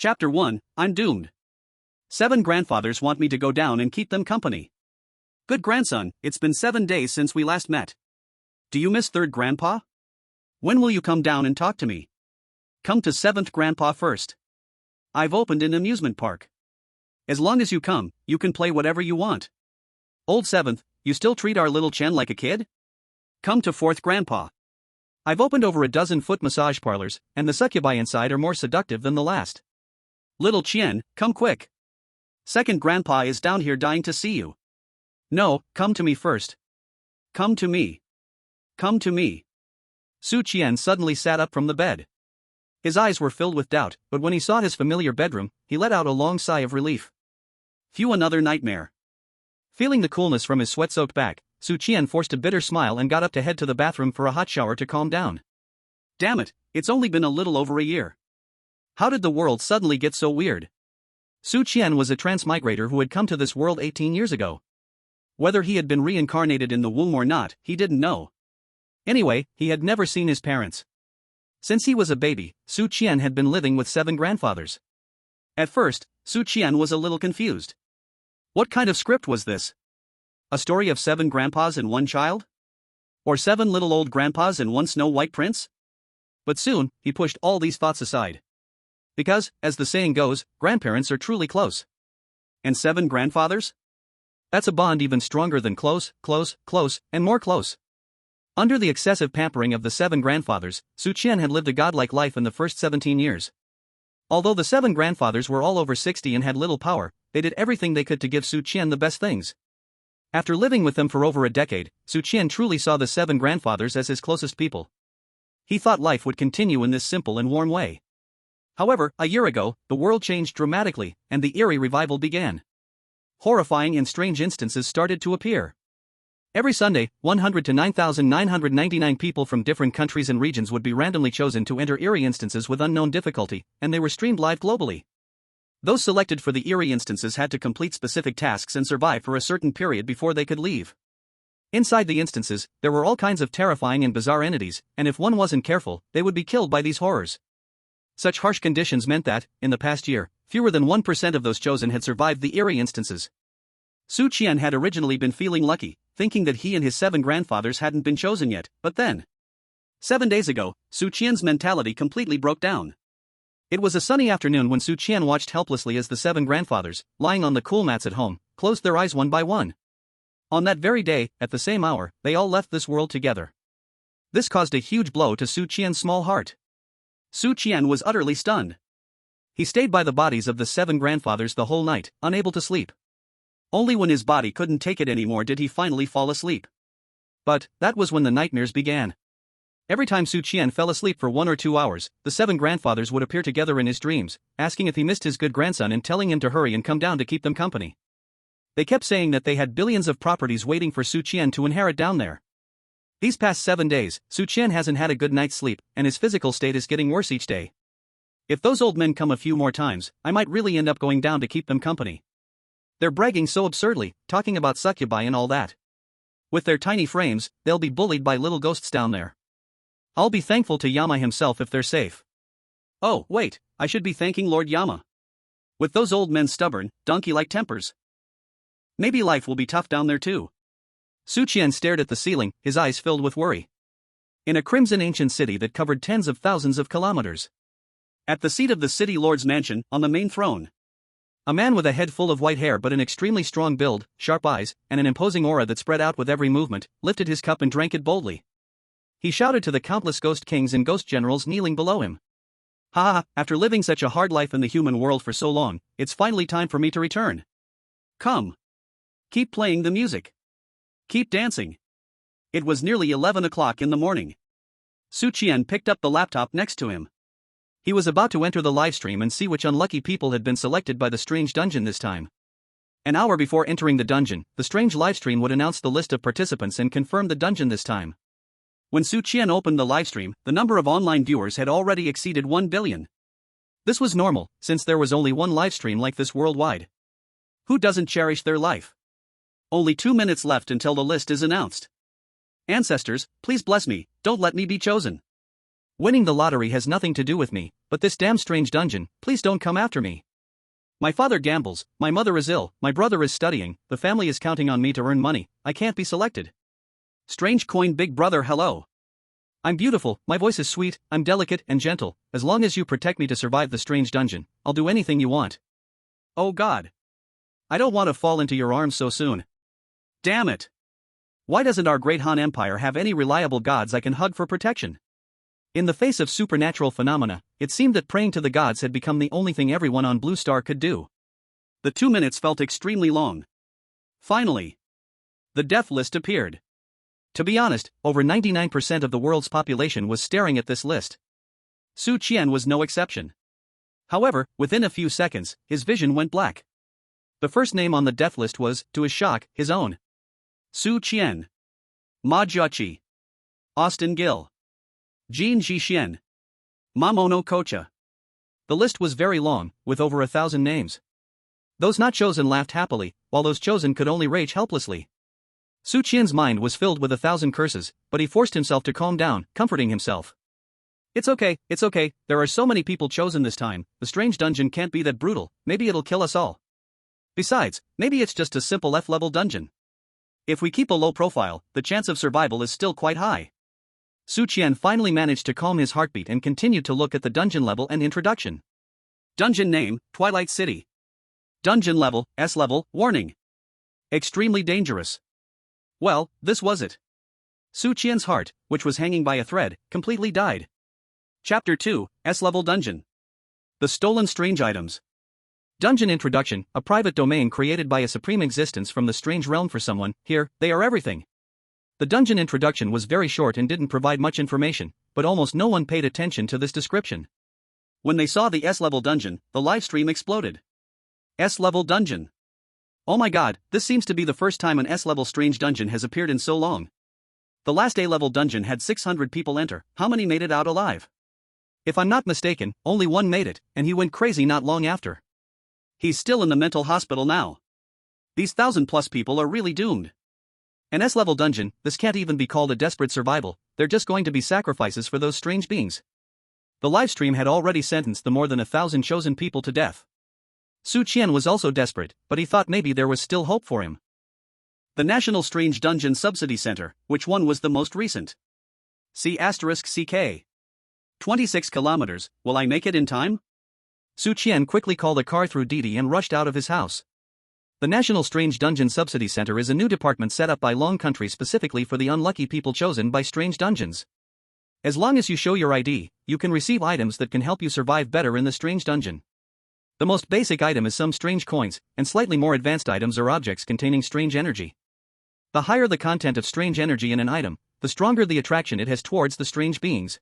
Chapter 1, I'm doomed. 7 grandfathers want me to go down and keep them company. Good grandson, it's been 7 days since we last met. Do you miss 3rd grandpa? When will you come down and talk to me? Come to 7th grandpa first. I've opened an amusement park. As long as you come, you can play whatever you want. Old 7th, you still treat our little Chen like a kid? Come to 4th grandpa. I've opened over a dozen foot massage parlors, and the succubi inside are more seductive than the last. Little Qian, come quick. 2nd grandpa is down here dying to see you. No, come to me first. Come to me. Come to me. Su Qian suddenly sat up from the bed. His eyes were filled with doubt, but when he saw his familiar bedroom, he let out a long sigh of relief. Phew, another nightmare. Feeling the coolness from his sweat-soaked back, Su Qian forced a bitter smile and got up to head to the bathroom for a hot shower to calm down. Damn it, it's only been a little over a year. How did the world suddenly get so weird? Su Qian was a transmigrator who had come to this world 18 years ago. Whether he had been reincarnated in the womb or not, he didn't know. Anyway, he had never seen his parents. Since he was a baby, Su Qian had been living with 7 grandfathers. At first, Su Qian was a little confused. What kind of script was this? A story of 7 grandpas and 1 child? Or 7 little old grandpas and 1 Snow White prince? But soon, he pushed all these thoughts aside. Because, as the saying goes, grandparents are truly close. And 7 grandfathers? That's a bond even stronger than close, and more close. Under the excessive pampering of the 7 grandfathers, Su Qian had lived a godlike life in the first 17 years. Although the 7 grandfathers were all over 60 and had little power, they did everything they could to give Su Qian the best things. After living with them for over a decade, Su Qian truly saw the 7 grandfathers as his closest people. He thought life would continue in this simple and warm way. However, a year ago, the world changed dramatically, and the eerie revival began. Horrifying and strange instances started to appear. Every Sunday, 100 to 9,999 people from different countries and regions would be randomly chosen to enter eerie instances with unknown difficulty, and they were streamed live globally. Those selected for the eerie instances had to complete specific tasks and survive for a certain period before they could leave. Inside the instances, there were all kinds of terrifying and bizarre entities, and if one wasn't careful, they would be killed by these horrors. Such harsh conditions meant that, in the past year, fewer than 1% of those chosen had survived the eerie instances. Su Qian had originally been feeling lucky, thinking that he and his 7 grandfathers hadn't been chosen yet, but then, 7 days ago, Su Qian's mentality completely broke down. It was a sunny afternoon when Su Qian watched helplessly as the 7 grandfathers, lying on the cool mats at home, closed their eyes one by one. On that very day, at the same hour, they all left this world together. This caused a huge blow to Su Qian's small heart. Su Qian was utterly stunned. He stayed by the bodies of the 7 grandfathers the whole night, unable to sleep. Only when his body couldn't take it anymore did he finally fall asleep. But that was when the nightmares began. Every time Su Qian fell asleep for 1 or 2 hours, the 7 grandfathers would appear together in his dreams, asking if he missed his good grandson and telling him to hurry and come down to keep them company. They kept saying that they had billions of properties waiting for Su Qian to inherit down there. These past 7 days, Su Qian hasn't had a good night's sleep, and his physical state is getting worse each day. If those old men come a few more times, I might really end up going down to keep them company. They're bragging so absurdly, talking about succubi and all that. With their tiny frames, they'll be bullied by little ghosts down there. I'll be thankful to Yama himself if they're safe. Oh, wait, I should be thanking Lord Yama. With those old men's stubborn, donkey-like tempers, maybe life will be tough down there too. Su Qian stared at the ceiling, his eyes filled with worry. In a crimson ancient city that covered tens of thousands of kilometers. At the seat of the city lord's mansion, on the main throne, a man with a head full of white hair but an extremely strong build, sharp eyes, and an imposing aura that spread out with every movement, lifted his cup and drank it boldly. He shouted to the countless ghost kings and ghost generals kneeling below him. Ha ha, after living such a hard life in the human world for so long, it's finally time for me to return. Come. Keep playing the music. Keep dancing. It was nearly 11 o'clock in the morning. Su Qian picked up the laptop next to him. He was about to enter the livestream and see which unlucky people had been selected by the strange dungeon this time. An hour before entering the dungeon, the strange livestream would announce the list of participants and confirm the dungeon this time. When Su Qian opened the livestream, the number of online viewers had already exceeded 1 billion. This was normal, since there was only one livestream like this worldwide. Who doesn't cherish their life? Only 2 minutes left until the list is announced. Ancestors, please bless me, don't let me be chosen. Winning the lottery has nothing to do with me, but this damn strange dungeon, please don't come after me. My father gambles, my mother is ill, my brother is studying, the family is counting on me to earn money, I can't be selected. Strange coin big brother hello. I'm beautiful, my voice is sweet, I'm delicate and gentle, as long as you protect me to survive the strange dungeon, I'll do anything you want. Oh God. I don't want to fall into your arms so soon. Damn it. Why doesn't our great Han Empire have any reliable gods I can hug for protection? In the face of supernatural phenomena, it seemed that praying to the gods had become the only thing everyone on Blue Star could do. The 2 minutes felt extremely long. Finally, the death list appeared. To be honest, over 99% of the world's population was staring at this list. Su Qian was no exception. However, within a few seconds, his vision went black. The first name on the death list was, to his shock, his own. Su Qian. Ma Jiaqi. Austin Gill. Jin Jixian. Mamono Kocha. The list was very long, with over 1,000 names. Those not chosen laughed happily, while those chosen could only rage helplessly. Su Qian's mind was filled with 1,000 curses, but he forced himself to calm down, comforting himself. It's okay, there are so many people chosen this time, the strange dungeon can't be that brutal, maybe it'll kill us all. Besides, maybe it's just a simple F-level dungeon. If we keep a low profile, the chance of survival is still quite high. Su Qian finally managed to calm his heartbeat and continued to look at the dungeon level and introduction. Dungeon name, Twilight City. Dungeon level, S-level, warning. Extremely dangerous. Well, this was it. Su Qian's heart, which was hanging by a thread, completely died. Chapter 2, S-level dungeon. The stolen strange items. Dungeon introduction, a private domain created by a supreme existence from the strange realm for someone, here, they are everything. The dungeon introduction was very short and didn't provide much information, but almost no one paid attention to this description. When they saw the S-level dungeon, the livestream exploded. S-level dungeon. Oh my god, this seems to be the first time an S-level strange dungeon has appeared in so long. The last A-level dungeon had 600 people enter, how many made it out alive? If I'm not mistaken, only one made it, and he went crazy not long after. He's still in the mental hospital now. These 1,000+ people are really doomed. An S-level dungeon, this can't even be called a desperate survival, they're just going to be sacrifices for those strange beings. The livestream had already sentenced the more than 1,000 chosen people to death. Su Qian was also desperate, but he thought maybe there was still hope for him. The National Strange Dungeon Subsidy Center, which one was the most recent? C*CK. 26 kilometers, will I make it in time? Su Qian quickly called a car through Didi and rushed out of his house. The National Strange Dungeon Subsidy Center is a new department set up by Long Country specifically for the unlucky people chosen by strange dungeons. As long as you show your ID, you can receive items that can help you survive better in the strange dungeon. The most basic item is some strange coins, and slightly more advanced items are objects containing strange energy. The higher the content of strange energy in an item, the stronger the attraction it has towards the strange beings.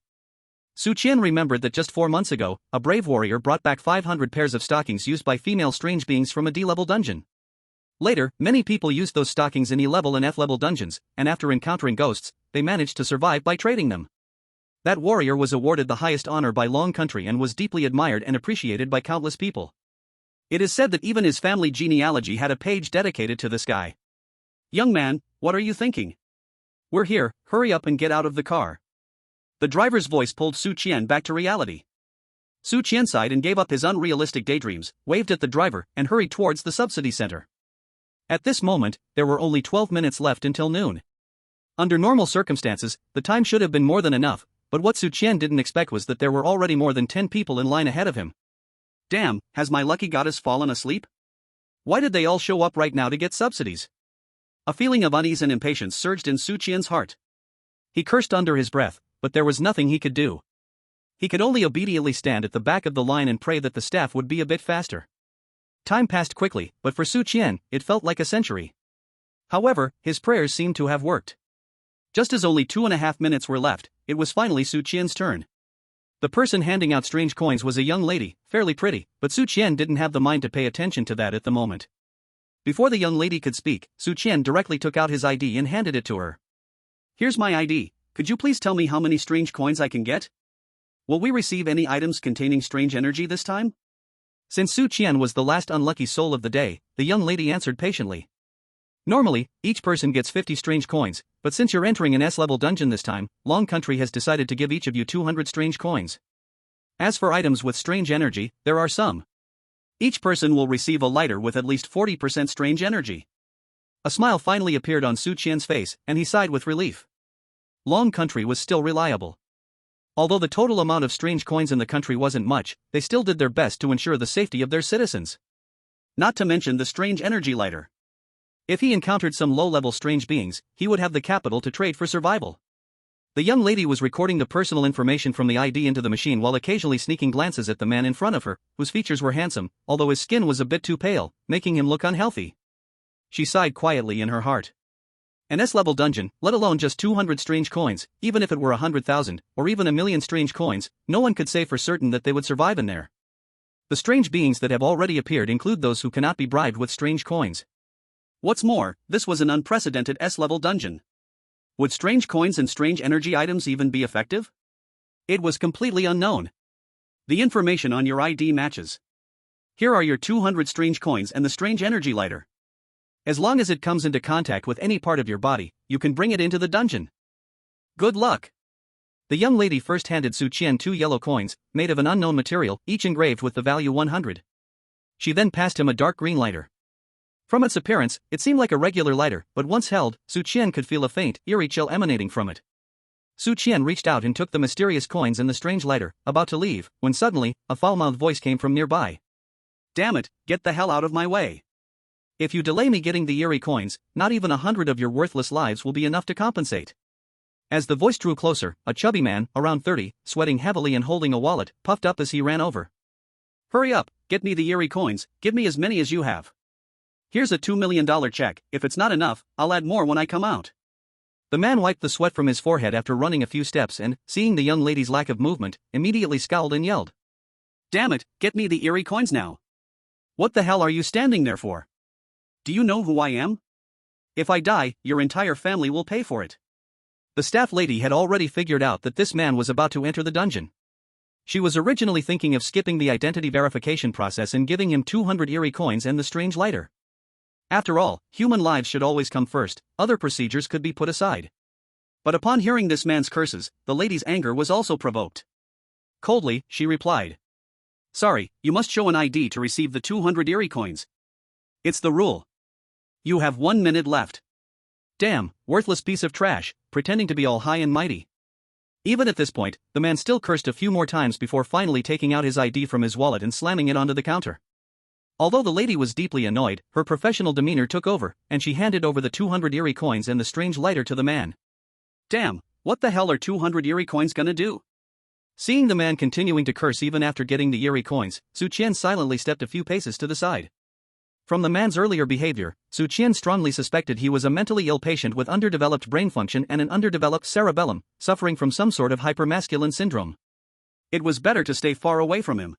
Su Qian remembered that just 4 months ago, a brave warrior brought back 500 pairs of stockings used by female strange beings from a D-level dungeon. Later, many people used those stockings in E-level and F-level dungeons, and after encountering ghosts, they managed to survive by trading them. That warrior was awarded the highest honor by Long Country and was deeply admired and appreciated by countless people. It is said that even his family genealogy had a page dedicated to this guy. Young man, what are you thinking? We're here, hurry up and get out of the car. The driver's voice pulled Su Qian back to reality. Su Qian sighed and gave up his unrealistic daydreams, waved at the driver, and hurried towards the subsidy center. At this moment, there were only 12 minutes left until noon. Under normal circumstances, the time should have been more than enough, but what Su Qian didn't expect was that there were already more than 10 people in line ahead of him. Damn, has my lucky goddess fallen asleep? Why did they all show up right now to get subsidies? A feeling of unease and impatience surged in Su Qian's heart. He cursed under his breath, but there was nothing he could do. He could only obediently stand at the back of the line and pray that the staff would be a bit faster. Time passed quickly, but for Su Qian, it felt like a century. However, his prayers seemed to have worked. Just as only 2.5 minutes were left, it was finally Su Qian's turn. The person handing out strange coins was a young lady, fairly pretty, but Su Qian didn't have the mind to pay attention to that at the moment. Before the young lady could speak, Su Qian directly took out his ID and handed it to her. Here's my ID, could you please tell me how many strange coins I can get? Will we receive any items containing strange energy this time? Since Su Qian was the last unlucky soul of the day, the young lady answered patiently. Normally, each person gets 50 strange coins, but since you're entering an S-level dungeon this time, Long Country has decided to give each of you 200 strange coins. As for items with strange energy, there are some. Each person will receive a lighter with at least 40% strange energy. A smile finally appeared on Su Qian's face, and he sighed with relief. Long Country was still reliable. Although the total amount of strange coins in the country wasn't much, they still did their best to ensure the safety of their citizens. Not to mention the strange energy lighter. If he encountered some low-level strange beings, he would have the capital to trade for survival. The young lady was recording the personal information from the ID into the machine while occasionally sneaking glances at the man in front of her, whose features were handsome, although his skin was a bit too pale, making him look unhealthy. She sighed quietly in her heart. An S-level dungeon, let alone just 200 strange coins, even if it were 100,000, or even 1,000,000 strange coins, no one could say for certain that they would survive in there. The strange beings that have already appeared include those who cannot be bribed with strange coins. What's more, this was an unprecedented S-level dungeon. Would strange coins and strange energy items even be effective? It was completely unknown. The information on your ID matches. Here are your 200 strange coins and the strange energy lighter. As long as it comes into contact with any part of your body, you can bring it into the dungeon. Good luck. The young lady first handed Su Qian 2 yellow coins, made of an unknown material, each engraved with the value 100. She then passed him a dark green lighter. From its appearance, it seemed like a regular lighter, but once held, Su Qian could feel a faint, eerie chill emanating from it. Su Qian reached out and took the mysterious coins and the strange lighter, about to leave, when suddenly, a foul-mouthed voice came from nearby. Damn it, get the hell out of my way. If you delay me getting the eerie coins, not even 100 of your worthless lives will be enough to compensate. As the voice drew closer, a chubby man, around 30, sweating heavily and holding a wallet, puffed up as he ran over. Hurry up, get me the eerie coins, give me as many as you have. Here's a $2 million check, if it's not enough, I'll add more when I come out. The man wiped the sweat from his forehead after running a few steps and, seeing the young lady's lack of movement, immediately scowled and yelled. Damn it, get me the eerie coins now. What the hell are you standing there for? Do you know who I am? If I die, your entire family will pay for it. The staff lady had already figured out that this man was about to enter the dungeon. She was originally thinking of skipping the identity verification process and giving him 200 eerie coins and the strange lighter. After all, human lives should always come first, other procedures could be put aside. But upon hearing this man's curses, the lady's anger was also provoked. Coldly, she replied. Sorry, you must show an ID to receive the 200 eerie coins. It's the rule. You have 1 minute left. Damn, worthless piece of trash, pretending to be all high and mighty. Even at this point, the man still cursed a few more times before finally taking out his ID from his wallet and slamming it onto the counter. Although the lady was deeply annoyed, her professional demeanor took over, and she handed over the 200 eerie coins and the strange lighter to the man. Damn, what the hell are 200 eerie coins gonna do? Seeing the man continuing to curse even after getting the eerie coins, Su Qian silently stepped a few paces to the side. From the man's earlier behavior, Su Qian strongly suspected he was a mentally ill patient with underdeveloped brain function and an underdeveloped cerebellum, suffering from some sort of hypermasculine syndrome. It was better to stay far away from him.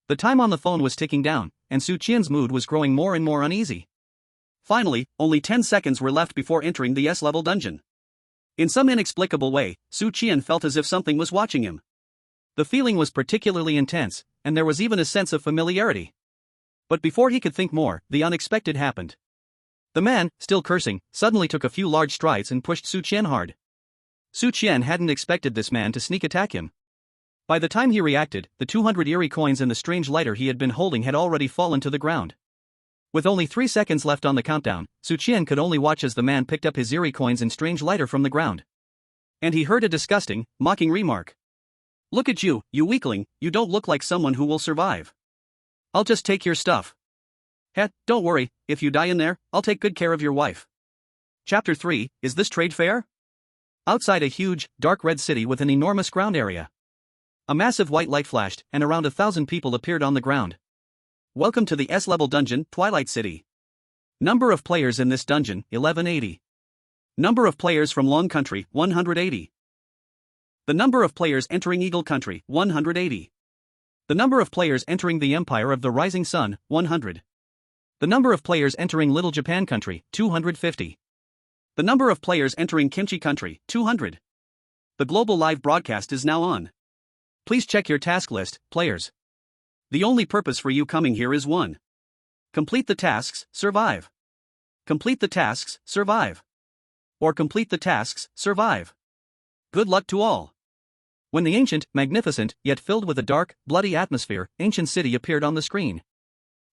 The time on the phone was ticking down, and Su Qian's mood was growing more and more uneasy. Finally, only 10 seconds were left before entering the S-level dungeon. In some inexplicable way, Su Qian felt as if something was watching him. The feeling was particularly intense, and there was even a sense of familiarity. But before he could think more, the unexpected happened. The man, still cursing, suddenly took a few large strides and pushed Su Qian hard. Su Qian hadn't expected this man to sneak attack him. By the time he reacted, the 200 eerie coins and the strange lighter he had been holding had already fallen to the ground. With only 3 seconds left on the countdown, Su Qian could only watch as the man picked up his eerie coins and strange lighter from the ground. And he heard a disgusting, mocking remark. Look at you, you weakling, you don't look like someone who will survive. I'll just take your stuff. Heh, don't worry, if you die in there, I'll take good care of your wife. Chapter 3, Is this trade fair? Outside a huge, dark red city with an enormous ground area. A massive white light flashed, and around 1,000 people appeared on the ground. Welcome to the S-level dungeon, Twilight City. Number of players in this dungeon, 1180. Number of players from Long Country, 180. The number of players entering Eagle Country, 180. The number of players entering the Empire of the Rising Sun, 100. The number of players entering Little Japan Country, 250. The number of players entering Kimchi Country, 200. The global live broadcast is now on. Please check your task list, players. The only purpose for you coming here is one. Complete the tasks, survive. Complete the tasks, survive. Or complete the tasks, survive. Good luck to all. When the ancient, magnificent, yet filled with a dark, bloody atmosphere, ancient city appeared on the screen,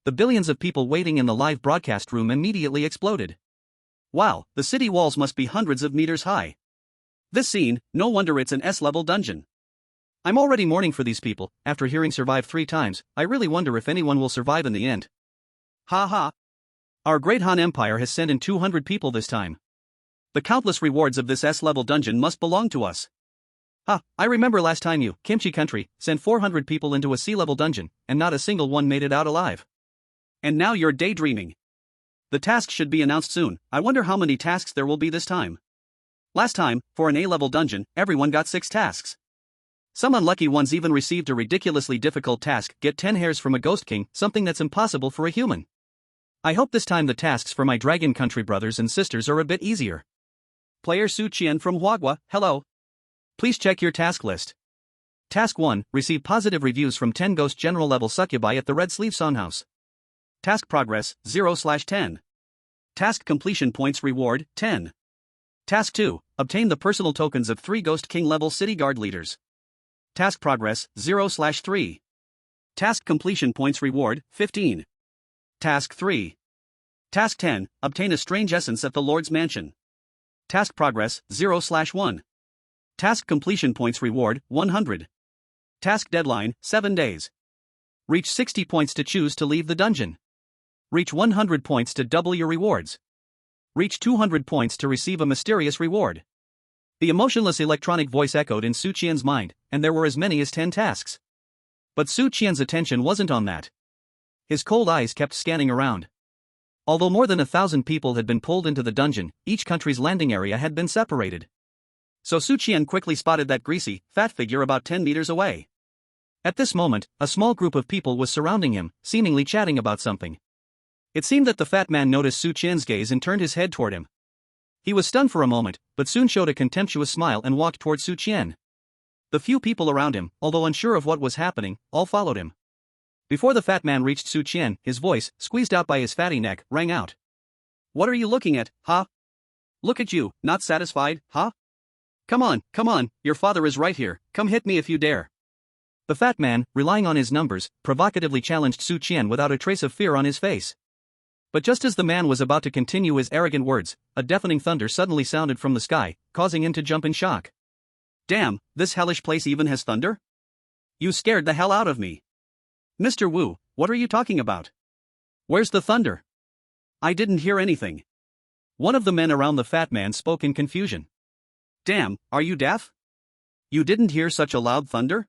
the billions of people waiting in the live broadcast room immediately exploded. Wow, the city walls must be hundreds of meters high. This scene, no wonder it's an S-level dungeon. I'm already mourning for these people. After hearing survive 3 times, I really wonder if anyone will survive in the end. Ha ha. Our great Han Empire has sent in 200 people this time. The countless rewards of this S-level dungeon must belong to us. I remember last time you, Kimchi Country, sent 400 people into a sea-level dungeon, and not a single one made it out alive. And now you're daydreaming. The tasks should be announced soon. I wonder how many tasks there will be this time. Last time, for an A-level dungeon, everyone got 6 tasks. Some unlucky ones even received a ridiculously difficult task: get 10 hairs from a ghost king, something that's impossible for a human. I hope this time the tasks for my Dragon Country brothers and sisters are a bit easier. Player Su Qian from Huagua, hello. Please check your task list. Task 1, receive positive reviews from 10 ghost general level succubi at the Red Sleeve Son House. Task progress, 0/10. Task completion points reward, 10. Task 2, obtain the personal tokens of 3 ghost king level city guard leaders. Task progress, 0/3. Task completion points reward, 15. Task 3. Task 10, obtain a strange essence at the Lord's Mansion. Task progress, 0/1. Task completion points reward, 100. Task deadline, 7 days. Reach 60 points to choose to leave the dungeon. Reach 100 points to double your rewards. Reach 200 points to receive a mysterious reward. The emotionless electronic voice echoed in Su Qian's mind, and there were as many as 10 tasks. But Su Qian's attention wasn't on that. His cold eyes kept scanning around. Although more than 1,000 people had been pulled into the dungeon, each country's landing area had been separated. So Su Qian quickly spotted that greasy, fat figure about 10 meters away. At this moment, a small group of people was surrounding him, seemingly chatting about something. It seemed that the fat man noticed Su Qian's gaze and turned his head toward him. He was stunned for a moment, but soon showed a contemptuous smile and walked toward Su Qian. The few people around him, although unsure of what was happening, all followed him. Before the fat man reached Su Qian, his voice, squeezed out by his fatty neck, rang out. "What are you looking at, huh? Look at you, not satisfied, huh? Come on, your father is right here, come hit me if you dare." The fat man, relying on his numbers, provocatively challenged Su Qian without a trace of fear on his face. But just as the man was about to continue his arrogant words, a deafening thunder suddenly sounded from the sky, causing him to jump in shock. "Damn, this hellish place even has thunder? You scared the hell out of me. Mr. Wu, what are you talking about? Where's the thunder? I didn't hear anything." One of the men around the fat man spoke in confusion. "Damn, are you deaf? You didn't hear such a loud thunder?"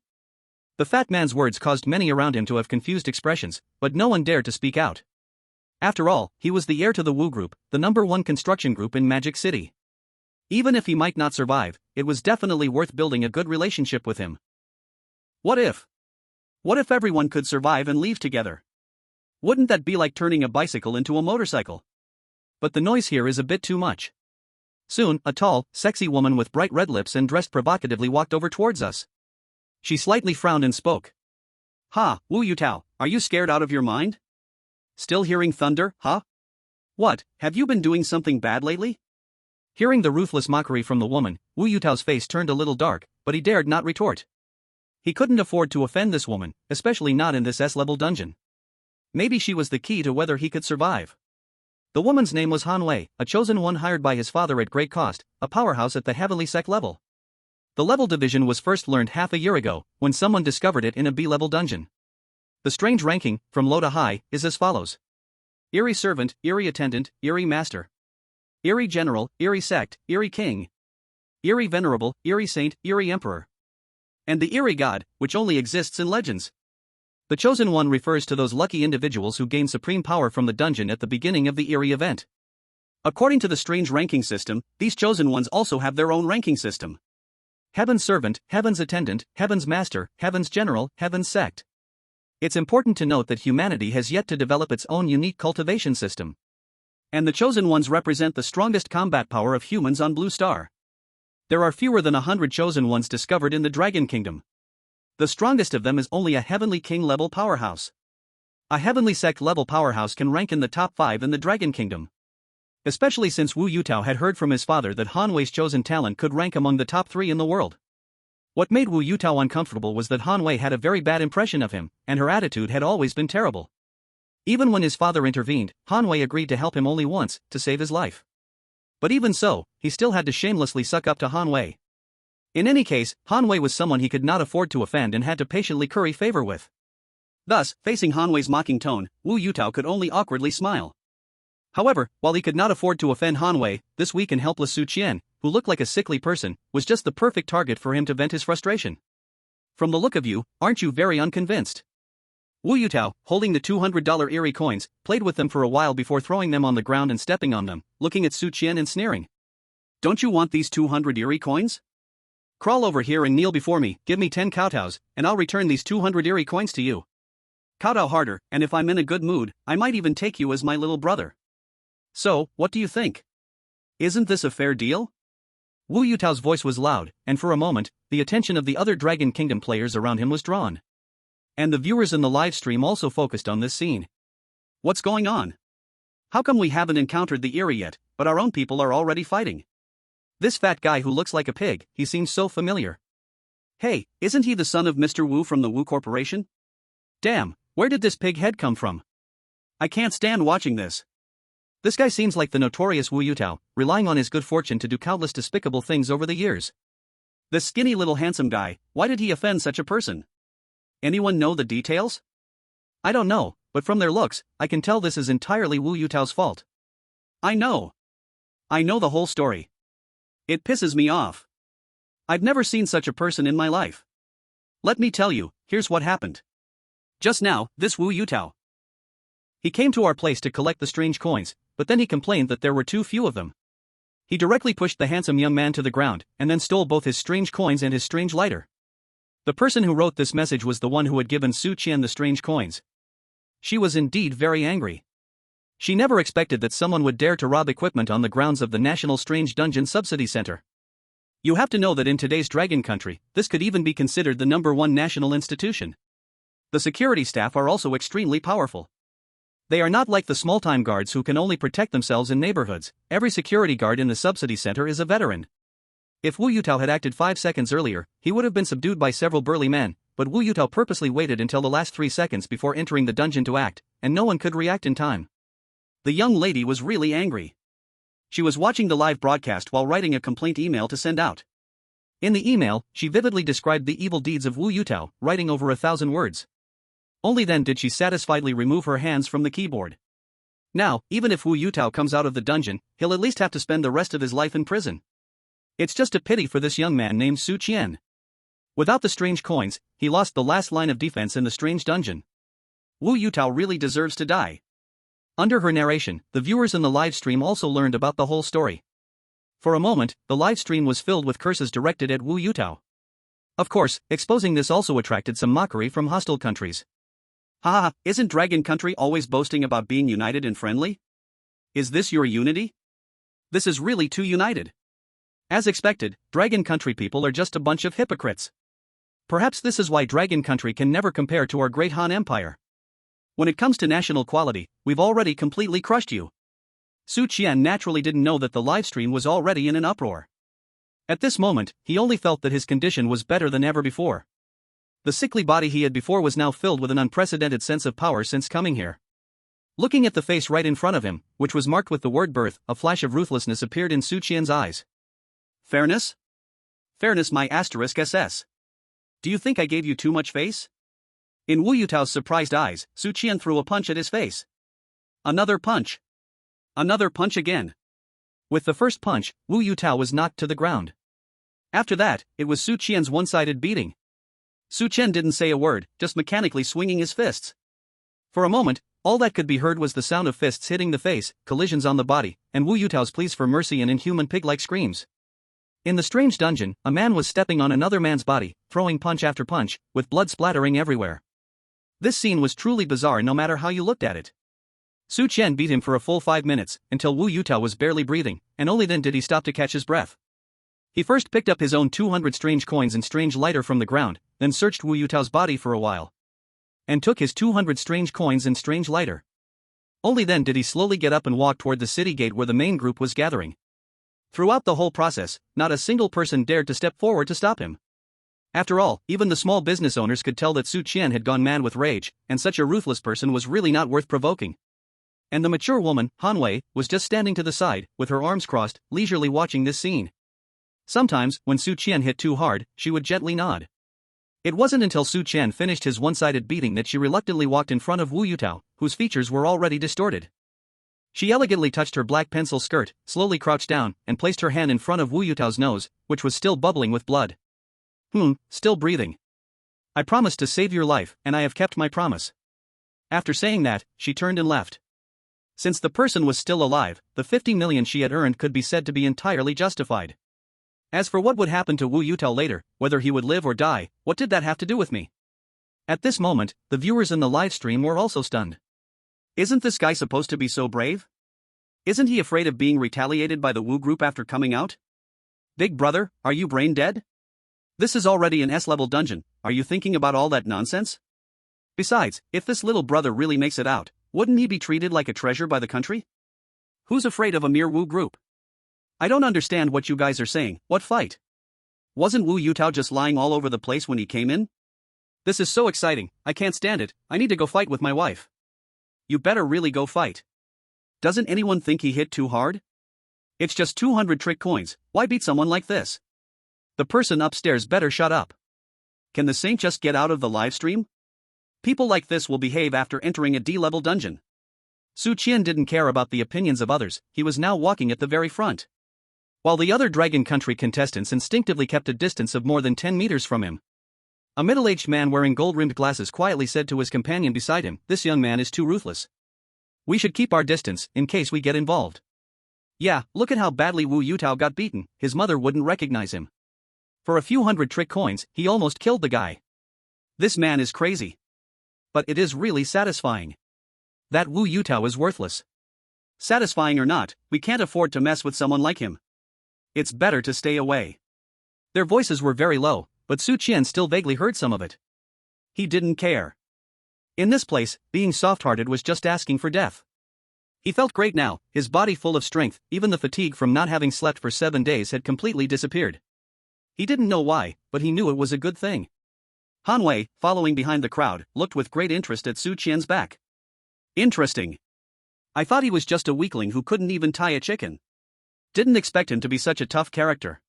The fat man's words caused many around him to have confused expressions, but no one dared to speak out. After all, he was the heir to the Wu Group, the #1 construction group in Magic City. Even if he might not survive, it was definitely worth building a good relationship with him. What if everyone could survive and leave together? Wouldn't that be like turning a bicycle into a motorcycle? But the noise here is a bit too much. Soon, a tall, sexy woman with bright red lips and dressed provocatively walked over towards us. She slightly frowned and spoke. "Ha, Wu Yutao, are you scared out of your mind? Still hearing thunder, huh? What, have you been doing something bad lately?" Hearing the ruthless mockery from the woman, Wu Yutao's face turned a little dark, but he dared not retort. He couldn't afford to offend this woman, especially not in this S-level dungeon. Maybe she was the key to whether he could survive. The woman's name was Han Wei, a chosen one hired by his father at great cost, a powerhouse at the Heavenly Sect level. The level division was first learned half a year ago, when someone discovered it in a B-level dungeon. The strange ranking, from low to high, is as follows. Eerie Servant, Eerie Attendant, Eerie Master. Eerie General, Eerie Sect, Eerie King. Eerie Venerable, Eerie Saint, Eerie Emperor. And the Eerie God, which only exists in legends. The Chosen One refers to those lucky individuals who gain supreme power from the dungeon at the beginning of the Eerie event. According to the strange ranking system, these Chosen Ones also have their own ranking system. Heaven's Servant, Heaven's Attendant, Heaven's Master, Heaven's General, Heaven's Sect. It's important to note that humanity has yet to develop its own unique cultivation system. And the Chosen Ones represent the strongest combat power of humans on Blue Star. There are fewer than 100 Chosen Ones discovered in the Dragon Kingdom. The strongest of them is only a Heavenly King level powerhouse. A Heavenly Sect level powerhouse can rank in the top 5 in the Dragon Kingdom. Especially since Wu Yutao had heard from his father that Han Wei's chosen talent could rank among the top 3 in the world. What made Wu Yutao uncomfortable was that Han Wei had a very bad impression of him, and her attitude had always been terrible. Even when his father intervened, Han Wei agreed to help him only once, to save his life. But even so, he still had to shamelessly suck up to Han Wei. In any case, Han Wei was someone he could not afford to offend and had to patiently curry favor with. Thus, facing Han Wei's mocking tone, Wu Yutao could only awkwardly smile. However, while he could not afford to offend Han Wei, this weak and helpless Su Qian, who looked like a sickly person, was just the perfect target for him to vent his frustration. From the look of you, aren't you very unconvinced? Wu Yutao, holding the $200 eerie coins, played with them for a while before throwing them on the ground and stepping on them, looking at Su Qian and sneering. Don't you want these 200 eerie coins? Crawl over here and kneel before me, give me 10 kowtows, and I'll return these 200 eerie coins to you. Kowtow harder, and if I'm in a good mood, I might even take you as my little brother. So, what do you think? Isn't this a fair deal? Wu Yutao's voice was loud, and for a moment, the attention of the other Dragon Kingdom players around him was drawn. And the viewers in the live stream also focused on this scene. What's going on? How come we haven't encountered the Eerie yet, but our own people are already fighting? This fat guy who looks like a pig, he seems so familiar. Hey, isn't he the son of Mr. Wu from the Wu Corporation? Damn, where did this pig head come from? I can't stand watching this. This guy seems like the notorious Wu Yutao, relying on his good fortune to do countless despicable things over the years. This skinny little handsome guy, why did he offend such a person? Anyone know the details? I don't know, but from their looks, I can tell this is entirely Wu Yutao's fault. I know the whole story. It pisses me off. I've never seen such a person in my life. Let me tell you, here's what happened. Just now, this Wu Yutao. He came to our place to collect the strange coins, but then he complained that there were too few of them. He directly pushed the handsome young man to the ground, and then stole both his strange coins and his strange lighter. The person who wrote this message was the one who had given Su Qian the strange coins. She was indeed very angry. She never expected that someone would dare to rob equipment on the grounds of the National Strange Dungeon Subsidy Center. You have to know that in today's Dragon Country, this could even be considered the #1 national institution. The security staff are also extremely powerful. They are not like the small-time guards who can only protect themselves in neighborhoods. Every security guard in the subsidy center is a veteran. If Wu Yutao had acted 5 seconds earlier, he would have been subdued by several burly men, but Wu Yutao purposely waited until the last 3 seconds before entering the dungeon to act, and no one could react in time. The young lady was really angry. She was watching the live broadcast while writing a complaint email to send out. In the email, she vividly described the evil deeds of Wu Yutao, writing over 1,000 words. Only then did she satisfiedly remove her hands from the keyboard. Now, even if Wu Yutao comes out of the dungeon, he'll at least have to spend the rest of his life in prison. It's just a pity for this young man named Su Qian. Without the strange coins, he lost the last line of defense in the strange dungeon. Wu Yutao really deserves to die. Under her narration, the viewers in the live stream also learned about the whole story. For a moment, the live stream was filled with curses directed at Wu Yutao. Of course, exposing this also attracted some mockery from hostile countries. Haha, isn't Dragon Country always boasting about being united and friendly? Is this your unity? This is really too united. As expected, Dragon Country people are just a bunch of hypocrites. Perhaps this is why Dragon Country can never compare to our great Han Empire. When it comes to national quality, we've already completely crushed you. Su Qian naturally didn't know that the livestream was already in an uproar. At this moment, he only felt that his condition was better than ever before. The sickly body he had before was now filled with an unprecedented sense of power since coming here. Looking at the face right in front of him, which was marked with the word birth, a flash of ruthlessness appeared in Su Qian's eyes. Fairness? Fairness my *SS. Do you think I gave you too much face? In Wu Yutao's surprised eyes, Su Qian threw a punch at his face. Another punch. Another punch again. With the first punch, Wu Yutao was knocked to the ground. After that, it was Su Qian's one-sided beating. Su Qian didn't say a word, just mechanically swinging his fists. For a moment, all that could be heard was the sound of fists hitting the face, collisions on the body, and Wu Yutao's pleas for mercy and inhuman pig-like screams. In the strange dungeon, a man was stepping on another man's body, throwing punch after punch, with blood splattering everywhere. This scene was truly bizarre no matter how you looked at it. Su Qian beat him for a full 5 minutes, until Wu Yutao was barely breathing, and only then did he stop to catch his breath. He first picked up his own 200 strange coins and strange lighter from the ground, then searched Wu Yutao's body for a while. And took his 200 strange coins and strange lighter. Only then did he slowly get up and walk toward the city gate where the main group was gathering. Throughout the whole process, not a single person dared to step forward to stop him. After all, even the small business owners could tell that Su Qian had gone mad with rage, and such a ruthless person was really not worth provoking. And the mature woman, Han Wei, was just standing to the side, with her arms crossed, leisurely watching this scene. Sometimes, when Su Qian hit too hard, she would gently nod. It wasn't until Su Qian finished his one-sided beating that she reluctantly walked in front of Wu Yutao, whose features were already distorted. She elegantly touched her black pencil skirt, slowly crouched down, and placed her hand in front of Wu Yutao's nose, which was still bubbling with blood. Still breathing. I promised to save your life, and I have kept my promise. After saying that, she turned and left. Since the person was still alive, the 50 million she had earned could be said to be entirely justified. As for what would happen to Wu Yutao later, whether he would live or die, what did that have to do with me? At this moment, the viewers in the live stream were also stunned. Isn't this guy supposed to be so brave? Isn't he afraid of being retaliated by the Wu group after coming out? Big brother, are you brain dead? This is already an S-level dungeon, are you thinking about all that nonsense? Besides, if this little brother really makes it out, wouldn't he be treated like a treasure by the country? Who's afraid of a mere Wu group? I don't understand what you guys are saying, what fight? Wasn't Wu Yutao just lying all over the place when he came in? This is so exciting, I can't stand it, I need to go fight with my wife. You better really go fight. Doesn't anyone think he hit too hard? It's just 200 trick coins, why beat someone like this? The person upstairs better shut up. Can the saint just get out of the live stream? People like this will behave after entering a D-level dungeon. Su Qian didn't care about the opinions of others, he was now walking at the very front. While the other Dragon Country contestants instinctively kept a distance of more than 10 meters from him. A middle-aged man wearing gold-rimmed glasses quietly said to his companion beside him, "This young man is too ruthless. We should keep our distance, in case we get involved." Yeah, look at how badly Wu Yutao got beaten, his mother wouldn't recognize him. For a few hundred trick coins, he almost killed the guy. This man is crazy. But it is really satisfying. That Wu Yutao is worthless. Satisfying or not, we can't afford to mess with someone like him. It's better to stay away. Their voices were very low, but Su Qian still vaguely heard some of it. He didn't care. In this place, being soft-hearted was just asking for death. He felt great now, his body full of strength, even the fatigue from not having slept for 7 days had completely disappeared. He didn't know why, but he knew it was a good thing. Han Wei, following behind the crowd, looked with great interest at Su Qian's back. Interesting. I thought he was just a weakling who couldn't even tie a chicken. Didn't expect him to be such a tough character.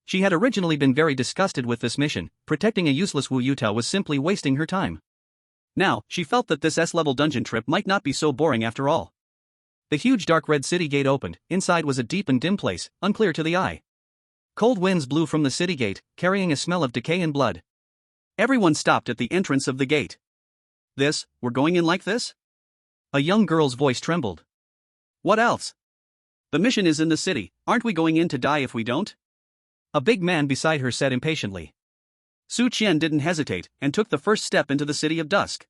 She had originally been very disgusted with this mission, protecting a useless Wu Yutao was simply wasting her time. Now, she felt that this S-level dungeon trip might not be so boring after all. The huge dark red city gate opened, inside was a deep and dim place, unclear to the eye. Cold winds blew from the city gate, carrying a smell of decay and blood. Everyone stopped at the entrance of the gate. We're going in like this? A young girl's voice trembled. What else? The mission is in the city, aren't we going in to die if we don't? A big man beside her said impatiently. Su Qian didn't hesitate, and took the first step into the city of dusk.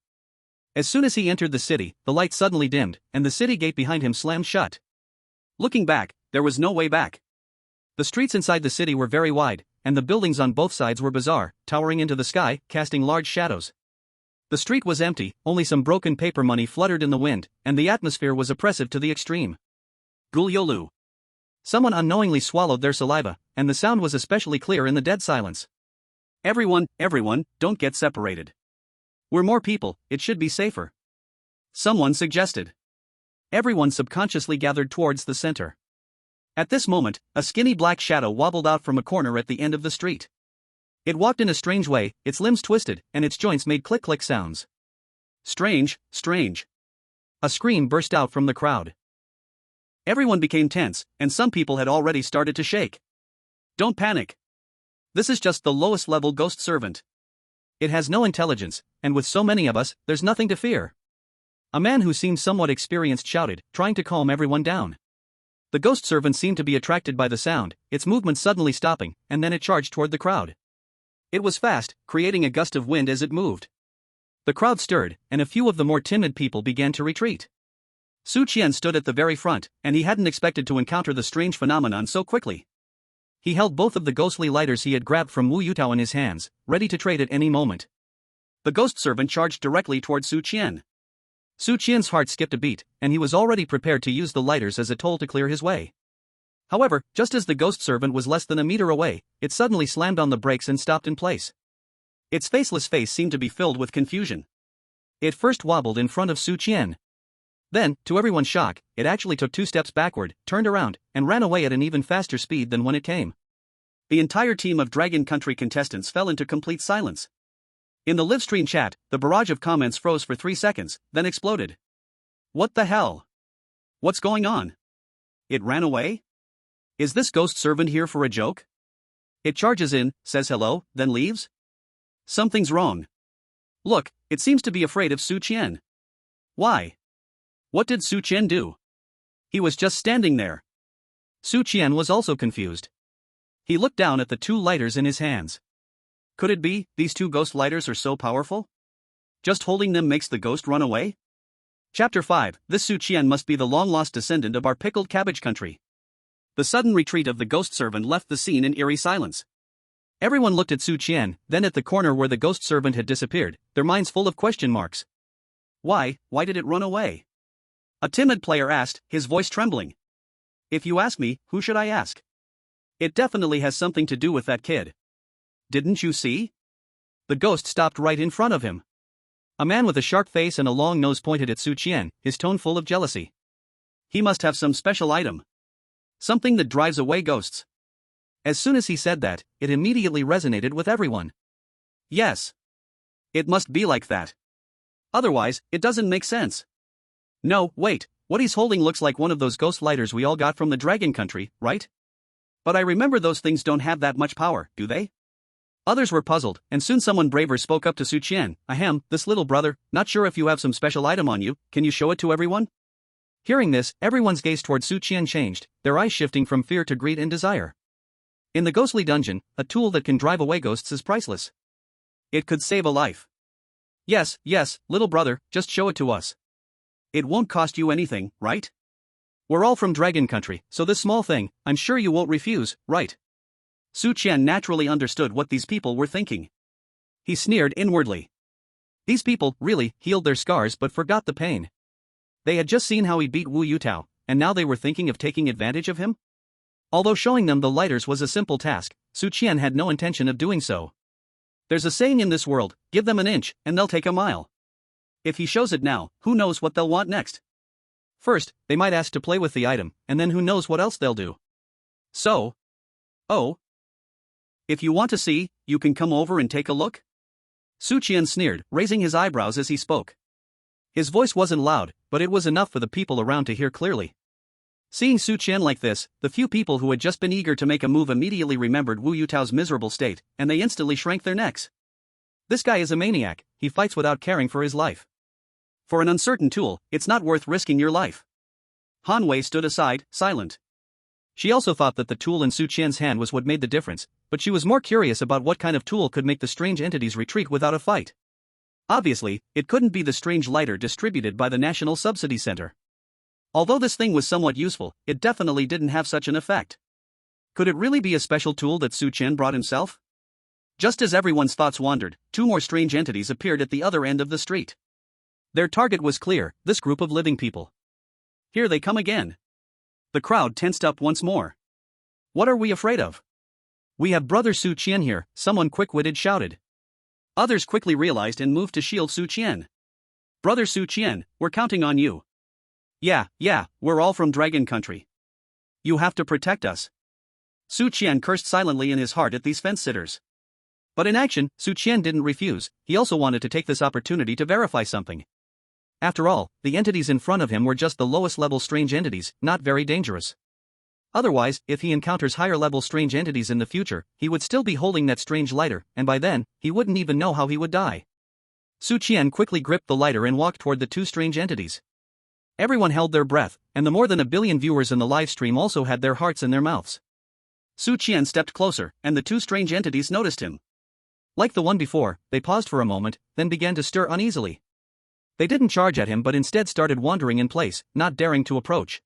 As soon as he entered the city, the light suddenly dimmed, and the city gate behind him slammed shut. Looking back, there was no way back. The streets inside the city were very wide, and the buildings on both sides were bizarre, towering into the sky, casting large shadows. The street was empty, only some broken paper money fluttered in the wind, and the atmosphere was oppressive to the extreme. Gulyolu. Someone unknowingly swallowed their saliva, and the sound was especially clear in the dead silence. Everyone, don't get separated. We're more people, it should be safer. Someone suggested. Everyone subconsciously gathered towards the center. At this moment, a skinny black shadow wobbled out from a corner at the end of the street. It walked in a strange way, its limbs twisted, and its joints made click-click sounds. Strange. A scream burst out from the crowd. Everyone became tense, and some people had already started to shake. Don't panic. This is just the lowest level ghost servant. It has no intelligence, and with so many of us, there's nothing to fear. A man who seemed somewhat experienced shouted, trying to calm everyone down. The ghost servant seemed to be attracted by the sound, its movement suddenly stopping, and then it charged toward the crowd. It was fast, creating a gust of wind as it moved. The crowd stirred, and a few of the more timid people began to retreat. Su Qian stood at the very front, and he hadn't expected to encounter the strange phenomenon so quickly. He held both of the ghostly lighters he had grabbed from Wu Yutao in his hands, ready to trade at any moment. The ghost servant charged directly toward Su Qian. Su Qian's heart skipped a beat, and he was already prepared to use the lighters as a toll to clear his way. However, just as the ghost servant was less than a meter away, it suddenly slammed on the brakes and stopped in place. Its faceless face seemed to be filled with confusion. It first wobbled in front of Su Qian. Then, to everyone's shock, it actually took 2 steps backward, turned around, and ran away at an even faster speed than when it came. The entire team of Dragon Country contestants fell into complete silence. In the livestream chat, the barrage of comments froze for 3 seconds, then exploded. What the hell? What's going on? It ran away? Is this ghost servant here for a joke? It charges in, says hello, then leaves? Something's wrong. Look, it seems to be afraid of Su Qian. Why? What did Su Qian do? He was just standing there. Su Qian was also confused. He looked down at the 2 lighters in his hands. Could it be, these 2 ghost lighters are so powerful? Just holding them makes the ghost run away? Chapter 5, this Su Qian must be the long-lost descendant of our pickled cabbage country. The sudden retreat of the ghost servant left the scene in eerie silence. Everyone looked at Su Qian, then at the corner where the ghost servant had disappeared, their minds full of question marks. Why did it run away? A timid player asked, his voice trembling. If you ask me, who should I ask? It definitely has something to do with that kid. Didn't you see? The ghost stopped right in front of him. A man with a sharp face and a long nose pointed at Su Qian, his tone full of jealousy. He must have some special item. Something that drives away ghosts. As soon as he said that, it immediately resonated with everyone. Yes. It must be like that. Otherwise, it doesn't make sense. No, wait, what he's holding looks like one of those ghost lighters we all got from the Dragon Country, right? But I remember those things don't have that much power, do they? Others were puzzled, and soon someone braver spoke up to Su Qian. Ahem, this little brother, not sure if you have some special item on you, can you show it to everyone? Hearing this, everyone's gaze toward Su Qian changed, their eyes shifting from fear to greed and desire. In the ghostly dungeon, a tool that can drive away ghosts is priceless. It could save a life. Yes, little brother, just show it to us. It won't cost you anything, right? We're all from Dragon Country, so this small thing, I'm sure you won't refuse, right? Su Qian naturally understood what these people were thinking. He sneered inwardly. These people, really, healed their scars but forgot the pain. They had just seen how he beat Wu Yutao, and now they were thinking of taking advantage of him? Although showing them the lighters was a simple task, Su Qian had no intention of doing so. There's a saying in this world, give them an inch, and they'll take a mile. If he shows it now, who knows what they'll want next? First, they might ask to play with the item, and then who knows what else they'll do. So? Oh? If you want to see, you can come over and take a look? Su Qian sneered, raising his eyebrows as he spoke. His voice wasn't loud, but it was enough for the people around to hear clearly. Seeing Su Qian like this, the few people who had just been eager to make a move immediately remembered Wu Yutao's miserable state, and they instantly shrank their necks. This guy is a maniac, he fights without caring for his life. For an uncertain tool, it's not worth risking your life. Han Wei stood aside, silent. She also thought that the tool in Su Qian's hand was what made the difference, but she was more curious about what kind of tool could make the strange entities retreat without a fight. Obviously, it couldn't be the strange lighter distributed by the National Subsidy Center. Although this thing was somewhat useful, it definitely didn't have such an effect. Could it really be a special tool that Su Qian brought himself? Just as everyone's thoughts wandered, 2 more strange entities appeared at the other end of the street. Their target was clear, this group of living people. Here they come again. The crowd tensed up once more. What are we afraid of? We have brother Su Qian here, someone quick-witted shouted. Others quickly realized and moved to shield Su Qian. Brother Su Qian, we're counting on you. Yeah, we're all from Dragon Country. You have to protect us. Su Qian cursed silently in his heart at these fence-sitters. But in action, Su Qian didn't refuse, he also wanted to take this opportunity to verify something. After all, the entities in front of him were just the lowest-level strange entities, not very dangerous. Otherwise, if he encounters higher-level strange entities in the future, he would still be holding that strange lighter, and by then, he wouldn't even know how he would die. Su Qian quickly gripped the lighter and walked toward the 2 strange entities. Everyone held their breath, and the more than 1 billion viewers in the live stream also had their hearts in their mouths. Su Qian stepped closer, and the 2 strange entities noticed him. Like the one before, they paused for a moment, then began to stir uneasily. They didn't charge at him but instead started wandering in place, not daring to approach.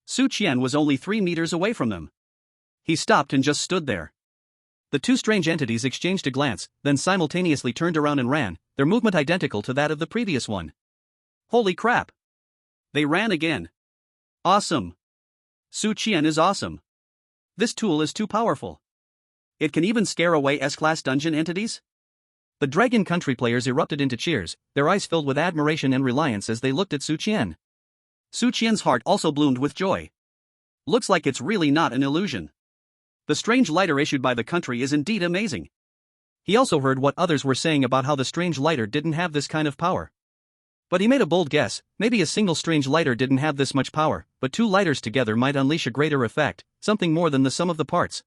Su Qian was only 3 meters away from them. He stopped and just stood there. The 2 strange entities exchanged a glance, then simultaneously turned around and ran, their movement identical to that of the previous one. Holy crap! They ran again. Awesome! Su Qian is awesome. This tool is too powerful. It can even scare away S-class dungeon entities? The Dragon Country players erupted into cheers, their eyes filled with admiration and reliance as they looked at Su Qian. Su Qian's heart also bloomed with joy. Looks like it's really not an illusion. The strange lighter issued by the country is indeed amazing. He also heard what others were saying about how the strange lighter didn't have this kind of power. But he made a bold guess, maybe a single strange lighter didn't have this much power, but two lighters together might unleash a greater effect, something more than the sum of the parts.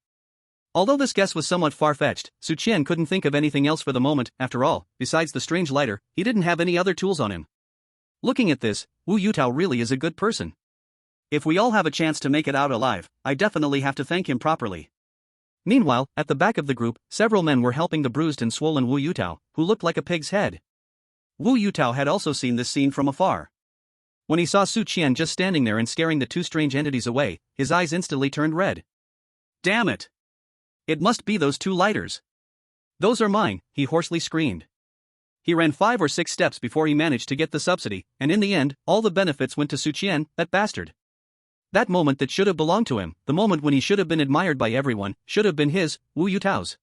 Although this guess was somewhat far-fetched, Su Qian couldn't think of anything else for the moment. After all, besides the strange lighter, he didn't have any other tools on him. Looking at this, Wu Yutao really is a good person. If we all have a chance to make it out alive, I definitely have to thank him properly. Meanwhile, at the back of the group, several men were helping the bruised and swollen Wu Yutao, who looked like a pig's head. Wu Yutao had also seen this scene from afar. When he saw Su Qian just standing there and scaring the two strange entities away, his eyes instantly turned red. Damn it! It must be those two lighters. Those are mine, he hoarsely screamed. He ran 5 or 6 steps before he managed to get the subsidy, and in the end, all the benefits went to Su Qian, that bastard. That moment that should have belonged to him, the moment when he should have been admired by everyone, should have been his, Wu Yutao's.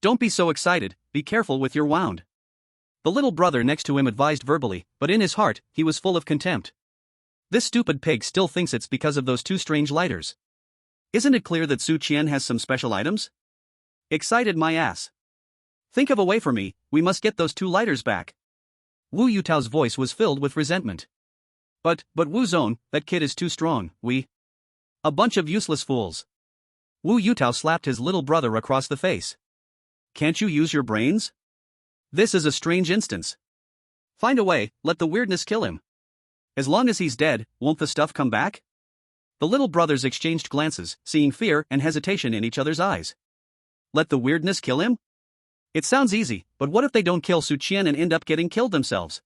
Don't be so excited, be careful with your wound. The little brother next to him advised verbally, but in his heart, he was full of contempt. This stupid pig still thinks it's because of those two strange lighters. Isn't it clear that Su Qian has some special items? Excited my ass. Think of a way for me, we must get those two lighters back. Wu Yutao's voice was filled with resentment. But Wu Zone, that kid is too strong, a bunch of useless fools. Wu Yutao slapped his little brother across the face. Can't you use your brains? This is a strange instance. Find a way, let the weirdness kill him. As long as he's dead, won't the stuff come back? The little brothers exchanged glances, seeing fear and hesitation in each other's eyes. Let the weirdness kill him? It sounds easy, but what if they don't kill Su Qian and end up getting killed themselves?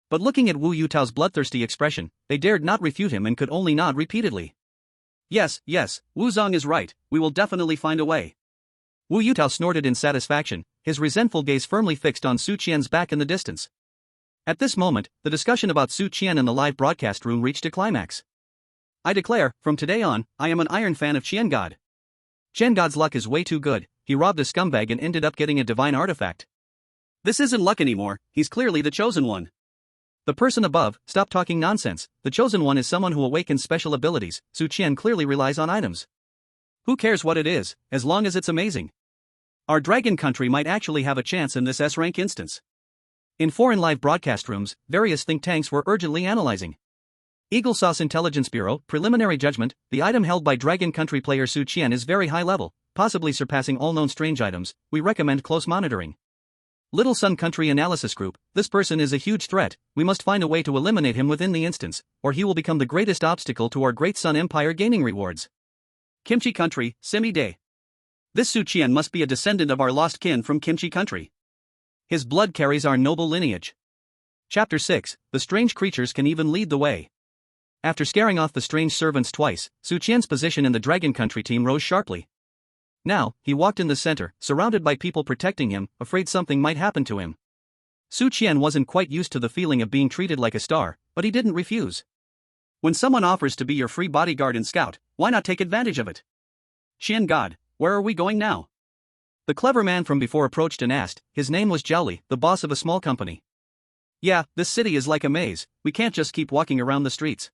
But looking at Wu Yutao's bloodthirsty expression, they dared not refute him and could only nod repeatedly. Yes, Wu Zong is right, we will definitely find a way. Wu Yutao snorted in satisfaction, his resentful gaze firmly fixed on Su Qian's back in the distance. At this moment, the discussion about Su Qian in the live broadcast room reached a climax. I declare, from today on, I am an iron fan of Qian God. Qian God's luck is way too good, he robbed a scumbag and ended up getting a divine artifact. This isn't luck anymore, he's clearly the chosen one. The person above, stop talking nonsense, the chosen one is someone who awakens special abilities, Su Qian clearly relies on items. Who cares what it is, as long as it's amazing. Our dragon country might actually have a chance in this S-rank instance. In foreign live broadcast rooms, various think tanks were urgently analyzing. Eagle Sauce Intelligence Bureau, preliminary judgment, the item held by Dragon Country player Su Qian is very high level, possibly surpassing all known strange items, we recommend close monitoring. Little Sun Country Analysis Group, this person is a huge threat, we must find a way to eliminate him within the instance, or he will become the greatest obstacle to our Great Sun Empire gaining rewards. Kimchi Country, Simi Day. This Su Qian must be a descendant of our lost kin from Kimchi Country. His blood carries our noble lineage. Chapter 6, The Strange Creatures Can Even Lead the Way. After scaring off the strange servants twice, Su Qian's position in the Dragon Country team rose sharply. Now, he walked in the center, surrounded by people protecting him, afraid something might happen to him. Su Qian wasn't quite used to the feeling of being treated like a star, but he didn't refuse. When someone offers to be your free bodyguard and scout, why not take advantage of it? Qian God, where are we going now? The clever man from before approached and asked, his name was Zhao, the boss of a small company. Yeah, this city is like a maze, we can't just keep walking around the streets.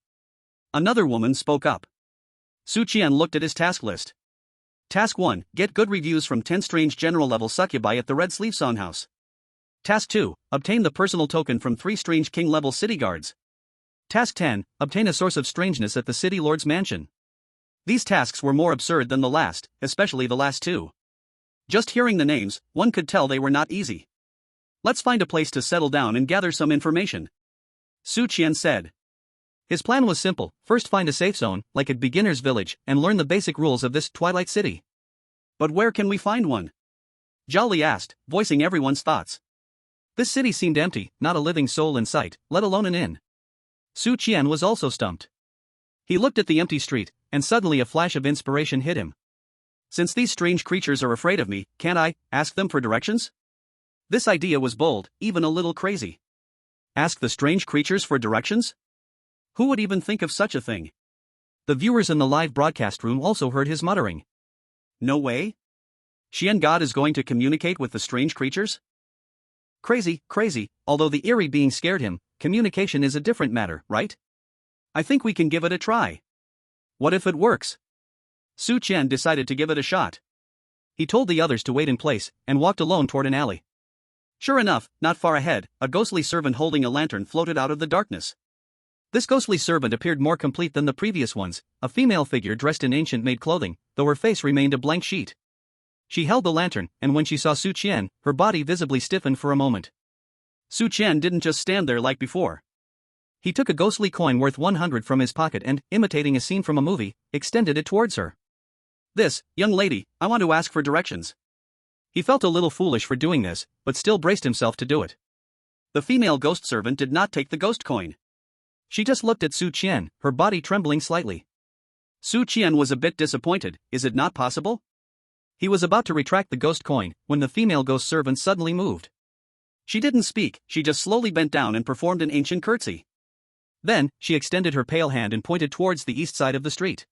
Another woman spoke up. Su Qian looked at his task list. Task 1, get good reviews from 10 strange general-level succubi at the Red Sleeve Song House. Task 2, obtain the personal token from 3 strange king-level city guards. Task 10, obtain a source of strangeness at the city lord's mansion. These tasks were more absurd than the last, especially the last 2. Just hearing the names, one could tell they were not easy. Let's find a place to settle down and gather some information. Su Qian said. His plan was simple, first find a safe zone, like a beginner's village, and learn the basic rules of this Twilight City. But where can we find one? Zhao asked, voicing everyone's thoughts. This city seemed empty, not a living soul in sight, let alone an inn. Su Qian was also stumped. He looked at the empty street, and suddenly a flash of inspiration hit him. Since these strange creatures are afraid of me, can't I ask them for directions? This idea was bold, even a little crazy. Ask the strange creatures for directions? Who would even think of such a thing? The viewers in the live broadcast room also heard his muttering. No way? Qian God is going to communicate with the strange creatures? Crazy, crazy, although the eerie being scared him, communication is a different matter, right? I think we can give it a try. What if it works? Su Qian decided to give it a shot. He told the others to wait in place, and walked alone toward an alley. Sure enough, not far ahead, a ghostly servant holding a lantern floated out of the darkness. This ghostly servant appeared more complete than the previous ones, a female figure dressed in ancient-made clothing, though her face remained a blank sheet. She held the lantern, and when she saw Su Qian, her body visibly stiffened for a moment. Su Qian didn't just stand there like before. He took a ghostly coin worth 100 from his pocket and, imitating a scene from a movie, extended it towards her. This, young lady, I want to ask for directions. He felt a little foolish for doing this, but still braced himself to do it. The female ghost servant did not take the ghost coin. She just looked at Su Qian, her body trembling slightly. Su Qian was a bit disappointed. Is it not possible? He was about to retract the ghost coin when the female ghost servant suddenly moved. She didn't speak, she just slowly bent down and performed an ancient curtsy. Then, she extended her pale hand and pointed towards the east side of the street.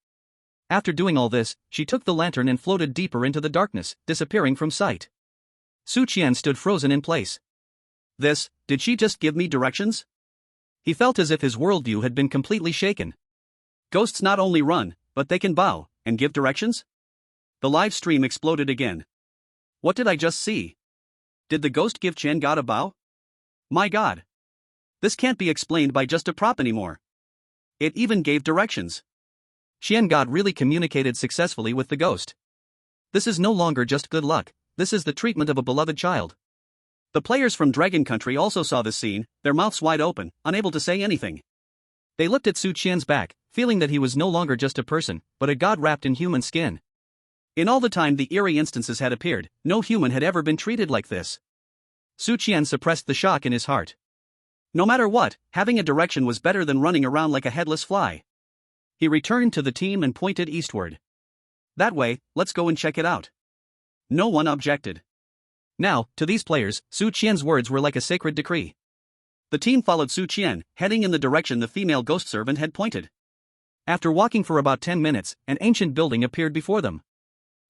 After doing all this, she took the lantern and floated deeper into the darkness, disappearing from sight. Su Qian stood frozen in place. Did she just give me directions? He felt as if his worldview had been completely shaken. Ghosts not only run, but they can bow, and give directions? The live stream exploded again. What did I just see? Did the ghost give Chen God a bow? My god. This can't be explained by just a prop anymore. It even gave directions. Qian God really communicated successfully with the ghost. This is no longer just good luck, this is the treatment of a beloved child. The players from Dragon Country also saw this scene, their mouths wide open, unable to say anything. They looked at Su Qian's back, feeling that he was no longer just a person, but a god wrapped in human skin. In all the time the eerie instances had appeared, no human had ever been treated like this. Su Qian suppressed the shock in his heart. No matter what, having a direction was better than running around like a headless fly. He returned to the team and pointed eastward. That way, let's go and check it out. No one objected. Now, to these players, Su Qian's words were like a sacred decree. The team followed Su Qian, heading in the direction the female ghost servant had pointed. After walking for about 10 minutes, an ancient building appeared before them.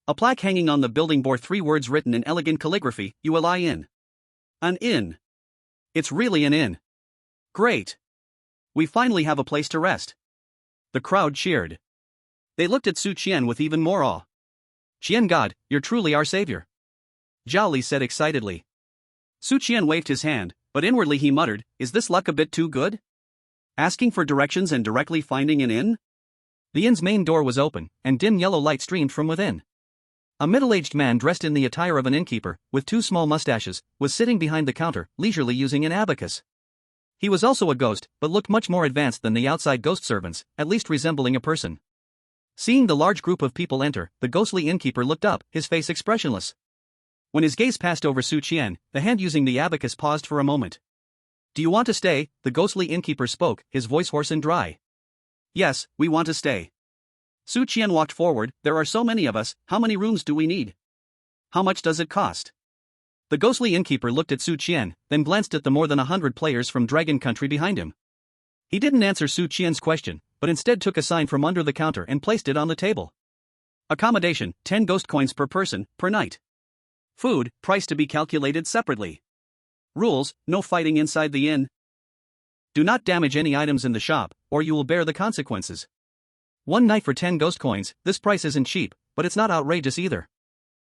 A plaque hanging on the building bore 3 words written in elegant calligraphy, Yuelai Inn. An inn. It's really an inn. Great. We finally have a place to rest. The crowd cheered. They looked at Su Qian with even more awe. Qian God, you're truly our savior. Zhao said excitedly. Su Qian waved his hand, but inwardly he muttered, is this luck a bit too good? Asking for directions and directly finding an inn? The inn's main door was open, and dim yellow light streamed from within. A middle-aged man dressed in the attire of an innkeeper, with 2 small mustaches, was sitting behind the counter, leisurely using an abacus. He was also a ghost, but looked much more advanced than the outside ghost servants, at least resembling a person. Seeing the large group of people enter, the ghostly innkeeper looked up, his face expressionless. When his gaze passed over Su Qian, the hand using the abacus paused for a moment. Do you want to stay? The ghostly innkeeper spoke, his voice hoarse and dry. Yes, we want to stay. Su Qian walked forward, there are so many of us, how many rooms do we need? How much does it cost? The ghostly innkeeper looked at Su Qian, then glanced at the more than 100 players from Dragon Country behind him. He didn't answer Su Qian's question, but instead took a sign from under the counter and placed it on the table. Accommodation, 10 ghost coins per person, per night. Food, price to be calculated separately. Rules, no fighting inside the inn. Do not damage any items in the shop, or you will bear the consequences. 1 night for 10 ghost coins, this price isn't cheap, but it's not outrageous either.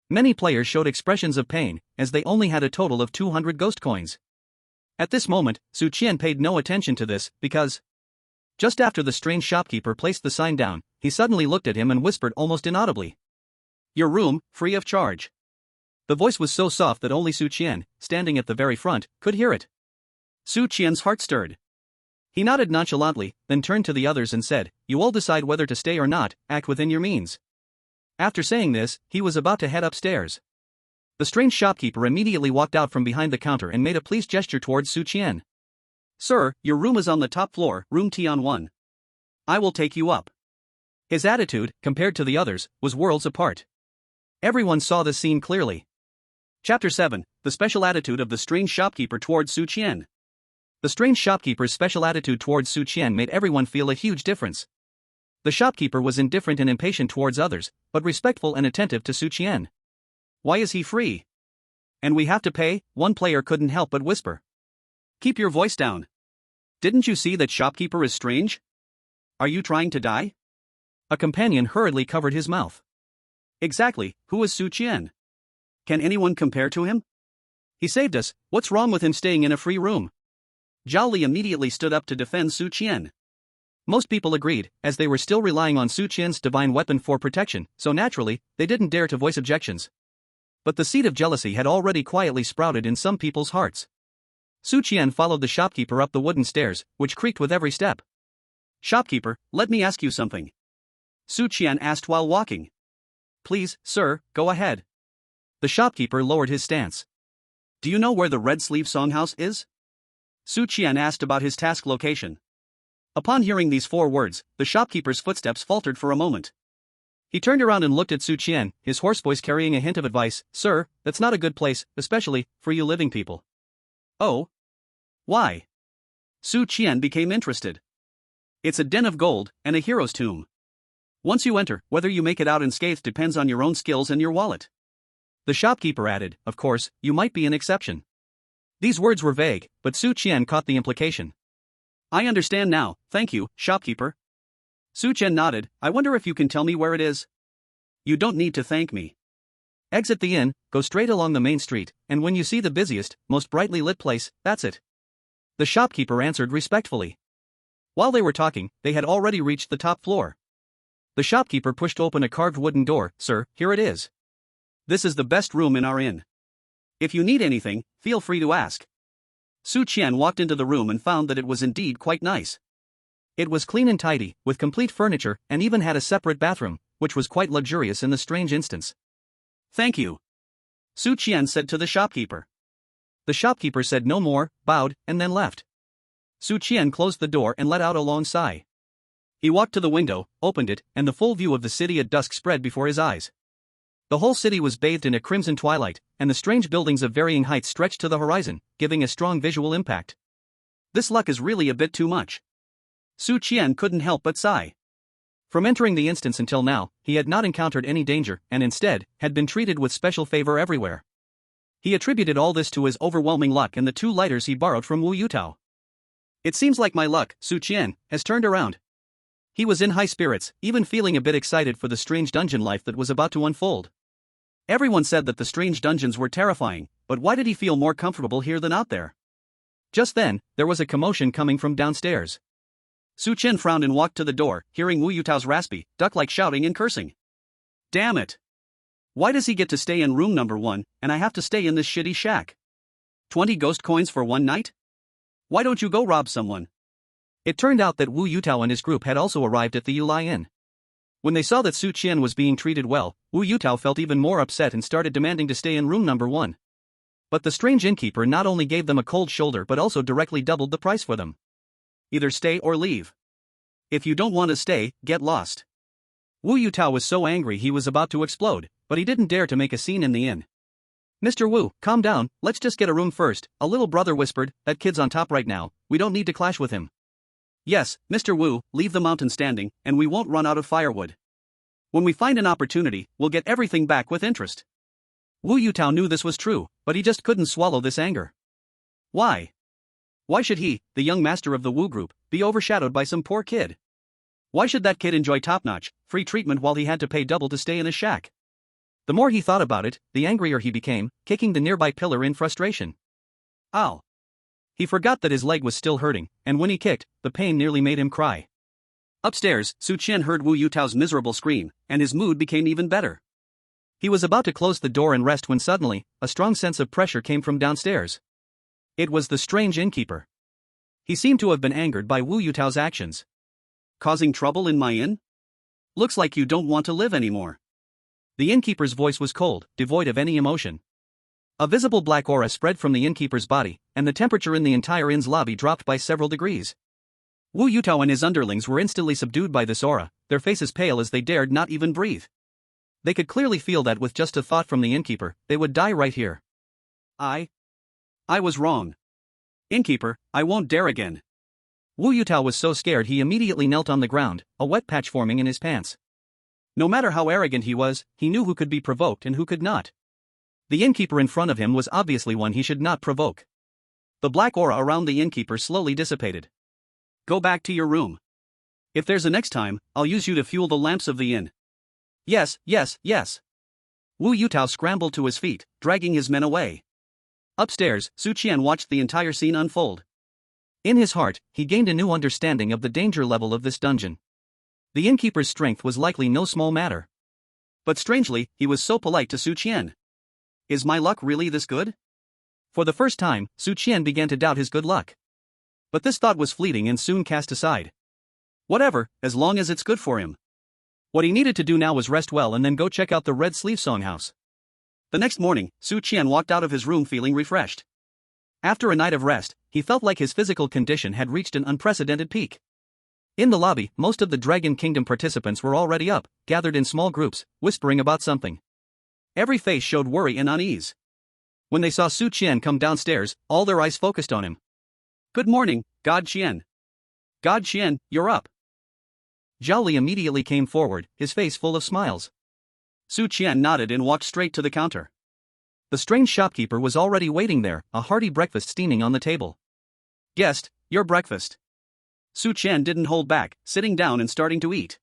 Many players showed expressions of pain, as they only had a total of 200 ghost coins. At this moment, Su Qian paid no attention to this, because just after the strange shopkeeper placed the sign down, he suddenly looked at him and whispered almost inaudibly. Your room, free of charge. The voice was so soft that only Su Qian, standing at the very front, could hear it. Su Qian's heart stirred. He nodded nonchalantly, then turned to the others and said, you all decide whether to stay or not, act within your means. After saying this, he was about to head upstairs. The strange shopkeeper immediately walked out from behind the counter and made a pleased gesture towards Su Qian. Sir, your room is on the top floor, room Tian 1. I will take you up. His attitude, compared to the others, was worlds apart. Everyone saw this scene clearly. Chapter 7, The Special Attitude of the Strange Shopkeeper towards Su Qian. The strange shopkeeper's special attitude towards Su Qian made everyone feel a huge difference. The shopkeeper was indifferent and impatient towards others, but respectful and attentive to Su Qian. Why is he free? And we have to pay, one player couldn't help but whisper. Keep your voice down. Didn't you see that shopkeeper is strange? Are you trying to die? A companion hurriedly covered his mouth. Exactly, who is Su Qian? Can anyone compare to him? He saved us, what's wrong with him staying in a free room? Zhao Li immediately stood up to defend Su Qian. Most people agreed, as they were still relying on Su Qian's divine weapon for protection, so naturally, they didn't dare to voice objections. But the seed of jealousy had already quietly sprouted in some people's hearts. Su Qian followed the shopkeeper up the wooden stairs, which creaked with every step. Shopkeeper, let me ask you something. Su Qian asked while walking. Please, sir, go ahead. The shopkeeper lowered his stance. Do you know where the Red Sleeve Songhouse is? Su Qian asked about his task location. Upon hearing these 4 words, the shopkeeper's footsteps faltered for a moment. He turned around and looked at Su Qian, his hoarse voice carrying a hint of advice. Sir, that's not a good place, especially for you living people. Oh? Why? Su Qian became interested. It's a den of gold, and a hero's tomb. Once you enter, whether you make it out unscathed depends on your own skills and your wallet. The shopkeeper added, of course, you might be an exception. These words were vague, but Su Qian caught the implication. I understand now, thank you, shopkeeper. Su Qian nodded, I wonder if you can tell me where it is? You don't need to thank me. Exit the inn, go straight along the main street, and when you see the busiest, most brightly lit place, that's it. The shopkeeper answered respectfully. While they were talking, they had already reached the top floor. The shopkeeper pushed open a carved wooden door. Sir, here it is. This is the best room in our inn. If you need anything, feel free to ask. Su Qian walked into the room and found that it was indeed quite nice. It was clean and tidy, with complete furniture, and even had a separate bathroom, which was quite luxurious in the strange instance. Thank you. Su Qian said to the shopkeeper. The shopkeeper said no more, bowed, and then left. Su Qian closed the door and let out a long sigh. He walked to the window, opened it, and the full view of the city at dusk spread before his eyes. The whole city was bathed in a crimson twilight, and the strange buildings of varying heights stretched to the horizon, giving a strong visual impact. This luck is really a bit too much. Su Qian couldn't help but sigh. From entering the instance until now, he had not encountered any danger, and instead, had been treated with special favor everywhere. He attributed all this to his overwhelming luck and the 2 lighters he borrowed from Wu Yutao. It seems like my luck, Su Qian, has turned around. He was in high spirits, even feeling a bit excited for the strange dungeon life that was about to unfold. Everyone said that the strange dungeons were terrifying, but why did he feel more comfortable here than out there? Just then, there was a commotion coming from downstairs. Su Qian frowned and walked to the door, hearing Wu Yutao's raspy, duck-like shouting and cursing. Damn it! Why does he get to stay in room number 1, and I have to stay in this shitty shack? 20 ghost coins for one night? Why don't you go rob someone? It turned out that Wu Yutao and his group had also arrived at the Yuelai Inn. When they saw that Su Qian was being treated well, Wu Yutao felt even more upset and started demanding to stay in room number 1. But the strange innkeeper not only gave them a cold shoulder but also directly doubled the price for them. Either stay or leave. If you don't want to stay, get lost. Wu Yutao was so angry he was about to explode, but he didn't dare to make a scene in the inn. Mr. Wu, calm down, let's just get a room first, a little brother whispered, that kid's on top right now, we don't need to clash with him. Yes, Mr. Wu, leave the mountain standing, and we won't run out of firewood. When we find an opportunity, we'll get everything back with interest. Wu Yutao knew this was true, but he just couldn't swallow this anger. Why? Why should he, the young master of the Wu group, be overshadowed by some poor kid? Why should that kid enjoy top-notch, free treatment while he had to pay double to stay in a shack? The more he thought about it, the angrier he became, kicking the nearby pillar in frustration. Ow! He forgot that his leg was still hurting, and when he kicked, the pain nearly made him cry. Upstairs, Su Qian heard Wu Yutao's miserable scream, and his mood became even better. He was about to close the door and rest when suddenly, a strong sense of pressure came from downstairs. It was the strange innkeeper. He seemed to have been angered by Wu Yutao's actions. Causing trouble in my inn? Looks like you don't want to live anymore. The innkeeper's voice was cold, devoid of any emotion. A visible black aura spread from the innkeeper's body, and the temperature in the entire inn's lobby dropped by several degrees. Wu Yutao and his underlings were instantly subdued by this aura, their faces pale as they dared not even breathe. They could clearly feel that with just a thought from the innkeeper, they would die right here. I was wrong. Innkeeper, I won't dare again. Wu Yutao was so scared he immediately knelt on the ground, a wet patch forming in his pants. No matter how arrogant he was, he knew who could be provoked and who could not. The innkeeper in front of him was obviously one he should not provoke. The black aura around the innkeeper slowly dissipated. Go back to your room. If there's a next time, I'll use you to fuel the lamps of the inn. Yes, yes, yes. Wu Yutao scrambled to his feet, dragging his men away. Upstairs, Qian watched the entire scene unfold. In his heart, he gained a new understanding of the danger level of this dungeon. The innkeeper's strength was likely no small matter. But strangely, he was so polite to Qian. Is my luck really this good? For the first time, Qian began to doubt his good luck. But this thought was fleeting and soon cast aside. Whatever, as long as it's good for him. What he needed to do now was rest well and then go check out the Red Sleeve Songhouse. The next morning, Qian walked out of his room feeling refreshed. After a night of rest, he felt like his physical condition had reached an unprecedented peak. In the lobby, most of the Dragon Kingdom participants were already up, gathered in small groups, whispering about something. Every face showed worry and unease. When they saw Qian come downstairs, all their eyes focused on him. Good morning, God Qian. God Qian, you're up. Zhao immediately came forward, his face full of smiles. Qian nodded and walked straight to the counter. The strange shopkeeper was already waiting there, a hearty breakfast steaming on the table. Guest, your breakfast. Qian didn't hold back, sitting down and starting to eat.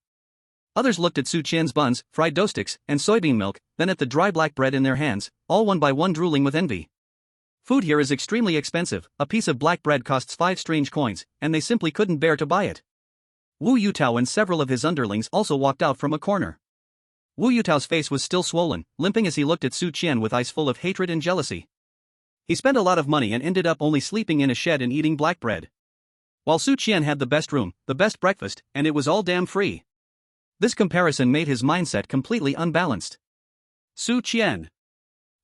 Others looked at Qian's buns, fried dough sticks, and soybean milk, then at the dry black bread in their hands, all one by one drooling with envy. Food here is extremely expensive, a piece of black bread costs 5 strange coins, and they simply couldn't bear to buy it. Wu Yutao and several of his underlings also walked out from a corner. Wu Yutao's face was still swollen, limping as he looked at Qian with eyes full of hatred and jealousy. He spent a lot of money and ended up only sleeping in a shed and eating black bread. While Qian had the best room, the best breakfast, and it was all damn free. This comparison made his mindset completely unbalanced. Qian.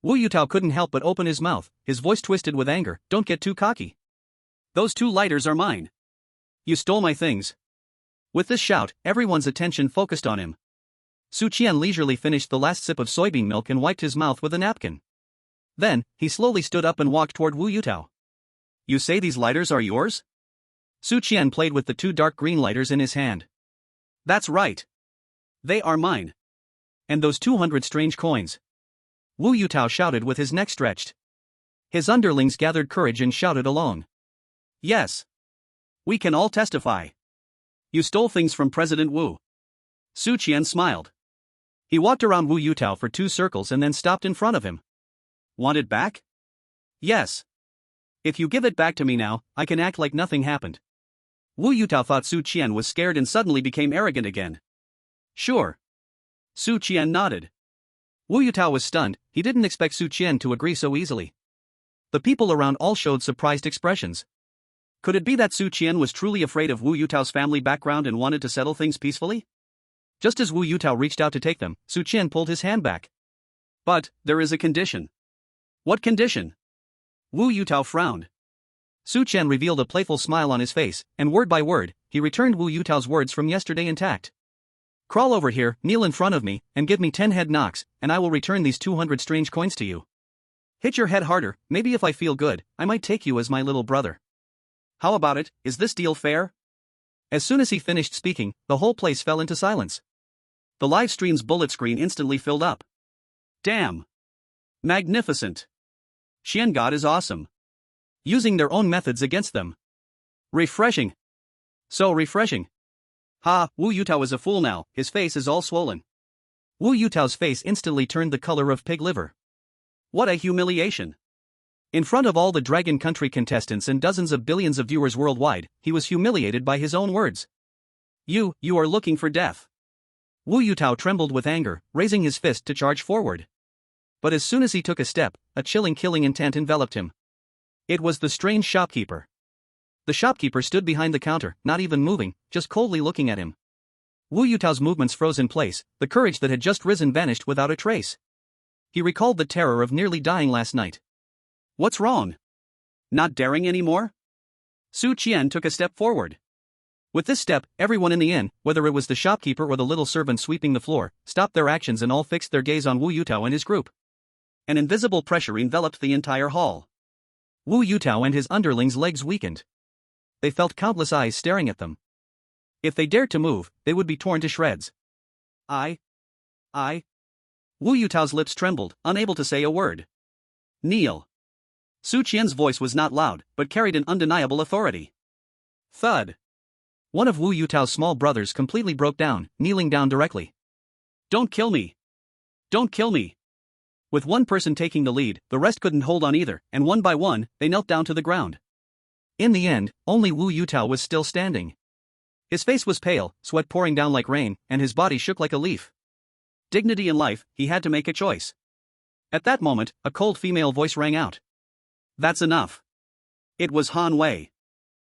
Wu Yutao couldn't help but open his mouth, his voice twisted with anger. Don't get too cocky. Those 2 lighters are mine. You stole my things. With this shout, everyone's attention focused on him. Qian leisurely finished the last sip of soybean milk and wiped his mouth with a napkin. Then, he slowly stood up and walked toward Wu Yutao. You say these lighters are yours? Qian played with the 2 dark green lighters in his hand. That's right. They are mine. And those 200 strange coins. Wu Yutao shouted with his neck stretched. His underlings gathered courage and shouted along. Yes. We can all testify. You stole things from President Wu. Qian smiled. He walked around Wu Yutao for 2 circles and then stopped in front of him. Want it back? Yes. If you give it back to me now, I can act like nothing happened. Wu Yutao thought Qian was scared and suddenly became arrogant again. Sure. Qian nodded. Wu Yutao was stunned, he didn't expect Qian to agree so easily. The people around all showed surprised expressions. Could it be that Qian was truly afraid of Wu Yutao's family background and wanted to settle things peacefully? Just as Wu Yutao reached out to take them, Qian pulled his hand back. But, there is a condition. What condition? Wu Yutao frowned. Qian revealed a playful smile on his face, and word by word, he returned Wu Yutao's words from yesterday intact. Crawl over here, kneel in front of me, and give me 10 head knocks, and I will return these 200 strange coins to you. Hit your head harder, maybe if I feel good, I might take you as my little brother. How about it, is this deal fair? As soon as he finished speaking, the whole place fell into silence. The live stream's bullet screen instantly filled up. Damn. Magnificent. Qian God is awesome. Using their own methods against them. Refreshing. So refreshing. Ha, Wu Yutao is a fool now, his face is all swollen. Wu Yutao's face instantly turned the color of pig liver. What a humiliation. In front of all the Dragon Country contestants and dozens of billions of viewers worldwide, he was humiliated by his own words. You are looking for death. Wu Yutao trembled with anger, raising his fist to charge forward. But as soon as he took a step, a chilling killing intent enveloped him. It was the strange shopkeeper. The shopkeeper stood behind the counter, not even moving, just coldly looking at him. Wu Yutao's movements froze in place, the courage that had just risen vanished without a trace. He recalled the terror of nearly dying last night. What's wrong? Not daring anymore? Qian took a step forward. With this step, everyone in the inn, whether it was the shopkeeper or the little servant sweeping the floor, stopped their actions and all fixed their gaze on Wu Yutao and his group. An invisible pressure enveloped the entire hall. Wu Yutao and his underlings' legs weakened. They felt countless eyes staring at them. If they dared to move, they would be torn to shreds. Wu Yutao's lips trembled, unable to say a word. Kneel. Su Qian's voice was not loud, but carried an undeniable authority. Thud. One of Wu Yutao's small brothers completely broke down, kneeling down directly. Don't kill me. Don't kill me. With one person taking the lead, the rest couldn't hold on either, and one by one, they knelt down to the ground. In the end, only Wu Yutao was still standing. His face was pale, sweat pouring down like rain, and his body shook like a leaf. Dignity in life, he had to make a choice. At that moment, a cold female voice rang out. That's enough. It was Han Wei.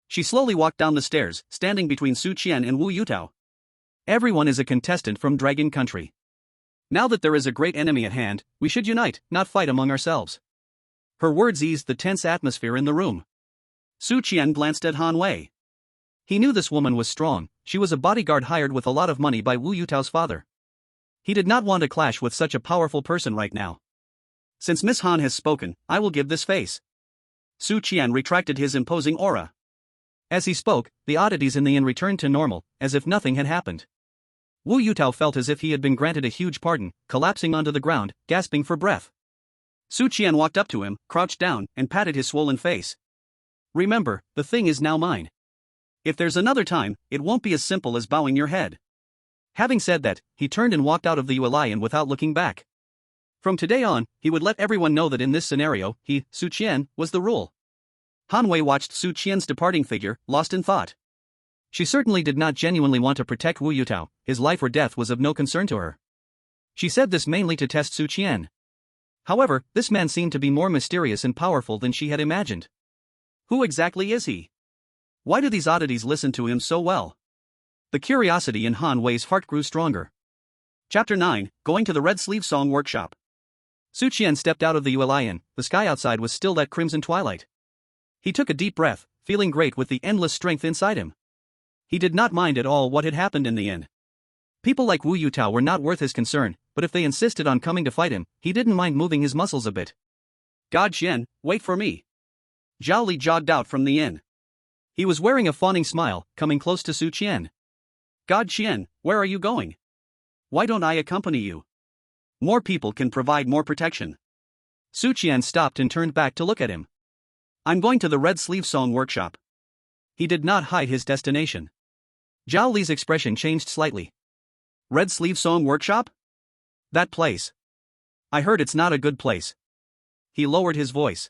She slowly walked down the stairs, standing between Su Qian and Wu Yutao. Everyone is a contestant from Dragon Country. Now that there is a great enemy at hand, we should unite, not fight among ourselves. Her words eased the tense atmosphere in the room. Su Qian glanced at Han Wei. He knew this woman was strong. She was a bodyguard hired with a lot of money by Wu Yutao's father. He did not want to clash with such a powerful person right now. Since Miss Han has spoken, I will give this face. Su Qian retracted his imposing aura. As he spoke, the oddities in the inn returned to normal, as if nothing had happened. Wu Yutao felt as if he had been granted a huge pardon, collapsing onto the ground, gasping for breath. Su Qian walked up to him, crouched down, and patted his swollen face. Remember, the thing is now mine. If there's another time, it won't be as simple as bowing your head. Having said that, he turned and walked out of the Yuelai Inn without looking back. From today on, he would let everyone know that in this scenario, he, Su Qian, was the rule. Han Wei watched Su Qian's departing figure, lost in thought. She certainly did not genuinely want to protect Wu Yutao. His life or death was of no concern to her. She said this mainly to test Su Qian. However, this man seemed to be more mysterious and powerful than she had imagined. Who exactly is he? Why do these oddities listen to him so well? The curiosity in Han Wei's heart grew stronger. Chapter 9, Going to the Red Sleeve Song Workshop. Su Qian stepped out of the Yuelai Inn. The sky outside was still that crimson twilight. He took a deep breath, feeling great with the endless strength inside him. He did not mind at all what had happened in the inn. People like Wu Yutao were not worth his concern, but if they insisted on coming to fight him, he didn't mind moving his muscles a bit. God Qian, wait for me. Zhao Li jogged out from the inn. He was wearing a fawning smile, coming close to Su Qian. God Qian, where are you going? Why don't I accompany you? More people can provide more protection. Su Qian stopped and turned back to look at him. I'm going to the Red Sleeve Song Workshop. He did not hide his destination. Zhao Li's expression changed slightly. Red Sleeve Song Workshop? That place. I heard it's not a good place. He lowered his voice.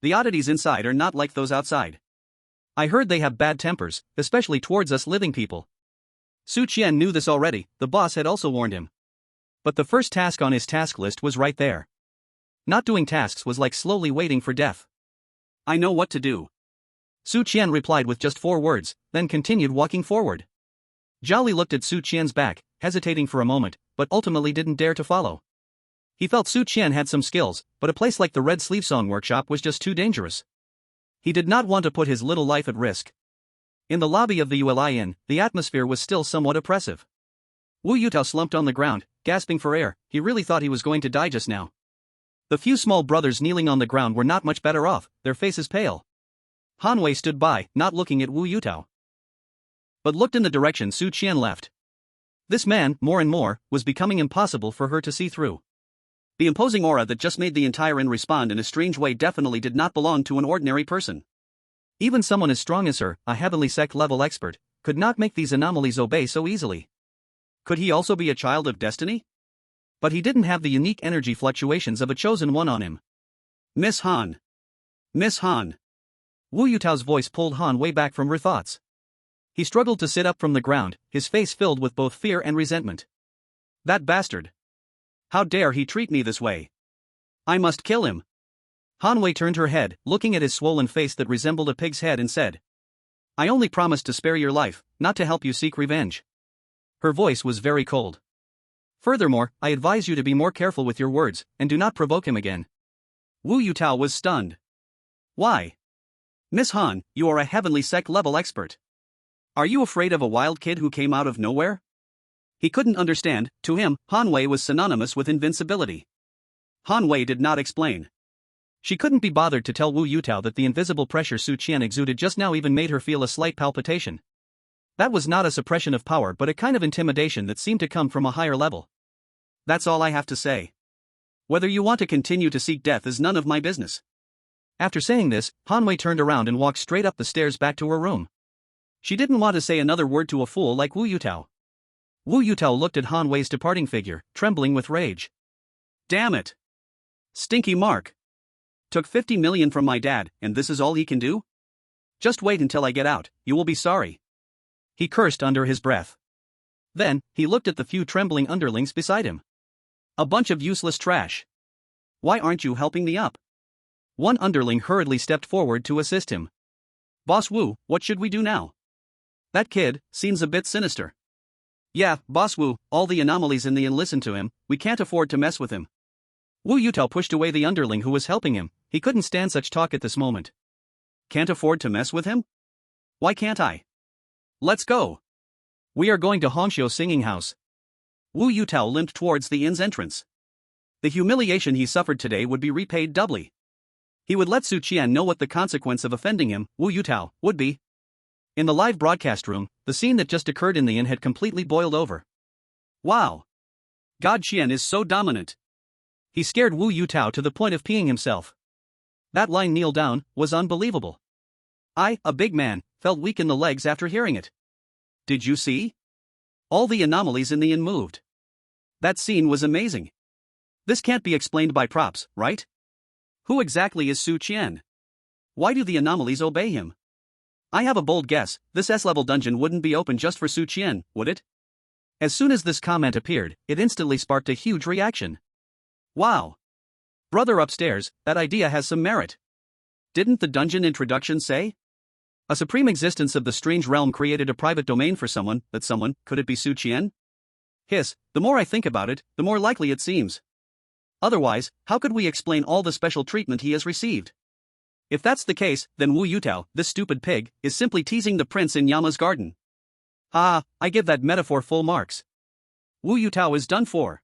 The oddities inside are not like those outside. I heard they have bad tempers, especially towards us living people. Su Qian knew this already, the boss had also warned him. But the first task on his task list was right there. Not doing tasks was like slowly waiting for death. I know what to do. Su Qian replied with just 4 words, then continued walking forward. Zhao Li looked at Su Qian's back, hesitating for a moment, but ultimately didn't dare to follow. He felt Su Qian had some skills, but a place like the Red Sleeve Song Workshop was just too dangerous. He did not want to put his little life at risk. In the lobby of the Yuelai Inn, the atmosphere was still somewhat oppressive. Wu Yutao slumped on the ground, gasping for air. He really thought he was going to die just now. The few small brothers kneeling on the ground were not much better off, their faces pale. Han Wei stood by, not looking at Wu Yutao, but looked in the direction Su Qian left. This man, more and more, was becoming impossible for her to see through. The imposing aura that just made the entire inn respond in a strange way definitely did not belong to an ordinary person. Even someone as strong as her, a heavenly sect-level expert, could not make these anomalies obey so easily. Could he also be a child of destiny? But he didn't have the unique energy fluctuations of a chosen one on him. Miss Han. Miss Han. Wu Yutao's voice pulled Han Wei back from her thoughts. He struggled to sit up from the ground, his face filled with both fear and resentment. That bastard. How dare he treat me this way? I must kill him. Han Wei turned her head, looking at his swollen face that resembled a pig's head and said, I only promised to spare your life, not to help you seek revenge. Her voice was very cold. Furthermore, I advise you to be more careful with your words, and do not provoke him again. Wu Yutao was stunned. Why? Miss Han, you are a heavenly sect-level expert. Are you afraid of a wild kid who came out of nowhere? He couldn't understand. To him, Han Wei was synonymous with invincibility. Han Wei did not explain. She couldn't be bothered to tell Wu Yutao that the invisible pressure Su Qian exuded just now even made her feel a slight palpitation. That was not a suppression of power but a kind of intimidation that seemed to come from a higher level. That's all I have to say. Whether you want to continue to seek death is none of my business. After saying this, Hanwei turned around and walked straight up the stairs back to her room. She didn't want to say another word to a fool like Wu Yutao. Wu Yutao looked at Hanwei's departing figure, trembling with rage. Damn it! Stinky Mark! Took 50 million from my dad, and this is all he can do? Just wait until I get out, you will be sorry. He cursed under his breath. Then, he looked at the few trembling underlings beside him. A bunch of useless trash. Why aren't you helping me up? One underling hurriedly stepped forward to assist him. Boss Wu, what should we do now? That kid seems a bit sinister. Yeah, Boss Wu, all the anomalies in the inn listen to him, we can't afford to mess with him. Wu Yutao pushed away the underling who was helping him, he couldn't stand such talk at this moment. Can't afford to mess with him? Why can't I? Let's go. We are going to Hongqiu Singing House. Wu Yutao limped towards the inn's entrance. The humiliation he suffered today would be repaid doubly. He would let Su Qian know what the consequence of offending him, Wu Yutao, would be. In the live broadcast room, the scene that just occurred in the inn had completely boiled over. Wow! God Qian is so dominant. He scared Wu Yutao to the point of peeing himself. That line "kneel down" was unbelievable. I, a big man, felt weak in the legs after hearing it. Did you see? All the anomalies in the inn moved. That scene was amazing. This can't be explained by props, right? Who exactly is Su Qian? Why do the anomalies obey him? I have a bold guess, this S-level dungeon wouldn't be open just for Su Qian, would it? As soon as this comment appeared, it instantly sparked a huge reaction. Wow! Brother upstairs, that idea has some merit. Didn't the dungeon introduction say? A supreme existence of the strange realm created a private domain for someone, could it be Su Qian? Hiss, the more I think about it, the more likely it seems. Otherwise, how could we explain all the special treatment he has received? If that's the case, then Wu Yutao, this stupid pig, is simply teasing the prince in Yama's garden. Ah, I give that metaphor full marks. Wu Yutao is done for.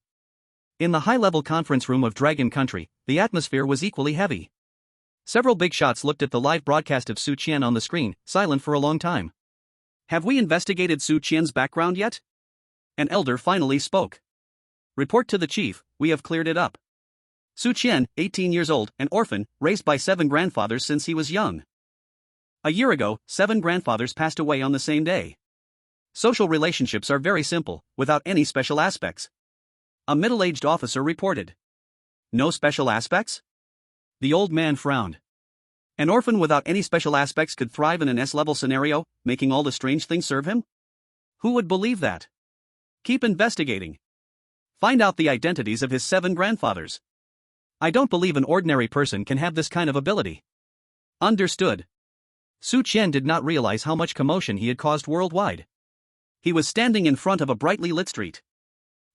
In the high-level conference room of Dragon Country, the atmosphere was equally heavy. Several big shots looked at the live broadcast of Su Qian on the screen, silent for a long time. Have we investigated Su Qian's background yet? An elder finally spoke. Report to the chief, we have cleared it up. Su Qian, 18 years old, an orphan, raised by 7 grandfathers since he was young. A year ago, 7 grandfathers passed away on the same day. Social relationships are very simple, without any special aspects. A middle-aged officer reported. No special aspects? The old man frowned. An orphan without any special aspects could thrive in an S-level scenario, making all the strange things serve him? Who would believe that? Keep investigating. Find out the identities of his 7 grandfathers. I don't believe an ordinary person can have this kind of ability. Understood. Su Qian did not realize how much commotion he had caused worldwide. He was standing in front of a brightly lit street.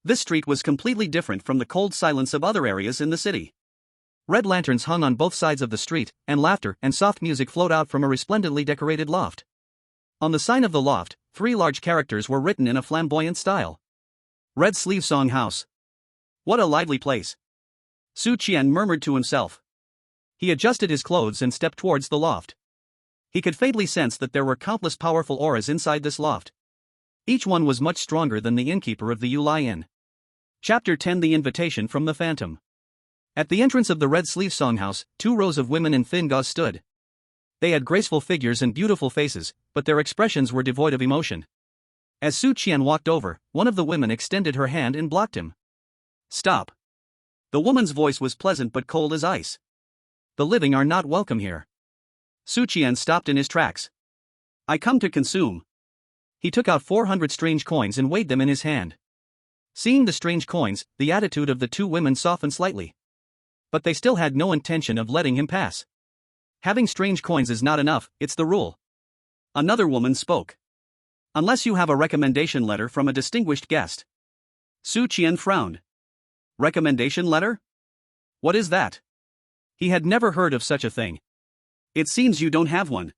This street was completely different from the cold silence of other areas in the city. Red lanterns hung on both sides of the street, and laughter and soft music flowed out from a resplendently decorated loft. On the sign of the loft, 3 large characters were written in a flamboyant style. Red Sleeve Song House. What a lively place. Su Qian murmured to himself. He adjusted his clothes and stepped towards the loft. He could faintly sense that there were countless powerful auras inside this loft. Each one was much stronger than the innkeeper of the Yuelai Inn. Chapter 10: The Invitation from the Phantom. At the entrance of the Red Sleeve Songhouse, 2 rows of women in thin gauze stood. They had graceful figures and beautiful faces, but their expressions were devoid of emotion. As Su Qian walked over, one of the women extended her hand and blocked him. Stop. The woman's voice was pleasant but cold as ice. The living are not welcome here. Su Qian stopped in his tracks. I come to consume. He took out 400 strange coins and weighed them in his hand. Seeing the strange coins, the attitude of the 2 women softened slightly. But they still had no intention of letting him pass. Having strange coins is not enough, it's the rule. Another woman spoke. Unless you have a recommendation letter from a distinguished guest. Su Qian frowned. Recommendation letter? What is that? He had never heard of such a thing. It seems you don't have one.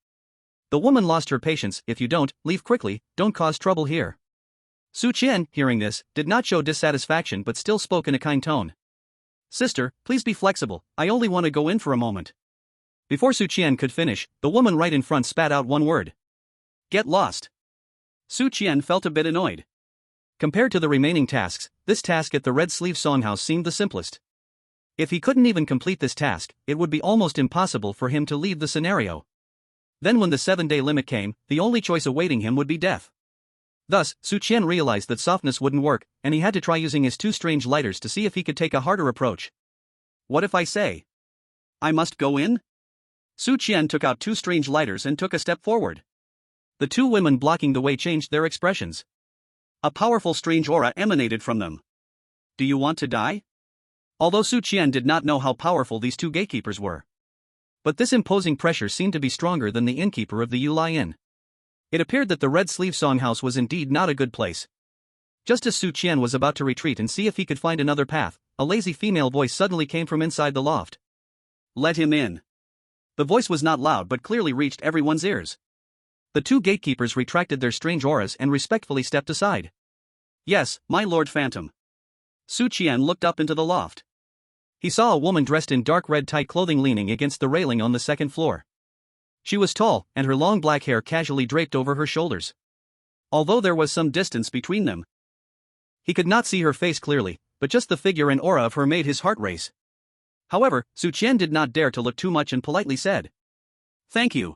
The woman lost her patience. If you don't, leave quickly, don't cause trouble here. Su Qian, hearing this, did not show dissatisfaction but still spoke in a kind tone. Sister, please be flexible, I only want to go in for a moment. Before Su Qian could finish, the woman right in front spat out one word. Get lost. Su Qian felt a bit annoyed. Compared to the remaining tasks, this task at the Red Sleeve Songhouse seemed the simplest. If he couldn't even complete this task, it would be almost impossible for him to leave the scenario. Then when the 7-day limit came, the only choice awaiting him would be death. Thus, Qian realized that softness wouldn't work, and he had to try using his 2 strange lighters to see if he could take a harder approach. What if I say, I must go in? Qian took out 2 strange lighters and took a step forward. The 2 women blocking the way changed their expressions. A powerful strange aura emanated from them. Do you want to die? Although Qian did not know how powerful these 2 gatekeepers were. But this imposing pressure seemed to be stronger than the innkeeper of the Yuelai Inn. It appeared that the Red Sleeve Songhouse was indeed not a good place. Just as Qian was about to retreat and see if he could find another path, a lazy female voice suddenly came from inside the loft. Let him in. The voice was not loud but clearly reached everyone's ears. The 2 gatekeepers retracted their strange auras and respectfully stepped aside. Yes, my Lord Phantom. Qian looked up into the loft. He saw a woman dressed in dark red tight clothing leaning against the railing on the 2nd floor. She was tall, and her long black hair casually draped over her shoulders. Although there was some distance between them, he could not see her face clearly, but just the figure and aura of her made his heart race. However, Qian did not dare to look too much and politely said, Thank you.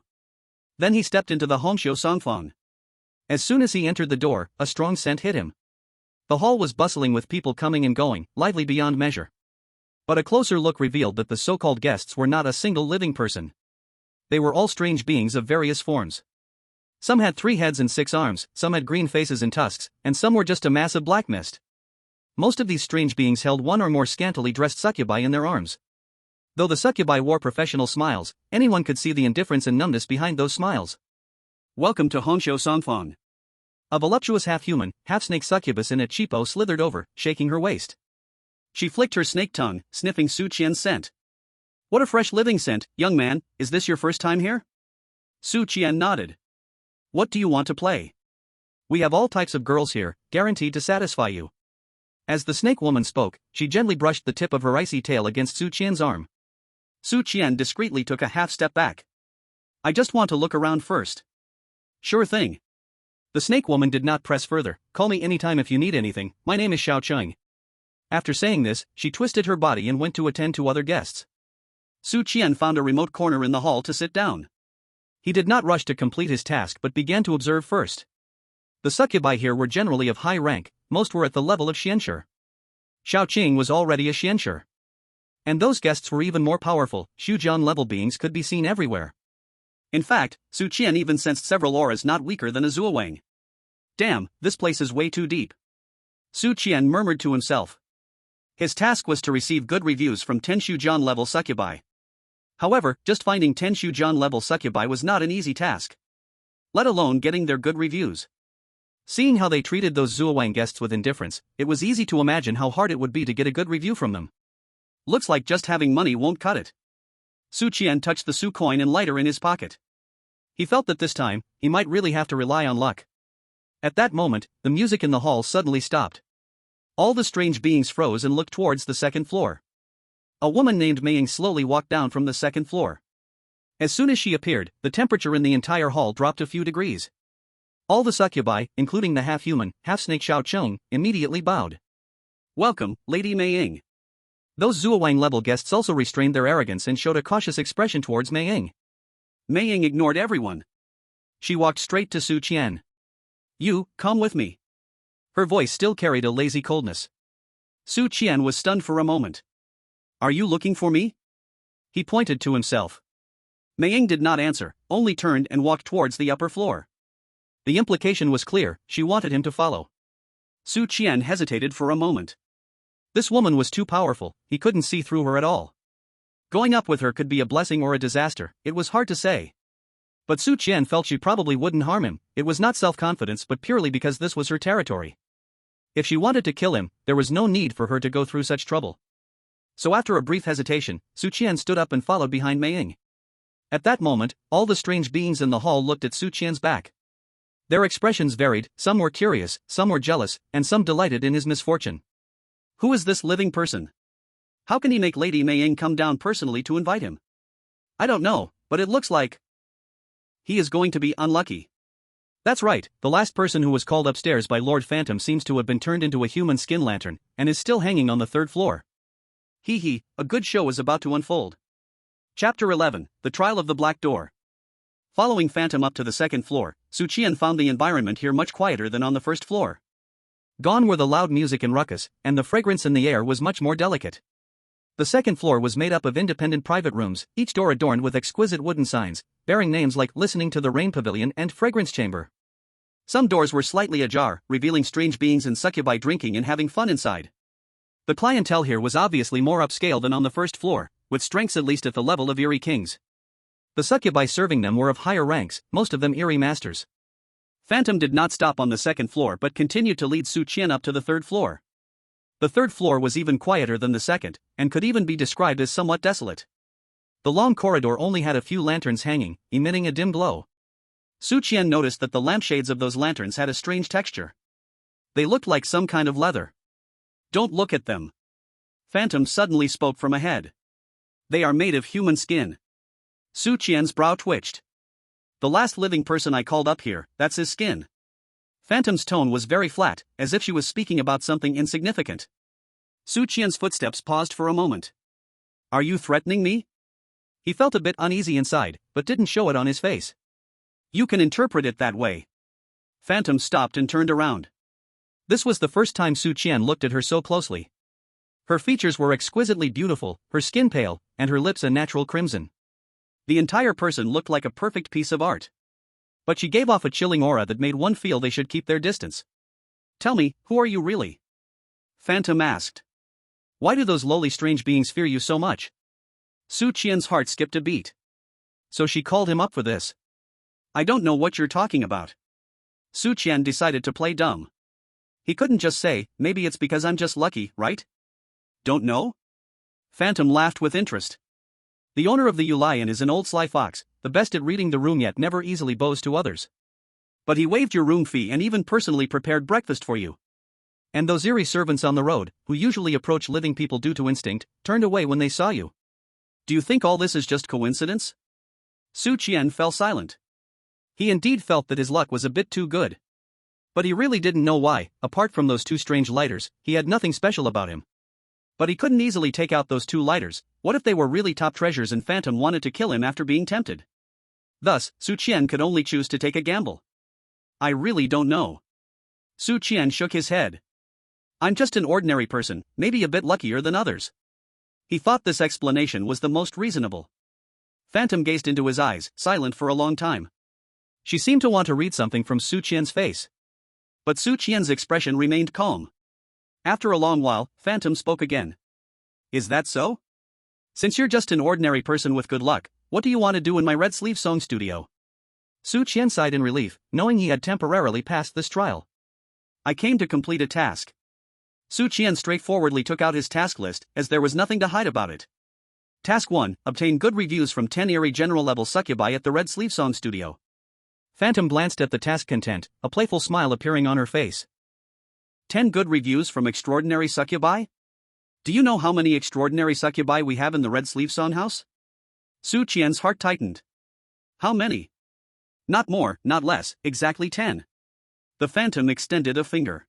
Then he stepped into the Hongxiu Songfang. As soon as he entered the door, a strong scent hit him. The hall was bustling with people coming and going, lively beyond measure. But a closer look revealed that the so-called guests were not a single living person. They were all strange beings of various forms. Some had 3 heads and 6 arms, some had green faces and tusks, and some were just a mass of black mist. Most of these strange beings held 1 or more scantily dressed succubi in their arms. Though the succubi wore professional smiles, anyone could see the indifference and numbness behind those smiles. Welcome to Hongxiu Songfang. A voluptuous half-human, half-snake succubus in a cheapo slithered over, shaking her waist. She flicked her snake tongue, sniffing Qian's scent. What a fresh living scent, young man, is this your first time here? Qian nodded. What do you want to play? We have all types of girls here, guaranteed to satisfy you. As the snake woman spoke, she gently brushed the tip of her icy tail against Qian's arm. Qian discreetly took a half step back. I just want to look around first. Sure thing. The snake woman did not press further. Call me anytime if you need anything, my name is Cheng. After saying this, she twisted her body and went to attend to other guests. Qian found a remote corner in the hall to sit down. He did not rush to complete his task but began to observe first. The succubi here were generally of high rank, most were at the level of xianshi. Xiaoqing was already a xianshi. And those guests were even more powerful. Xujian level beings could be seen everywhere. In fact, Qian even sensed several auras not weaker than a Zuowang. Damn, this place is way too deep. Qian murmured to himself. His task was to receive good reviews from 10 Xujian level succubi. However, just finding 10 Xujian level succubi was not an easy task. Let alone getting their good reviews. Seeing how they treated those Zuowang guests with indifference, it was easy to imagine how hard it would be to get a good review from them. Looks like just having money won't cut it. Qian touched the Su coin and lighter in his pocket. He felt that this time, he might really have to rely on luck. At that moment, the music in the hall suddenly stopped. All the strange beings froze and looked towards the 2nd floor. A woman named Ming slowly walked down from the 2nd floor. As soon as she appeared, the temperature in the entire hall dropped a few degrees. All the succubi, including the half-human, half-snake Cheng, immediately bowed. Welcome, Lady Ming. Those Zuowang-level guests also restrained their arrogance and showed a cautious expression towards Ming. Ming ignored everyone. She walked straight to Qian. You, come with me. Her voice still carried a lazy coldness. Qian was stunned for a moment. Are you looking for me? He pointed to himself. Ming did not answer, only turned and walked towards the upper floor. The implication was clear, she wanted him to follow. Qian hesitated for a moment. This woman was too powerful, he couldn't see through her at all. Going up with her could be a blessing or a disaster, it was hard to say. But Qian felt she probably wouldn't harm him, it was not self-confidence but purely because this was her territory. If she wanted to kill him, there was no need for her to go through such trouble. So after a brief hesitation, Qian stood up and followed behind Ming. At that moment, all the strange beings in the hall looked at Qian's back. Their expressions varied, some were curious, some were jealous, and some delighted in his misfortune. Who is this living person? How can he make Lady Ming come down personally to invite him? I don't know, but it looks like he is going to be unlucky. That's right, the last person who was called upstairs by Lord Phantom seems to have been turned into a human skin lantern, and is still hanging on the third floor. Hee hee, a good show is about to unfold. Chapter 11, The Trial of the Black Door. Following Phantom up to the second floor, Qian found the environment here much quieter than on the first floor. Gone were the loud music and ruckus, and the fragrance in the air was much more delicate. The second floor was made up of independent private rooms, each door adorned with exquisite wooden signs, bearing names like Listening to the Rain Pavilion and Fragrance Chamber. Some doors were slightly ajar, revealing strange beings and succubi drinking and having fun inside. The clientele here was obviously more upscale than on the first floor, with strengths at least at the level of Eerie Kings. The succubi serving them were of higher ranks, most of them Eerie Masters. Phantom did not stop on the second floor but continued to lead Qian up to the third floor. The third floor was even quieter than the second, and could even be described as somewhat desolate. The long corridor only had a few lanterns hanging, emitting a dim glow. Qian noticed that the lampshades of those lanterns had a strange texture. They looked like some kind of leather. Don't look at them. Phantom suddenly spoke from ahead. They are made of human skin. Qian's brow twitched. The last living person I called up here, that's his skin. Phantom's tone was very flat, as if she was speaking about something insignificant. Qian's footsteps paused for a moment. Are you threatening me? He felt a bit uneasy inside, but didn't show it on his face. You can interpret it that way. Phantom stopped and turned around. This was the first time Qian looked at her so closely. Her features were exquisitely beautiful, her skin pale, and her lips a natural crimson. The entire person looked like a perfect piece of art. But she gave off a chilling aura that made one feel they should keep their distance. Tell me, who are you really? Phantom asked. Why do those lowly strange beings fear you so much? Qian's heart skipped a beat. So she called him up for this. I don't know what you're talking about. Qian decided to play dumb. He couldn't just say, maybe it's because I'm just lucky, right? Don't know? Phantom laughed with interest. The owner of the Yuelai Inn is an old sly fox, the best at reading the room yet never easily bows to others. But he waived your room fee and even personally prepared breakfast for you. And those eerie servants on the road, who usually approach living people due to instinct, turned away when they saw you. Do you think all this is just coincidence? Qian fell silent. He indeed felt that his luck was a bit too good. But he really didn't know why. Apart from those two strange lighters, he had nothing special about him. But he couldn't easily take out those two lighters. What if they were really top treasures and Phantom wanted to kill him after being tempted? Thus, Qian could only choose to take a gamble. I really don't know. Qian shook his head. I'm just an ordinary person, maybe a bit luckier than others. He thought this explanation was the most reasonable. Phantom gazed into his eyes, silent for a long time. She seemed to want to read something from Qian's face. But Qian's expression remained calm. After a long while, Phantom spoke again. Is that so? Since you're just an ordinary person with good luck, what do you want to do in my Red Sleeve Song Studio? Qian sighed in relief, knowing he had temporarily passed this trial. I came to complete a task. Qian straightforwardly took out his task list, as there was nothing to hide about it. Task 1, obtain good reviews from 10 eerie general-level succubi at the Red Sleeve Song Studio. Phantom glanced at the task content, a playful smile appearing on her face. 10 good reviews from extraordinary succubi? Do you know how many extraordinary succubi we have in the Red Sleeve Song House? Qian's heart tightened. How many? Not more, not less, exactly 10. The Phantom extended a finger.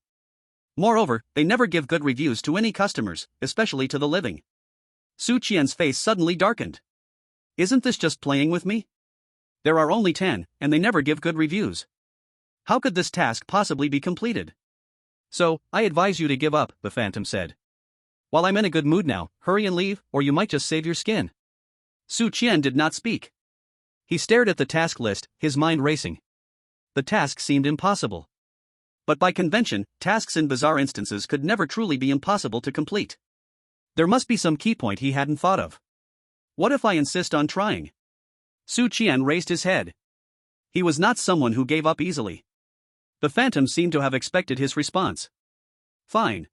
Moreover, they never give good reviews to any customers, especially to the living. Qian's face suddenly darkened. Isn't this just playing with me? There are only 10, and they never give good reviews. How could this task possibly be completed? So, I advise you to give up, the Phantom said. While I'm in a good mood now, hurry and leave, or you might just save your skin. Qian did not speak. He stared at the task list, his mind racing. The task seemed impossible. But by convention, tasks in bizarre instances could never truly be impossible to complete. There must be some key point he hadn't thought of. What if I insist on trying? Qian raised his head. He was not someone who gave up easily. The Phantom seemed to have expected his response. Fine.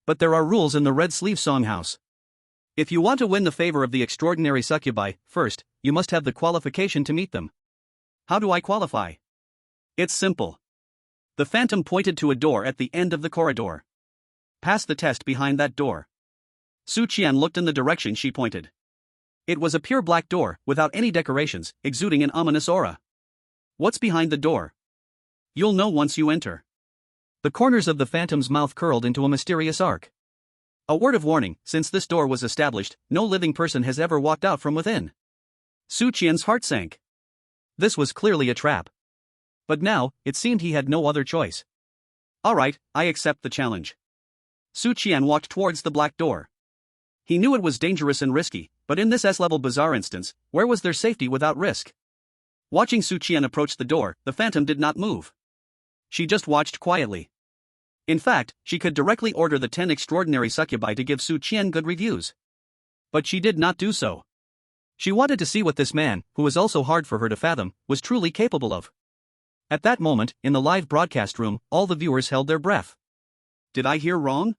But there are rules in the Red Sleeve Song House. If you want to win the favor of the extraordinary succubi, first, you must have the qualification to meet them. How do I qualify? It's simple. The Phantom pointed to a door at the end of the corridor. Pass the test behind that door. Qian looked in the direction she pointed. It was a pure black door, without any decorations, exuding an ominous aura. What's behind the door? You'll know once you enter. The corners of the phantom's mouth curled into a mysterious arc. A word of warning, since this door was established, no living person has ever walked out from within. Su Qian's heart sank. This was clearly a trap. But now, it seemed he had no other choice. Alright, I accept the challenge. Su Qian walked towards the black door. He knew it was dangerous and risky, but in this S-level bizarre instance, where was there safety without risk? Watching Su Qian approach the door, the phantom did not move. She just watched quietly. In fact, she could directly order the 10 extraordinary succubi to give Su Qian good reviews. But she did not do so. She wanted to see what this man, who was also hard for her to fathom, was truly capable of. At that moment, in the live broadcast room, all the viewers held their breath. Did I hear wrong?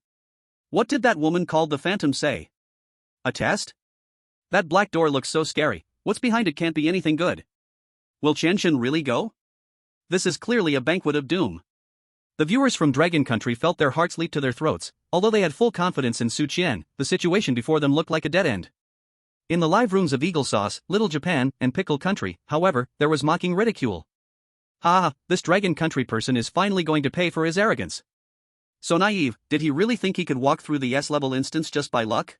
What did that woman called the phantom say? A test? That black door looks so scary, what's behind it can't be anything good. Will Qian really go? This is clearly a banquet of doom. The viewers from Dragon Country felt their hearts leap to their throats. Although they had full confidence in Su Qian, the situation before them looked like a dead end. In the live rooms of Eagle Sauce, Little Japan, and Pickle Country, however, there was mocking ridicule. Ha, this Dragon Country person is finally going to pay for his arrogance. So naive, did he really think he could walk through the S-level instance just by luck?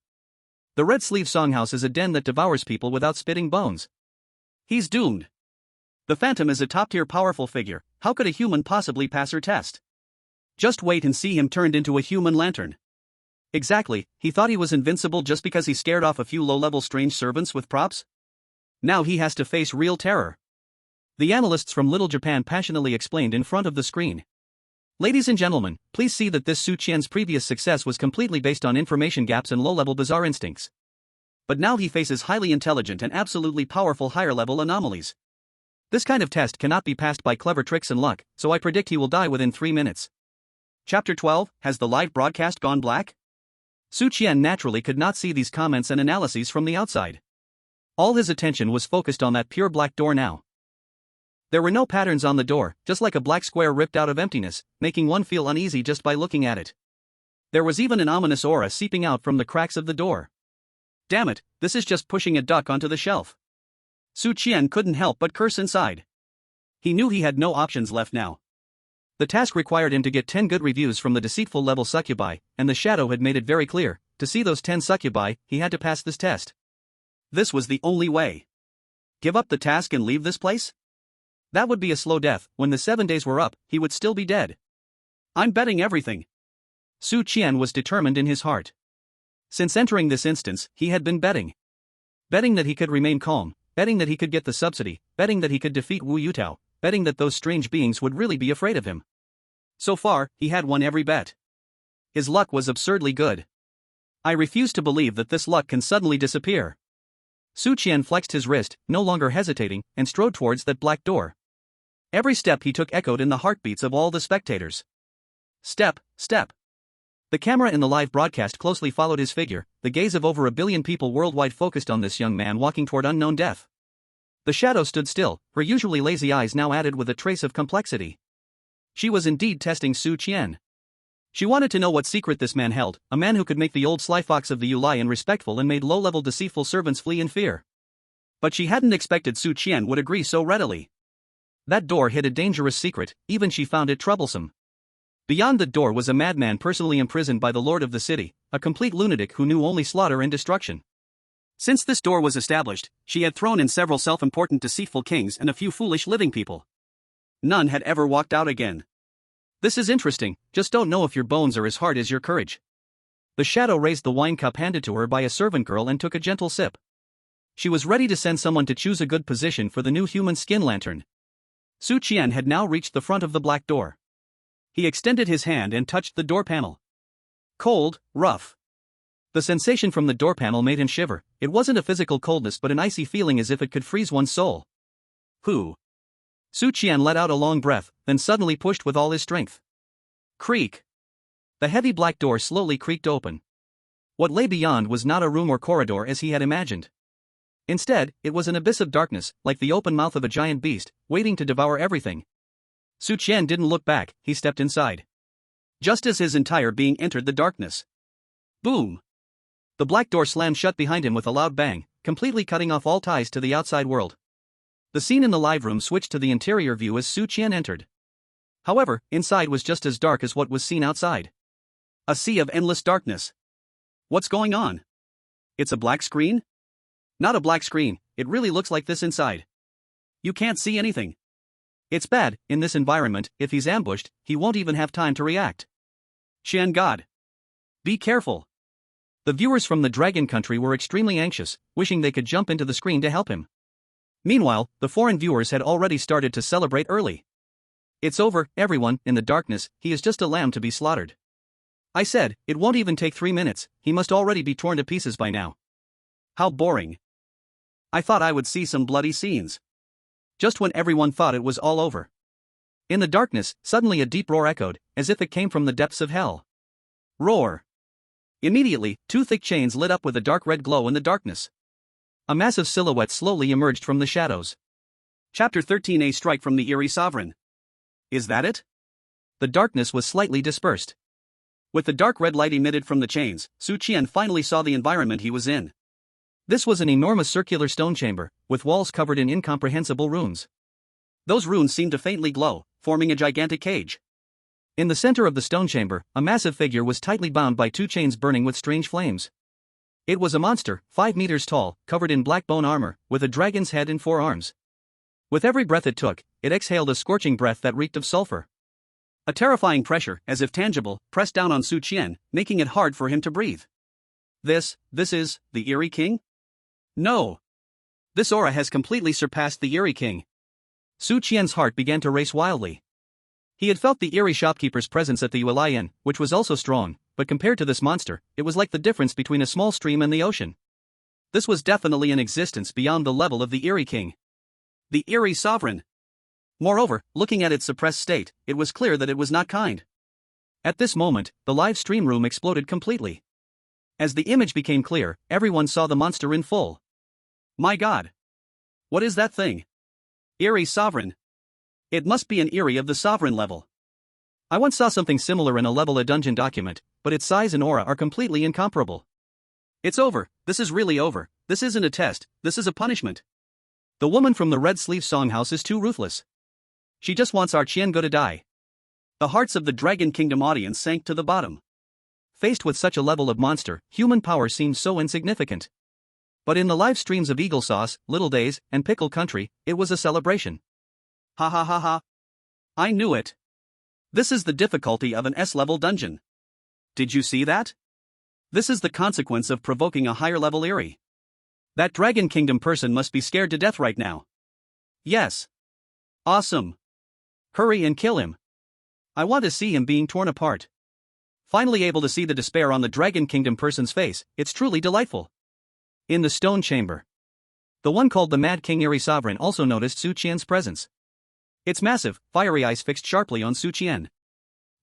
The Red Sleeve Songhouse is a den that devours people without spitting bones. He's doomed. The Phantom is a top-tier powerful figure, how could a human possibly pass her test? Just wait and see him turned into a human lantern. Exactly, he thought he was invincible just because he scared off a few low-level strange servants with props? Now he has to face real terror. The analysts from Little Japan passionately explained in front of the screen. Ladies and gentlemen, please see that this Su Qian's previous success was completely based on information gaps and low-level bizarre instincts. But now he faces highly intelligent and absolutely powerful higher-level anomalies. This kind of test cannot be passed by clever tricks and luck, so I predict he will die within 3 minutes. Chapter 12, Has the live broadcast gone black? Su Qian naturally could not see these comments and analyses from the outside. All his attention was focused on that pure black door now. There were no patterns on the door, just like a black square ripped out of emptiness, making one feel uneasy just by looking at it. There was even an ominous aura seeping out from the cracks of the door. Damn it, this is just pushing a duck onto the shelf. Su Qian couldn't help but curse inside. He knew he had no options left now. The task required him to get 10 good reviews from the deceitful level succubi, and the shadow had made it very clear, to see those 10 succubi, he had to pass this test. This was the only way. Give up the task and leave this place? That would be a slow death. When the 7 days were up, he would still be dead. I'm betting everything. Su Qian was determined in his heart. Since entering this instance, he had been betting. Betting that he could remain calm, betting that he could get the subsidy, betting that he could defeat Wu Yutao, betting that those strange beings would really be afraid of him. So far, he had won every bet. His luck was absurdly good. I refuse to believe that this luck can suddenly disappear. Su Qian flexed his wrist, no longer hesitating, and strode towards that black door. Every step he took echoed in the heartbeats of all the spectators. Step, step. The camera in the live broadcast closely followed his figure, the gaze of over 1 billion people worldwide focused on this young man walking toward unknown death. The shadow stood still, her usually lazy eyes now added with a trace of complexity. She was indeed testing Su Qian. She wanted to know what secret this man held, a man who could make the old sly fox of the Yuelai Inn respectful and made low-level deceitful servants flee in fear. But she hadn't expected Su Qian would agree so readily. That door hid a dangerous secret, even she found it troublesome. Beyond the door was a madman personally imprisoned by the lord of the city, a complete lunatic who knew only slaughter and destruction. Since this door was established, she had thrown in several self-important deceitful kings and a few foolish living people. None had ever walked out again. This is interesting, just don't know if your bones are as hard as your courage. The shadow raised the wine cup handed to her by a servant girl and took a gentle sip. She was ready to send someone to choose a good position for the new human skin lantern. Su Qian had now reached the front of the black door. He extended his hand and touched the door panel. Cold, rough. The sensation from the door panel made him shiver. It wasn't a physical coldness but an icy feeling as if it could freeze one's soul. Who? Su Qian let out a long breath, then suddenly pushed with all his strength. Creak. The heavy black door slowly creaked open. What lay beyond was not a room or corridor as he had imagined. Instead, it was an abyss of darkness, like the open mouth of a giant beast, waiting to devour everything. Su Qian didn't look back, he stepped inside. Just as his entire being entered the darkness. Boom! The black door slammed shut behind him with a loud bang, completely cutting off all ties to the outside world. The scene in the live room switched to the interior view as Su Qian entered. However, inside was just as dark as what was seen outside. A sea of endless darkness. What's going on? It's a black screen? Not a black screen, it really looks like this inside. You can't see anything. It's bad, in this environment, if he's ambushed, he won't even have time to react. Qian God. Be careful. The viewers from the Dragon Country were extremely anxious, wishing they could jump into the screen to help him. Meanwhile, the foreign viewers had already started to celebrate early. It's over, everyone, in the darkness, he is just a lamb to be slaughtered. I said, it won't even take 3 minutes, he must already be torn to pieces by now. How boring. I thought I would see some bloody scenes. Just when everyone thought it was all over. In the darkness, suddenly a deep roar echoed, as if it came from the depths of hell. Roar. Immediately, 2 thick chains lit up with a dark red glow in the darkness. A massive silhouette slowly emerged from the shadows. Chapter 13. A strike from the Eerie Sovereign. Is that it? The darkness was slightly dispersed. With the dark red light emitted from the chains, Su Qian finally saw the environment he was in. This was an enormous circular stone chamber, with walls covered in incomprehensible runes. Those runes seemed to faintly glow, forming a gigantic cage. In the center of the stone chamber, a massive figure was tightly bound by 2 chains burning with strange flames. It was a monster, 5 meters tall, covered in black bone armor, with a dragon's head and 4 arms. With every breath it took, it exhaled a scorching breath that reeked of sulfur. A terrifying pressure, as if tangible, pressed down on Su Qian, making it hard for him to breathe. This is, the Eerie King? No. This aura has completely surpassed the Eerie King. Su Qian's heart began to race wildly. He had felt the eerie shopkeeper's presence at the Yuelai Inn, which was also strong, but compared to this monster, it was like the difference between a small stream and the ocean. This was definitely an existence beyond the level of the Eerie King. The Eerie Sovereign. Moreover, looking at its suppressed state, it was clear that it was not kind. At this moment, the live stream room exploded completely. As the image became clear, everyone saw the monster in full. My God! What is that thing? Eerie Sovereign. It must be an Eerie of the Sovereign level. I once saw something similar in a level A dungeon document, but its size and aura are completely incomparable. It's over, this is really over, this isn't a test, this is a punishment. The woman from the Red Sleeve Songhouse is too ruthless. She just wants our Qian Go to die. The hearts of the Dragon Kingdom audience sank to the bottom. Faced with such a level of monster, human power seemed so insignificant. But in the live streams of Eagle Sauce, Little Days, and Pickle Country, it was a celebration. Ha ha ha ha. I knew it. This is the difficulty of an S-level dungeon. Did you see that? This is the consequence of provoking a higher level Eerie. That Dragon Kingdom person must be scared to death right now. Yes. Awesome. Hurry and kill him. I want to see him being torn apart. Finally able to see the despair on the Dragon Kingdom person's face, it's truly delightful. In the stone chamber. The one called the Mad King Eerie Sovereign also noticed Su Qian's presence. Its massive, fiery eyes fixed sharply on Su Qian.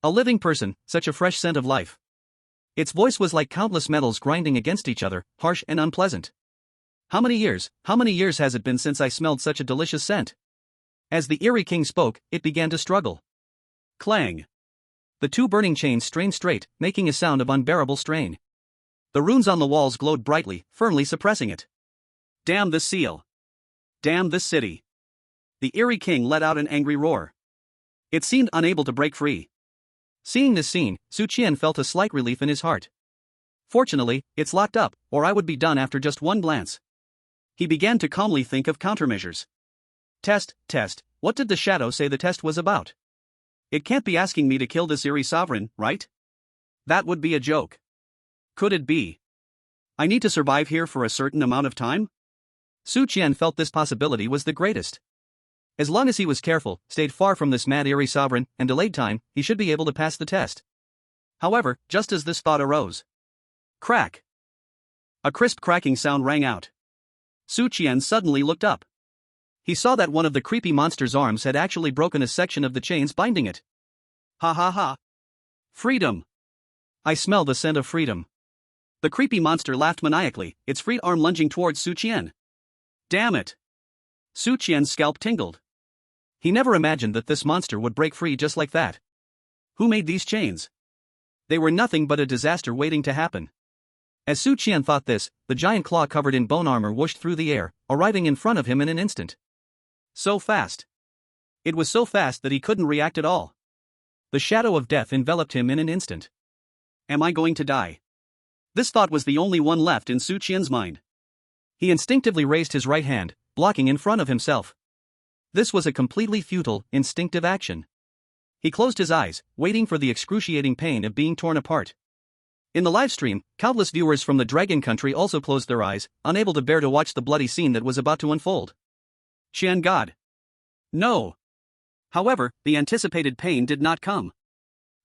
A living person, such a fresh scent of life. Its voice was like countless metals grinding against each other, harsh and unpleasant. How many years has it been since I smelled such a delicious scent? As the Eerie King spoke, it began to struggle. Clang. The 2 burning chains strained straight, making a sound of unbearable strain. The runes on the walls glowed brightly, firmly suppressing it. Damn this seal. Damn this city. The Eerie King let out an angry roar. It seemed unable to break free. Seeing this scene, Su Qian felt a slight relief in his heart. Fortunately, it's locked up, or I would be done after just one glance. He began to calmly think of countermeasures. Test, what did the shadow say the test was about? It can't be asking me to kill this Eerie Sovereign, right? That would be a joke. Could it be? I need to survive here for a certain amount of time? Su Qian felt this possibility was the greatest. As long as he was careful, stayed far from this mad Eerie Sovereign, and delayed time, he should be able to pass the test. However, just as this thought arose. Crack! A crisp cracking sound rang out. Su Qian suddenly looked up. He saw that one of the creepy monster's arms had actually broken a section of the chains binding it. Ha ha ha. Freedom. I smell the scent of freedom. The creepy monster laughed maniacally, its freed arm lunging towards Su Qian. Damn it. Su Qian's scalp tingled. He never imagined that this monster would break free just like that. Who made these chains? They were nothing but a disaster waiting to happen. As Su Qian thought this, the giant claw covered in bone armor whooshed through the air, arriving in front of him in an instant. So fast. It was so fast that he couldn't react at all. The shadow of death enveloped him in an instant. Am I going to die? This thought was the only one left in Su Qian's mind. He instinctively raised his right hand, blocking in front of himself. This was a completely futile, instinctive action. He closed his eyes, waiting for the excruciating pain of being torn apart. In the livestream, countless viewers from the Dragon Country also closed their eyes, unable to bear to watch the bloody scene that was about to unfold. Qian God. No. However, the anticipated pain did not come.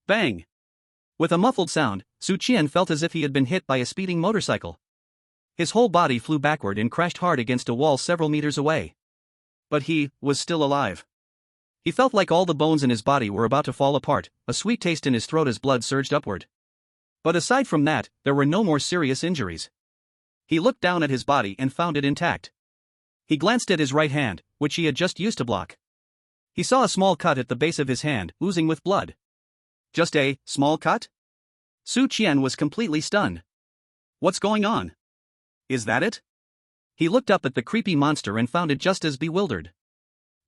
Bang! With a muffled sound, Su Qian felt as if he had been hit by a speeding motorcycle. His whole body flew backward and crashed hard against a wall several meters away. But he was still alive. He felt like all the bones in his body were about to fall apart, a sweet taste in his throat as blood surged upward. But aside from that, there were no more serious injuries. He looked down at his body and found it intact. He glanced at his right hand, which he had just used to block. He saw a small cut at the base of his hand, oozing with blood. Just a small cut? Su Qian was completely stunned. What's going on? Is that it? He looked up at the creepy monster and found it just as bewildered.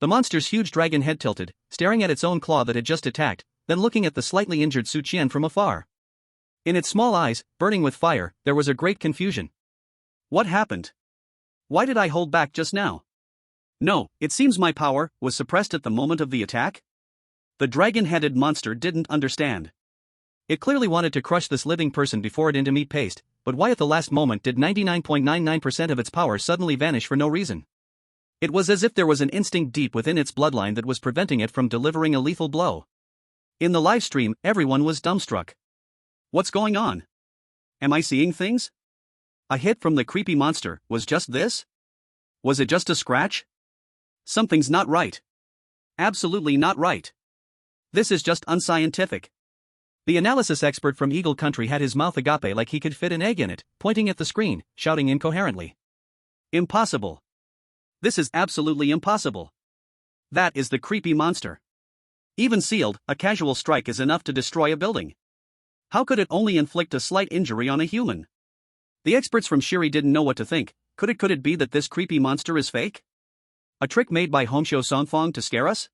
The monster's huge dragon head tilted, staring at its own claw that had just attacked, then looking at the slightly injured Su Qian from afar. In its small eyes, burning with fire, there was a great confusion. What happened? Why did I hold back just now? No, it seems my power was suppressed at the moment of the attack? The dragon-headed monster didn't understand. It clearly wanted to crush this living person before it into meat paste, but why at the last moment did 99.99% of its power suddenly vanish for no reason? It was as if there was an instinct deep within its bloodline that was preventing it from delivering a lethal blow. In the live stream, everyone was dumbstruck. What's going on? Am I seeing things? A hit from the creepy monster was just this? Was it just a scratch? Something's not right. Absolutely not right. This is just unscientific. The analysis expert from Eagle Country had his mouth agape like he could fit an egg in it, pointing at the screen, shouting incoherently. Impossible. This is absolutely impossible. That is the creepy monster. Even sealed, a casual strike is enough to destroy a building. How could it only inflict a slight injury on a human? The experts from Shiri didn't know what to think. Could it be that this creepy monster is fake? A trick made by Homeshou Songfang to scare us?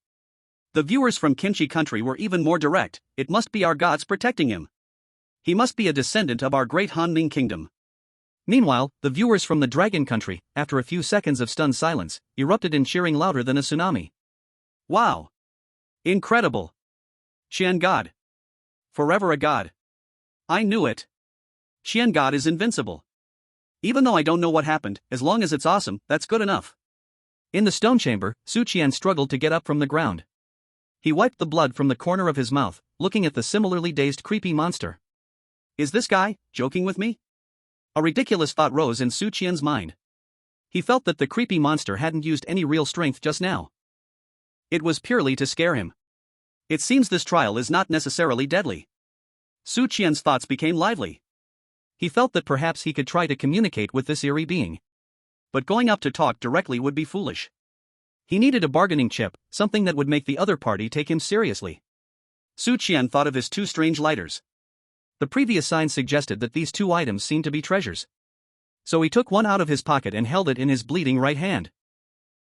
The viewers from Kimchi Country were even more direct. It must be our gods protecting him. He must be a descendant of our great Han Ming kingdom. Meanwhile, the viewers from the Dragon Country, after a few seconds of stunned silence, erupted in cheering louder than a tsunami. Wow! Incredible! Qian God. Forever a god. I knew it. Qian God is invincible. Even though I don't know what happened, as long as it's awesome, that's good enough. In the stone chamber, Su Qian struggled to get up from the ground. He wiped the blood from the corner of his mouth, looking at the similarly dazed creepy monster. Is this guy joking with me? A ridiculous thought rose in Su Qian's mind. He felt that the creepy monster hadn't used any real strength just now. It was purely to scare him. It seems this trial is not necessarily deadly. Su Qian's thoughts became lively. He felt that perhaps he could try to communicate with this eerie being. But going up to talk directly would be foolish. He needed a bargaining chip, something that would make the other party take him seriously. Su Qian thought of his two strange lighters. The previous signs suggested that these two items seemed to be treasures. So he took one out of his pocket and held it in his bleeding right hand.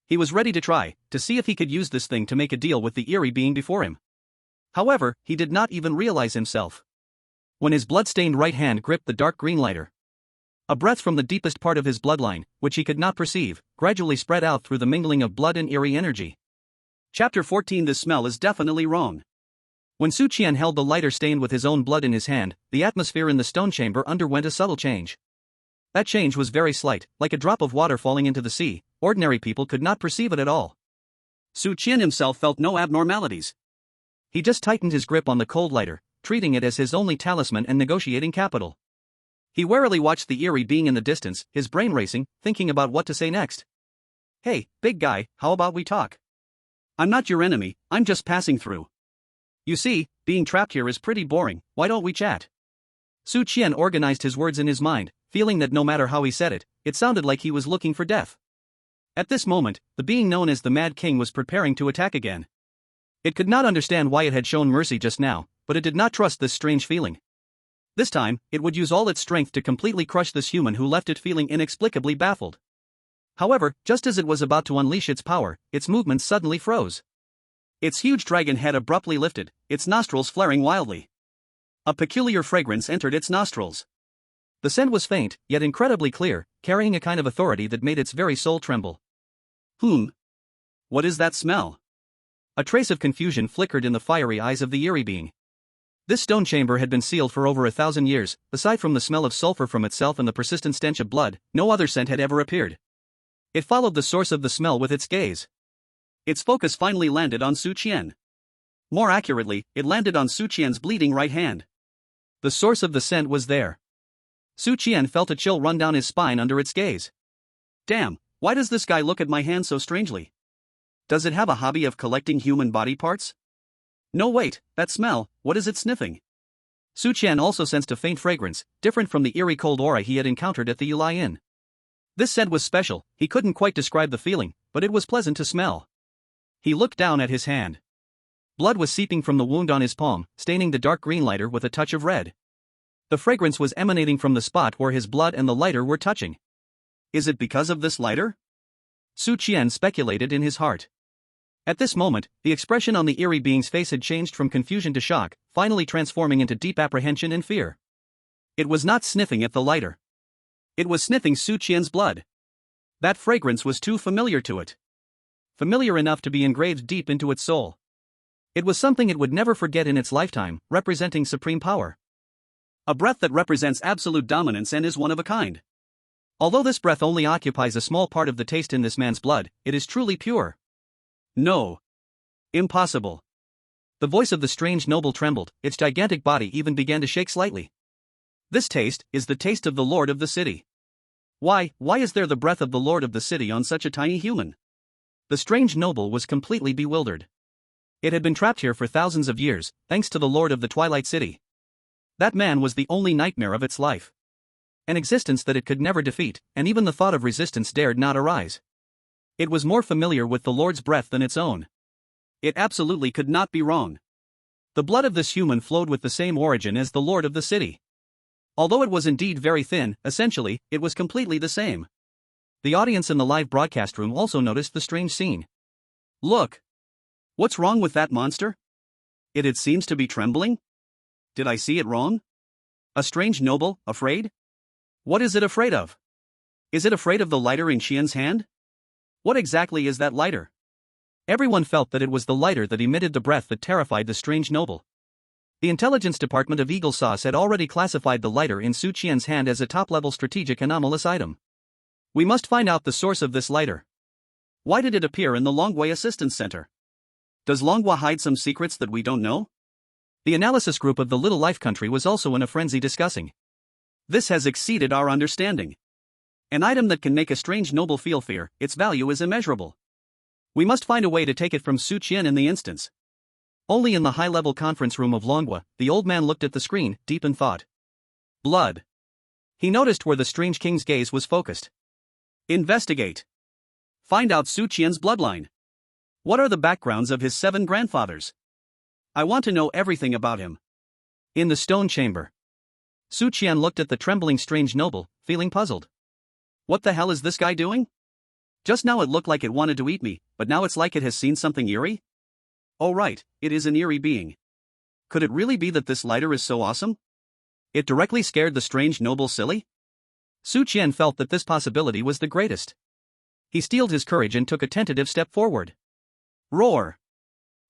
He was ready to try, to see if he could use this thing to make a deal with the eerie being before him. However, he did not even realize himself when his blood-stained right hand gripped the dark green lighter. A breath from the deepest part of his bloodline, which he could not perceive, gradually spread out through the mingling of blood and eerie energy. Chapter 14. This smell is definitely wrong. When Su Qian held the lighter stained with his own blood in his hand, the atmosphere in the stone chamber underwent a subtle change. That change was very slight, like a drop of water falling into the sea. Ordinary people could not perceive it at all. Su Qian himself felt no abnormalities. He just tightened his grip on the cold lighter, treating it as his only talisman and negotiating capital. He warily watched the eerie being in the distance, his brain racing, thinking about what to say next. Hey, big guy, how about we talk? I'm not your enemy, I'm just passing through. You see, being trapped here is pretty boring, why don't we chat? Su Qian organized his words in his mind, feeling that no matter how he said it, it sounded like he was looking for death. At this moment, the being known as the Mad King was preparing to attack again. It could not understand why it had shown mercy just now, but it did not trust this strange feeling. This time, it would use all its strength to completely crush this human who left it feeling inexplicably baffled. However, just as it was about to unleash its power, its movements suddenly froze. Its huge dragon head abruptly lifted, its nostrils flaring wildly. A peculiar fragrance entered its nostrils. The scent was faint, yet incredibly clear, carrying a kind of authority that made its very soul tremble. What is that smell? A trace of confusion flickered in the fiery eyes of the eerie being. This stone chamber had been sealed for over 1,000 years. Aside from the smell of sulfur from itself and the persistent stench of blood, no other scent had ever appeared. It followed the source of the smell with its gaze. Its focus finally landed on Su Qian. More accurately, it landed on Su Qian's bleeding right hand. The source of the scent was there. Su Qian felt a chill run down his spine under its gaze. Damn, why does this guy look at my hand so strangely? Does it have a hobby of collecting human body parts? No wait, that smell, what is it sniffing? Su Qian also sensed a faint fragrance, different from the eerie cold aura he had encountered at the Yuelai Inn. This scent was special, he couldn't quite describe the feeling, but it was pleasant to smell. He looked down at his hand. Blood was seeping from the wound on his palm, staining the dark green lighter with a touch of red. The fragrance was emanating from the spot where his blood and the lighter were touching. Is it because of this lighter? Su Qian speculated in his heart. At this moment, the expression on the eerie being's face had changed from confusion to shock, finally transforming into deep apprehension and fear. It was not sniffing at the lighter. It was sniffing Su Qian's blood. That fragrance was too familiar to it. Familiar enough to be engraved deep into its soul. It was something it would never forget in its lifetime, representing supreme power. A breath that represents absolute dominance and is one of a kind. Although this breath only occupies a small part of the taste in this man's blood, it is truly pure. No. Impossible. The voice of the strange noble trembled, its gigantic body even began to shake slightly. This taste is the taste of the Lord of the City. Why is there the breath of the Lord of the City on such a tiny human? The strange noble was completely bewildered. It had been trapped here for thousands of years, thanks to the Lord of the Twilight City. That man was the only nightmare of its life. An existence that it could never defeat, and even the thought of resistance dared not arise. It was more familiar with the Lord's breath than its own. It absolutely could not be wrong. The blood of this human flowed with the same origin as the Lord of the City. Although it was indeed very thin, essentially, it was completely the same. The audience in the live broadcast room also noticed the strange scene. Look! What's wrong with that monster? It seems to be trembling? Did I see it wrong? A strange noble, afraid? What is it afraid of? Is it afraid of the lighter in Qian's hand? What exactly is that lighter? Everyone felt that it was the lighter that emitted the breath that terrified the strange noble. The intelligence department of Eagle Sauce had already classified the lighter in Su Qian's hand as a top-level strategic anomalous item. We must find out the source of this lighter. Why did it appear in the Longwei Assistance Center? Does Longwa hide some secrets that we don't know? The analysis group of the Little Life Country was also in a frenzy discussing. This has exceeded our understanding. An item that can make a strange noble feel fear, its value is immeasurable. We must find a way to take it from Su Qian in the instance. Only in the high-level conference room of Longwa, the old man looked at the screen, deep in thought. Blood. He noticed where the strange king's gaze was focused. Investigate. Find out Su Qian's bloodline. What are the backgrounds of his 7 grandfathers? I want to know everything about him. In the stone chamber. Su Qian looked at the trembling strange noble, feeling puzzled. What the hell is this guy doing? Just now it looked like it wanted to eat me, but now it's like it has seen something eerie? Oh right, it is an eerie being. Could it really be that this lighter is so awesome? It directly scared the strange noble silly? Su Qian felt that this possibility was the greatest. He steeled his courage and took a tentative step forward. Roar!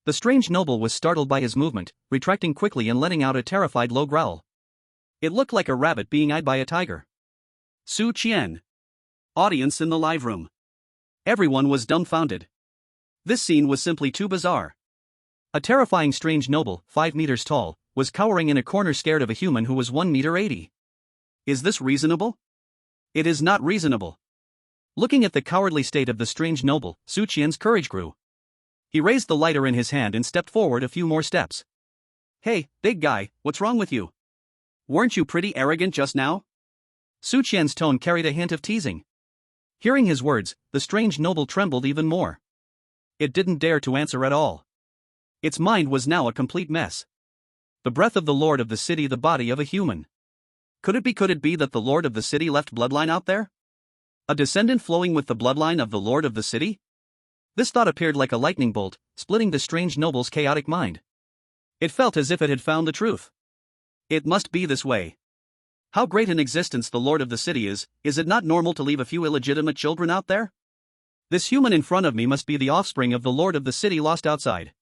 The strange noble was startled by his movement, retracting quickly and letting out a terrified low growl. It looked like a rabbit being eyed by a tiger. Su Qian. Audience in the live room. Everyone was dumbfounded. This scene was simply too bizarre. A terrifying strange noble, 5 meters tall, was cowering in a corner scared of a human who was 1 meter 80. Is this reasonable? It is not reasonable. Looking at the cowardly state of the strange noble, Su Qian's courage grew. He raised the lighter in his hand and stepped forward a few more steps. Hey, big guy, what's wrong with you? Weren't you pretty arrogant just now? Su Qian's tone carried a hint of teasing. Hearing his words, the strange noble trembled even more. It didn't dare to answer at all. Its mind was now a complete mess. The breath of the Lord of the City, the body of a human. Could it be that the Lord of the City left bloodline out there? A descendant flowing with the bloodline of the Lord of the City? This thought appeared like a lightning bolt, splitting the strange noble's chaotic mind. It felt as if it had found the truth. It must be this way. How great in existence the lord of the city is it not normal to leave a few illegitimate children out there? This human in front of me must be the offspring of the lord of the city lost outside.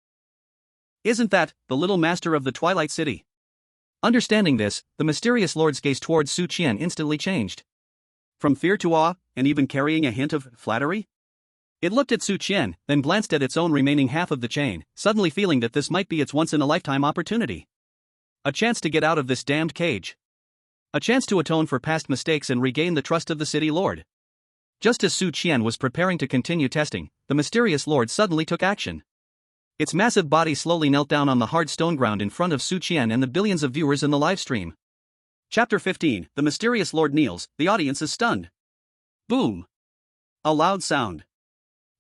Isn't that the little master of the Twilight City? Understanding this, the mysterious lord's gaze towards Su Qian instantly changed. From fear to awe, and even carrying a hint of flattery? It looked at Su Qian, then glanced at its own remaining half of the chain, suddenly feeling that this might be its once-in-a-lifetime opportunity. A chance to get out of this damned cage. A chance to atone for past mistakes and regain the trust of the city lord. Just as Su Qian was preparing to continue testing, the mysterious lord suddenly took action. Its massive body slowly knelt down on the hard stone ground in front of Su Qian and the billions of viewers in the live stream. Chapter 15, The Mysterious Lord Kneels, the audience is stunned. Boom! A loud sound.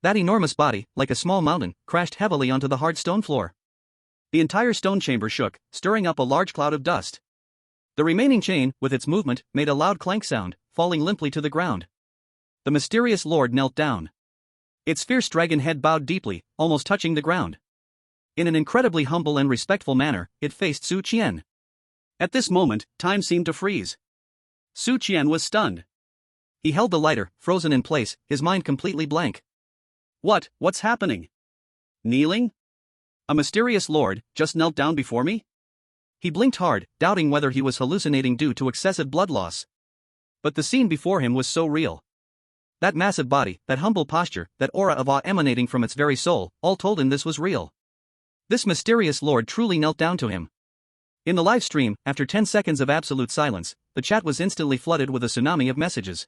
That enormous body, like a small mountain, crashed heavily onto the hard stone floor. The entire stone chamber shook, stirring up a large cloud of dust. The remaining chain, with its movement, made a loud clank sound, falling limply to the ground. The mysterious lord knelt down. Its fierce dragon head bowed deeply, almost touching the ground. In an incredibly humble and respectful manner, it faced Su Qian. At this moment, time seemed to freeze. Su Qian was stunned. He held the lighter, frozen in place, his mind completely blank. What's happening? Kneeling? A mysterious lord just knelt down before me? He blinked hard, doubting whether he was hallucinating due to excessive blood loss. But the scene before him was so real. That massive body, that humble posture, that aura of awe emanating from its very soul, all told him this was real. This mysterious lord truly knelt down to him. In the live stream, after 10 seconds of absolute silence, the chat was instantly flooded with a tsunami of messages.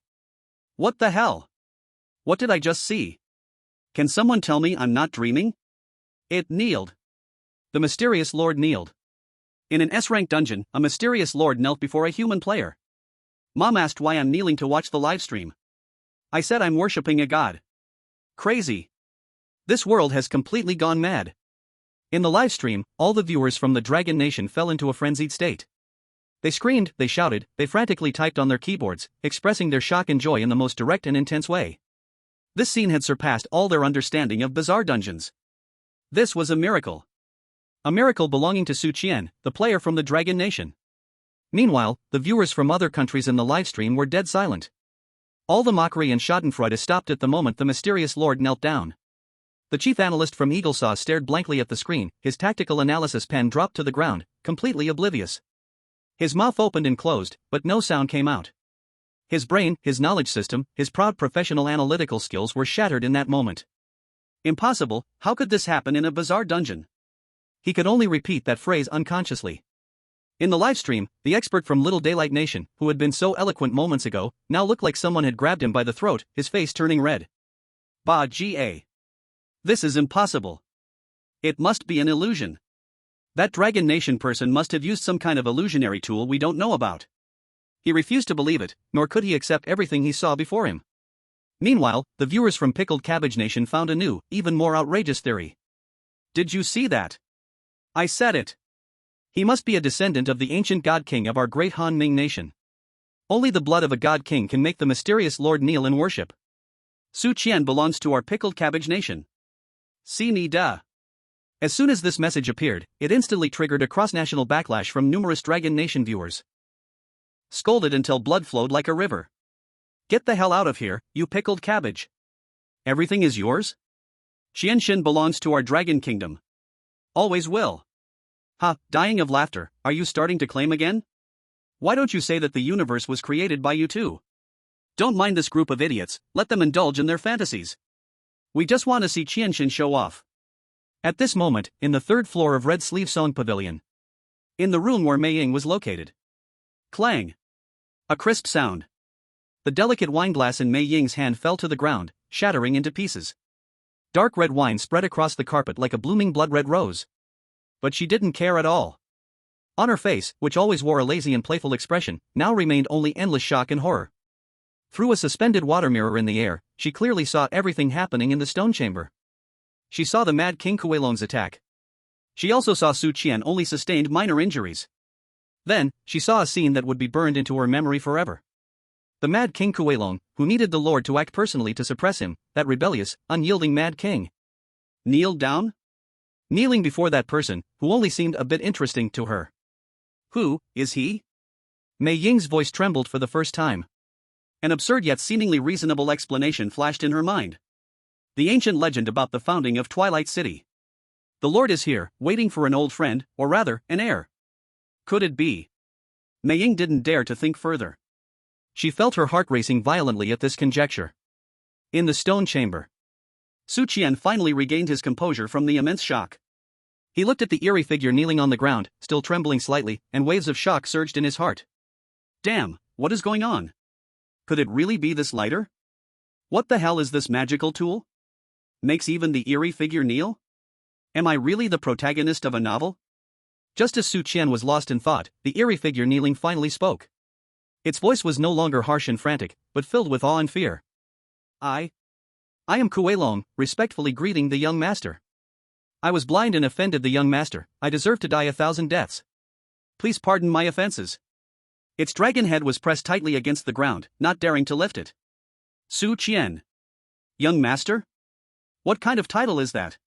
What the hell? What did I just see? Can someone tell me I'm not dreaming? It kneeled. The mysterious lord kneeled. In an S-rank dungeon, a mysterious lord knelt before a human player. Mom asked why I'm kneeling to watch the live stream. I said I'm worshipping a god. Crazy. This world has completely gone mad. In the live stream, all the viewers from the Dragon Nation fell into a frenzied state. They screamed, they shouted, they frantically typed on their keyboards, expressing their shock and joy in the most direct and intense way. This scene had surpassed all their understanding of bizarre dungeons. This was a miracle. A miracle belonging to Su Qian, the player from the Dragon Nation. Meanwhile, the viewers from other countries in the livestream were dead silent. All the mockery and schadenfreude stopped at the moment the mysterious lord knelt down. The chief analyst from Eaglesaw stared blankly at the screen, his tactical analysis pen dropped to the ground, completely oblivious. His mouth opened and closed, but no sound came out. His brain, his knowledge system, his proud professional analytical skills were shattered in that moment. Impossible, how could this happen in a bizarre dungeon? He could only repeat that phrase unconsciously. In the livestream, the expert from Little Daylight Nation, who had been so eloquent moments ago, now looked like someone had grabbed him by the throat, his face turning red. Bah-ga. This is impossible. It must be an illusion. That Dragon Nation person must have used some kind of illusionary tool we don't know about. He refused to believe it, nor could he accept everything he saw before him. Meanwhile, the viewers from Pickled Cabbage Nation found a new, even more outrageous theory. Did you see that? I said it. He must be a descendant of the ancient god king of our great Han Ming nation. Only the blood of a god king can make the mysterious lord kneel in worship. Su Qian belongs to our Pickled Cabbage Nation. See ni da. As soon as this message appeared, it instantly triggered a cross-national backlash from numerous Dragon Nation viewers. Scolded until blood flowed like a river. Get the hell out of here, you pickled cabbage. Everything is yours? Qian belongs to our Dragon Kingdom. Always will. Ha, dying of laughter, are you starting to claim again? Why don't you say that the universe was created by you too? Don't mind this group of idiots, let them indulge in their fantasies. We just want to see Qian show off. At this moment, in the third floor of Red Sleeve Song Pavilion. In the room where Mei Ying was located. Clang. A crisp sound. The delicate wineglass in Mei Ying's hand fell to the ground, shattering into pieces. Dark red wine spread across the carpet like a blooming blood-red rose. But she didn't care at all. On her face, which always wore a lazy and playful expression, now remained only endless shock and horror. Through a suspended water mirror in the air, she clearly saw everything happening in the stone chamber. She saw the Mad King Kuelon's attack. She also saw Su Qian only sustained minor injuries. Then, she saw a scene that would be burned into her memory forever. The Mad King Kuelong, who needed the Lord to act personally to suppress him, that rebellious, unyielding Mad King. Kneel down? Kneeling before that person, who only seemed a bit interesting to her. Who is he? Mei Ying's voice trembled for the first time. An absurd yet seemingly reasonable explanation flashed in her mind. The ancient legend about the founding of Twilight City. The Lord is here, waiting for an old friend, or rather, an heir. Could it be? Mei Ying didn't dare to think further. She felt her heart racing violently at this conjecture. In the stone chamber, Qian finally regained his composure from the immense shock. He looked at the eerie figure kneeling on the ground, still trembling slightly, and waves of shock surged in his heart. Damn, what is going on? Could it really be this lighter? What the hell is this magical tool? Makes even the eerie figure kneel? Am I really the protagonist of a novel? Just as Qian was lost in thought, the eerie figure kneeling finally spoke. Its voice was no longer harsh and frantic, but filled with awe and fear. I am Kuelong, respectfully greeting the young master. I was blind and offended the young master. I deserve to die 1,000 deaths. Please pardon my offenses. Its dragon head was pressed tightly against the ground, not daring to lift it. Qian. Young master? What kind of title is that?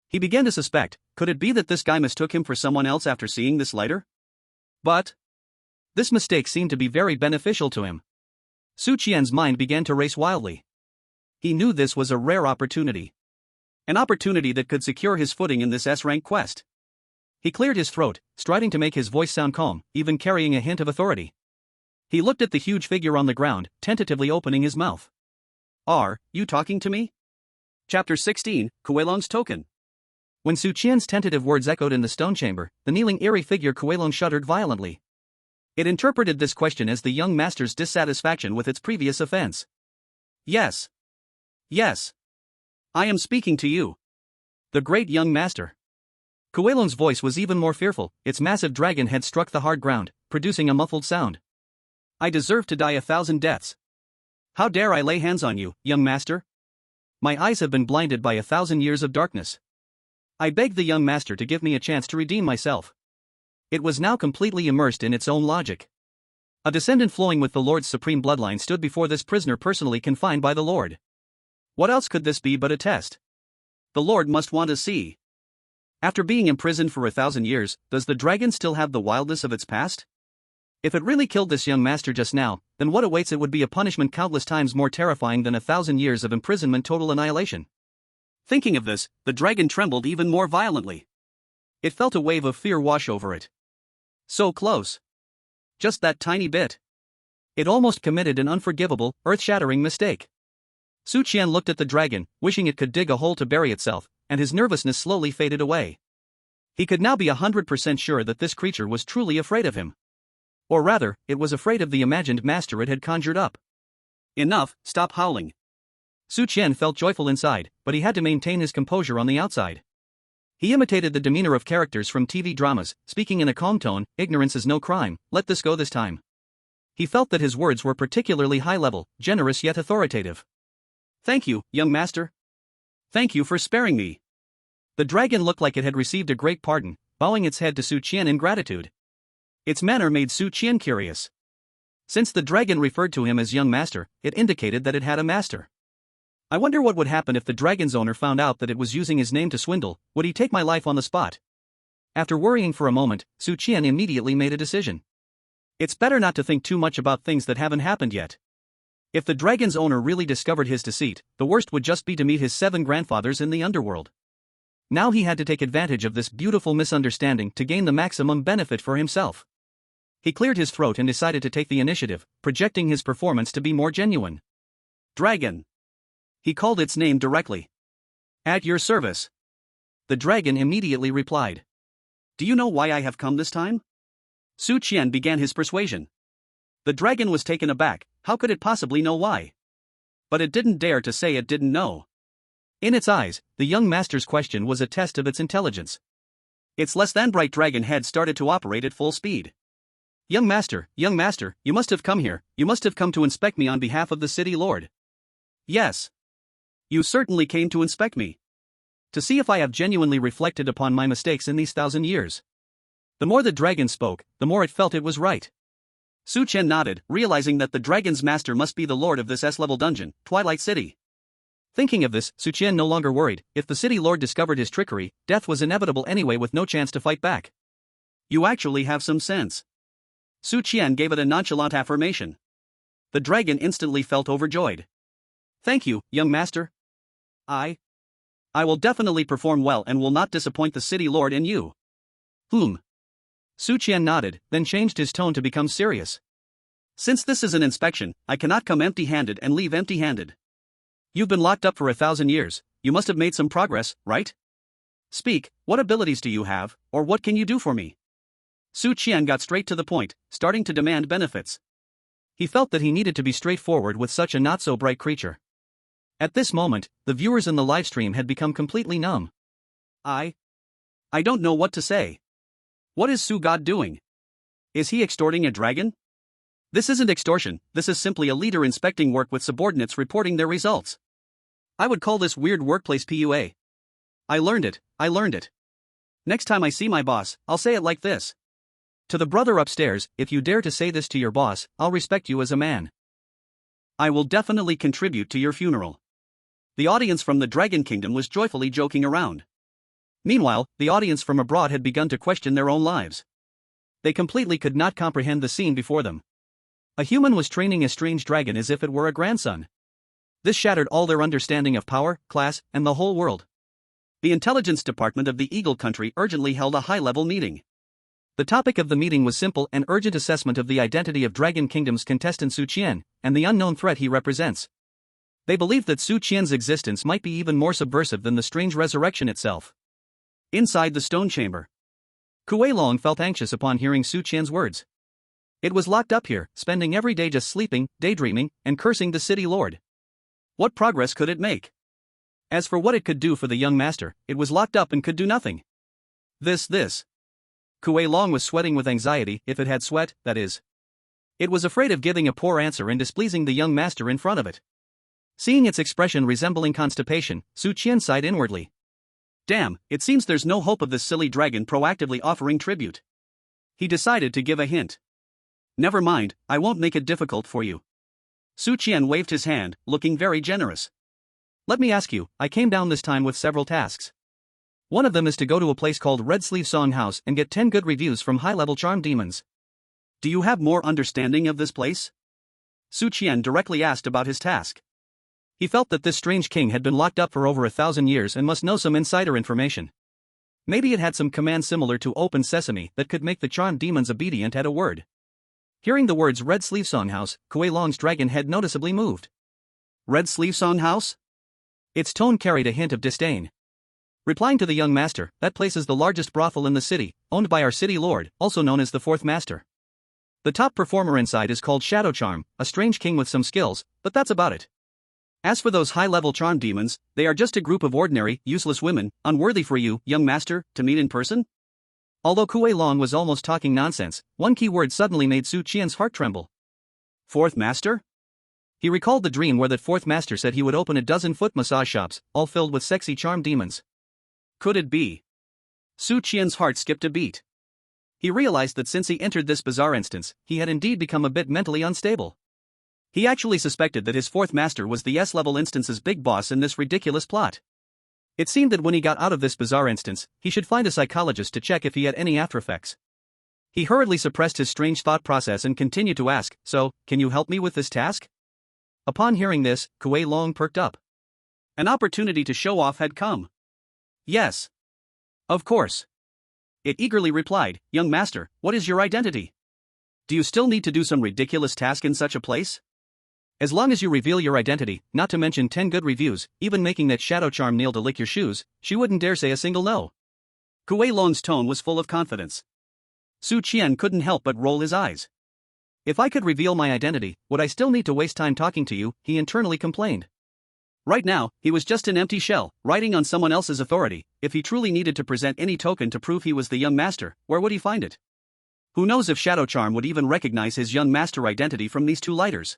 He began to suspect, could it be that this guy mistook him for someone else after seeing this lighter? But this mistake seemed to be very beneficial to him. Qian's mind began to race wildly. He knew this was a rare opportunity. An opportunity that could secure his footing in this S-rank quest. He cleared his throat, striding to make his voice sound calm, even carrying a hint of authority. He looked at the huge figure on the ground, tentatively opening his mouth. Are you talking to me? Chapter 16, Kuelong's Token. When Qian's tentative words echoed in the stone chamber, the kneeling eerie figure Kuelong shuddered violently. It interpreted this question as the young master's dissatisfaction with its previous offense. Yes. Yes. I am speaking to you. The great young master. Kuelong's voice was even more fearful, its massive dragon head struck the hard ground, producing a muffled sound. I deserve to die 1,000 deaths. How dare I lay hands on you, young master? My eyes have been blinded by 1,000 years of darkness. I begged the young master to give me a chance to redeem myself. It was now completely immersed in its own logic. A descendant flowing with the Lord's supreme bloodline stood before this prisoner personally confined by the Lord. What else could this be but a test? The Lord must want to see. After being imprisoned for 1,000 years, does the dragon still have the wildness of its past? If it really killed this young master just now, then what awaits it would be a punishment countless times more terrifying than 1,000 years of imprisonment, total annihilation. Thinking of this, the dragon trembled even more violently. It felt a wave of fear wash over it. So close. Just that tiny bit. It almost committed an unforgivable, earth-shattering mistake. Qian looked at the dragon, wishing it could dig a hole to bury itself, and his nervousness slowly faded away. He could now be 100% sure that this creature was truly afraid of him. Or rather, it was afraid of the imagined master it had conjured up. Enough, stop howling. Qian felt joyful inside, but he had to maintain his composure on the outside. He imitated the demeanor of characters from TV dramas, speaking in a calm tone, ignorance is no crime, let this go this time. He felt that his words were particularly high-level, generous yet authoritative. Thank you, young master. Thank you for sparing me. The dragon looked like it had received a great pardon, bowing its head to Qian in gratitude. Its manner made Qian curious. Since the dragon referred to him as young master, it indicated that it had a master. I wonder what would happen if the dragon's owner found out that it was using his name to swindle. Would he take my life on the spot? After worrying for a moment, Qian immediately made a decision. It's better not to think too much about things that haven't happened yet. If the dragon's owner really discovered his deceit, the worst would just be to meet his 7 grandfathers in the underworld. Now he had to take advantage of this beautiful misunderstanding to gain the maximum benefit for himself. He cleared his throat and decided to take the initiative, projecting his performance to be more genuine. Dragon. He called its name directly. At your service. The dragon immediately replied. Do you know why I have come this time? Qian began his persuasion. The dragon was taken aback. How could it possibly know why? But it didn't dare to say it didn't know. In its eyes, the young master's question was a test of its intelligence. Its less than bright dragon head started to operate at full speed. Young master, you must have come here. You must have come to inspect me on behalf of the city lord. Yes. You certainly came to inspect me. To see if I have genuinely reflected upon my mistakes in these 1,000 years. The more the dragon spoke, the more it felt it was right. Su Qian nodded, realizing that the dragon's master must be the lord of this S-level dungeon, Twilight City. Thinking of this, Su Qian no longer worried. If the city lord discovered his trickery, death was inevitable anyway with no chance to fight back. You actually have some sense. Su Qian gave it a nonchalant affirmation. The dragon instantly felt overjoyed. Thank you, young master. I will definitely perform well and will not disappoint the city lord and you. Su Qian nodded, then changed his tone to become serious. Since this is an inspection, I cannot come empty-handed and leave empty-handed. You've been locked up for 1,000 years, you must have made some progress, right? Speak, what abilities do you have, or what can you do for me? Su Qian got straight to the point, starting to demand benefits. He felt that he needed to be straightforward with such a not-so-bright creature. At this moment, the viewers in the livestream had become completely numb. I don't know what to say. What is Su God doing? Is he extorting a dragon? This isn't extortion, this is simply a leader inspecting work with subordinates reporting their results. I would call this weird workplace PUA. I learned it. Next time I see my boss, I'll say it like this. To the brother upstairs, if you dare to say this to your boss, I'll respect you as a man. I will definitely contribute to your funeral. The audience from the Dragon Kingdom was joyfully joking around. Meanwhile, the audience from abroad had begun to question their own lives. They completely could not comprehend the scene before them. A human was training a strange dragon as if it were a grandson. This shattered all their understanding of power, class, and the whole world. The intelligence department of the Eagle Country urgently held a high-level meeting. The topic of the meeting was simple: an urgent assessment of the identity of Dragon Kingdom's contestant Su Qian, and the unknown threat he represents. They believed that Su Qian's existence might be even more subversive than the strange resurrection itself. Inside the stone chamber, Kuei Long felt anxious upon hearing Su Qian's words. It was locked up here, spending every day just sleeping, daydreaming, and cursing the city lord. What progress could it make? As for what it could do for the young master, it was locked up and could do nothing. This. Kuei Long was sweating with anxiety, if it had sweat, that is. It was afraid of giving a poor answer and displeasing the young master in front of it. Seeing its expression resembling constipation, Su Qian sighed inwardly. Damn, it seems there's no hope of this silly dragon proactively offering tribute. He decided to give a hint. Never mind, I won't make it difficult for you. Su Qian waved his hand, looking very generous. Let me ask you, I came down this time with several tasks. One of them is to go to a place called Red Sleeve Song House and get 10 good reviews from high-level charm demons. Do you have more understanding of this place? Su Qian directly asked about his task. He felt that this strange king had been locked up for over 1,000 years and must know some insider information. Maybe it had some command similar to Open Sesame that could make the charmed demons obedient at a word. Hearing the words Red Sleeve Song House, Kuei Long's dragon head noticeably moved. Red Sleeve Song House? Its tone carried a hint of disdain. Replying to the young master, that place is the largest brothel in the city, owned by our city lord, also known as the Fourth Master. The top performer inside is called Shadow Charm, a strange king with some skills, but that's about it. As for those high-level charm demons, they are just a group of ordinary, useless women, unworthy for you, young master, to meet in person? Although Kuei Long was almost talking nonsense, one key word suddenly made Su Qian's heart tremble. Fourth Master? He recalled the dream where that Fourth Master said he would open a dozen foot massage shops, all filled with sexy charm demons. Could it be? Su Qian's heart skipped a beat. He realized that since he entered this bizarre instance, he had indeed become a bit mentally unstable. He actually suspected that his Fourth Master was the S-level instance's big boss in this ridiculous plot. It seemed that when he got out of this bizarre instance, he should find a psychologist to check if he had any aftereffects. He hurriedly suppressed his strange thought process and continued to ask, "So, can you help me with this task?" Upon hearing this, Kuei Long perked up. An opportunity to show off had come. Yes. Of course. It eagerly replied, "Young master, what is your identity? Do you still need to do some ridiculous task in such a place? As long as you reveal your identity, not to mention 10 good reviews, even making that shadow charm kneel to lick your shoes, she wouldn't dare say a single no." Kuei Long's tone was full of confidence. Su Qian couldn't help but roll his eyes. "If I could reveal my identity, would I still need to waste time talking to you?" he internally complained. Right now, he was just an empty shell, riding on someone else's authority. If he truly needed to present any token to prove he was the young master, where would he find it? Who knows if Shadow Charm would even recognize his young master identity from these two lighters?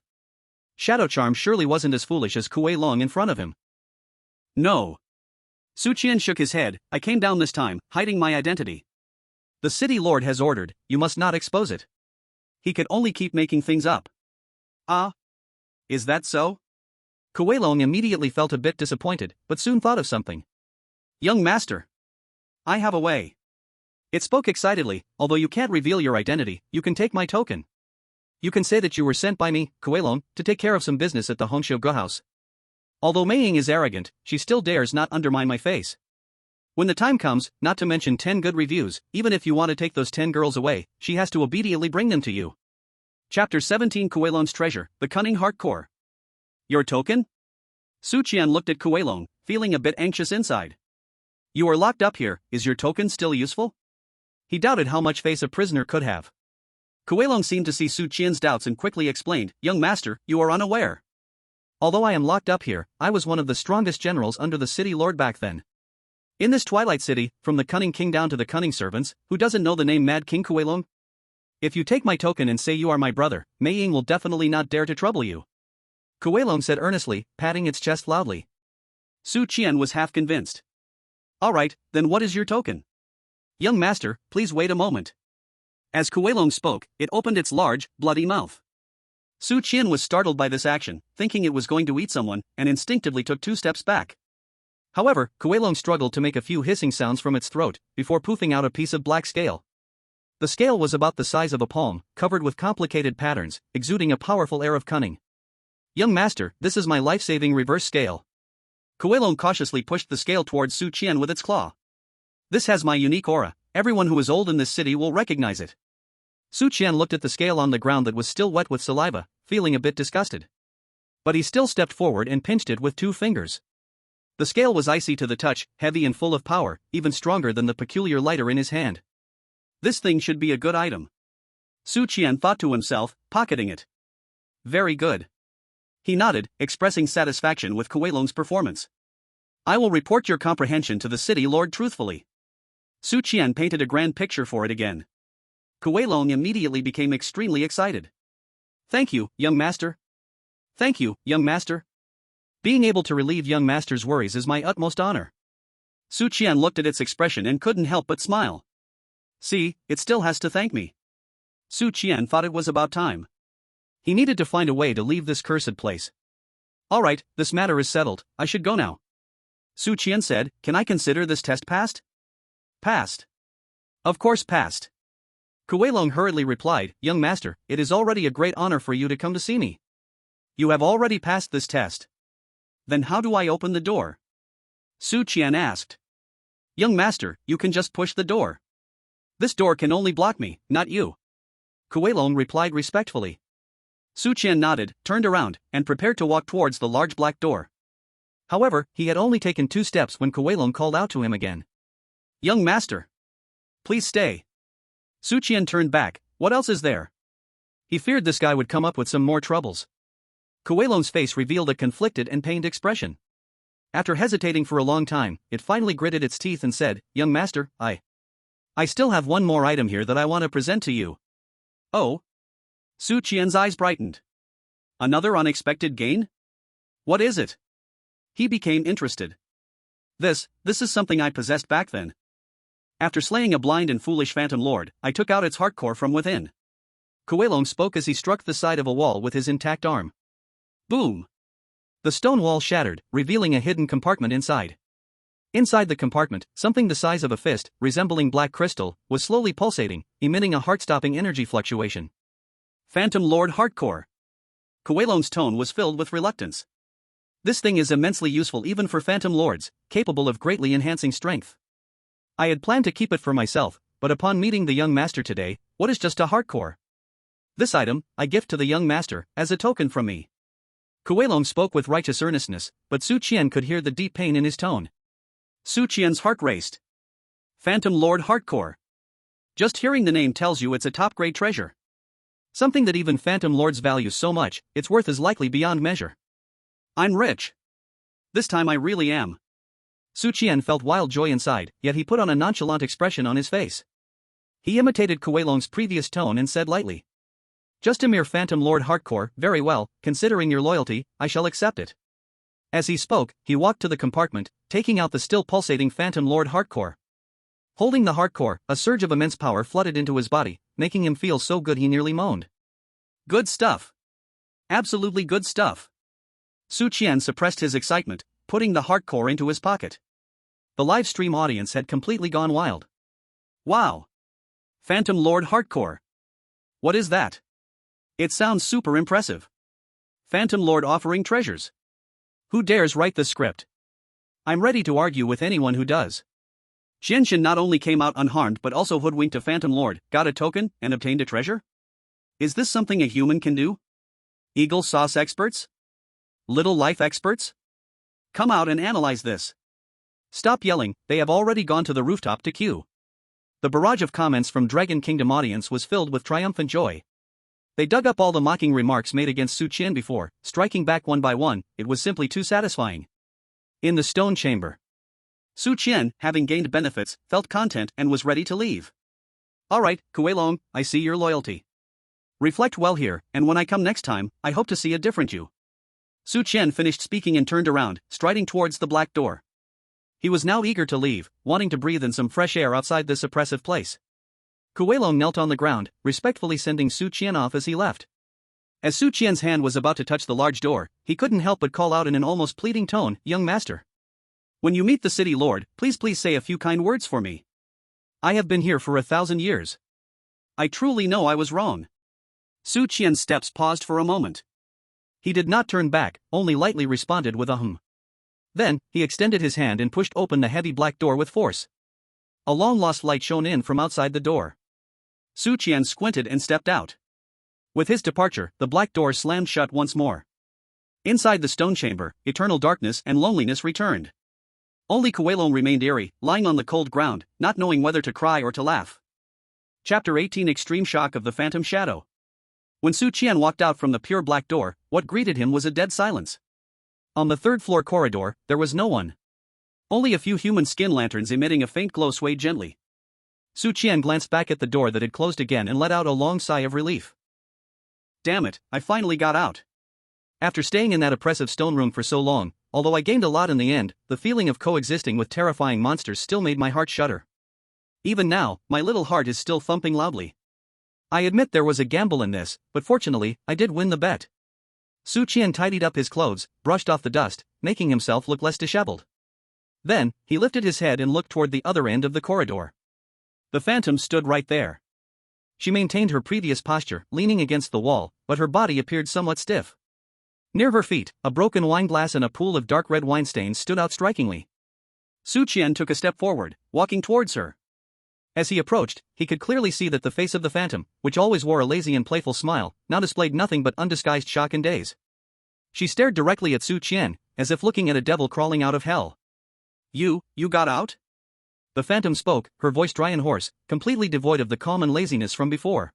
Shadow Charm surely wasn't as foolish as Kuei Long in front of him. No. Su Qian shook his head. "I came down this time, hiding my identity. The city lord has ordered, you must not expose it." he could only keep making things up. Ah? Is that so? Kuei-long immediately felt a bit disappointed, but soon thought of something. Young master. I have a way. It spoke excitedly. Although you can't reveal your identity, you can take my token. You can say that you were sent by me, Kuei-long, to take care of some business at the Hongqiu House. Although Ming is arrogant, she still dares not undermine my face. When the time comes, not to mention 10 good reviews, even if you want to take those 10 girls away, she has to obediently bring them to you. Chapter 17 Kuei-long's Treasure, The Cunning Heart Core. Your token? Su Qian looked at Kuei-long, feeling a bit anxious inside. You are locked up here, is your token still useful? He doubted how much face a prisoner could have. Kuei-long seemed to see Su Qian's doubts and quickly explained, Young master, you are unaware. Although I am locked up here, I was one of the strongest generals under the city lord back then. In this Twilight City, from the cunning king down to the cunning servants, who doesn't know the name Mad King Kuei-long? If you take my token and say you are my brother, Ming will definitely not dare to trouble you. Kuei-long said earnestly, patting its chest loudly. Su Qian was half convinced. Alright, then what is your token? Young master, please wait a moment. As Kuei-long spoke, it opened its large, bloody mouth. Su Qian was startled by this action, thinking it was going to eat someone, and instinctively took 2 steps back. However, Kuei-long struggled to make a few hissing sounds from its throat, before poofing out a piece of black scale. The scale was about the size of a palm, covered with complicated patterns, exuding a powerful air of cunning. Young master, this is my life-saving reverse scale. Kuei-long cautiously pushed the scale towards Su Qian with its claw. This has my unique aura, everyone who is old in this city will recognize it. Su Qian looked at the scale on the ground that was still wet with saliva, feeling a bit disgusted. But he still stepped forward and pinched it with 2 fingers. The scale was icy to the touch, heavy and full of power, even stronger than the peculiar lighter in his hand. This thing should be a good item. Su Qian thought to himself, pocketing it. Very good. He nodded, expressing satisfaction with Kuei-long's performance. I will report your comprehension to the city lord truthfully. Su Qian painted a grand picture for it again. Kuei-long immediately became extremely excited. Thank you, young master. Thank you, young master. Being able to relieve young master's worries is my utmost honor. Su Qian looked at its expression and couldn't help but smile. See, it still has to thank me. Su Qian thought it was about time. He needed to find a way to leave this cursed place. Alright, this matter is settled, I should go now. Su Qian said, can I consider this test passed? Passed. Of course passed. Kuei-long hurriedly replied, young master, it is already a great honor for you to come to see me. You have already passed this test. Then how do I open the door? Su Qian asked. Young master, you can just push the door. This door can only block me, not you. Kuei-long replied respectfully. Su Qian nodded, turned around, and prepared to walk towards the large black door. However, he had only taken 2 steps when Kuei-long called out to him again. Young master. Please stay. Su Qian turned back, what else is there? He feared this guy would come up with some more troubles. Kuei-long's face revealed a conflicted and pained expression. After hesitating for a long time, it finally gritted its teeth and said, young master, I still have one more item here that I want to present to you. Oh? Su Qian's eyes brightened. Another unexpected gain? What is it? He became interested. This is something I possessed back then. After slaying a blind and foolish phantom lord, I took out its heart core from within. Kuei-long spoke as he struck the side of a wall with his intact arm. Boom! The stone wall shattered, revealing a hidden compartment inside. Inside the compartment, something the size of a fist, resembling black crystal, was slowly pulsating, emitting a heart-stopping energy fluctuation. Phantom Lord Heart Core. Kuei-long's tone was filled with reluctance. This thing is immensely useful even for phantom lords, capable of greatly enhancing strength. I had planned to keep it for myself, but upon meeting the young master today, what is just a heart core? This item, I gift to the young master, as a token from me. Kuei-long spoke with righteous earnestness, but Su Qian could hear the deep pain in his tone. Su Qian's heart raced. Phantom Lord Heart Core. Just hearing the name tells you it's a top-grade treasure. Something that even phantom lords value so much, its worth is likely beyond measure. I'm rich. This time I really am. Su Qian felt wild joy inside, yet he put on a nonchalant expression on his face. He imitated Kuei-long's previous tone and said lightly. Just a mere phantom lord heart core, very well, considering your loyalty, I shall accept it. As he spoke, he walked to the compartment, taking out the still pulsating phantom lord heart core. Holding the heart core, a surge of immense power flooded into his body, making him feel so good he nearly moaned. Good stuff. Absolutely good stuff. Su Qian suppressed his excitement, putting the hardcore into his pocket. The live stream audience had completely gone wild. Wow. Phantom Lord Hardcore. What is that? It sounds super impressive. Phantom Lord offering treasures. Who dares write the script? I'm ready to argue with anyone who does. Qian not only came out unharmed but also hoodwinked a Phantom Lord, got a token, and obtained a treasure? Is this something a human can do? Eagle sauce experts? Little life experts? Come out and analyze this. Stop yelling, they have already gone to the rooftop to queue. The barrage of comments from Dragon Kingdom audience was filled with triumphant joy. They dug up all the mocking remarks made against Su Qian before, striking back one by one. It was simply too satisfying. In the stone chamber, Su Qian, having gained benefits, felt content and was ready to leave. Alright, Kuei-long, I see your loyalty. Reflect well here, and when I come next time, I hope to see a different you. Su Qian finished speaking and turned around, striding towards the black door. He was now eager to leave, wanting to breathe in some fresh air outside this oppressive place. Kuei-long knelt on the ground, respectfully sending Su Qian off as he left. As Su Qian's hand was about to touch the large door, he couldn't help but call out in an almost pleading tone, "Young master. When you meet the city lord, please say a few kind words for me. I have been here for 1,000 years. I truly know I was wrong." Su Qian's steps paused for a moment. He did not turn back, only lightly responded with a hum. Then, he extended his hand and pushed open the heavy black door with force. A long-lost light shone in from outside the door. Su Qian squinted and stepped out. With his departure, the black door slammed shut once more. Inside the stone chamber, eternal darkness and loneliness returned. Only Kuei-long remained eerie, lying on the cold ground, not knowing whether to cry or to laugh. Chapter 18 Extreme Shock of the Phantom Shadow. When Su Qian walked out from the pure black door, what greeted him was a dead silence. On the third-floor corridor, there was no one. Only a few human skin lanterns emitting a faint glow swayed gently. Su Qian glanced back at the door that had closed again and let out a long sigh of relief. Damn it, I finally got out. After staying in that oppressive stone room for so long, although I gained a lot in the end, the feeling of coexisting with terrifying monsters still made my heart shudder. Even now, my little heart is still thumping loudly. I admit there was a gamble in this, but fortunately, I did win the bet. Su Qian tidied up his clothes, brushed off the dust, making himself look less disheveled. Then, he lifted his head and looked toward the other end of the corridor. The phantom stood right there. She maintained her previous posture, leaning against the wall, but her body appeared somewhat stiff. Near her feet, a broken wine glass and a pool of dark red wine stains stood out strikingly. Su Qian took a step forward, walking towards her. As he approached, he could clearly see that the face of the phantom, which always wore a lazy and playful smile, now displayed nothing but undisguised shock and daze. She stared directly at Su Qian, as if looking at a devil crawling out of hell. You got out?" The phantom spoke, her voice dry and hoarse, completely devoid of the calm and laziness from before.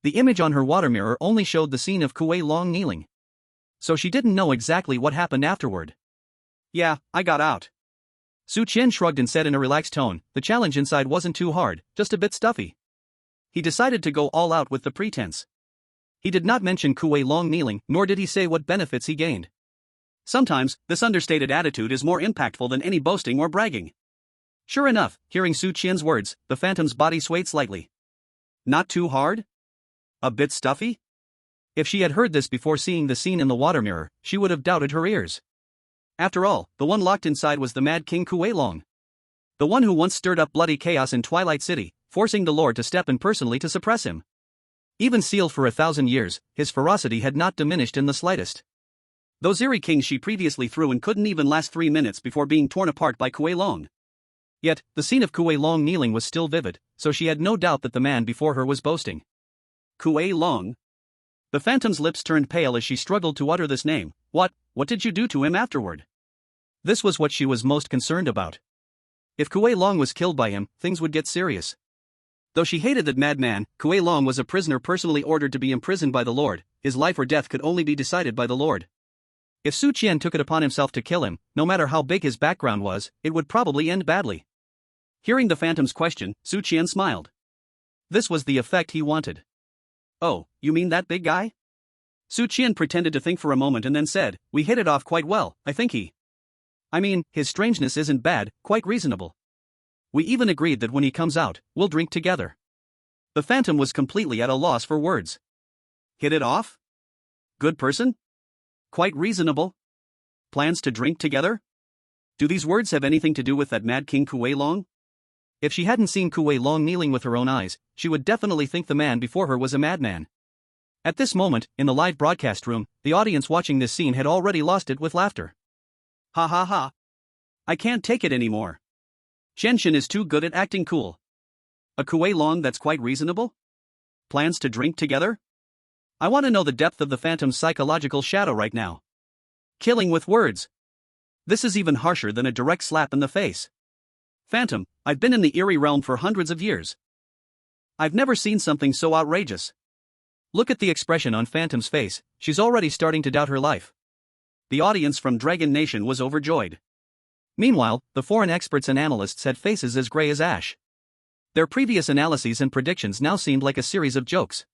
The image on her water mirror only showed the scene of Kuei-long kneeling. So she didn't know exactly what happened afterward. "Yeah, I got out." Su Qian shrugged and said in a relaxed tone, the challenge inside wasn't too hard, just a bit stuffy. He decided to go all out with the pretense. He did not mention Kuei-long kneeling, nor did he say what benefits he gained. Sometimes, this understated attitude is more impactful than any boasting or bragging. Sure enough, hearing Su Qian's words, the phantom's body swayed slightly. Not too hard? A bit stuffy? If she had heard this before seeing the scene in the water mirror, she would have doubted her ears. After all, the one locked inside was the Mad King Kuei-long. The one who once stirred up bloody chaos in Twilight City, forcing the Lord to step in personally to suppress him. Even sealed for 1,000 years, his ferocity had not diminished in the slightest. Those eerie kings she previously threw and couldn't even last 3 minutes before being torn apart by Kuei-long. Yet, the scene of Kuei-long kneeling was still vivid, so she had no doubt that the man before her was boasting. Kuei-long? The phantom's lips turned pale as she struggled to utter this name. What did you do to him afterward? This was what she was most concerned about. If Kuei-long was killed by him, things would get serious. Though she hated that madman, Kuei-long was a prisoner personally ordered to be imprisoned by the Lord. His life or death could only be decided by the Lord. If Su Qian took it upon himself to kill him, no matter how big his background was, it would probably end badly. Hearing the phantom's question, Su Qian smiled. This was the effect he wanted. "Oh, you mean that big guy?" Su Qian pretended to think for a moment and then said, "We hit it off quite well, I think his strangeness isn't bad, quite reasonable. We even agreed that when he comes out, we'll drink together." The phantom was completely at a loss for words. Hit it off? Good person? Quite reasonable? Plans to drink together? Do these words have anything to do with that mad King Kuei Long? If she hadn't seen Kuei Long kneeling with her own eyes, she would definitely think the man before her was a madman. At this moment, in the live broadcast room, the audience watching this scene had already lost it with laughter. Ha ha ha. I can't take it anymore. Shenshin is too good at acting cool. A Kuei Long that's quite reasonable? Plans to drink together? I want to know the depth of the Phantom's psychological shadow right now. Killing with words. This is even harsher than a direct slap in the face. Phantom, I've been in the eerie realm for hundreds of years. I've never seen something so outrageous. Look at the expression on Phantom's face, she's already starting to doubt her life. The audience from Dragon Nation was overjoyed. Meanwhile, the foreign experts and analysts had faces as gray as ash. Their previous analyses and predictions now seemed like a series of jokes.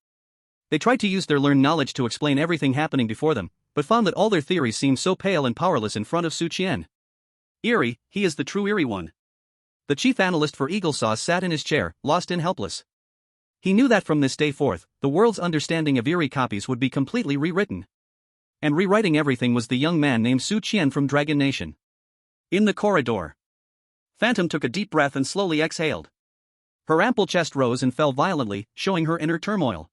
They tried to use their learned knowledge to explain everything happening before them, but found that all their theories seemed so pale and powerless in front of Su Qian. Eerie, he is the true eerie one. The chief analyst for Eagle Sauce sat in his chair, lost and helpless. He knew that from this day forth, the world's understanding of eerie copies would be completely rewritten. And rewriting everything was the young man named Su Qian from Dragon Nation. In the corridor, Phantom took a deep breath and slowly exhaled. Her ample chest rose and fell violently, showing her inner turmoil.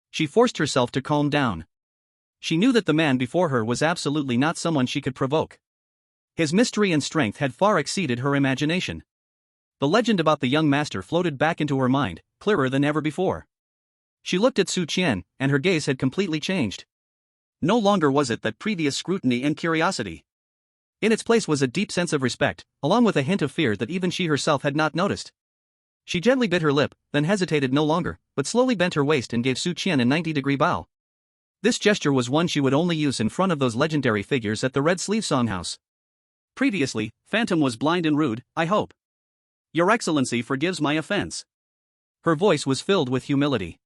She forced herself to calm down. She knew that the man before her was absolutely not someone she could provoke. His mystery and strength had far exceeded her imagination. The legend about the young master floated back into her mind, clearer than ever before. She looked at Su Qian, and her gaze had completely changed. No longer was it that previous scrutiny and curiosity. In its place was a deep sense of respect, along with a hint of fear that even she herself had not noticed. She gently bit her lip, then hesitated no longer, but slowly bent her waist and gave Su Qian a 90-degree bow. This gesture was one she would only use in front of those legendary figures at the Red Sleeve Songhouse. Previously, Phantom was blind and rude, I hope. Your Excellency forgives my offense. Her voice was filled with humility.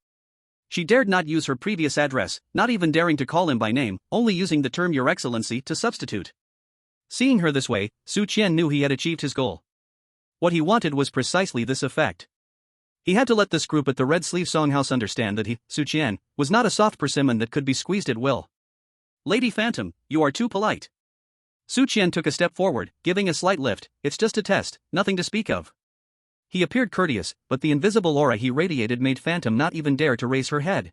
She dared not use her previous address, not even daring to call him by name, only using the term Your Excellency to substitute. Seeing her this way, Su Qian knew he had achieved his goal. What he wanted was precisely this effect. He had to let this group at the Red Sleeve Songhouse understand that he, Su Qian, was not a soft persimmon that could be squeezed at will. Lady Phantom, you are too polite. Su Qian took a step forward, giving a slight lift. It's just a test, nothing to speak of. He appeared courteous, but the invisible aura he radiated made Phantom not even dare to raise her head.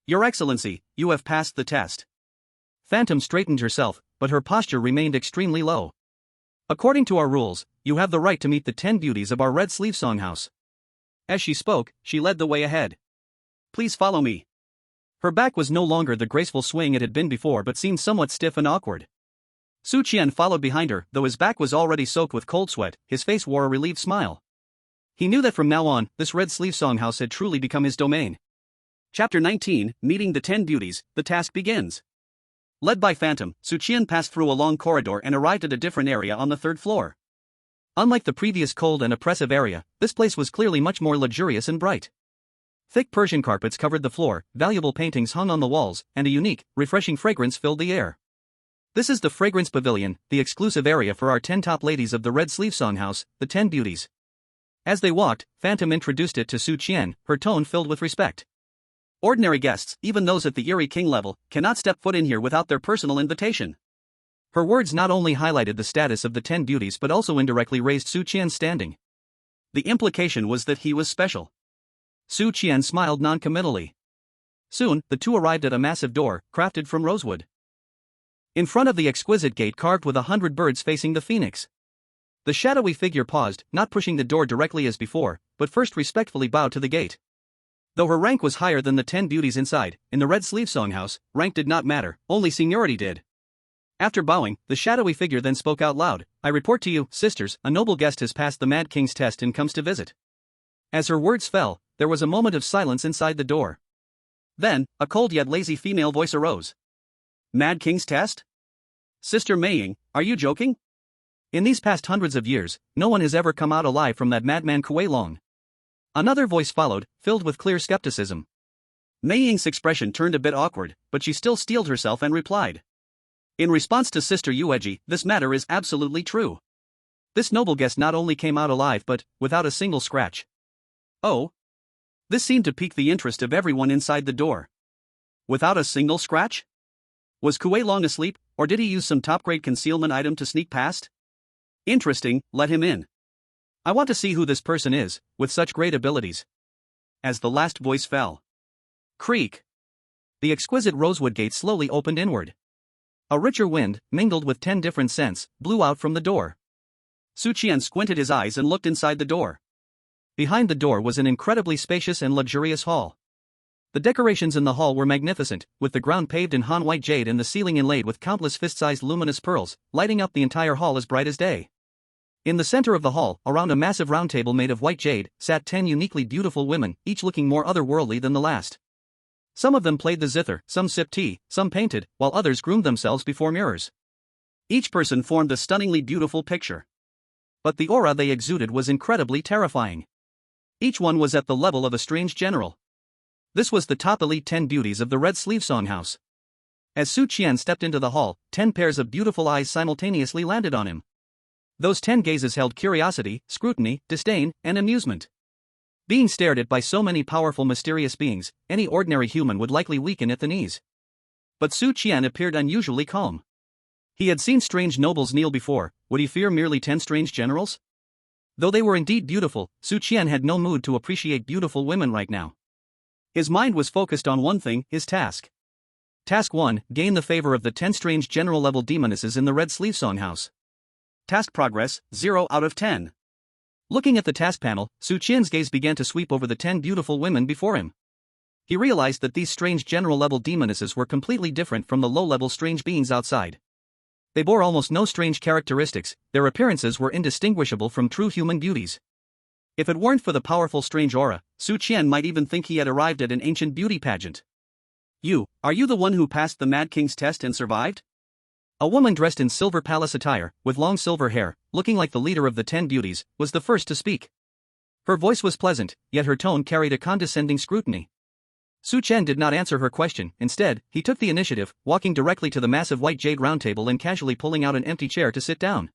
Your Excellency, you have passed the test. Phantom straightened herself, but her posture remained extremely low. According to our rules, you have the right to meet the 10 beauties of our Red Sleeve Songhouse. As she spoke, she led the way ahead. Please follow me. Her back was no longer the graceful swing it had been before but seemed somewhat stiff and awkward. Su Qian followed behind her, though his back was already soaked with cold sweat, his face wore a relieved smile. He knew that from now on, this Red Sleeve Songhouse had truly become his domain. Chapter 19, Meeting the 10 Beauties, the task begins. Led by Phantom, Su Qian passed through a long corridor and arrived at a different area on the 3rd floor. Unlike the previous cold and oppressive area, this place was clearly much more luxurious and bright. Thick Persian carpets covered the floor, valuable paintings hung on the walls, and a unique, refreshing fragrance filled the air. This is the Fragrance Pavilion, the exclusive area for our 10 top ladies of the Red Sleeve Songhouse, the 10 Beauties. As they walked, Phantom introduced it to Su Qian, her tone filled with respect. Ordinary guests, even those at the Eerie King level, cannot step foot in here without their personal invitation. Her words not only highlighted the status of the 10 beauties but also indirectly raised Su Qian's standing. The implication was that he was special. Su Qian smiled noncommittally. Soon, the two arrived at a massive door, crafted from rosewood. In front of the exquisite gate carved with 100 birds facing the phoenix. The shadowy figure paused, not pushing the door directly as before, but first respectfully bowed to the gate. Though her rank was higher than the 10 beauties inside, in the Red Sleeve Songhouse, rank did not matter, only seniority did. After bowing, the shadowy figure then spoke out loud, I report to you, sisters, a noble guest has passed the Mad King's test and comes to visit. As her words fell, there was a moment of silence inside the door. Then, a cold yet lazy female voice arose. Mad King's test? Sister Ming, are you joking? In these past hundreds of years, no one has ever come out alive from that madman Kuei Long. Another voice followed, filled with clear skepticism. Ming's expression turned a bit awkward, but she still steeled herself and replied. In response to Sister Yueji, this matter is absolutely true. This noble guest not only came out alive but, without a single scratch. Oh? This seemed to pique the interest of everyone inside the door. Without a single scratch? Was Kuei Long asleep, or did he use some top-grade concealment item to sneak past? Interesting, let him in. I want to see who this person is, with such great abilities. As the last voice fell. Creak. The exquisite rosewood gate slowly opened inward. A richer wind, mingled with 10 different scents, blew out from the door. Su Qian squinted his eyes and looked inside the door. Behind the door was an incredibly spacious and luxurious hall. The decorations in the hall were magnificent, with the ground paved in Han white jade and the ceiling inlaid with countless fist-sized luminous pearls, lighting up the entire hall as bright as day. In the center of the hall, around a massive round table made of white jade, sat 10 uniquely beautiful women, each looking more otherworldly than the last. Some of them played the zither, some sipped tea, some painted, while others groomed themselves before mirrors. Each person formed a stunningly beautiful picture. But the aura they exuded was incredibly terrifying. Each one was at the level of a strange general. This was the top elite 10 beauties of the Red Sleeve Song House. As Su Qian stepped into the hall, 10 pairs of beautiful eyes simultaneously landed on him. Those 10 gazes held curiosity, scrutiny, disdain, and amusement. Being stared at by so many powerful mysterious beings, any ordinary human would likely weaken at the knees. But Su Qian appeared unusually calm. He had seen strange nobles kneel before, would he fear merely 10 strange generals? Though they were indeed beautiful, Su Qian had no mood to appreciate beautiful women right now. His mind was focused on one thing, his task. Task 1, gain the favor of the 10 strange general-level demonesses in the Red Sleeve Song House. Task progress, 0 out of 10. Looking at the task panel, Su Qian's gaze began to sweep over the 10 beautiful women before him. He realized that these strange general-level demonesses were completely different from the low-level strange beings outside. They bore almost no strange characteristics, their appearances were indistinguishable from true human beauties. If it weren't for the powerful strange aura, Su Qian might even think he had arrived at an ancient beauty pageant. Are you the one who passed the Mad King's test and survived? A woman dressed in silver palace attire, with long silver hair, looking like the leader of the 10 beauties, was the first to speak. Her voice was pleasant, yet her tone carried a condescending scrutiny. Su Qian did not answer her question, instead, he took the initiative, walking directly to the massive white jade round table and casually pulling out an empty chair to sit down.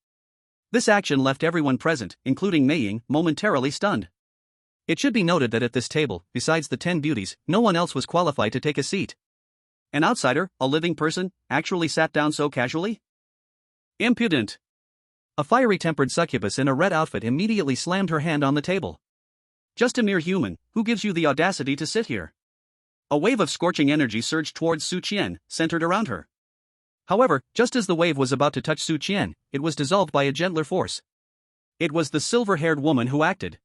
This action left everyone present, including Ming, momentarily stunned. It should be noted that at this table, besides the 10 beauties, no one else was qualified to take a seat. An outsider, a living person, actually sat down so casually? Impudent! A fiery-tempered succubus in a red outfit immediately slammed her hand on the table. Just a mere human, who gives you the audacity to sit here? A wave of scorching energy surged towards Su Qian, centered around her. However, just as the wave was about to touch Su Qian, it was dissolved by a gentler force. It was the silver-haired woman who acted.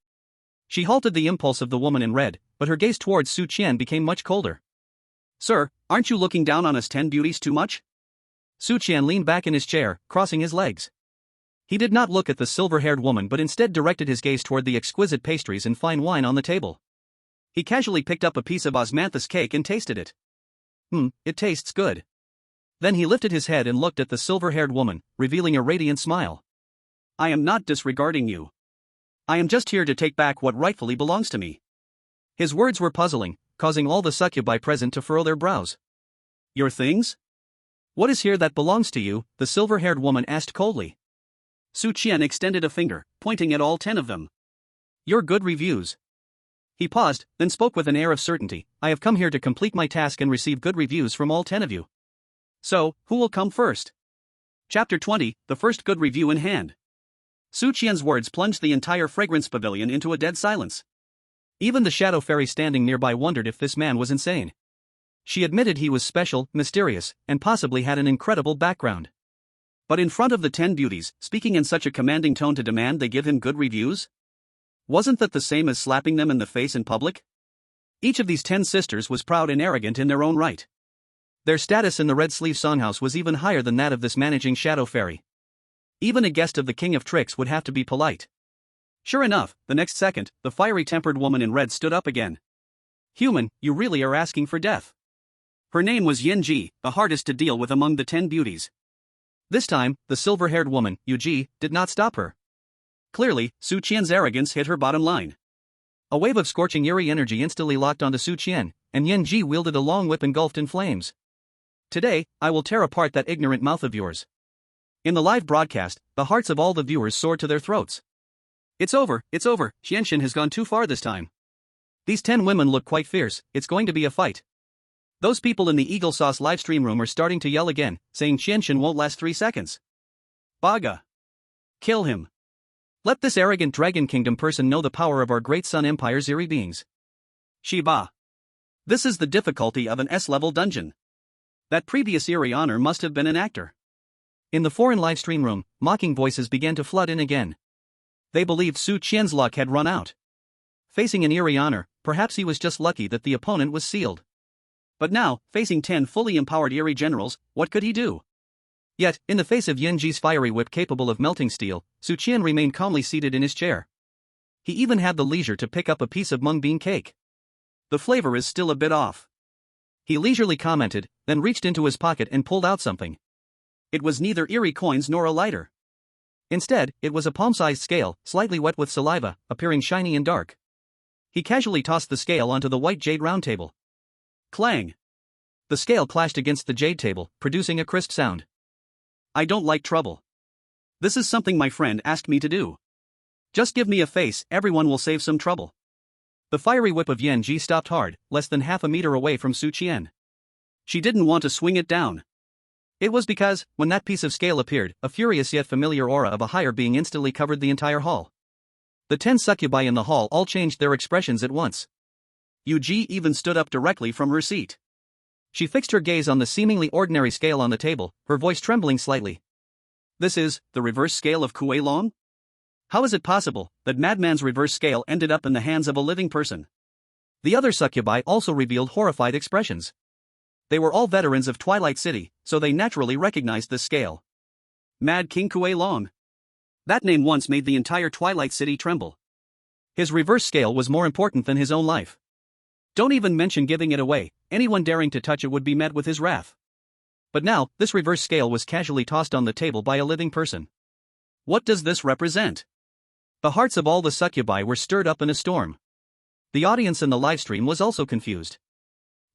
She halted the impulse of the woman in red, but her gaze towards Su Qian became much colder. Sir, aren't you looking down on us 10 beauties too much? Su Qian leaned back in his chair, crossing his legs. He did not look at the silver-haired woman but instead directed his gaze toward the exquisite pastries and fine wine on the table. He casually picked up a piece of osmanthus cake and tasted it. It tastes good. Then he lifted his head and looked at the silver-haired woman, revealing a radiant smile. I am not disregarding you. I am just here to take back what rightfully belongs to me. His words were puzzling, causing all the succubi present to furrow their brows. Your things? What is here that belongs to you? The silver-haired woman asked coldly. Su Qian extended a finger, pointing at all 10 of them. Your good reviews. He paused, then spoke with an air of certainty. I have come here to complete my task and receive good reviews from all 10 of you. So, who will come first? Chapter 20, the first good review in hand. Su Qian's words plunged the entire fragrance pavilion into a dead silence. Even the shadow fairy standing nearby wondered if this man was insane. She admitted he was special, mysterious, and possibly had an incredible background. But in front of the 10 beauties, speaking in such a commanding tone to demand they give him good reviews? Wasn't that the same as slapping them in the face in public? Each of these 10 sisters was proud and arrogant in their own right. Their status in the Red Sleeve Songhouse was even higher than that of this managing shadow fairy. Even a guest of the King of Tricks would have to be polite. Sure enough, the next second, the fiery-tempered woman in red stood up again. Human, you really are asking for death. Her name was Yanji, the hardest to deal with among the 10 beauties. This time, the silver-haired woman, Yuji, did not stop her. Clearly, Su Qian's arrogance hit her bottom line. A wave of scorching eerie energy instantly locked onto Su Qian, and Yanji wielded a long whip engulfed in flames. Today, I will tear apart that ignorant mouth of yours. In the live broadcast, the hearts of all the viewers soared to their throats. It's over, Qianshin has gone too far this time. These 10 women look quite fierce, it's going to be a fight. Those people in the Eagle Sauce livestream room are starting to yell again, saying Qian won't last 3 seconds. Baga. Kill him. Let this arrogant Dragon Kingdom person know the power of our great Sun Empire's eerie beings. Shiba. This is the difficulty of an S-level dungeon. That previous eerie honor must have been an actor. In the foreign livestream room, mocking voices began to flood in again. They believed Su Qian's luck had run out. Facing an eerie honor, perhaps he was just lucky that the opponent was sealed. But now, facing 10 fully empowered eerie generals, what could he do? Yet, in the face of Yanji's fiery whip capable of melting steel, Su Qian remained calmly seated in his chair. He even had the leisure to pick up a piece of mung bean cake. The flavor is still a bit off. He leisurely commented, then reached into his pocket and pulled out something. It was neither eerie coins nor a lighter. Instead, it was a palm-sized scale, slightly wet with saliva, appearing shiny and dark. He casually tossed the scale onto the white jade round table. Clang! The scale clashed against the jade table, producing a crisp sound. I don't like trouble. This is something my friend asked me to do. Just give me a face, everyone will save some trouble. The fiery whip of Yanji stopped hard, less than half a meter away from Su Qian. She didn't want to swing it down. It was because, when that piece of scale appeared, a furious yet familiar aura of a higher being instantly covered the entire hall. The 10 succubi in the hall all changed their expressions at once. Yuji even stood up directly from her seat. She fixed her gaze on the seemingly ordinary scale on the table, her voice trembling slightly. This is the reverse scale of Kuei Long? How is it possible that Madman's reverse scale ended up in the hands of a living person? The other succubi also revealed horrified expressions. They were all veterans of Twilight City, so they naturally recognized this scale. Mad King Kuei Long. That name once made the entire Twilight City tremble. His reverse scale was more important than his own life. Don't even mention giving it away, anyone daring to touch it would be met with his wrath. But now, this reverse scale was casually tossed on the table by a living person. What does this represent? The hearts of all the succubi were stirred up in a storm. The audience in the livestream was also confused.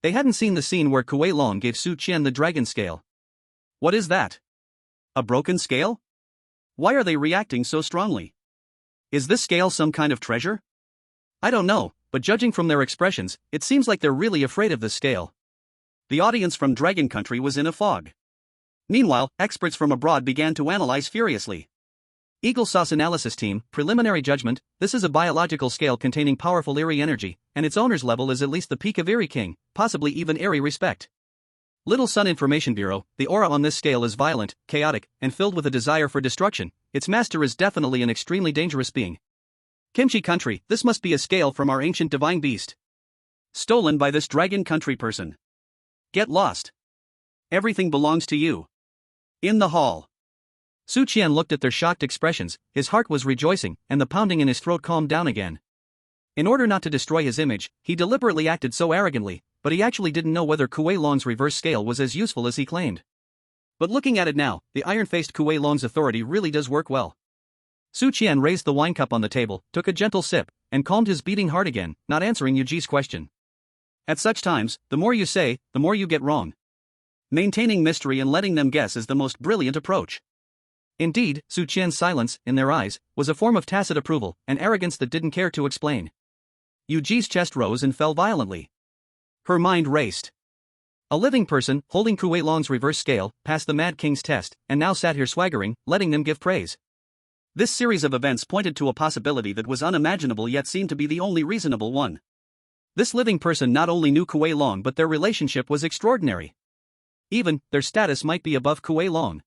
They hadn't seen the scene where Kuei Long gave Su Qian the dragon scale. What is that? A broken scale? Why are they reacting so strongly? Is this scale some kind of treasure? I don't know, but judging from their expressions, it seems like they're really afraid of this scale. The audience from Dragon Country was in a fog. Meanwhile, experts from abroad began to analyze furiously. Eagle Sauce Analysis Team, preliminary judgment, this is a biological scale containing powerful eerie energy, and its owner's level is at least the peak of Eerie King, possibly even eerie respect. Little Sun Information Bureau, the aura on this scale is violent, chaotic, and filled with a desire for destruction. Its master is definitely an extremely dangerous being. Kimchi Country, this must be a scale from our ancient divine beast. Stolen by this Dragon Country person. Get lost. Everything belongs to you. In the hall. Su Qian looked at their shocked expressions, his heart was rejoicing, and the pounding in his throat calmed down again. In order not to destroy his image, he deliberately acted so arrogantly, but he actually didn't know whether Kuei Long's reverse scale was as useful as he claimed. But looking at it now, the iron-faced Kuei Long's authority really does work well. Su Qian raised the wine cup on the table, took a gentle sip, and calmed his beating heart again, not answering Yuji's question. At such times, the more you say, the more you get wrong. Maintaining mystery and letting them guess is the most brilliant approach. Indeed, Su Qian's silence, in their eyes, was a form of tacit approval, an arrogance that didn't care to explain. Yuji's chest rose and fell violently. Her mind raced. A living person, holding Kuei Long's reverse scale, passed the Mad King's test, and now sat here swaggering, letting them give praise. This series of events pointed to a possibility that was unimaginable yet seemed to be the only reasonable one. This living person not only knew Kuei Long but their relationship was extraordinary. Even, their status might be above Kuei Long.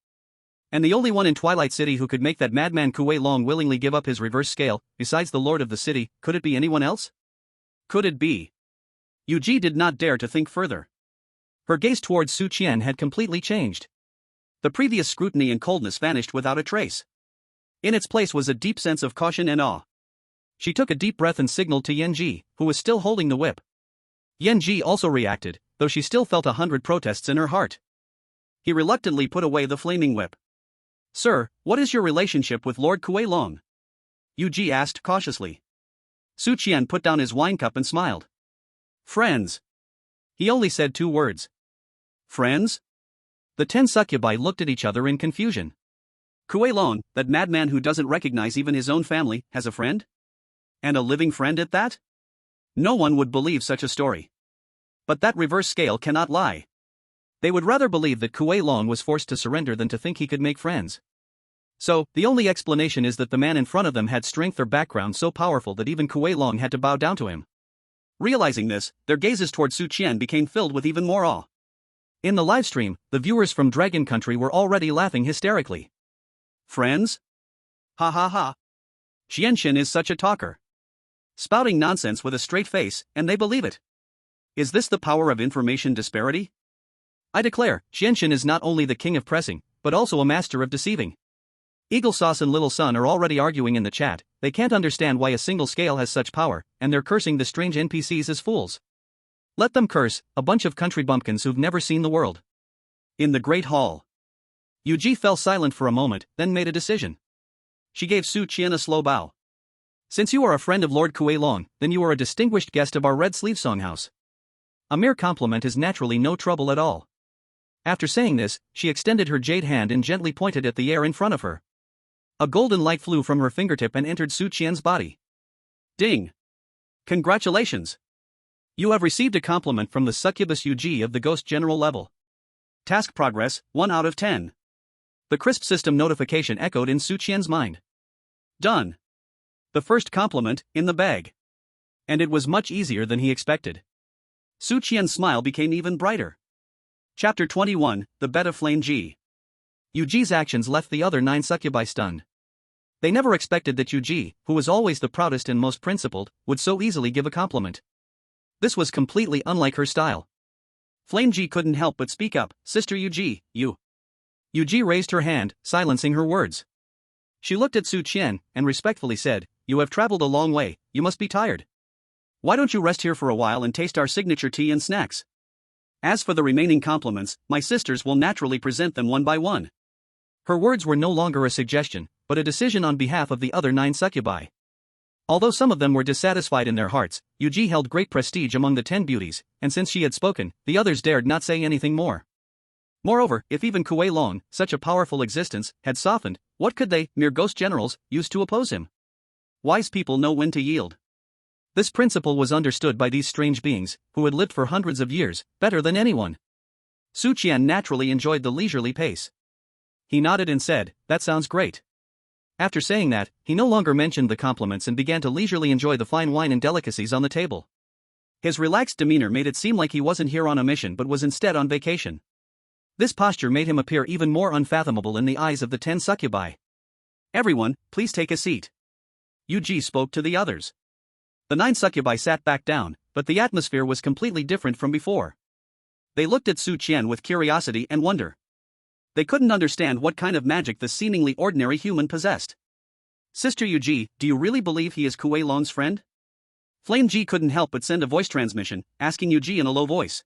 And the only one in Twilight City who could make that madman Kuei Long willingly give up his reverse scale, besides the lord of the city, could it be anyone else? Could it be? Yuji did not dare to think further. Her gaze towards Su Qian had completely changed. The previous scrutiny and coldness vanished without a trace. In its place was a deep sense of caution and awe. She took a deep breath and signaled to Yanji, who was still holding the whip. Yanji also reacted, though she still felt 100 protests in her heart. He reluctantly put away the flaming whip. "Sir, what is your relationship with Lord Kuei Long?" Yuji asked cautiously. Su Qian put down his wine cup and smiled. "Friends." He only said 2 words. "Friends?" The 10 succubi looked at each other in confusion. Kuei Long, that madman who doesn't recognize even his own family, has a friend? And a living friend at that? No one would believe such a story. But that reverse scale cannot lie. They would rather believe that Kuei Long was forced to surrender than to think he could make friends. So, the only explanation is that the man in front of them had strength or background so powerful that even Kuei Long had to bow down to him. Realizing this, their gazes toward Su Qian became filled with even more awe. In the livestream, the viewers from Dragon Country were already laughing hysterically. Friends? Ha ha ha. Qianshin is such a talker. Spouting nonsense with a straight face, and they believe it. Is this the power of information disparity? I declare, Qianshin is not only the king of pressing, but also a master of deceiving. Eagle Sauce and Little Sun are already arguing in the chat. They can't understand why a single scale has such power, and they're cursing the strange NPCs as fools. Let them curse, a bunch of country bumpkins who've never seen the world. In the Great Hall, Yuji fell silent for a moment, then made a decision. She gave Su Qian a slow bow. Since you are a friend of Lord Kuei Long, then you are a distinguished guest of our Red Sleeve Songhouse. A mere compliment is naturally no trouble at all. After saying this, she extended her jade hand and gently pointed at the air in front of her. A golden light flew from her fingertip and entered Su Qian's body. Ding! Congratulations! You have received a compliment from the succubus Yuji of the Ghost General level. Task progress, 1 out of 10. The crisp system notification echoed in Su Qian's mind. Done. The first compliment, in the bag. And it was much easier than he expected. Su Qian's smile became even brighter. Chapter 21, The Bet of Flame G. Yuji's actions left the other 9 succubi stunned. They never expected that Yuji, who was always the proudest and most principled, would so easily give a compliment. This was completely unlike her style. Flame G couldn't help but speak up, Sister Yuji, you. Yuji raised her hand, silencing her words. She looked at Su Qian, and respectfully said, You have traveled a long way, you must be tired. Why don't you rest here for a while and taste our signature tea and snacks? As for the remaining compliments, my sisters will naturally present them one by one. Her words were no longer a suggestion, but a decision on behalf of the other 9 succubi. Although some of them were dissatisfied in their hearts, Yuji held great prestige among the 10 beauties, and since she had spoken, the others dared not say anything more. Moreover, if even Kuei Long, such a powerful existence, had softened, what could they, mere ghost generals, use to oppose him? Wise people know when to yield. This principle was understood by these strange beings, who had lived for hundreds of years, better than anyone. Su Qian naturally enjoyed the leisurely pace. He nodded and said, That sounds great. After saying that, he no longer mentioned the compliments and began to leisurely enjoy the fine wine and delicacies on the table. His relaxed demeanor made it seem like he wasn't here on a mission but was instead on vacation. This posture made him appear even more unfathomable in the eyes of the 10 succubi. Everyone, please take a seat. Yuji spoke to the others. The 9 succubi sat back down, but the atmosphere was completely different from before. They looked at Su Qian with curiosity and wonder. They couldn't understand what kind of magic the seemingly ordinary human possessed. Sister Yuji, do you really believe he is Kuei Long's friend? Flame G couldn't help but send a voice transmission, asking Yuji in a low voice.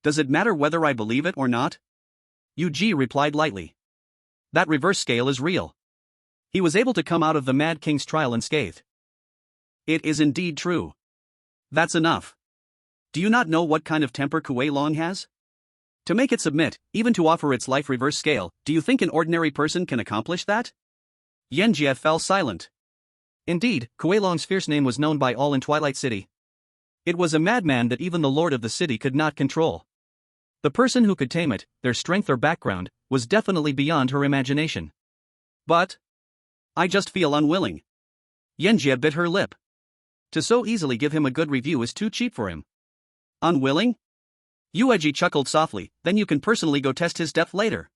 Does it matter whether I believe it or not? Yuji replied lightly. That reverse scale is real. He was able to come out of the Mad King's trial unscathed. It is indeed true. That's enough. Do you not know what kind of temper Kuei Long has? To make it submit, even to offer its life reverse scale, do you think an ordinary person can accomplish that? Yanji fell silent. Indeed, Kuei Long's fierce name was known by all in Twilight City. It was a madman that even the lord of the city could not control. The person who could tame it, their strength or background, was definitely beyond her imagination. But I just feel unwilling. Yanji bit her lip. To so easily give him a good review is too cheap for him. Unwilling? Yueji chuckled softly, then you can personally go test his depth later.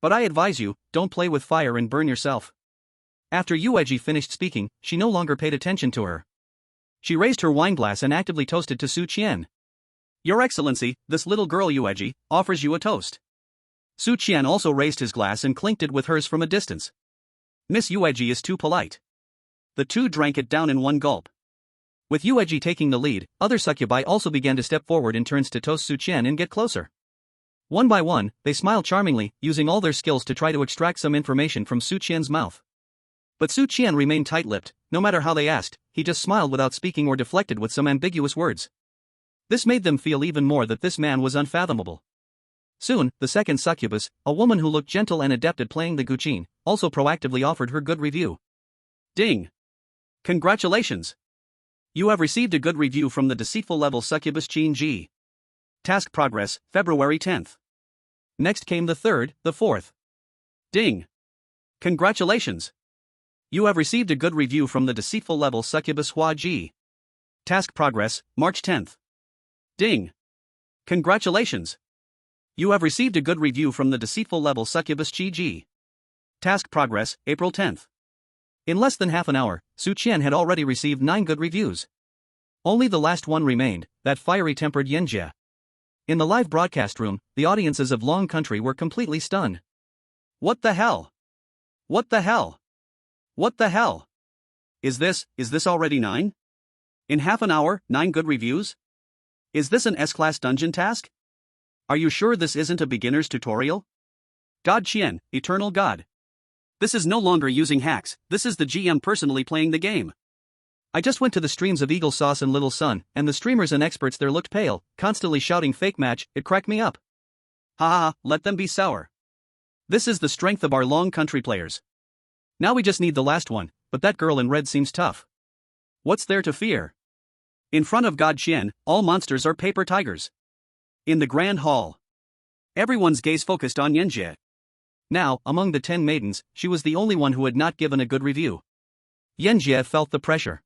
But I advise you, don't play with fire and burn yourself. After Yueji finished speaking, she no longer paid attention to her. She raised her wineglass and actively toasted to Su Qian. Your Excellency, this little girl Yueji offers you a toast. Su Qian also raised his glass and clinked it with hers from a distance. Miss Yueji is too polite. The two drank it down in one gulp. With Yueji taking the lead, other succubi also began to step forward in turns to toast Su Qian and get closer. One by one, they smiled charmingly, using all their skills to try to extract some information from Su Qian's mouth. But Su Qian remained tight-lipped. No matter how they asked, he just smiled without speaking or deflected with some ambiguous words. This made them feel even more that this man was unfathomable. Soon, the second succubus, a woman who looked gentle and adept at playing the guqin, also proactively offered her good review. Ding! Congratulations! You have received a good review from the deceitful level succubus Qin Ji. Task progress, February 10th. Next came the third, the fourth. Ding. Congratulations. You have received a good review from the deceitful level succubus Hua Ji. Task progress, March 10th. Ding. Congratulations. You have received a good review from the deceitful level succubus Qi Ji. Task progress, April 10th. In less than half an hour, Su Qian had already received 9 good reviews. Only the last one remained, that fiery-tempered Yanji. In the live broadcast room, the audiences of Long Country were completely stunned. What the hell? What the hell? What the hell? Is this already 9? In half an hour, 9 good reviews? Is this an S-class dungeon task? Are you sure this isn't a beginner's tutorial? God Qian, Eternal God. This is no longer using hacks, this is the GM personally playing the game. I just went to the streams of Eagle Sauce and Little Sun, and the streamers and experts there looked pale, constantly shouting fake match, it cracked me up. Ha ha, let them be sour. This is the strength of our Long Country players. Now we just need the last one, but that girl in red seems tough. What's there to fear? In front of God Qian, all monsters are paper tigers. In the Grand Hall, everyone's gaze focused on Yanji. Now, among the 10 maidens, she was the only one who had not given a good review. Yanji felt the pressure.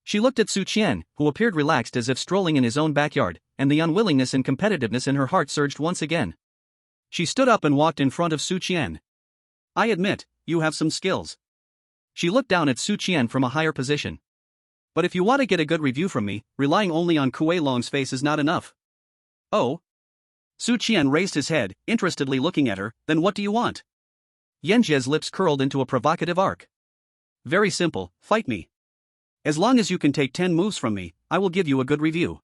She looked at Su Qian, who appeared relaxed as if strolling in his own backyard, and the unwillingness and competitiveness in her heart surged once again. She stood up and walked in front of Su Qian. I admit, you have some skills. She looked down at Su Qian from a higher position. But if you want to get a good review from me, relying only on Kuei Long's face is not enough. Oh? Su Qian raised his head, interestedly looking at her, then what do you want? Yanji's lips curled into a provocative arc. Very simple, fight me. As long as you can take 10 moves from me, I will give you a good review.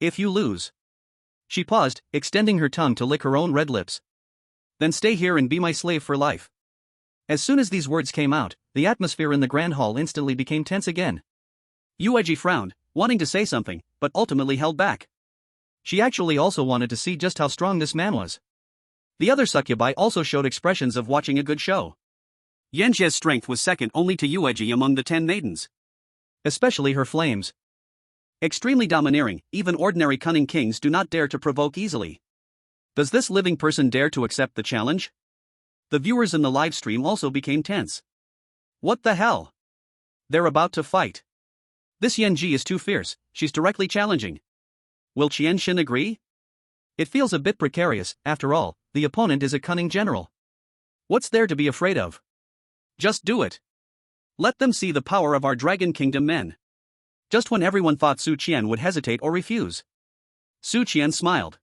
If you lose. She paused, extending her tongue to lick her own red lips. Then stay here and be my slave for life. As soon as these words came out, the atmosphere in the Grand Hall instantly became tense again. Yueji frowned, wanting to say something, but ultimately held back. She actually also wanted to see just how strong this man was. The other succubi also showed expressions of watching a good show. Yanji's strength was second only to Yueji among the 10 maidens. Especially her flames. Extremely domineering, even ordinary cunning kings do not dare to provoke easily. Does this living person dare to accept the challenge? The viewers in the live stream also became tense. What the hell? They're about to fight. This Yanji is too fierce, she's directly challenging. Will Qian Xin agree? It feels a bit precarious, after all, the opponent is a cunning general. What's there to be afraid of? Just do it. Let them see the power of our Dragon Kingdom men. Just when everyone thought Su Qian would hesitate or refuse. Su Qian smiled.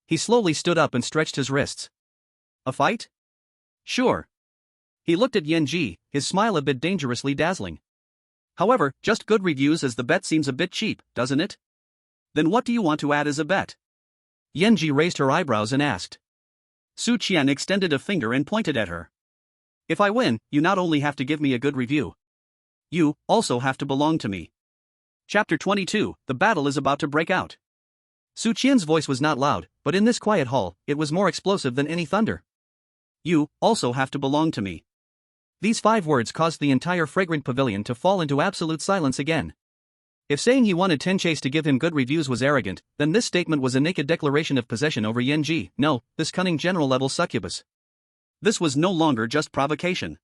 He slowly stood up and stretched his wrists. A fight? Sure. He looked at Yanji, his smile a bit dangerously dazzling. However, just good reviews as the bet seems a bit cheap, doesn't it? Then what do you want to add as a bet? Yanji raised her eyebrows and asked. Su Qian extended a finger and pointed at her. If I win, you not only have to give me a good review. You also have to belong to me. Chapter 22, the battle is about to break out. Su Qian's voice was not loud, but in this quiet hall, it was more explosive than any thunder. You also have to belong to me. These 5 words caused the entire fragrant pavilion to fall into absolute silence again. If saying he wanted Tenchase to give him good reviews was arrogant, then this statement was a naked declaration of possession over Yanji, no, this cunning general-level succubus. This was no longer just provocation.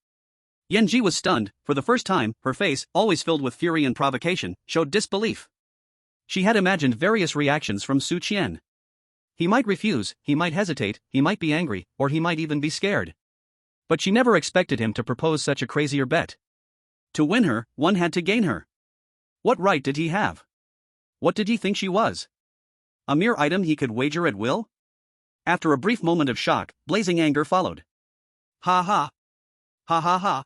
Yanji was stunned. For the first time, her face, always filled with fury and provocation, showed disbelief. She had imagined various reactions from Su Qian. He might refuse, he might hesitate, he might be angry, or he might even be scared. But she never expected him to propose such a crazier bet. To win her, one had to gain her. What right did he have? What did he think she was? A mere item he could wager at will? After a brief moment of shock, blazing anger followed. Ha ha. Ha ha ha.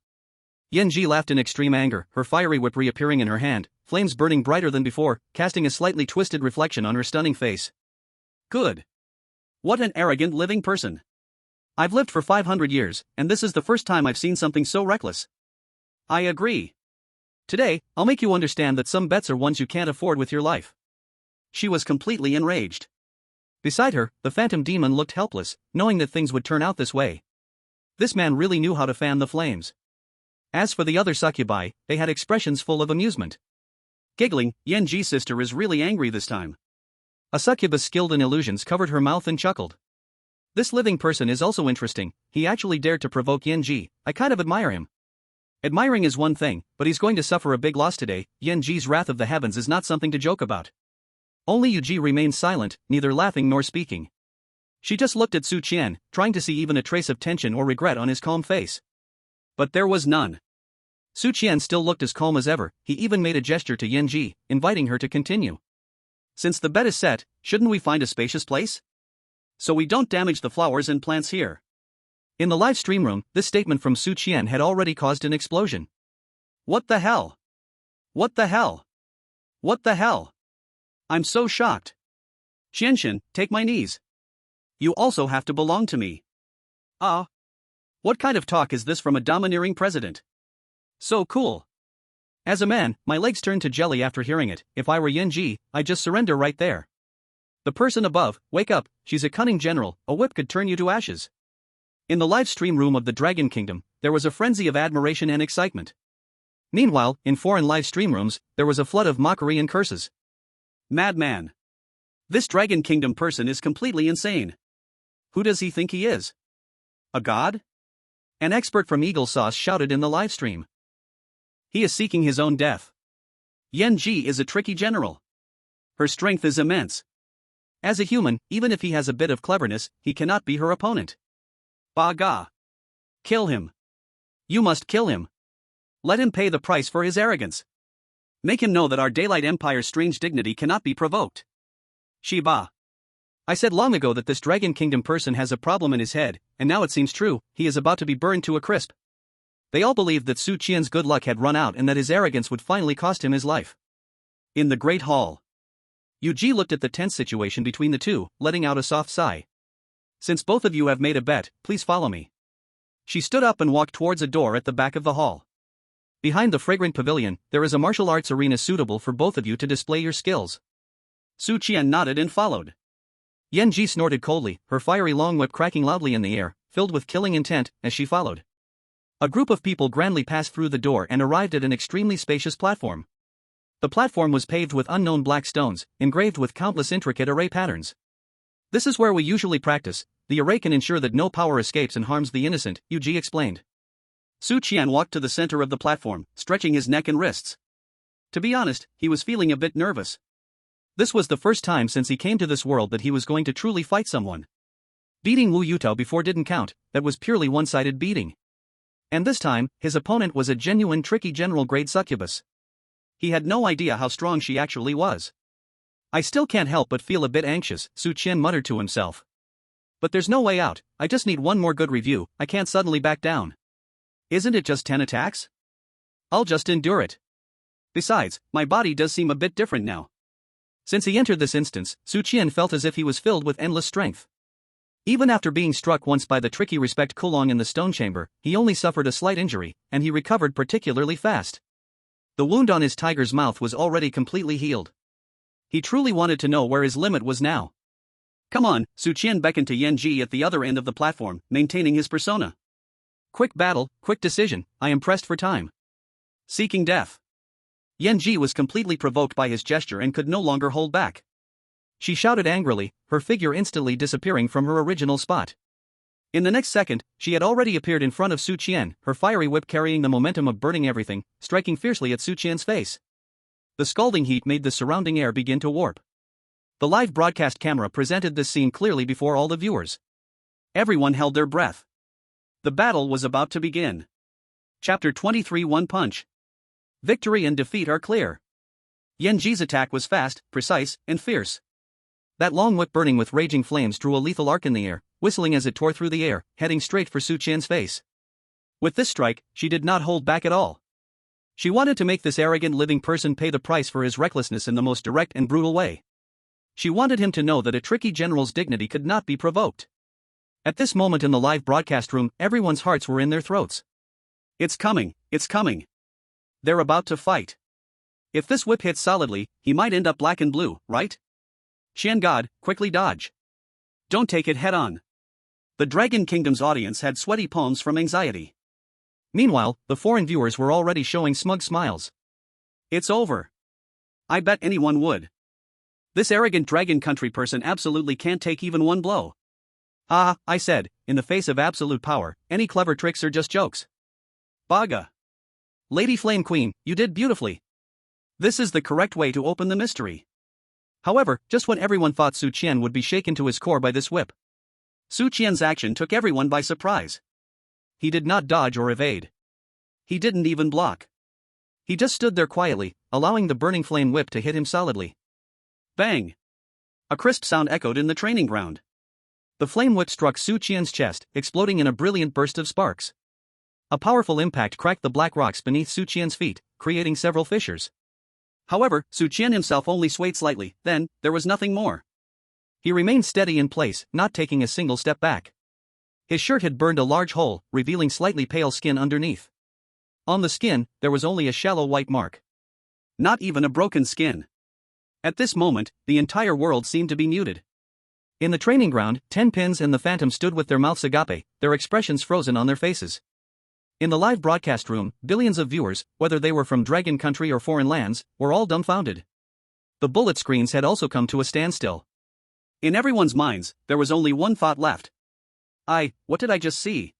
Yanji laughed in extreme anger, her fiery whip reappearing in her hand, flames burning brighter than before, casting a slightly twisted reflection on her stunning face. Good. What an arrogant living person. I've lived for 500 years, and this is the first time I've seen something so reckless. I agree. Today, I'll make you understand that some bets are ones you can't afford with your life. She was completely enraged. Beside her, the phantom demon looked helpless, knowing that things would turn out this way. This man really knew how to fan the flames. As for the other succubi, they had expressions full of amusement. Giggling, Yanji's sister is really angry this time. A succubus skilled in illusions covered her mouth and chuckled. This living person is also interesting, he actually dared to provoke Yanji, I kind of admire him. Admiring is one thing, but he's going to suffer a big loss today. Yanji's wrath of the heavens is not something to joke about. Only Yuji remained silent, neither laughing nor speaking. She just looked at Su Qian, trying to see even a trace of tension or regret on his calm face. But there was none. Su Qian still looked as calm as ever, he even made a gesture to Yanji, inviting her to continue. Since the bet is set, shouldn't we find a spacious place? So we don't damage the flowers and plants here. In the live stream room, this statement from Su Qian had already caused an explosion. What the hell? What the hell? What the hell? I'm so shocked. Qianshan, take my knees. You also have to belong to me. What kind of talk is this from a domineering president? So cool. As a man, my legs turned to jelly after hearing it. If I were Yanji, I'd just surrender right there. The person above, wake up, she's a cunning general, a whip could turn you to ashes. In the live stream room of the Dragon Kingdom, there was a frenzy of admiration and excitement. Meanwhile, in foreign live stream rooms, there was a flood of mockery and curses. Madman. This Dragon Kingdom person is completely insane. Who does he think he is? A god? An expert from Eagle Sauce shouted in the live stream. He is seeking his own death. Yanji is a tricky general. Her strength is immense. As a human, even if he has a bit of cleverness, he cannot be her opponent. Baga. Kill him. You must kill him. Let him pay the price for his arrogance. Make him know that our Daylight Empire's strange dignity cannot be provoked. Shiba. I said long ago that this Dragon Kingdom person has a problem in his head, and now it seems true, he is about to be burned to a crisp. They all believed that Su Qian's good luck had run out and that his arrogance would finally cost him his life. In the Great Hall. Yuji looked at the tense situation between the two, letting out a soft sigh. Since both of you have made a bet, please follow me. She stood up and walked towards a door at the back of the hall. Behind the fragrant pavilion, there is a martial arts arena suitable for both of you to display your skills. Su Qian nodded and followed. Yanji snorted coldly, her fiery long whip cracking loudly in the air, filled with killing intent, as she followed. A group of people grandly passed through the door and arrived at an extremely spacious platform. The platform was paved with unknown black stones, engraved with countless intricate array patterns. This is where we usually practice. The array can ensure that no power escapes and harms the innocent, Yuji explained. Su Qian walked to the center of the platform, stretching his neck and wrists. To be honest, he was feeling a bit nervous. This was the first time since he came to this world that he was going to truly fight someone. Beating Wu Yutao before didn't count, that was purely one-sided beating. And this time, his opponent was a genuine tricky general-grade succubus. He had no idea how strong she actually was. I still can't help but feel a bit anxious, Su Qian muttered to himself. But there's no way out, I just need one more good review, I can't suddenly back down. Isn't it just 10 attacks? I'll just endure it. Besides, my body does seem a bit different now. Since he entered this instance, Su Qian felt as if he was filled with endless strength. Even after being struck once by the tricky Respect Kulong in the stone chamber, he only suffered a slight injury, and he recovered particularly fast. The wound on his tiger's mouth was already completely healed. He truly wanted to know where his limit was now. Come on, Su Qian beckoned to Yanji at the other end of the platform, maintaining his persona. Quick battle, quick decision, I am pressed for time. Seeking death. Yanji was completely provoked by his gesture and could no longer hold back. She shouted angrily, her figure instantly disappearing from her original spot. In the next second, she had already appeared in front of Su Qian, her fiery whip carrying the momentum of burning everything, striking fiercely at Su Qian's face. The scalding heat made the surrounding air begin to warp. The live broadcast camera presented this scene clearly before all the viewers. Everyone held their breath. The battle was about to begin. Chapter 23 One Punch. Victory and defeat are clear. Yanji's attack was fast, precise, and fierce. That long whip burning with raging flames drew a lethal arc in the air, whistling as it tore through the air, heading straight for Su Qian's face. With this strike, she did not hold back at all. She wanted to make this arrogant living person pay the price for his recklessness in the most direct and brutal way. She wanted him to know that a tricky general's dignity could not be provoked. At this moment in the live broadcast room, everyone's hearts were in their throats. It's coming, it's coming. They're about to fight. If this whip hits solidly, he might end up black and blue, right? Qian God, quickly dodge. Don't take it head on. The Dragon Kingdom's audience had sweaty palms from anxiety. Meanwhile, the foreign viewers were already showing smug smiles. It's over. I bet anyone would. This arrogant dragon country person absolutely can't take even one blow. Ah, I said, in the face of absolute power, any clever tricks are just jokes. Baga. Lady Flame Queen, you did beautifully. This is the correct way to open the mystery. However, just when everyone thought Su Qian would be shaken to his core by this whip, Su Qian's action took everyone by surprise. He did not dodge or evade. He didn't even block. He just stood there quietly, allowing the burning flame whip to hit him solidly. Bang! A crisp sound echoed in the training ground. The flame whip struck Su Qian's chest, exploding in a brilliant burst of sparks. A powerful impact cracked the black rocks beneath Su Qian's feet, creating several fissures. However, Su Qian himself only swayed slightly, then, there was nothing more. He remained steady in place, not taking a single step back. His shirt had burned a large hole, revealing slightly pale skin underneath. On the skin, there was only a shallow white mark. Not even a broken skin. At this moment, the entire world seemed to be muted. In the training ground, Tenpins and the Phantom stood with their mouths agape, their expressions frozen on their faces. In the live broadcast room, billions of viewers, whether they were from Dragon Country or foreign lands, were all dumbfounded. The bullet screens had also come to a standstill. In everyone's minds, there was only one thought left. What did I just see?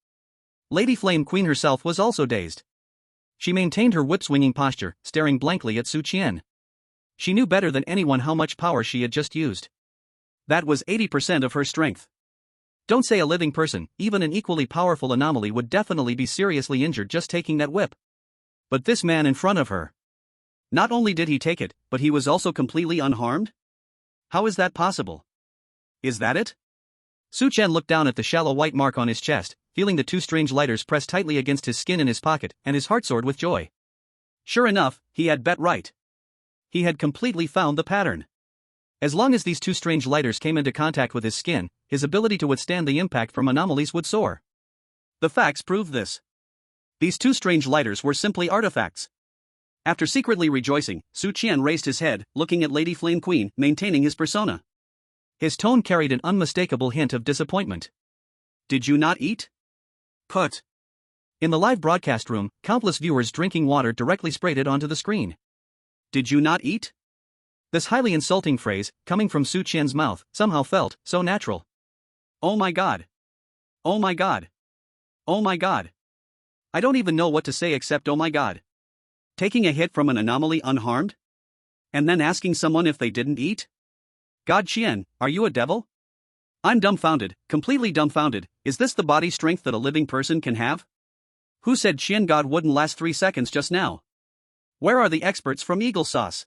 Lady Flame Queen herself was also dazed. She maintained her whip-swinging posture, staring blankly at Su Qian. She knew better than anyone how much power she had just used. That was 80% of her strength. Don't say a living person, even an equally powerful anomaly would definitely be seriously injured just taking that whip. But this man in front of her. Not only did he take it, but he was also completely unharmed? How is that possible? Is that it? Su Qian looked down at the shallow white mark on his chest, feeling the two strange lighters press tightly against his skin in his pocket, and his heart soared with joy. Sure enough, he had bet right. He had completely found the pattern. As long as these two strange lighters came into contact with his skin, his ability to withstand the impact from anomalies would soar. The facts prove this. These two strange lighters were simply artifacts. After secretly rejoicing, Su Qian raised his head, looking at Lady Flame Queen, maintaining his persona. His tone carried an unmistakable hint of disappointment. Did you not eat? Put. In the live broadcast room, countless viewers drinking water directly sprayed it onto the screen. Did you not eat? This highly insulting phrase, coming from Su Qian's mouth, somehow felt so natural. Oh my god. Oh my god. Oh my god. I don't even know what to say except oh my god. Taking a hit from an anomaly unharmed? And then asking someone if they didn't eat? God Qian, are you a devil? I'm dumbfounded, completely dumbfounded. Is this the body strength that a living person can have? Who said Qian God wouldn't last 3 seconds just now? Where are the experts from Eagle Sauce?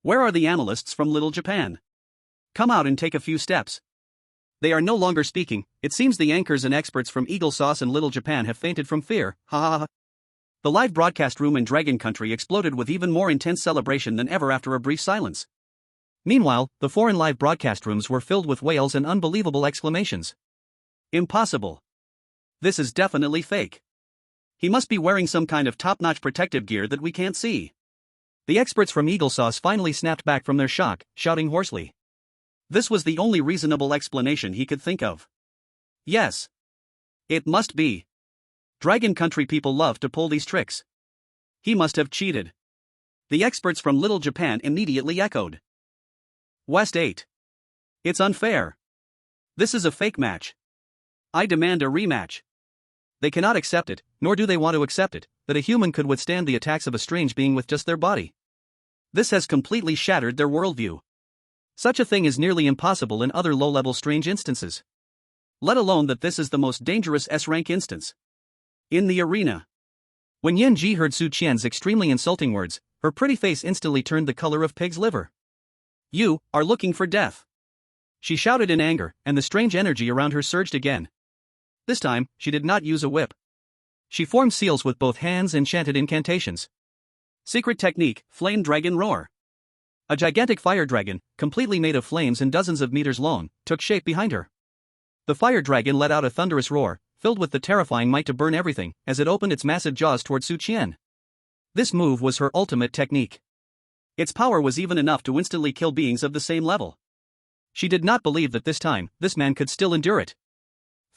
Where are the analysts from Little Japan? Come out and take a few steps. They are no longer speaking. It seems the anchors and experts from Eagle Sauce and Little Japan have fainted from fear. Ha ha ha. The live broadcast room in Dragon Country exploded with even more intense celebration than ever after a brief silence. Meanwhile, the foreign live broadcast rooms were filled with wails and unbelievable exclamations. Impossible. This is definitely fake. He must be wearing some kind of top-notch protective gear that we can't see. The experts from Eagle Sauce finally snapped back from their shock, shouting hoarsely. This was the only reasonable explanation he could think of. Yes. It must be. Dragon Country people love to pull these tricks. He must have cheated. The experts from Little Japan immediately echoed. West 8. It's unfair. This is a fake match. I demand a rematch. They cannot accept it, nor do they want to accept it, that a human could withstand the attacks of a strange being with just their body. This has completely shattered their worldview. Such a thing is nearly impossible in other low-level strange instances. Let alone that this is the most dangerous S-rank instance. In the arena. When Yanji heard Su Qian's extremely insulting words, her pretty face instantly turned the color of pig's liver. You are looking for death. She shouted in anger, and the strange energy around her surged again. This time, she did not use a whip. She formed seals with both hands and chanted incantations. Secret technique, Flame Dragon Roar. A gigantic fire dragon, completely made of flames and dozens of meters long, took shape behind her. The fire dragon let out a thunderous roar, filled with the terrifying might to burn everything, as it opened its massive jaws toward Su Qian. This move was her ultimate technique. Its power was even enough to instantly kill beings of the same level. She did not believe that this time, this man could still endure it.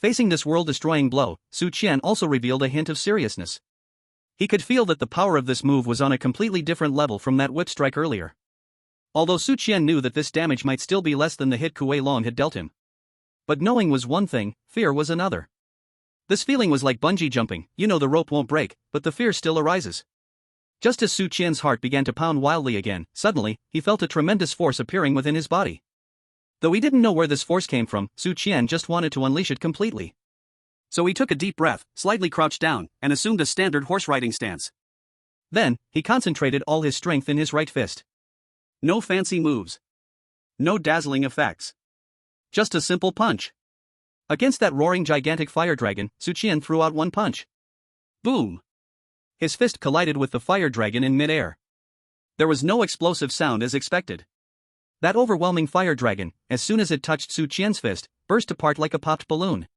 Facing this world-destroying blow, Su Qian also revealed a hint of seriousness. He could feel that the power of this move was on a completely different level from that whip strike earlier. Although Su Qian knew that this damage might still be less than the hit Kuei Long had dealt him. But knowing was one thing, fear was another. This feeling was like bungee jumping, you know the rope won't break, but the fear still arises. Just as Su Qian's heart began to pound wildly again, suddenly, he felt a tremendous force appearing within his body. Though he didn't know where this force came from, Su Qian just wanted to unleash it completely. So he took a deep breath, slightly crouched down, and assumed a standard horse riding stance. Then, he concentrated all his strength in his right fist. No fancy moves. No dazzling effects. Just a simple punch. Against that roaring gigantic fire dragon, Su Qian threw out one punch. Boom! His fist collided with the fire dragon in midair. There was no explosive sound as expected. That overwhelming fire dragon, as soon as it touched Su Qian's fist, burst apart like a popped balloon.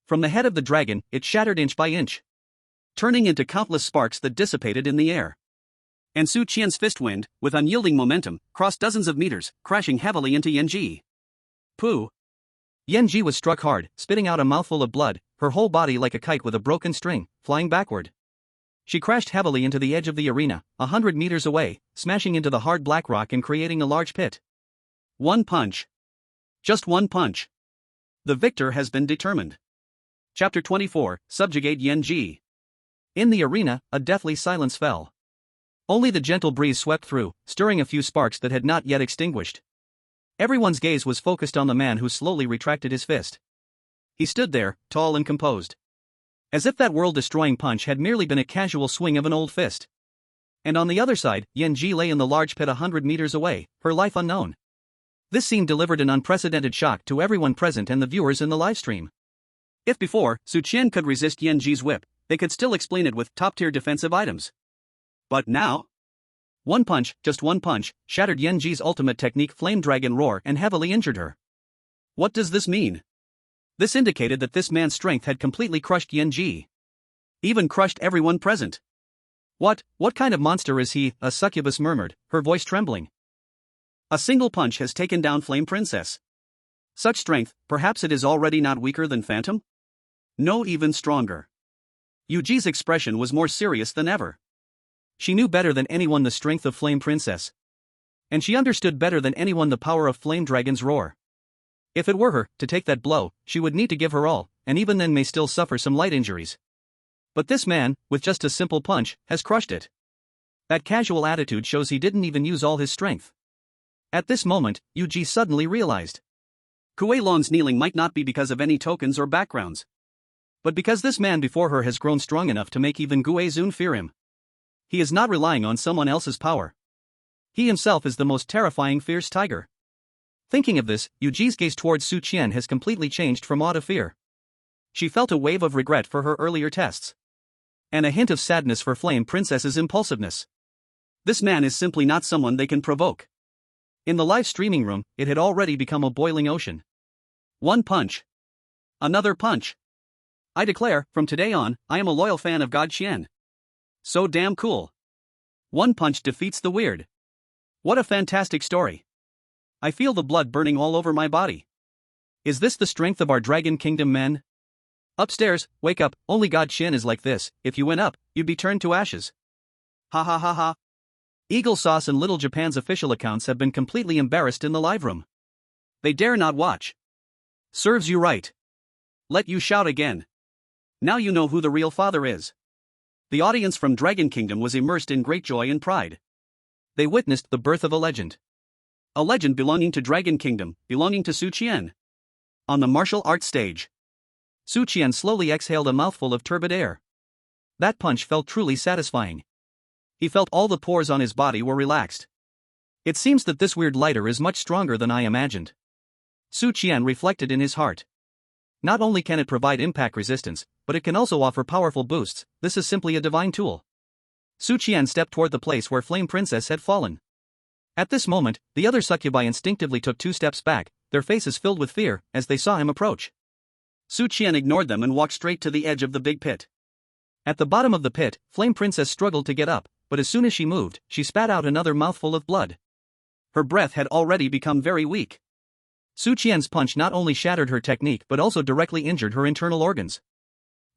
From the head of the dragon, it shattered inch by inch, turning into countless sparks that dissipated in the air. And Su Qian's fist wind, with unyielding momentum, crossed dozens of meters, crashing heavily into Yanji. Pooh! Yanji was struck hard, spitting out a mouthful of blood, her whole body like a kite with a broken string, flying backward. She crashed heavily into the edge of the arena, 100 meters away, smashing into the hard black rock and creating a large pit. One punch. Just one punch. The victor has been determined. Chapter 24, Subjugate Yanji. In the arena, a deathly silence fell. Only the gentle breeze swept through, stirring a few sparks that had not yet extinguished. Everyone's gaze was focused on the man who slowly retracted his fist. He stood there, tall and composed. As if that world-destroying punch had merely been a casual swing of an old fist. And on the other side, Yanji lay in the large pit 100 meters away, her life unknown. This scene delivered an unprecedented shock to everyone present and the viewers in the livestream. If before, Su Qian could resist Yanji's whip, they could still explain it with top-tier defensive items. But now? One punch, just one punch, shattered Yanji's ultimate technique Flame Dragon Roar and heavily injured her. What does this mean? This indicated that this man's strength had completely crushed Yanji. Even crushed everyone present. What kind of monster is he? A succubus murmured, her voice trembling. A single punch has taken down Flame Princess. Such strength, perhaps it is already not weaker than Phantom? No, even stronger. Yuji's expression was more serious than ever. She knew better than anyone the strength of Flame Princess. And she understood better than anyone the power of Flame Dragon's roar. If it were her to take that blow, she would need to give her all, and even then may still suffer some light injuries. But this man, with just a simple punch, has crushed it. That casual attitude shows he didn't even use all his strength. At this moment, Yuji suddenly realized. Kuei Long's kneeling might not be because of any tokens or backgrounds. But because this man before her has grown strong enough to make even Gu Zun fear him. He is not relying on someone else's power. He himself is the most terrifying fierce tiger. Thinking of this, Yuji's gaze towards Su Qian has completely changed from awe to fear. She felt a wave of regret for her earlier tests. And a hint of sadness for Flame Princess's impulsiveness. This man is simply not someone they can provoke. In the live streaming room, it had already become a boiling ocean. One punch. Another punch. I declare, from today on, I am a loyal fan of God Qian. So damn cool. One punch defeats the weird. What a fantastic story. I feel the blood burning all over my body. Is this the strength of our Dragon Kingdom men? Upstairs, wake up, only God Qian is like this, if you went up, you'd be turned to ashes. Ha ha ha ha. Eagle Sauce and Little Japan's official accounts have been completely embarrassed in the live room. They dare not watch. Serves you right. Let you shout again. Now you know who the real father is. The audience from Dragon Kingdom was immersed in great joy and pride. They witnessed the birth of a legend. A legend belonging to Dragon Kingdom, belonging to Su Qian. On the martial arts stage, Su Qian slowly exhaled a mouthful of turbid air. That punch felt truly satisfying. He felt all the pores on his body were relaxed. It seems that this weird lighter is much stronger than I imagined. Su Qian reflected in his heart. Not only can it provide impact resistance, but it can also offer powerful boosts. This is simply a divine tool. Su Qian stepped toward the place where Flame Princess had fallen. At this moment, the other succubi instinctively took 2 steps back, their faces filled with fear, as they saw him approach. Su Qian ignored them and walked straight to the edge of the big pit. At the bottom of the pit, Flame Princess struggled to get up, but as soon as she moved, she spat out another mouthful of blood. Her breath had already become very weak. Su Qian's punch not only shattered her technique but also directly injured her internal organs.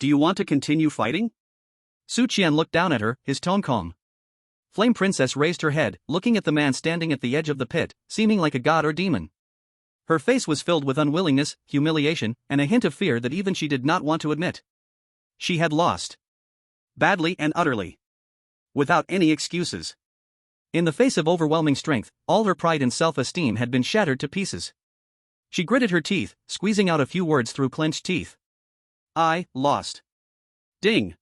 Do you want to continue fighting? Su Qian looked down at her, his tone calm. Flame Princess raised her head, looking at the man standing at the edge of the pit, seeming like a god or demon. Her face was filled with unwillingness, humiliation, and a hint of fear that even she did not want to admit. She had lost. Badly and utterly. Without any excuses. In the face of overwhelming strength, all her pride and self-esteem had been shattered to pieces. She gritted her teeth, squeezing out a few words through clenched teeth. I lost. Ding.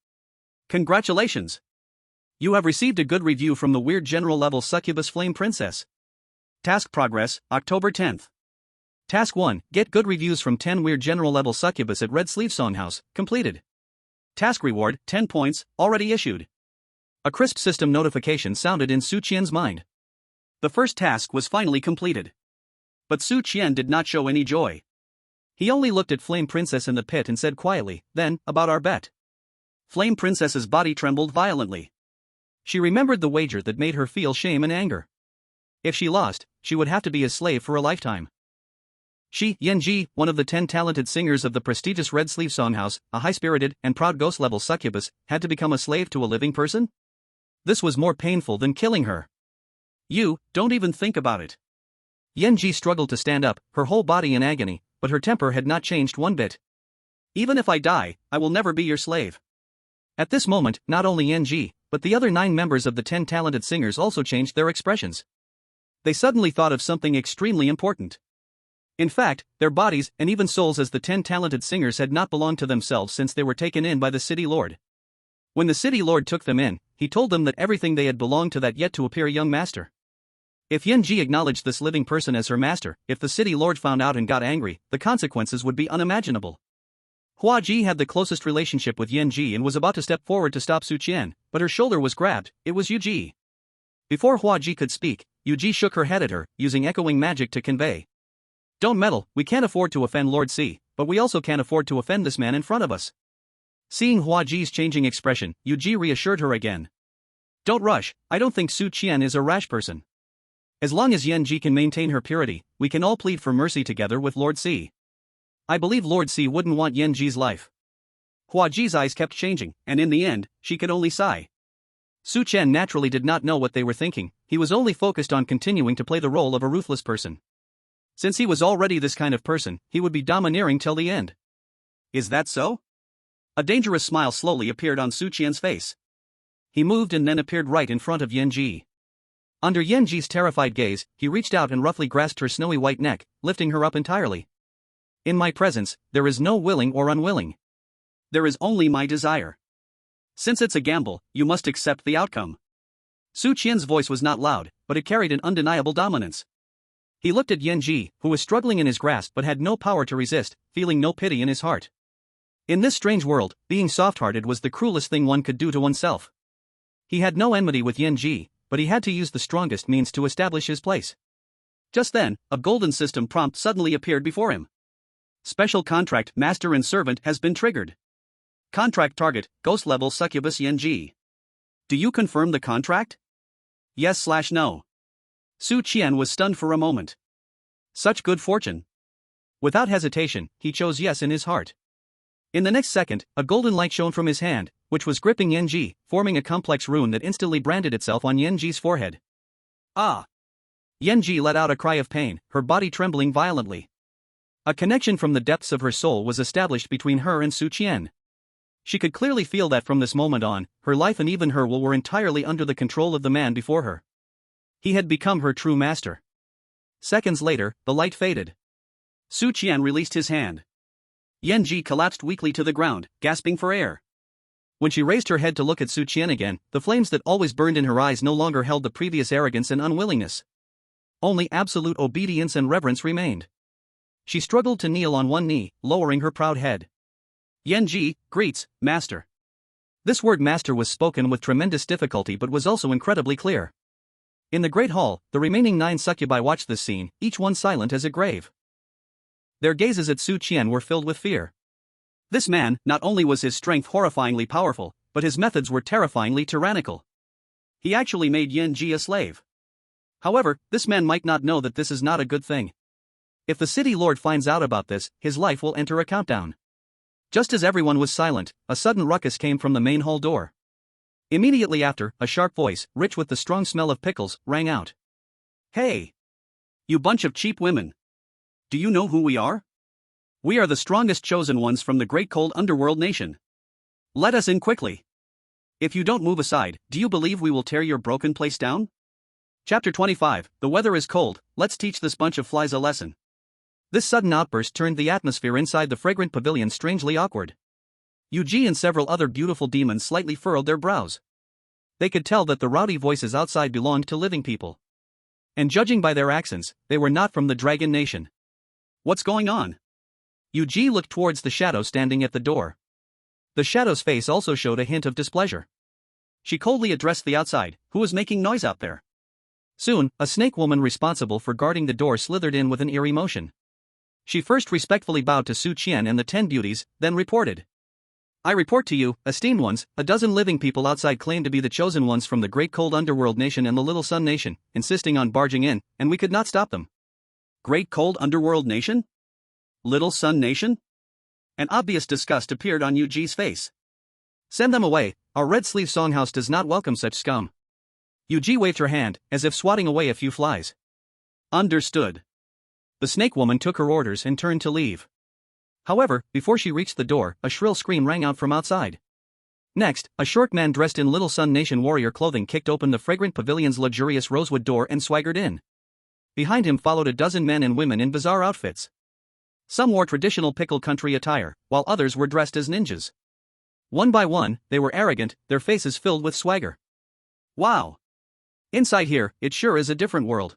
Congratulations. You have received a good review from the weird general level Succubus Flame Princess. Task progress, October 10th. Task 1, get good reviews from 10 weird general level Succubus at Red Sleeve Songhouse, completed. Task reward, 10 points, already issued. A crisp system notification sounded in Su Qian's mind. The first task was finally completed. But Su Qian did not show any joy. He only looked at Flame Princess in the pit and said quietly, then, about our bet. Flame Princess's body trembled violently. She remembered the wager that made her feel shame and anger. If she lost, she would have to be his slave for a lifetime. She, Yanji, one of the 10 talented singers of the prestigious Red Sleeve Songhouse, a high-spirited and proud ghost-level succubus, had to become a slave to a living person? This was more painful than killing her. You, don't even think about it. Yanji struggled to stand up, her whole body in agony, but her temper had not changed one bit. Even if I die, I will never be your slave. At this moment, not only Yanji, but the other 9 members of the 10 talented singers also changed their expressions. They suddenly thought of something extremely important. In fact, their bodies and even souls as the 10 talented singers had not belonged to themselves since they were taken in by the city lord. When the city lord took them in, he told them that everything they had belonged to that yet-to-appear young master. If Yanji acknowledged this living person as her master, if the city lord found out and got angry, the consequences would be unimaginable. Hua Ji had the closest relationship with Yanji and was about to step forward to stop Su Qian, but her shoulder was grabbed. It was Yu Ji. Before Hua Ji could speak, Yu Ji shook her head at her, using echoing magic to convey. Don't meddle, we can't afford to offend Lord C, but we also can't afford to offend this man in front of us. Seeing Hua Ji's changing expression, Yu Ji reassured her again. Don't rush, I don't think Su Qian is a rash person. As long as Yanji can maintain her purity, we can all plead for mercy together with Lord C. I believe Lord C wouldn't want Yanji's life. Hua Ji's eyes kept changing, and in the end, she could only sigh. Su Qian naturally did not know what they were thinking, he was only focused on continuing to play the role of a ruthless person. Since he was already this kind of person, he would be domineering till the end. Is that so? A dangerous smile slowly appeared on Su Qian's face. He moved and then appeared right in front of Yanji. Under Yanji's terrified gaze, he reached out and roughly grasped her snowy white neck, lifting her up entirely. In my presence, there is no willing or unwilling. There is only my desire. Since it's a gamble, you must accept the outcome. Su Qian's voice was not loud, but it carried an undeniable dominance. He looked at Yanji, who was struggling in his grasp but had no power to resist, feeling no pity in his heart. In this strange world, being soft-hearted was the cruelest thing one could do to oneself. He had no enmity with Yanji, but he had to use the strongest means to establish his place. Just then, a golden system prompt suddenly appeared before him. Special contract master and servant has been triggered. Contract target, ghost level succubus Yanji. Do you confirm the contract? Yes/no. Su Qian was stunned for a moment. Such good fortune. Without hesitation, he chose yes in his heart. In the next second, a golden light shone from his hand, which was gripping Yanji, forming a complex rune that instantly branded itself on Yanji's forehead. Ah! Yanji let out a cry of pain, her body trembling violently. A connection from the depths of her soul was established between her and Su Qian. She could clearly feel that from this moment on, her life and even her will were entirely under the control of the man before her. He had become her true master. Seconds later, the light faded. Su Qian released his hand. Yanji collapsed weakly to the ground, gasping for air. When she raised her head to look at Su Qian again, the flames that always burned in her eyes no longer held the previous arrogance and unwillingness. Only absolute obedience and reverence remained. She struggled to kneel on one knee, lowering her proud head. Yanji, greets, master. This word master was spoken with tremendous difficulty but was also incredibly clear. In the great hall, the remaining 9 succubi watched this scene, each one silent as a grave. Their gazes at Su Qian were filled with fear. This man, not only was his strength horrifyingly powerful, but his methods were terrifyingly tyrannical. He actually made Yanji a slave. However, this man might not know that this is not a good thing. If the city lord finds out about this, his life will enter a countdown. Just as everyone was silent, a sudden ruckus came from the main hall door. Immediately after, a sharp voice, rich with the strong smell of pickles, rang out. Hey! You bunch of cheap women! Do you know who we are? We are the strongest chosen ones from the great cold underworld nation. Let us in quickly. If you don't move aside, do you believe we will tear your broken place down? Chapter 25, The weather is cold, let's teach this bunch of flies a lesson. This sudden outburst turned the atmosphere inside the fragrant pavilion strangely awkward. Yuji and several other beautiful demons slightly furrowed their brows. They could tell that the rowdy voices outside belonged to living people. And judging by their accents, they were not from the Dragon Nation. What's going on? Yuji looked towards the shadow standing at the door. The shadow's face also showed a hint of displeasure. She coldly addressed the outside, who was making noise out there. Soon, a snake woman responsible for guarding the door slithered in with an eerie motion. She first respectfully bowed to Qian and the 10 beauties, then reported. I report to you, esteemed ones, a dozen living people outside claim to be the chosen ones from the great cold underworld nation and the Little Sun nation, insisting on barging in, and we could not stop them. Great cold underworld nation? Little Sun nation? An obvious disgust appeared on Yuji's face. Send them away, our Red Sleeve Songhouse does not welcome such scum. Yuji waved her hand, as if swatting away a few flies. Understood. The snake woman took her orders and turned to leave. However, before she reached the door, a shrill scream rang out from outside. Next, a short man dressed in Little Sun Nation warrior clothing kicked open the fragrant pavilion's luxurious rosewood door and swaggered in. Behind him followed a dozen men and women in bizarre outfits. Some wore traditional Pickle Country attire, while others were dressed as ninjas. One by one, they were arrogant, their faces filled with swagger. Wow! Inside here, it sure is a different world.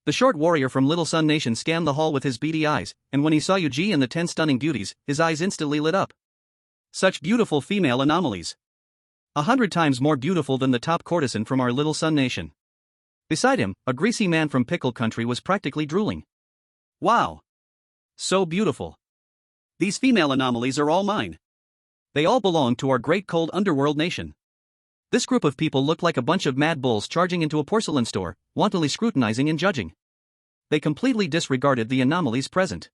The short warrior from Little Sun Nation scanned the hall with his beady eyes, and when he saw Yuji and the 10 stunning beauties, his eyes instantly lit up. Such beautiful female anomalies. 100 times more beautiful than the top courtesan from our Little Sun Nation. Beside him, a greasy man from Pickle Country was practically drooling. Wow! So beautiful. These female anomalies are all mine. They all belong to our great cold underworld nation. This group of people looked like a bunch of mad bulls charging into a porcelain store, wantonly scrutinizing and judging. They completely disregarded the anomalies present.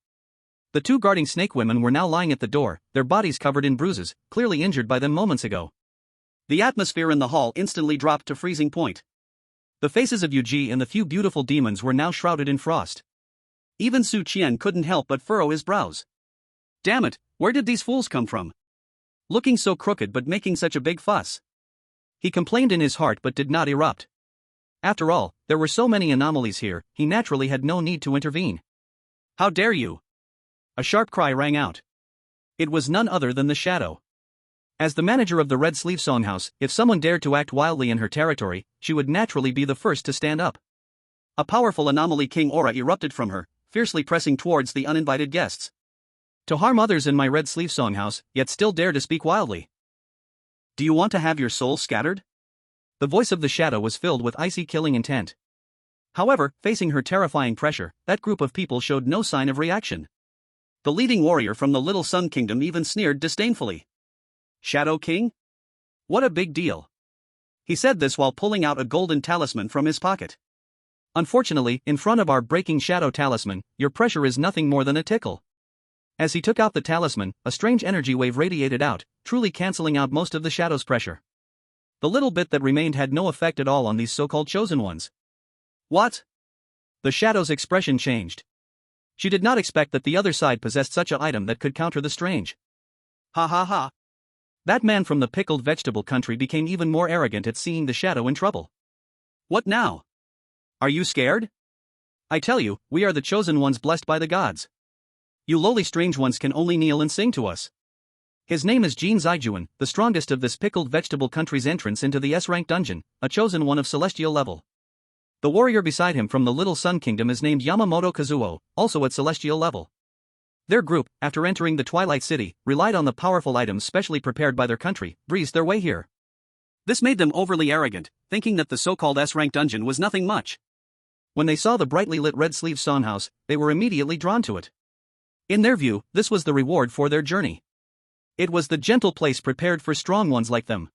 The 2 guarding snake women were now lying at the door, their bodies covered in bruises, clearly injured by them moments ago. The atmosphere in the hall instantly dropped to freezing point. The faces of Yuji and the few beautiful demons were now shrouded in frost. Even Qian couldn't help but furrow his brows. Damn it, where did these fools come from? Looking so crooked but making such a big fuss. He complained in his heart but did not erupt. After all, there were so many anomalies here, he naturally had no need to intervene. How dare you? A sharp cry rang out. It was none other than the Shadow. As the manager of the Red Sleeve Songhouse, if someone dared to act wildly in her territory, she would naturally be the first to stand up. A powerful anomaly king aura erupted from her, fiercely pressing towards the uninvited guests. To harm others in my Red Sleeve Songhouse, yet still dare to speak wildly. Do you want to have your soul scattered? The voice of the Shadow was filled with icy killing intent. However, facing her terrifying pressure, that group of people showed no sign of reaction. The leading warrior from the Little Sun Kingdom even sneered disdainfully. Shadow King? What a big deal. He said this while pulling out a golden talisman from his pocket. Unfortunately, in front of our breaking shadow talisman, your pressure is nothing more than a tickle. As he took out the talisman, a strange energy wave radiated out, truly cancelling out most of the shadow's pressure. The little bit that remained had no effect at all on these so-called chosen ones. What? The shadow's expression changed. She did not expect that the other side possessed such an item that could counter the strange. Ha ha ha. That man from the pickled vegetable country became even more arrogant at seeing the shadow in trouble. What now? Are you scared? I tell you, we are the chosen ones blessed by the gods. You lowly strange ones can only kneel and sing to us. His name is Jin Zaijuan, the strongest of this pickled vegetable country's entrance into the S-rank dungeon, a chosen one of celestial level. The warrior beside him from the Little Sun Kingdom is named Yamamoto Kazuo, also at celestial level. Their group, after entering the Twilight City, relied on the powerful items specially prepared by their country, breezed their way here. This made them overly arrogant, thinking that the so-called S-rank dungeon was nothing much. When they saw the brightly lit Red Sleeve Songhouse, they were immediately drawn to it. In their view, this was the reward for their journey. It was the gentle place prepared for strong ones like them.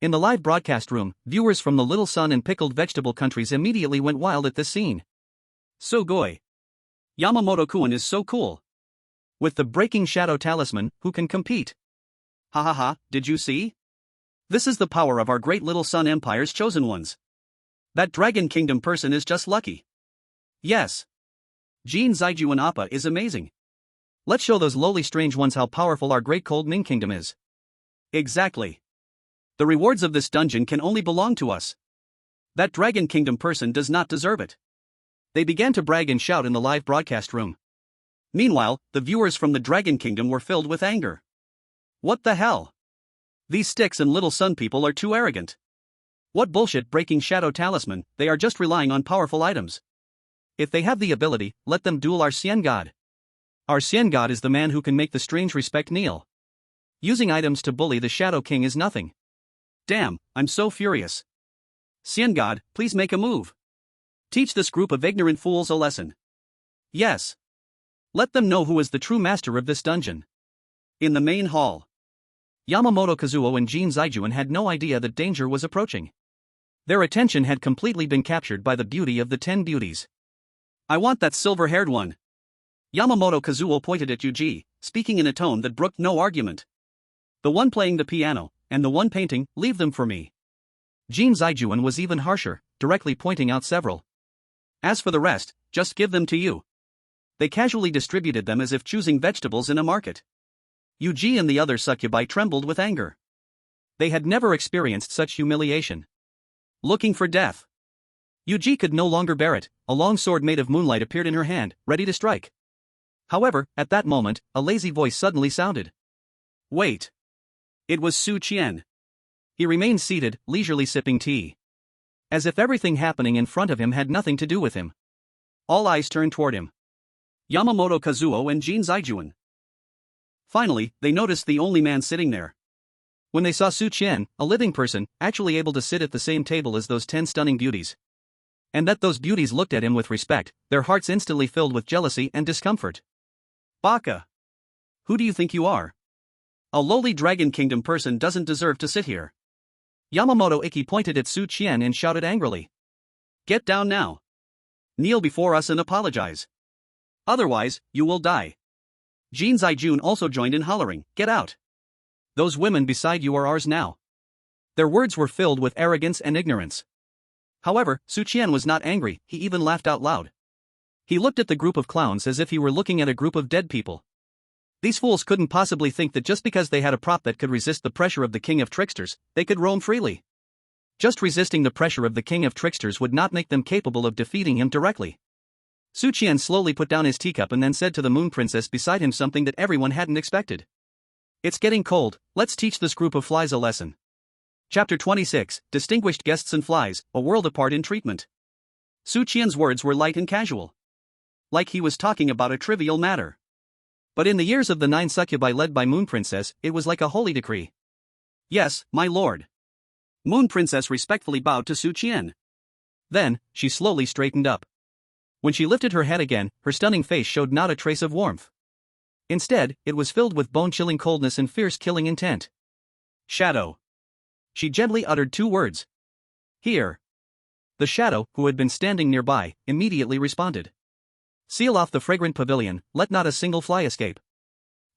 In the live broadcast room, viewers from the Little Sun and pickled vegetable countries immediately went wild at this scene. Sugoi. Yamamoto-kun is so cool. With the breaking shadow talisman, who can compete? Ha ha ha, did you see? This is the power of our great little Sun Empire's chosen ones. That Dragon Kingdom person is just lucky. Yes. Jin Zaijuan Appa is amazing. Let's show those lowly strange ones how powerful our great cold Ming Kingdom is. Exactly. The rewards of this dungeon can only belong to us. That Dragon Kingdom person does not deserve it. They began to brag and shout in the live broadcast room. Meanwhile, the viewers from the Dragon Kingdom were filled with anger. What the hell? These sticks and little sun people are too arrogant. What bullshit breaking shadow talisman, they are just relying on powerful items. If they have the ability, let them duel our Qian god. Our Qian god is the man who can make the strange respect kneel. Using items to bully the Shadow King is nothing. Damn, I'm so furious. Qian god, please make a move. Teach this group of ignorant fools a lesson. Yes. Let them know who is the true master of this dungeon. In the main hall, Yamamoto Kazuo and Jin Zaijuan had no idea that danger was approaching. Their attention had completely been captured by the beauty of the 10 beauties. I want that silver-haired one. Yamamoto Kazuo pointed at Yuji, speaking in a tone that brooked no argument. The one playing the piano, and the one painting, leave them for me. Jin Zaijuan was even harsher, directly pointing out several. As for the rest, just give them to you. They casually distributed them as if choosing vegetables in a market. Yuji and the other succubi trembled with anger. They had never experienced such humiliation. Looking for death. Yuji could no longer bear it. A long sword made of moonlight appeared in her hand, ready to strike. However, at that moment, a lazy voice suddenly sounded. Wait. It was Su Qian. He remained seated, leisurely sipping tea. As if everything happening in front of him had nothing to do with him. All eyes turned toward him. Yamamoto Kazuo and Jin Zaijuan. Finally, they noticed the only man sitting there. When they saw Su Qian, a living person, actually able to sit at the same table as those 10 stunning beauties. And that those beauties looked at him with respect, their hearts instantly filled with jealousy and discomfort. Baka! Who do you think you are? A lowly Dragon Kingdom person doesn't deserve to sit here. Yamamoto Iki pointed at Su Qian and shouted angrily. Get down now. Kneel before us and apologize. Otherwise, you will die. Jin Zaijun also joined in hollering, get out. Those women beside you are ours now. Their words were filled with arrogance and ignorance. However, Su Qian was not angry, he even laughed out loud. He looked at the group of clowns as if he were looking at a group of dead people. These fools couldn't possibly think that just because they had a prop that could resist the pressure of the King of Tricksters, they could roam freely. Just resisting the pressure of the King of Tricksters would not make them capable of defeating him directly. Su Qian slowly put down his teacup and then said to the Moon Princess beside him something that everyone hadn't expected. It's getting cold, let's teach this group of flies a lesson. Chapter 26, Distinguished Guests and Flies, a World Apart in Treatment. Su Qian's words were light and casual. Like he was talking about a trivial matter. But in the ears of the 9 succubi led by Moon Princess, it was like a holy decree. Yes, my lord. Moon Princess respectfully bowed to Su Qian. Then, she slowly straightened up. When she lifted her head again, her stunning face showed not a trace of warmth. Instead, it was filled with bone-chilling coldness and fierce killing intent. Shadow. She gently uttered 2 words. Here. The shadow, who had been standing nearby, immediately responded. Seal off the fragrant pavilion, let not a single fly escape.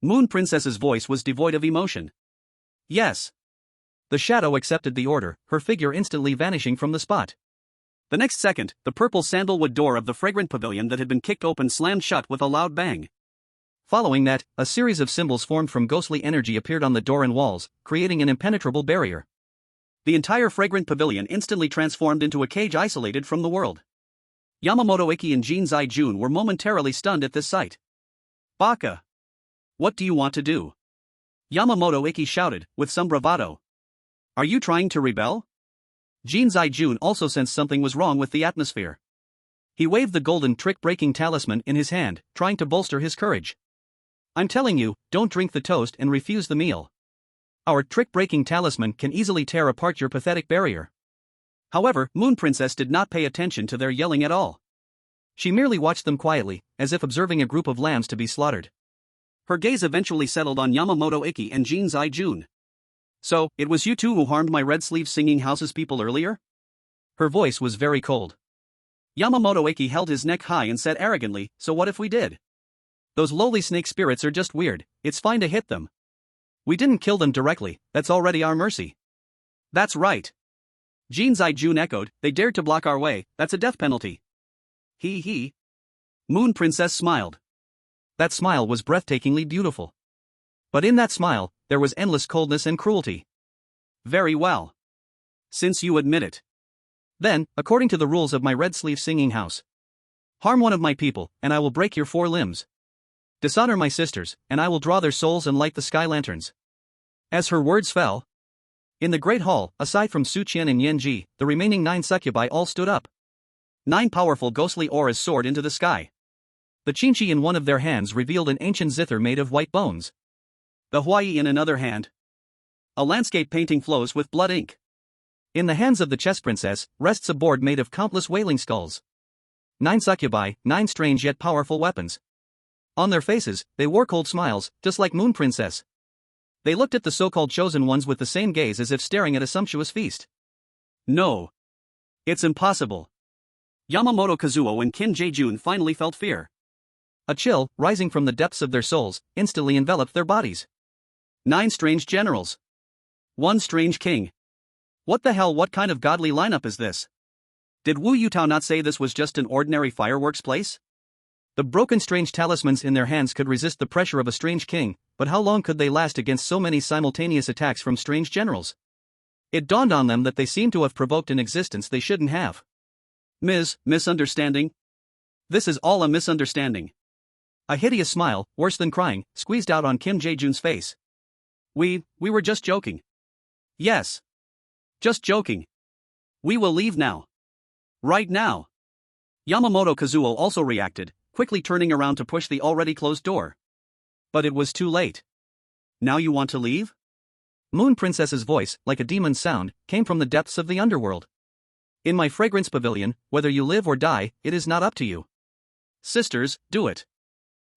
Moon Princess's voice was devoid of emotion. Yes. The shadow accepted the order, her figure instantly vanishing from the spot. The next second, the purple sandalwood door of the fragrant pavilion that had been kicked open slammed shut with a loud bang. Following that, a series of symbols formed from ghostly energy appeared on the door and walls, creating an impenetrable barrier. The entire fragrant pavilion instantly transformed into a cage isolated from the world. Yamamoto Iki and Jin Zaijun were momentarily stunned at this sight. Baka! What do you want to do? Yamamoto Iki shouted, with some bravado. Are you trying to rebel? Jin Zaijun also sensed something was wrong with the atmosphere. He waved the golden trick-breaking talisman in his hand, trying to bolster his courage. I'm telling you, don't drink the toast and refuse the meal. Our trick-breaking talisman can easily tear apart your pathetic barrier. However, Moon Princess did not pay attention to their yelling at all. She merely watched them quietly, as if observing a group of lambs to be slaughtered. Her gaze eventually settled on Yamamoto Iki and Jin Zaijun. So, it was you two who harmed my red-sleeve singing house's people earlier? Her voice was very cold. Yamamoto Iki held his neck high and said arrogantly, so what if we did? Those lowly snake spirits are just weird, it's fine to hit them. We didn't kill them directly, that's already our mercy. That's right. Jean Zai-jun echoed, they dared to block our way, that's a death penalty. He. Moon Princess smiled. That smile was breathtakingly beautiful. But in that smile, there was endless coldness and cruelty. Very well. Since you admit it. Then, according to the rules of my red sleeve singing house, harm one of my people, and I will break your 4 limbs. Dishonor my sisters, and I will draw their souls and light the sky lanterns. As her words fell, in the great hall, aside from Su Qian and Yanji, the remaining 9 succubi all stood up. 9 powerful ghostly auras soared into the sky. The Qinchi in one of their hands revealed an ancient zither made of white bones. The Huai in another hand. A landscape painting flows with blood ink. In the hands of the chess princess, rests a board made of countless wailing skulls. 9 succubi, 9 strange yet powerful weapons. On their faces, they wore cold smiles, just like Moon Princess. They looked at the so-called chosen ones with the same gaze as if staring at a sumptuous feast. No. It's impossible. Yamamoto Kazuo and Kim Jae-jun finally felt fear. A chill, rising from the depths of their souls, instantly enveloped their bodies. 9 strange generals. 1 strange king. What the hell, what kind of godly lineup is this? Did Wu Yutao not say this was just an ordinary fireworks place? The broken strange talismans in their hands could resist the pressure of a strange king, but how long could they last against so many simultaneous attacks from strange generals? It dawned on them that they seemed to have provoked an existence they shouldn't have. Misunderstanding? This is all a misunderstanding. A hideous smile, worse than crying, squeezed out on Kim Jae-jun's face. We were just joking. Yes. Just joking. We will leave now. Right now. Yamamoto Kazuo also reacted, quickly turning around to push the already closed door. But it was too late. Now you want to leave? Moon Princess's voice, like a demon's sound, came from the depths of the underworld. In my fragrance pavilion, whether you live or die, it is not up to you. Sisters, do it.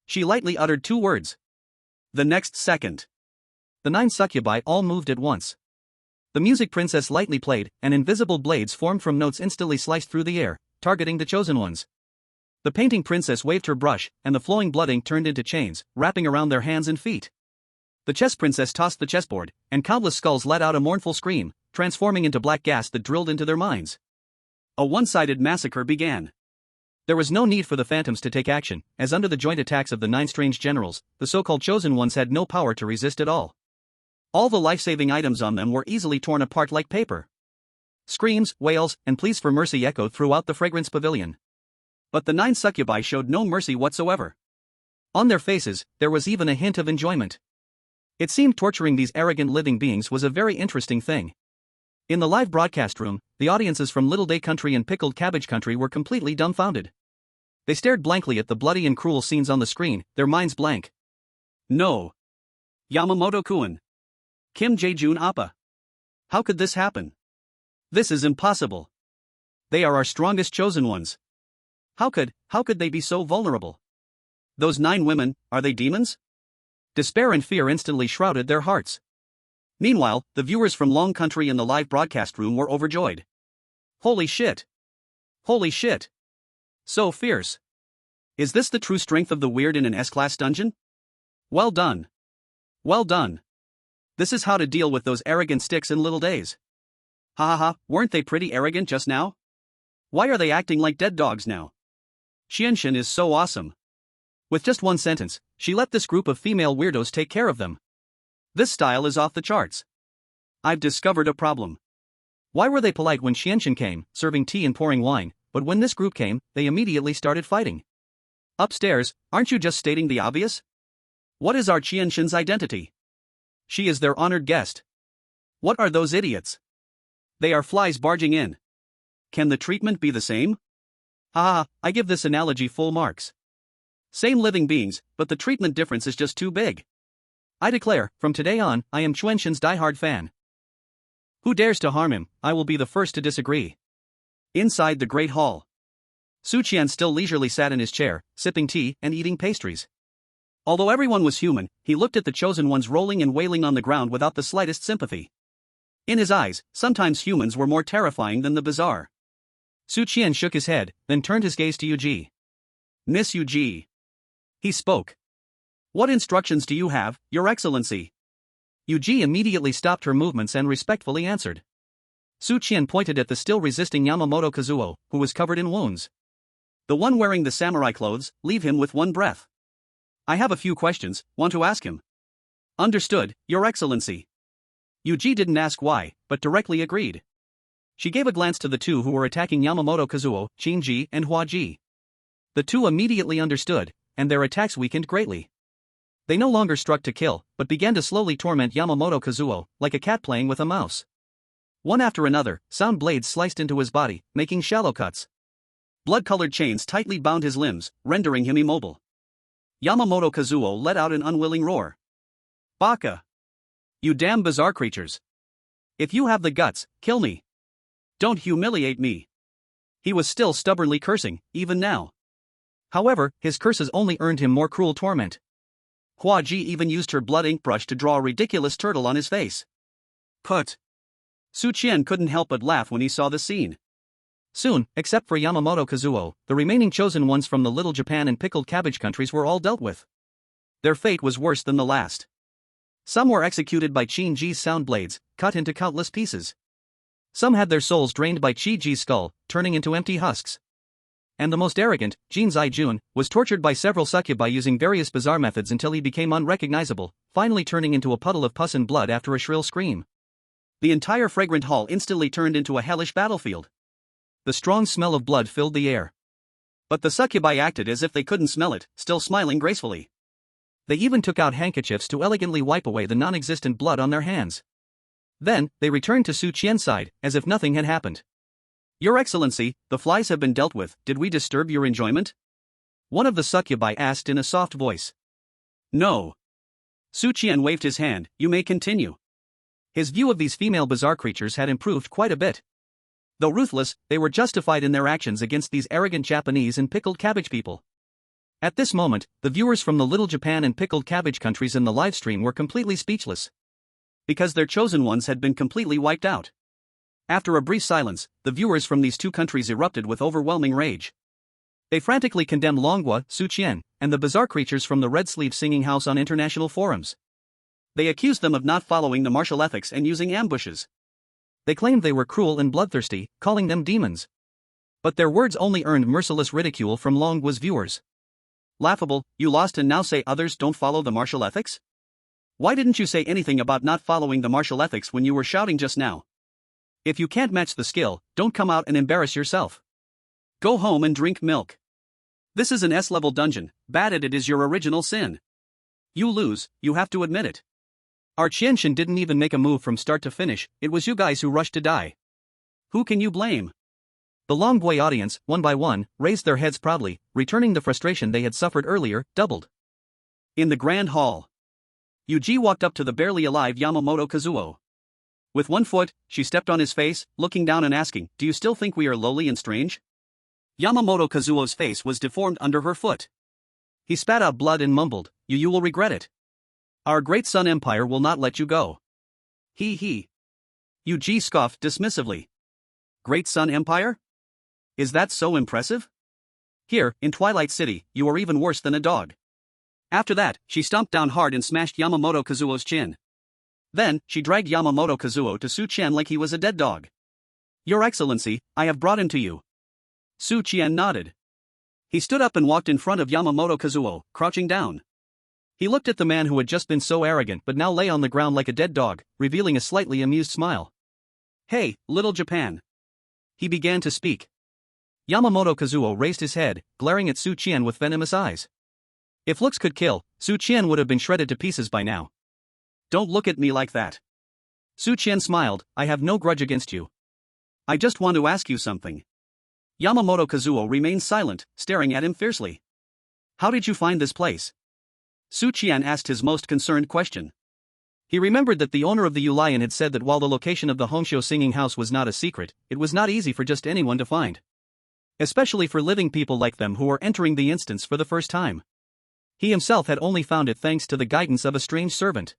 She lightly uttered 2 words. The next second. The 9 succubi all moved at once. The music princess lightly played, and invisible blades formed from notes instantly sliced through the air, targeting the chosen ones. The painting princess waved her brush, and the flowing blood ink turned into chains, wrapping around their hands and feet. The chess princess tossed the chessboard, and countless skulls let out a mournful scream, transforming into black gas that drilled into their minds. A one-sided massacre began. There was no need for the phantoms to take action, as under the joint attacks of the 9 strange generals, the so-called chosen ones had no power to resist at all. All the life-saving items on them were easily torn apart like paper. Screams, wails, and pleas for mercy echoed throughout the fragrance pavilion. But the 9 succubi showed no mercy whatsoever. On their faces, there was even a hint of enjoyment. It seemed torturing these arrogant living beings was a very interesting thing. In the live broadcast room, the audiences from Little Day Country and Pickled Cabbage Country were completely dumbfounded. They stared blankly at the bloody and cruel scenes on the screen, their minds blank. No. Yamamoto-kun. Kim Jae-jun Appa. How could this happen? This is impossible. They are our strongest chosen ones. How could they be so vulnerable? Those 9 women, are they demons? Despair and fear instantly shrouded their hearts. Meanwhile, the viewers from Long Country in the live broadcast room were overjoyed. Holy shit. Holy shit. So fierce. Is this the true strength of the weird in an S-class dungeon? Well done. Well done. This is how to deal with those arrogant sticks in Little Days. Ha ha ha, weren't they pretty arrogant just now? Why are they acting like dead dogs now? Qian is so awesome. With just one sentence, she let this group of female weirdos take care of them. This style is off the charts. I've discovered a problem. Why were they polite when Qian came, serving tea and pouring wine, but when this group came, they immediately started fighting? Upstairs, aren't you just stating the obvious? What is our Qian's identity? She is their honored guest. What are those idiots? They are flies barging in. Can the treatment be the same? Ha, I give this analogy full marks. Same living beings, but the treatment difference is just too big. I declare, from today on, I am Chuenshin's diehard fan. Who dares to harm him, I will be the first to disagree. Inside the Great Hall, Su Qian still leisurely sat in his chair, sipping tea and eating pastries. Although everyone was human, he looked at the chosen ones rolling and wailing on the ground without the slightest sympathy. In his eyes, sometimes humans were more terrifying than the bizarre. Su Qian shook his head, then turned his gaze to Yuji. Miss Yuji. He spoke. What instructions do you have, Your Excellency? Yuji immediately stopped her movements and respectfully answered. Su Qian pointed at the still resisting Yamamoto Kazuo, who was covered in wounds. The one wearing the samurai clothes, leave him with one breath. I have a few questions, want to ask him. Understood, Your Excellency. Yuji didn't ask why, but directly agreed. She gave a glance to the two who were attacking Yamamoto Kazuo, Qinji and Huaji. The two immediately understood, and their attacks weakened greatly. They no longer struck to kill, but began to slowly torment Yamamoto Kazuo, like a cat playing with a mouse. One after another, sound blades sliced into his body, making shallow cuts. Blood-colored chains tightly bound his limbs, rendering him immobile. Yamamoto Kazuo let out an unwilling roar. Baka! You damn bizarre creatures! If you have the guts, kill me! Don't humiliate me! He was still stubbornly cursing, even now. However, his curses only earned him more cruel torment. Huaji even used her blood ink brush to draw a ridiculous turtle on his face. Put! Su Qian couldn't help but laugh when he saw the scene. Soon, except for Yamamoto Kazuo, the remaining chosen ones from the Little Japan and Pickled Cabbage countries were all dealt with. Their fate was worse than the last. Some were executed by Qinji's sound blades, cut into countless pieces. Some had their souls drained by Qinji's skull, turning into empty husks. And the most arrogant, Jin Zai-jun, was tortured by several succubi using various bizarre methods until he became unrecognizable, finally turning into a puddle of pus and blood after a shrill scream. The entire fragrant hall instantly turned into a hellish battlefield. The strong smell of blood filled the air. But the succubi acted as if they couldn't smell it, still smiling gracefully. They even took out handkerchiefs to elegantly wipe away the non-existent blood on their hands. Then, they returned to Su Qian's side, as if nothing had happened. Your Excellency, the flies have been dealt with, did we disturb your enjoyment? One of the succubi asked in a soft voice. No. Su Qian waved his hand, you may continue. His view of these female bizarre creatures had improved quite a bit. Though ruthless, they were justified in their actions against these arrogant Japanese and pickled cabbage people. At this moment, the viewers from the Little Japan and Pickled Cabbage countries in the livestream were completely speechless. Because their chosen ones had been completely wiped out. After a brief silence, the viewers from these two countries erupted with overwhelming rage. They frantically condemned Longhua, Su Qian, and the bizarre creatures from the Red Sleeve Singing House on international forums. They accused them of not following the martial ethics and using ambushes. They claimed they were cruel and bloodthirsty, calling them demons. But their words only earned merciless ridicule from Longhua's viewers. Laughable, you lost and now say others don't follow the martial ethics? Why didn't you say anything about not following the martial ethics when you were shouting just now? If you can't match the skill, don't come out and embarrass yourself. Go home and drink milk. This is an S-level dungeon, bad at it is your original sin. You lose, you have to admit it. Our Qianshan didn't even make a move from start to finish, it was you guys who rushed to die. Who can you blame? The Longhua audience, one by one, raised their heads proudly, returning the frustration they had suffered earlier, doubled. In the grand hall, Yuji walked up to the barely alive Yamamoto Kazuo. With one foot, she stepped on his face, looking down and asking, do you still think we are lowly and strange? Yamamoto Kazuo's face was deformed under her foot. He spat out blood and mumbled, you will regret it. Our great Sun Empire will not let you go. He. Yuji scoffed dismissively. Great Sun Empire? Is that so impressive? Here, in Twilight City, you are even worse than a dog. After that, she stomped down hard and smashed Yamamoto Kazuo's chin. Then, she dragged Yamamoto Kazuo to Su Qian like he was a dead dog. Your Excellency, I have brought him to you. Su Qian nodded. He stood up and walked in front of Yamamoto Kazuo, crouching down. He looked at the man who had just been so arrogant but now lay on the ground like a dead dog, revealing a slightly amused smile. Hey, Little Japan. He began to speak. Yamamoto Kazuo raised his head, glaring at Su Qian with venomous eyes. If looks could kill, Su Qian would have been shredded to pieces by now. Don't look at me like that. Su Qian smiled, I have no grudge against you. I just want to ask you something. Yamamoto Kazuo remained silent, staring at him fiercely. How did you find this place? Su Qian asked his most concerned question. He remembered that the owner of the Yuelai Inn had said that while the location of the Hongqiu Singing House was not a secret, it was not easy for just anyone to find. Especially for living people like them who were entering the instance for the first time. He himself had only found it thanks to the guidance of a strange servant.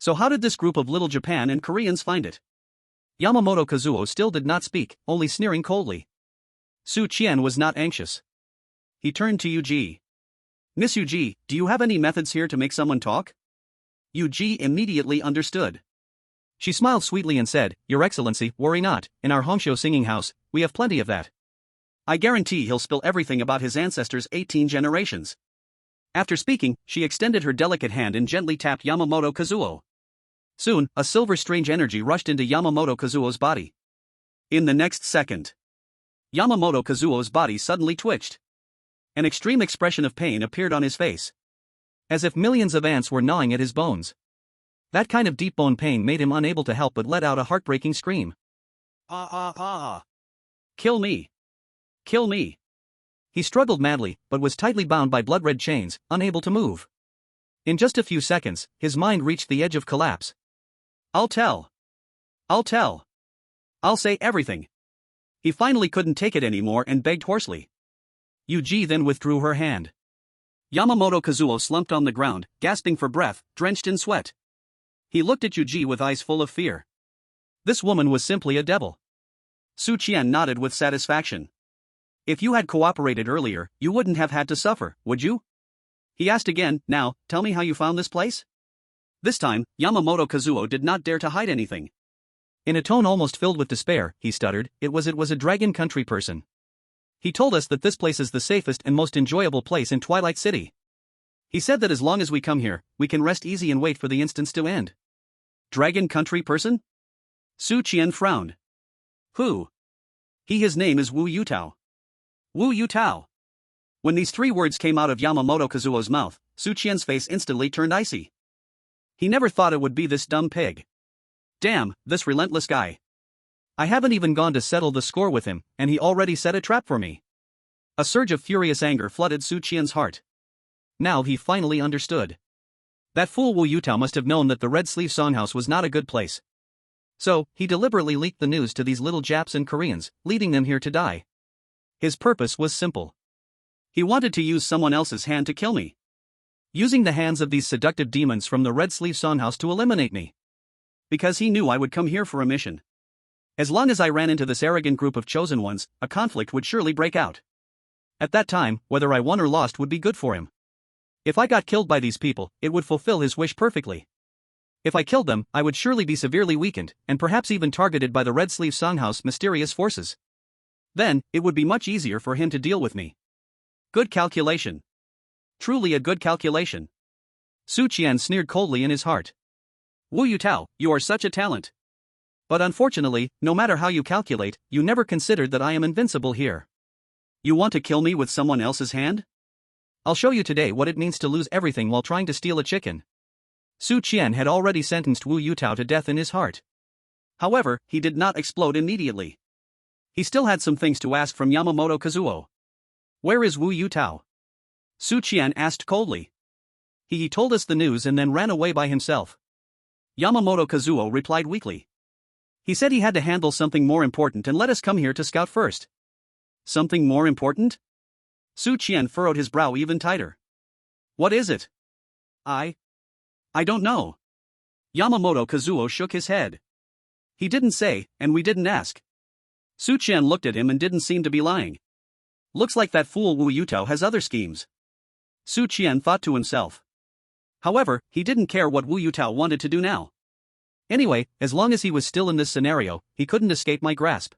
So how did this group of Little Japan and Koreans find it? Yamamoto Kazuo still did not speak, only sneering coldly. Su Qian was not anxious. He turned to Yuji. Miss Yuji, do you have any methods here to make someone talk? Yuji immediately understood. She smiled sweetly and said, "Your Excellency, worry not, in our Hongsho singing house, we have plenty of that." I guarantee he'll spill everything about his ancestors' 18 generations. After speaking, she extended her delicate hand and gently tapped Yamamoto Kazuo. Soon, a silver strange energy rushed into Yamamoto Kazuo's body. In the next second, Yamamoto Kazuo's body suddenly twitched. An extreme expression of pain appeared on his face, as if millions of ants were gnawing at his bones. That kind of deep bone pain made him unable to help but let out a heartbreaking scream. Ah ah ah! Kill me! Kill me! He struggled madly, but was tightly bound by blood-red chains, unable to move. In just a few seconds, his mind reached the edge of collapse. I'll tell. I'll tell. I'll say everything. He finally couldn't take it anymore and begged hoarsely. Yuji then withdrew her hand. Yamamoto Kazuo slumped on the ground, gasping for breath, drenched in sweat. He looked at Yuji with eyes full of fear. This woman was simply a devil. Su Qian nodded with satisfaction. If you had cooperated earlier, you wouldn't have had to suffer, would you? He asked again. Now, tell me how you found this place? This time, Yamamoto Kazuo did not dare to hide anything. In a tone almost filled with despair, he stuttered, it was a Dragon Country person. He told us that this place is the safest and most enjoyable place in Twilight City. He said that as long as we come here, we can rest easy and wait for the instance to end. Dragon Country person? Su Qian frowned. Who? His name is Wu Yutao. Wu Yutao. When these three words came out of Yamamoto Kazuo's mouth, Su Qian's face instantly turned icy. He never thought it would be this dumb pig. Damn, this relentless guy. I haven't even gone to settle the score with him, and he already set a trap for me. A surge of furious anger flooded Su Qian's heart. Now he finally understood. That fool Wu Yutao must have known that the Red Sleeve Songhouse was not a good place. So, he deliberately leaked the news to these little Japs and Koreans, leading them here to die. His purpose was simple. He wanted to use someone else's hand to kill me. Using the hands of these seductive demons from the Red Sleeve Songhouse to eliminate me. Because he knew I would come here for a mission. As long as I ran into this arrogant group of chosen ones, a conflict would surely break out. At that time, whether I won or lost would be good for him. If I got killed by these people, it would fulfill his wish perfectly. If I killed them, I would surely be severely weakened, and perhaps even targeted by the Red Sleeve Songhouse mysterious forces. Then, it would be much easier for him to deal with me. Good calculation. Truly a good calculation. Su Qian sneered coldly in his heart. Wu Yutao, you are such a talent. But unfortunately, no matter how you calculate, you never considered that I am invincible here. You want to kill me with someone else's hand? I'll show you today what it means to lose everything while trying to steal a chicken. Su Qian had already sentenced Wu Yutao to death in his heart. However, he did not explode immediately. He still had some things to ask from Yamamoto Kazuo. Where is Wu Yutao? Su Qian asked coldly. He told us the news and then ran away by himself. Yamamoto Kazuo replied weakly. He said he had to handle something more important and let us come here to scout first. Something more important? Su Qian furrowed his brow even tighter. What is it? I don't know. Yamamoto Kazuo shook his head. He didn't say, and we didn't ask. Su Qian looked at him and didn't seem to be lying. Looks like that fool Wu Yutao has other schemes. Su Qian thought to himself. However, he didn't care what Wu Yutao wanted to do now. Anyway, as long as he was still in this scenario, he couldn't escape my grasp.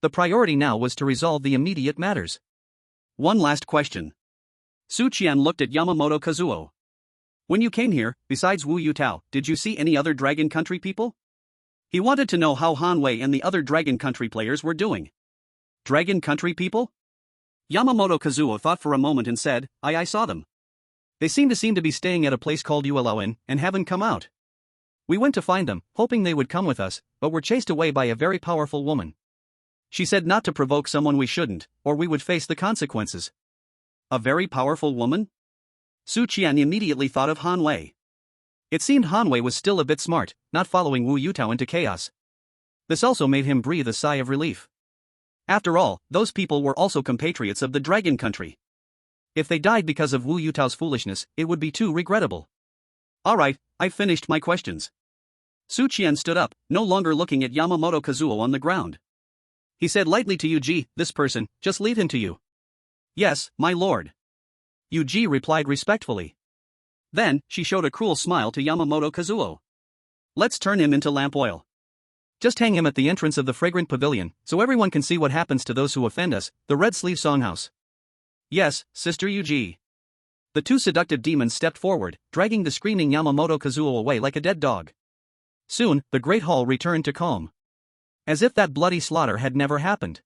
The priority now was to resolve the immediate matters. One last question. Su Qian looked at Yamamoto Kazuo. When you came here, besides Wu Yutao, did you see any other Dragon Country people? He wanted to know how Han Wei and the other Dragon Country players were doing. Dragon Country people? Yamamoto Kazuo thought for a moment and said, I saw them. They seem to be staying at a place called Yuelai Inn, and haven't come out. We went to find them, hoping they would come with us, but were chased away by a very powerful woman. She said not to provoke someone we shouldn't, or we would face the consequences. A very powerful woman? Su Qian immediately thought of Han Wei. It seemed Han Wei was still a bit smart, not following Wu Yutao into chaos. This also made him breathe a sigh of relief. After all, those people were also compatriots of the Dragon Country. If they died because of Wu Yutao's foolishness, it would be too regrettable. Alright, I've finished my questions. Su Qian stood up, no longer looking at Yamamoto Kazuo on the ground. He said lightly to Yuji, this person, just leave him to you. Yes, my lord. Yuji replied respectfully. Then, she showed a cruel smile to Yamamoto Kazuo. Let's turn him into lamp oil. Just hang him at the entrance of the fragrant pavilion, so everyone can see what happens to those who offend us, the Red Sleeve Songhouse. Yes, Sister Yuji. The two seductive demons stepped forward, dragging the screaming Yamamoto Kazuo away like a dead dog. Soon, the great hall returned to calm. As if that bloody slaughter had never happened.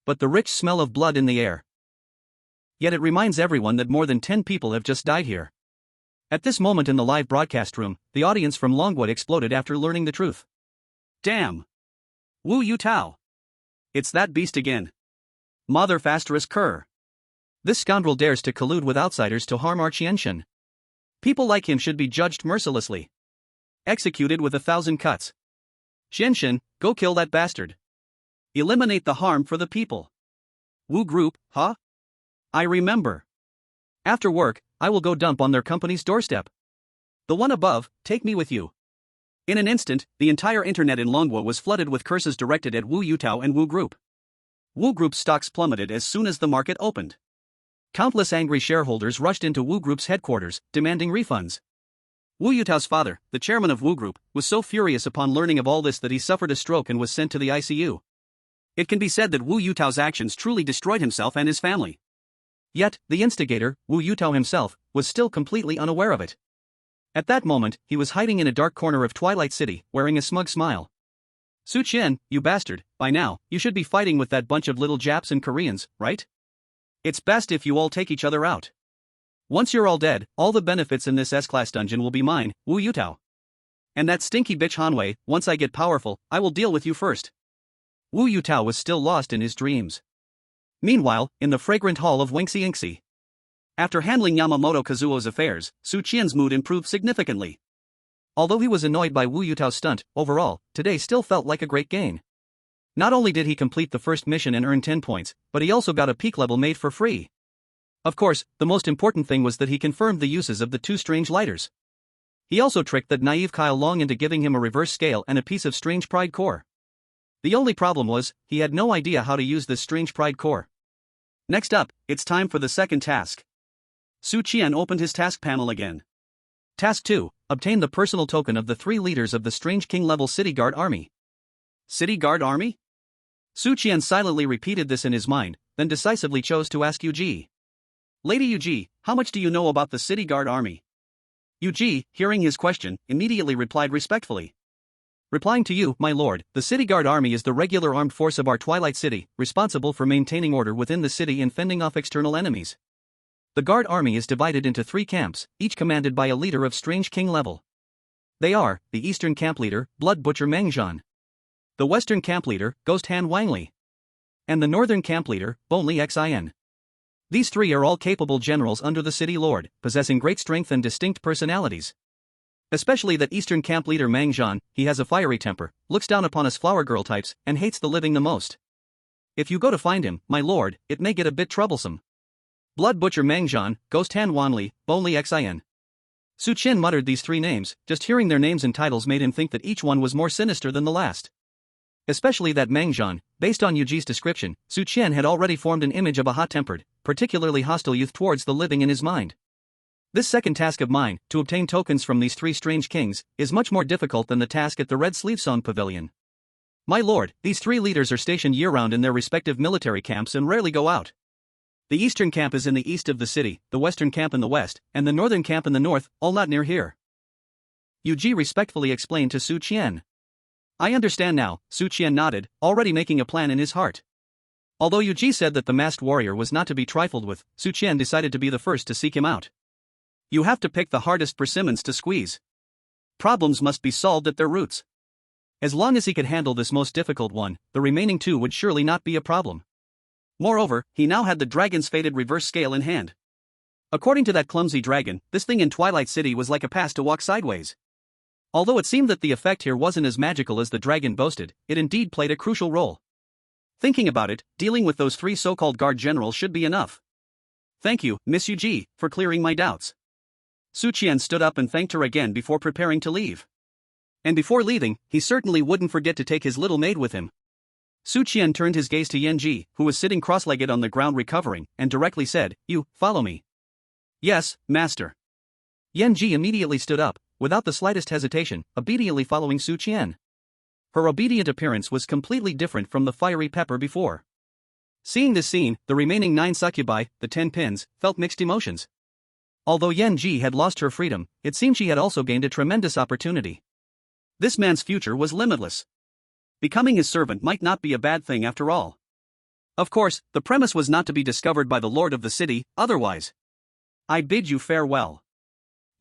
But the rich smell of blood in the air. Yet it reminds everyone that more than 10 people have just died here. At this moment in the live broadcast room, the audience from Longwood exploded after learning the truth. Damn! Wu Yutao! It's that beast again. Mother Fasterus Kerr. This scoundrel dares to collude with outsiders to harm our Qian. People like him should be judged mercilessly. Executed with 1,000 cuts. Qian, go kill that bastard. Eliminate the harm for the people. Wu Group, huh? I remember. After work, I will go dump on their company's doorstep. The one above, take me with you. In an instant, the entire internet in Longwo was flooded with curses directed at Wu Yutao and Wu Group. Wu Group's stocks plummeted as soon as the market opened. Countless angry shareholders rushed into Wu Group's headquarters, demanding refunds. Wu Yutao's father, the chairman of Wu Group, was so furious upon learning of all this that he suffered a stroke and was sent to the ICU. It can be said that Wu Yutao's actions truly destroyed himself and his family. Yet, the instigator, Wu Yutao himself, was still completely unaware of it. At that moment, he was hiding in a dark corner of Twilight City, wearing a smug smile. Su Qian, you bastard, by now, you should be fighting with that bunch of little Japs and Koreans, right? It's best if you all take each other out. Once you're all dead, all the benefits in this S-class dungeon will be mine, Wu Yutao. And that stinky bitch Hanwei, once I get powerful, I will deal with you first. Wu Yutao was still lost in his dreams. Meanwhile, in the fragrant hall of Winxi. After handling Yamamoto Kazuo's affairs, Su Qian's mood improved significantly. Although he was annoyed by Wu Yutao's stunt, overall, today still felt like a great gain. Not only did he complete the first mission and earn 10 points, but he also got a peak level made for free. Of course, the most important thing was that he confirmed the uses of the two strange lighters. He also tricked that naive Kyle Long into giving him a reverse scale and a piece of strange pride core. The only problem was, he had no idea how to use this strange pride core. Next up, it's time for the second task. Su Qian opened his task panel again. Task 2, obtain the personal token of the 3 leaders of the Strange King level City Guard Army. City Guard Army? Su Qian silently repeated this in his mind, then decisively chose to ask Yuji. Lady Yuji, how much do you know about the City Guard Army? Yuji, hearing his question, immediately replied respectfully. Replying to you, my lord, the City Guard Army is the regular armed force of our Twilight City, responsible for maintaining order within the city and fending off external enemies. The Guard Army is divided into 3 camps, each commanded by a leader of Strange King level. They are, the Eastern Camp Leader, Blood Butcher Meng Zhan. The Western Camp Leader, Ghost Han Wangli. And the Northern Camp Leader, Bonli Xian. These 3 are all capable generals under the City Lord, possessing great strength and distinct personalities. Especially that Eastern Camp Leader Meng Zhan, he has a fiery temper, looks down upon us flower girl types, and hates the living the most. If you go to find him, my lord, it may get a bit troublesome. Blood Butcher Meng Zhan, Ghost Han Wanli, Bonli Xian. Su Qian muttered these 3 names, just hearing their names and titles made him think that each one was more sinister than the last. Especially that Meng Zhan, based on Yuji's description, Su Qian had already formed an image of a hot-tempered, particularly hostile youth towards the living in his mind. This second task of mine, to obtain tokens from these 3 strange kings, is much more difficult than the task at the Red Sleeve Song Pavilion. My lord, these 3 leaders are stationed year-round in their respective military camps and rarely go out. The Eastern Camp is in the east of the city, the Western Camp in the west, and the Northern Camp in the north, all not near here. Yuji respectfully explained to Su Qian. I understand now, Su Qian nodded, already making a plan in his heart. Although Yuji said that the masked warrior was not to be trifled with, Su Qian decided to be the first to seek him out. You have to pick the hardest persimmons to squeeze. Problems must be solved at their roots. As long as he could handle this most difficult one, the remaining 2 would surely not be a problem. Moreover, he now had the dragon's fated reverse scale in hand. According to that clumsy dragon, this thing in Twilight City was like a pass to walk sideways. Although it seemed that the effect here wasn't as magical as the dragon boasted, it indeed played a crucial role. Thinking about it, dealing with those 3 so-called guard generals should be enough. Thank you, Miss Yuji, for clearing my doubts. Su Qian stood up and thanked her again before preparing to leave. And before leaving, he certainly wouldn't forget to take his little maid with him. Su Qian turned his gaze to Yanji, who was sitting cross-legged on the ground recovering, and directly said, You, follow me. Yes, master. Yanji immediately stood up, without the slightest hesitation, obediently following Su Qian. Her obedient appearance was completely different from the fiery pepper before. Seeing this scene, the remaining 9 succubi, the 10 pins, felt mixed emotions. Although Yanji had lost her freedom, it seemed she had also gained a tremendous opportunity. This man's future was limitless. Becoming his servant might not be a bad thing after all. Of course, the premise was not to be discovered by the lord of the city, otherwise. I bid you farewell.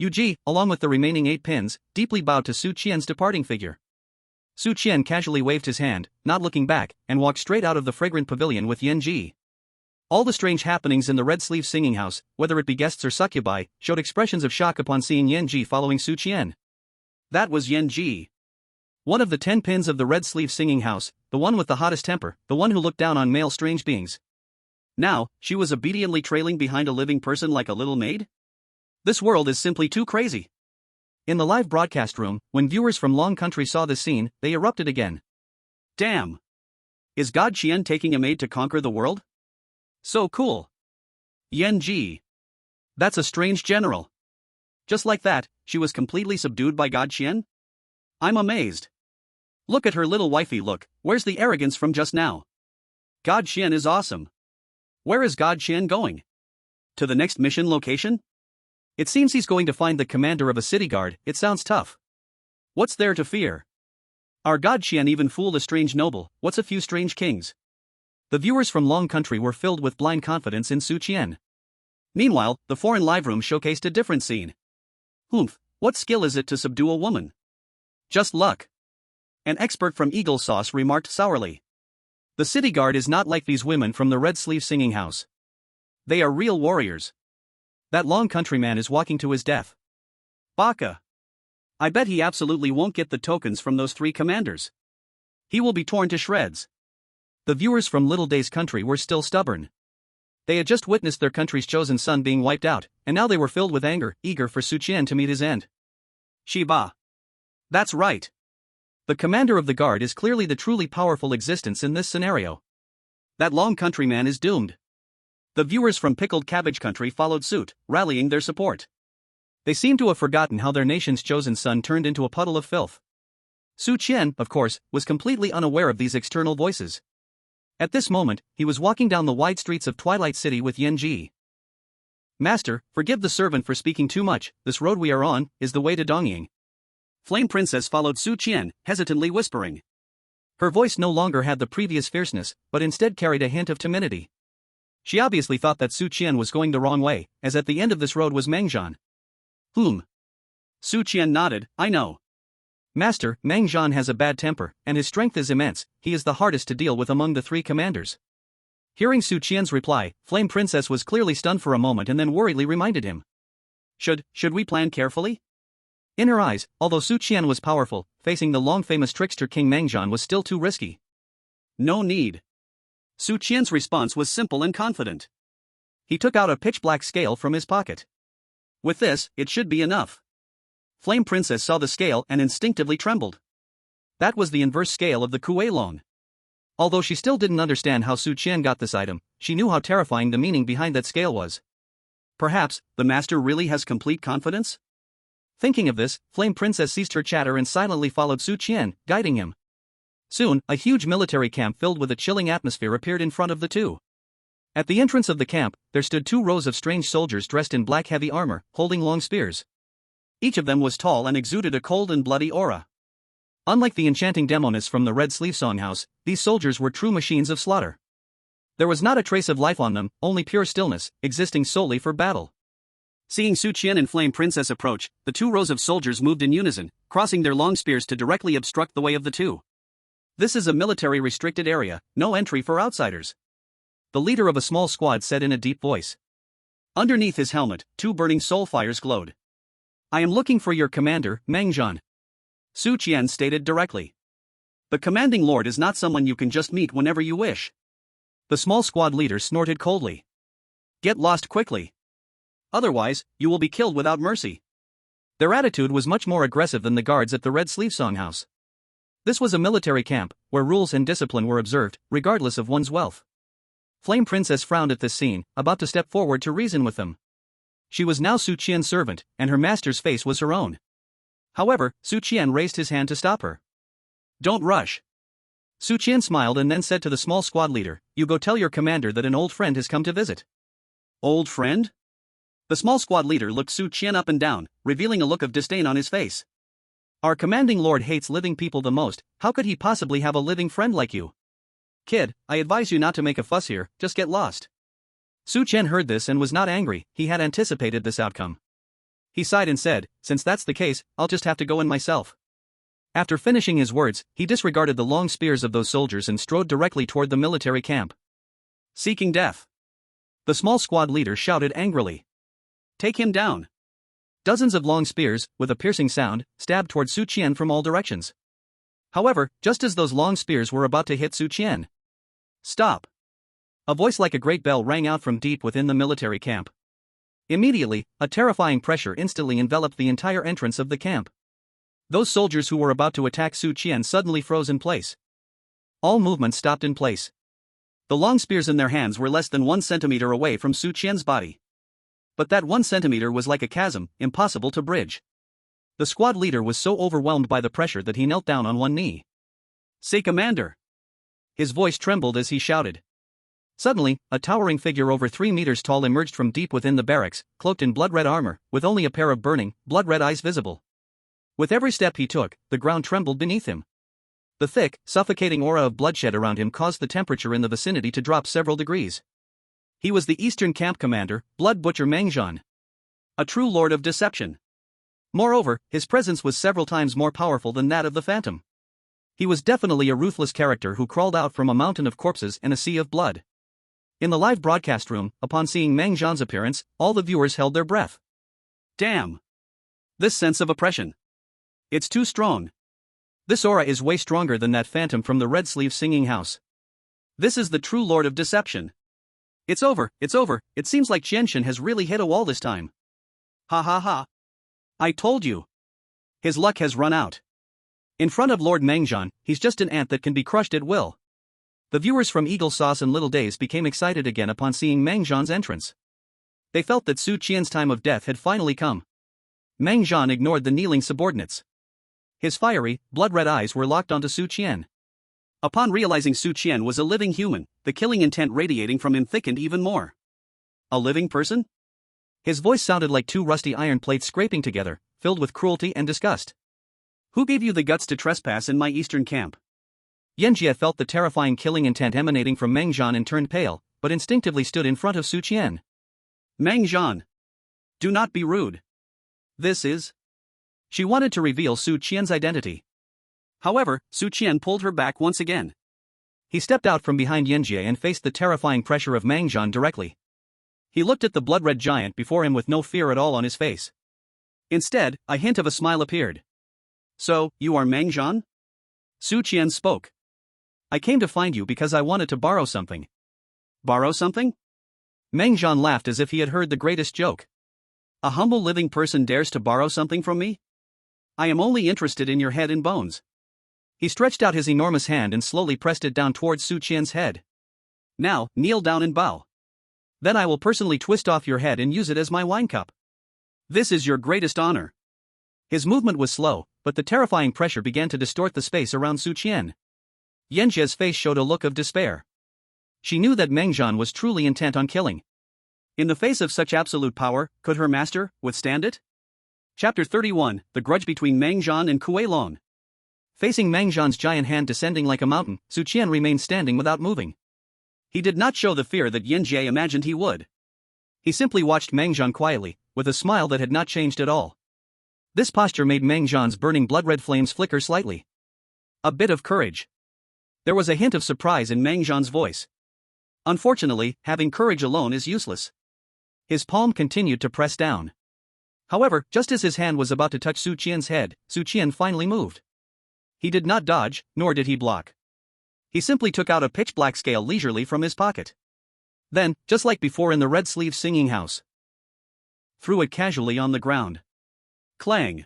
Yuji, along with the remaining 8 pins, deeply bowed to Su Qian's departing figure. Su Qian casually waved his hand, not looking back, and walked straight out of the fragrant pavilion with Yanji. All the strange happenings in the Red Sleeve Singing House, whether it be guests or succubi, showed expressions of shock upon seeing Yanji following Su Qian. That was Yanji. One of the 10 pins of the Red Sleeve Singing House, the one with the hottest temper, the one who looked down on male strange beings. Now, she was obediently trailing behind a living person like a little maid? This world is simply too crazy. In the live broadcast room, when viewers from Long Country saw this scene, they erupted again. Damn! Is God Qian taking a maid to conquer the world? So cool. Yanji. That's a strange general. Just like that, she was completely subdued by God Qian? I'm amazed. Look at her little wifey look, where's the arrogance from just now? God Qian is awesome. Where is God Qian going? To the next mission location? It seems he's going to find the commander of a city guard. It sounds tough. What's there to fear? Our God Qian even fooled a strange noble, what's a few strange kings? The viewers from Long Country were filled with blind confidence in Su Qian. Meanwhile, the foreign live room showcased a different scene. Humph, what skill is it to subdue a woman? Just luck. An expert from Eagle Sauce remarked sourly. The city guard is not like these women from the Red Sleeve Singing House. They are real warriors. That Long Country man is walking to his death. Baka. I bet he absolutely won't get the tokens from those 3 commanders. He will be torn to shreds. The viewers from Little Day's country were still stubborn. They had just witnessed their country's chosen son being wiped out, and now they were filled with anger, eager for Su Qian to meet his end. Shiba. That's right. The commander of the guard is clearly the truly powerful existence in this scenario. That Long Country man is doomed. The viewers from Pickled Cabbage Country followed suit, rallying their support. They seem to have forgotten how their nation's chosen son turned into a puddle of filth. Su Qian, of course, was completely unaware of these external voices. At this moment, he was walking down the wide streets of Twilight City with Yanji. Master, forgive the servant for speaking too much, this road we are on is the way to Dongying. Flame Princess followed Su Qian, hesitantly whispering. Her voice no longer had the previous fierceness, but instead carried a hint of timidity. She obviously thought that Su Qian was going the wrong way, as at the end of this road was Mangzhan. Su Qian nodded, I know. Master, Mangzhan has a bad temper, and his strength is immense. He is the hardest to deal with among the 3 commanders. Hearing Su Qian's reply, Flame Princess was clearly stunned for a moment and then worriedly reminded him. Should we plan carefully? In her eyes, although Su Qian was powerful, facing the long-famous trickster King Mangzhan was still too risky. No need. Su Qian's response was simple and confident. He took out a pitch-black scale from his pocket. With this, it should be enough. Flame Princess saw the scale and instinctively trembled. That was the inverse scale of the Kueilong. Although she still didn't understand how Su Qian got this item, she knew how terrifying the meaning behind that scale was. Perhaps, the master really has complete confidence? Thinking of this, Flame Princess ceased her chatter and silently followed Su Qian, guiding him. Soon, a huge military camp filled with a chilling atmosphere appeared in front of the 2. At the entrance of the camp, there stood 2 rows of strange soldiers dressed in black heavy armor, holding long spears. Each of them was tall and exuded a cold and bloody aura. Unlike the enchanting demonists from the Red Sleeve Songhouse, these soldiers were true machines of slaughter. There was not a trace of life on them, only pure stillness, existing solely for battle. Seeing Su Qian and Flame Princess approach, the 2 rows of soldiers moved in unison, crossing their long spears to directly obstruct the way of the 2. This is a military restricted area, no entry for outsiders. The leader of a small squad said in a deep voice. Underneath his helmet, 2 burning soul fires glowed. I am looking for your commander, Mangzhan. Su Qian stated directly. The commanding lord is not someone you can just meet whenever you wish. The small squad leader snorted coldly. Get lost quickly. Otherwise, you will be killed without mercy. Their attitude was much more aggressive than the guards at the Red Sleeve Songhouse. This was a military camp, where rules and discipline were observed, regardless of one's wealth. Flame Princess frowned at this scene, about to step forward to reason with them. She was now Su Qian's servant, and her master's face was her own. However, Su Qian raised his hand to stop her. Don't rush. Su Qian smiled and then said to the small squad leader, you go tell your commander that an old friend has come to visit. Old friend? The small squad leader looked Su Qian up and down, revealing a look of disdain on his face. Our commanding lord hates living people the most, how could he possibly have a living friend like you? Kid, I advise you not to make a fuss here, just get lost. Su Qian heard this and was not angry, he had anticipated this outcome. He sighed and said, since that's the case, I'll just have to go in myself. After finishing his words, he disregarded the long spears of those soldiers and strode directly toward the military camp. Seeking death. The small squad leader shouted angrily. Take him down. Dozens of long spears, with a piercing sound, stabbed toward Su Qian from all directions. However, just as those long spears were about to hit Su Qian. Stop! A voice like a great bell rang out from deep within the military camp. Immediately, a terrifying pressure instantly enveloped the entire entrance of the camp. Those soldiers who were about to attack Su Qian suddenly froze in place. All movement stopped in place. The long spears in their hands were less than 1 centimeter away from Su Qian's body. But that 1 centimeter was like a chasm, impossible to bridge. The squad leader was so overwhelmed by the pressure that he knelt down on one knee. Say, Commander! His voice trembled as he shouted. Suddenly, a towering figure over 3 meters tall emerged from deep within the barracks, cloaked in blood-red armor, with only a pair of burning, blood-red eyes visible. With every step he took, the ground trembled beneath him. The thick, suffocating aura of bloodshed around him caused the temperature in the vicinity to drop several degrees. He was the Eastern Camp Commander, Blood Butcher Meng Zhan. A true lord of deception. Moreover, his presence was several times more powerful than that of the Phantom. He was definitely a ruthless character who crawled out from a mountain of corpses and a sea of blood. In the live broadcast room, upon seeing Meng Zhan's appearance, all the viewers held their breath. Damn! This sense of oppression. It's too strong. This aura is way stronger than that phantom from the red sleeve singing house. This is the true lord of deception. It's over, it seems like Qian has really hit a wall this time. Ha ha ha. I told you. His luck has run out. In front of Lord Meng Zhan, he's just an ant that can be crushed at will. The viewers from Eagle Sauce and Little Days became excited again upon seeing Meng Zhan's entrance. They felt that Su Qian's time of death had finally come. Meng Zhan ignored the kneeling subordinates. His fiery, blood-red eyes were locked onto Su Qian. Upon realizing Su Qian was a living human, the killing intent radiating from him thickened even more. A living person? His voice sounded like 2 rusty iron plates scraping together, filled with cruelty and disgust. Who gave you the guts to trespass in my eastern camp? Yanji felt the terrifying killing intent emanating from Meng Zhan and turned pale, but instinctively stood in front of Su Qian. Meng Zhan. Do not be rude. This is... She wanted to reveal Su Qian's identity. However, Su Qian pulled her back once again. He stepped out from behind Yanji and faced the terrifying pressure of Meng Zhan directly. He looked at the blood-red giant before him with no fear at all on his face. Instead, a hint of a smile appeared. So, you are Meng Zhan? Su Qian spoke. I came to find you because I wanted to borrow something. Borrow something? Meng Zhan laughed as if he had heard the greatest joke. A humble living person dares to borrow something from me? I am only interested in your head and bones. He stretched out his enormous hand and slowly pressed it down towards Su Qian's head. Now, kneel down and bow. Then I will personally twist off your head and use it as my wine cup. This is your greatest honor. His movement was slow, but the terrifying pressure began to distort the space around Su Qian. Yanji's face showed a look of despair. She knew that Meng Zhan was truly intent on killing. In the face of such absolute power, could her master withstand it? Chapter 31, The Grudge Between Meng Zhan and Kuei Long. Facing Meng Zhan's giant hand descending like a mountain, Su Qian remained standing without moving. He did not show the fear that Yanji imagined he would. He simply watched Meng Zhan quietly, with a smile that had not changed at all. This posture made Meng Zhan's burning blood-red flames flicker slightly. A bit of courage. There was a hint of surprise in Meng Zhan's voice. Unfortunately, having courage alone is useless. His palm continued to press down. However, just as his hand was about to touch Su Qian's head, Su Qian finally moved. He did not dodge, nor did he block. He simply took out a pitch-black scale leisurely from his pocket. Then, just like before in the red sleeve singing house, threw it casually on the ground. Clang.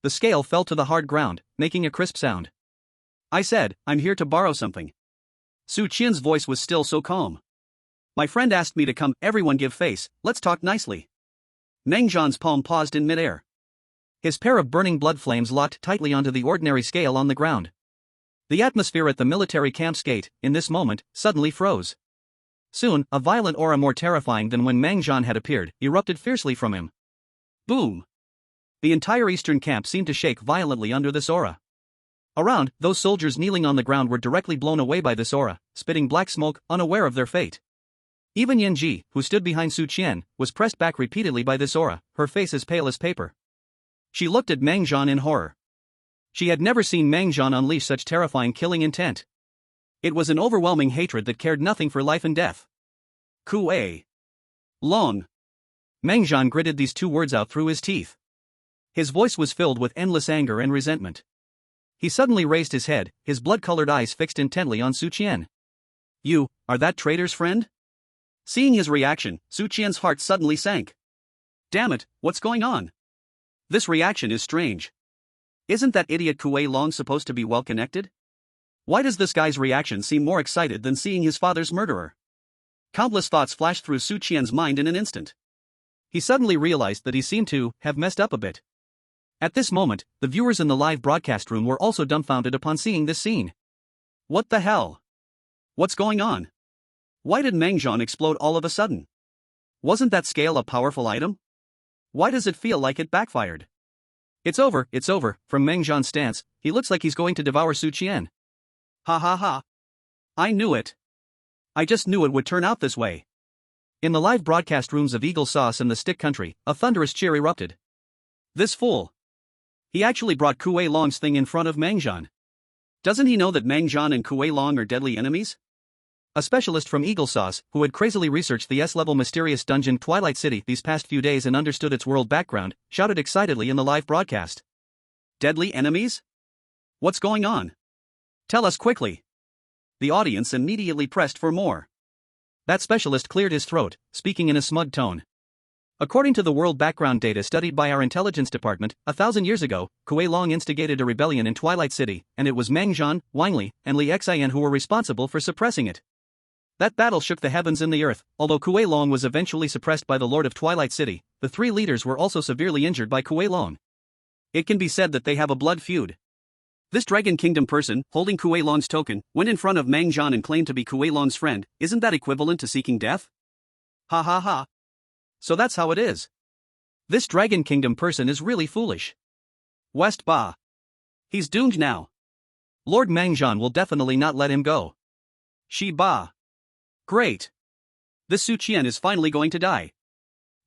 The scale fell to the hard ground, making a crisp sound. I said, I'm here to borrow something. Su Qian's voice was still so calm. My friend asked me to come, everyone give face, let's talk nicely. Meng Zhan's palm paused in midair. His pair of burning blood flames locked tightly onto the ordinary scale on the ground. The atmosphere at the military camp's gate, in this moment, suddenly froze. Soon, a violent aura more terrifying than when Mang Zhan had appeared, erupted fiercely from him. Boom! The entire eastern camp seemed to shake violently under this aura. Around, those soldiers kneeling on the ground were directly blown away by this aura, spitting black smoke, unaware of their fate. Even Yanji, who stood behind Su Qian, was pressed back repeatedly by this aura, her face as pale as paper. She looked at Mang Zhan in horror. She had never seen Mang Zhan unleash such terrifying killing intent. It was an overwhelming hatred that cared nothing for life and death. Kuei Long. Mang Zhan gritted these two words out through his teeth. His voice was filled with endless anger and resentment. He suddenly raised his head, his blood-colored eyes fixed intently on Su Qian. You, are that traitor's friend? Seeing his reaction, Su Qian's heart suddenly sank. Damn it, what's going on? This reaction is strange. Isn't that idiot Kuei Long supposed to be well connected? Why does this guy's reaction seem more excited than seeing his father's murderer? Countless thoughts flashed through Su Qian's mind in an instant. He suddenly realized that he seemed to have messed up a bit. At this moment, the viewers in the live broadcast room were also dumbfounded upon seeing this scene. What the hell? What's going on? Why did Mang Zhan explode all of a sudden? Wasn't that scale a powerful item? Why does it feel like it backfired? It's over, from Mang Zhan's stance, he looks like he's going to devour Su Qian. Ha ha ha. I knew it. I just knew it would turn out this way. In the live broadcast rooms of Eagle Sauce and the Stick Country, a thunderous cheer erupted. This fool. He actually brought Kuei Long's thing in front of Mang Zhan. Doesn't he know that Mang Zhan and Kuei Long are deadly enemies? A specialist from Eagle Sauce, who had crazily researched the S-level mysterious dungeon Twilight City these past few days and understood its world background, shouted excitedly in the live broadcast. Deadly enemies? What's going on? Tell us quickly. The audience immediately pressed for more. That specialist cleared his throat, speaking in a smug tone. According to the world background data studied by our intelligence department, 1,000 years ago, Kuei Long instigated a rebellion in Twilight City, and it was Mang Zhan, Wanli, and Liu Qiyun who were responsible for suppressing it. That battle shook the heavens and the earth. Although Kuei Long was eventually suppressed by the Lord of Twilight City, the three leaders were also severely injured by Kuei Long. It can be said that they have a blood feud. This Dragon Kingdom person, holding Kuei Long's token, went in front of Mang Zhan and claimed to be Kuei Long's friend. Isn't that equivalent to seeking death? Ha ha ha. So that's how it is. This Dragon Kingdom person is really foolish. West Ba. He's doomed now. Lord Mang Zhan will definitely not let him go. Shi Ba. Great. This Su Qian is finally going to die.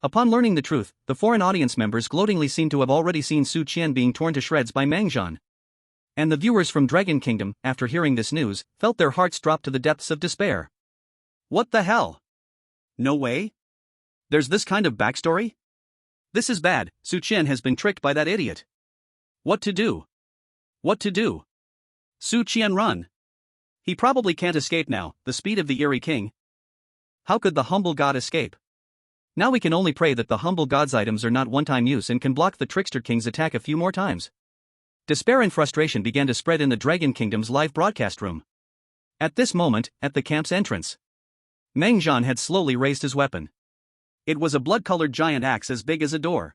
Upon learning the truth, the foreign audience members gloatingly seemed to have already seen Su Qian being torn to shreds by Mang Zhan. And the viewers from Dragon Kingdom, after hearing this news, felt their hearts drop to the depths of despair. What the hell? No way? There's this kind of backstory? This is bad. Su Qian has been tricked by that idiot. What to do? What to do? Su Qian run. He probably can't escape now, the speed of the Eerie King. How could the humble god escape? Now we can only pray that the humble god's items are not one-time use and can block the Trickster King's attack a few more times. Despair and frustration began to spread in the Dragon Kingdom's live broadcast room. At this moment, at the camp's entrance, Mang Zhan had slowly raised his weapon. It was a blood-colored giant axe as big as a door.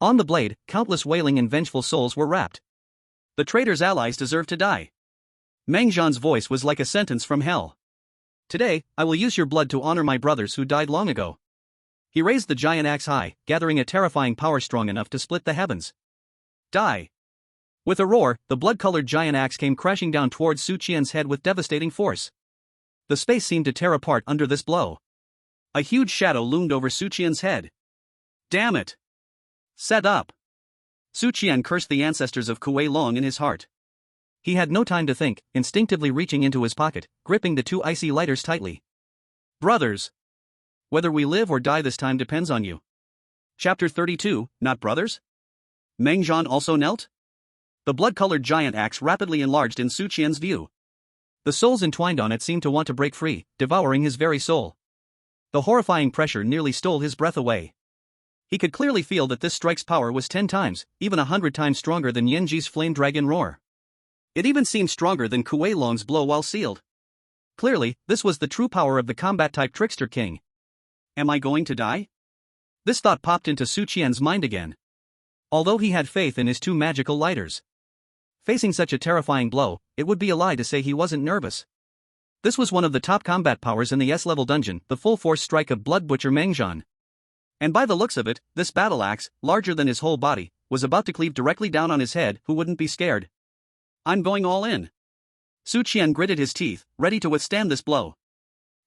On the blade, countless wailing and vengeful souls were wrapped. The traitor's allies deserve to die. Mang Zhan's voice was like a sentence from hell. Today, I will use your blood to honor my brothers who died long ago. He raised the giant axe high, gathering a terrifying power strong enough to split the heavens. Die. With a roar, the blood-colored giant axe came crashing down towards Su Qian's head with devastating force. The space seemed to tear apart under this blow. A huge shadow loomed over Su Qian's head. Damn it! Set up! Su Qian cursed the ancestors of Kuei Long in his heart. He had no time to think, instinctively reaching into his pocket, gripping the two icy lighters tightly. Brothers! Whether we live or die this time depends on you. Chapter 32, Not Brothers? Mang Zhan also knelt? The blood-colored giant axe rapidly enlarged in Su Qian's view. The souls entwined on it seemed to want to break free, devouring his very soul. The horrifying pressure nearly stole his breath away. He could clearly feel that this strike's power was 10 times, even 100 times stronger than Yanji's flame dragon roar. It even seemed stronger than Kuei Long's blow while sealed. Clearly, this was the true power of the combat-type Trickster King. Am I going to die? This thought popped into Su Qian's mind again. Although he had faith in his two magical lighters. Facing such a terrifying blow, it would be a lie to say he wasn't nervous. This was one of the top combat powers in the S-level dungeon, the full-force strike of Blood Butcher Mengjian. And by the looks of it, this battle axe, larger than his whole body, was about to cleave directly down on his head. Who wouldn't be scared? I'm going all in. Su Qian gritted his teeth, ready to withstand this blow.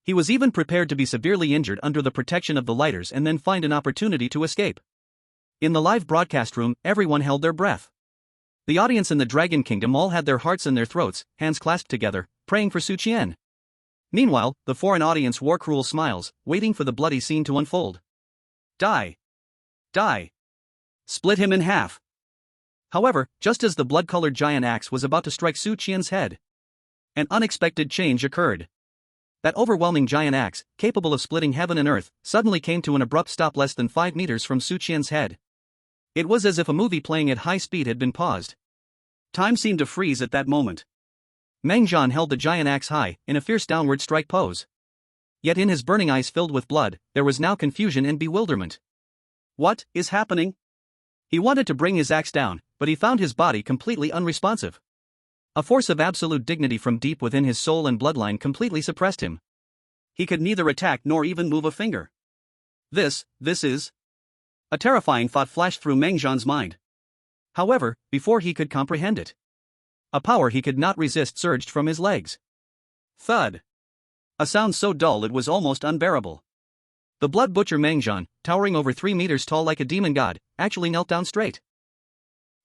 He was even prepared to be severely injured under the protection of the lighters and then find an opportunity to escape. In the live broadcast room, everyone held their breath. The audience in the Dragon Kingdom all had their hearts in their throats, hands clasped together, praying for Su Qian. Meanwhile, the foreign audience wore cruel smiles, waiting for the bloody scene to unfold. Die! Die! Split him in half! However, just as the blood-colored giant axe was about to strike Su Qian's head, an unexpected change occurred. That overwhelming giant axe, capable of splitting heaven and earth, suddenly came to an abrupt stop less than 5 meters from Su Qian's head. It was as if a movie playing at high speed had been paused. Time seemed to freeze at that moment. Mengjian held the giant axe high, in a fierce downward strike pose. Yet in his burning eyes filled with blood, there was now confusion and bewilderment. What is happening? He wanted to bring his axe down, but he found his body completely unresponsive. A force of absolute dignity from deep within his soul and bloodline completely suppressed him. He could neither attack nor even move a finger. This is... A terrifying thought flashed through Mengjian's mind. However, before he could comprehend it, a power he could not resist surged from his legs. Thud. A sound so dull it was almost unbearable. The blood butcher Mengjian, towering over 3 meters tall like a demon god, actually knelt down straight.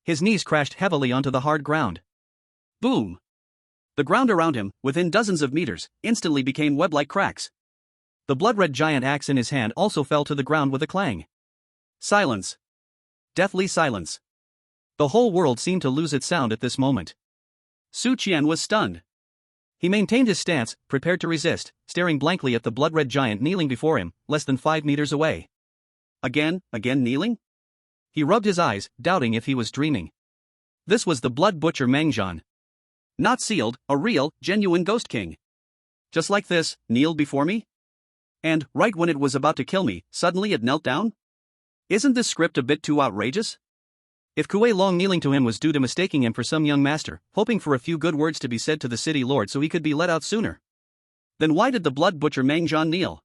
His knees crashed heavily onto the hard ground. Boom! The ground around him, within dozens of meters, instantly became web-like cracks. The blood-red giant axe in his hand also fell to the ground with a clang. Silence. Deathly silence. The whole world seemed to lose its sound at this moment. Su Qian was stunned. He maintained his stance, prepared to resist, staring blankly at the blood-red giant kneeling before him, less than 5 meters away. Again kneeling? He rubbed his eyes, doubting if he was dreaming. This was the blood butcher Mengjian. Not sealed, a real, genuine ghost king. Just like this, kneeled before me? And, right when it was about to kill me, suddenly it knelt down? Isn't this script a bit too outrageous? If Kuei Long kneeling to him was due to mistaking him for some young master, hoping for a few good words to be said to the city lord so he could be let out sooner, then why did the blood butcher Mengjian kneel?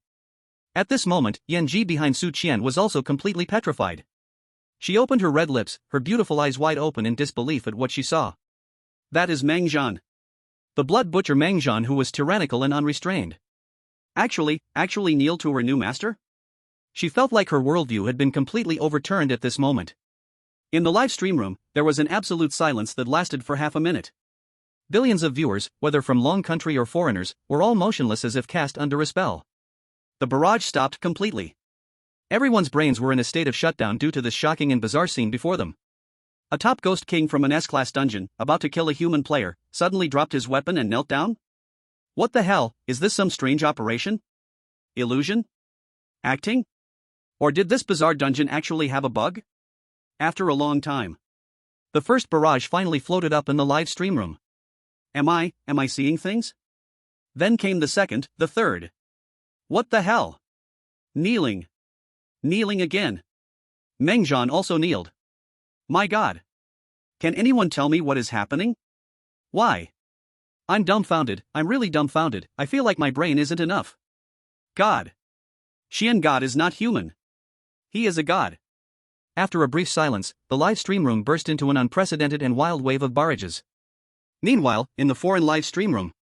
At this moment, Yanji behind Su Qian was also completely petrified. She opened her red lips, her beautiful eyes wide open in disbelief at what she saw. That is Mengjian. The blood butcher Mengjian, who was tyrannical and unrestrained. Actually kneel to her new master? She felt like her worldview had been completely overturned at this moment. In the live stream room, there was an absolute silence that lasted for half a minute. Billions of viewers, whether from Long Country or foreigners, were all motionless as if cast under a spell. The barrage stopped completely. Everyone's brains were in a state of shutdown due to this shocking and bizarre scene before them. A top ghost king from an S-class dungeon, about to kill a human player, suddenly dropped his weapon and knelt down? What the hell, is this some strange operation? Illusion? Acting? Or did this bizarre dungeon actually have a bug? After a long time, the first barrage finally floated up in the live stream room. Am I seeing things? Then came the second, the third. What the hell? Kneeling again. Mengjian also kneeled. My god. Can anyone tell me what is happening? Why? I'm dumbfounded, I'm really dumbfounded, I feel like my brain isn't enough. God. Qian God is not human. He is a god. After a brief silence, the live stream room burst into an unprecedented and wild wave of barrages. Meanwhile, in the foreign live stream room,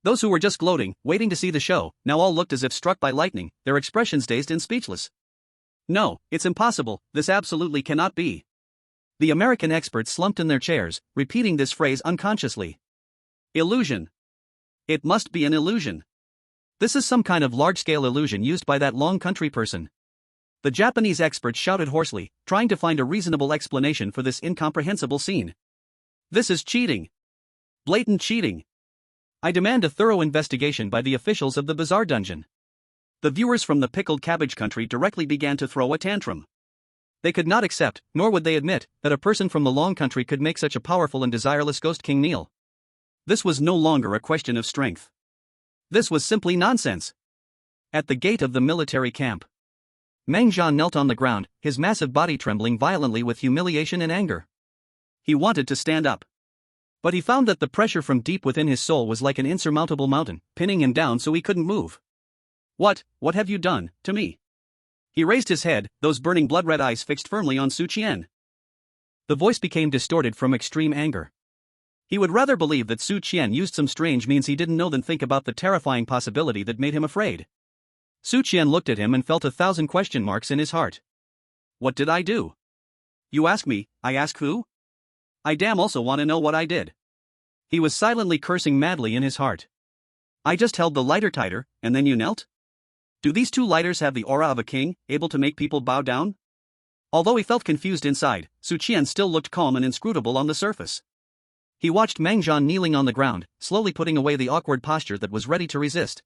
those who were just gloating, waiting to see the show, now all looked as if struck by lightning, their expressions dazed and speechless. No, it's impossible, this absolutely cannot be. The American experts slumped in their chairs, repeating this phrase unconsciously. Illusion. It must be an illusion. This is some kind of large-scale illusion used by that Long Country person. The Japanese experts shouted hoarsely, trying to find a reasonable explanation for this incomprehensible scene. This is cheating. Blatant cheating. I demand a thorough investigation by the officials of the Bazaar Dungeon. The viewers from the Pickled Cabbage Country directly began to throw a tantrum. They could not accept, nor would they admit, that a person from the Long Country could make such a powerful and desireless Ghost King kneel. This was no longer a question of strength. This was simply nonsense. At the gate of the military camp, Meng Zhan knelt on the ground, his massive body trembling violently with humiliation and anger. He wanted to stand up, but he found that the pressure from deep within his soul was like an insurmountable mountain, pinning him down so he couldn't move. What have you done to me? He raised his head, those burning blood-red eyes fixed firmly on Su Qian. The voice became distorted from extreme anger. He would rather believe that Su Qian used some strange means he didn't know than think about the terrifying possibility that made him afraid. Su Qian looked at him and felt 1,000 question marks in his heart. What did I do? You ask me, I ask who? I damn also want to know what I did. He was silently cursing madly in his heart. I just held the lighter tighter, and then you knelt? Do these two lighters have the aura of a king, able to make people bow down? Although he felt confused inside, Su Qian still looked calm and inscrutable on the surface. He watched Meng Zhan kneeling on the ground, slowly putting away the awkward posture that was ready to resist.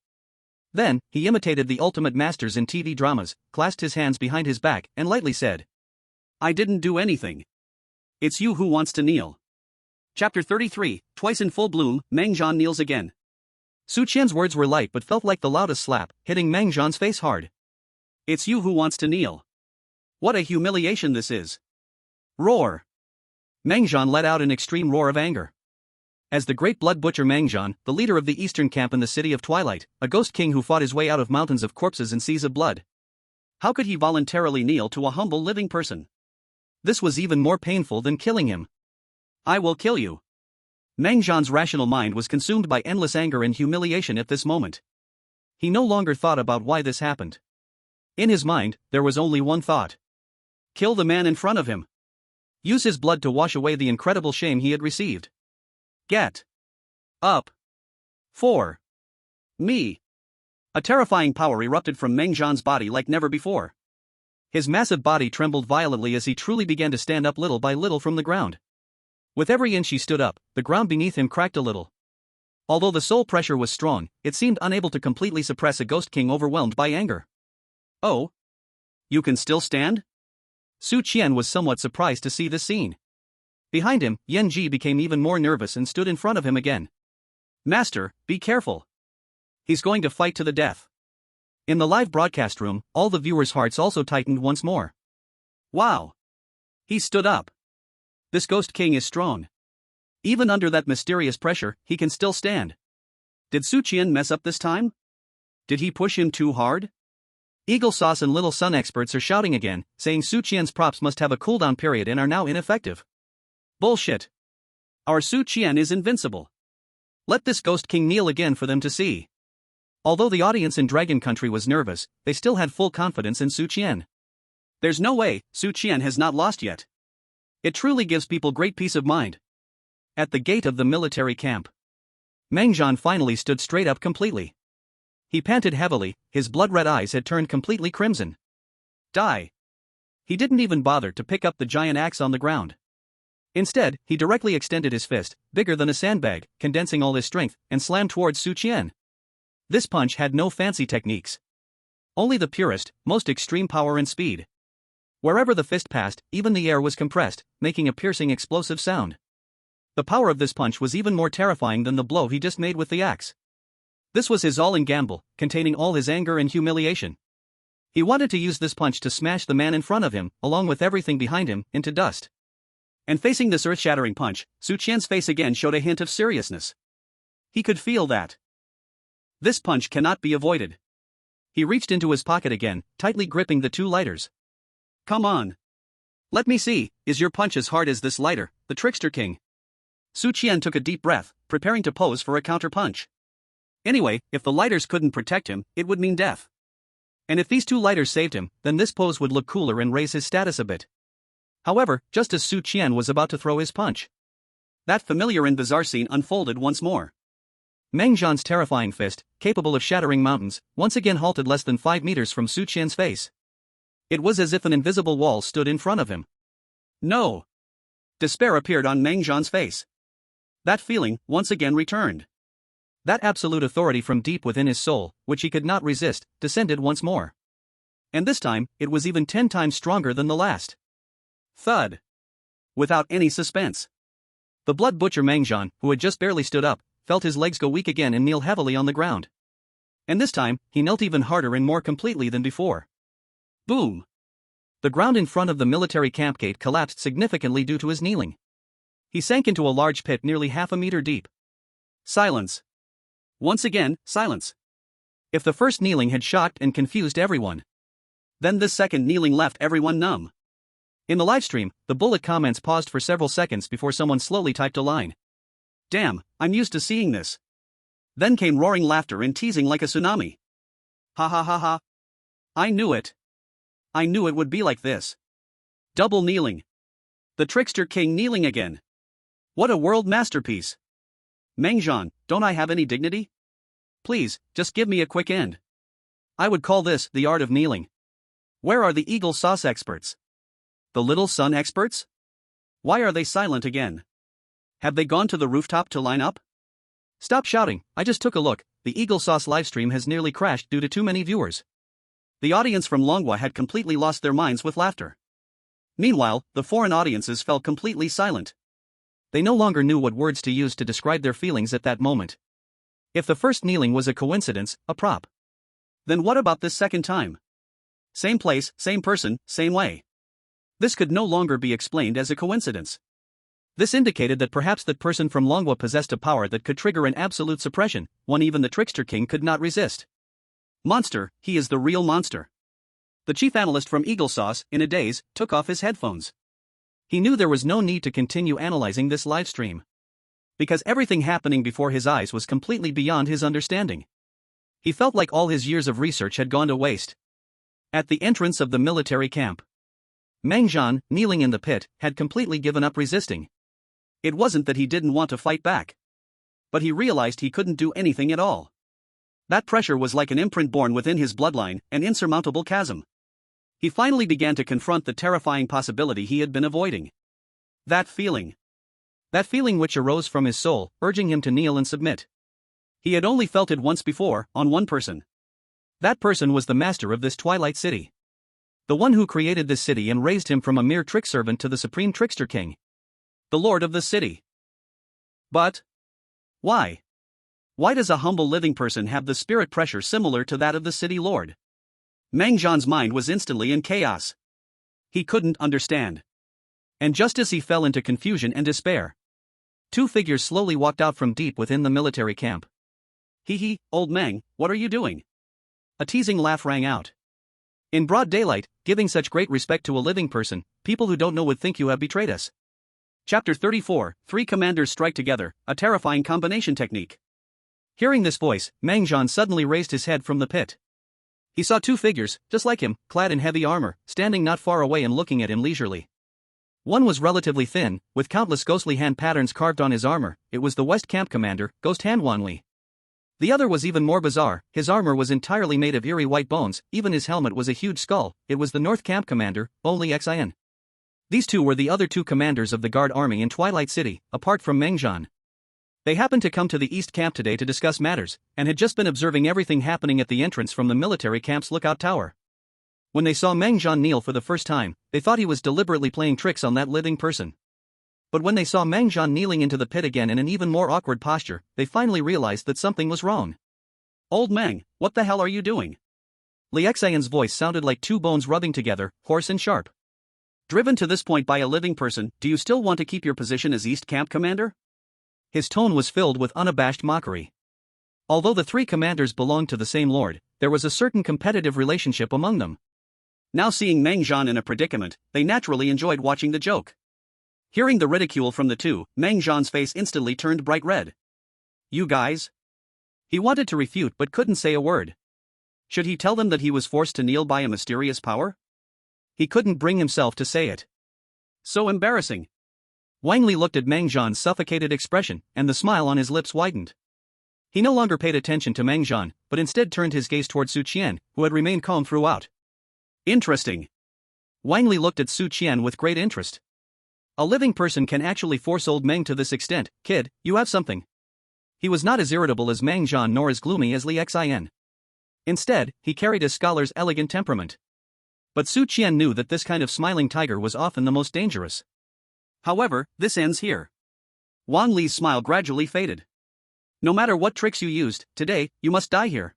Then, he imitated the ultimate masters in TV dramas, clasped his hands behind his back, and lightly said, I didn't do anything. It's you who wants to kneel. Chapter 33, Twice in full bloom, Meng Zhan kneels again. Su Qian's words were light but felt like the loudest slap, hitting Meng Zhan's face hard. It's you who wants to kneel. What a humiliation this is. Roar. Meng Zhan let out an extreme roar of anger. As the great blood butcher Meng Zhan, the leader of the eastern camp in the city of Twilight, a ghost king who fought his way out of mountains of corpses and seas of blood. How could he voluntarily kneel to a humble living person? This was even more painful than killing him. I will kill you. Meng Zhan's rational mind was consumed by endless anger and humiliation at this moment. He no longer thought about why this happened. In his mind, there was only one thought. Kill the man in front of him. Use his blood to wash away the incredible shame he had received. Get up. For me. A terrifying power erupted from Meng Zhan's body like never before. His massive body trembled violently as he truly began to stand up little by little from the ground. With every inch he stood up, the ground beneath him cracked a little. Although the soul pressure was strong, it seemed unable to completely suppress a ghost king overwhelmed by anger. Oh? You can still stand? Su Qian was somewhat surprised to see this scene. Behind him, Yanji became even more nervous and stood in front of him again. Master, be careful. He's going to fight to the death. In the live broadcast room, all the viewers' hearts also tightened once more. Wow. He stood up. This ghost king is strong. Even under that mysterious pressure, he can still stand. Did Su Qian mess up this time? Did he push him too hard? Eagle Sauce and Little Sun experts are shouting again, saying Su Qian's props must have a cooldown period and are now ineffective. Bullshit. Our Su Qian is invincible. Let this ghost king kneel again for them to see. Although the audience in Dragon Country was nervous, they still had full confidence in Su Qian. There's no way Su Qian has not lost yet. It truly gives people great peace of mind. At the gate of the military camp, Meng Zhan finally stood straight up completely. He panted heavily, his blood-red eyes had turned completely crimson. Die. He didn't even bother to pick up the giant axe on the ground. Instead, he directly extended his fist, bigger than a sandbag, condensing all his strength, and slammed towards Su Qian. This punch had no fancy techniques. Only the purest, most extreme power and speed. Wherever the fist passed, even the air was compressed, making a piercing explosive sound. The power of this punch was even more terrifying than the blow he just made with the axe. This was his all-in gamble, containing all his anger and humiliation. He wanted to use this punch to smash the man in front of him, along with everything behind him, into dust. And facing this earth-shattering punch, Su Qian's face again showed a hint of seriousness. He could feel that. This punch cannot be avoided. He reached into his pocket again, tightly gripping the two lighters. Come on. Let me see, is your punch as hard as this lighter, the trickster king? Su Qian took a deep breath, preparing to pose for a counter-punch. Anyway, if the lighters couldn't protect him, it would mean death. And if these two lighters saved him, then this pose would look cooler and raise his status a bit. However, just as Su Qian was about to throw his punch, that familiar and bizarre scene unfolded once more. Meng Zhan's terrifying fist, capable of shattering mountains, once again halted less than 5 meters from Su Qian's face. It was as if an invisible wall stood in front of him. No. Despair appeared on Meng Zhan's face. That feeling once again returned. That absolute authority from deep within his soul, which he could not resist, descended once more. And this time, it was even 10 times stronger than the last. Thud. Without any suspense. The blood butcher Meng Zhan, who had just barely stood up, felt his legs go weak again and kneel heavily on the ground. And this time, he knelt even harder and more completely than before. Boom! The ground in front of the military camp gate collapsed significantly due to his kneeling. He sank into a large pit nearly half a meter deep. Silence. Once again, silence. If the first kneeling had shocked and confused everyone, then this second kneeling left everyone numb. In the livestream, the bullet comments paused for several seconds before someone slowly typed a line. Damn, I'm used to seeing this. Then came roaring laughter and teasing like a tsunami. Ha ha ha ha. I knew it. I knew it would be like this. Double kneeling. The trickster king kneeling again. What a world masterpiece. Mengzhan, don't I have any dignity? Please, just give me a quick end. I would call this the art of kneeling. Where are the eagle sauce experts? The little sun experts? Why are they silent again? Have they gone to the rooftop to line up? Stop shouting, I just took a look. The Eagle Sauce livestream has nearly crashed due to too many viewers. The audience from Longhua had completely lost their minds with laughter. Meanwhile, the foreign audiences fell completely silent. They no longer knew what words to use to describe their feelings at that moment. If the first kneeling was a coincidence, a prop, then what about this second time? Same place, same person, same way. This could no longer be explained as a coincidence. This indicated that perhaps that person from Longhua possessed a power that could trigger an absolute suppression, one even the Trickster King could not resist. Monster, he is the real monster. The chief analyst from Eagle Sauce, in a daze, took off his headphones. He knew there was no need to continue analyzing this live stream, because everything happening before his eyes was completely beyond his understanding. He felt like all his years of research had gone to waste. At the entrance of the military camp, Mengzhan, kneeling in the pit, had completely given up resisting. It wasn't that he didn't want to fight back, but he realized he couldn't do anything at all. That pressure was like an imprint born within his bloodline, an insurmountable chasm. He finally began to confront the terrifying possibility he had been avoiding. That feeling which arose from his soul, urging him to kneel and submit. He had only felt it once before, on one person. That person was the master of this Twilight City. The one who created this city and raised him from a mere trick servant to the supreme trickster king. The lord of the city. But why? Why does a humble living person have the spirit pressure similar to that of the city lord? Mengzhan's mind was instantly in chaos. He couldn't understand. And just as he fell into confusion and despair, two figures slowly walked out from deep within the military camp. Hee, old Meng, what are you doing? A teasing laugh rang out. In broad daylight, giving such great respect to a living person, people who don't know would think you have betrayed us. Chapter 34, Three Commanders Strike Together, a Terrifying Combination Technique. Hearing this voice, Mengzhan suddenly raised his head from the pit. He saw two figures, just like him, clad in heavy armor, standing not far away and looking at him leisurely. One was relatively thin, with countless ghostly hand patterns carved on his armor. It was the West Camp Commander, Ghost Hand Wanli. The other was even more bizarre. His armor was entirely made of eerie white bones, even his helmet was a huge skull. It was the North Camp Commander, Liu Qiyun. These two were the other two commanders of the Guard Army in Twilight City, apart from Mengzhan. They happened to come to the East Camp today to discuss matters, and had just been observing everything happening at the entrance from the military camp's lookout tower. When they saw Mengzhan kneel for the first time, they thought he was deliberately playing tricks on that living person. But when they saw Mengzhan kneeling into the pit again in an even more awkward posture, they finally realized that something was wrong. Old Meng, what the hell are you doing? Liu Qiyun's voice sounded like two bones rubbing together, hoarse and sharp. Driven to this point by a living person, do you still want to keep your position as East Camp Commander? His tone was filled with unabashed mockery. Although the three commanders belonged to the same lord, there was a certain competitive relationship among them. Now seeing Mengzhan in a predicament, they naturally enjoyed watching the joke. Hearing the ridicule from the two, Mengzhan's face instantly turned bright red. You guys? He wanted to refute but couldn't say a word. Should he tell them that he was forced to kneel by a mysterious power? He couldn't bring himself to say it. So embarrassing. Wanli looked at Mengzhan's suffocated expression, and the smile on his lips widened. He no longer paid attention to Mengzhan, but instead turned his gaze toward Su Qian, who had remained calm throughout. Interesting. Wanli looked at Su Qian with great interest. A living person can actually force old Meng to this extent. Kid, you have something. He was not as irritable as Mengzhan nor as gloomy as Liu Qiyun. Instead, he carried a scholar's elegant temperament. But Su Qian knew that this kind of smiling tiger was often the most dangerous. However, this ends here. Wang Li's smile gradually faded. No matter what tricks you used, today, you must die here.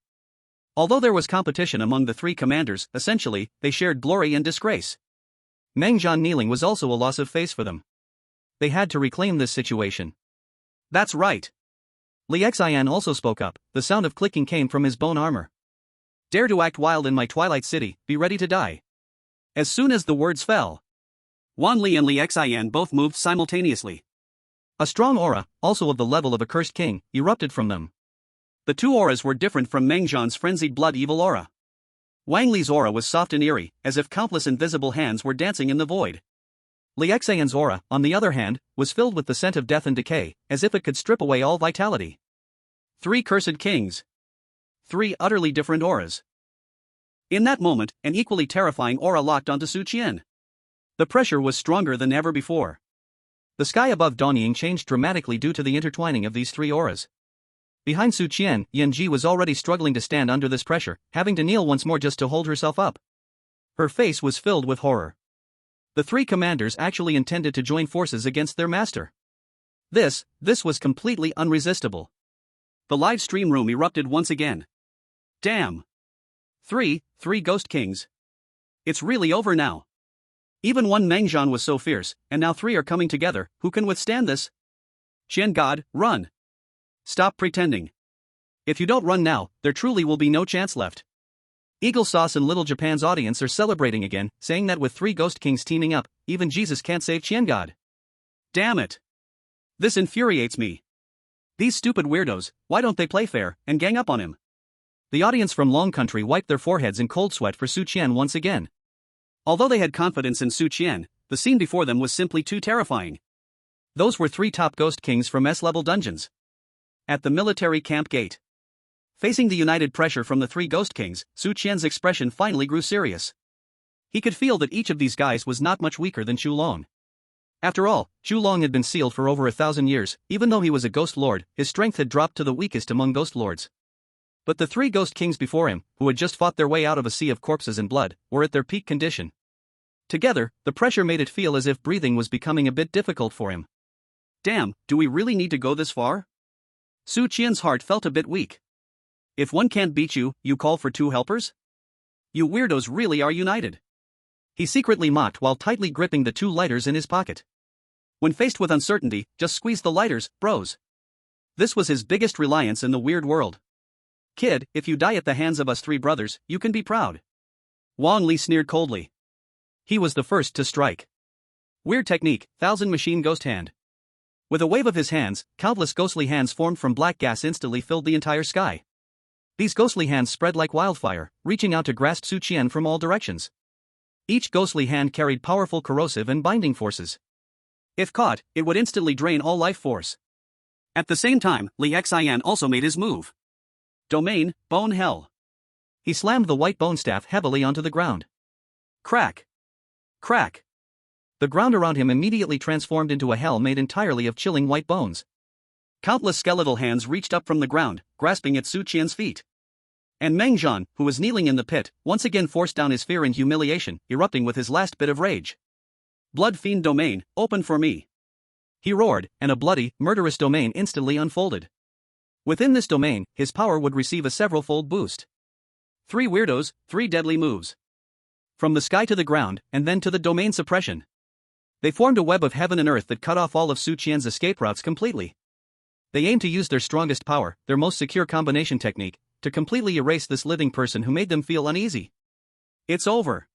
Although there was competition among the three commanders, essentially, they shared glory and disgrace. Meng Zhan kneeling was also a loss of face for them. They had to reclaim this situation. That's right. Liu Qiyun also spoke up, the sound of clicking came from his bone armor. Dare to act wild in my Twilight City, be ready to die. As soon as the words fell, Wan Li and Liu Qiyun both moved simultaneously. A strong aura, also of the level of a cursed king, erupted from them. The two auras were different from Meng Zhan's frenzied blood evil aura. Wang Li's aura was soft and eerie, as if countless invisible hands were dancing in the void. Liu Qiyun's aura, on the other hand, was filled with the scent of death and decay, as if it could strip away all vitality. Three cursed kings. Three utterly different auras. In that moment, an equally terrifying aura locked onto Su Qian. The pressure was stronger than ever before. The sky above Donying changed dramatically due to the intertwining of these three auras. Behind Su Qian, Yanji was already struggling to stand under this pressure, having to kneel once more just to hold herself up. Her face was filled with horror. The three commanders actually intended to join forces against their master. This was completely unresistible. The live stream room erupted once again. Damn. Three ghost kings. It's really over now. Even one Meng Zhan was so fierce, and now three are coming together. Who can withstand this? Qian God, run. Stop pretending. If you don't run now, there truly will be no chance left. Eagle Sauce and Little Japan's audience are celebrating again, saying that with three ghost kings teaming up, even Jesus can't save Qian God. Damn it. This infuriates me. These stupid weirdos, why don't they play fair and gang up on him? The audience from Long Country wiped their foreheads in cold sweat for Su Qian once again. Although they had confidence in Su Qian, the scene before them was simply too terrifying. Those were three top ghost kings from S-level dungeons. At the military camp gate. Facing the united pressure from the three ghost kings, Su Qian's expression finally grew serious. He could feel that each of these guys was not much weaker than Chu Long. After all, Chu Long had been sealed for over 1,000 years, even though he was a ghost lord, his strength had dropped to the weakest among ghost lords. But the three ghost kings before him, who had just fought their way out of a sea of corpses and blood, were at their peak condition. Together, the pressure made it feel as if breathing was becoming a bit difficult for him. Damn, do we really need to go this far? Su Qian's heart felt a bit weak. If one can't beat you, you call for two helpers? You weirdos really are united. He secretly mocked while tightly gripping the two lighters in his pocket. When faced with uncertainty, just squeeze the lighters, bros. This was his biggest reliance in the weird world. Kid, if you die at the hands of us three brothers, you can be proud. Wang Li sneered coldly. He was the first to strike. Weird technique, 1,000 machine ghost hand. With a wave of his hands, countless ghostly hands formed from black gas instantly filled the entire sky. These ghostly hands spread like wildfire, reaching out to grasp Su Qian from all directions. Each ghostly hand carried powerful corrosive and binding forces. If caught, it would instantly drain all life force. At the same time, Liu Qiyun also made his move. Domain, Bone Hell. He slammed the white bone staff heavily onto the ground. Crack. Crack. The ground around him immediately transformed into a hell made entirely of chilling white bones. Countless skeletal hands reached up from the ground, grasping at Su Qian's feet. And Meng Zhan, who was kneeling in the pit, once again forced down his fear and humiliation, erupting with his last bit of rage. Blood Fiend Domain, open for me. He roared, and a bloody, murderous domain instantly unfolded. Within this domain, his power would receive a several-fold boost. Three weirdos, three deadly moves. From the sky to the ground, and then to the domain suppression. They formed a web of heaven and earth that cut off all of Su Qian's escape routes completely. They aimed to use their strongest power, their most secure combination technique, to completely erase this living person who made them feel uneasy. It's over.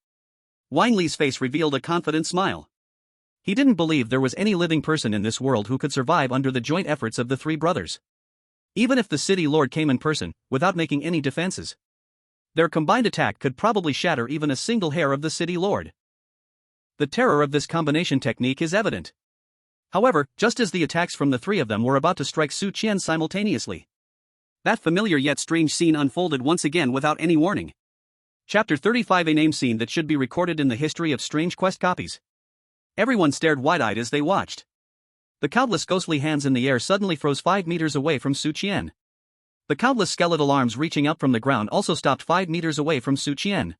Wang Li's face revealed a confident smile. He didn't believe there was any living person in this world who could survive under the joint efforts of the three brothers. Even if the city lord came in person, without making any defenses, their combined attack could probably shatter even a single hair of the city lord. The terror of this combination technique is evident. However, just as the attacks from the three of them were about to strike Su Qian simultaneously, that familiar yet strange scene unfolded once again without any warning. Chapter 35, a name scene that should be recorded in the history of Strange Quest copies. Everyone stared wide-eyed as they watched. The countless ghostly hands in the air suddenly froze 5 meters away from Su Qian. The countless skeletal arms reaching up from the ground also stopped 5 meters away from Su Qian.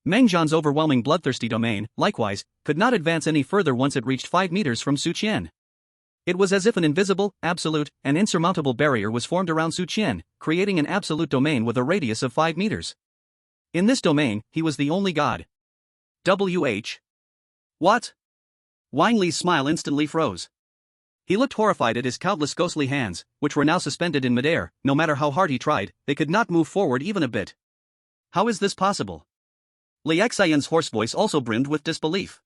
Meng Zhan's overwhelming bloodthirsty domain, likewise, could not advance any further once it reached 5 meters from Su Qian. It was as if an invisible, absolute, and insurmountable barrier was formed around Su Qian, creating an absolute domain with a radius of 5 meters. In this domain, he was the only god. WH. What? Wang Li's smile instantly froze. He looked horrified at his countless ghostly hands, which were now suspended in midair. No matter how hard he tried, they could not move forward even a bit. How is this possible? Liu Qiyun's hoarse voice also brimmed with disbelief.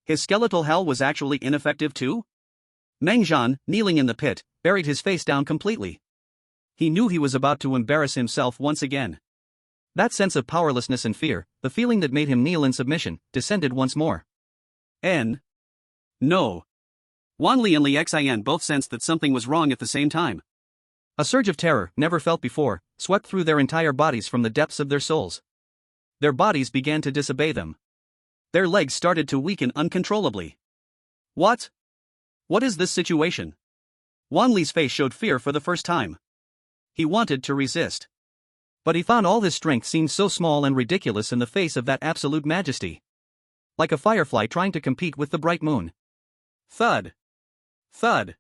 His skeletal hell was actually ineffective too? Meng Zhan, kneeling in the pit, buried his face down completely. He knew he was about to embarrass himself once again. That sense of powerlessness and fear, the feeling that made him kneel in submission, descended once more. No. Wang Li and Liu Qiyun both sensed that something was wrong at the same time. A surge of terror, never felt before, swept through their entire bodies from the depths of their souls. Their bodies began to disobey them. Their legs started to weaken uncontrollably. What? What is this situation? Wang Li's face showed fear for the first time. He wanted to resist. But he found all his strength seemed so small and ridiculous in the face of that absolute majesty. Like a firefly trying to compete with the bright moon. Thud. Thud.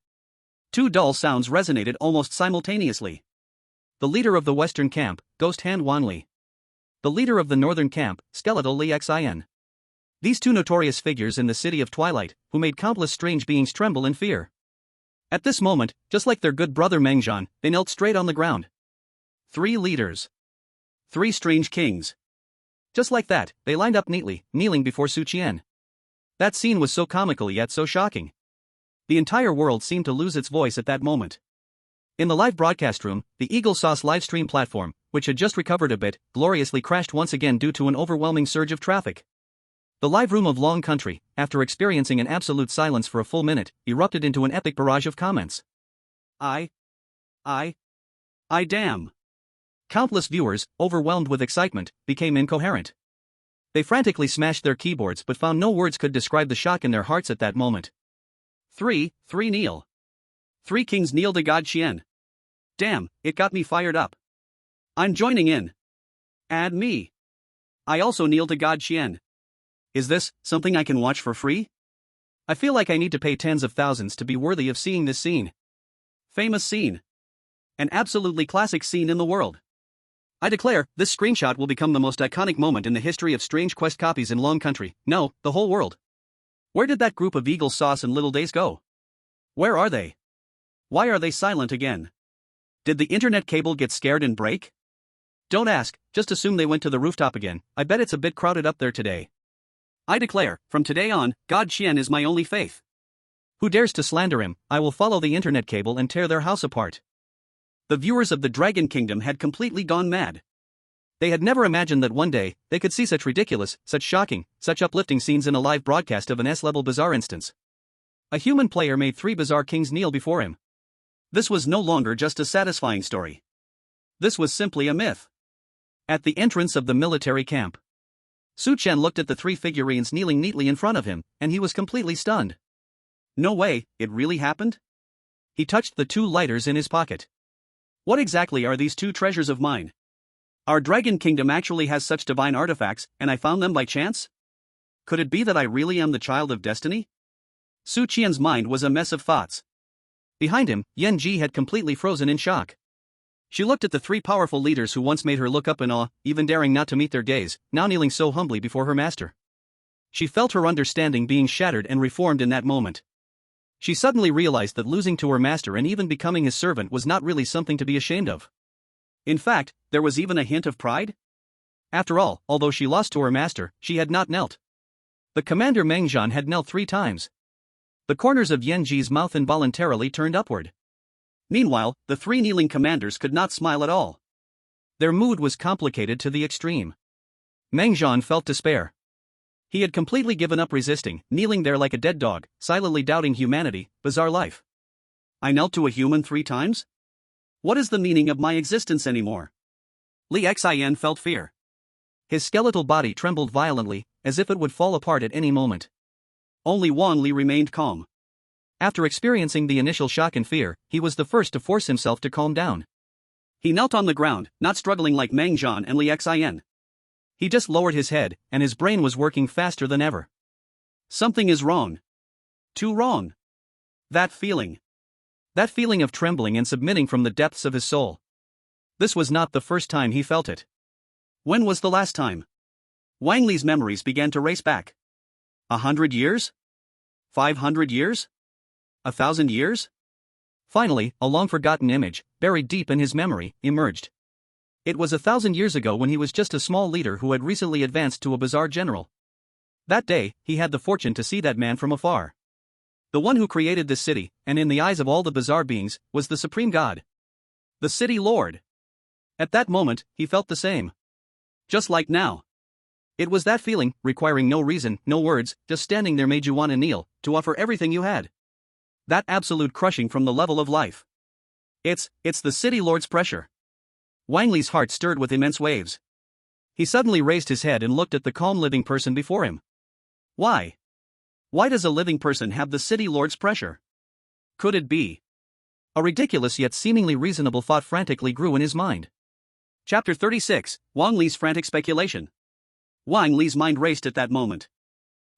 Two dull sounds resonated almost simultaneously. The leader of the western camp, Ghost Hand Wang Li. The leader of the northern camp, Skeletal Liu Qiyun. These two notorious figures in the city of Twilight, who made countless strange beings tremble in fear. At this moment, just like their good brother Meng Zhan, they knelt straight on the ground. 3 leaders. 3 strange kings. Just like that, they lined up neatly, kneeling before Su Qian. That scene was so comical yet so shocking. The entire world seemed to lose its voice at that moment. In the live broadcast room, the Eagle Sauce livestream platform, which had just recovered a bit, gloriously crashed once again due to an overwhelming surge of traffic. The live room of Long Country, after experiencing an absolute silence for a full minute, erupted into an epic barrage of comments. I damn. Countless viewers, overwhelmed with excitement, became incoherent. They frantically smashed their keyboards but found no words could describe the shock in their hearts at that moment. 3 kneel. 3 kings kneel to God Qian. Damn, it got me fired up. I'm joining in. Add me. I also kneel to God Qian. Is this something I can watch for free? I feel like I need to pay tens of thousands to be worthy of seeing this scene. Famous scene. An absolutely classic scene in the world. I declare, this screenshot will become the most iconic moment in the history of Strange Quest copies in Long Country, no, the whole world. Where did that group of Eagle Sauce and Little Days go? Where are they? Why are they silent again? Did the internet cable get scared and break? Don't ask, just assume they went to the rooftop again. I bet it's a bit crowded up there today. I declare, from today on, God Qian is my only faith. Who dares to slander him? I will follow the internet cable and tear their house apart. The viewers of the Dragon Kingdom had completely gone mad. They had never imagined that one day, they could see such ridiculous, such shocking, such uplifting scenes in a live broadcast of an S-level bizarre instance. A human player made 3 bizarre kings kneel before him. This was no longer just a satisfying story. This was simply a myth. At the entrance of the military camp, Su Qian looked at the 3 figurines kneeling neatly in front of him, and he was completely stunned. No way, it really happened? He touched the 2 lighters in his pocket. What exactly are these 2 treasures of mine? Our Dragon Kingdom actually has such divine artifacts, and I found them by chance? Could it be that I really am the child of destiny? Su Qian's mind was a mess of thoughts. Behind him, Yanji had completely frozen in shock. She looked at the 3 powerful leaders who once made her look up in awe, even daring not to meet their gaze, now kneeling so humbly before her master. She felt her understanding being shattered and reformed in that moment. She suddenly realized that losing to her master and even becoming his servant was not really something to be ashamed of. In fact, there was even a hint of pride. After all, although she lost to her master, she had not knelt. The commander Meng Zhan had knelt 3 times. The corners of Yanji's mouth involuntarily turned upward. Meanwhile, the 3 kneeling commanders could not smile at all. Their mood was complicated to the extreme. Meng Zhan felt despair. He had completely given up resisting, kneeling there like a dead dog, silently doubting humanity, bizarre life. I knelt to a human 3 times? What is the meaning of my existence anymore? Liu Qiyun felt fear. His skeletal body trembled violently, as if it would fall apart at any moment. Only Wang Li remained calm. After experiencing the initial shock and fear, he was the first to force himself to calm down. He knelt on the ground, not struggling like Meng Zhan and Liu Qiyun. He just lowered his head, and his brain was working faster than ever. Something is wrong. Too wrong. That feeling. That feeling of trembling and submitting from the depths of his soul. This was not the first time he felt it. When was the last time? Wang Li's memories began to race back. 100 years? 500 years? 1,000 years? Finally, a long-forgotten image, buried deep in his memory, emerged. It was 1,000 years ago when he was just a small leader who had recently advanced to a bazaar general. That day, he had the fortune to see that man from afar. The one who created this city, and in the eyes of all the bazaar beings, was the supreme god. The city lord. At that moment, he felt the same. Just like now. It was that feeling, requiring no reason, no words, just standing there made you want to kneel, to offer everything you had. That absolute crushing from the level of life. It's the city lord's pressure. Wang Li's heart stirred with immense waves. He suddenly raised his head and looked at the calm living person before him. Why? Why does a living person have the city lord's pressure? Could it be? A ridiculous yet seemingly reasonable thought frantically grew in his mind. Chapter 36, Wang Li's frantic speculation. Wang Li's mind raced at that moment.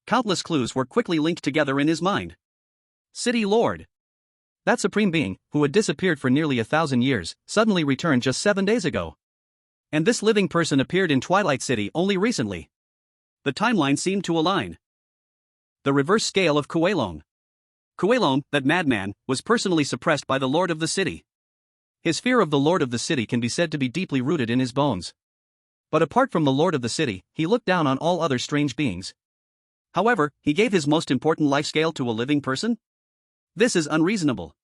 Countless clues were quickly linked together in his mind. City Lord. That supreme being, who had disappeared for nearly 1,000 years, suddenly returned just 7 days ago. And this living person appeared in Twilight City only recently. The timeline seemed to align. The reverse scale of Kuelong. Kuelong, that madman, was personally suppressed by the lord of the city. His fear of the lord of the city can be said to be deeply rooted in his bones. But apart from the lord of the city, he looked down on all other strange beings. However, he gave his most important life scale to a living person? This is unreasonable.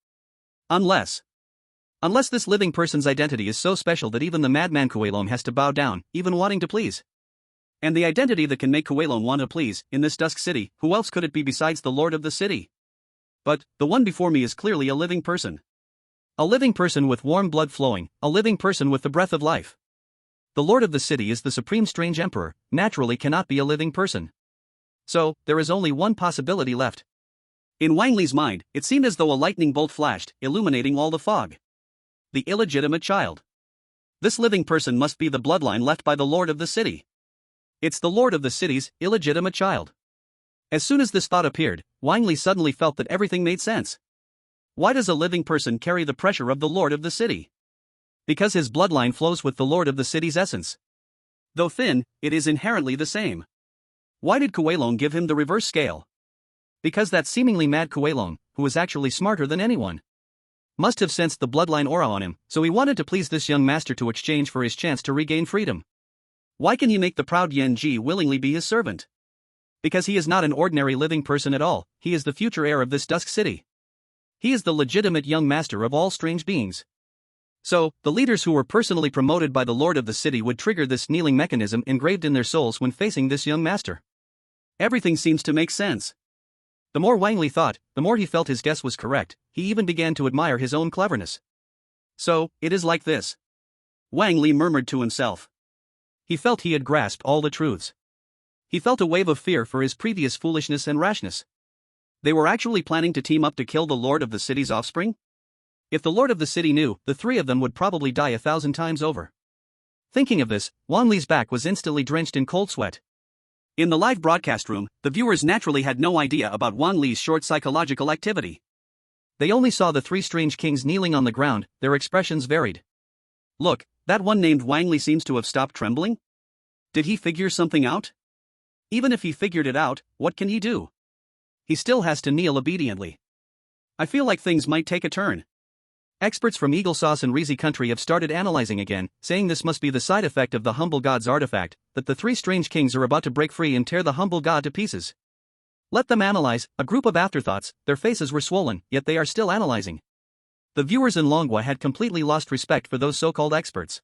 Unless this living person's identity is so special that even the madman Kuelong has to bow down, even wanting to please. And the identity that can make Kuelong want to please, in this dusk city, who else could it be besides the lord of the city? But, the one before me is clearly a living person. A living person with warm blood flowing, a living person with the breath of life. The lord of the city is the supreme strange emperor, naturally cannot be a living person. So, there is only one possibility left. In Wang Li's mind, it seemed as though a lightning bolt flashed, illuminating all the fog. The illegitimate child. This living person must be the bloodline left by the lord of the city. It's the lord of the city's illegitimate child. As soon as this thought appeared, Wang Li suddenly felt that everything made sense. Why does a living person carry the pressure of the lord of the city? Because his bloodline flows with the lord of the city's essence. Though thin, it is inherently the same. Why did Kuelong give him the reverse scale? Because that seemingly mad Kuelong, who was actually smarter than anyone, must have sensed the bloodline aura on him, so he wanted to please this young master to exchange for his chance to regain freedom. Why can he make the proud Yanji willingly be his servant? Because he is not an ordinary living person at all, he is the future heir of this dusk city. He is the legitimate young master of all strange beings. So, the leaders who were personally promoted by the lord of the city would trigger this kneeling mechanism engraved in their souls when facing this young master. Everything seems to make sense. The more Wang Li thought, the more he felt his guess was correct. He even began to admire his own cleverness. So, it is like this. Wang Li murmured to himself. He felt he had grasped all the truths. He felt a wave of fear for his previous foolishness and rashness. They were actually planning to team up to kill the lord of the city's offspring? If the lord of the city knew, the three of them would probably die 1,000 times over. Thinking of this, Wang Li's back was instantly drenched in cold sweat. In the live broadcast room, the viewers naturally had no idea about Wang Li's short psychological activity. They only saw the three strange kings kneeling on the ground, their expressions varied. Look, that one named Wang Li seems to have stopped trembling? Did he figure something out? Even if he figured it out, what can he do? He still has to kneel obediently. I feel like things might take a turn. Experts from Eagle Sauce and Rizi country have started analyzing again, saying this must be the side effect of the humble god's artifact, that the three strange kings are about to break free and tear the humble god to pieces. Let them analyze, a group of afterthoughts. Their faces were swollen, yet they are still analyzing. The viewers in Longwa had completely lost respect for those so-called experts.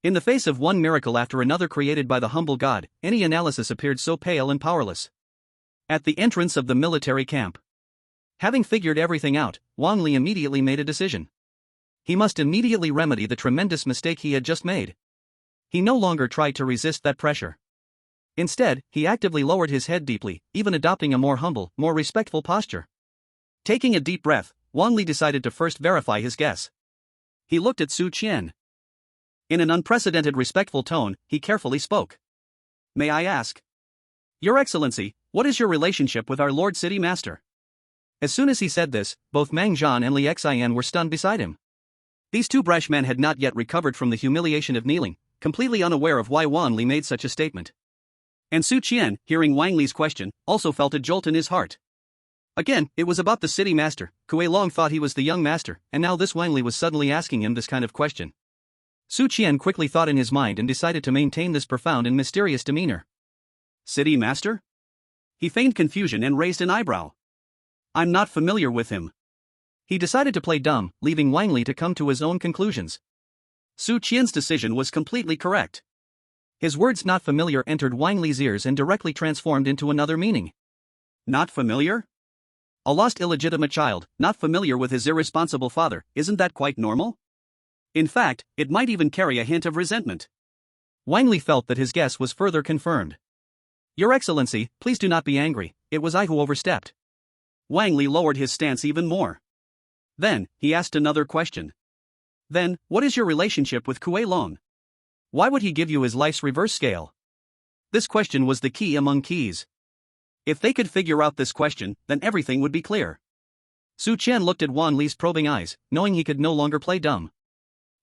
In the face of one miracle after another created by the humble god, any analysis appeared so pale and powerless. At the entrance of the military camp. Having figured everything out, Wang Li immediately made a decision. He must immediately remedy the tremendous mistake he had just made. He no longer tried to resist that pressure. Instead, he actively lowered his head deeply, even adopting a more humble, more respectful posture. Taking a deep breath, Wang Li decided to first verify his guess. He looked at Su Qian. In an unprecedented respectful tone, he carefully spoke. May I ask? Your Excellency, what is your relationship with our Lord City Master? As soon as he said this, both Mang Zhan and Li Xian were stunned beside him. These two brash men had not yet recovered from the humiliation of kneeling, completely unaware of why Wan Li made such a statement. And Su Qian, hearing Wang Li's question, also felt a jolt in his heart. Again, it was about the city master. Kuei Long thought he was the young master, and now this Wang Li was suddenly asking him this kind of question. Su Qian quickly thought in his mind and decided to maintain this profound and mysterious demeanor. City master? He feigned confusion and raised an eyebrow. I'm not familiar with him. He decided to play dumb, leaving Wang Li to come to his own conclusions. Su Qian's decision was completely correct. His words "not familiar" entered Wang Li's ears and directly transformed into another meaning. Not familiar? A lost illegitimate child, not familiar with his irresponsible father, isn't that quite normal? In fact, it might even carry a hint of resentment. Wang Li felt that his guess was further confirmed. Your Excellency, please do not be angry, it was I who overstepped. Wang Li lowered his stance even more. Then, he asked another question. Then, what is your relationship with Kuei Long? Why would he give you his life's reverse scale? This question was the key among keys. If they could figure out this question, then everything would be clear. Su Qian looked at Wan Li's probing eyes, knowing he could no longer play dumb.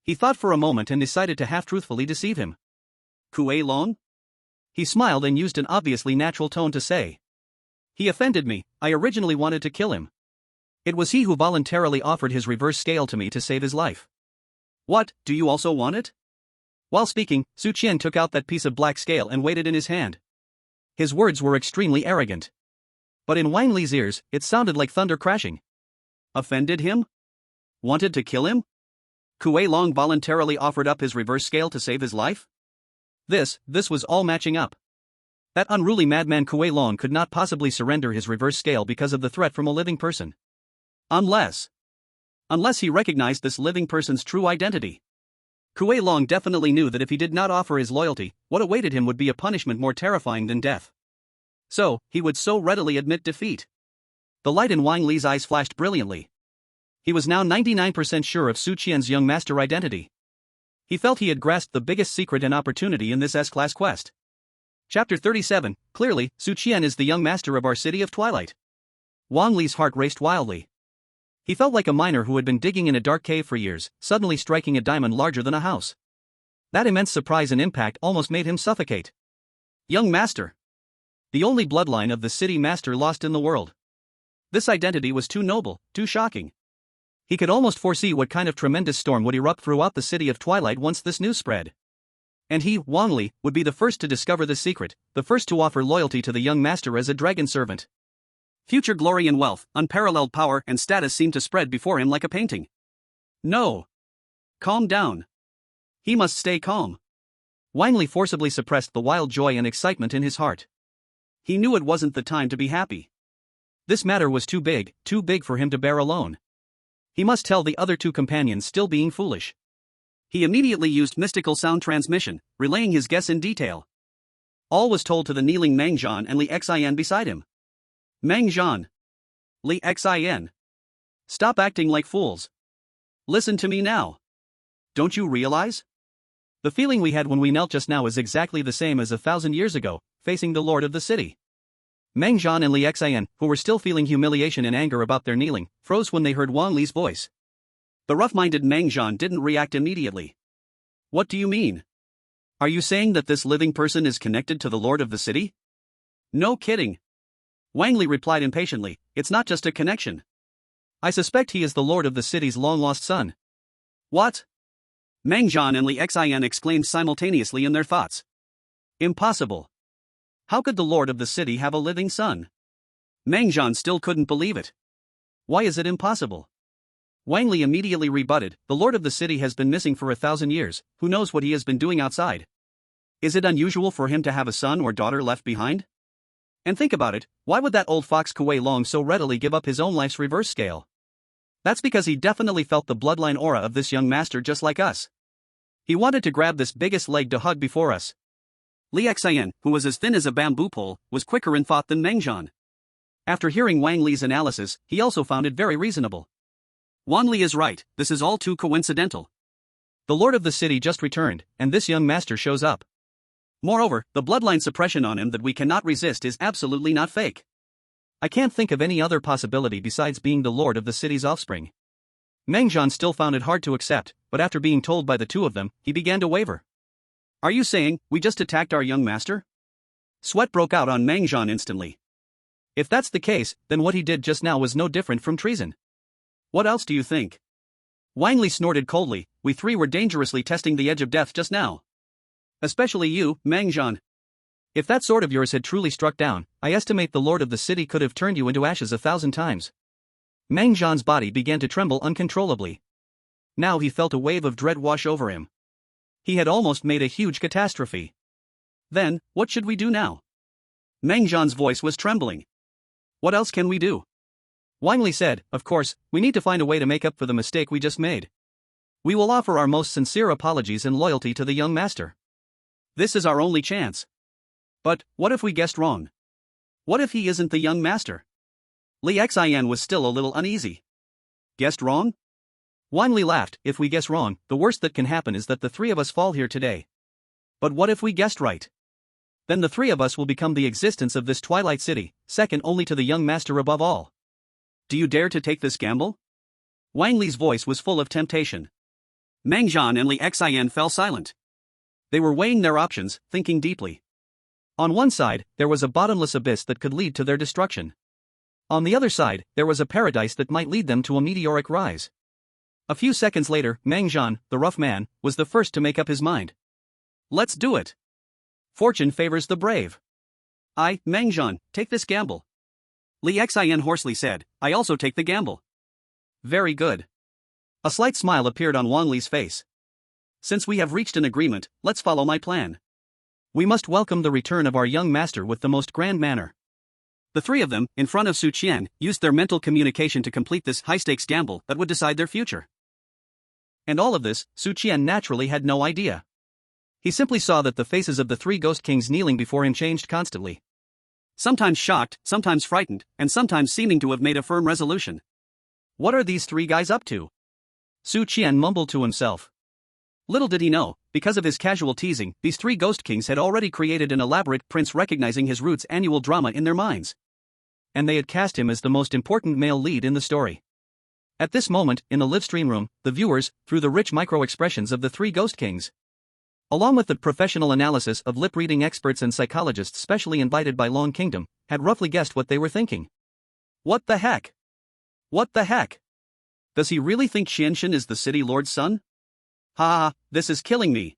He thought for a moment and decided to half-truthfully deceive him. Kuei Long? He smiled and used an obviously natural tone to say. He offended me. I originally wanted to kill him. It was he who voluntarily offered his reverse scale to me to save his life. What, do you also want it? While speaking, Su Qian took out that piece of black scale and weighed it in his hand. His words were extremely arrogant. But in Wang Li's ears, it sounded like thunder crashing. Offended him? Wanted to kill him? Kuei Long voluntarily offered up his reverse scale to save his life? This was all matching up. That unruly madman Kuei Long could not possibly surrender his reverse scale because of the threat from a living person. Unless he recognized this living person's true identity. Kuei Long definitely knew that if he did not offer his loyalty, what awaited him would be a punishment more terrifying than death. So, he would so readily admit defeat. The light in Wang Li's eyes flashed brilliantly. He was now 99% sure of Su Qian's young master identity. He felt he had grasped the biggest secret and opportunity in this S-class quest. Chapter 37, clearly, Su Qian is the young master of our city of Twilight. Wang Li's heart raced wildly. He felt like a miner who had been digging in a dark cave for years, suddenly striking a diamond larger than a house. That immense surprise and impact almost made him suffocate. Young master. The only bloodline of the city master lost in the world. This identity was too noble, too shocking. He could almost foresee what kind of tremendous storm would erupt throughout the city of Twilight once this news spread. And he, Wang Li, would be the first to discover this secret, the first to offer loyalty to the young master as a dragon servant. Future glory and wealth, unparalleled power and status seemed to spread before him like a painting. No. Calm down. He must stay calm. Wang Li forcibly suppressed the wild joy and excitement in his heart. He knew it wasn't the time to be happy. This matter was too big for him to bear alone. He must tell the other two companions still being foolish. He immediately used mystical sound transmission, relaying his guess in detail. All was told to the kneeling Mang Zhan and Li Xian beside him. Mang Zhan. Li Xian. Stop acting like fools. Listen to me now. Don't you realize? The feeling we had when we knelt just now is exactly the same as 1,000 years ago, facing the lord of the city. Mang Zhan and Li Xian, who were still feeling humiliation and anger about their kneeling, froze when they heard Wang Li's voice. The rough-minded Mang Zhan didn't react immediately. What do you mean? Are you saying that this living person is connected to the lord of the city? No kidding. Wang Li replied impatiently, it's not just a connection. I suspect he is the lord of the city's long-lost son. What? Mang Zhan and Li Xian exclaimed simultaneously in their thoughts. Impossible. How could the lord of the city have a living son? Mang Zhan still couldn't believe it. Why is it impossible? Wang Li immediately rebutted, the lord of the city has been missing for 1,000 years, who knows what he has been doing outside? Is it unusual for him to have a son or daughter left behind? And think about it, why would that old fox Kuei Long so readily give up his own life's reverse scale? That's because he definitely felt the bloodline aura of this young master just like us. He wanted to grab this biggest leg to hug before us. Li Xian, who was as thin as a bamboo pole, was quicker in thought than Mang Zhan. After hearing Wang Li's analysis, he also found it very reasonable. Wang Li is right, this is all too coincidental. The lord of the city just returned, and this young master shows up. Moreover, the bloodline suppression on him that we cannot resist is absolutely not fake. I can't think of any other possibility besides being the lord of the city's offspring. Meng Zhan still found it hard to accept, but after being told by the two of them, he began to waver. Are you saying we just attacked our young master? Sweat broke out on Meng Zhan instantly. If that's the case, then what he did just now was no different from treason. What else do you think? Wang Li snorted coldly. We three were dangerously testing the edge of death just now. Especially you, Meng Zhan. If that sword of yours had truly struck down, I estimate the lord of the city could have turned you into ashes 1,000 times. Meng Zhan's body began to tremble uncontrollably. Now he felt a wave of dread wash over him. He had almost made a huge catastrophe. Then, what should we do now? Meng Zhan's voice was trembling. What else can we do? Wang Li said, of course, we need to find a way to make up for the mistake we just made. We will offer our most sincere apologies and loyalty to the young master. This is our only chance. But, what if we guessed wrong? What if he isn't the young master? Liu Qiyun was still a little uneasy. Guessed wrong? Wang Li laughed. If we guess wrong, the worst that can happen is that the three of us fall here today. But what if we guessed right? Then the three of us will become the existence of this Twilight City, second only to the young master above all. Do you dare to take this gamble? Wang Li's voice was full of temptation. Meng Zhan and Liu Qiyun fell silent. They were weighing their options, thinking deeply. On one side, there was a bottomless abyss that could lead to their destruction. On the other side, there was a paradise that might lead them to a meteoric rise. A few seconds later, Meng Zhan, the rough man, was the first to make up his mind. Let's do it. Fortune favors the brave. I, Meng Zhan, take this gamble. Liu Qiyun hoarsely said, I also take the gamble. Very good. A slight smile appeared on Wang Li's face. Since we have reached an agreement, let's follow my plan. We must welcome the return of our young master with the most grand manner. The three of them, in front of Su Qian, used their mental communication to complete this high-stakes gamble that would decide their future. And all of this, Su Qian naturally had no idea. He simply saw that the faces of the three ghost kings kneeling before him changed constantly. Sometimes shocked, sometimes frightened, and sometimes seeming to have made a firm resolution. What are these three guys up to? Su Qian mumbled to himself. Little did he know, because of his casual teasing, these three ghost kings had already created an elaborate prince recognizing his roots annual drama in their minds. And they had cast him as the most important male lead in the story. At this moment, in the live stream room, the viewers, through the rich micro-expressions of the three ghost kings, along with the professional analysis of lip-reading experts and psychologists specially invited by Long Kingdom, had roughly guessed what they were thinking. What the heck? What the heck? Does he really think Qian is the city lord's son? Ha, this is killing me.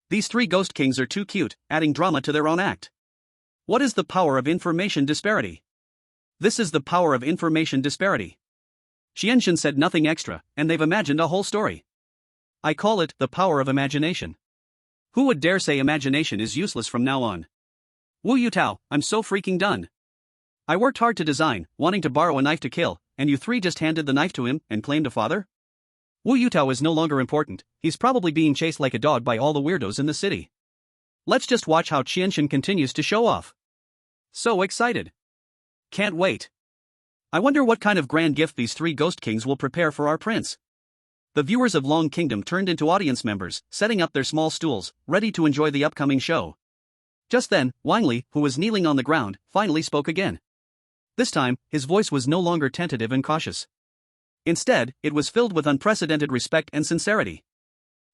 These three ghost kings are too cute, adding drama to their own act. What is the power of information disparity? This is the power of information disparity. Qian said nothing extra, and they've imagined a whole story. I call it the power of imagination. Who would dare say imagination is useless from now on? Wu Yutao, I'm so freaking done. I worked hard to design, wanting to borrow a knife to kill, and you three just handed the knife to him and claimed a father? Wu Yutao is no longer important, he's probably being chased like a dog by all the weirdos in the city. Let's just watch how Qian continues to show off. So excited. Can't wait. I wonder what kind of grand gift these three ghost kings will prepare for our prince. The viewers of Long Kingdom turned into audience members, setting up their small stools, ready to enjoy the upcoming show. Just then, Wang Li, who was kneeling on the ground, finally spoke again. This time, his voice was no longer tentative and cautious. Instead, it was filled with unprecedented respect and sincerity.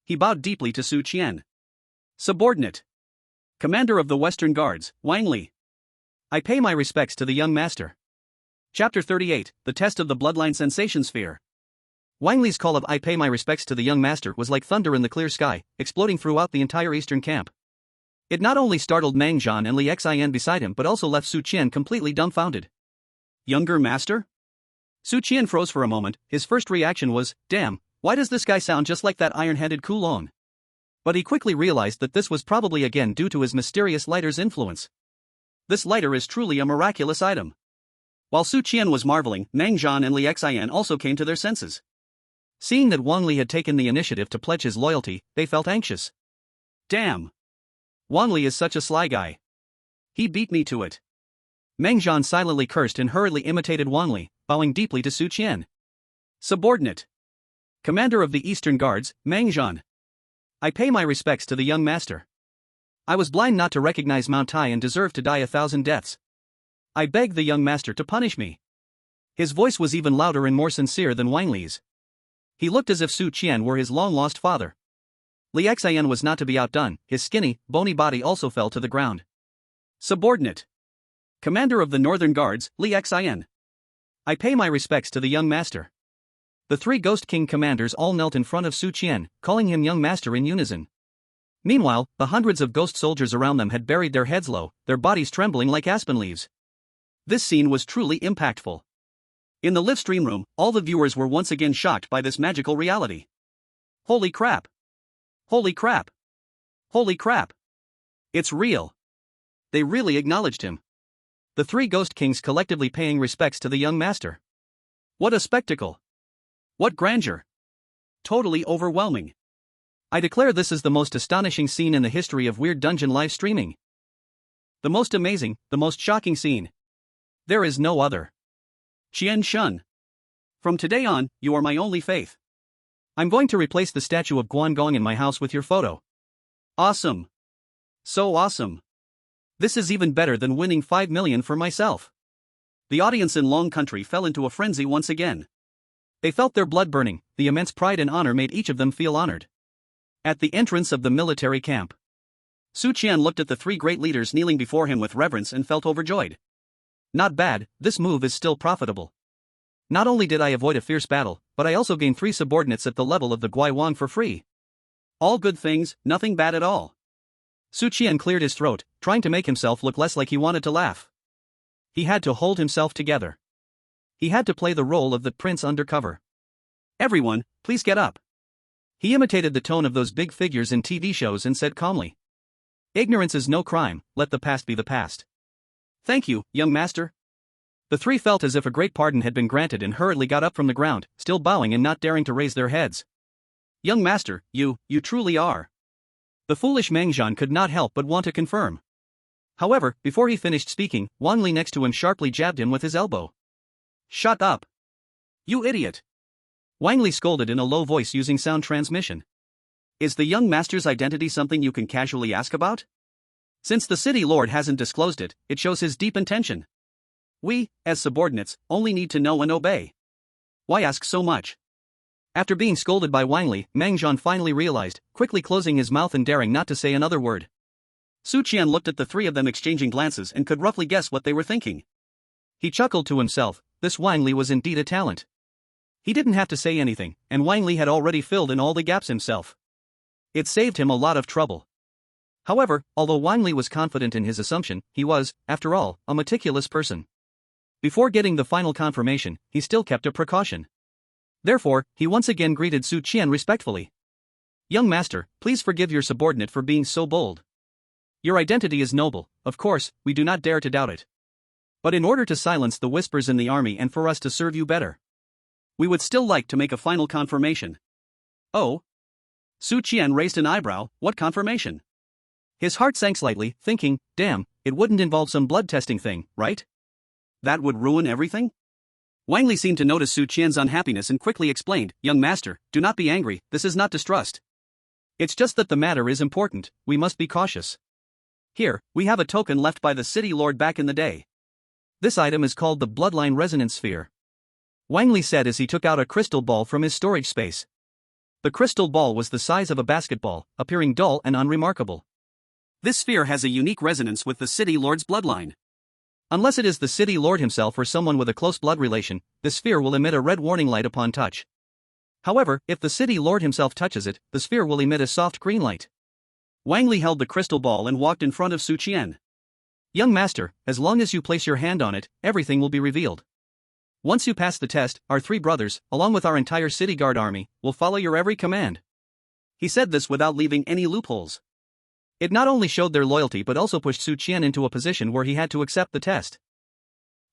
He bowed deeply to Su Qian. Subordinate. Commander of the Western Guards, Wang Li. I pay my respects to the young master. Chapter 38, The Test of the Bloodline Sensation Sphere. Wang Li's call of I pay my respects to the young master was like thunder in the clear sky, exploding throughout the entire eastern camp. It not only startled Meng Zhan and Liu Qiyun beside him but also left Su Qian completely dumbfounded. Younger master? Su Qian froze for a moment. His first reaction was, damn, why does this guy sound just like that iron-headed Kulong? But he quickly realized that this was probably again due to his mysterious lighter's influence. This lighter is truly a miraculous item. While Su Qian was marveling, Meng Zhan and Liu Qiyun also came to their senses. Seeing that Wang Li had taken the initiative to pledge his loyalty, they felt anxious. Damn. Wang Li is such a sly guy. He beat me to it. Meng Zhan silently cursed and hurriedly imitated Wang Li, bowing deeply to Su Qian. Subordinate. Commander of the Eastern Guards, Meng Zhan. I pay my respects to the young master. I was blind not to recognize Mount Tai and deserve to die 1,000 deaths. I beg the young master to punish me. His voice was even louder and more sincere than Wang Li's. He looked as if Su Qian were his long-lost father. Liu Qiyun was not to be outdone, his skinny, bony body also fell to the ground. Subordinate. Commander of the Northern Guards, Liu Qiyun. I pay my respects to the young master. The 3 Ghost King commanders all knelt in front of Su Qian, calling him young master in unison. Meanwhile, the hundreds of ghost soldiers around them had buried their heads low, their bodies trembling like aspen leaves. This scene was truly impactful. In the live stream room, all the viewers were once again shocked by this magical reality. Holy crap! Holy crap! Holy crap! It's real! They really acknowledged him. The 3 Ghost Kings collectively paying respects to the young master. What a spectacle! What grandeur! Totally overwhelming. I declare this is the most astonishing scene in the history of Weird Dungeon live streaming. The most amazing, the most shocking scene. There is no other. Qian Shun. From today on, you are my only faith. I'm going to replace the statue of Guangong in my house with your photo. Awesome. So awesome. This is even better than winning 5 million for myself. The audience in Long Country fell into a frenzy once again. They felt their blood burning, the immense pride and honor made each of them feel honored. At the entrance of the military camp, Su Qian looked at the 3 great leaders kneeling before him with reverence and felt overjoyed. Not bad, this move is still profitable. Not only did I avoid a fierce battle, but I also gained 3 subordinates at the level of the Guai Wang for free. All good things, nothing bad at all. Su Qian cleared his throat, trying to make himself look less like he wanted to laugh. He had to hold himself together. He had to play the role of the prince undercover. Everyone, please get up. He imitated the tone of those big figures in TV shows and said calmly. Ignorance is no crime, let the past be the past. Thank you, young master. The 3 felt as if a great pardon had been granted and hurriedly got up from the ground, still bowing and not daring to raise their heads. Young master, you truly are. The foolish Meng Zhan could not help but want to confirm. However, before he finished speaking, Wang Li next to him sharply jabbed him with his elbow. Shut up. You idiot. Wang Li scolded in a low voice using sound transmission. Is the young master's identity something you can casually ask about? Since the city lord hasn't disclosed it, it shows his deep intention. We, as subordinates, only need to know and obey. Why ask so much? After being scolded by Wang Li, Meng Zhan finally realized, quickly closing his mouth and daring not to say another word. Su Qian looked at the 3 of them exchanging glances and could roughly guess what they were thinking. He chuckled to himself, this Wang Li was indeed a talent. He didn't have to say anything, and Wang Li had already filled in all the gaps himself. It saved him a lot of trouble. However, although Wang Li was confident in his assumption, he was, after all, a meticulous person. Before getting the final confirmation, he still kept a precaution. Therefore, he once again greeted Su Qian respectfully. Young master, please forgive your subordinate for being so bold. Your identity is noble, of course, we do not dare to doubt it. But in order to silence the whispers in the army and for us to serve you better, we would still like to make a final confirmation. Oh? Su Qian raised an eyebrow, what confirmation? His heart sank slightly, thinking, damn, it wouldn't involve some blood testing thing, right? That would ruin everything? Wang Li seemed to notice Su Qian's unhappiness and quickly explained, young master, do not be angry, this is not distrust. It's just that the matter is important, we must be cautious. Here, we have a token left by the city lord back in the day. This item is called the Bloodline Resonance Sphere. Wang Li said as he took out a crystal ball from his storage space. The crystal ball was the size of a basketball, appearing dull and unremarkable. This sphere has a unique resonance with the city lord's bloodline. Unless it is the city lord himself or someone with a close blood relation, the sphere will emit a red warning light upon touch. However, if the city lord himself touches it, the sphere will emit a soft green light. Wang Li held the crystal ball and walked in front of Su Qian. Young master, as long as you place your hand on it, everything will be revealed. Once you pass the test, our 3 brothers, along with our entire city guard army, will follow your every command. He said this without leaving any loopholes. It not only showed their loyalty but also pushed Su Qian into a position where he had to accept the test.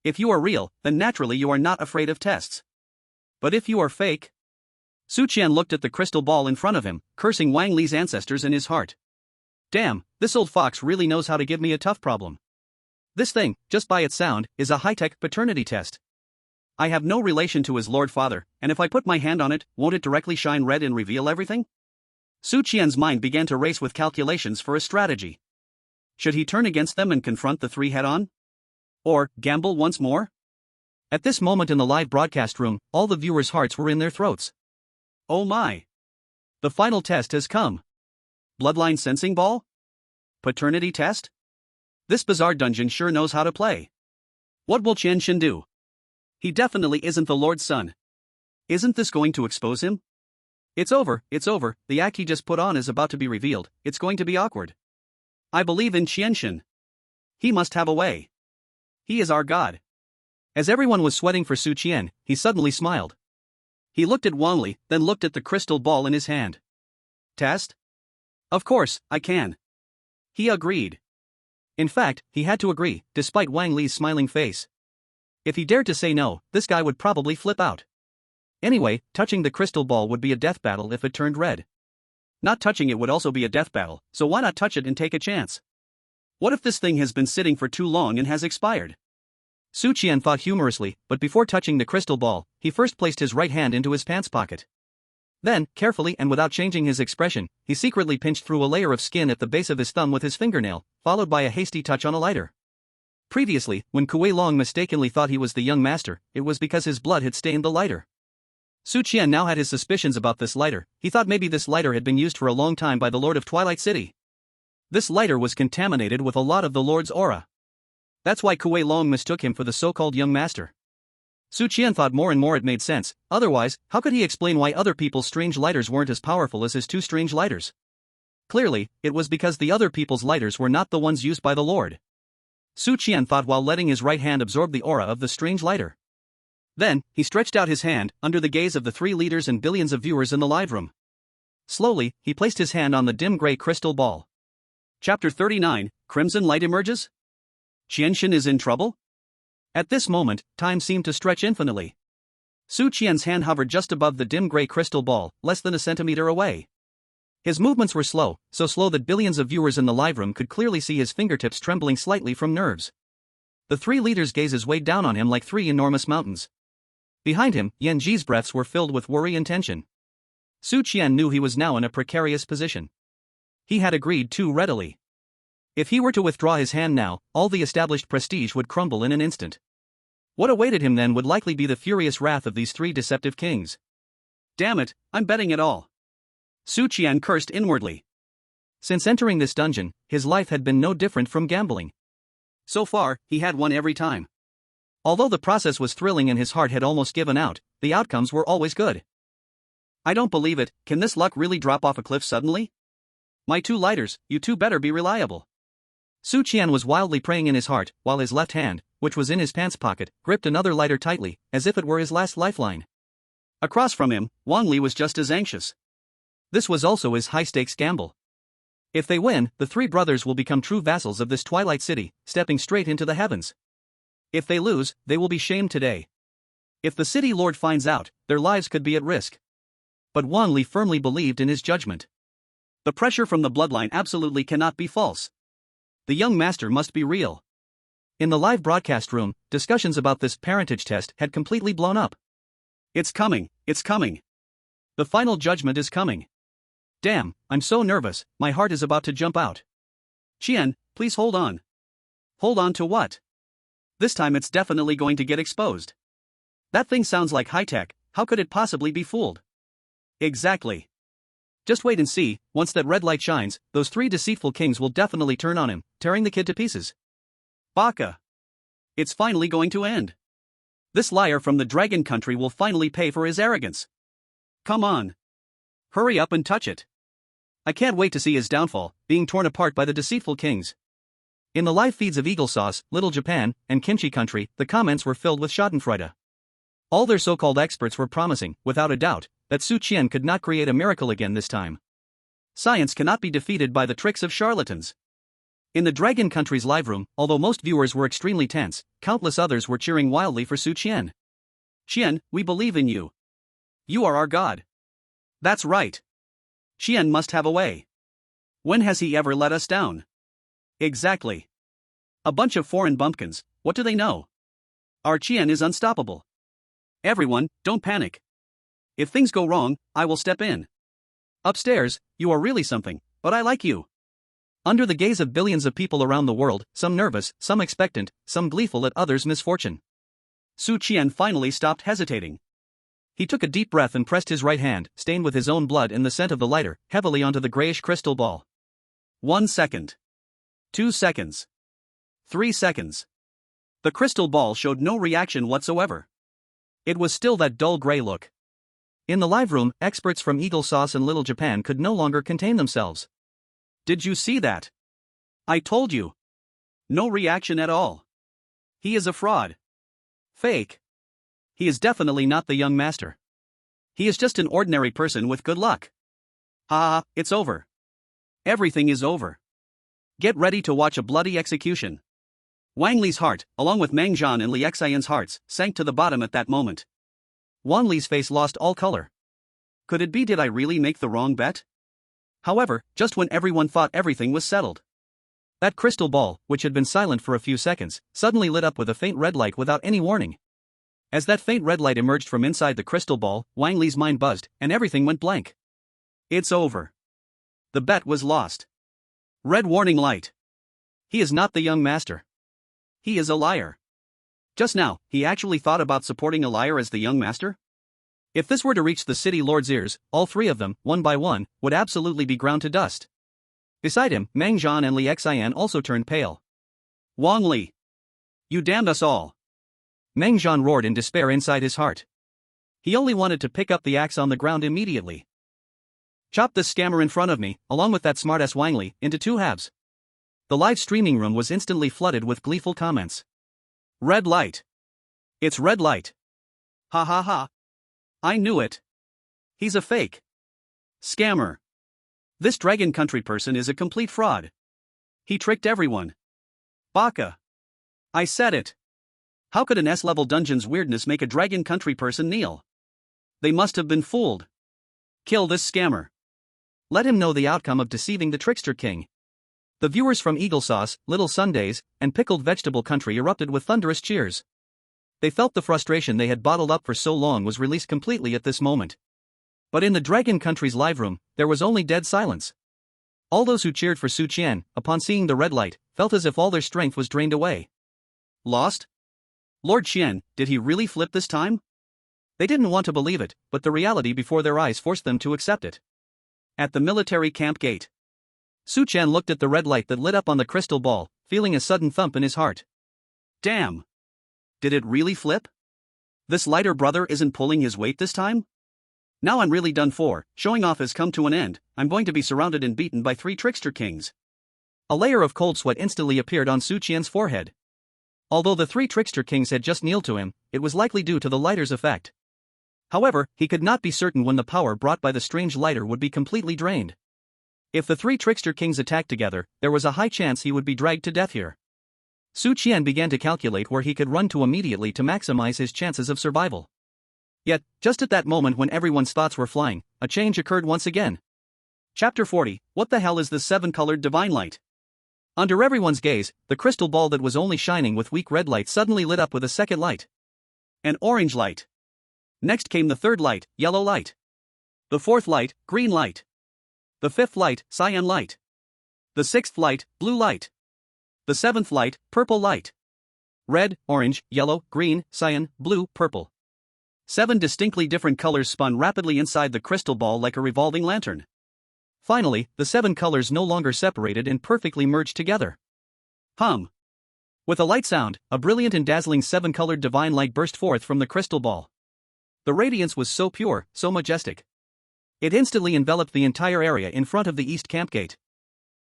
If you are real, then naturally you are not afraid of tests. But if you are fake... Su Qian looked at the crystal ball in front of him, cursing Wang Li's ancestors in his heart. Damn, this old fox really knows how to give me a tough problem. This thing, just by its sound, is a high-tech paternity test. I have no relation to his lord father, and if I put my hand on it, won't it directly shine red and reveal everything? Su Qian's mind began to race with calculations for a strategy. Should he turn against them and confront the 3 head-on? Or, gamble once more? At this moment in the live broadcast room, all the viewers' hearts were in their throats. Oh my! The final test has come. Bloodline sensing ball? Paternity test? This bizarre dungeon sure knows how to play. What will Qian do? He definitely isn't the Lord's son. Isn't this going to expose him? It's over, the act he just put on is about to be revealed, it's going to be awkward. I believe in Qian. He must have a way. He is our god. As everyone was sweating for Su Qian, he suddenly smiled. He looked at Wang Li, then looked at the crystal ball in his hand. Test? Of course, I can. He agreed. In fact, he had to agree, despite Wang Li's smiling face. If he dared to say no, this guy would probably flip out. Anyway, touching the crystal ball would be a death battle if it turned red. Not touching it would also be a death battle, so why not touch it and take a chance? What if this thing has been sitting for too long and has expired? Su Qian thought humorously, but before touching the crystal ball, he first placed his right hand into his pants pocket. Then, carefully and without changing his expression, he secretly pinched through a layer of skin at the base of his thumb with his fingernail, followed by a hasty touch on a lighter. Previously, when Kuei-Long mistakenly thought he was the young master, it was because his blood had stained the lighter. Su Qian now had his suspicions about this lighter. He thought maybe this lighter had been used for a long time by the Lord of Twilight City. This lighter was contaminated with a lot of the Lord's aura. That's why Kuei-Long mistook him for the so-called young master. Su Qian thought more and more it made sense, otherwise, how could he explain why other people's strange lighters weren't as powerful as his two strange lighters? Clearly, it was because the other people's lighters were not the ones used by the Lord. Su Qian thought while letting his right hand absorb the aura of the strange lighter. Then, he stretched out his hand, under the gaze of the 3 leaders and billions of viewers in the live room. Slowly, he placed his hand on the dim gray crystal ball. Chapter 39, Crimson Light emerges? Qian is in trouble? At this moment, time seemed to stretch infinitely. Su Qian's hand hovered just above the dim gray crystal ball, less than a centimeter away. His movements were slow, so slow that billions of viewers in the live room could clearly see his fingertips trembling slightly from nerves. The 3 leaders' gazes weighed down on him like 3 enormous mountains. Behind him, Yanji's breaths were filled with worry and tension. Su Qian knew he was now in a precarious position. He had agreed too readily. If he were to withdraw his hand now, all the established prestige would crumble in an instant. What awaited him then would likely be the furious wrath of these 3 deceptive kings. Damn it, I'm betting it all. Su Qian cursed inwardly. Since entering this dungeon, his life had been no different from gambling. So far, he had won every time. Although the process was thrilling and his heart had almost given out, the outcomes were always good. I don't believe it, can this luck really drop off a cliff suddenly? My 2 lighters, you 2 better be reliable. Su Qian was wildly praying in his heart, while his left hand, which was in his pants pocket, gripped another lighter tightly, as if it were his last lifeline. Across from him, Wang Li was just as anxious. This was also his high-stakes gamble. If they win, the 3 brothers will become true vassals of this Twilight City, stepping straight into the heavens. If they lose, they will be shamed today. If the city lord finds out, their lives could be at risk. But Wang Li firmly believed in his judgment. The pressure from the bloodline absolutely cannot be false. The young master must be real. In the live broadcast room, discussions about this parentage test had completely blown up. It's coming, it's coming. The final judgment is coming. Damn, I'm so nervous, my heart is about to jump out. Qian, please hold on. Hold on to what? This time it's definitely going to get exposed. That thing sounds like high-tech, how could it possibly be fooled? Exactly. Just wait and see, once that red light shines, those 3 deceitful kings will definitely turn on him, tearing the kid to pieces. Baka. It's finally going to end. This liar from the dragon country will finally pay for his arrogance. Come on. Hurry up and touch it. I can't wait to see his downfall, being torn apart by the deceitful kings. In the live feeds of Eagle Sauce, Little Japan, and Kimchi Country, the comments were filled with schadenfreude. All their so-called experts were promising, without a doubt, that Su Qian could not create a miracle again this time. Science cannot be defeated by the tricks of charlatans. In the Dragon Country's live room, although most viewers were extremely tense, countless others were cheering wildly for Su Qian. Qian, we believe in you. You are our god. That's right. Qian must have a way. When has he ever let us down? Exactly. A bunch of foreign bumpkins, what do they know? Our Qian is unstoppable. Everyone, don't panic. If things go wrong, I will step in. Upstairs, you are really something, but I like you. Under the gaze of billions of people around the world, some nervous, some expectant, some gleeful at others' misfortune, Su Qian finally stopped hesitating. he took a deep breath and pressed his right hand, stained with his own blood and the scent of the lighter, heavily onto the grayish crystal ball. 1 second. 2 seconds. 3 seconds. The crystal ball showed no reaction whatsoever. It was still that dull gray look. In the live room, experts from Eagle Sauce and Little Japan could no longer contain themselves. Did you see that? I told you. No reaction at all. He is a fraud. Fake. He is definitely not the young master. He is just an ordinary person with good luck. Ha, it's over. Everything is over. Get ready to watch a bloody execution. Wang Li's heart, along with Meng Zhan and Liu Qiyun's hearts, sank to the bottom at that moment. Wang Li's face lost all color. Could it be did I really make the wrong bet? However, just when everyone thought everything was settled, that crystal ball, which had been silent for a few seconds, suddenly lit up with a faint red light without any warning. As that faint red light emerged from inside the crystal ball, Wang Li's mind buzzed, and everything went blank. It's over. The bet was lost. Red warning light. He is not the young master. He is a liar. Just now, he actually thought about supporting a liar as the young master? If this were to reach the city lord's ears, all three of them, one by one, would absolutely be ground to dust. Beside him, Meng Zhan and Liu Qiyun also turned pale. Wang Li. You damned us all. Meng Zhan roared in despair inside his heart. He only wanted to pick up the axe on the ground immediately. Chop this scammer in front of me, along with that smartass Wang Li, into 2 halves. The live streaming room was instantly flooded with gleeful comments. Red light. It's red light. Ha ha ha. I knew it. He's a fake. Scammer. This Dragon Country person is a complete fraud. He tricked everyone. Baka. I said it. How could an S-level dungeon's weirdness make a Dragon Country person kneel? They must have been fooled. Kill this scammer. Let him know the outcome of deceiving the Trickster King. The viewers from Eagle Sauce, Little Sundays, and Pickled Vegetable Country erupted with thunderous cheers. They felt the frustration they had bottled up for so long was released completely at this moment. But in the Dragon Country's live room, there was only dead silence. All those who cheered for Su Qian, upon seeing the red light, felt as if all their strength was drained away. Lost? Lord Qian, did he really flip this time? They didn't want to believe it, but the reality before their eyes forced them to accept it. At the military camp gate, Su Qian looked at the red light that lit up on the crystal ball, feeling a sudden thump in his heart. Damn. Did it really flip? This lighter brother isn't pulling his weight this time? Now I'm really done for, showing off has come to an end, I'm going to be surrounded and beaten by 3 trickster kings. A layer of cold sweat instantly appeared on Su Qian's forehead. Although the 3 trickster kings had just kneeled to him, it was likely due to the lighter's effect. However, he could not be certain when the power brought by the strange lighter would be completely drained. If the 3 trickster kings attacked together, there was a high chance he would be dragged to death here. Su Qian began to calculate where he could run to immediately to maximize his chances of survival. Yet, just at that moment when everyone's thoughts were flying, a change occurred once again. Chapter 40, What the hell is this 7-colored divine light? Under everyone's gaze, the crystal ball that was only shining with weak red light suddenly lit up with a second light. An orange light. Next came the 3rd light, yellow light. The 4th light, green light. The 5th light, cyan light. The 6th light, blue light. The 7th light, purple light. Red, orange, yellow, green, cyan, blue, purple. 7 distinctly different colors spun rapidly inside the crystal ball like a revolving lantern. Finally, the 7 colors no longer separated and perfectly merged together. Hum. With a light sound, a brilliant and dazzling 7-colored divine light burst forth from the crystal ball. The radiance was so pure, so majestic. It instantly enveloped the entire area in front of the east camp gate.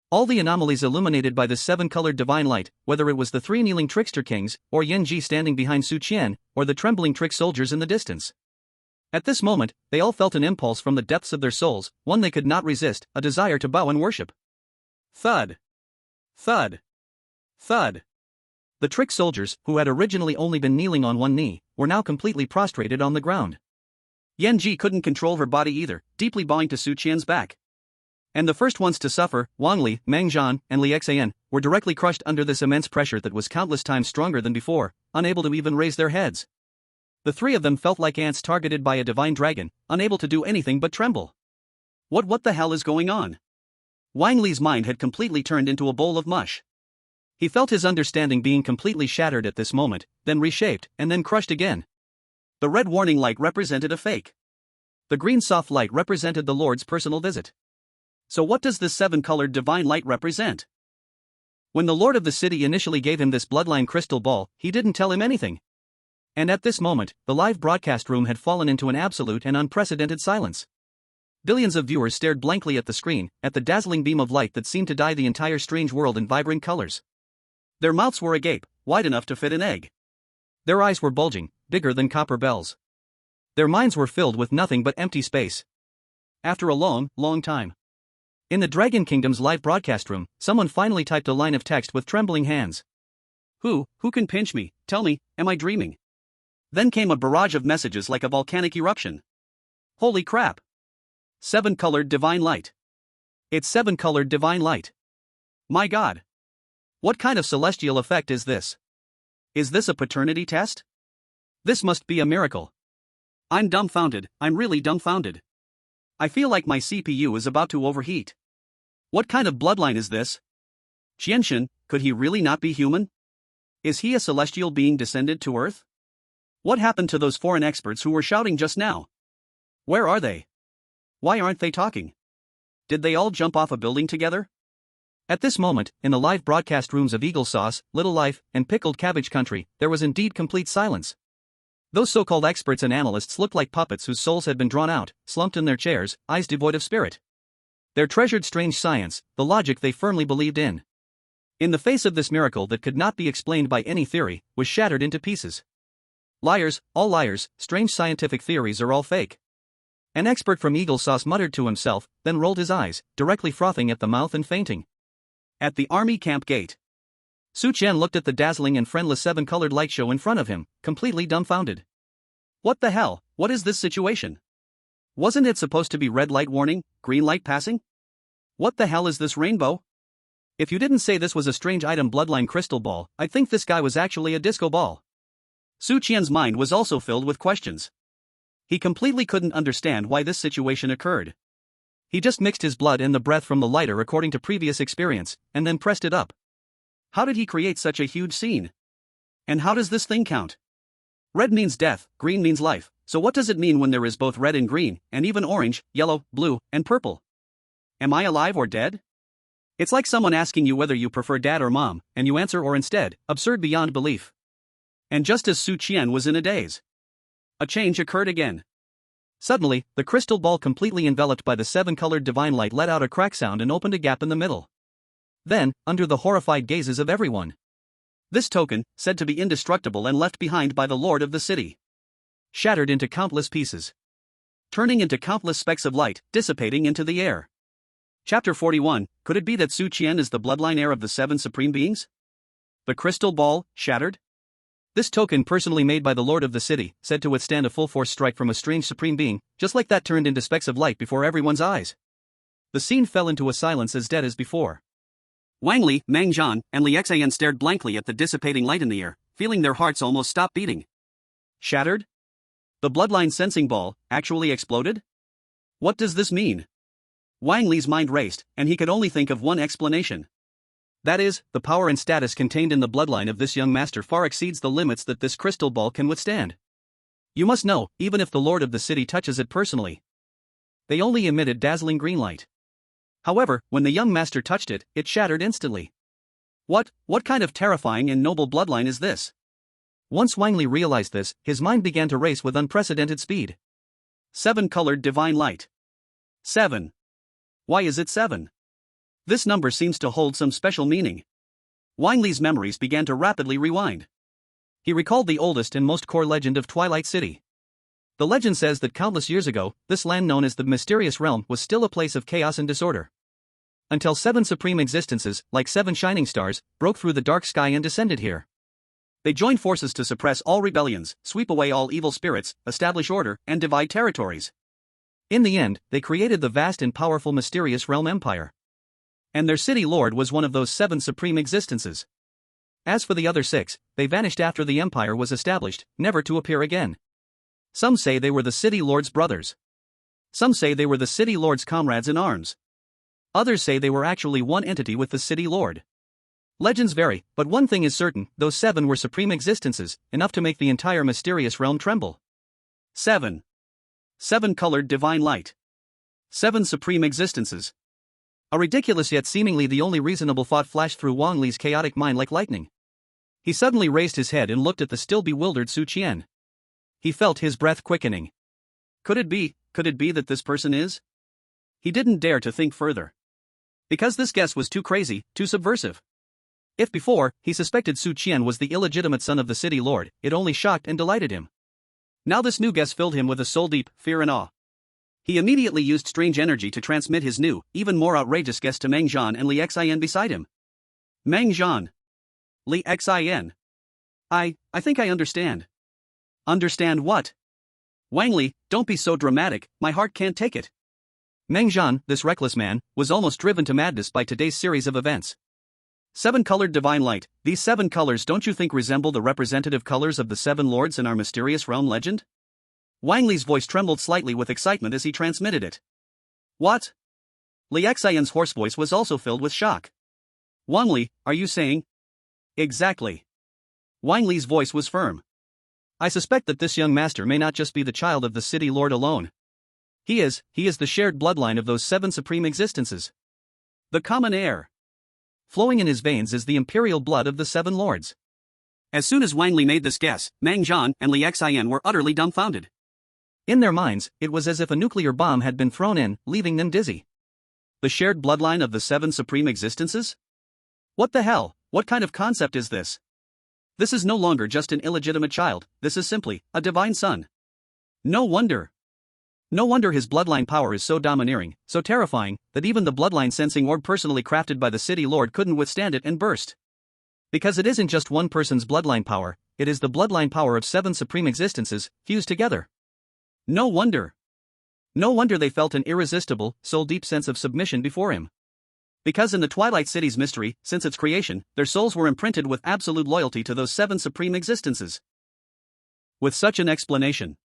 All the anomalies illuminated by the 7-colored divine light, whether it was the 3 kneeling trickster kings, or Yanji standing behind Su Qian, or the trembling trick soldiers in the distance. At this moment, they all felt an impulse from the depths of their souls, one they could not resist, a desire to bow and worship. Thud. Thud. Thud. The trick soldiers, who had originally only been kneeling on one knee, were now completely prostrated on the ground. Yanji couldn't control her body either, deeply bowing to Su Qian's back. And the first ones to suffer, Wang Li, Meng Zhan, and Liu Qiyun, were directly crushed under this immense pressure that was countless times stronger than before, unable to even raise their heads. The 3 of them felt like ants targeted by a divine dragon, unable to do anything but tremble. What the hell is going on? Wang Li's mind had completely turned into a bowl of mush. He felt his understanding being completely shattered at this moment, then reshaped, and then crushed again. The red warning light represented a fake. The green soft light represented the Lord's personal visit. So what does this seven-colored divine light represent? When the Lord of the City initially gave him this bloodline crystal ball, he didn't tell him anything. And at this moment, the live broadcast room had fallen into an absolute and unprecedented silence. Billions of viewers stared blankly at the screen, at the dazzling beam of light that seemed to dye the entire strange world in vibrant colors. Their mouths were agape, wide enough to fit an egg. Their eyes were bulging, bigger than copper bells. Their minds were filled with nothing but empty space. After a long, long time. In the Dragon Kingdom's live broadcast room, someone finally typed a line of text with trembling hands. Who can pinch me? Tell me, am I dreaming? Then came a barrage of messages like a volcanic eruption. Holy crap! Seven-colored divine light. It's seven-colored divine light. My God! What kind of celestial effect is this? Is this a paternity test? This must be a miracle. I'm dumbfounded, I'm really dumbfounded. I feel like my CPU is about to overheat. What kind of bloodline is this? Qian, could he really not be human? Is he a celestial being descended to Earth? What happened to those foreign experts who were shouting just now? Where are they? Why aren't they talking? Did they all jump off a building together? At this moment, in the live broadcast rooms of Eagle Sauce, Little Life, and Pickled Cabbage Country, there was indeed complete silence. Those so-called experts and analysts looked like puppets whose souls had been drawn out, slumped in their chairs, eyes devoid of spirit. Their treasured strange science, the logic they firmly believed in. In the face of this miracle that could not be explained by any theory, was shattered into pieces. Liars, all liars, strange scientific theories are all fake. An expert from Eagle Sauce muttered to himself, then rolled his eyes, directly frothing at the mouth and fainting. At the army camp gate, Qian looked at the dazzling and friendless seven-colored light show in front of him, completely dumbfounded. What the hell, what is this situation? Wasn't it supposed to be red light warning, green light passing? What the hell is this rainbow? If you didn't say this was a strange item bloodline crystal ball, I'd think this guy was actually a disco ball. Qian's mind was also filled with questions. He completely couldn't understand why this situation occurred. He just mixed his blood and the breath from the lighter according to previous experience, and then pressed it up. How did he create such a huge scene? And how does this thing count? Red means death, green means life, so what does it mean when there is both red and green, and even orange, yellow, blue, and purple? Am I alive or dead? It's like someone asking you whether you prefer dad or mom, and you answer or instead, absurd beyond belief. And just as Qian was in a daze, a change occurred again. Suddenly, the crystal ball completely enveloped by the seven-colored divine light let out a crack sound and opened a gap in the middle. Then, under the horrified gazes of everyone, this token, said to be indestructible and left behind by the Lord of the City, shattered into countless pieces, turning into countless specks of light, dissipating into the air. Chapter 41, could it be that Qian is the bloodline heir of the seven supreme beings? The crystal ball, shattered? This token personally made by the Lord of the City, said to withstand a full-force strike from a strange supreme being, just like that turned into specks of light before everyone's eyes. The scene fell into a silence as dead as before. Wang Li, Meng Zhan, and Liu Qiyun stared blankly at the dissipating light in the air, feeling their hearts almost stop beating. Shattered? The bloodline sensing ball, actually exploded? What does this mean? Wang Li's mind raced, and he could only think of one explanation. That is, the power and status contained in the bloodline of this young master far exceeds the limits that this crystal ball can withstand. You must know, even if the Lord of the City touches it personally, they only emitted dazzling green light. However, when the young master touched it, it shattered instantly. What kind of terrifying and noble bloodline is this? Once Wang Li realized this, his mind began to race with unprecedented speed. Seven-colored divine light. 7. Why is it 7? This number seems to hold some special meaning. Wang Li's memories began to rapidly rewind. He recalled the oldest and most core legend of Twilight City. The legend says that countless years ago, this land known as the Mysterious Realm was still a place of chaos and disorder. Until 7 supreme existences, like 7 shining stars, broke through the dark sky and descended here. They joined forces to suppress all rebellions, sweep away all evil spirits, establish order, and divide territories. In the end, they created the vast and powerful Mysterious Realm Empire. And their city lord was one of those 7 supreme existences. As for the other 6, they vanished after the empire was established, never to appear again. Some say they were the city lord's brothers. Some say they were the city lord's comrades in arms. Others say they were actually one entity with the city lord. Legends vary, but one thing is certain, those 7 were supreme existences, enough to make the entire mysterious realm tremble. 7. 7 colored divine light. 7 supreme existences. A ridiculous yet seemingly the only reasonable thought flashed through Wang Li's chaotic mind like lightning. He suddenly raised his head and looked at the still bewildered Su Qian. He felt his breath quickening. Could it be that this person is? He didn't dare to think further. Because this guess was too crazy, too subversive. If before, he suspected Su Qian was the illegitimate son of the city lord, it only shocked and delighted him. Now this new guess filled him with a soul-deep fear and awe. He immediately used strange energy to transmit his new, even more outrageous guess to Meng Zhan and Liu Qiyun beside him. Meng Zhan. Liu Qiyun. I think I understand. Understand what? Wang Li, don't be so dramatic, my heart can't take it. Meng Zhan, this reckless man, was almost driven to madness by today's series of events. 7 colored divine light, these 7 colors don't you think resemble the representative colors of the 7 lords in our mysterious realm legend? Wang Li's voice trembled slightly with excitement as he transmitted it. What? Liu Qiyun's hoarse voice was also filled with shock. Wang Li, are you saying? Exactly. Wang Li's voice was firm. I suspect that this young master may not just be the child of the city lord alone. He is the shared bloodline of those 7 supreme existences. The common heir. Flowing in his veins is the imperial blood of the 7 lords. As soon as Wang Li made this guess, Meng Zhan and Liu Qiyun were utterly dumbfounded. In their minds, it was as if a nuclear bomb had been thrown in, leaving them dizzy. The shared bloodline of the 7 supreme existences? What the hell, what kind of concept is this? This is no longer just an illegitimate child, this is simply a divine son. No wonder his bloodline power is so domineering, so terrifying, that even the bloodline sensing orb personally crafted by the city lord couldn't withstand it and burst. Because it isn't just one person's bloodline power, it is the bloodline power of 7 supreme existences, fused together. No wonder they felt an irresistible, soul-deep sense of submission before him. Because in the Twilight City's mystery, since its creation, their souls were imprinted with absolute loyalty to those 7 supreme existences. With such an explanation,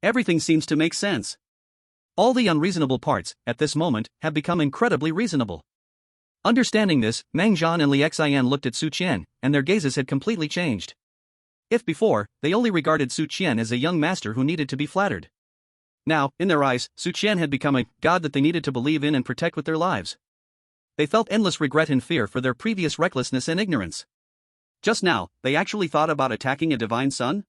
everything seems to make sense. All the unreasonable parts, at this moment, have become incredibly reasonable. Understanding this, Meng Zhan and Liu Qiyun looked at Su Qian, and their gazes had completely changed. If before, they only regarded Su Qian as a young master who needed to be flattered. Now, in their eyes, Su Qian had become a god that they needed to believe in and protect with their lives. They felt endless regret and fear for their previous recklessness and ignorance. Just now, they actually thought about attacking a divine son?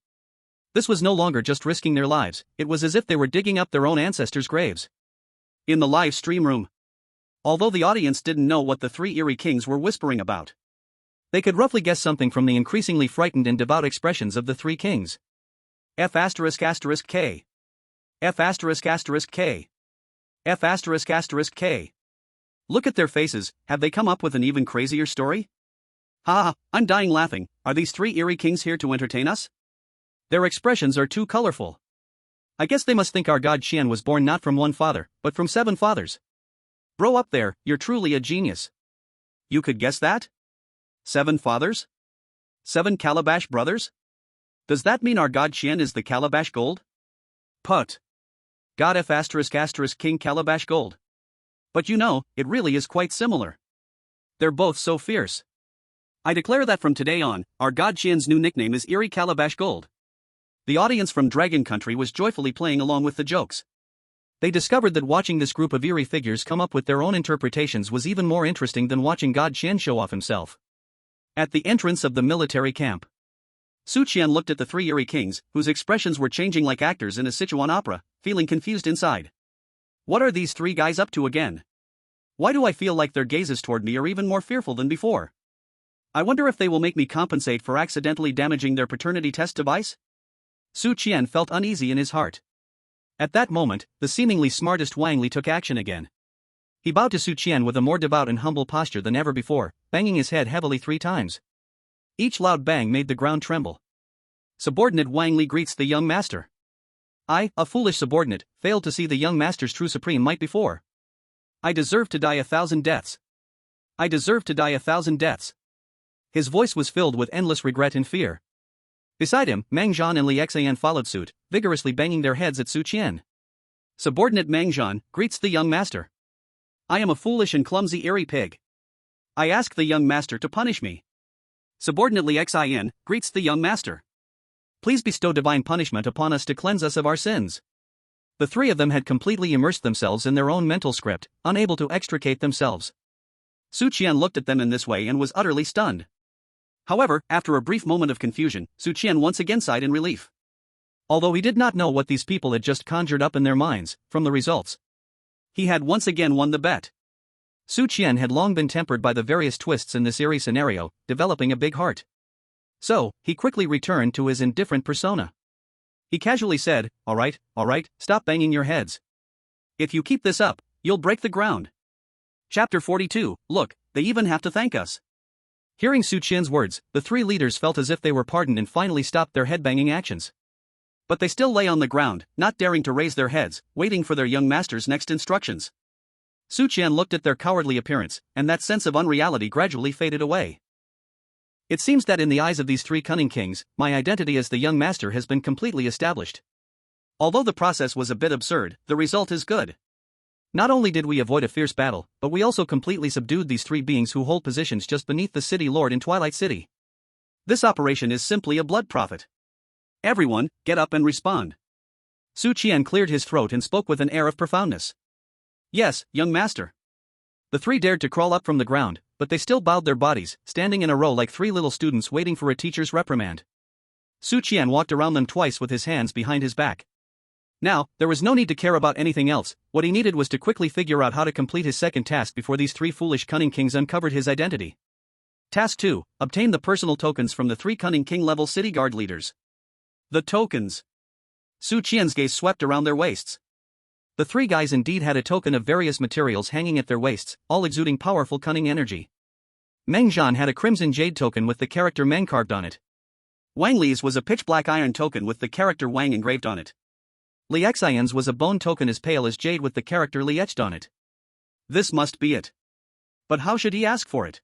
This was no longer just risking their lives, it was as if they were digging up their own ancestors' graves. In the live stream room. Although the audience didn't know what the 3 eerie kings were whispering about, they could roughly guess something from the increasingly frightened and devout expressions of the 3 kings. F***K. F***K. F***K. Look at their faces, have they come up with an even crazier story? Ha, I'm dying laughing, are these 3 eerie kings here to entertain us? Their expressions are too colorful. I guess they must think our god Qian was born not from one father, but from 7 fathers. Bro up there, you're truly a genius. You could guess that? 7 fathers? 7 Calabash brothers? Does that mean our god Qian is the Calabash Gold? Put. God F***, King Calabash Gold. But you know, it really is quite similar. They're both so fierce. I declare that from today on, our god Qian's new nickname is Eerie Calabash Gold. The audience from Dragon Country was joyfully playing along with the jokes. They discovered that watching this group of eerie figures come up with their own interpretations was even more interesting than watching god Qian show off himself. At the entrance of the military camp, Su Qian looked at the 3 eerie kings, whose expressions were changing like actors in a Sichuan opera, feeling confused inside. What are these 3 guys up to again? Why do I feel like their gazes toward me are even more fearful than before? I wonder if they will make me compensate for accidentally damaging their paternity test device? Su Qian felt uneasy in his heart. At that moment, the seemingly smartest Wang Li took action again. He bowed to Su Qian with a more devout and humble posture than ever before, banging his head heavily 3 times. Each loud bang made the ground tremble. Subordinate Wang Li greets the young master. I, a foolish subordinate, failed to see the young master's true supreme might before. I deserve to die 1,000 deaths. I deserve to die 1,000 deaths. His voice was filled with endless regret and fear. Beside him, Meng Zhan and Liu Qiyun followed suit, vigorously banging their heads at Su Qian. Subordinate Meng Zhan greets the young master. I am a foolish and clumsy eerie pig. I ask the young master to punish me. Subordinately Xin greets the young master. Please bestow divine punishment upon us to cleanse us of our sins. The three of them had completely immersed themselves in their own mental script, unable to extricate themselves. Su Qian looked at them in this way and was utterly stunned. However, after a brief moment of confusion, Su Qian once again sighed in relief. Although he did not know what these people had just conjured up in their minds, from the results, he had once again won the bet. Su Qian had long been tempered by the various twists in this eerie scenario, developing a big heart. So, he quickly returned to his indifferent persona. He casually said, all right, stop banging your heads. If you keep this up, you'll break the ground. Chapter 42, look, they even have to thank us. Hearing Su Qian's words, the three leaders felt as if they were pardoned and finally stopped their headbanging actions. But they still lay on the ground, not daring to raise their heads, waiting for their young master's next instructions. Su Qian looked at their cowardly appearance, and that sense of unreality gradually faded away. It seems that in the eyes of these three cunning kings, my identity as the young master has been completely established. Although the process was a bit absurd, the result is good. Not only did we avoid a fierce battle, but we also completely subdued these three beings who hold positions just beneath the city lord in Twilight City. This operation is simply a blood profit. Everyone, get up and respond. Su Qian cleared his throat and spoke with an air of profoundness. Yes, young master. The three dared to crawl up from the ground, but they still bowed their bodies, standing in a row like three little students waiting for a teacher's reprimand. Su Qian walked around them twice with his hands behind his back. Now, there was no need to care about anything else. What he needed was to quickly figure out how to complete his second task before these three foolish cunning kings uncovered his identity. Task 2, obtain the personal tokens from the three cunning king-level city guard leaders. The tokens. Su Qian's gaze swept around their waists. The three guys indeed had a token of various materials hanging at their waists, all exuding powerful cunning energy. Meng Zhan had a crimson jade token with the character Meng carved on it. Wang Li's was a pitch-black iron token with the character Wang engraved on it. Li Xian's was a bone token as pale as jade with the character Li etched on it. This must be it. But how should he ask for it?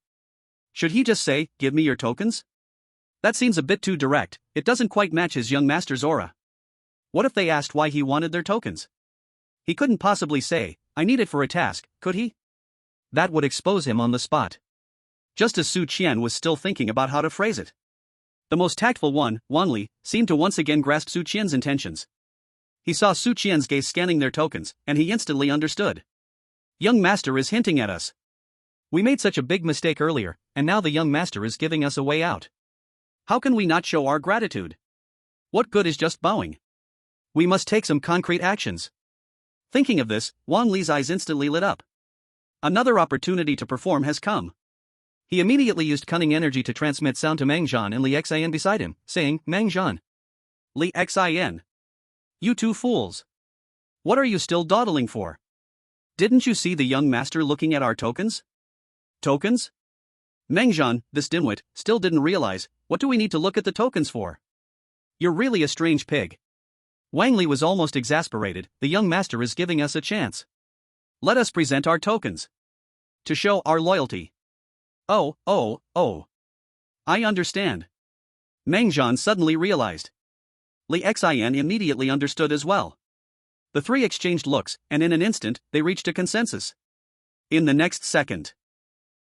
Should he just say, give me your tokens? That seems a bit too direct, it doesn't quite match his young master's aura. What if they asked why he wanted their tokens? He couldn't possibly say, I need it for a task, could he? That would expose him on the spot. Just as Su Qian was still thinking about how to phrase it. The most tactful one, Wang Li, seemed to once again grasp Su Qian's intentions. He saw Su Qian's gaze scanning their tokens, and he instantly understood. Young master is hinting at us. We made such a big mistake earlier, and now the young master is giving us a way out. How can we not show our gratitude? What good is just bowing? We must take some concrete actions. Thinking of this, Wang Li's eyes instantly lit up. Another opportunity to perform has come. He immediately used cunning energy to transmit sound to Meng Zhan and Li Xian beside him, saying, Meng Zhan. Li Xian. You two fools. What are you still dawdling for? Didn't you see the young master looking at our tokens? Tokens? Meng Zhan, this dimwit, still didn't realize, what do we need to look at the tokens for? You're really a strange pig. Wang Li was almost exasperated, the young master is giving us a chance. Let us present our tokens. To show our loyalty. Oh. I understand. Meng Zhan suddenly realized. Li Xian immediately understood as well. The three exchanged looks, and in an instant, they reached a consensus. In the next second,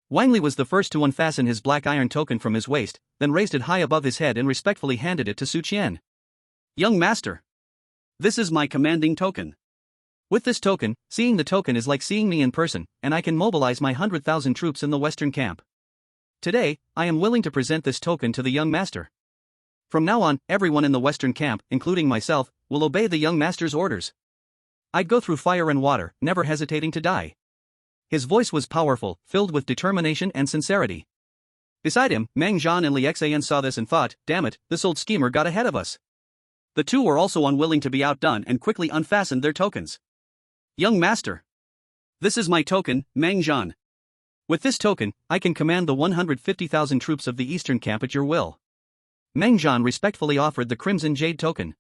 Wang Li was the first to unfasten his black iron token from his waist, then raised it high above his head and respectfully handed it to Su Qian. Young master. This is my commanding token. With this token, seeing the token is like seeing me in person, and I can mobilize my 100,000 troops in the western camp. Today, I am willing to present this token to the young master. From now on, everyone in the western camp, including myself, will obey the young master's orders. I'd go through fire and water, never hesitating to die. His voice was powerful, filled with determination and sincerity. Beside him, Meng Zhan and Li Xian saw this and thought, damn it, this old schemer got ahead of us. The two were also unwilling to be outdone and quickly unfastened their tokens. Young master. This is my token, Meng Zhan. With this token, I can command the 150,000 troops of the eastern camp at your will. Meng Zhan respectfully offered the crimson jade token.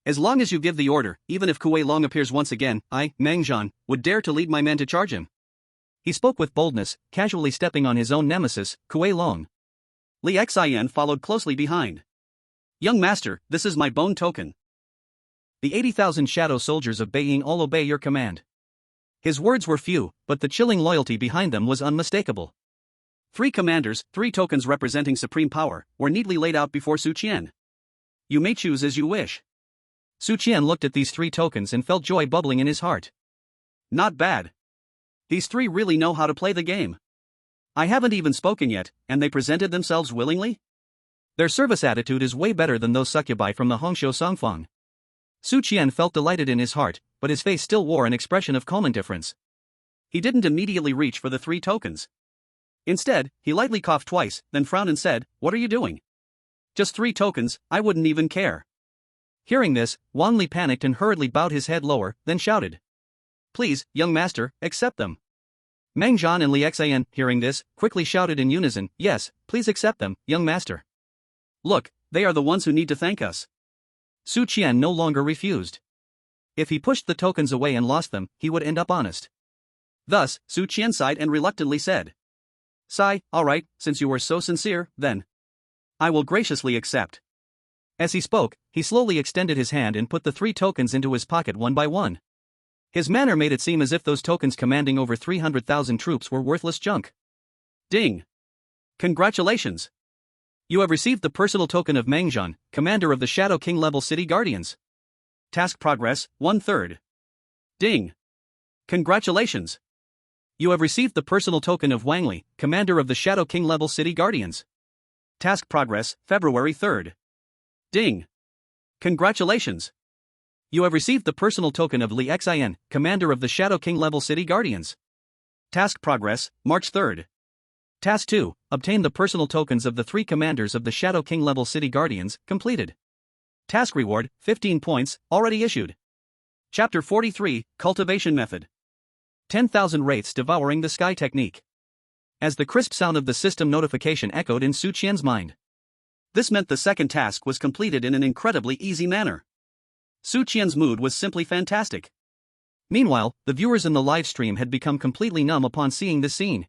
As long as you give the order, even if Kuei Long appears once again, I, Meng Zhan, would dare to lead my men to charge him. He spoke with boldness, casually stepping on his own nemesis, Kuei Long. Li Xian followed closely behind. Young master, this is my bone token. The 80,000 shadow soldiers of Beiying all obey your command. His words were few, but the chilling loyalty behind them was unmistakable. 3 commanders, 3 tokens representing supreme power, were neatly laid out before Su Qian. You may choose as you wish. Su Qian looked at these 3 tokens and felt joy bubbling in his heart. Not bad. These 3 really know how to play the game. I haven't even spoken yet, and they presented themselves willingly? Their service attitude is way better than those succubi from the Hongqiu Songfang. Su Qian felt delighted in his heart, but his face still wore an expression of calm indifference. He didn't immediately reach for the 3 tokens. Instead, he lightly coughed twice, then frowned and said, "What are you doing?" "Just 3 tokens, I wouldn't even care." Hearing this, Wang Li panicked and hurriedly bowed his head lower, then shouted, "Please, young master, accept them." Meng Zhan and Liu Qiyun, hearing this, quickly shouted in unison, "Yes, please accept them, young master." "Look, they are the ones who need to thank us." Su Qian no longer refused. If he pushed the tokens away and lost them, he would end up honest. Thus, Su Qian sighed and reluctantly said, "Sigh, all right, since you are so sincere, then I will graciously accept." As he spoke, he slowly extended his hand and put the 3 tokens into his pocket one by one. His manner made it seem as if those tokens commanding over 300,000 troops were worthless junk. Ding! Congratulations! You have received the personal token of Meng Zhan, commander of the Shadow King level city guardians. Task progress, 1/3. Ding! Congratulations! You have received the personal token of Wang Li, commander of the Shadow King level city guardians. Task progress, February 3rd. Ding! Congratulations! You have received the personal token of Liu Qiyun, commander of the Shadow King level city guardians. Task progress, March 3rd. Task 2, obtain the personal tokens of the 3 commanders of the Shadow King level city guardians, completed. Task reward, 15 points, already issued. Chapter 43, Cultivation Method. 10,000 wraiths devouring the sky technique. As the crisp sound of the system notification echoed in Su Qian's mind. This meant the second task was completed in an incredibly easy manner. Su Qian's mood was simply fantastic. Meanwhile, the viewers in the live stream had become completely numb upon seeing this scene.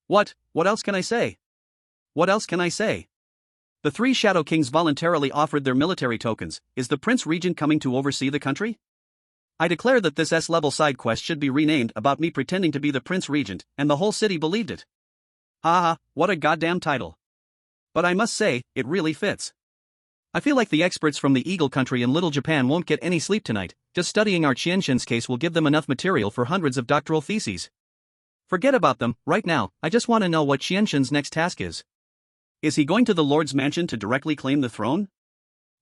What else can I say? What else can I say? The 3 Shadow Kings voluntarily offered their military tokens. Is the Prince Regent coming to oversee the country? I declare that this S-level side quest should be renamed about me pretending to be the Prince Regent, and the whole city believed it. Haha, what a goddamn title. But I must say, it really fits. I feel like the experts from the Eagle Country in Little Japan won't get any sleep tonight. Just studying our Qianshen's case will give them enough material for hundreds of doctoral theses. Forget about them, right now, I just want to know what Qianshen's next task is. Is he going to the Lord's mansion to directly claim the throne?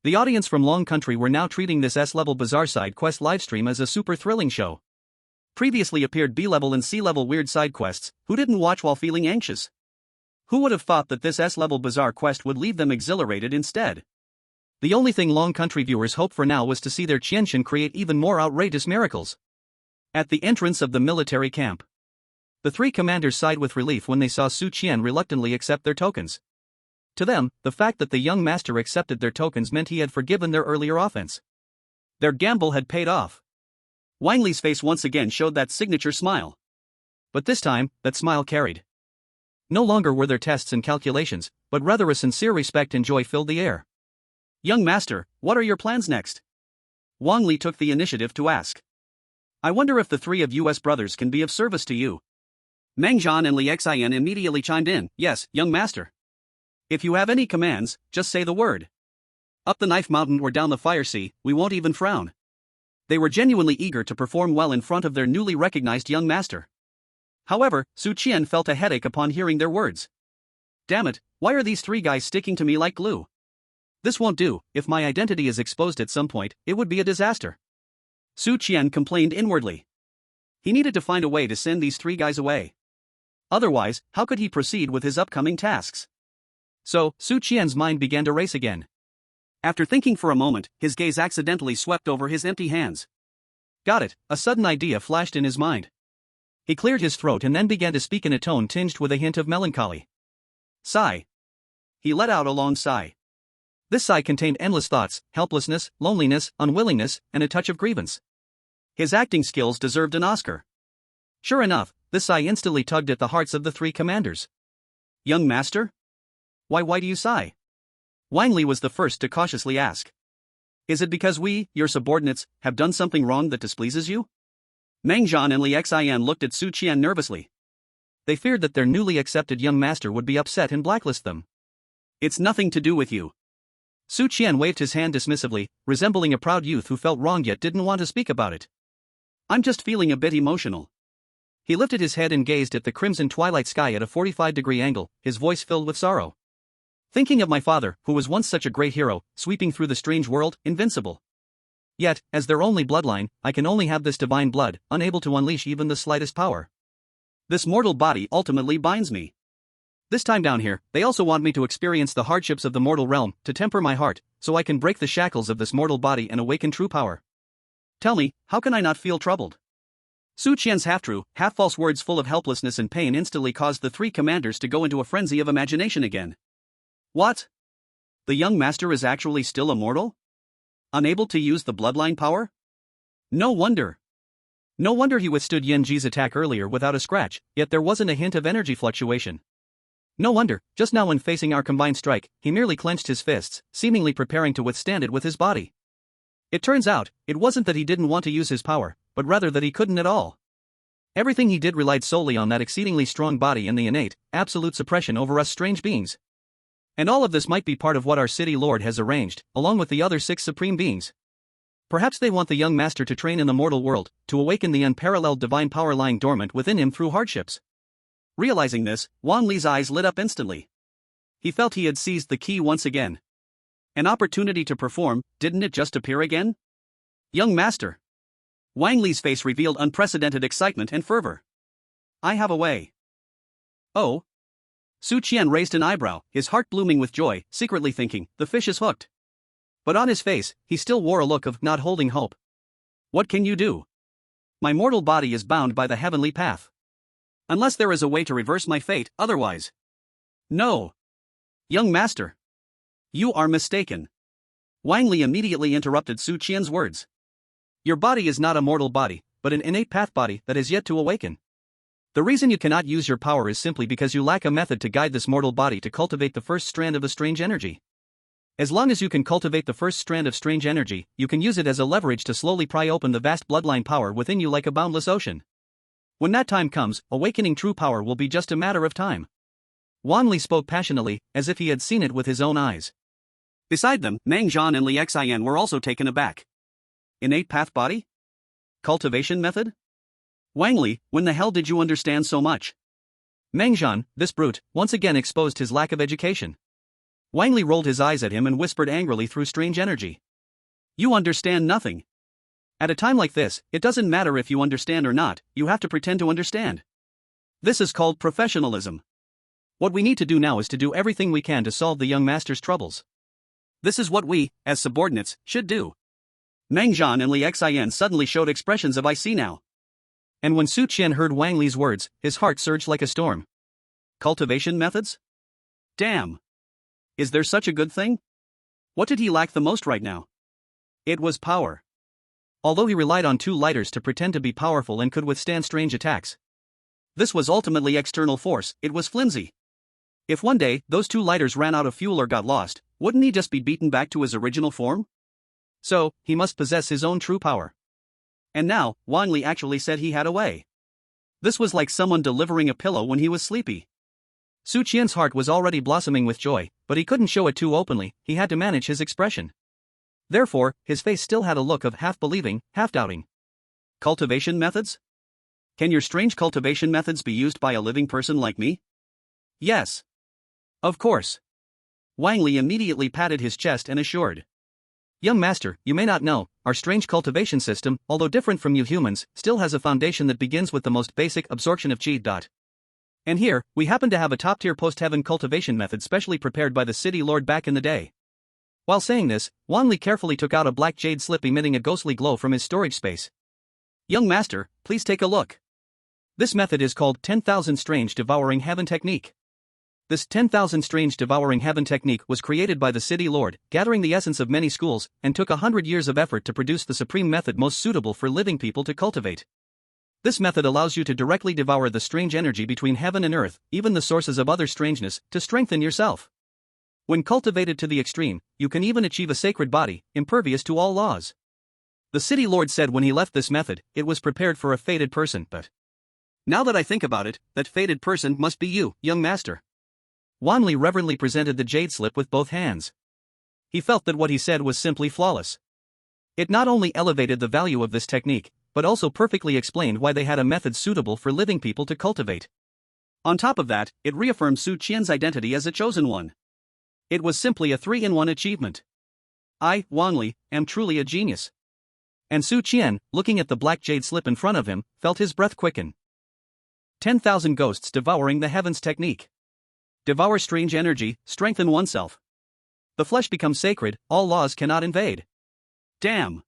The audience from Long Country were now treating this S-level bizarre side quest livestream as a super thrilling show. Previously appeared B-level and C-level weird side quests, who didn't watch while feeling anxious? Who would have thought that this S-level bizarre quest would leave them exhilarated instead? The only thing Long Country viewers hoped for now was to see their Qianshen create even more outrageous miracles. At the entrance of the military camp, the 3 commanders sighed with relief when they saw Su Qian reluctantly accept their tokens. To them, the fact that the young master accepted their tokens meant he had forgiven their earlier offense. Their gamble had paid off. Wang Li's face once again showed that signature smile. But this time, that smile carried. No longer were there tests and calculations, but rather a sincere respect and joy filled the air. Young master, what are your plans next? Wang Li took the initiative to ask. I wonder if the 3 of US brothers can be of service to you. Meng Zhan and Liu Qiyun immediately chimed in, yes, young master. If you have any commands, just say the word. Up the knife mountain or down the fire sea, we won't even frown. They were genuinely eager to perform well in front of their newly recognized young master. However, Su Qian felt a headache upon hearing their words. Damn it, why are these 3 guys sticking to me like glue? This won't do. If my identity is exposed at some point, it would be a disaster. Su Qian complained inwardly. He needed to find a way to send these 3 guys away. Otherwise, how could he proceed with his upcoming tasks? So, Su Qian's mind began to race again. After thinking for a moment, his gaze accidentally swept over his empty hands. Got it, a sudden idea flashed in his mind. He cleared his throat and then began to speak in a tone tinged with a hint of melancholy. Sigh. He let out a long sigh. This sigh contained endless thoughts, helplessness, loneliness, unwillingness, and a touch of grievance. His acting skills deserved an Oscar. Sure enough, this sigh instantly tugged at the hearts of the 3 commanders. Young master? Why do you sigh? Wang Li was the first to cautiously ask. Is it because we, your subordinates, have done something wrong that displeases you? Meng Zhan and Liu Qiyun looked at Su Qian nervously. They feared that their newly accepted young master would be upset and blacklist them. It's nothing to do with you. Su Qian waved his hand dismissively, resembling a proud youth who felt wronged yet didn't want to speak about it. I'm just feeling a bit emotional. He lifted his head and gazed at the crimson twilight sky at a 45-degree angle, his voice filled with sorrow. Thinking of my father, who was once such a great hero, sweeping through the strange world, invincible. Yet, as their only bloodline, I can only have this divine blood, unable to unleash even the slightest power. This mortal body ultimately binds me. This time down here, they also want me to experience the hardships of the mortal realm, to temper my heart, so I can break the shackles of this mortal body and awaken true power. Tell me, how can I not feel troubled? Su Qian's half-true, half-false words full of helplessness and pain instantly caused the three commanders to go into a frenzy of imagination again. What? The young master is actually still immortal? Unable to use the bloodline power? No wonder. No wonder he withstood Yanji's attack earlier without a scratch, yet there wasn't a hint of energy fluctuation. No wonder, just now when facing our combined strike, he merely clenched his fists, seemingly preparing to withstand it with his body. It turns out, it wasn't that he didn't want to use his power, but rather that he couldn't at all. Everything he did relied solely on that exceedingly strong body and the innate, absolute suppression over us strange beings. And all of this might be part of what our city lord has arranged, along with the other 6 supreme beings. Perhaps they want the young master to train in the mortal world, to awaken the unparalleled divine power lying dormant within him through hardships. Realizing this, Wang Li's eyes lit up instantly. He felt he had seized the key once again. An opportunity to perform, didn't it just appear again? Young master. Wang Li's face revealed unprecedented excitement and fervor. I have a way. Oh? Su Qian raised an eyebrow, his heart blooming with joy, secretly thinking, the fish is hooked. But on his face, he still wore a look of not holding hope. What can you do? My mortal body is bound by the heavenly path. Unless there is a way to reverse my fate, otherwise. No. Young master. You are mistaken. Wang Li immediately interrupted Su Qian's words. Your body is not a mortal body, but an innate path body that is yet to awaken. The reason you cannot use your power is simply because you lack a method to guide this mortal body to cultivate the first strand of the strange energy. As long as you can cultivate the first strand of strange energy, you can use it as a leverage to slowly pry open the vast bloodline power within you like a boundless ocean. When that time comes, awakening true power will be just a matter of time. Wang Li spoke passionately, as if he had seen it with his own eyes. Beside them, Meng Zhan and Liu Qiyun were also taken aback. Innate path body? Cultivation method? Wang Li, when the hell did you understand so much? Meng Zhan, this brute, once again exposed his lack of education. Wang Li rolled his eyes at him and whispered angrily through strange energy. You understand nothing. At a time like this, it doesn't matter if you understand or not, you have to pretend to understand. This is called professionalism. What we need to do now is to do everything we can to solve the young master's troubles. This is what we, as subordinates, should do. Meng Zhan and Liu Qiyun suddenly showed expressions of I see now. And when Su Qian heard Wang Li's words, his heart surged like a storm. Cultivation methods? Damn. Is there such a good thing? What did he lack the most right now? It was power. Although he relied on 2 lighters to pretend to be powerful and could withstand strange attacks. This was ultimately external force, it was flimsy. If one day, those 2 lighters ran out of fuel or got lost, wouldn't he just be beaten back to his original form? So, he must possess his own true power. And now, Wang Li actually said he had a way. This was like someone delivering a pillow when he was sleepy. Su Qian's heart was already blossoming with joy, but he couldn't show it too openly, he had to manage his expression. Therefore, his face still had a look of half-believing, half-doubting. Cultivation methods? Can your strange cultivation methods be used by a living person like me? Yes. Of course. Wang Li immediately patted his chest and assured. Young master, you may not know, our strange cultivation system, although different from you humans, still has a foundation that begins with the most basic absorption of Qi. And here, we happen to have a top-tier post-heaven cultivation method specially prepared by the city lord back in the day. While saying this, Wang Li carefully took out a black jade slip emitting a ghostly glow from his storage space. Young master, please take a look. This method is called 10,000 Strange Devouring Heaven Technique. This 10,000 Strange Devouring Heaven Technique was created by the city lord, gathering the essence of many schools, and took 100 years of effort to produce the supreme method most suitable for living people to cultivate. This method allows you to directly devour the strange energy between heaven and earth, even the sources of other strangeness, to strengthen yourself. When cultivated to the extreme, you can even achieve a sacred body, impervious to all laws. The city lord said when he left this method, it was prepared for a fated person, but now that I think about it, that fated person must be you, young master. Wanli reverently presented the jade slip with both hands. He felt that what he said was simply flawless. It not only elevated the value of this technique, but also perfectly explained why they had a method suitable for living people to cultivate. On top of that, it reaffirmed Su Qian's identity as a chosen one. It was simply a 3-in-1 achievement. I, Wanli, am truly a genius. And Su Qian, looking at the black jade slip in front of him, felt his breath quicken. 10,000 ghosts devouring the heavens technique. Devour strange energy, strengthen oneself. The flesh becomes sacred, all laws cannot invade. Damn.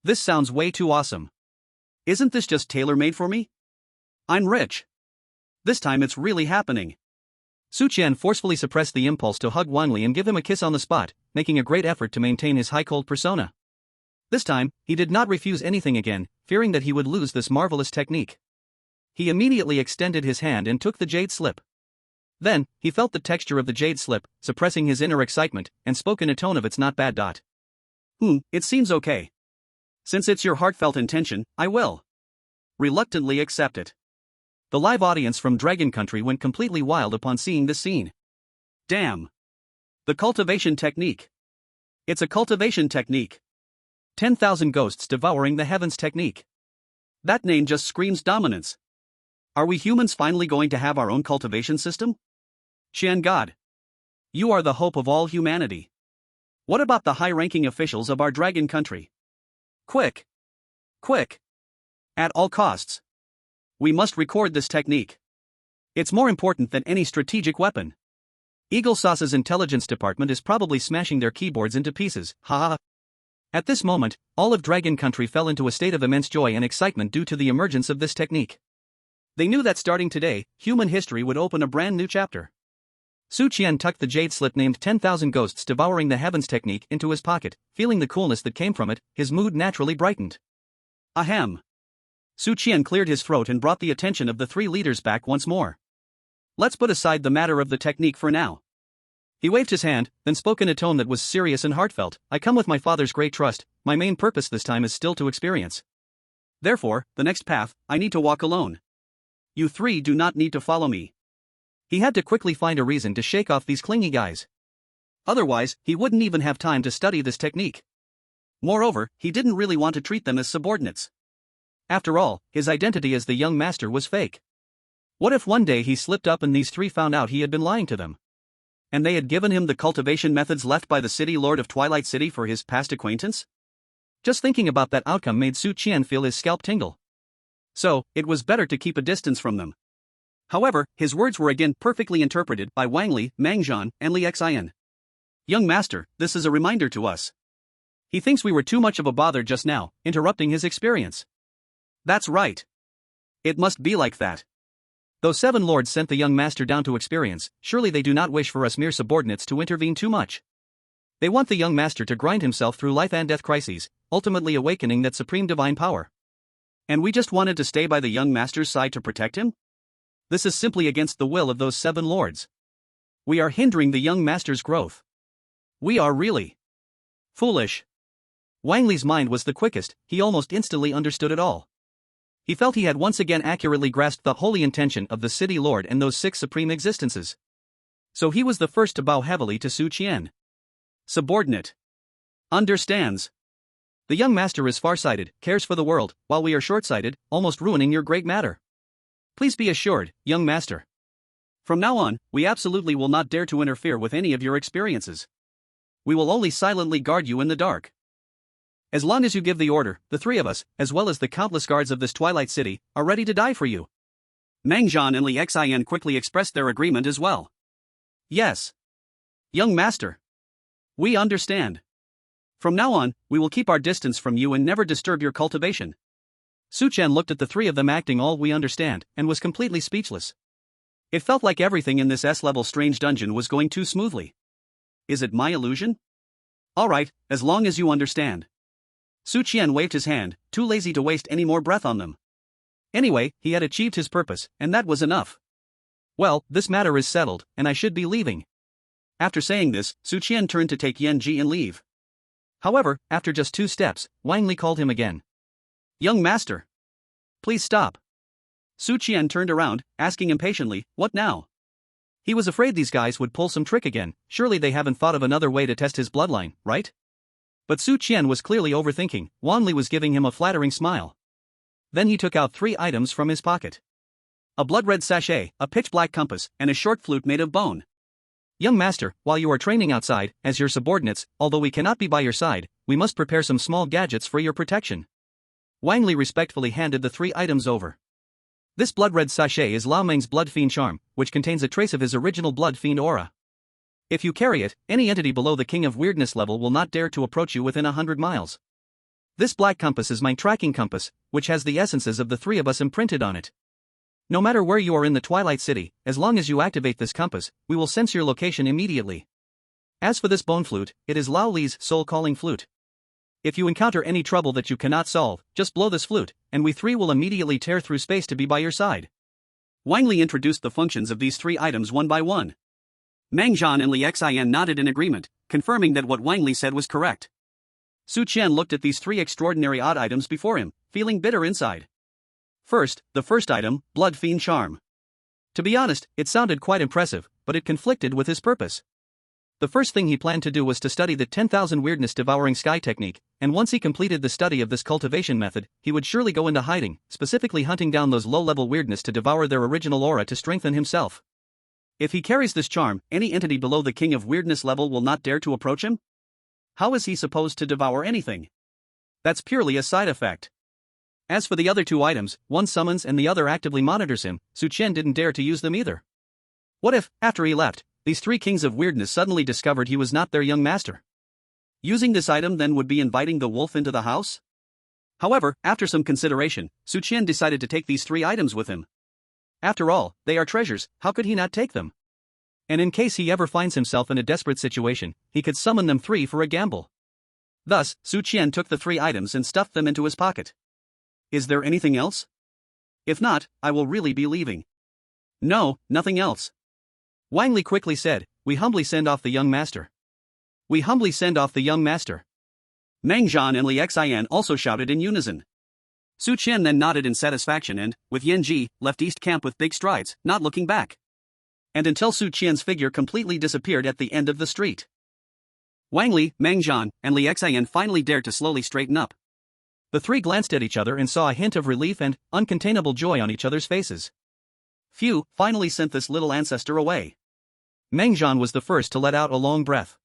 This sounds way too awesome. Isn't this just tailor-made for me? I'm rich. This time it's really happening. Su Qian forcefully suppressed the impulse to hug Wanli and give him a kiss on the spot, making a great effort to maintain his high-cold persona. This time, he did not refuse anything again, fearing that he would lose this marvelous technique. He immediately extended his hand and took the jade slip. Then, he felt the texture of the jade slip, suppressing his inner excitement, and spoke in a tone of "It's not bad." It seems okay. Since it's your heartfelt intention, I will reluctantly accept it. The live audience from Dragon Country went completely wild upon seeing this scene. Damn. The cultivation technique. It's a cultivation technique. 10,000 ghosts devouring the heavens technique. That name just screams dominance. Are we humans finally going to have our own cultivation system? Qian God. You are the hope of all humanity. What about the high-ranking officials of our Dragon Country? Quick! Quick! At all costs. We must record this technique. It's more important than any strategic weapon. Eagle Sauce's intelligence department is probably smashing their keyboards into pieces, haha. At this moment, all of Dragon Country fell into a state of immense joy and excitement due to the emergence of this technique. They knew that starting today, human history would open a brand new chapter. Su Qian tucked the jade slip named 10,000 Ghosts Devouring the Heavens technique into his pocket, feeling the coolness that came from it, his mood naturally brightened. Ahem. Su Qian cleared his throat and brought the attention of the three leaders back once more. Let's put aside the matter of the technique for now. He waved his hand, then spoke in a tone that was serious and heartfelt. I come with my father's great trust, my main purpose this time is still to experience. Therefore, the next path, I need to walk alone. You three do not need to follow me. He had to quickly find a reason to shake off these clingy guys. Otherwise, he wouldn't even have time to study this technique. Moreover, he didn't really want to treat them as subordinates. After all, his identity as the young master was fake. What if one day he slipped up and these three found out he had been lying to them? And they had given him the cultivation methods left by the city lord of Twilight City for his past acquaintance? Just thinking about that outcome made Su Qian feel his scalp tingle. So, it was better to keep a distance from them. However, his words were again perfectly interpreted by Wang Li, Mang Zhan, and Liu Qiyun. Young master, this is a reminder to us. He thinks we were too much of a bother just now, interrupting his experience. That's right. It must be like that. Those 7 lords sent the young master down to experience, surely they do not wish for us mere subordinates to intervene too much. They want the young master to grind himself through life and death crises, ultimately awakening that supreme divine power. And we just wanted to stay by the young master's side to protect him? This is simply against the will of those 7 lords. We are hindering the young master's growth. We are really foolish. Wang Li's mind was the quickest, he almost instantly understood it all. He felt he had once again accurately grasped the holy intention of the city lord and those 6 supreme existences. So he was the first to bow heavily to Su Qian. Subordinate. Understands. The young master is farsighted, cares for the world, while we are short-sighted, almost ruining your great matter. Please be assured, young master. From now on, we absolutely will not dare to interfere with any of your experiences. We will only silently guard you in the dark. As long as you give the order, the 3 of us, as well as the countless guards of this Twilight City, are ready to die for you. Mang Zhan and Liu Qiyun quickly expressed their agreement as well. Yes. Young master. We understand. From now on, we will keep our distance from you and never disturb your cultivation. Su Qian looked at the 3 of them acting all we understand, and was completely speechless. It felt like everything in this S-level strange dungeon was going too smoothly. Is it my illusion? Alright, as long as you understand. Su Qian waved his hand, too lazy to waste any more breath on them. Anyway, he had achieved his purpose, and that was enough. Well, this matter is settled, and I should be leaving. After saying this, Su Qian turned to take Yanji and leave. However, after just 2 steps, Wang Li called him again. Young master. Please stop. Su Qian turned around, asking impatiently, what now? He was afraid these guys would pull some trick again. Surely they haven't thought of another way to test his bloodline, right? But Su Qian was clearly overthinking. Wang Li was giving him a flattering smile. Then he took out 3 items from his pocket. A blood-red sachet, a pitch-black compass, and a short flute made of bone. Young master, while you are training outside, as your subordinates, although we cannot be by your side, we must prepare some small gadgets for your protection. Wang Li respectfully handed the 3 items over. This blood-red sachet is Lao Meng's Blood Fiend charm, which contains a trace of his original Blood Fiend aura. If you carry it, any entity below the King of Weirdness level will not dare to approach you within 100 miles. This black compass is my tracking compass, which has the essences of the 3 of us imprinted on it. No matter where you are in the Twilight City, as long as you activate this compass, we will sense your location immediately. As for this bone flute, it is Lao Li's soul-calling flute. If you encounter any trouble that you cannot solve, just blow this flute, and we 3 will immediately tear through space to be by your side. Wang Li introduced the functions of these 3 items one by one. Meng Zhan and Liu Qiyun nodded in agreement, confirming that what Wang Li said was correct. Su Qian looked at these 3 extraordinary odd items before him, feeling bitter inside. First, the first item, Blood Fiend charm. To be honest, it sounded quite impressive, but it conflicted with his purpose. The first thing he planned to do was to study the 10,000 weirdness devouring sky technique, and once he completed the study of this cultivation method, he would surely go into hiding, specifically hunting down those low-level weirdness to devour their original aura to strengthen himself. If he carries this charm, any entity below the King of Weirdness level will not dare to approach him? How is he supposed to devour anything? That's purely a side effect. As for the other 2 items, one summons and the other actively monitors him, Su Qian didn't dare to use them either. What if, after he left, these 3 kings of weirdness suddenly discovered he was not their young master? Using this item then would be inviting the wolf into the house? However, after some consideration, Su Qian decided to take these 3 items with him. After all, they are treasures, how could he not take them? And in case he ever finds himself in a desperate situation, he could summon them 3 for a gamble. Thus, Su Qian took the 3 items and stuffed them into his pocket. Is there anything else? If not, I will really be leaving. No, nothing else. Wang Li quickly said, we humbly send off the young master. We humbly send off the young master. Meng Zhan and Liu Qiyun also shouted in unison. Su Qian then nodded in satisfaction and, with Yanji, left East Camp with big strides, not looking back. And until Su Qian's figure completely disappeared at the end of the street. Wang Li, Meng Zhan, and Liu Qiyun finally dared to slowly straighten up. The 3 glanced at each other and saw a hint of relief and uncontainable joy on each other's faces. Phew, finally sent this little ancestor away. Meng Zhan was the first to let out a long breath.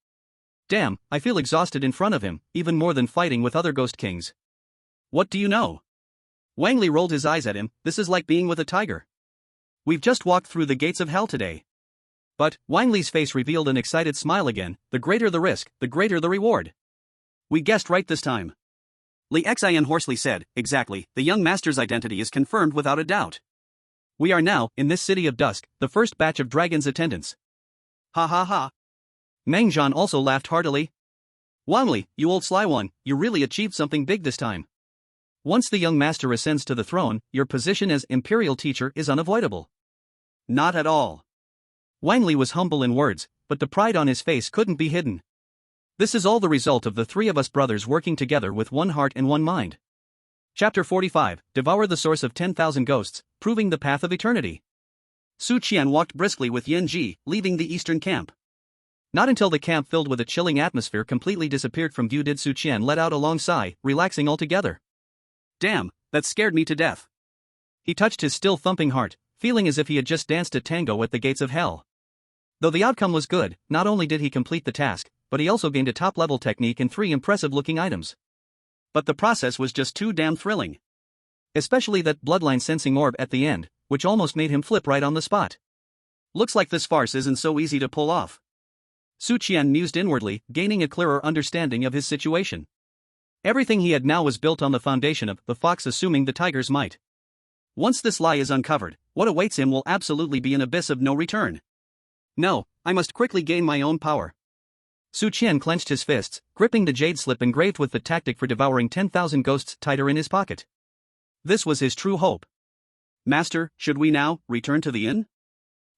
Damn, I feel exhausted in front of him, even more than fighting with other ghost kings. What do you know? Wang Li rolled his eyes at him, this is like being with a tiger. We've just walked through the gates of hell today. But, Wang Li's face revealed an excited smile again, the greater the risk, the greater the reward. We guessed right this time. Liu Qiyun hoarsely said, exactly, the young master's identity is confirmed without a doubt. We are now, in this city of dusk, the first batch of dragon's attendants. Ha ha ha. Meng Zhan also laughed heartily. Wang Li, you old sly one, you really achieved something big this time. Once the young master ascends to the throne, your position as imperial teacher is unavoidable. Not at all. Wang Li was humble in words, but the pride on his face couldn't be hidden. This is all the result of the 3 of us brothers working together with one heart and one mind. Chapter 45, Devour the Source of 10,000 Ghosts, Proving the Path of Eternity. Su Qian walked briskly with Yanji, leaving the eastern camp. Not until the camp filled with a chilling atmosphere completely disappeared from view did Su Qian let out a long sigh, relaxing altogether. Damn, that scared me to death. He touched his still thumping heart, feeling as if he had just danced a tango at the gates of hell. Though the outcome was good, not only did he complete the task, but he also gained a top-level technique and 3 impressive-looking items. But the process was just too damn thrilling. Especially that bloodline sensing orb at the end, which almost made him flip right on the spot. Looks like this farce isn't so easy to pull off. Su Qian mused inwardly, gaining a clearer understanding of his situation. Everything he had now was built on the foundation of the fox assuming the tiger's might. Once this lie is uncovered, what awaits him will absolutely be an abyss of no return. No, I must quickly gain my own power. Su Qian clenched his fists, gripping the jade slip engraved with the tactic for devouring 10,000 ghosts tighter in his pocket. This was his true hope. Master, should we now return to the inn?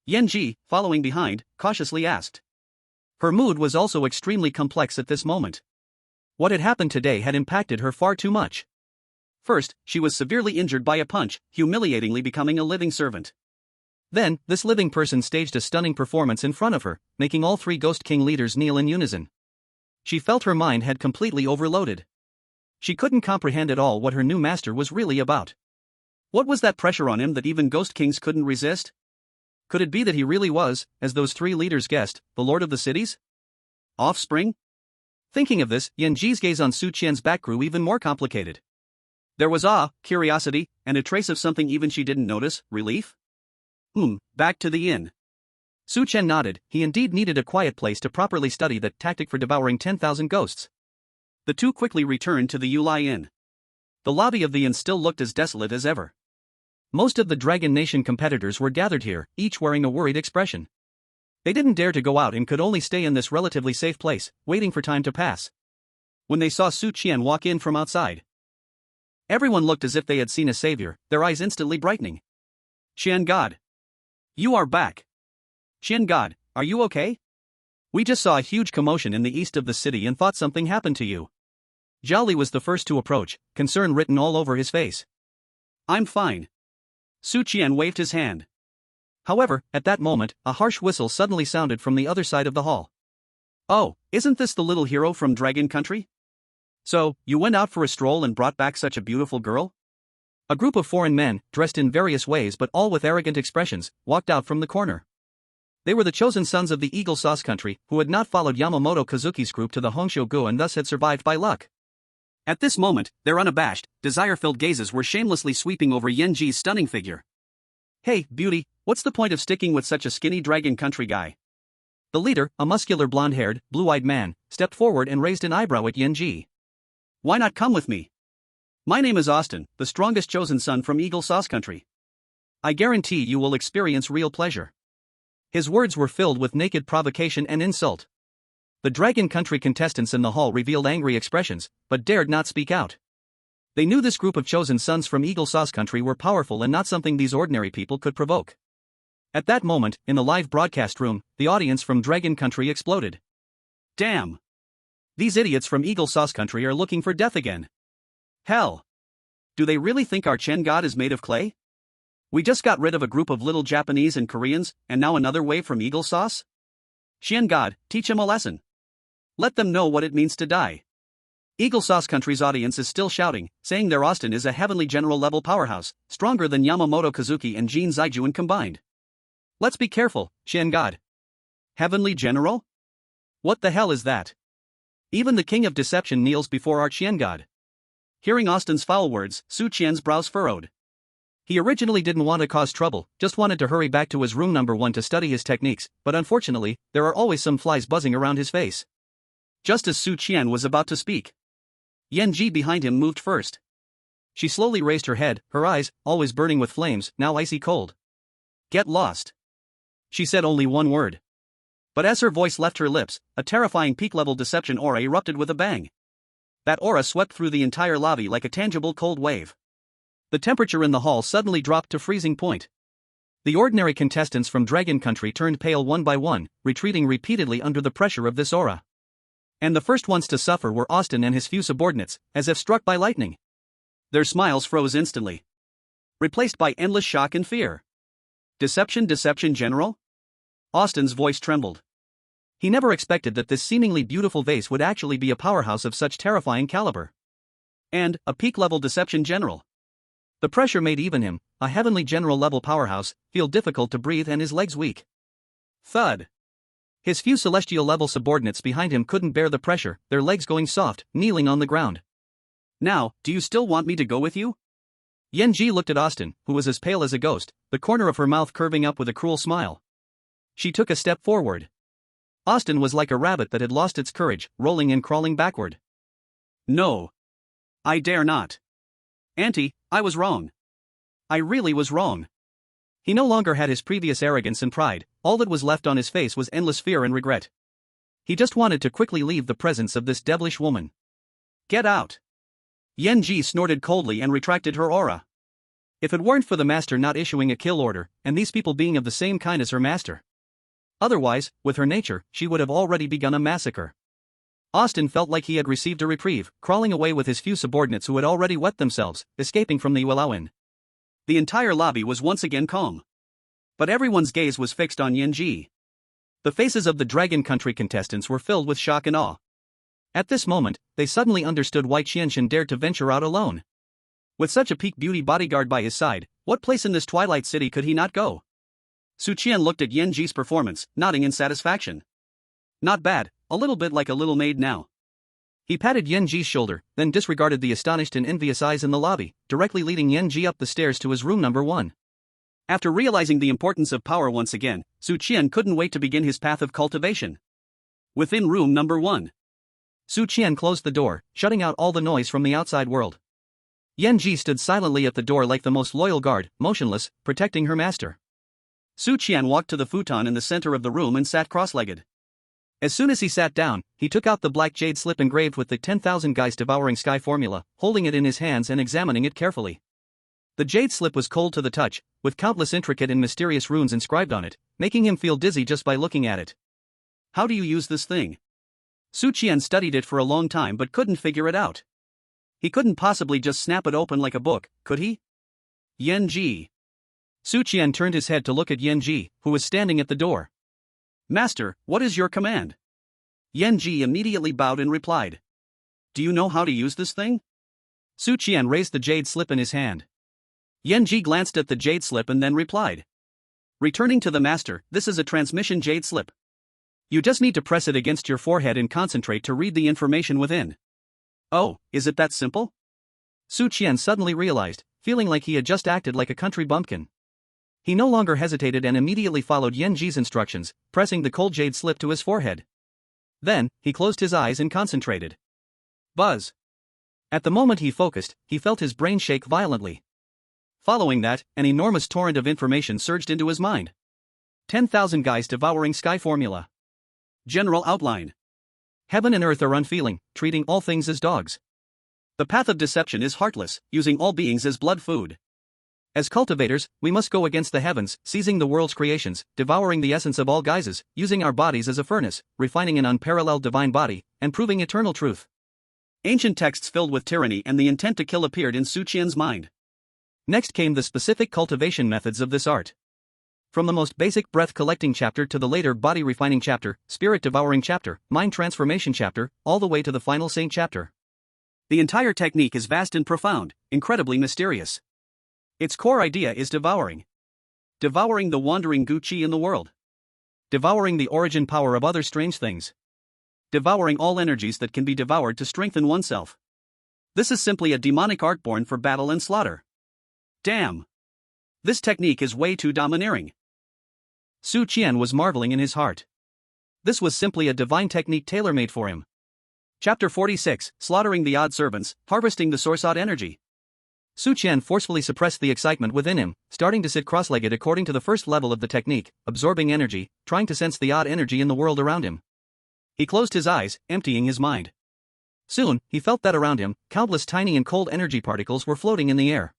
Yanji, following behind, cautiously asked. Her mood was also extremely complex at this moment. What had happened today had impacted her far too much. First, she was severely injured by a punch, humiliatingly becoming a living servant. Then, this living person staged a stunning performance in front of her, making all three Ghost King leaders kneel in unison. She felt her mind had completely overloaded. She couldn't comprehend at all what her new master was really about. What was that pressure on him that even Ghost Kings couldn't resist? Could it be that he really was, as those three leaders guessed, the Lord of the Cities? Offspring? Thinking of this, Yanji's gaze on Su Qian's back grew even more complicated. There was awe, curiosity, and a trace of something even she didn't notice, relief? Back to the inn. Su Qian nodded. He indeed needed a quiet place to properly study that tactic for devouring 10,000 ghosts. The two quickly returned to the Yuelai Inn. The lobby of the inn still looked as desolate as ever. Most of the Dragon Nation competitors were gathered here, each wearing a worried expression. They didn't dare to go out and could only stay in this relatively safe place, waiting for time to pass. When they saw Su Qian walk in from outside, everyone looked as if they had seen a savior, their eyes instantly brightening. Qian God. You are back. Qian God, are you okay? We just saw a huge commotion in the east of the city and thought something happened to you. Zhao was the first to approach, concern written all over his face. I'm fine. Su Qian waved his hand. However, at that moment, a harsh whistle suddenly sounded from the other side of the hall. Oh, isn't this the little hero from Dragon Country? So, you went out for a stroll and brought back such a beautiful girl? A group of foreign men, dressed in various ways but all with arrogant expressions, walked out from the corner. They were the chosen sons of the Eagle Sauce Country, who had not followed Yamamoto Kazuki's group to the Hongsho-gu and thus had survived by luck. At this moment, their unabashed, desire-filled gazes were shamelessly sweeping over Yanji's stunning figure. Hey, beauty, what's the point of sticking with such a skinny Dragon Country guy? The leader, a muscular blonde-haired, blue-eyed man, stepped forward and raised an eyebrow at Yanji. Why not come with me? My name is Austin, the strongest chosen son from Eagle Sauce Country. I guarantee you will experience real pleasure. His words were filled with naked provocation and insult. The Dragon Country contestants in the hall revealed angry expressions, but dared not speak out. They knew this group of chosen sons from Eagle Sauce Country were powerful and not something these ordinary people could provoke. At that moment, in the live broadcast room, the audience from Dragon Country exploded. Damn! These idiots from Eagle Sauce Country are looking for death again. Hell! Do they really think our Chen God is made of clay? We just got rid of a group of little Japanese and Koreans, and now another wave from Eagle Sauce? Qian God, teach him a lesson. Let them know what it means to die. Eagle Sauce Country's audience is still shouting, saying their Austin is a heavenly general-level powerhouse, stronger than Yamamoto Kazuki and Jin Zaijuan combined. Let's be careful, Qian God. Heavenly General? What the hell is that? Even the King of Deception kneels before our Qian God. Hearing Austin's foul words, Su Qian's brows furrowed. He originally didn't want to cause trouble, just wanted to hurry back to his room number 1 to study his techniques, but unfortunately, there are always some flies buzzing around his face. Just as Su Qian was about to speak, Yanji behind him moved first. She slowly raised her head, her eyes, always burning with flames, now icy cold. Get lost. She said only one word. But as her voice left her lips, a terrifying peak-level deception aura erupted with a bang. That aura swept through the entire lobby like a tangible cold wave. The temperature in the hall suddenly dropped to freezing point. The ordinary contestants from Dragon Country turned pale one by one, retreating repeatedly under the pressure of this aura. And the first ones to suffer were Austin and his few subordinates, as if struck by lightning. Their smiles froze instantly, replaced by endless shock and fear. Deception General? Austin's voice trembled. He never expected that this seemingly beautiful vase would actually be a powerhouse of such terrifying caliber. And, a peak-level Deception General. The pressure made even him, a heavenly general-level powerhouse, feel difficult to breathe and his legs weak. Thud. His few celestial-level subordinates behind him couldn't bear the pressure, their legs going soft, kneeling on the ground. Now, do you still want me to go with you? Yanji looked at Austin, who was as pale as a ghost, the corner of her mouth curving up with a cruel smile. She took a step forward. Austin was like a rabbit that had lost its courage, rolling and crawling backward. No. I dare not. Auntie, I was wrong. I really was wrong. He no longer had his previous arrogance and pride, all that was left on his face was endless fear and regret. He just wanted to quickly leave the presence of this devilish woman. Get out. Yanji snorted coldly and retracted her aura. If it weren't for the master not issuing a kill order, and these people being of the same kind as her master. Otherwise, with her nature, she would have already begun a massacre. Austin felt like he had received a reprieve, crawling away with his few subordinates who had already wet themselves, escaping from the Yuelai Inn. The entire lobby was once again calm. But everyone's gaze was fixed on Yanji. The faces of the Dragon Country contestants were filled with shock and awe. At this moment, they suddenly understood why Qian dared to venture out alone. With such a peak beauty bodyguard by his side, what place in this Twilight City could he not go? Qian looked at Yanji's performance, nodding in satisfaction. Not bad, a little bit like a little maid now. He patted Yanji's shoulder, then disregarded the astonished and envious eyes in the lobby, directly leading Yanji up the stairs to his room number 1. After realizing the importance of power once again, Qian couldn't wait to begin his path of cultivation. Within room number 1. Qian closed the door, shutting out all the noise from the outside world. Yanji stood silently at the door like the most loyal guard, motionless, protecting her master. Qian walked to the futon in the center of the room and sat cross-legged. As soon as he sat down, he took out the black jade slip engraved with the 10,000 guys devouring sky formula, holding it in his hands and examining it carefully. The jade slip was cold to the touch, with countless intricate and mysterious runes inscribed on it, making him feel dizzy just by looking at it. How do you use this thing? Qian studied it for a long time but couldn't figure it out. He couldn't possibly just snap it open like a book, could he? Yanji. Qian turned his head to look at Yanji, who was standing at the door. Master, what is your command? Yanji immediately bowed and replied. Do you know how to use this thing? Qian raised the jade slip in his hand. Yanji glanced at the jade slip and then replied. Returning to the master, this is a transmission jade slip. You just need to press it against your forehead and concentrate to read the information within. Oh, is it that simple? Qian suddenly realized, feeling like he had just acted like a country bumpkin. He no longer hesitated and immediately followed Yanji's instructions, pressing the cold jade slip to his forehead. Then, he closed his eyes and concentrated. Buzz. At the moment he focused, he felt his brain shake violently. Following that, an enormous torrent of information surged into his mind. 10,000 guys devouring sky formula. General outline. Heaven and earth are unfeeling, treating all things as dogs. The path of deception is heartless, using all beings as blood food. As cultivators, we must go against the heavens, seizing the world's creations, devouring the essence of all guises, using our bodies as a furnace, refining an unparalleled divine body, and proving eternal truth. Ancient texts filled with tyranny and the intent to kill appeared in Qian's mind. Next came the specific cultivation methods of this art. From the most basic breath-collecting chapter to the later body-refining chapter, spirit-devouring chapter, mind-transformation chapter, all the way to the final saint chapter. The entire technique is vast and profound, incredibly mysterious. Its core idea is devouring. Devouring the wandering Guqi in the world. Devouring the origin power of other strange things. Devouring all energies that can be devoured to strengthen oneself. This is simply a demonic art born for battle and slaughter. Damn. This technique is way too domineering. Qian was marveling in his heart. This was simply a divine technique tailor-made for him. Chapter 46, Slaughtering the Odd Servants, Harvesting the Source Odd Energy. Qian forcefully suppressed the excitement within him, starting to sit cross-legged according to the first level of the technique, absorbing energy, trying to sense the odd energy in the world around him. He closed his eyes, emptying his mind. Soon, he felt that around him, countless tiny and cold energy particles were floating in the air.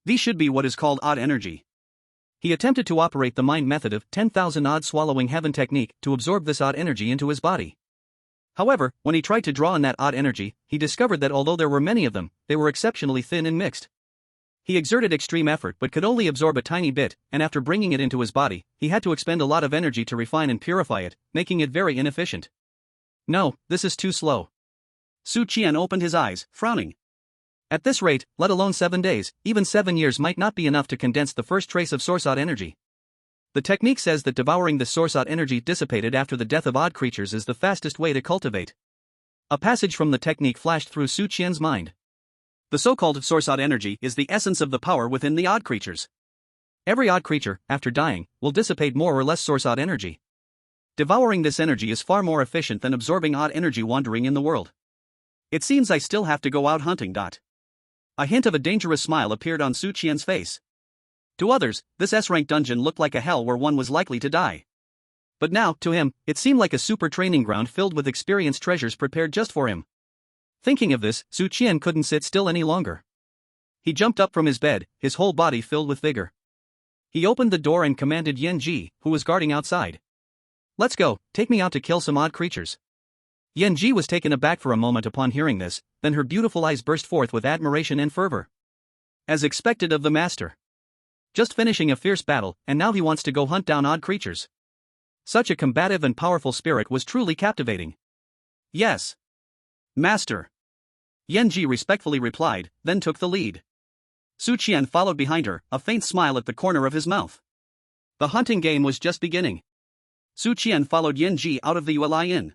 These should be what is called odd energy. He attempted to operate the mind method of 10,000 odd swallowing heaven technique to absorb this odd energy into his body. However, when he tried to draw in that odd energy, he discovered that although there were many of them, they were exceptionally thin and mixed. He exerted extreme effort but could only absorb a tiny bit, and after bringing it into his body, he had to expend a lot of energy to refine and purify it, making it very inefficient. No, this is too slow. Qian opened his eyes, frowning. At this rate, let alone 7 days, even 7 years might not be enough to condense the first trace of source odd energy. The technique says that devouring the source odd energy dissipated after the death of odd creatures is the fastest way to cultivate. A passage from the technique flashed through Qian's mind. The so-called source odd energy is the essence of the power within the odd creatures. Every odd creature, after dying, will dissipate more or less source odd energy. Devouring this energy is far more efficient than absorbing odd energy wandering in the world. It seems I still have to go out hunting. A hint of a dangerous smile appeared on Qian's face. To others, this S-rank dungeon looked like a hell where one was likely to die. But now, to him, it seemed like a super training ground filled with experienced treasures prepared just for him. Thinking of this, Qian couldn't sit still any longer. He jumped up from his bed, his whole body filled with vigor. He opened the door and commanded Yanji, who was guarding outside. "Let's go, take me out to kill some odd creatures." Yanji was taken aback for a moment upon hearing this, then her beautiful eyes burst forth with admiration and fervor. As expected of the master. Just finishing a fierce battle, and now he wants to go hunt down odd creatures. Such a combative and powerful spirit was truly captivating. Yes, master. Yanji respectfully replied, then took the lead. Su Qian followed behind her, a faint smile at the corner of his mouth. The hunting game was just beginning. Su Qian followed Yanji out of the Yuelai Inn.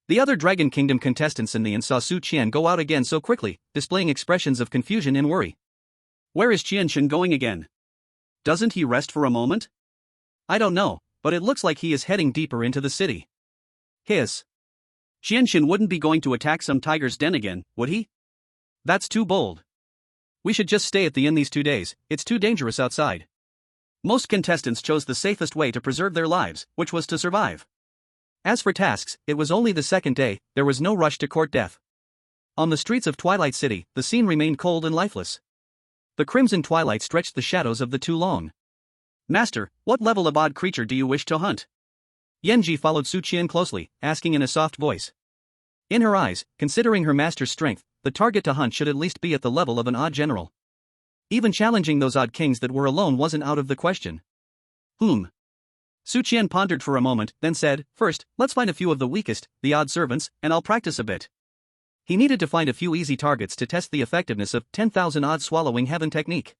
The other Dragon Kingdom contestants in the inn saw Su Qian go out again so quickly, displaying expressions of confusion and worry. Where is Qian going again? Doesn't he rest for a moment? I don't know, but it looks like he is heading deeper into the city. Qian wouldn't be going to attack some tiger's den again, would he? That's too bold. We should just stay at the inn these 2 days, it's too dangerous outside. Most contestants chose the safest way to preserve their lives, which was to survive. As for tasks, it was only the second day, there was no rush to court death. On the streets of Twilight City, the scene remained cold and lifeless. The crimson twilight stretched the shadows of the two long. Master, what level of odd creature do you wish to hunt? Yanji followed Su Qian closely, asking in a soft voice. In her eyes, considering her master's strength, the target to hunt should at least be at the level of an odd general. Even challenging those odd kings that were alone wasn't out of the question. Su Qian pondered for a moment, then said, first, let's find a few of the weakest, the odd servants, and I'll practice a bit. He needed to find a few easy targets to test the effectiveness of 10,000 odd swallowing heaven technique.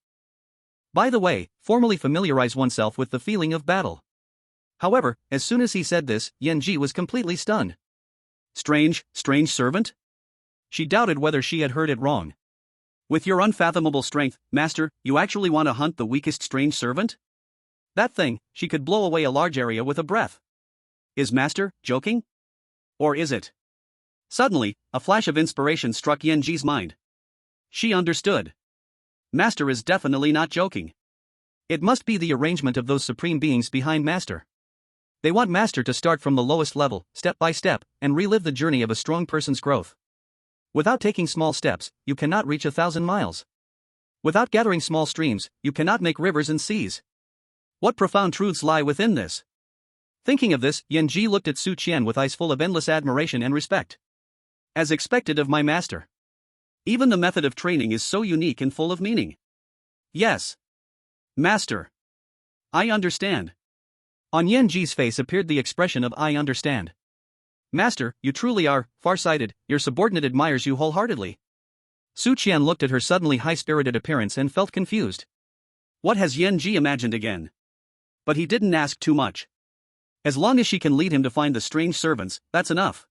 By the way, formally familiarize oneself with the feeling of battle. However, as soon as he said this, Yanji was completely stunned. Strange servant? She doubted whether she had heard it wrong. With your unfathomable strength, master, you actually want to hunt the weakest strange servant? That thing, she could blow away a large area with a breath. Is master joking? Or is it? Suddenly, a flash of inspiration struck Yanji's mind. She understood. Master is definitely not joking. It must be the arrangement of those supreme beings behind Master. They want Master to start from the lowest level, step by step, and relive the journey of a strong person's growth. Without taking small steps, you cannot reach 1,000 miles. Without gathering small streams, you cannot make rivers and seas. What profound truths lie within this? Thinking of this, Yanji looked at Su Qian with eyes full of endless admiration and respect. As expected of my master. Even the method of training is so unique and full of meaning. Yes. Master. I understand. On Yanji's face appeared the expression of I understand. Master, you truly are far-sighted, your subordinate admires you wholeheartedly. Su Qian looked at her suddenly high-spirited appearance and felt confused. What has Yanji imagined again? But he didn't ask too much. As long as she can lead him to find the strange servants, that's enough.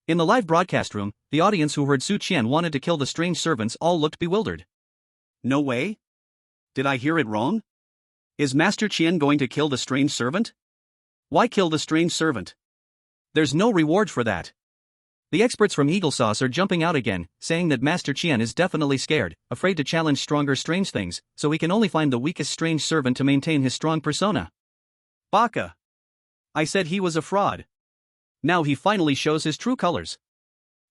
In the live broadcast room, the audience who heard Su Qian wanted to kill the strange servants all looked bewildered. No way? Did I hear it wrong? Is Master Qian going to kill the strange servant? Why kill the strange servant? There's no reward for that. The experts from Eagle Sauce are jumping out again, saying that Master Qian is definitely scared, afraid to challenge stronger strange things, so he can only find the weakest strange servant to maintain his strong persona. Baka. I said he was a fraud. Now he finally shows his true colors.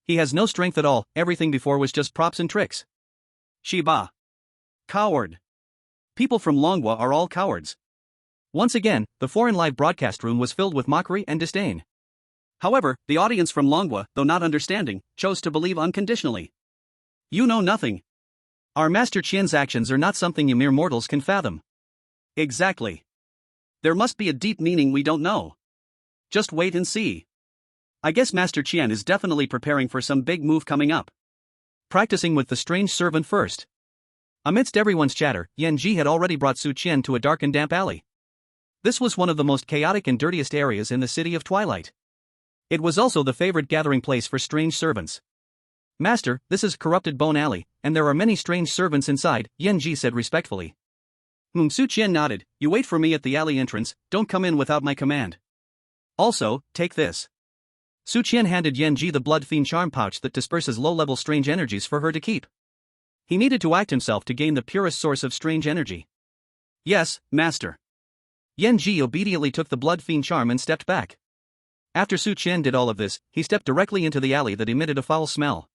He has no strength at all, everything before was just props and tricks. Shiba. Coward. People from Longhua are all cowards. Once again, the foreign live broadcast room was filled with mockery and disdain. However, the audience from Longhua, though not understanding, chose to believe unconditionally. You know nothing. Our Master Qian's actions are not something you mere mortals can fathom. Exactly. There must be a deep meaning we don't know. Just wait and see. I guess Master Qian is definitely preparing for some big move coming up. Practicing with the strange servant first. Amidst everyone's chatter, Yanji had already brought Su Qian to a dark and damp alley. This was one of the most chaotic and dirtiest areas in the city of Twilight. It was also the favorite gathering place for strange servants. Master, this is Corrupted Bone Alley, and there are many strange servants inside, Yanji said respectfully. Su Qian nodded. You wait for me at the alley entrance, don't come in without my command. Also, take this. Su Qian handed Yanji the Blood Fiend charm pouch that disperses low-level strange energies for her to keep. He needed to act himself to gain the purest source of strange energy. Yes, master. Yanji obediently took the Blood Fiend charm and stepped back. After Su Qian did all of this, he stepped directly into the alley that emitted a foul smell.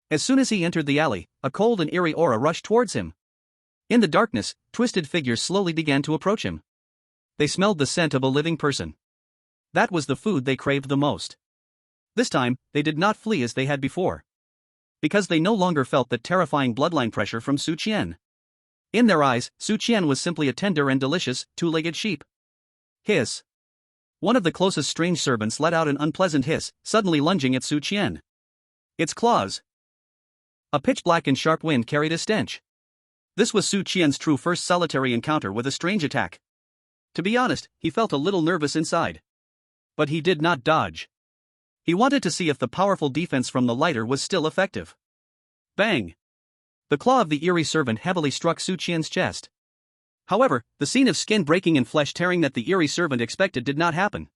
As soon as he entered the alley, a cold and eerie aura rushed towards him. In the darkness, twisted figures slowly began to approach him. They smelled the scent of a living person. That was the food they craved the most. This time, they did not flee as they had before. Because they no longer felt that terrifying bloodline pressure from Su Qian. In their eyes, Su Qian was simply a tender and delicious, two-legged sheep. Hiss. One of the closest strange servants let out an unpleasant hiss, suddenly lunging at Su Qian. Its claws. A pitch-black and sharp wind carried a stench. This was Su Qian's true first solitary encounter with a strange attack. To be honest, he felt a little nervous inside. But he did not dodge. He wanted to see if the powerful defense from the lighter was still effective. Bang! The claw of the eerie servant heavily struck Su Qian's chest. However, the scene of skin breaking and flesh tearing that the eerie servant expected did not happen.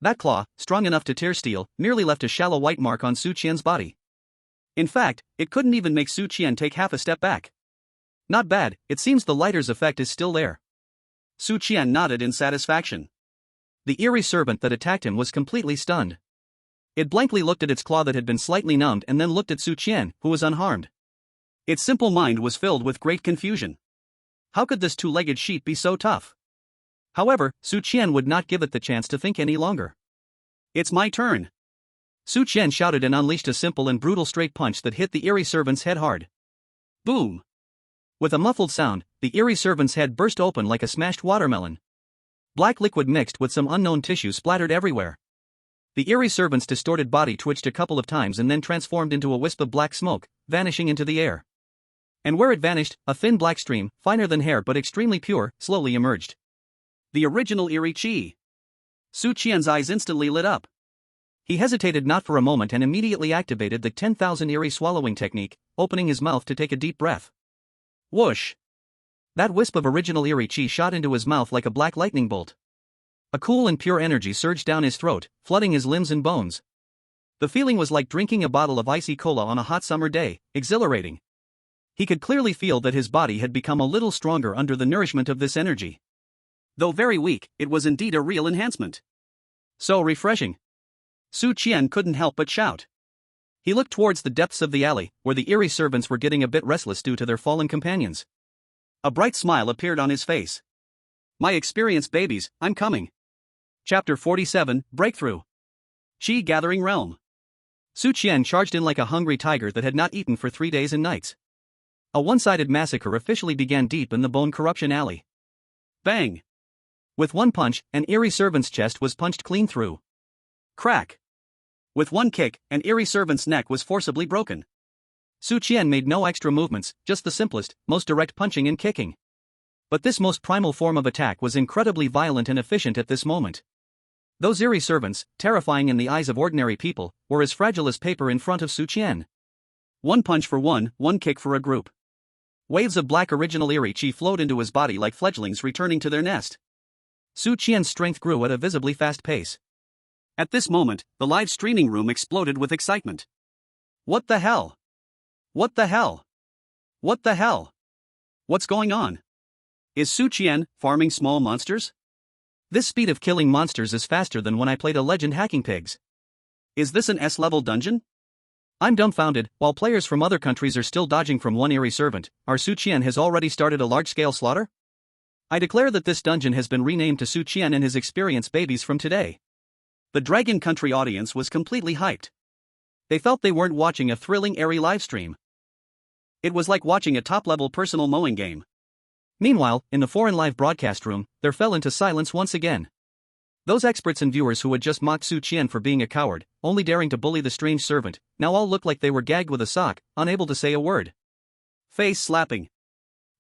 That claw, strong enough to tear steel, merely left a shallow white mark on Su Qian's body. In fact, it couldn't even make Su Qian take half a step back. Not bad, it seems the lighter's effect is still there. Su Qian nodded in satisfaction. The eerie servant that attacked him was completely stunned. It blankly looked at its claw that had been slightly numbed and then looked at Su Qian, who was unharmed. Its simple mind was filled with great confusion. How could this two-legged sheep be so tough? However, Su Qian would not give it the chance to think any longer. It's my turn. Su Qian shouted and unleashed a simple and brutal straight punch that hit the eerie servant's head hard. Boom! With a muffled sound, the eerie servant's head burst open like a smashed watermelon. Black liquid mixed with some unknown tissue splattered everywhere. The eerie servant's distorted body twitched a couple of times and then transformed into a wisp of black smoke, vanishing into the air. And where it vanished, a thin black stream, finer than hair but extremely pure, slowly emerged. The original eerie chi. Su Qian's eyes instantly lit up. He hesitated not for a moment and immediately activated the 10,000 eerie swallowing technique, opening his mouth to take a deep breath. Whoosh! That wisp of original eerie chi shot into his mouth like a black lightning bolt. A cool and pure energy surged down his throat, flooding his limbs and bones. The feeling was like drinking a bottle of icy cola on a hot summer day, exhilarating. He could clearly feel that his body had become a little stronger under the nourishment of this energy. Though very weak, it was indeed a real enhancement. So refreshing. Su Qian couldn't help but shout. He looked towards the depths of the alley, where the eerie servants were getting a bit restless due to their fallen companions. A bright smile appeared on his face. My experienced babies, I'm coming. Chapter 47, Breakthrough. Qi Gathering Realm. Su Qian charged in like a hungry tiger that had not eaten for 3 days and nights. A one-sided massacre officially began deep in the Bone Corruption Alley. Bang! With one punch, an eerie servant's chest was punched clean through. Crack! With one kick, an eerie servant's neck was forcibly broken. Su Qian made no extra movements, just the simplest, most direct punching and kicking. But this most primal form of attack was incredibly violent and efficient at this moment. Those eerie servants, terrifying in the eyes of ordinary people, were as fragile as paper in front of Su Qian. One punch for one kick for a group. Waves of black original eerie chi flowed into his body like fledglings returning to their nest. Su Qian's strength grew at a visibly fast pace. At this moment, the live streaming room exploded with excitement. What the hell? What the hell? What the hell? What's going on? Is Su Qian farming small monsters? This speed of killing monsters is faster than when I played a legend hacking pigs. Is this an S-level dungeon? I'm dumbfounded. While players from other countries are still dodging from one eerie servant, our Su Qian has already started a large-scale slaughter? I declare that this dungeon has been renamed to Su Qian and his experienced babies from today. The Dragon Country audience was completely hyped. They felt they weren't watching a thrilling airy livestream. It was like watching a top-level personal mowing game. Meanwhile, in the foreign live broadcast room, there fell into silence once again. Those experts and viewers who had just mocked Su Qian for being a coward, only daring to bully the strange servant, now all looked like they were gagged with a sock, unable to say a word. Face slapping.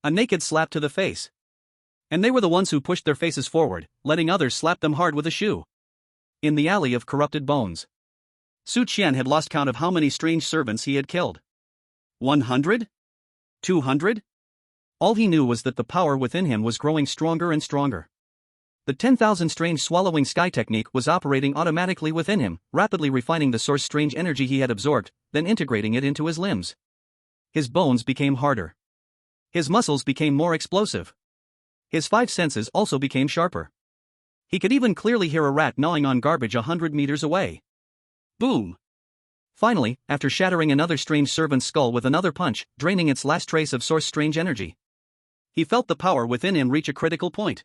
A naked slap to the face. And they were the ones who pushed their faces forward, letting others slap them hard with a shoe. In the alley of corrupted bones. Su Qian had lost count of how many strange servants he had killed. 100? 200? All he knew was that the power within him was growing stronger and stronger. The 10,000 strange swallowing sky technique was operating automatically within him, rapidly refining the source strange energy he had absorbed, then integrating it into his limbs. His bones became harder. His muscles became more explosive. His 5 senses also became sharper. He could even clearly hear a rat gnawing on garbage 100 meters away. Boom! Finally, after shattering another strange servant's skull with another punch, draining its last trace of source strange energy, he felt the power within him reach a critical point.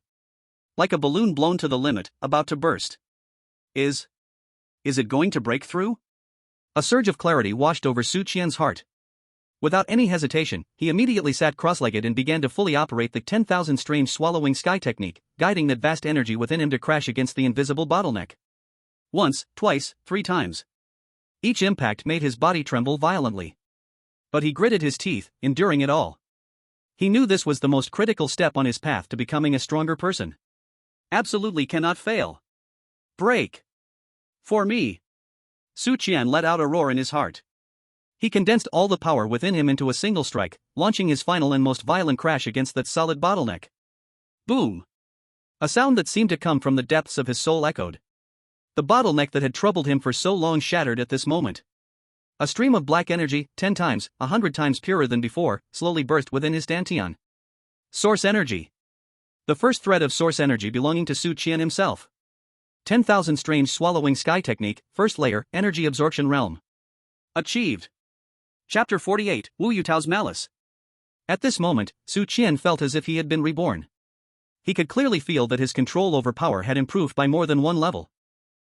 Like a balloon blown to the limit, about to burst. Is Is it going to break through? A surge of clarity washed over Su Qian's heart. Without any hesitation, he immediately sat cross-legged and began to fully operate the 10,000 strange swallowing sky technique, guiding that vast energy within him to crash against the invisible bottleneck. Once, twice, 3 times. Each impact made his body tremble violently. But he gritted his teeth, enduring it all. He knew this was the most critical step on his path to becoming a stronger person. Absolutely cannot fail. Break. For me. Su Qian let out a roar in his heart. He condensed all the power within him into a single strike, launching his final and most violent crash against that solid bottleneck. Boom. A sound that seemed to come from the depths of his soul echoed. The bottleneck that had troubled him for so long shattered at this moment. A stream of black energy, 10 times, 100 times purer than before, slowly burst within his dantian. Source energy. The first thread of source energy belonging to Su Qian himself. 10,000 strange swallowing sky technique, first layer, energy absorption realm. Achieved. Chapter 48, Wu Yutao's Malice. At this moment, Su Qian felt as if he had been reborn. He could clearly feel that his control over power had improved by more than one level.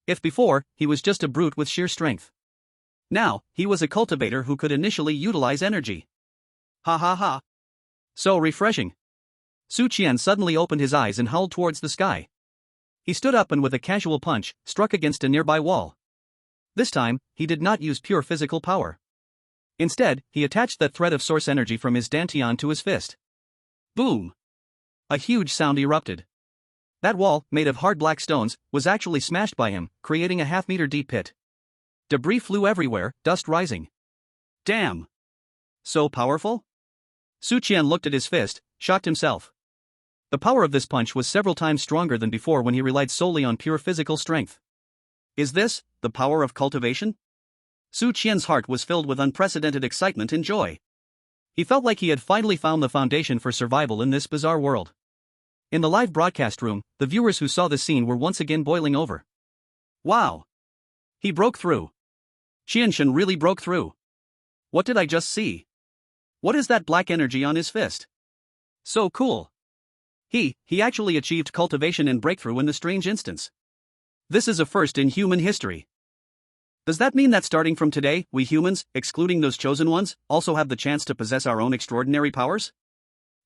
If before, he was just a brute with sheer strength. Now, he was a cultivator who could initially utilize energy. Ha ha ha. So refreshing. Su Qian suddenly opened his eyes and howled towards the sky. He stood up and with a casual punch, struck against a nearby wall. This time, he did not use pure physical power. Instead, he attached that thread of source energy from his dantian to his fist. Boom! A huge sound erupted. That wall, made of hard black stones, was actually smashed by him, creating a half-meter deep pit. Debris flew everywhere, dust rising. Damn! So powerful? Su Qian looked at his fist, shocked himself. The power of this punch was several times stronger than before when he relied solely on pure physical strength. Is this the power of cultivation? Su Qian's heart was filled with unprecedented excitement and joy. He felt like he had finally found the foundation for survival in this bizarre world. In the live broadcast room, the viewers who saw the scene were once again boiling over. Wow! He broke through. Qianshan really broke through. What did I just see? What is that black energy on his fist? So cool. He actually achieved cultivation and breakthrough in the strange instance. This is a first in human history. Does that mean that starting from today, we humans, excluding those chosen ones, also have the chance to possess our own extraordinary powers?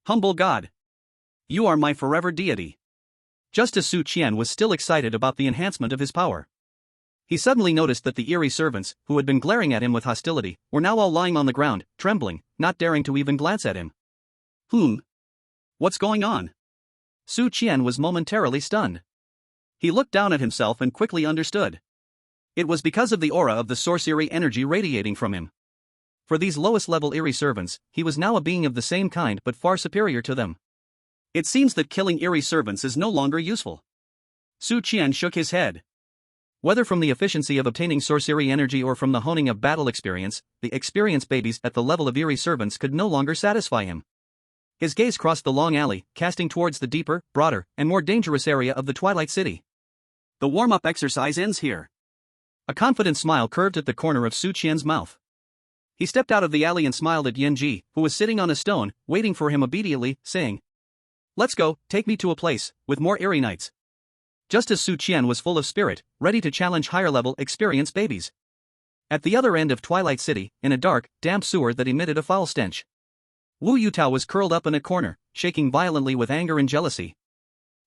Humble God. You are my forever deity. Just as Su Qian was still excited about the enhancement of his power, he suddenly noticed that the eerie servants, who had been glaring at him with hostility, were now all lying on the ground, trembling, not daring to even glance at him. What's going on? Su Qian was momentarily stunned. He looked down at himself and quickly understood. It was because of the aura of the sorcery energy radiating from him. For these lowest-level eerie servants, he was now a being of the same kind but far superior to them. It seems that killing eerie servants is no longer useful. Su Qian shook his head. Whether from the efficiency of obtaining sorcery energy or from the honing of battle experience, the experienced babies at the level of eerie servants could no longer satisfy him. His gaze crossed the long alley, casting towards the deeper, broader, and more dangerous area of the Twilight City. The warm-up exercise ends here. A confident smile curved at the corner of Su Qian's mouth. He stepped out of the alley and smiled at Yanji, who was sitting on a stone, waiting for him obediently, saying, "Let's go, take me to a place with more eerie knights." Just as Su Qian was full of spirit, ready to challenge higher-level, experienced babies. At the other end of Twilight City, in a dark, damp sewer that emitted a foul stench, Wu Yutao was curled up in a corner, shaking violently with anger and jealousy.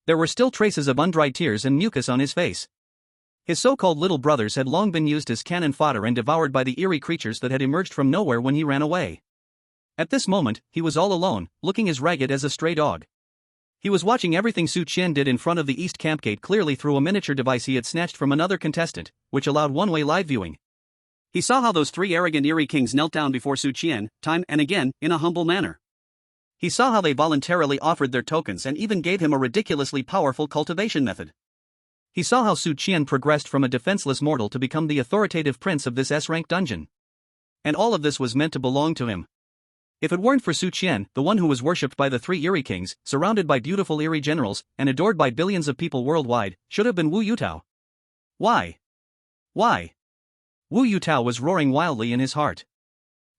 There were still traces of undried tears and mucus on his face. His so-called little brothers had long been used as cannon fodder and devoured by the eerie creatures that had emerged from nowhere when he ran away. At this moment, he was all alone, looking as ragged as a stray dog. He was watching everything Su Qian did in front of the East Camp Gate clearly through a miniature device he had snatched from another contestant, which allowed one-way live viewing. He saw how those 3 arrogant eerie kings knelt down before Su Qian, time and again, in a humble manner. He saw how they voluntarily offered their tokens and even gave him a ridiculously powerful cultivation method. He saw how Su Qian progressed from a defenseless mortal to become the authoritative prince of this S-rank dungeon. And all of this was meant to belong to him. If it weren't for Su Qian, the one who was worshipped by the 3 eerie kings, surrounded by beautiful eerie generals, and adored by billions of people worldwide, should have been Wu Yutao. Why? Wu Yutao was roaring wildly in his heart.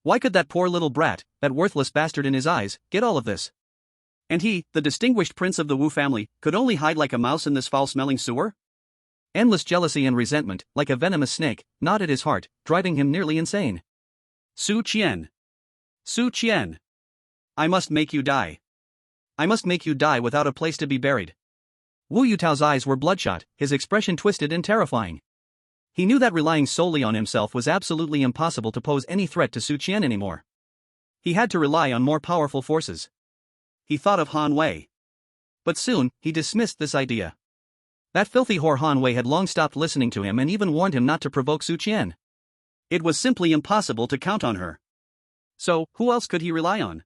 Why could that poor little brat, that worthless bastard in his eyes, get all of this? And he, the distinguished prince of the Wu family, could only hide like a mouse in this foul-smelling sewer? Endless jealousy and resentment, like a venomous snake, gnawed at his heart, driving him nearly insane. Su Qian. Su Qian. I must make you die. I must make you die without a place to be buried. Wu Yutao's eyes were bloodshot, his expression twisted and terrifying. He knew that relying solely on himself was absolutely impossible to pose any threat to Su Qian anymore. He had to rely on more powerful forces. He thought of Han Wei. But soon, he dismissed this idea. That filthy whore Han Wei had long stopped listening to him and even warned him not to provoke Su Qian. It was simply impossible to count on her. So, who else could he rely on?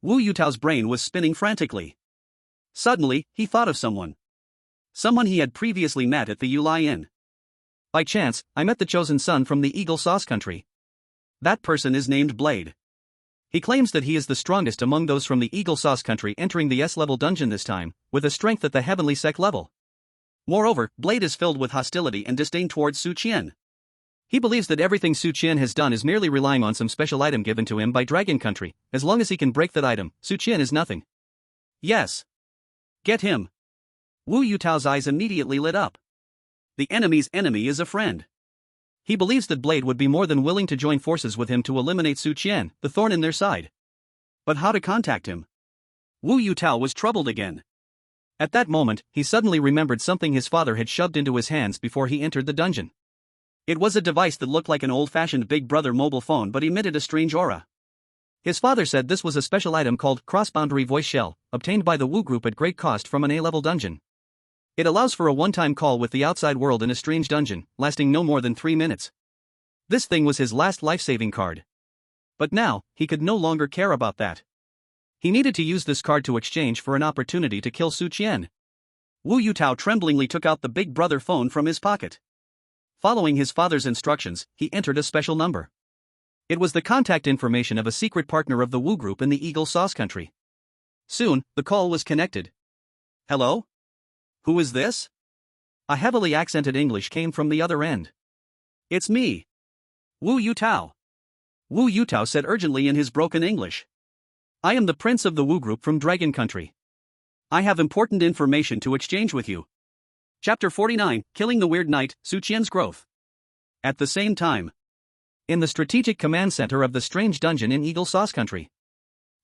Wu Yutao's brain was spinning frantically. Suddenly, he thought of someone. Someone he had previously met at the Yuelai Inn. By chance, I met the chosen son from the Eagle Sauce country. That person is named Blade. He claims that he is the strongest among those from the Eagle Sauce country entering the S-level dungeon this time, with a strength at the heavenly sec level. Moreover, Blade is filled with hostility and disdain towards Su Qian. He believes that everything Su Qian has done is merely relying on some special item given to him by Dragon Country. As long as he can break that item, Su Qian is nothing. Yes. Get him. Wu Yutao's eyes immediately lit up. The enemy's enemy is a friend. He believes that Blade would be more than willing to join forces with him to eliminate Su Qian, the thorn in their side. But how to contact him? Wu Yutao was troubled again. At that moment, he suddenly remembered something his father had shoved into his hands before he entered the dungeon. It was a device that looked like an old-fashioned Big Brother mobile phone but emitted a strange aura. His father said this was a special item called Cross-Boundary Voice Shell, obtained by the Wu group at great cost from an A-level dungeon. It allows for a one-time call with the outside world in a strange dungeon, lasting no more than 3 minutes. This thing was his last life-saving card. But now, he could no longer care about that. He needed to use this card to exchange for an opportunity to kill Su Qian. Wu Yutao tremblingly took out the Big Brother phone from his pocket. Following his father's instructions, he entered a special number. It was the contact information of a secret partner of the Wu group in the Eagle Sauce country. Soon, the call was connected. Hello? Who is this? A heavily accented English came from the other end. It's me. Wu Yutao. Wu Yutao said urgently in his broken English. I am the prince of the Wu group from Dragon Country. I have important information to exchange with you. Chapter 49, Killing the Weird Knight, Su Qian's Growth. At the same time, in the strategic command center of the strange dungeon in Eagle Sauce country,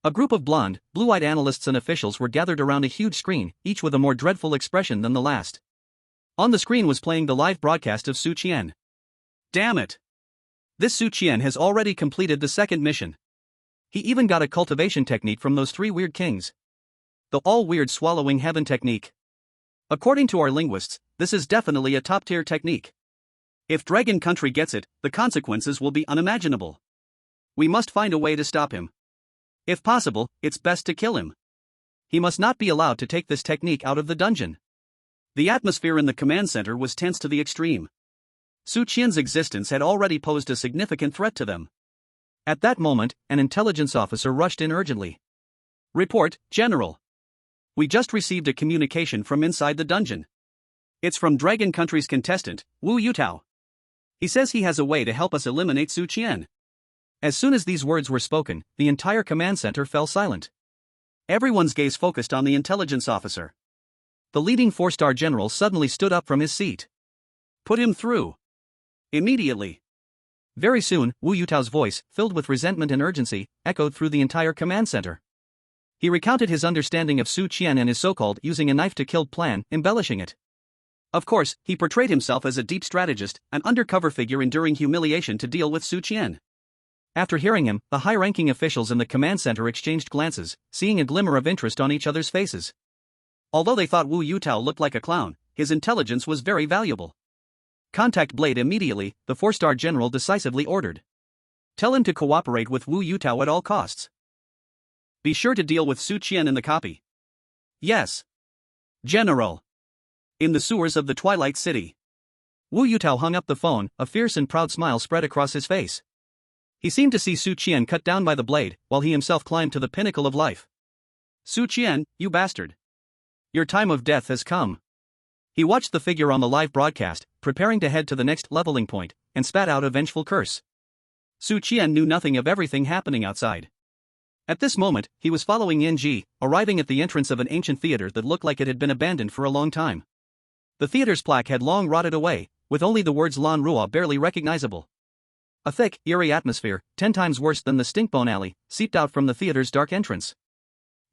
a group of blonde, blue-eyed analysts and officials were gathered around a huge screen, each with a more dreadful expression than the last. On the screen was playing the live broadcast of Su Qian. Damn it! This Su Qian has already completed the second mission. He even got a cultivation technique from those 3 weird kings. The all-weird swallowing heaven technique. According to our linguists, this is definitely a top-tier technique. If Dragon Country gets it, the consequences will be unimaginable. We must find a way to stop him. If possible, it's best to kill him. He must not be allowed to take this technique out of the dungeon. The atmosphere in the command center was tense to the extreme. Su Qian's existence had already posed a significant threat to them. At that moment, an intelligence officer rushed in urgently. Report, General. We just received a communication from inside the dungeon. It's from Dragon Country's contestant, Wu Yutao. He says he has a way to help us eliminate Su Qian. As soon as these words were spoken, the entire command center fell silent. Everyone's gaze focused on the intelligence officer. The leading 4-star general suddenly stood up from his seat. Put him through. Immediately. Very soon, Wu Yutao's voice, filled with resentment and urgency, echoed through the entire command center. He recounted his understanding of Su Qian and his so-called using a knife-to-kill plan, embellishing it. Of course, he portrayed himself as a deep strategist, an undercover figure enduring humiliation to deal with Su Qian. After hearing him, the high-ranking officials in the command center exchanged glances, seeing a glimmer of interest on each other's faces. Although they thought Wu Yutao looked like a clown, his intelligence was very valuable. Contact Blade immediately, the 4-star general decisively ordered. Tell him to cooperate with Wu Yutao at all costs. Be sure to deal with Su Qian in the copy. Yes. General. In the sewers of the Twilight City. Wu Yutao hung up the phone, a fierce and proud smile spread across his face. He seemed to see Su Qian cut down by the blade, while he himself climbed to the pinnacle of life. Su Qian, you bastard. Your time of death has come. He watched the figure on the live broadcast, preparing to head to the next leveling point, and spat out a vengeful curse. Su Qian knew nothing of everything happening outside. At this moment, he was following Yanji, arriving at the entrance of an ancient theater that looked like it had been abandoned for a long time. The theater's plaque had long rotted away, with only the words Lan Rua barely recognizable. A thick, eerie atmosphere, 10 times worse than the Stinkbone Alley, seeped out from the theater's dark entrance.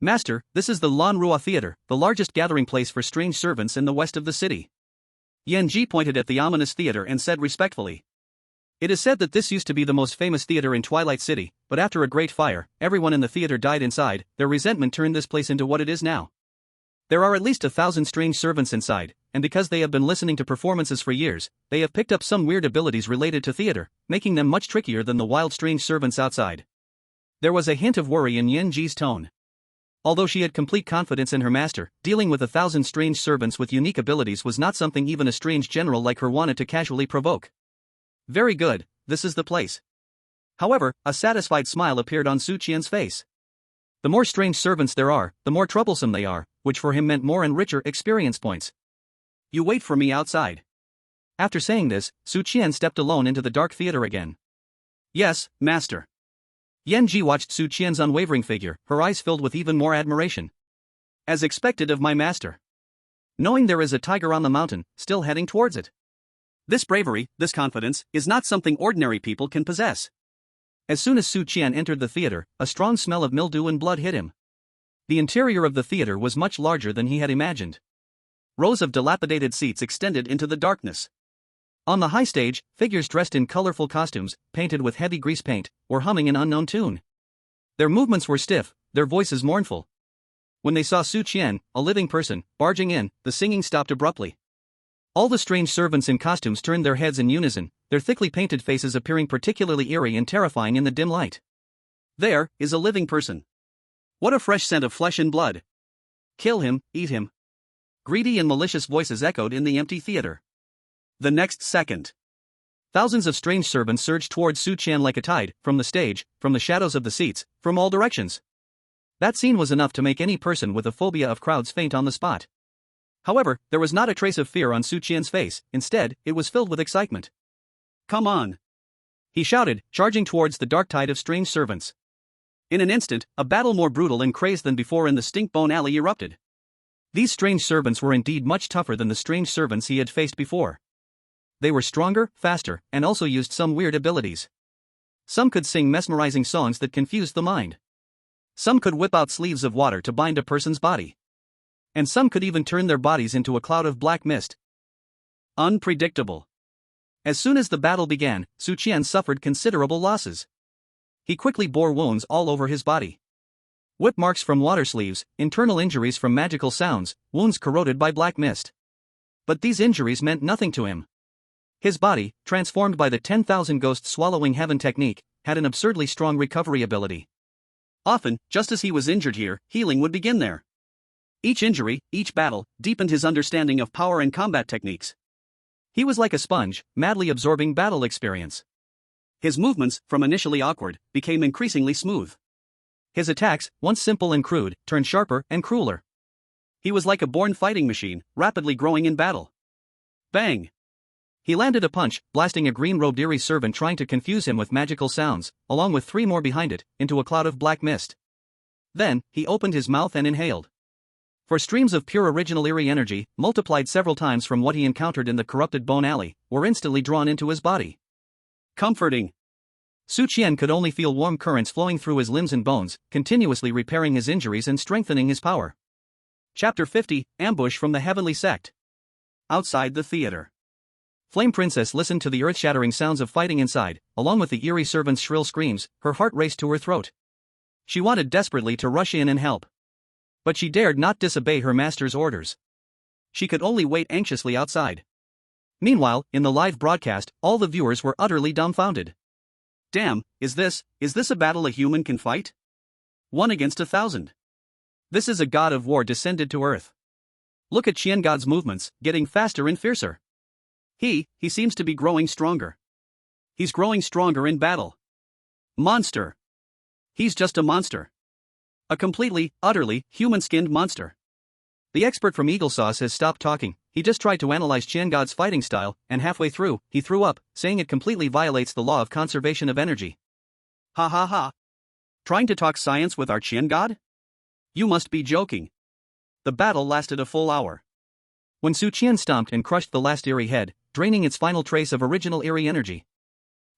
Master, this is the Lan Rua Theater, the largest gathering place for strange servants in the west of the city. Yanji pointed at the ominous theater and said respectfully. It is said that this used to be the most famous theater in Twilight City, but after a great fire, everyone in the theater died inside. Their resentment turned this place into what it is now. There are at least 1,000 strange servants inside, and because they have been listening to performances for years, they have picked up some weird abilities related to theater, making them much trickier than the wild strange servants outside. There was a hint of worry in Yanji's tone. Although she had complete confidence in her master, dealing with 1,000 strange servants with unique abilities was not something even a strange general like her wanted to casually provoke. Very good, this is the place. However, a satisfied smile appeared on Su Qian's face. The more strange servants there are, the more troublesome they are, which for him meant more and richer experience points. You wait for me outside. After saying this, Su Qian stepped alone into the dark theater again. Yes, master. Yanji watched Su Qian's unwavering figure, her eyes filled with even more admiration. As expected of my master. Knowing there is a tiger on the mountain, still heading towards it. This bravery, this confidence, is not something ordinary people can possess. As soon as Su Qian entered the theater, a strong smell of mildew and blood hit him. The interior of the theater was much larger than he had imagined. Rows of dilapidated seats extended into the darkness. On the high stage, figures dressed in colorful costumes, painted with heavy grease paint, were humming an unknown tune. Their movements were stiff, their voices mournful. When they saw Su Qian, a living person, barging in, the singing stopped abruptly. All the strange servants in costumes turned their heads in unison, their thickly painted faces appearing particularly eerie and terrifying in the dim light. There is a living person. What a fresh scent of flesh and blood. Kill him, eat him. Greedy and malicious voices echoed in the empty theater. The next second, thousands of strange servants surged towards Su Qian like a tide, from the stage, from the shadows of the seats, from all directions. That scene was enough to make any person with a phobia of crowds faint on the spot. However, there was not a trace of fear on Su Qian's face, instead, it was filled with excitement. Come on! He shouted, charging towards the dark tide of strange servants. In an instant, a battle more brutal and crazed than before in the Stinkbone Alley erupted. These strange servants were indeed much tougher than the strange servants he had faced before. They were stronger, faster, and also used some weird abilities. Some could sing mesmerizing songs that confused the mind. Some could whip out sleeves of water to bind a person's body. And some could even turn their bodies into a cloud of black mist. Unpredictable. As soon as the battle began, Su Qian suffered considerable losses. He quickly bore wounds all over his body. Whip marks from water sleeves, internal injuries from magical sounds, wounds corroded by black mist. But these injuries meant nothing to him. His body, transformed by the 10,000 ghosts swallowing heaven technique, had an absurdly strong recovery ability. Often, just as he was injured here, healing would begin there. Each injury, each battle, deepened his understanding of power and combat techniques. He was like a sponge, madly absorbing battle experience. His movements, from initially awkward, became increasingly smooth. His attacks, once simple and crude, turned sharper and crueler. He was like a born fighting machine, rapidly growing in battle. Bang! He landed a punch, blasting a green-robed eerie servant trying to confuse him with magical sounds, along with 3 more behind it, into a cloud of black mist. Then, he opened his mouth and inhaled. For streams of pure original eerie energy, multiplied several times from what he encountered in the corrupted bone alley, were instantly drawn into his body. Comforting. Su Qian could only feel warm currents flowing through his limbs and bones, continuously repairing his injuries and strengthening his power. Chapter 50, Ambush from the Heavenly Sect. Outside the theater. Flame Princess listened to the earth-shattering sounds of fighting inside, along with the eerie servant's shrill screams, her heart raced to her throat. She wanted desperately to rush in and help. But she dared not disobey her master's orders. She could only wait anxiously outside. Meanwhile, in the live broadcast, all the viewers were utterly dumbfounded. Damn, is this a battle a human can fight? 1 against 1,000. This is a god of war descended to earth. Look at Qian God's movements, getting faster and fiercer. He seems to be growing stronger. He's growing stronger in battle. Monster. He's just a monster. A completely, utterly, human-skinned monster. The expert from Eagle Sauce has stopped talking. He just tried to analyze Qian God's fighting style, and halfway through, he threw up, saying it completely violates the law of conservation of energy. Ha ha ha. Trying to talk science with our Qian God? You must be joking. The battle lasted a full hour. when Su Qian stomped and crushed the last eerie head, draining its final trace of original eerie energy.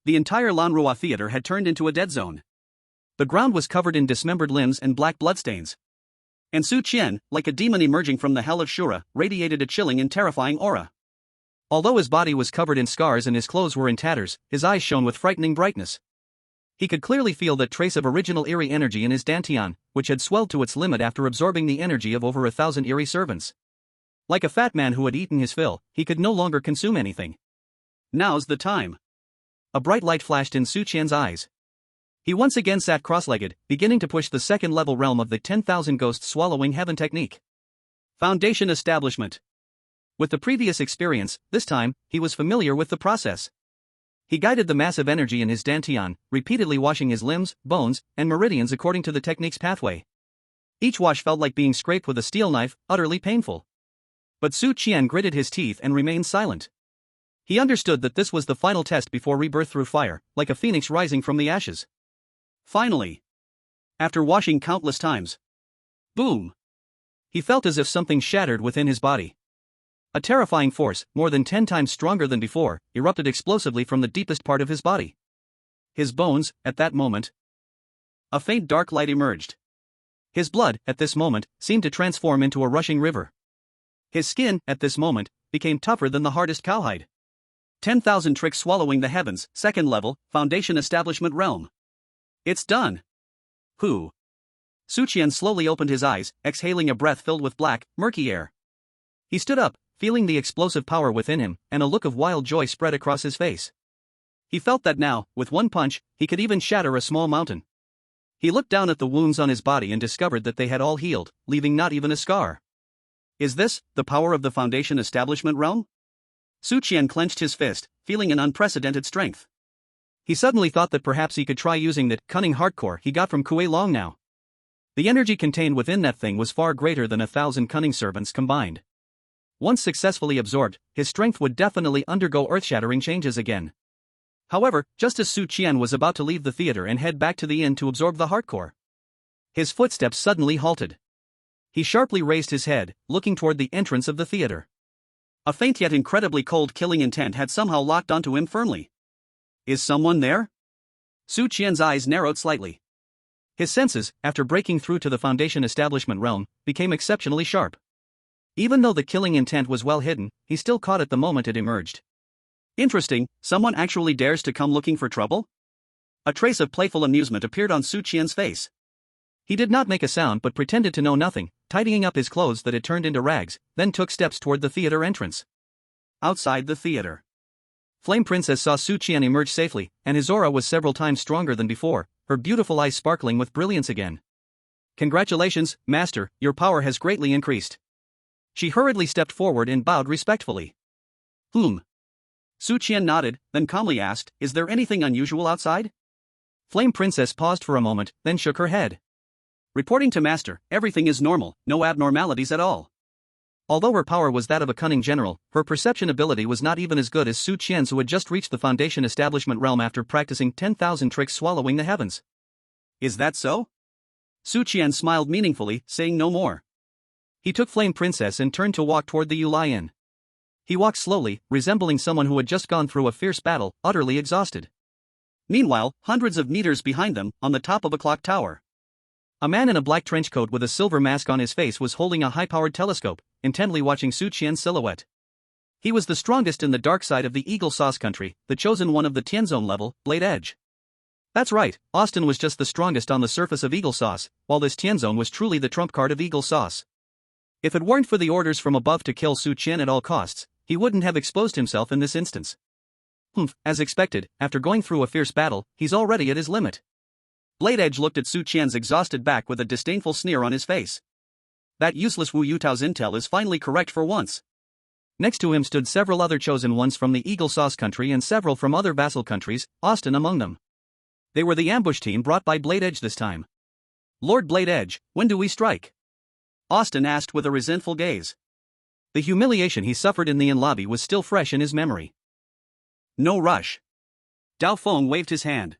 The entire Lanrua theater had turned into a dead zone. The ground was covered in dismembered limbs and black bloodstains. And Su Qian, like a demon emerging from the hell of Shura, radiated a chilling and terrifying aura. Although his body was covered in scars and his clothes were in tatters, his eyes shone with frightening brightness. He could clearly feel that trace of original eerie energy in his dantian, which had swelled to its limit after absorbing the energy of over 1,000 eerie servants. Like a fat man who had eaten his fill, he could no longer consume anything. Now's the time. A bright light flashed in Su Qian's eyes. He once again sat cross-legged, beginning to push the second-level realm of the 10,000 ghosts swallowing heaven technique. Foundation establishment. With the previous experience, this time, he was familiar with the process. He guided the massive energy in his dantian, repeatedly washing his limbs, bones, and meridians according to the technique's pathway. Each wash felt like being scraped with a steel knife, utterly painful. But Su Qian gritted his teeth and remained silent. He understood that this was the final test before rebirth through fire, like a phoenix rising from the ashes. Finally. After washing countless times. Boom. He felt as if something shattered within his body. A terrifying force, more than 10 times stronger than before, erupted explosively from the deepest part of his body. His bones, at that moment. A faint dark light emerged. His blood, at this moment, seemed to transform into a rushing river. His skin, at this moment, became tougher than the hardest cowhide. 10,000 tricks swallowing the heavens, second level, foundation establishment realm. It's done. Who? Su Qian slowly opened his eyes, exhaling a breath filled with black, murky air. He stood up, feeling the explosive power within him, and a look of wild joy spread across his face. He felt that now, with one punch, he could even shatter a small mountain. He looked down at the wounds on his body and discovered that they had all healed, leaving not even a scar. Is this the power of the foundation establishment realm? Su Qian clenched his fist, feeling an unprecedented strength. He suddenly thought that perhaps he could try using that cunning hardcore he got from Kuei Long now. The energy contained within that thing was far greater than 1,000 cunning servants combined. Once successfully absorbed, his strength would definitely undergo earth-shattering changes again. However, just as Su Qian was about to leave the theater and head back to the inn to absorb the hardcore, his footsteps suddenly halted. He sharply raised his head, looking toward the entrance of the theater. A faint yet incredibly cold killing intent had somehow locked onto him firmly. Is someone there? Su Qian's eyes narrowed slightly. His senses, after breaking through to the foundation establishment realm, became exceptionally sharp. Even though the killing intent was well hidden, he still caught it the moment it emerged. Interesting, someone actually dares to come looking for trouble? A trace of playful amusement appeared on Su Qian's face. He did not make a sound but pretended to know nothing, tidying up his clothes that had turned into rags, then took steps toward the theater entrance. Outside the theater, Flame Princess saw Su Qian emerge safely, and his aura was several times stronger than before, her beautiful eyes sparkling with brilliance again. Congratulations, Master, your power has greatly increased. She hurriedly stepped forward and bowed respectfully. Su Qian nodded, then calmly asked, is there anything unusual outside? Flame Princess paused for a moment, then shook her head. Reporting to Master, everything is normal, no abnormalities at all. Although her power was that of a cunning general, her perception ability was not even as good as Su Qian's, who had just reached the foundation establishment realm after practicing 10,000 tricks swallowing the heavens. Is that so? Su Qian smiled meaningfully, saying no more. He took Flame Princess and turned to walk toward the Yuelai Inn. He walked slowly, resembling someone who had just gone through a fierce battle, utterly exhausted. Meanwhile, hundreds of meters behind them, on the top of a clock tower, a man in a black trench coat with a silver mask on his face was holding a high-powered telescope, intently watching Su Qian's silhouette. He was the strongest in the dark side of the Eagle Sauce country, the chosen one of the Tianzone level, Blade Edge. That's right, Austin was just the strongest on the surface of Eagle Sauce, while this Tianzone was truly the trump card of Eagle Sauce. If it weren't for the orders from above to kill Su Qian at all costs, he wouldn't have exposed himself in this instance. As expected, after going through a fierce battle, he's already at his limit. Blade Edge looked at Su Qian's exhausted back with a disdainful sneer on his face. That useless Wu Yutao's intel is finally correct for once. Next to him stood several other chosen ones from the Eagle Sauce country and several from other vassal countries, Austin among them. They were the ambush team brought by Blade Edge this time. Lord Blade Edge, when do we strike? Austin asked with a resentful gaze. The humiliation he suffered in the inn lobby was still fresh in his memory. No rush. Dao Feng waved his hand.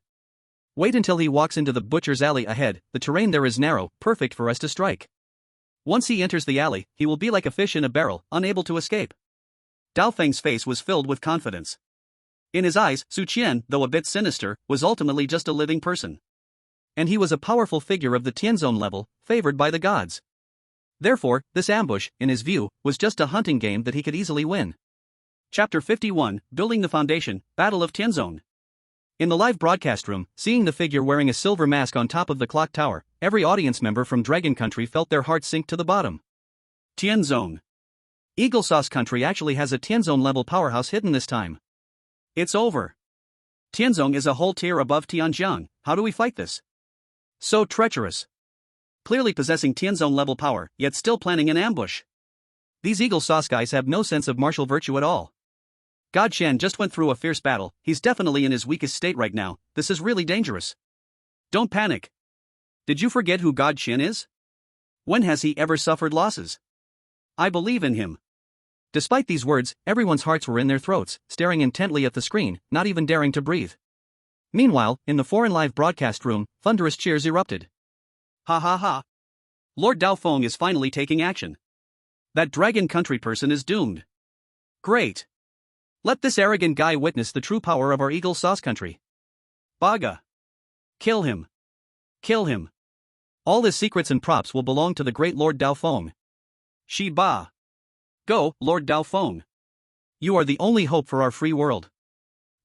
Wait until he walks into the butcher's alley ahead, the terrain there is narrow, perfect for us to strike. Once he enters the alley, he will be like a fish in a barrel, unable to escape. Dao Feng's face was filled with confidence. In his eyes, Su Qian, though a bit sinister, was ultimately just a living person. And he was a powerful figure of the Tianzone level, favored by the gods. Therefore, this ambush, in his view, was just a hunting game that he could easily win. Chapter 51, Building the Foundation, Battle of Tianzone. In the live broadcast room, seeing the figure wearing a silver mask on top of the clock tower, every audience member from Dragon Country felt their hearts sink to the bottom. Tianzone. Eagle Sauce Country actually has a Tianzone level powerhouse hidden this time. It's over. Tianzone is a whole tier above Tianjiang. How do we fight this? So treacherous. Clearly possessing Tianzone level power, yet still planning an ambush. These Eagle Sauce guys have no sense of martial virtue at all. God Shan just went through a fierce battle, he's definitely in his weakest state right now, this is really dangerous. Don't panic. Did you forget who God Shan is? When has he ever suffered losses? I believe in him. Despite these words, everyone's hearts were in their throats, staring intently at the screen, not even daring to breathe. Meanwhile, in the foreign live broadcast room, thunderous cheers erupted. Ha ha ha. Lord Dao Feng is finally taking action. That Dragon Country person is doomed. Great. Let this arrogant guy witness the true power of our Eagle Sauce Country. Baga. Kill him. Kill him. All his secrets and props will belong to the great Lord Dao Feng. Shi Ba. Go, Lord Dao Feng. You are the only hope for our free world.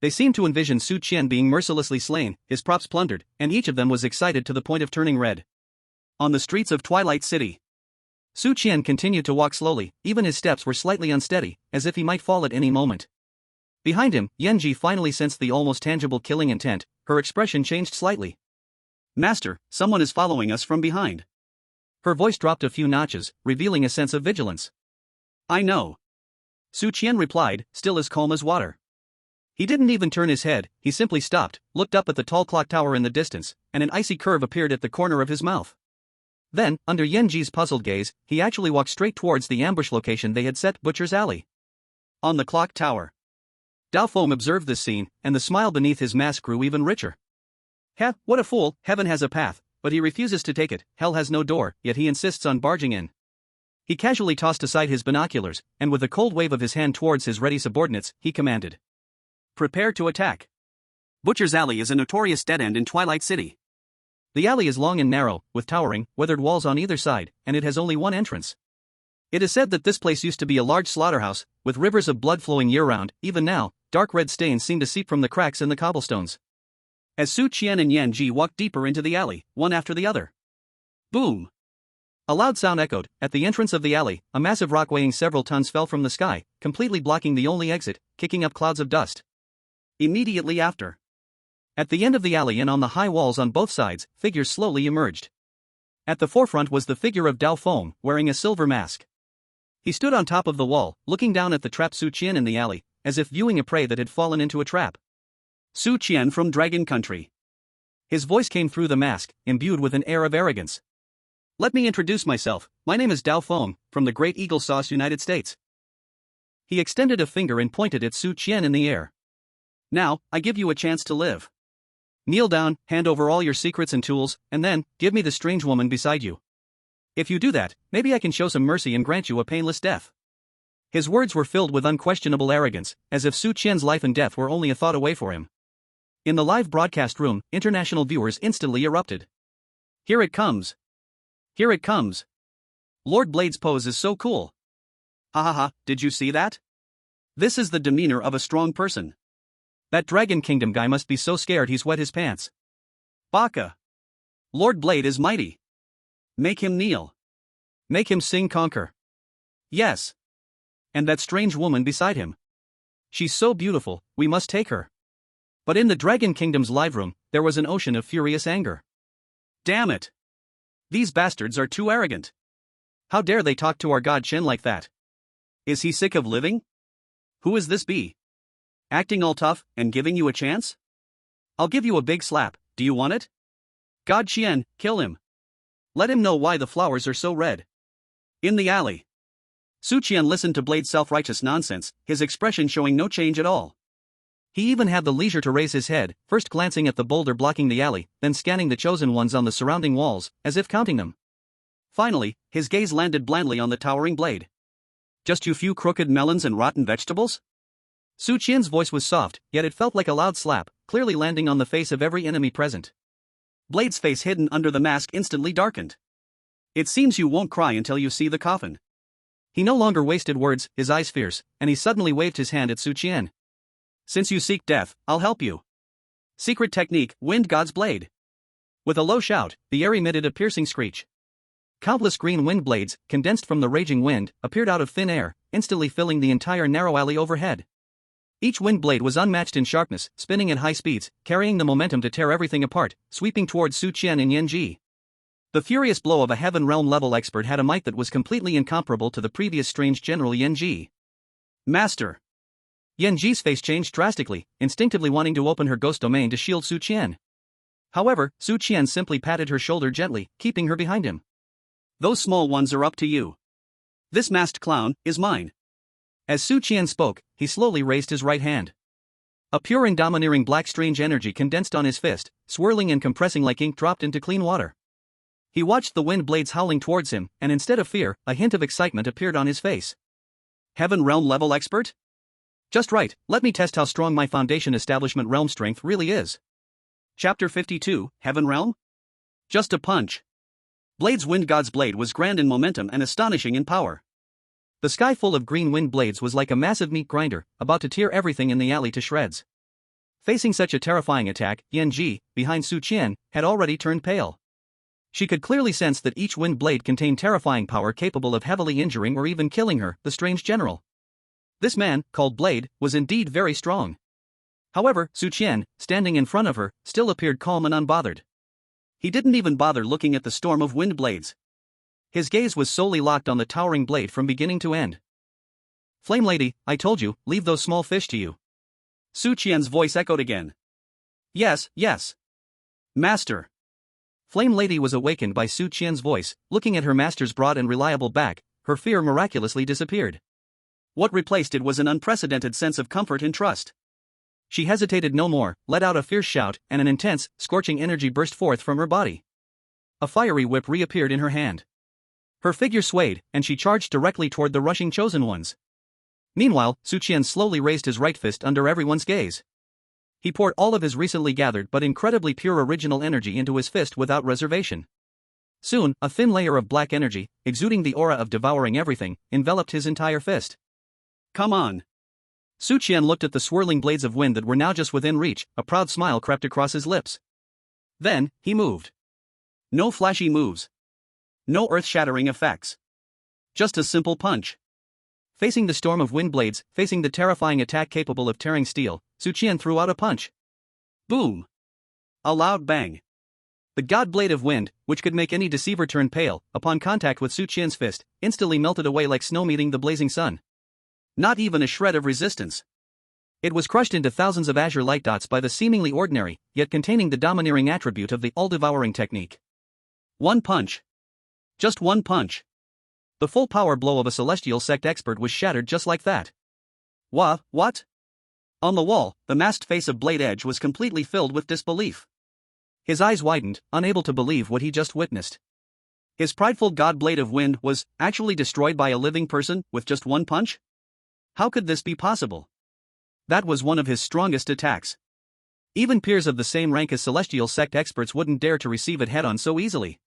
They seemed to envision Su Qian being mercilessly slain, his props plundered, and each of them was excited to the point of turning red. On the streets of Twilight City, Su Qian continued to walk slowly, even his steps were slightly unsteady, as if he might fall at any moment. Behind him, Yanji finally sensed the almost tangible killing intent, her expression changed slightly. Master, someone is following us from behind. Her voice dropped a few notches, revealing a sense of vigilance. I know. Su Qian replied, still as calm as water. He didn't even turn his head, he simply stopped, looked up at the tall clock tower in the distance, and an icy curve appeared at the corner of his mouth. Then, under Yanji's puzzled gaze, he actually walked straight towards the ambush location they had set, Butcher's Alley. On the clock tower. Dao Feng observed this scene, and the smile beneath his mask grew even richer. Heh, what a fool, heaven has a path, but he refuses to take it, hell has no door, yet he insists on barging in. He casually tossed aside his binoculars, and with a cold wave of his hand towards his ready subordinates, he commanded. Prepare to attack. Butcher's Alley is a notorious dead end in Twilight City. The alley is long and narrow, with towering, weathered walls on either side, and it has only one entrance. It is said that this place used to be a large slaughterhouse, with rivers of blood flowing year-round. Even now, dark red stains seem to seep from the cracks in the cobblestones. As Su Qian and Yanji walked deeper into the alley, one after the other. Boom! A loud sound echoed. At the entrance of the alley, a massive rock weighing several tons fell from the sky, completely blocking the only exit, kicking up clouds of dust. Immediately after, at the end of the alley and on the high walls on both sides, figures slowly emerged. At the forefront was the figure of Dao Feng, wearing a silver mask. He stood on top of the wall, looking down at the trapped Su Qian in the alley, as if viewing a prey that had fallen into a trap. Su Qian from Dragon Country. His voice came through the mask, imbued with an air of arrogance. Let me introduce myself, my name is Dao Feng, from the Great Eagle Sauce United States. He extended a finger and pointed at Su Qian in the air. Now, I give you a chance to live. Kneel down, hand over all your secrets and tools, and then, give me the strange woman beside you. If you do that, maybe I can show some mercy and grant you a painless death. His words were filled with unquestionable arrogance, as if Su Qian's life and death were only a thought away for him. In the live broadcast room, international viewers instantly erupted. Here it comes. Here it comes. Lord Blade's pose is so cool. Ha ha ha, did you see that? This is the demeanor of a strong person. That Dragon Kingdom guy must be so scared he's wet his pants. Baka. Lord Blade is mighty. Make him kneel. Make him sing conquer. Yes. And that strange woman beside him. She's so beautiful, we must take her. But in the Dragon Kingdom's live room, there was an ocean of furious anger. Damn it. These bastards are too arrogant. How dare they talk to our god Chen like that? Is he sick of living? Who is this bee? Acting all tough, and giving you a chance? I'll give you a big slap, do you want it? God Qian, kill him. Let him know why the flowers are so red. In the alley. Su Qian listened to Blade's self-righteous nonsense, his expression showing no change at all. He even had the leisure to raise his head, first glancing at the boulder blocking the alley, then scanning the chosen ones on the surrounding walls, as if counting them. Finally, his gaze landed blandly on the towering blade. Just you few crooked melons and rotten vegetables? Su Qian's voice was soft, yet it felt like a loud slap, clearly landing on the face of every enemy present. Blade's face hidden under the mask instantly darkened. It seems you won't cry until you see the coffin. He no longer wasted words, his eyes fierce, and he suddenly waved his hand at Su Qian. Since you seek death, I'll help you. Secret technique, Wind God's Blade. With a low shout, the air emitted a piercing screech. Countless green wind blades, condensed from the raging wind, appeared out of thin air, instantly filling the entire narrow alley overhead. Each wind blade was unmatched in sharpness, spinning at high speeds, carrying the momentum to tear everything apart, sweeping towards Su Qian and Yanji. The furious blow of a heaven realm level expert had a might that was completely incomparable to the previous strange general Yanji. Master. Yanji's face changed drastically, instinctively wanting to open her ghost domain to shield Su Qian. However, Su Qian simply patted her shoulder gently, keeping her behind him. Those small ones are up to you. This masked clown is mine. As Su Qian spoke, he slowly raised his right hand. A pure and domineering black strange energy condensed on his fist, swirling and compressing like ink dropped into clean water. He watched the wind blades howling towards him, and instead of fear, a hint of excitement appeared on his face. Heaven realm level expert? Just right, let me test how strong my foundation establishment realm strength really is. Chapter 52, Heaven Realm? Just a punch. Blade's Wind God's Blade was grand in momentum and astonishing in power. The sky full of green wind blades was like a massive meat grinder, about to tear everything in the alley to shreds. Facing such a terrifying attack, Yanji, behind Su Qian, had already turned pale. She could clearly sense that each wind blade contained terrifying power capable of heavily injuring or even killing her, the strange general. This man, called Blade, was indeed very strong. However, Su Qian, standing in front of her, still appeared calm and unbothered. He didn't even bother looking at the storm of wind blades. His gaze was solely locked on the towering blade from beginning to end. Flame Lady, I told you, leave those small fish to you. Su Qian's voice echoed again. Yes, yes. Master. Flame Lady was awakened by Su Qian's voice, looking at her master's broad and reliable back, her fear miraculously disappeared. What replaced it was an unprecedented sense of comfort and trust. She hesitated no more, let out a fierce shout, and an intense, scorching energy burst forth from her body. A fiery whip reappeared in her hand. Her figure swayed, and she charged directly toward the rushing chosen ones. Meanwhile, Su Qian slowly raised his right fist under everyone's gaze. He poured all of his recently gathered but incredibly pure original energy into his fist without reservation. Soon, a thin layer of black energy, exuding the aura of devouring everything, enveloped his entire fist. Come on. Su Qian looked at the swirling blades of wind that were now just within reach, a proud smile crept across his lips. Then, he moved. No flashy moves. No earth-shattering effects. Just a simple punch. Facing the storm of wind blades, facing the terrifying attack capable of tearing steel, Su Qian threw out a punch. Boom. A loud bang. The god blade of wind, which could make any deceiver turn pale, upon contact with Su Qian's fist, instantly melted away like snow meeting the blazing sun. Not even a shred of resistance. It was crushed into thousands of azure light dots by the seemingly ordinary, yet containing the domineering attribute of the all-devouring technique. One punch. Just one punch. The full power blow of a celestial sect expert was shattered just like that. What? On the wall, the masked face of Blade Edge was completely filled with disbelief. His eyes widened, unable to believe what he just witnessed. His prideful god Blade of Wind was actually destroyed by a living person with just one punch? How could this be possible? That was one of his strongest attacks. Even peers of the same rank as celestial sect experts wouldn't dare to receive it head-on so easily.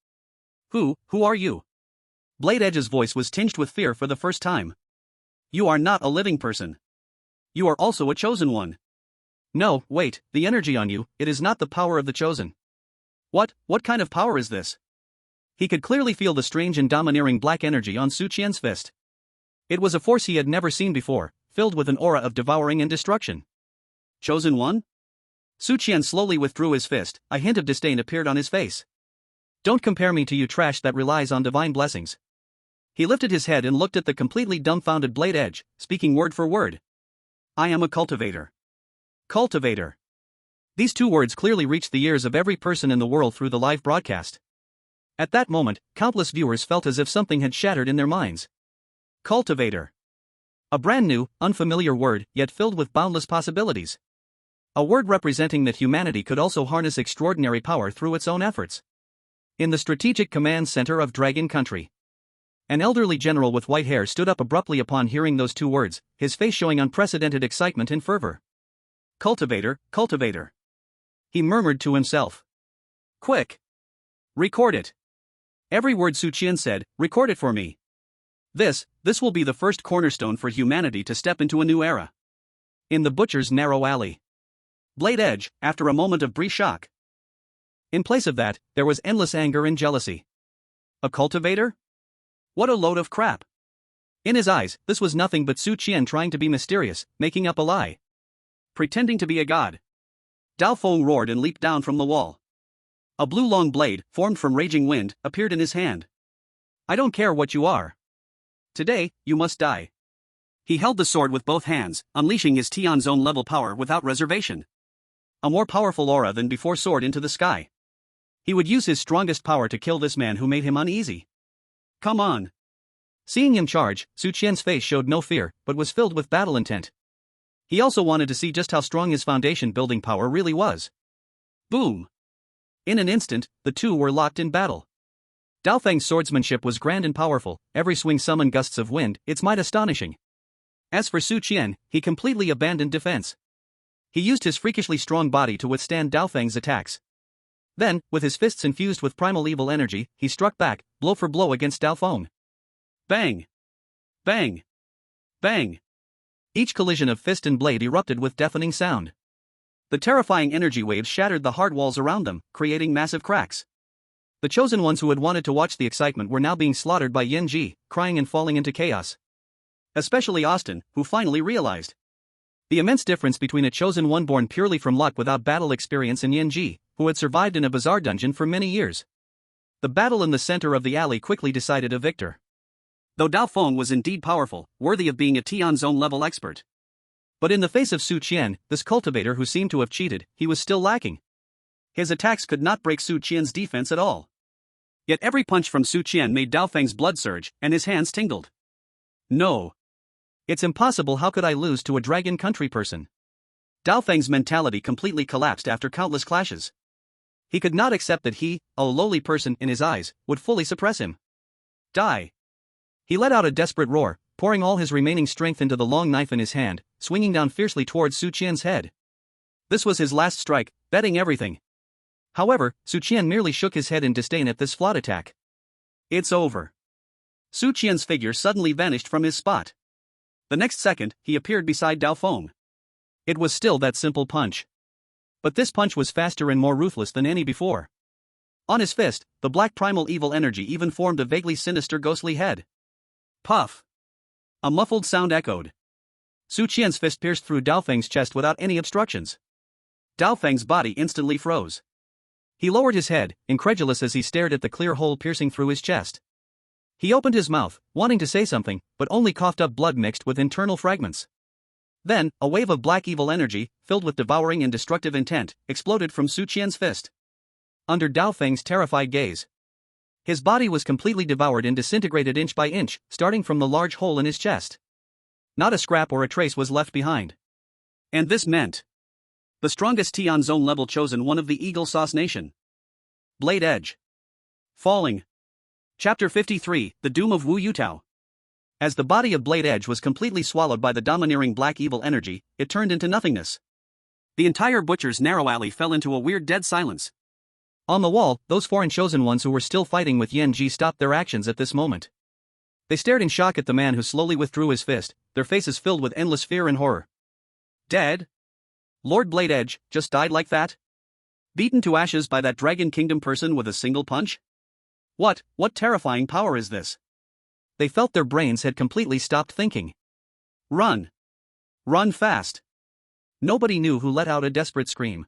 Who are you? Blade Edge's voice was tinged with fear for the first time. You are not a living person. You are also a chosen one. No, wait, the energy on you, it is not the power of the chosen. What kind of power is this? He could clearly feel the strange and domineering black energy on Su Qian's fist. It was a force he had never seen before, filled with an aura of devouring and destruction. Chosen one? Su Qian slowly withdrew his fist, a hint of disdain appeared on his face. Don't compare me to you trash that relies on divine blessings. He lifted his head and looked at the completely dumbfounded Blade Edge, speaking word for word. I am a cultivator. Cultivator. These two words clearly reached the ears of every person in the world through the live broadcast. At that moment, countless viewers felt as if something had shattered in their minds. Cultivator. A brand new, unfamiliar word, yet filled with boundless possibilities. A word representing that humanity could also harness extraordinary power through its own efforts. In the strategic command center of Dragon Country, an elderly general with white hair stood up abruptly upon hearing those two words, his face showing unprecedented excitement and fervor. Cultivator, cultivator. He murmured to himself. Quick! Record it. Every word Su Qian said, record it for me. This will be the first cornerstone for humanity to step into a new era. In the butcher's narrow alley, Blade Edge, after a moment of brief shock. In place of that, there was endless anger and jealousy. A cultivator? What a load of crap. In his eyes, this was nothing but Su Qian trying to be mysterious, making up a lie. Pretending to be a god. Dao Feng roared and leaped down from the wall. A blue long blade, formed from raging wind, appeared in his hand. I don't care what you are. Today, you must die. He held the sword with both hands, unleashing his Tian Zone level power without reservation. A more powerful aura than before soared into the sky. He would use his strongest power to kill this man who made him uneasy. Come on. Seeing him charge, Su Qian's face showed no fear, but was filled with battle intent. He also wanted to see just how strong his foundation building power really was. Boom! In an instant, the two were locked in battle. Dao Feng's swordsmanship was grand and powerful, every swing summoned gusts of wind, its might astonishing. As for Su Qian, he completely abandoned defense. He used his freakishly strong body to withstand Dao Feng's attacks. Then, with his fists infused with primal evil energy, he struck back, blow for blow against Dao Feng. Bang! Bang! Bang! Each collision of fist and blade erupted with deafening sound. The terrifying energy waves shattered the hard walls around them, creating massive cracks. The chosen ones who had wanted to watch the excitement were now being slaughtered by Yanji, crying and falling into chaos. Especially Austin, who finally realized the immense difference between a chosen one born purely from luck without battle experience and Yanji, who had survived in a bizarre dungeon for many years. The battle in the center of the alley quickly decided a victor. Though Dao Feng was indeed powerful, worthy of being a Tian Zone level expert. But in the face of Su Qian, this cultivator who seemed to have cheated, he was still lacking. His attacks could not break Su Qian's defense at all. Yet every punch from Su Qian made Dao Feng's blood surge, and his hands tingled. No. It's impossible, how could I lose to a Dragon Country person? Dao Feng's mentality completely collapsed after countless clashes. He could not accept that he, a lowly person in his eyes, would fully suppress him. Die. He let out a desperate roar, pouring all his remaining strength into the long knife in his hand, swinging down fiercely towards Su Qian's head. This was his last strike, betting everything. However, Su Qian merely shook his head in disdain at this flawed attack. It's over. Su Qian's figure suddenly vanished from his spot. The next second, he appeared beside Dao Feng. It was still that simple punch. But this punch was faster and more ruthless than any before. On his fist, the black primal evil energy even formed a vaguely sinister ghostly head. Puff! A muffled sound echoed. Su Qian's fist pierced through Dao Feng's chest without any obstructions. Dao Feng's body instantly froze. He lowered his head, incredulous as he stared at the clear hole piercing through his chest. He opened his mouth, wanting to say something, but only coughed up blood mixed with internal fragments. Then, a wave of black evil energy, filled with devouring and destructive intent, exploded from Su Qian's fist. Under Dao Feng's terrified gaze, his body was completely devoured and disintegrated inch by inch, starting from the large hole in his chest. Not a scrap or a trace was left behind. And this meant the strongest Tian Zone level chosen one of the Eagle Sauce Nation. Blade Edge. Falling. Chapter 53, The Doom of Wu Yutao. As the body of Blade Edge was completely swallowed by the domineering black evil energy, it turned into nothingness. The entire butcher's narrow alley fell into a weird dead silence. On the wall, those foreign chosen ones who were still fighting with Yanji stopped their actions at this moment. They stared in shock at the man who slowly withdrew his fist, their faces filled with endless fear and horror. Dead? Lord Blade Edge just died like that? Beaten to ashes by that Dragon Kingdom person with a single punch? What terrifying power is this? They felt their brains had completely stopped thinking. Run! Run fast! Nobody knew who let out a desperate scream.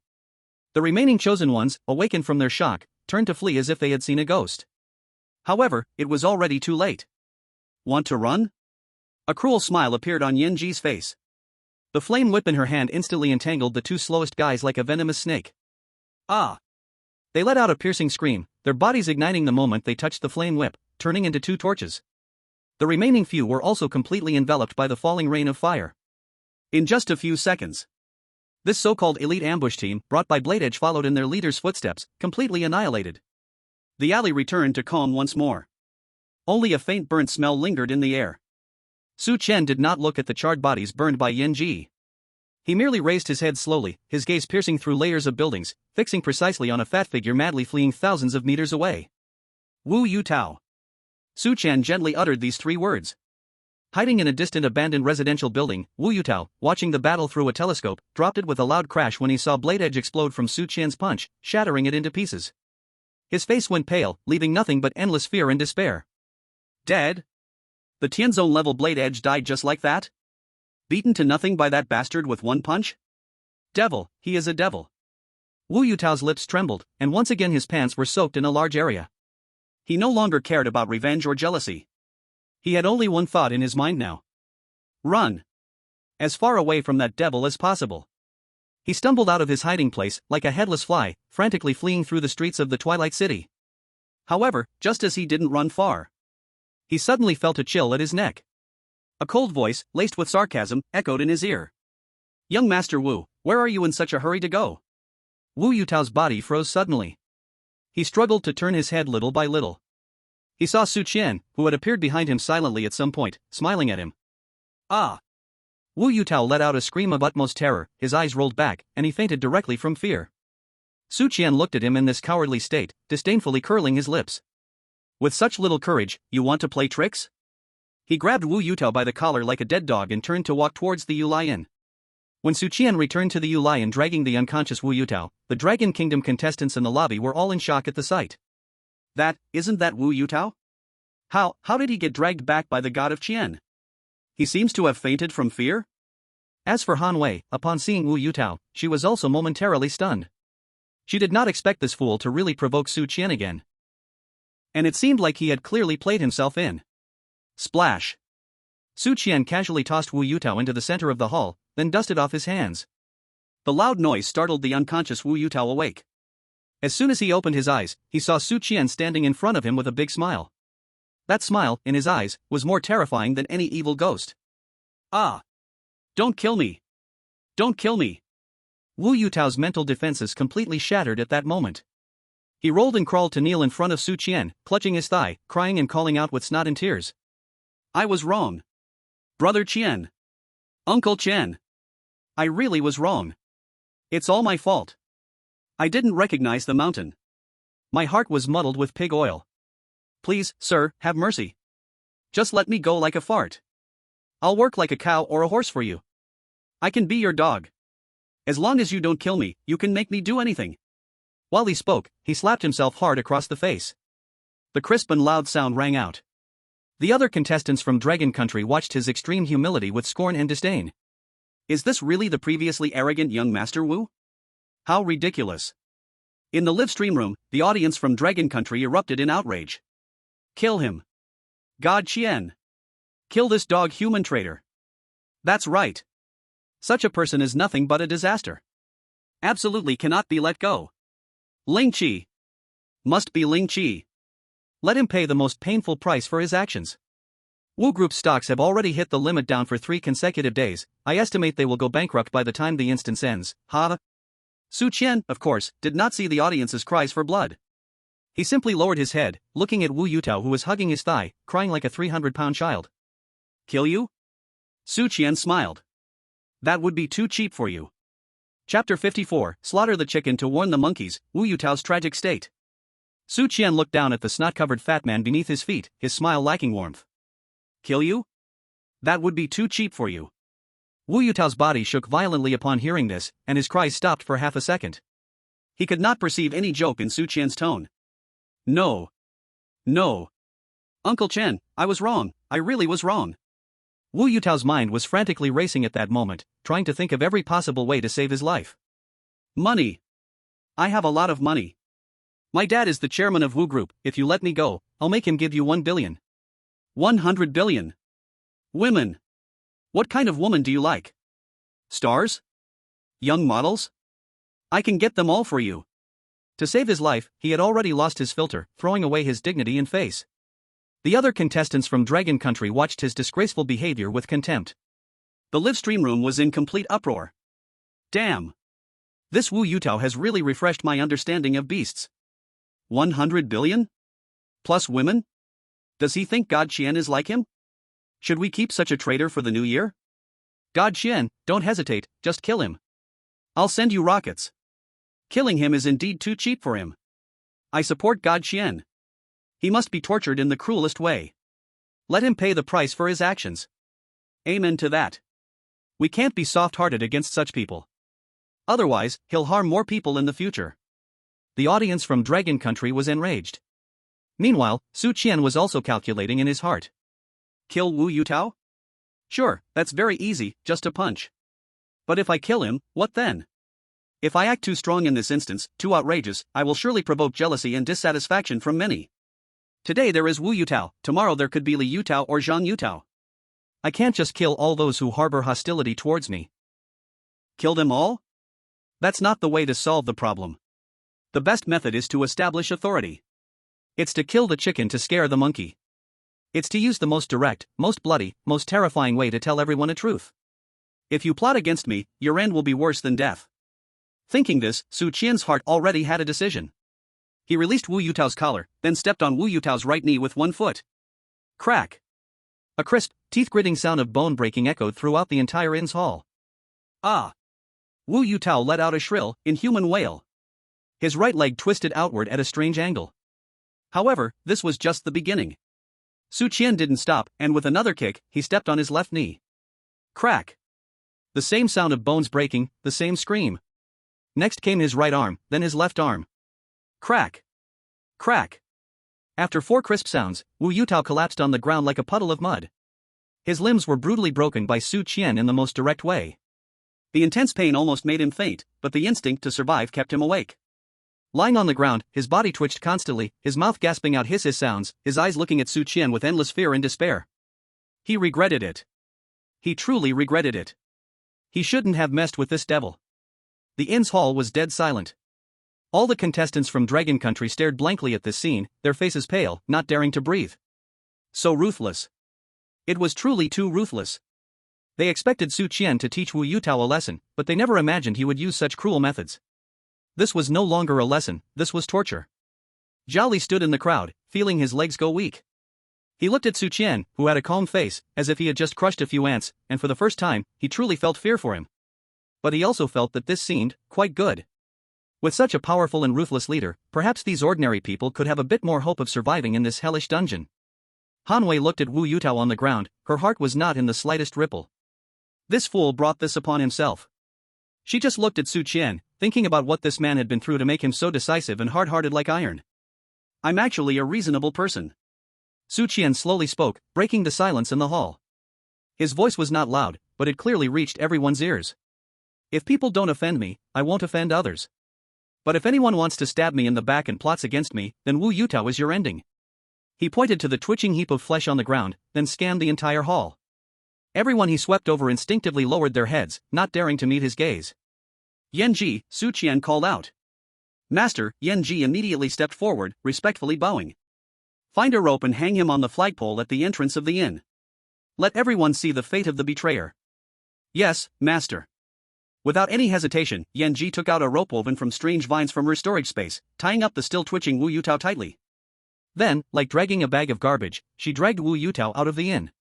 The remaining chosen ones, awakened from their shock, turned to flee as if they had seen a ghost. However, it was already too late. Want to run? A cruel smile appeared on Yanji's face. The flame whip in her hand instantly entangled the two slowest guys like a venomous snake. Ah! They let out a piercing scream, their bodies igniting the moment they touched the flame whip, turning into two torches. The remaining few were also completely enveloped by the falling rain of fire. In just a few seconds, this so-called elite ambush team, brought by Blade Edge, followed in their leader's footsteps, completely annihilated. The alley returned to calm once more. Only a faint burnt smell lingered in the air. Su Qian did not look at the charred bodies burned by Yanji. He merely raised his head slowly, his gaze piercing through layers of buildings, fixing precisely on a fat figure madly fleeing thousands of meters away. Wu Yutao. Su Qian gently uttered these 3 words. Hiding in a distant abandoned residential building, Wu Yutao, watching the battle through a telescope, dropped it with a loud crash when he saw blade edge explode from Su Qian's punch, shattering it into pieces. His face went pale, leaving nothing but endless fear and despair. Dead? The Tianzone level blade edge died just like that? Beaten to nothing by that bastard with one punch? Devil, he is a devil. Wu Yutao's lips trembled, and once again his pants were soaked in a large area. He no longer cared about revenge or jealousy. He had only one thought in his mind now. Run. As far away from that devil as possible. He stumbled out of his hiding place, like a headless fly, frantically fleeing through the streets of the Twilight City. However, just as he didn't run far, he suddenly felt a chill at his neck. A cold voice, laced with sarcasm, echoed in his ear. Young Master Wu, where are you in such a hurry to go? Wu Yutao's body froze suddenly. He struggled to turn his head little by little. He saw Su Qian, who had appeared behind him silently at some point, smiling at him. Ah! Wu Yutao let out a scream of utmost terror, his eyes rolled back, and he fainted directly from fear. Su Qian looked at him in this cowardly state, disdainfully curling his lips. With such little courage, you want to play tricks? He grabbed Wu Yutao by the collar like a dead dog and turned to walk towards the Yuelai Inn. When Su Qian returned to the Yuelai Inn dragging the unconscious Wu Yutao, the Dragon Kingdom contestants in the lobby were all in shock at the sight. Isn't that Wu Yutao? How did he get dragged back by the god of Qian? He seems to have fainted from fear? As for Han Wei, upon seeing Wu Yutao, she was also momentarily stunned. She did not expect this fool to really provoke Su Qian again. And it seemed like he had clearly played himself in. Splash! Su Qian casually tossed Wu Yutao into the center of the hall, then dusted off his hands. The loud noise startled the unconscious Wu Yutao awake. As soon as he opened his eyes, he saw Su Qian standing in front of him with a big smile. That smile, in his eyes, was more terrifying than any evil ghost. Ah! Don't kill me! Don't kill me! Wu Yutao's mental defenses completely shattered at that moment. He rolled and crawled to kneel in front of Su Qian, clutching his thigh, crying and calling out with snot and tears. I was wrong. Brother Qian. Uncle Qian. I really was wrong. It's all my fault. I didn't recognize the mountain. My heart was muddled with pig oil. Please, sir, have mercy. Just let me go like a fart. I'll work like a cow or a horse for you. I can be your dog. As long as you don't kill me, you can make me do anything. While he spoke, he slapped himself hard across the face. The crisp and loud sound rang out. The other contestants from Dragon Country watched his extreme humility with scorn and disdain. Is this really the previously arrogant young Master Wu? How ridiculous. In the live stream room, the audience from Dragon Country erupted in outrage. Kill him. God Qian. Kill this dog human traitor. That's right. Such a person is nothing but a disaster. Absolutely cannot be let go. Ling Qi. Must be Ling Qi. Let him pay the most painful price for his actions. Wu Group's stocks have already hit the limit down for 3 consecutive days. I estimate they will go bankrupt by the time the instance ends. Ha! Su Qian, of course, did not see the audience's cries for blood. He simply lowered his head, looking at Wu Yutao who was hugging his thigh, crying like a 300-pound child. Kill you? Su Qian smiled. That would be too cheap for you. Chapter 54, Slaughter the Chicken to warn the monkeys, Wu Yutao's tragic state. Su Qian looked down at the snot-covered fat man beneath his feet, his smile lacking warmth. Kill you? That would be too cheap for you. Wu Yutao's body shook violently upon hearing this, and his cries stopped for half a second. He could not perceive any joke in Su Qian's tone. No. No. Uncle Chen, I was wrong, I really was wrong. Wu Yutao's mind was frantically racing at that moment, trying to think of every possible way to save his life. Money. I have a lot of money. My dad is the chairman of Wu Group. If you let me go, I'll make him give you 1 billion. 100 billion. Women. What kind of woman do you like? Stars? Young models? I can get them all for you. To save his life, he had already lost his filter, throwing away his dignity and face. The other contestants from Dragon Country watched his disgraceful behavior with contempt. The live stream room was in complete uproar. Damn. This Wu Yutao has really refreshed my understanding of beasts. 100 billion? Plus women? Does he think God Qian is like him? Should we keep such a traitor for the new year? God Qian, don't hesitate, just kill him. I'll send you rockets. Killing him is indeed too cheap for him. I support God Qian. He must be tortured in the cruelest way. Let him pay the price for his actions. Amen to that. We can't be soft-hearted against such people. Otherwise, he'll harm more people in the future. The audience from Dragon Country was enraged. Meanwhile, Su Qian was also calculating in his heart. Kill Wu Yutao? Sure, that's very easy, just a punch. But if I kill him, what then? If I act too strong in this instance, too outrageous, I will surely provoke jealousy and dissatisfaction from many. Today there is Wu Yutao, tomorrow there could be Liu Yutao or Zhang Yutao. I can't just kill all those who harbor hostility towards me. Kill them all? That's not the way to solve the problem. The best method is to establish authority. It's to kill the chicken to scare the monkey. It's to use the most direct, most bloody, most terrifying way to tell everyone a truth. If you plot against me, your end will be worse than death. Thinking this, Su Qian's heart already had a decision. He released Wu Yutao's collar, then stepped on Wu Yutao's right knee with one foot. Crack! A crisp, teeth-gritting sound of bone breaking echoed throughout the entire inn's hall. Ah! Wu Yutao let out a shrill, inhuman wail. His right leg twisted outward at a strange angle. However, this was just the beginning. Su Qian didn't stop, and with another kick, he stepped on his left knee. Crack! The same sound of bones breaking, the same scream. Next came his right arm, then his left arm. Crack! Crack! After 4 crisp sounds, Wu Yutao collapsed on the ground like a puddle of mud. His limbs were brutally broken by Su Qian in the most direct way. The intense pain almost made him faint, but the instinct to survive kept him awake. Lying on the ground, his body twitched constantly, his mouth gasping out hiss sounds, his eyes looking at Su Qian with endless fear and despair. He regretted it. He truly regretted it. He shouldn't have messed with this devil. The inn's hall was dead silent. All the contestants from Dragon Country stared blankly at this scene, their faces pale, not daring to breathe. So ruthless. It was truly too ruthless. They expected Su Qian to teach Wu Yutao a lesson, but they never imagined he would use such cruel methods. This was no longer a lesson, this was torture. Zhao stood in the crowd, feeling his legs go weak. He looked at Su Qian, who had a calm face, as if he had just crushed a few ants, and for the first time, he truly felt fear for him. But he also felt that this seemed quite good. With such a powerful and ruthless leader, perhaps these ordinary people could have a bit more hope of surviving in this hellish dungeon. Hanwei looked at Wu Yutao on the ground, her heart was not in the slightest ripple. This fool brought this upon himself. She just looked at Su Qian, thinking about what this man had been through to make him so decisive and hard-hearted like iron. I'm actually a reasonable person. Su Qian slowly spoke, breaking the silence in the hall. His voice was not loud, but it clearly reached everyone's ears. If people don't offend me, I won't offend others. But if anyone wants to stab me in the back and plots against me, then Wu Yutao is your ending. He pointed to the twitching heap of flesh on the ground, then scanned the entire hall. Everyone he swept over instinctively lowered their heads, not daring to meet his gaze. Yanji, Su Qian called out. Master, Yanji immediately stepped forward, respectfully bowing. Find a rope and hang him on the flagpole at the entrance of the inn. Let everyone see the fate of the betrayer. Yes, master. Without any hesitation, Yanji took out a rope woven from strange vines from her storage space, tying up the still twitching Wu Yutao tightly. Then, like dragging a bag of garbage, she dragged Wu Yutao out of the inn.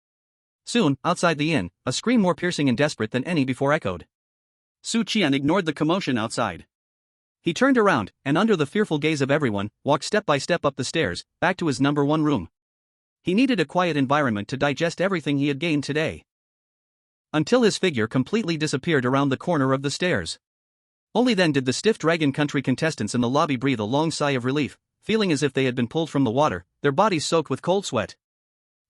Soon, outside the inn, a scream more piercing and desperate than any before echoed. Su Qian ignored the commotion outside. He turned around, and under the fearful gaze of everyone, walked step by step up the stairs, back to his number 1 room. He needed a quiet environment to digest everything he had gained today. Until his figure completely disappeared around the corner of the stairs. Only then did the stiff Dragon Country contestants in the lobby breathe a long sigh of relief, feeling as if they had been pulled from the water, their bodies soaked with cold sweat.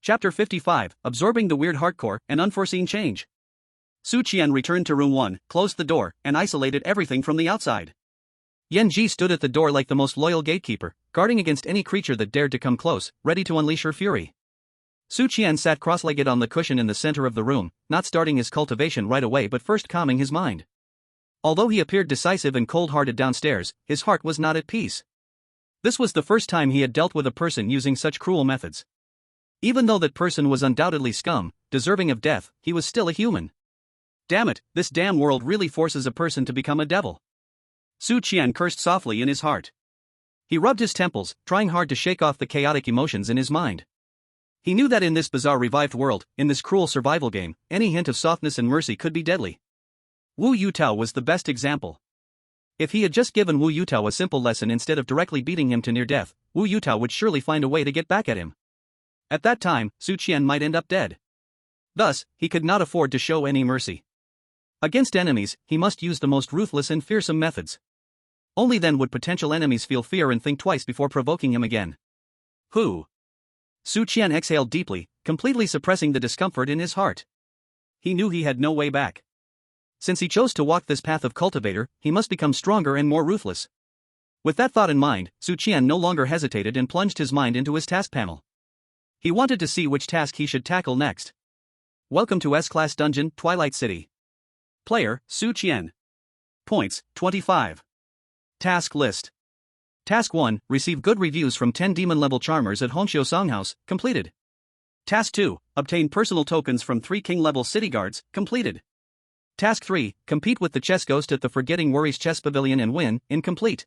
Chapter 55, Absorbing the Weird Hardcore and Unforeseen Change. Su Qian returned to room 1, closed the door, and isolated everything from the outside. Yanji stood at the door like the most loyal gatekeeper, guarding against any creature that dared to come close, ready to unleash her fury. Su Qian sat cross-legged on the cushion in the center of the room, not starting his cultivation right away but first calming his mind. Although he appeared decisive and cold-hearted downstairs, his heart was not at peace. This was the first time he had dealt with a person using such cruel methods. Even though that person was undoubtedly scum, deserving of death, he was still a human. Damn it, this damn world really forces a person to become a devil. Su Qian cursed softly in his heart. He rubbed his temples, trying hard to shake off the chaotic emotions in his mind. He knew that in this bizarre revived world, in this cruel survival game, any hint of softness and mercy could be deadly. Wu Yutao was the best example. If he had just given Wu Yutao a simple lesson instead of directly beating him to near death, Wu Yutao would surely find a way to get back at him. At that time, Su Qian might end up dead. Thus, he could not afford to show any mercy. Against enemies, he must use the most ruthless and fearsome methods. Only then would potential enemies feel fear and think twice before provoking him again. Who? Su Qian exhaled deeply, completely suppressing the discomfort in his heart. He knew he had no way back. Since he chose to walk this path of cultivator, he must become stronger and more ruthless. With that thought in mind, Su Qian no longer hesitated and plunged his mind into his task panel. He wanted to see which task he should tackle next. Welcome to S-Class Dungeon, Twilight City. Player, Su Qian. Points, 25. Task List. Task 1, receive good reviews from 10 demon-level charmers at Hongqiu Songhouse, completed. Task 2, obtain personal tokens from 3 king-level city guards, completed. Task 3, compete with the chess ghost at the Forgetting Worries Chess Pavilion and win, incomplete.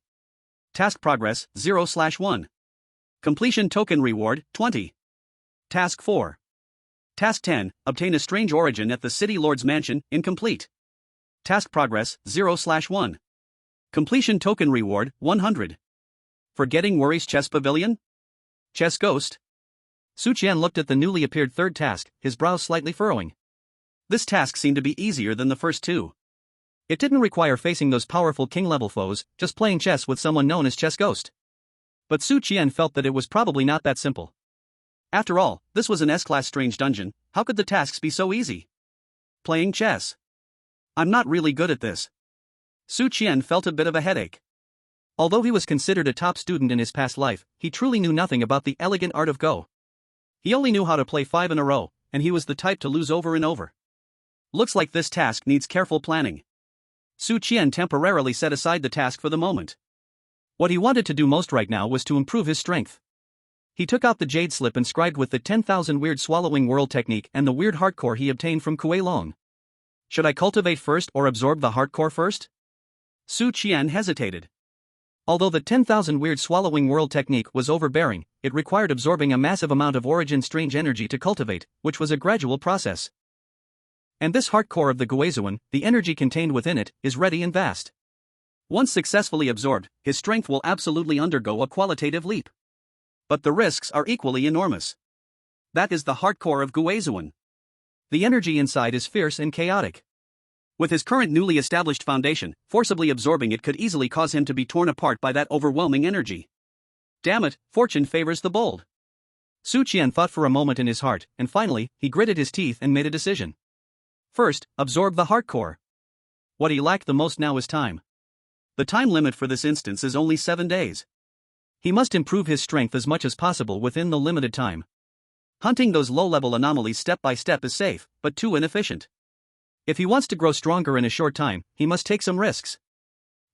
Task progress, 0/1. Completion token reward, 20. Task 4. Task 10, obtain a strange origin at the City Lord's Mansion, incomplete. Task progress, 0/1. Completion token reward, 100. Forgetting Worries Chess Pavilion? Chess Ghost? Su Qian looked at the newly appeared third task, his brows slightly furrowing. This task seemed to be easier than the first two. It didn't require facing those powerful king-level foes, just playing chess with someone known as Chess Ghost. But Su Qian felt that it was probably not that simple. After all, this was an S-Class strange dungeon, how could the tasks be so easy? Playing chess. I'm not really good at this. Su Qian felt a bit of a headache. Although he was considered a top student in his past life, he truly knew nothing about the elegant art of Go. He only knew how to play 5 in a row, and he was the type to lose over and over. Looks like this task needs careful planning. Su Qian temporarily set aside the task for the moment. What he wanted to do most right now was to improve his strength. He took out the jade slip inscribed with the 10,000 weird swallowing world technique and the weird hardcore he obtained from Kuei Long. Should I cultivate first or absorb the hardcore first? Su Qian hesitated. Although the 10,000 weird swallowing world technique was overbearing, it required absorbing a massive amount of origin strange energy to cultivate, which was a gradual process. And this heart core of the Guizuan, the energy contained within it, is ready and vast. Once successfully absorbed, his strength will absolutely undergo a qualitative leap. But the risks are equally enormous. That is the heart core of Guizuan. The energy inside is fierce and chaotic. With his current newly established foundation, forcibly absorbing it could easily cause him to be torn apart by that overwhelming energy. Damn it, fortune favors the bold. Su Qian thought for a moment in his heart, and finally, he gritted his teeth and made a decision. First, absorb the heart core. What he lacked the most now is time. The time limit for this instance is only 7 days. He must improve his strength as much as possible within the limited time. Hunting those low-level anomalies step by step is safe, but too inefficient. If he wants to grow stronger in a short time, he must take some risks.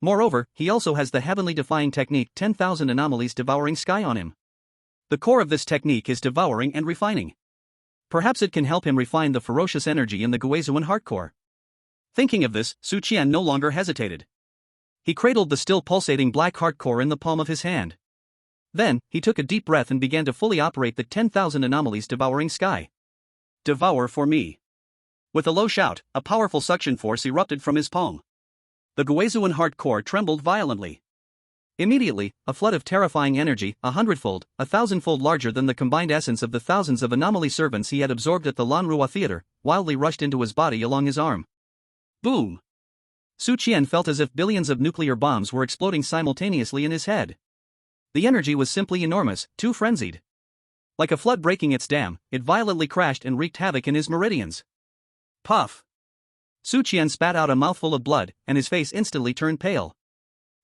Moreover, he also has the heavenly defying technique 10,000 anomalies devouring sky on him. The core of this technique is devouring and refining. Perhaps it can help him refine the ferocious energy in the Guizuan heart core. Thinking of this, Su Qian no longer hesitated. He cradled the still pulsating black heart core in the palm of his hand. Then, he took a deep breath and began to fully operate the 10,000 anomalies devouring sky. Devour for me. With a low shout, a powerful suction force erupted from his palm. The Guizuan heart core trembled violently. Immediately, a flood of terrifying energy, 100-fold, 1,000-fold larger than the combined essence of the thousands of anomaly servants he had absorbed at the Lanrua Theater, wildly rushed into his body along his arm. Boom! Su Qian felt as if billions of nuclear bombs were exploding simultaneously in his head. The energy was simply enormous, too frenzied. Like a flood breaking its dam, it violently crashed and wreaked havoc in his meridians. Puff! Su Qian spat out a mouthful of blood, and his face instantly turned pale.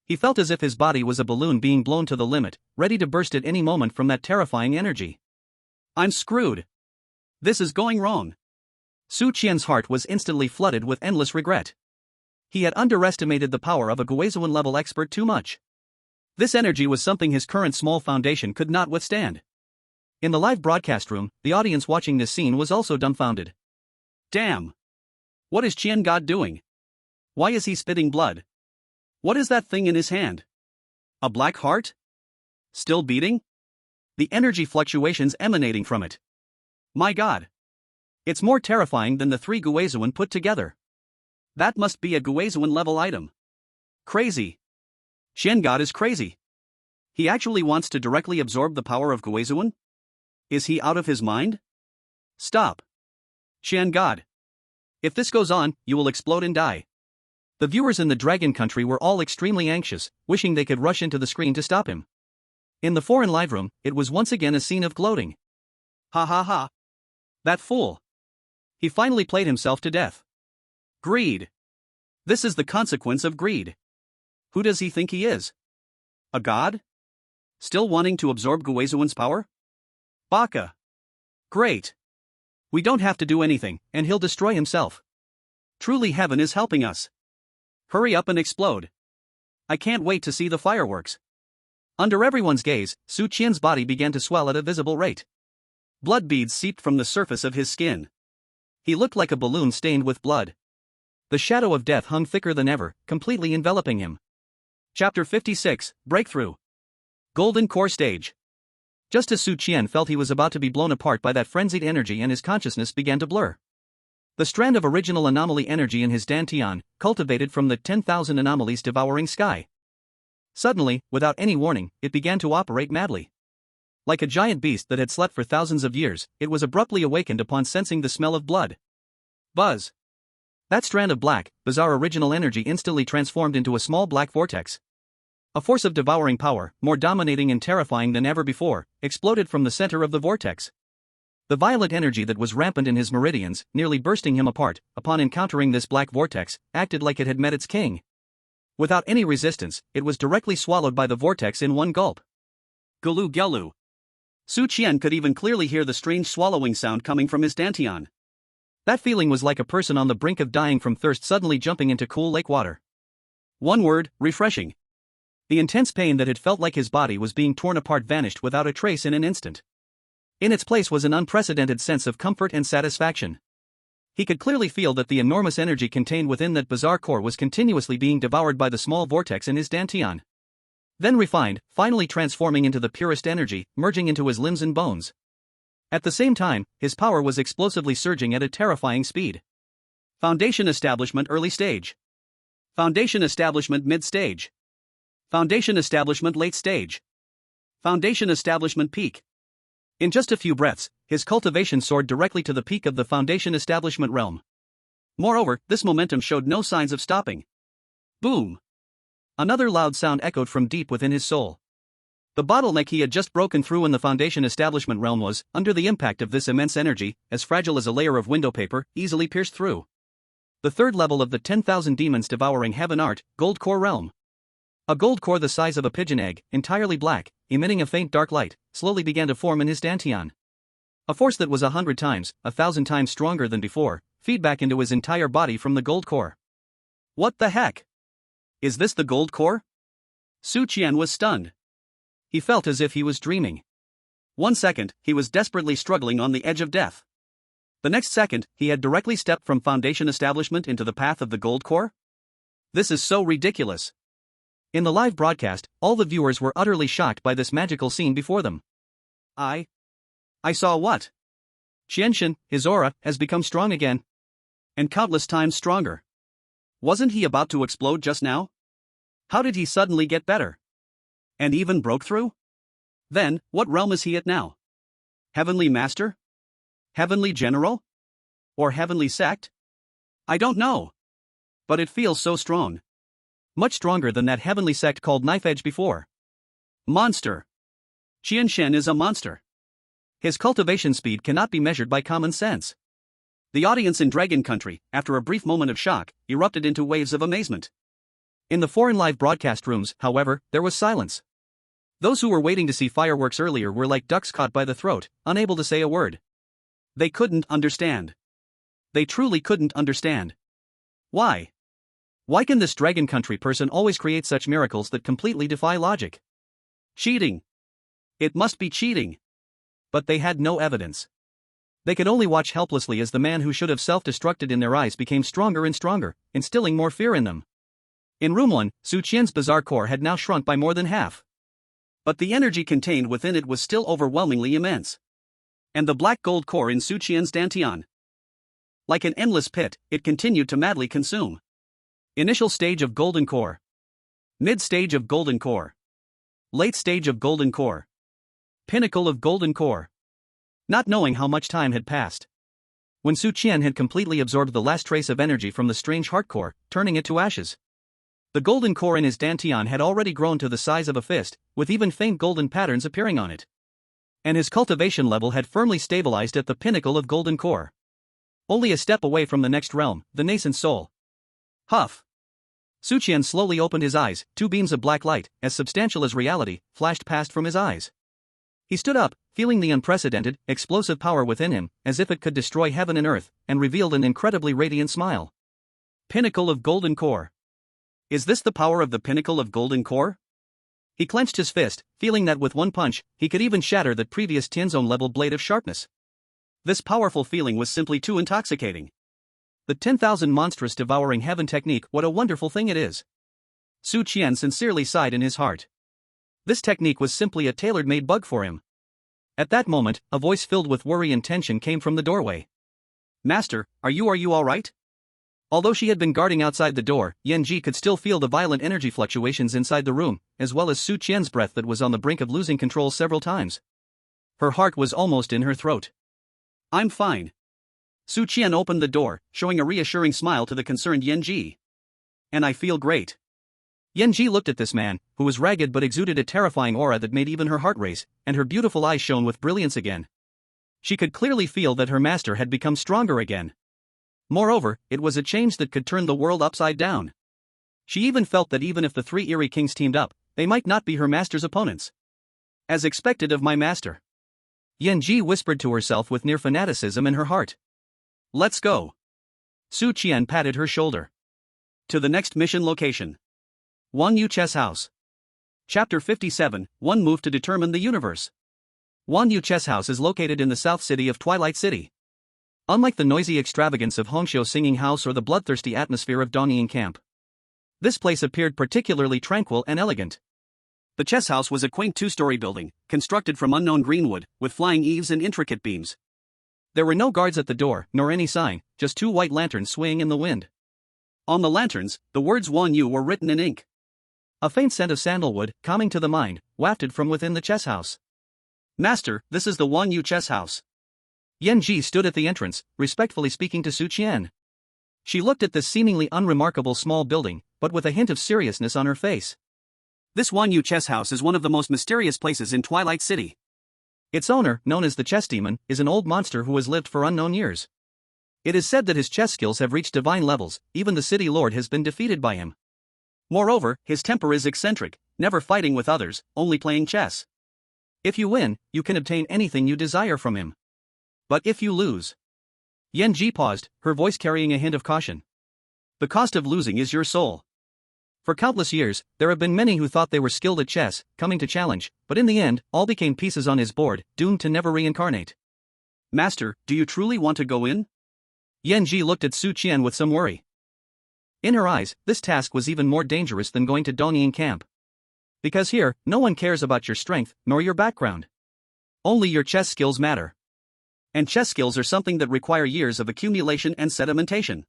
He felt as if his body was a balloon being blown to the limit, ready to burst at any moment from that terrifying energy. I'm screwed. This is going wrong. Su Qian's heart was instantly flooded with endless regret. He had underestimated the power of a Guizuan-level expert too much. This energy was something his current small foundation could not withstand. In the live broadcast room, the audience watching this scene was also dumbfounded. Damn! What is Qian God doing? Why is he spitting blood? What is that thing in his hand? A black heart? Still beating? The energy fluctuations emanating from it. My god. It's more terrifying than the 3 Guizuan put together. That must be a Guizuan level item. Crazy. Qian God is crazy. He actually wants to directly absorb the power of Guizuan? Is he out of his mind? Stop. Qian God. If this goes on, you will explode and die. The viewers in the Dragon Country were all extremely anxious, wishing they could rush into the screen to stop him. In the foreign live room, it was once again a scene of gloating. Ha ha ha. That fool. He finally played himself to death. Greed. This is the consequence of greed. Who does he think he is? A god? Still wanting to absorb Guizuan's power? Baka. Great. We don't have to do anything, and he'll destroy himself. Truly heaven is helping us. Hurry up and explode. I can't wait to see the fireworks. Under everyone's gaze, Su Qian's body began to swell at a visible rate. Blood beads seeped from the surface of his skin. He looked like a balloon stained with blood. The shadow of death hung thicker than ever, completely enveloping him. Chapter 56, Breakthrough. Golden Core Stage. Just as Su Qian felt he was about to be blown apart by that frenzied energy and his consciousness began to blur. The strand of original anomaly energy in his dantian, cultivated from the 10,000 anomalies devouring sky. Suddenly, without any warning, it began to operate madly. Like a giant beast that had slept for thousands of years, it was abruptly awakened upon sensing the smell of blood. Buzz. That strand of black, bizarre original energy instantly transformed into a small black vortex. A force of devouring power, more dominating and terrifying than ever before, exploded from the center of the vortex. The violent energy that was rampant in his meridians, nearly bursting him apart, upon encountering this black vortex, acted like it had met its king. Without any resistance, it was directly swallowed by the vortex in one gulp. Gulu Gelu. Su Qian could even clearly hear the strange swallowing sound coming from his dantian. That feeling was like a person on the brink of dying from thirst suddenly jumping into cool lake water. One word, refreshing. The intense pain that had felt like his body was being torn apart vanished without a trace in an instant. In its place was an unprecedented sense of comfort and satisfaction. He could clearly feel that the enormous energy contained within that bizarre core was continuously being devoured by the small vortex in his dantian. Then refined, finally transforming into the purest energy, merging into his limbs and bones. At the same time, his power was explosively surging at a terrifying speed. Foundation Establishment Early Stage. Foundation Establishment Mid Stage. Foundation Establishment Late Stage. Foundation Establishment Peak. In just a few breaths, his cultivation soared directly to the peak of the Foundation Establishment realm. Moreover, this momentum showed no signs of stopping. Boom! Another loud sound echoed from deep within his soul. The bottleneck he had just broken through in the Foundation Establishment realm was, under the impact of this immense energy, as fragile as a layer of window paper, easily pierced through. The third level of the 10,000 demons devouring heaven art, Gold Core realm. A gold core the size of a pigeon egg, entirely black, emitting a faint dark light, slowly began to form in his dantian. A force that was 100 times, 1,000 times stronger than before, feedback into his entire body from the gold core. What the heck? Is this the gold core? Su Qian was stunned. He felt as if he was dreaming. 1 second, he was desperately struggling on the edge of death. The next second, he had directly stepped from Foundation Establishment into the path of the gold core? This is so ridiculous. In the live broadcast, all the viewers were utterly shocked by this magical scene before them. I saw what? Qianshan, his aura, has become strong again. And countless times stronger. Wasn't he about to explode just now? How did he suddenly get better? And even broke through? Then, what realm is he at now? Heavenly Master? Heavenly General? Or Heavenly Sect? I don't know. But it feels so strong. Much stronger than that heavenly sect called Knife Edge before. Monster. Qianshan is a monster. His cultivation speed cannot be measured by common sense. The audience in Dragon Country, after a brief moment of shock, erupted into waves of amazement. In the foreign live broadcast rooms, however, there was silence. Those who were waiting to see fireworks earlier were like ducks caught by the throat, unable to say a word. They couldn't understand. They truly couldn't understand. Why? Why can this Dragon Country person always create such miracles that completely defy logic? Cheating. It must be cheating. But they had no evidence. They could only watch helplessly as the man who should have self-destructed in their eyes became stronger and stronger, instilling more fear in them. In Room 1, Su Qian's bizarre core had now shrunk by more than half. But the energy contained within it was still overwhelmingly immense. And the black gold core in Su Qian's dantian. Like an endless pit, it continued to madly consume. Initial stage of golden core. Mid stage of golden core. Late stage of golden core. Pinnacle of golden core. Not knowing how much time had passed. When Su Qian had completely absorbed the last trace of energy from the strange heart core, turning it to ashes. The golden core in his dantian had already grown to the size of a fist, with even faint golden patterns appearing on it. And his cultivation level had firmly stabilized at the pinnacle of golden core. Only a step away from the next realm, the nascent soul. Huff. Su Qian slowly opened his eyes, two beams of black light, as substantial as reality, flashed past from his eyes. He stood up, feeling the unprecedented, explosive power within him, as if it could destroy heaven and earth, and revealed an incredibly radiant smile. Pinnacle of golden core. Is this the power of the pinnacle of golden core? He clenched his fist, feeling that with one punch, he could even shatter that previous Tianzone-level blade of sharpness. This powerful feeling was simply too intoxicating. The 10,000 monstrous devouring heaven technique, what a wonderful thing it is. Su Qian sincerely sighed in his heart. This technique was simply a tailor-made bug for him. At that moment, a voice filled with worry and tension came from the doorway. Master, are you all right? Although she had been guarding outside the door, Yanji could still feel the violent energy fluctuations inside the room, as well as Su Qian's breath that was on the brink of losing control several times. Her heart was almost in her throat. I'm fine. Su Qian opened the door, showing a reassuring smile to the concerned Yanji. And I feel great. Yanji looked at this man, who was ragged but exuded a terrifying aura that made even her heart race, and her beautiful eyes shone with brilliance again. She could clearly feel that her master had become stronger again. Moreover, it was a change that could turn the world upside down. She even felt that even if the three Eerie Kings teamed up, they might not be her master's opponents. As expected of my master. Yanji whispered to herself with near fanaticism in her heart. Let's go. Su Qian patted her shoulder. To the next mission location. Wan Yu Chess House. Chapter 57, One Move to Determine the Universe. Wan Yu Chess House is located in the south city of Twilight City. Unlike the noisy extravagance of Hongqiu Singing House or the bloodthirsty atmosphere of Dongyin Camp, this place appeared particularly tranquil and elegant. The chess house was a quaint two-story building, constructed from unknown greenwood, with flying eaves and intricate beams. There were no guards at the door, nor any sign, just two white lanterns swaying in the wind. On the lanterns, the words Wan Yu were written in ink. A faint scent of sandalwood, calming to the mind, wafted from within the chess house. Master, this is the Wan Yu Chess House. Yanji stood at the entrance, respectfully speaking to Su Qian. She looked at this seemingly unremarkable small building, but with a hint of seriousness on her face. This Wan Yu Chess House is one of the most mysterious places in Twilight City. Its owner, known as the Chess Demon, is an old monster who has lived for unknown years. It is said that his chess skills have reached divine levels, even the city lord has been defeated by him. Moreover, his temper is eccentric, never fighting with others, only playing chess. If you win, you can obtain anything you desire from him. But if you lose... Yanji paused, her voice carrying a hint of caution. The cost of losing is your soul. For countless years, there have been many who thought they were skilled at chess, coming to challenge, but in the end, all became pieces on his board, doomed to never reincarnate. Master, do you truly want to go in? Yanji looked at Su Qian with some worry. In her eyes, this task was even more dangerous than going to Dongyin Camp. Because here, no one cares about your strength, nor your background. Only your chess skills matter. And chess skills are something that require years of accumulation and sedimentation.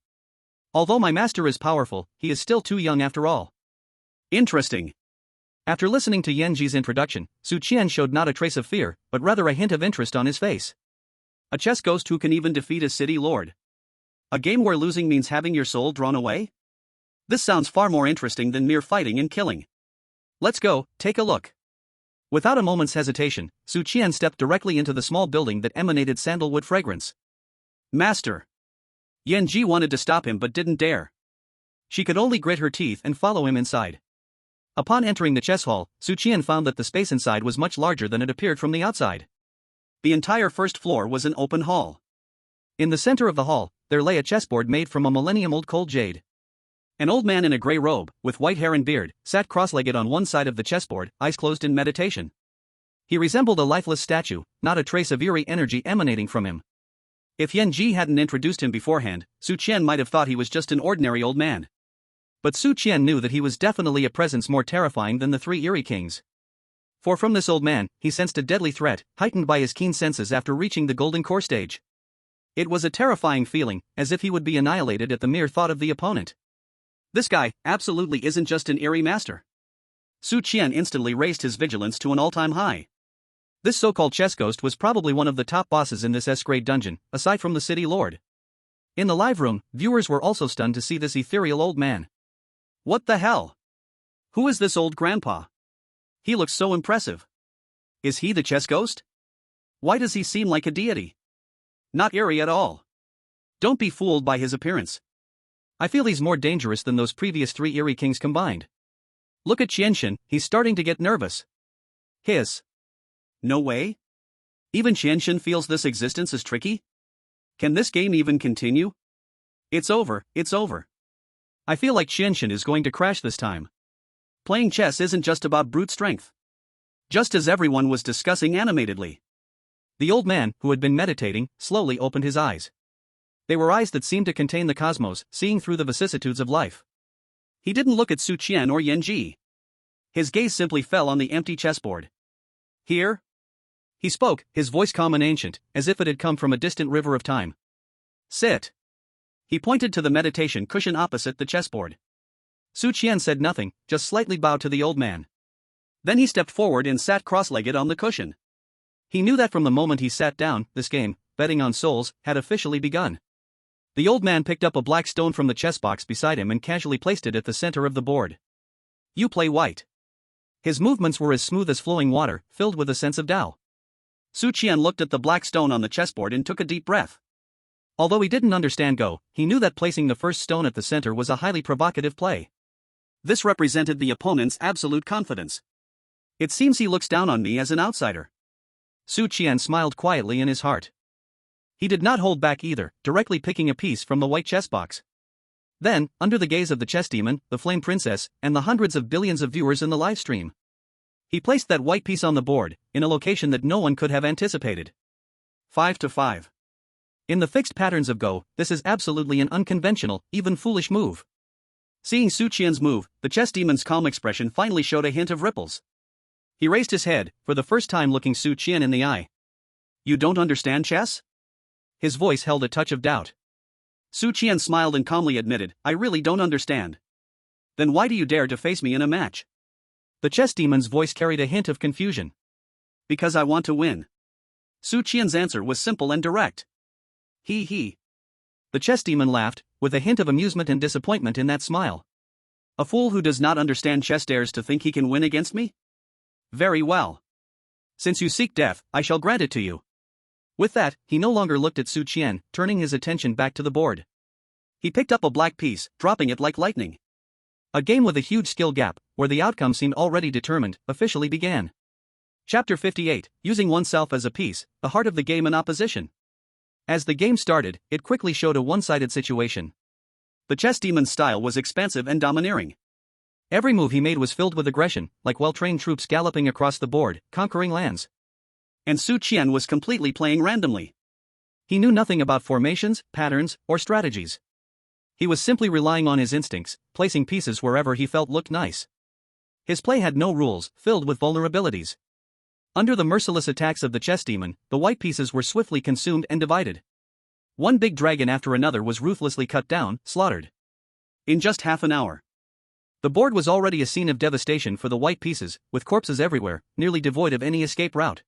Although my master is powerful, he is still too young after all. Interesting. After listening to Yanji's introduction, Su Qian showed not a trace of fear, but rather a hint of interest on his face. A chess ghost who can even defeat a city lord. A game where losing means having your soul drawn away? This sounds far more interesting than mere fighting and killing. Let's go, take a look. Without a moment's hesitation, Su Qian stepped directly into the small building that emanated sandalwood fragrance. Master. Yanji wanted to stop him but didn't dare. She could only grit her teeth and follow him inside. Upon entering the chess hall, Su Qian found that the space inside was much larger than it appeared from the outside. The entire first floor was an open hall. In the center of the hall, there lay a chessboard made from a millennium-old cold jade. An old man in a gray robe, with white hair and beard, sat cross-legged on one side of the chessboard, eyes closed in meditation. He resembled a lifeless statue, not a trace of eerie energy emanating from him. If Yanji hadn't introduced him beforehand, Su Qian might have thought he was just an ordinary old man. But Su Qian knew that he was definitely a presence more terrifying than the three Eerie Kings. For from this old man, he sensed a deadly threat, heightened by his keen senses after reaching the golden core stage. It was a terrifying feeling, as if he would be annihilated at the mere thought of the opponent. This guy absolutely isn't just an eerie master. Su Qian instantly raised his vigilance to an all-time high. This so-called chess ghost was probably one of the top bosses in this S-grade dungeon, aside from the city lord. In the live room, viewers were also stunned to see this ethereal old man. What the hell? Who is this old grandpa? He looks so impressive. Is he the chess ghost? Why does he seem like a deity? Not eerie at all. Don't be fooled by his appearance. I feel he's more dangerous than those previous 3 eerie kings combined. Look at Qianshan, he's starting to get nervous. Hiss. No way? Even Qianshan feels this existence is tricky? Can this game even continue? It's over, it's over. I feel like Qianshan is going to crash this time. Playing chess isn't just about brute strength. Just as everyone was discussing animatedly. The old man, who had been meditating, slowly opened his eyes. They were eyes that seemed to contain the cosmos, seeing through the vicissitudes of life. He didn't look at Su Qian or Yanji. His gaze simply fell on the empty chessboard. Here? He spoke, his voice calm and ancient, as if it had come from a distant river of time. Sit. He pointed to the meditation cushion opposite the chessboard. Su Qian said nothing, just slightly bowed to the old man. Then he stepped forward and sat cross-legged on the cushion. He knew that from the moment he sat down, this game, betting on souls, had officially begun. The old man picked up a black stone from the chess box beside him and casually placed it at the center of the board. You play white. His movements were as smooth as flowing water, filled with a sense of Zhao. Su Qian looked at the black stone on the chessboard and took a deep breath. Although he didn't understand Go, he knew that placing the first stone at the center was a highly provocative play. This represented the opponent's absolute confidence. It seems he looks down on me as an outsider. Su Qian smiled quietly in his heart. He did not hold back either, directly picking a piece from the white chess box. Then, under the gaze of the chess demon, the flame princess, and the hundreds of billions of viewers in the live stream, he placed that white piece on the board, in a location that no one could have anticipated. 5-5. In the fixed patterns of Go, this is absolutely an unconventional, even foolish move. Seeing Su Qian's move, the chess demon's calm expression finally showed a hint of ripples. He raised his head, for the first time looking Su Qian in the eye. You don't understand chess? His voice held a touch of doubt. Su Qian smiled and calmly admitted, I really don't understand. Then why do you dare to face me in a match? The chess demon's voice carried a hint of confusion. Because I want to win. Su Qian's answer was simple and direct. He. The chess demon laughed, with a hint of amusement and disappointment in that smile. A fool who does not understand chess dares to think he can win against me? Very well. Since you seek death, I shall grant it to you. With that, he no longer looked at Su Qian, turning his attention back to the board. He picked up a black piece, dropping it like lightning. A game with a huge skill gap, where the outcome seemed already determined, officially began. Chapter 58, Using Oneself as a Piece, the Heart of the Game in Opposition. As the game started, it quickly showed a one-sided situation. The chess demon's style was expansive and domineering. Every move he made was filled with aggression, like well-trained troops galloping across the board, conquering lands. And Su Qian was completely playing randomly. He knew nothing about formations, patterns, or strategies. He was simply relying on his instincts, placing pieces wherever he felt looked nice. His play had no rules, filled with vulnerabilities. Under the merciless attacks of the chess demon, the white pieces were swiftly consumed and divided. One big dragon after another was ruthlessly cut down, slaughtered. In just half an hour. The board was already a scene of devastation for the white pieces, with corpses everywhere, nearly devoid of any escape route.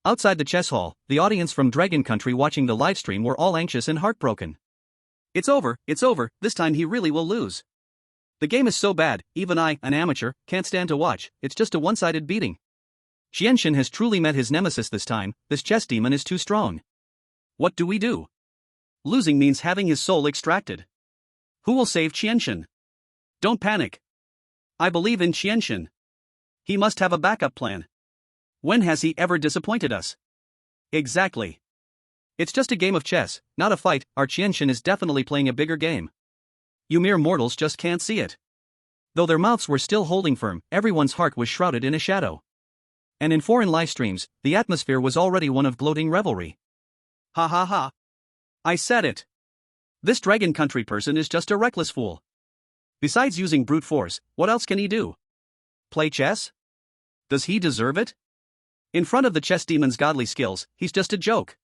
Outside the chess hall, the audience from Dragon Country watching the livestream were all anxious and heartbroken. It's over, this time he really will lose. The game is so bad, even I, an amateur, can't stand to watch, it's just a one-sided beating. Qianshan has truly met his nemesis this time, this chess demon is too strong. What do we do? Losing means having his soul extracted. Who will save Qianshan? Don't panic. I believe in Qianshan. He must have a backup plan. When has he ever disappointed us? Exactly. It's just a game of chess, not a fight. Our Qianshan is definitely playing a bigger game. You mere mortals just can't see it. Though their mouths were still holding firm, everyone's heart was shrouded in a shadow. And in foreign live streams, the atmosphere was already one of gloating revelry. Ha ha ha. I said it. This Dragon Country person is just a reckless fool. Besides using brute force, what else can he do? Play chess? Does he deserve it? In front of the chess demon's godly skills, he's just a joke.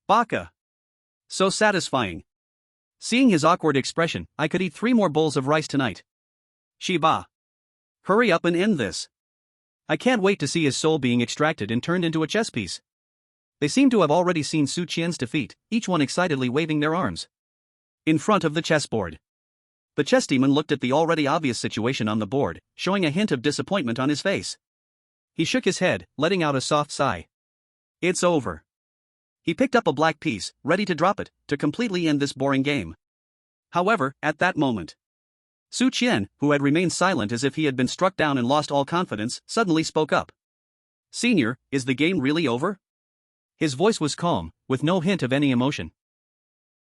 Baka. So satisfying. Seeing his awkward expression, I could eat 3 more bowls of rice tonight. Shiba. Hurry up and end this. I can't wait to see his soul being extracted and turned into a chess piece. They seem to have already seen Su Qian's defeat, each one excitedly waving their arms. In front of the chessboard. The chess demon looked at the already obvious situation on the board, showing a hint of disappointment on his face. He shook his head, letting out a soft sigh. It's over. He picked up a black piece, ready to drop it, to completely end this boring game. However, at that moment, Su Qian, who had remained silent as if he had been struck down and lost all confidence, suddenly spoke up. Senior, is the game really over? His voice was calm, with no hint of any emotion.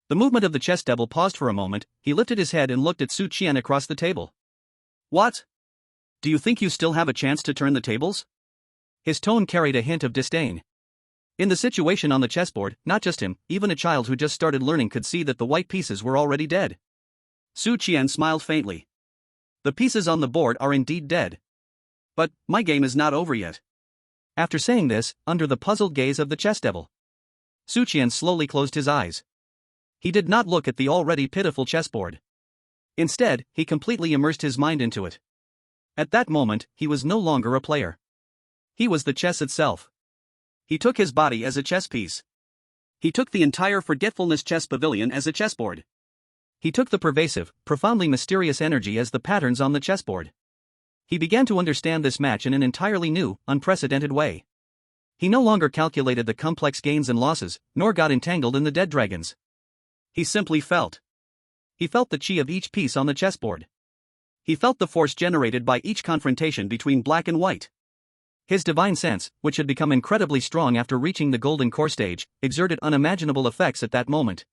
The movement of the chess devil paused for a moment. He lifted his head and looked at Su Qian across the table. What? Do you think you still have a chance to turn the tables? His tone carried a hint of disdain. In the situation on the chessboard, not just him, even a child who just started learning could see that the white pieces were already dead. Su Qian smiled faintly. The pieces on the board are indeed dead. But, my game is not over yet. After saying this, under the puzzled gaze of the chess devil, Su Qian slowly closed his eyes. He did not look at the already pitiful chessboard. Instead, he completely immersed his mind into it. At that moment, he was no longer a player. He was the chess itself. He took his body as a chess piece. He took the entire Forgetfulness Chess Pavilion as a chessboard. He took the pervasive, profoundly mysterious energy as the patterns on the chessboard. He began to understand this match in an entirely new, unprecedented way. He no longer calculated the complex gains and losses, nor got entangled in the dead dragons. He simply felt. He felt the chi of each piece on the chessboard. He felt the force generated by each confrontation between black and white. His divine sense, which had become incredibly strong after reaching the golden core stage, exerted unimaginable effects at that moment.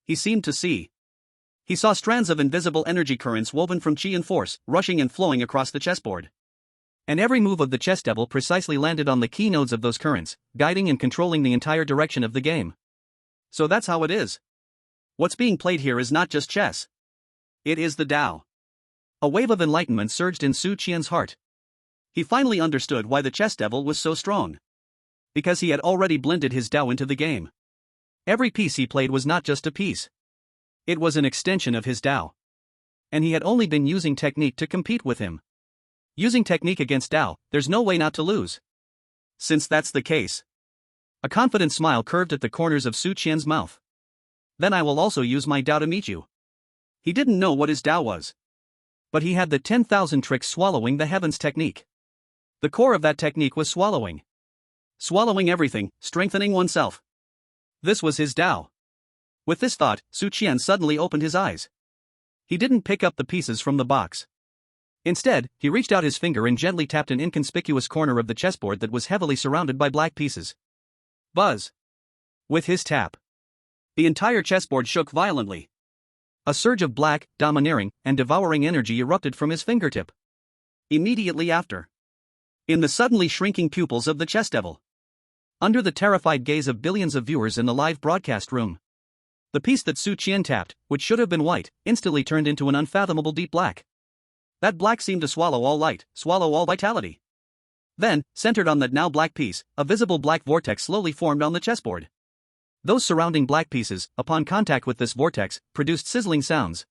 He seemed to see. He saw strands of invisible energy currents woven from chi and force, rushing and flowing across the chessboard. And every move of the chess devil precisely landed on the key nodes of those currents, guiding and controlling the entire direction of the game. So that's how it is. What's being played here is not just chess. It is the Tao. A wave of enlightenment surged in Su Qian's heart. He finally understood why the chess devil was so strong. Because he had already blended his Tao into the game. Every piece he played was not just a piece. It was an extension of his Tao. And he had only been using technique to compete with him. Using technique against Tao, there's no way not to lose. Since that's the case. A confident smile curved at the corners of Su Qian's mouth. Then I will also use my Tao to meet you. He didn't know what his Tao was. But he had the 10,000 tricks swallowing the heavens technique. The core of that technique was swallowing. Swallowing everything, strengthening oneself. This was his Tao. With this thought, Su Qian suddenly opened his eyes. He didn't pick up the pieces from the box. Instead, he reached out his finger and gently tapped an inconspicuous corner of the chessboard that was heavily surrounded by black pieces. Buzz. With his tap, the entire chessboard shook violently. A surge of black, domineering, and devouring energy erupted from his fingertip. Immediately after, in the suddenly shrinking pupils of the chess devil, under the terrified gaze of billions of viewers in the live broadcast room, the piece that Su Qian tapped, which should have been white, instantly turned into an unfathomable deep black. That black seemed to swallow all light, swallow all vitality. Then, centered on that now black piece, a visible black vortex slowly formed on the chessboard. Those surrounding black pieces, upon contact with this vortex, produced sizzling sounds.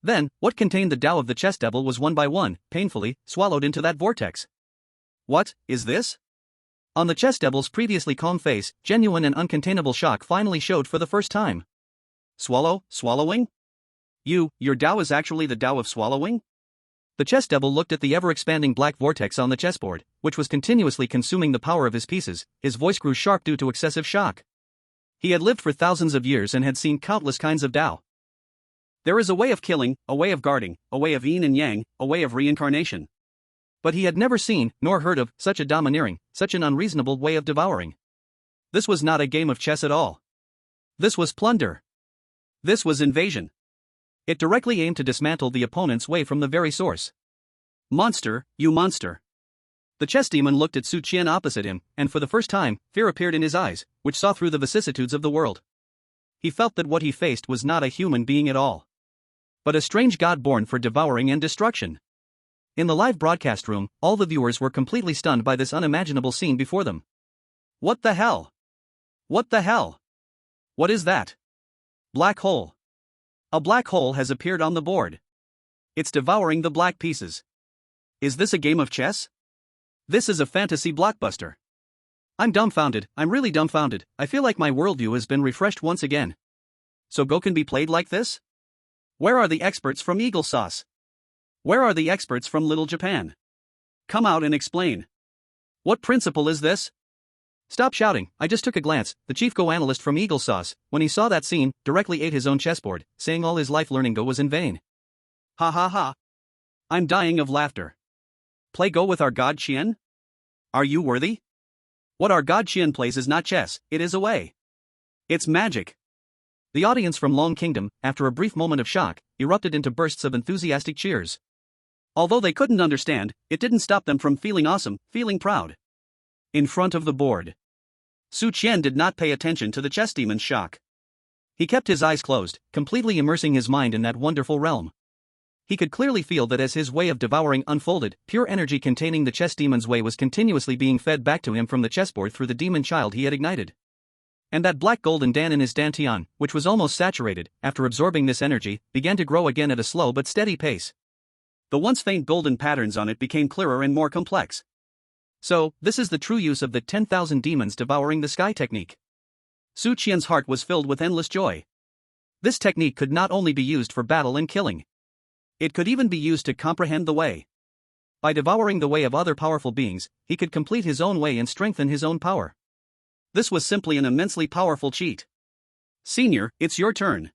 Then, what contained the Tao of the chess devil was one by one, painfully, swallowed into that vortex. What is this? On the chess devil's previously calm face, genuine and uncontainable shock finally showed for the first time. Swallowing? Your Tao is actually the Tao of swallowing? The chess devil looked at the ever-expanding black vortex on the chessboard, which was continuously consuming the power of his pieces. His voice grew sharp due to excessive shock. He had lived for thousands of years and had seen countless kinds of Tao. There is a way of killing, a way of guarding, a way of yin and yang, a way of reincarnation. But he had never seen, nor heard of, such a domineering, such an unreasonable way of devouring. This was not a game of chess at all. This was plunder. This was invasion. It directly aimed to dismantle the opponent's way from the very source. Monster, you monster. The chess demon looked at Su Qian opposite him, and for the first time, fear appeared in his eyes, which saw through the vicissitudes of the world. He felt that what he faced was not a human being at all, but a strange god born for devouring and destruction. In the live broadcast room, all the viewers were completely stunned by this unimaginable scene before them. What the hell? What the hell? What is that? Black hole. A black hole has appeared on the board. It's devouring the black pieces. Is this a game of chess? This is a fantasy blockbuster. I'm dumbfounded, I'm really dumbfounded. I feel like my worldview has been refreshed once again. So Go can be played like this? Where are the experts from Eagle Sauce? Where are the experts from Little Japan? Come out and explain. What principle is this? Stop shouting, I just took a glance. The chief Go analyst from Eagle Sauce, when he saw that scene, directly ate his own chessboard, saying all his life learning Go was in vain. Ha ha ha. I'm dying of laughter. Play Go with our god Qian? Are you worthy? What our god Qian plays is not chess, it is a way. It's magic. The audience from Long Kingdom, after a brief moment of shock, erupted into bursts of enthusiastic cheers. Although they couldn't understand, it didn't stop them from feeling awesome, feeling proud. In front of the board, Su Qian did not pay attention to the chess demon's shock. He kept his eyes closed, completely immersing his mind in that wonderful realm. He could clearly feel that as his way of devouring unfolded, pure energy containing the chess demon's way was continuously being fed back to him from the chessboard through the demon child he had ignited. And that black golden Dan in his dantian, which was almost saturated, after absorbing this energy, began to grow again at a slow but steady pace. The once faint golden patterns on it became clearer and more complex. So, this is the true use of the 10,000 demons devouring the sky technique. Su Qian's heart was filled with endless joy. This technique could not only be used for battle and killing. It could even be used to comprehend the way. By devouring the way of other powerful beings, he could complete his own way and strengthen his own power. This was simply an immensely powerful cheat. Senior, it's your turn.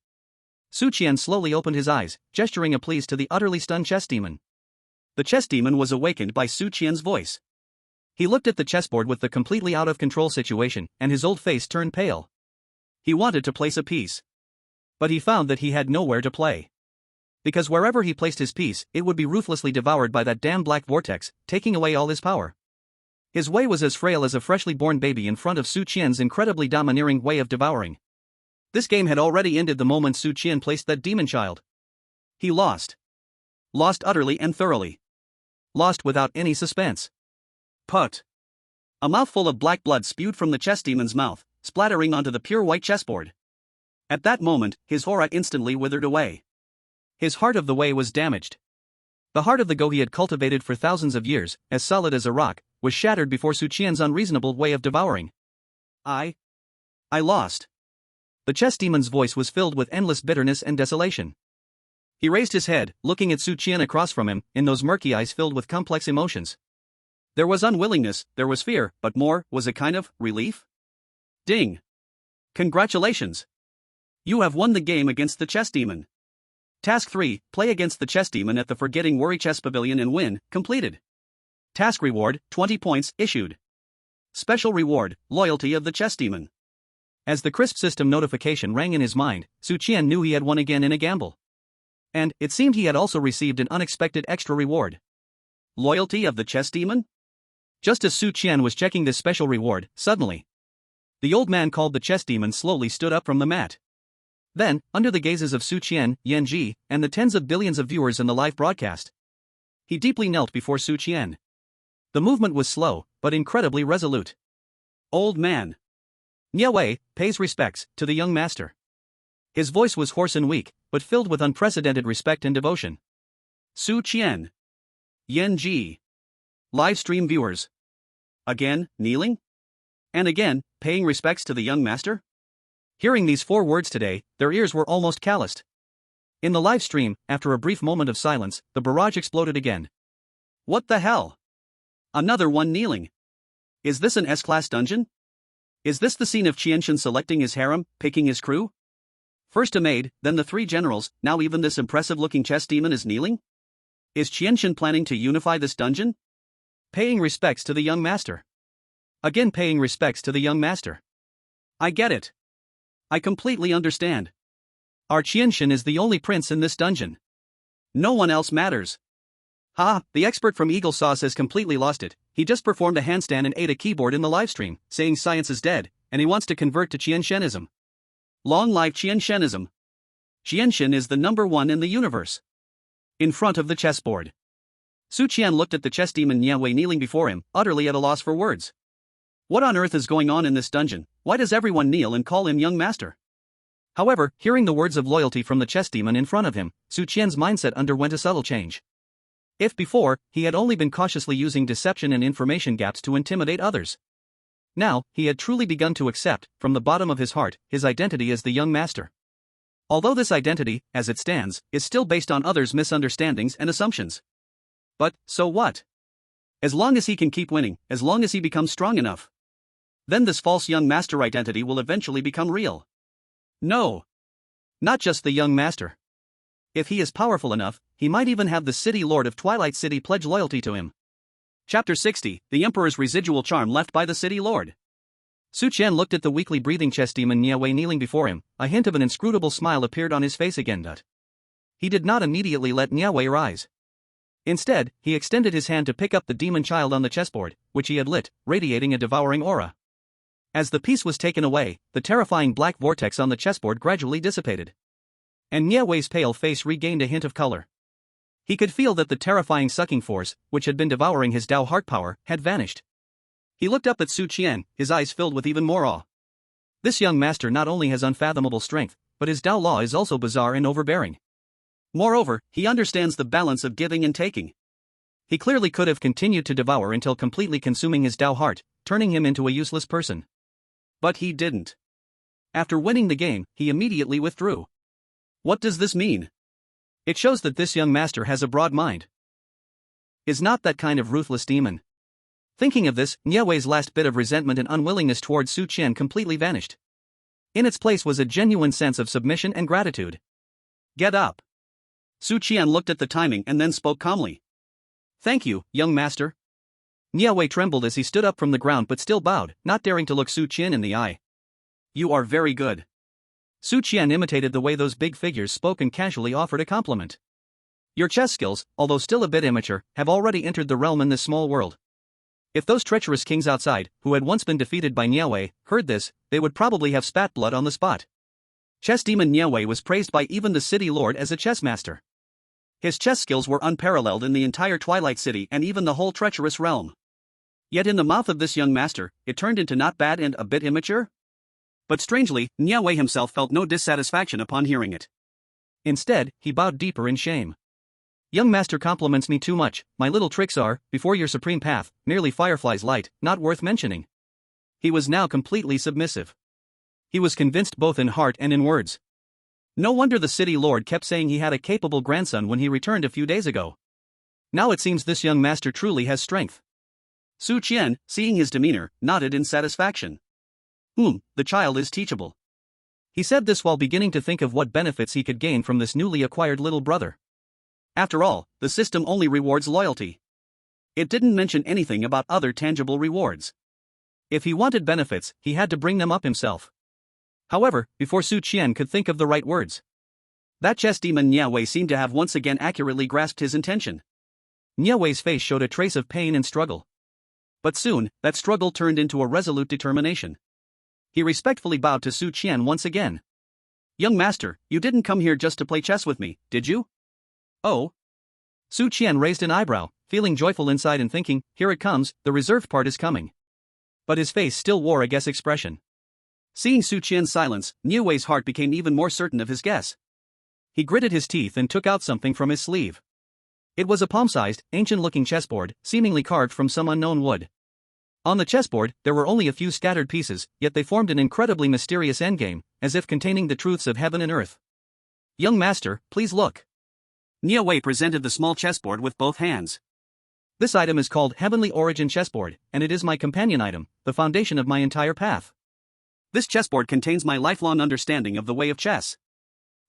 Su Qian slowly opened his eyes, gesturing a please to the utterly stunned chess demon. The chess demon was awakened by Su Qian's voice. He looked at the chessboard with the completely out of control situation, and his old face turned pale. He wanted to place a piece. But he found that he had nowhere to play. Because wherever he placed his piece, it would be ruthlessly devoured by that damn black vortex, taking away all his power. His way was as frail as a freshly born baby in front of Su Qian's incredibly domineering way of devouring. This game had already ended the moment Su Qian placed that demon child. He lost. Lost utterly and thoroughly. Lost without any suspense. Put. A mouthful of black blood spewed from the chess demon's mouth, splattering onto the pure white chessboard. At that moment, his aura instantly withered away. His heart of the way was damaged. The heart of the Go he had cultivated for thousands of years, as solid as a rock, was shattered before Su Qian's unreasonable way of devouring. I lost. The chess demon's voice was filled with endless bitterness and desolation. He raised his head, looking at Su Qian across from him, in those murky eyes filled with complex emotions. There was unwillingness, there was fear, but more was a kind of relief. Ding. Congratulations. You have won the game against the chess demon. Task 3, play against the chess demon at the Forgetting Worry Chess Pavilion and win, completed. Task reward, 20 points, issued. Special reward, loyalty of the chess demon. As the crisp system notification rang in his mind, Su Qian knew he had won again in a gamble. And, it seemed he had also received an unexpected extra reward. Loyalty of the chess demon? Just as Su Qian was checking this special reward, suddenly, the old man called the chess demon slowly stood up from the mat. Then, under the gazes of Su Qian, Yanji, and the tens of billions of viewers in the live broadcast, he deeply knelt before Su Qian. The movement was slow, but incredibly resolute. Old man. Niewei pays respects to the young master. His voice was hoarse and weak, but filled with unprecedented respect and devotion. Su Qian. Yanji. Live stream viewers. Again, kneeling? And again, paying respects to the young master? Hearing these 4 words today, their ears were almost calloused. In the live stream, after a brief moment of silence, the barrage exploded again. What the hell? Another one kneeling. Is this an S-class dungeon? Is this the scene of Qianshan selecting his harem, picking his crew? First a maid, then the 3 generals, now even this impressive-looking chess demon is kneeling? Is Qianshan planning to unify this dungeon? Paying respects to the young master. Again paying respects to the young master. I get it. I completely understand. Our Qianshan is the only prince in this dungeon. No one else matters. Ha, the expert from Eagle Sauce has completely lost it. He just performed a handstand and ate a keyboard in the livestream, saying science is dead, and he wants to convert to Qianshanism. Long live Su Qian looked at the chess demon Niawei kneeling before him, utterly at a loss for words. What on earth is going on in this dungeon? Why does everyone kneel and call him young master? However, hearing the words of loyalty from the chess demon in front of him, Su Qian's mindset underwent a subtle change. If before, he had only been cautiously using deception and information gaps to intimidate others. Now, he had truly begun to accept, from the bottom of his heart, his identity as the young master. Although this identity, as it stands, is still based on others' misunderstandings and assumptions. But, so what? As long as he can keep winning, as long as he becomes strong enough, then this false young master identity will eventually become real. No. Not just the young master. If he is powerful enough, he might even have the city lord of Twilight City pledge loyalty to him. Chapter 60, The Emperor's Residual Charm Left by the City Lord. Su Qian looked at the weakly breathing chess demon Niawei kneeling before him. A hint of an inscrutable smile appeared on his face again. He did not immediately let Niawei rise. Instead, he extended his hand to pick up the demon child on the chessboard, which he had lit, radiating a devouring aura. As the piece was taken away, the terrifying black vortex on the chessboard gradually dissipated. And Niawei's pale face regained a hint of color. He could feel that the terrifying sucking force, which had been devouring his Dao heart power, had vanished. He looked up at Su Qian, his eyes filled with even more awe. This young master not only has unfathomable strength, but his Dao law is also bizarre and overbearing. Moreover, he understands the balance of giving and taking. He clearly could have continued to devour until completely consuming his Dao heart, turning him into a useless person. But he didn't. After winning the game, he immediately withdrew. What does this mean? It shows that this young master has a broad mind. Is not that kind of ruthless demon. Thinking of this, Niawei's last bit of resentment and unwillingness towards Su Qian completely vanished. In its place was a genuine sense of submission and gratitude. Get up. Su Qian looked at the timing and then spoke calmly. Thank you, young master. Niawei trembled as he stood up from the ground but still bowed, not daring to look Su Qian in the eye. You are very good. Su Qian imitated the way those big figures spoke and casually offered a compliment. Your chess skills, although still a bit immature, have already entered the realm in this small world. If those treacherous kings outside, who had once been defeated by Niawei, heard this, they would probably have spat blood on the spot. Chess demon Niawei was praised by even the city lord as a chess master. His chess skills were unparalleled in the entire Twilight City and even the whole treacherous realm. Yet in the mouth of this young master, it turned into not bad and a bit immature? But strangely, Niawei himself felt no dissatisfaction upon hearing it. Instead, he bowed deeper in shame. Young master compliments me too much. My little tricks are, before your supreme path, merely firefly's light, not worth mentioning. He was now completely submissive. He was convinced both in heart and in words. No wonder the city lord kept saying he had a capable grandson when he returned a few days ago. Now it seems this young master truly has strength. Su Qian, seeing his demeanor, nodded in satisfaction. The child is teachable. He said this while beginning to think of what benefits he could gain from this newly acquired little brother. After all, the system only rewards loyalty. It didn't mention anything about other tangible rewards. If he wanted benefits, he had to bring them up himself. However, before Su Qian could think of the right words, that chess demon Niawei seemed to have once again accurately grasped his intention. Niawei's face showed a trace of pain and struggle. But soon, that struggle turned into a resolute determination. He respectfully bowed to Su Qian once again. Young master, you didn't come here just to play chess with me, did you? Oh? Su Qian raised an eyebrow, feeling joyful inside and thinking, here it comes, the reserved part is coming. But his face still wore a guess expression. Seeing Su Qian's silence, Niawei's heart became even more certain of his guess. He gritted his teeth and took out something from his sleeve. It was a palm-sized, ancient-looking chessboard, seemingly carved from some unknown wood. On the chessboard, there were only a few scattered pieces, yet they formed an incredibly mysterious endgame, as if containing the truths of heaven and earth. Young master, please look. Niawei presented the small chessboard with both hands. This item is called Heavenly Origin Chessboard, and it is my companion item, the foundation of my entire path. This chessboard contains my lifelong understanding of the way of chess.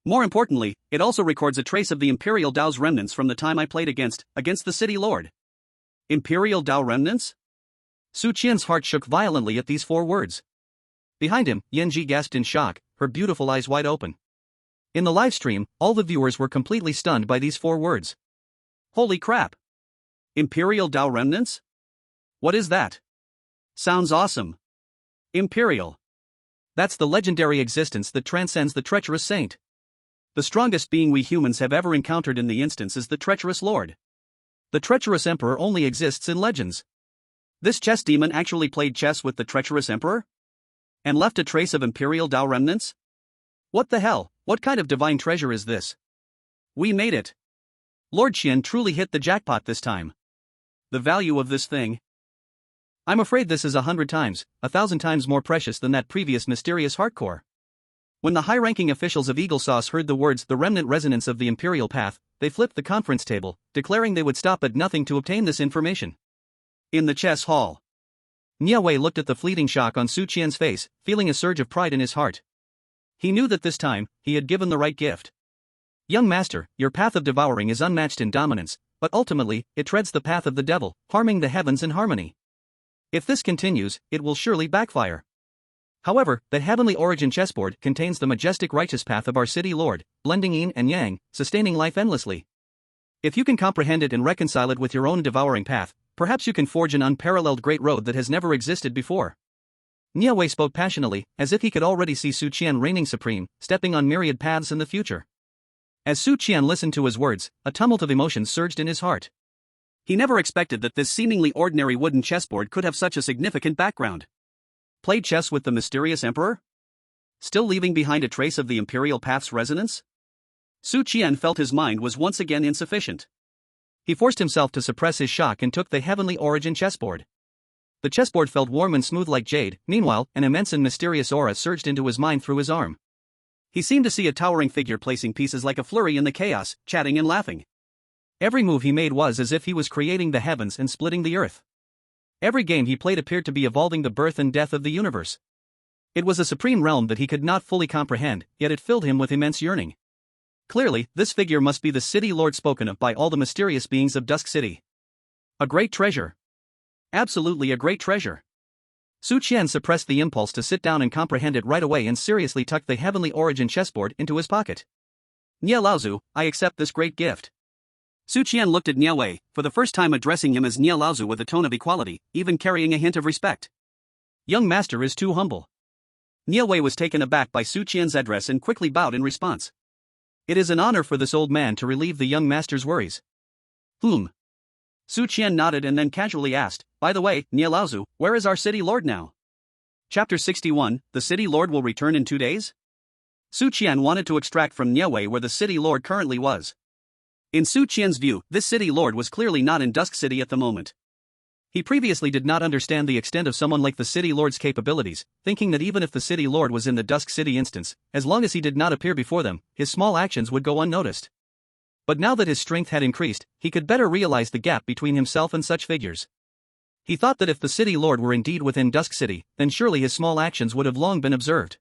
More importantly, it also records a trace of the Imperial Dao's remnants from the time I played against the city lord. Imperial Dao remnants? Su Qian's heart shook violently at these 4 words. Behind him, Yanji gasped in shock, her beautiful eyes wide open. In the live stream, all the viewers were completely stunned by these 4 words. Holy crap! Imperial Dao remnants? What is that? Sounds awesome. Imperial. That's the legendary existence that transcends the treacherous saint. The strongest being we humans have ever encountered in the instance is the treacherous lord. The treacherous emperor only exists in legends. This chess demon actually played chess with the treacherous emperor? And left a trace of imperial Dao remnants? What the hell, what kind of divine treasure is this? We made it. Lord Qian truly hit the jackpot this time. The value of this thing? I'm afraid this is 100 times, 1,000 times more precious than that previous mysterious hardcore. When the high-ranking officials of Eagle Sauce heard the words "the remnant resonance of the imperial path," they flipped the conference table, declaring they would stop at nothing to obtain this information. In the chess hall, Niawei looked at the fleeting shock on Su Qian's face, feeling a surge of pride in his heart. He knew that this time, he had given the right gift. Young master, your path of devouring is unmatched in dominance, but ultimately, it treads the path of the devil, harming the heavens in harmony. If this continues, it will surely backfire. However, the heavenly origin chessboard contains the majestic righteous path of our city lord, blending yin and yang, sustaining life endlessly. If you can comprehend it and reconcile it with your own devouring path, perhaps you can forge an unparalleled great road that has never existed before. Niawei spoke passionately, as if he could already see Su Qian reigning supreme, stepping on myriad paths in the future. As Su Qian listened to his words, a tumult of emotions surged in his heart. He never expected that this seemingly ordinary wooden chessboard could have such a significant background. Played chess with the mysterious emperor? Still leaving behind a trace of the imperial path's resonance? Su Qian felt his mind was once again insufficient. He forced himself to suppress his shock and took the heavenly origin chessboard. The chessboard felt warm and smooth like jade. Meanwhile, an immense and mysterious aura surged into his mind through his arm. He seemed to see a towering figure placing pieces like a flurry in the chaos, chatting and laughing. Every move he made was as if he was creating the heavens and splitting the earth. Every game he played appeared to be evolving the birth and death of the universe. It was a supreme realm that he could not fully comprehend, yet it filled him with immense yearning. Clearly, this figure must be the city lord spoken of by all the mysterious beings of Dusk City. A great treasure. Absolutely a great treasure. Su Qian suppressed the impulse to sit down and comprehend it right away and seriously tucked the heavenly origin chessboard into his pocket. Nie Laozu, I accept this great gift. Su Qian looked at Niawei, for the first time addressing him as Nie Laozu with a tone of equality, even carrying a hint of respect. Young master is too humble. Niawei was taken aback by Su Qian's address and quickly bowed in response. It is an honor for this old man to relieve the young master's worries. Su Qian nodded and then casually asked, by the way, Nie Laozu, where is our city lord now? Chapter 61, the city lord will return in 2 days? Su Qian wanted to extract from Niawei where the city lord currently was. In Su Qian's view, this city lord was clearly not in Dusk City at the moment. He previously did not understand the extent of someone like the city lord's capabilities, thinking that even if the city lord was in the Dusk City instance, as long as he did not appear before them, his small actions would go unnoticed. But now that his strength had increased, he could better realize the gap between himself and such figures. He thought that if the city lord were indeed within Dusk City, then surely his small actions would have long been observed.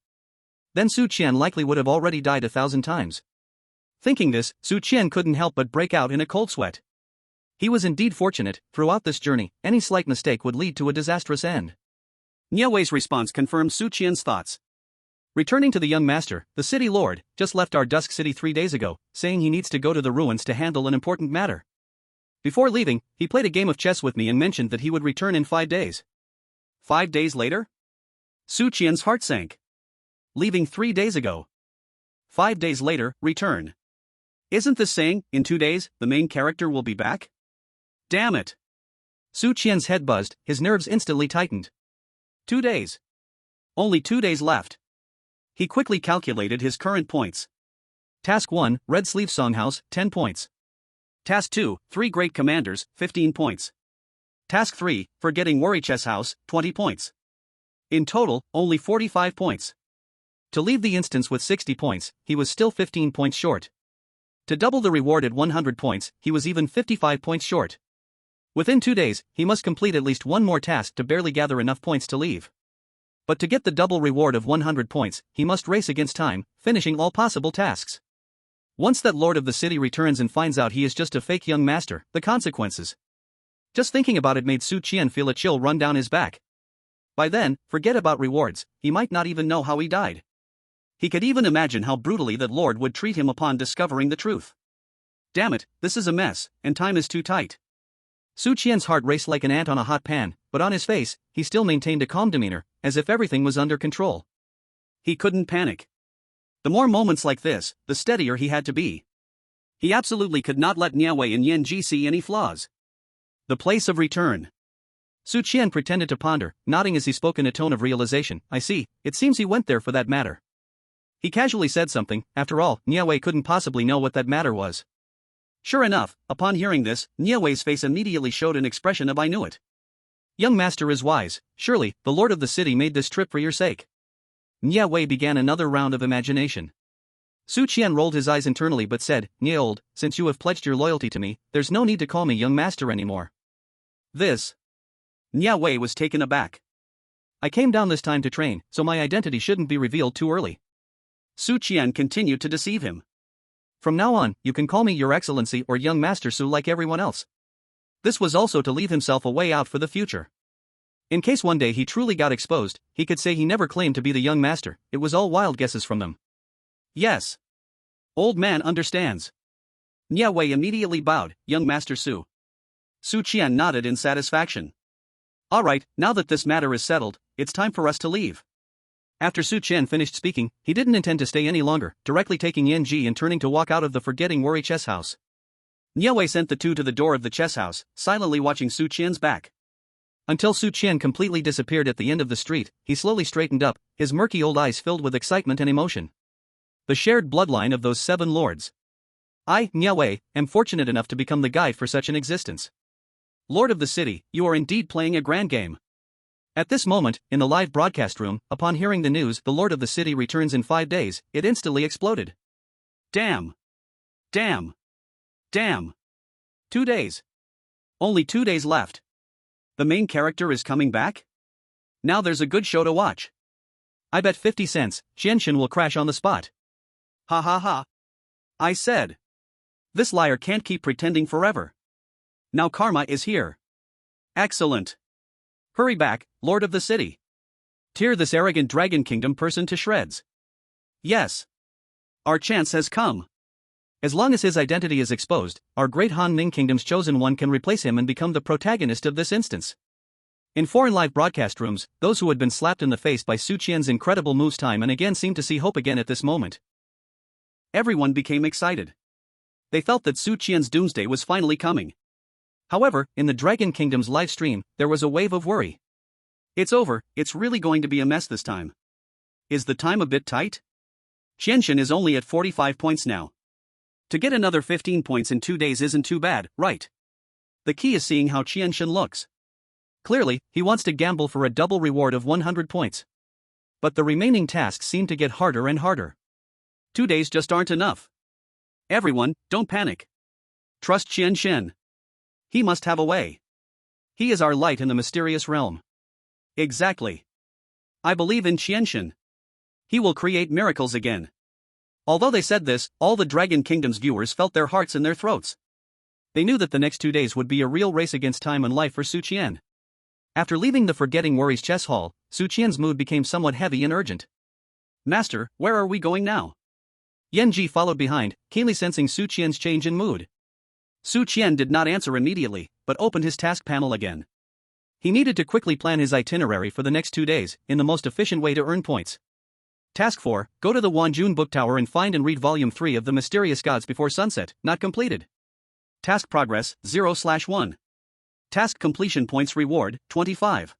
Then Su Qian likely would have already died 1,000 times. Thinking this, Su Qian couldn't help but break out in a cold sweat. He was indeed fortunate. Throughout this journey, any slight mistake would lead to a disastrous end. Niawei's response confirmed Su Qian's thoughts. Returning to the young master, the city lord just left our Dusk City 3 days ago, saying he needs to go to the ruins to handle an important matter. Before leaving, he played a game of chess with me and mentioned that he would return in 5 days. 5 days later? Su Qian's heart sank. Leaving 3 days ago. 5 days later, return. Isn't this saying, in 2 days, the main character will be back? Damn it! Su Qian's head buzzed, his nerves instantly tightened. 2 days. Only 2 days left. He quickly calculated his current points. Task 1, Red Sleeve Songhouse, 10 points. Task 2, 3 Great Commanders, 15 points. Task 3, Forgetting Worry Chess House, 20 points. In total, only 45 points. To leave the instance with 60 points, he was still 15 points short. To double the reward at 100 points, he was even 55 points short. Within 2 days, he must complete at least one more task to barely gather enough points to leave. But to get the double reward of 100 points, he must race against time, finishing all possible tasks. Once that lord of the city returns and finds out he is just a fake young master, the consequences. Just thinking about it made Su Qian feel a chill run down his back. By then, forget about rewards, he might not even know how he died. He could even imagine how brutally that lord would treat him upon discovering the truth. Damn it, this is a mess, and time is too tight. Su Qian's heart raced like an ant on a hot pan, but on his face, he still maintained a calm demeanor, as if everything was under control. He couldn't panic. The more moments like this, the steadier he had to be. He absolutely could not let Niawei and Yanji see any flaws. The place of return. Su Qian pretended to ponder, nodding as he spoke in a tone of realization. I see, it seems he went there for that matter. He casually said something, after all, Niawei couldn't possibly know what that matter was. Sure enough, upon hearing this, Niawei's face immediately showed an expression of I knew it. Young master is wise, surely, the lord of the city made this trip for your sake. Niawei began another round of imagination. Su Qian rolled his eyes internally but said, Old, since you have pledged your loyalty to me, there's no need to call me young master anymore. This. Niawei was taken aback. I came down this time to train, so my identity shouldn't be revealed too early. Su Qian continued to deceive him. From now on, you can call me Your Excellency or Young Master Su like everyone else. This was also to leave himself a way out for the future. In case one day he truly got exposed, he could say he never claimed to be the young master, it was all wild guesses from them. Yes. Old man understands. Niawei immediately bowed, young master Su. Su Qian nodded in satisfaction. Alright, now that this matter is settled, it's time for us to leave. After Su Qian finished speaking, he didn't intend to stay any longer, directly taking Yanji and turning to walk out of the Forgetting Worry chess house. Niawei sent the two to the door of the chess house, silently watching Su Qian's back. Until Su Qian completely disappeared at the end of the street, he slowly straightened up, his murky old eyes filled with excitement and emotion. The shared bloodline of those 7 lords. I, Niawei, am fortunate enough to become the guide for such an existence. Lord of the city, you are indeed playing a grand game. At this moment, in the live broadcast room, upon hearing the news the Lord of the city returns in 5 days, it instantly exploded. Damn. Damn. Damn. 2 days. Only 2 days left. The main character is coming back? Now there's a good show to watch. I bet 50 cents, Qianshan will crash on the spot. Ha ha ha. I said. This liar can't keep pretending forever. Now karma is here. Excellent. Hurry back, Lord of the City. Tear this arrogant Dragon Kingdom person to shreds. Yes. Our chance has come. As long as his identity is exposed, our great Han Ming Kingdom's chosen one can replace him and become the protagonist of this instance. In foreign live broadcast rooms, those who had been slapped in the face by Su Qian's incredible moves time and again seemed to see hope again at this moment. Everyone became excited. They felt that Su Qian's doomsday was finally coming. However, in the Dragon Kingdom's live stream, there was a wave of worry. It's over, it's really going to be a mess this time. Is the time a bit tight? Qianshan is only at 45 points now. To get another 15 points in 2 days isn't too bad, right? The key is seeing how Qianshan looks. Clearly, he wants to gamble for a double reward of 100 points. But the remaining tasks seem to get harder and harder. 2 days just aren't enough. Everyone, don't panic. Trust Qianshan. He must have a way. He is our light in the mysterious realm. Exactly. I believe in Qianshan. He will create miracles again. Although they said this, all the Dragon Kingdom's viewers felt their hearts in their throats. They knew that the next 2 days would be a real race against time and life for Su Qian. After leaving the Forgetting Worries chess hall, Su Qian's mood became somewhat heavy and urgent. Master, where are we going now? Yanji followed behind, keenly sensing Su Qian's change in mood. Su Qian did not answer immediately, but opened his task panel again. He needed to quickly plan his itinerary for the next 2 days, in the most efficient way to earn points. Task 4, go to the Wanjun Book Tower and find and read Volume 3 of The Mysterious Gods before sunset, not completed. Task progress, 0/1. Task completion points reward, 25.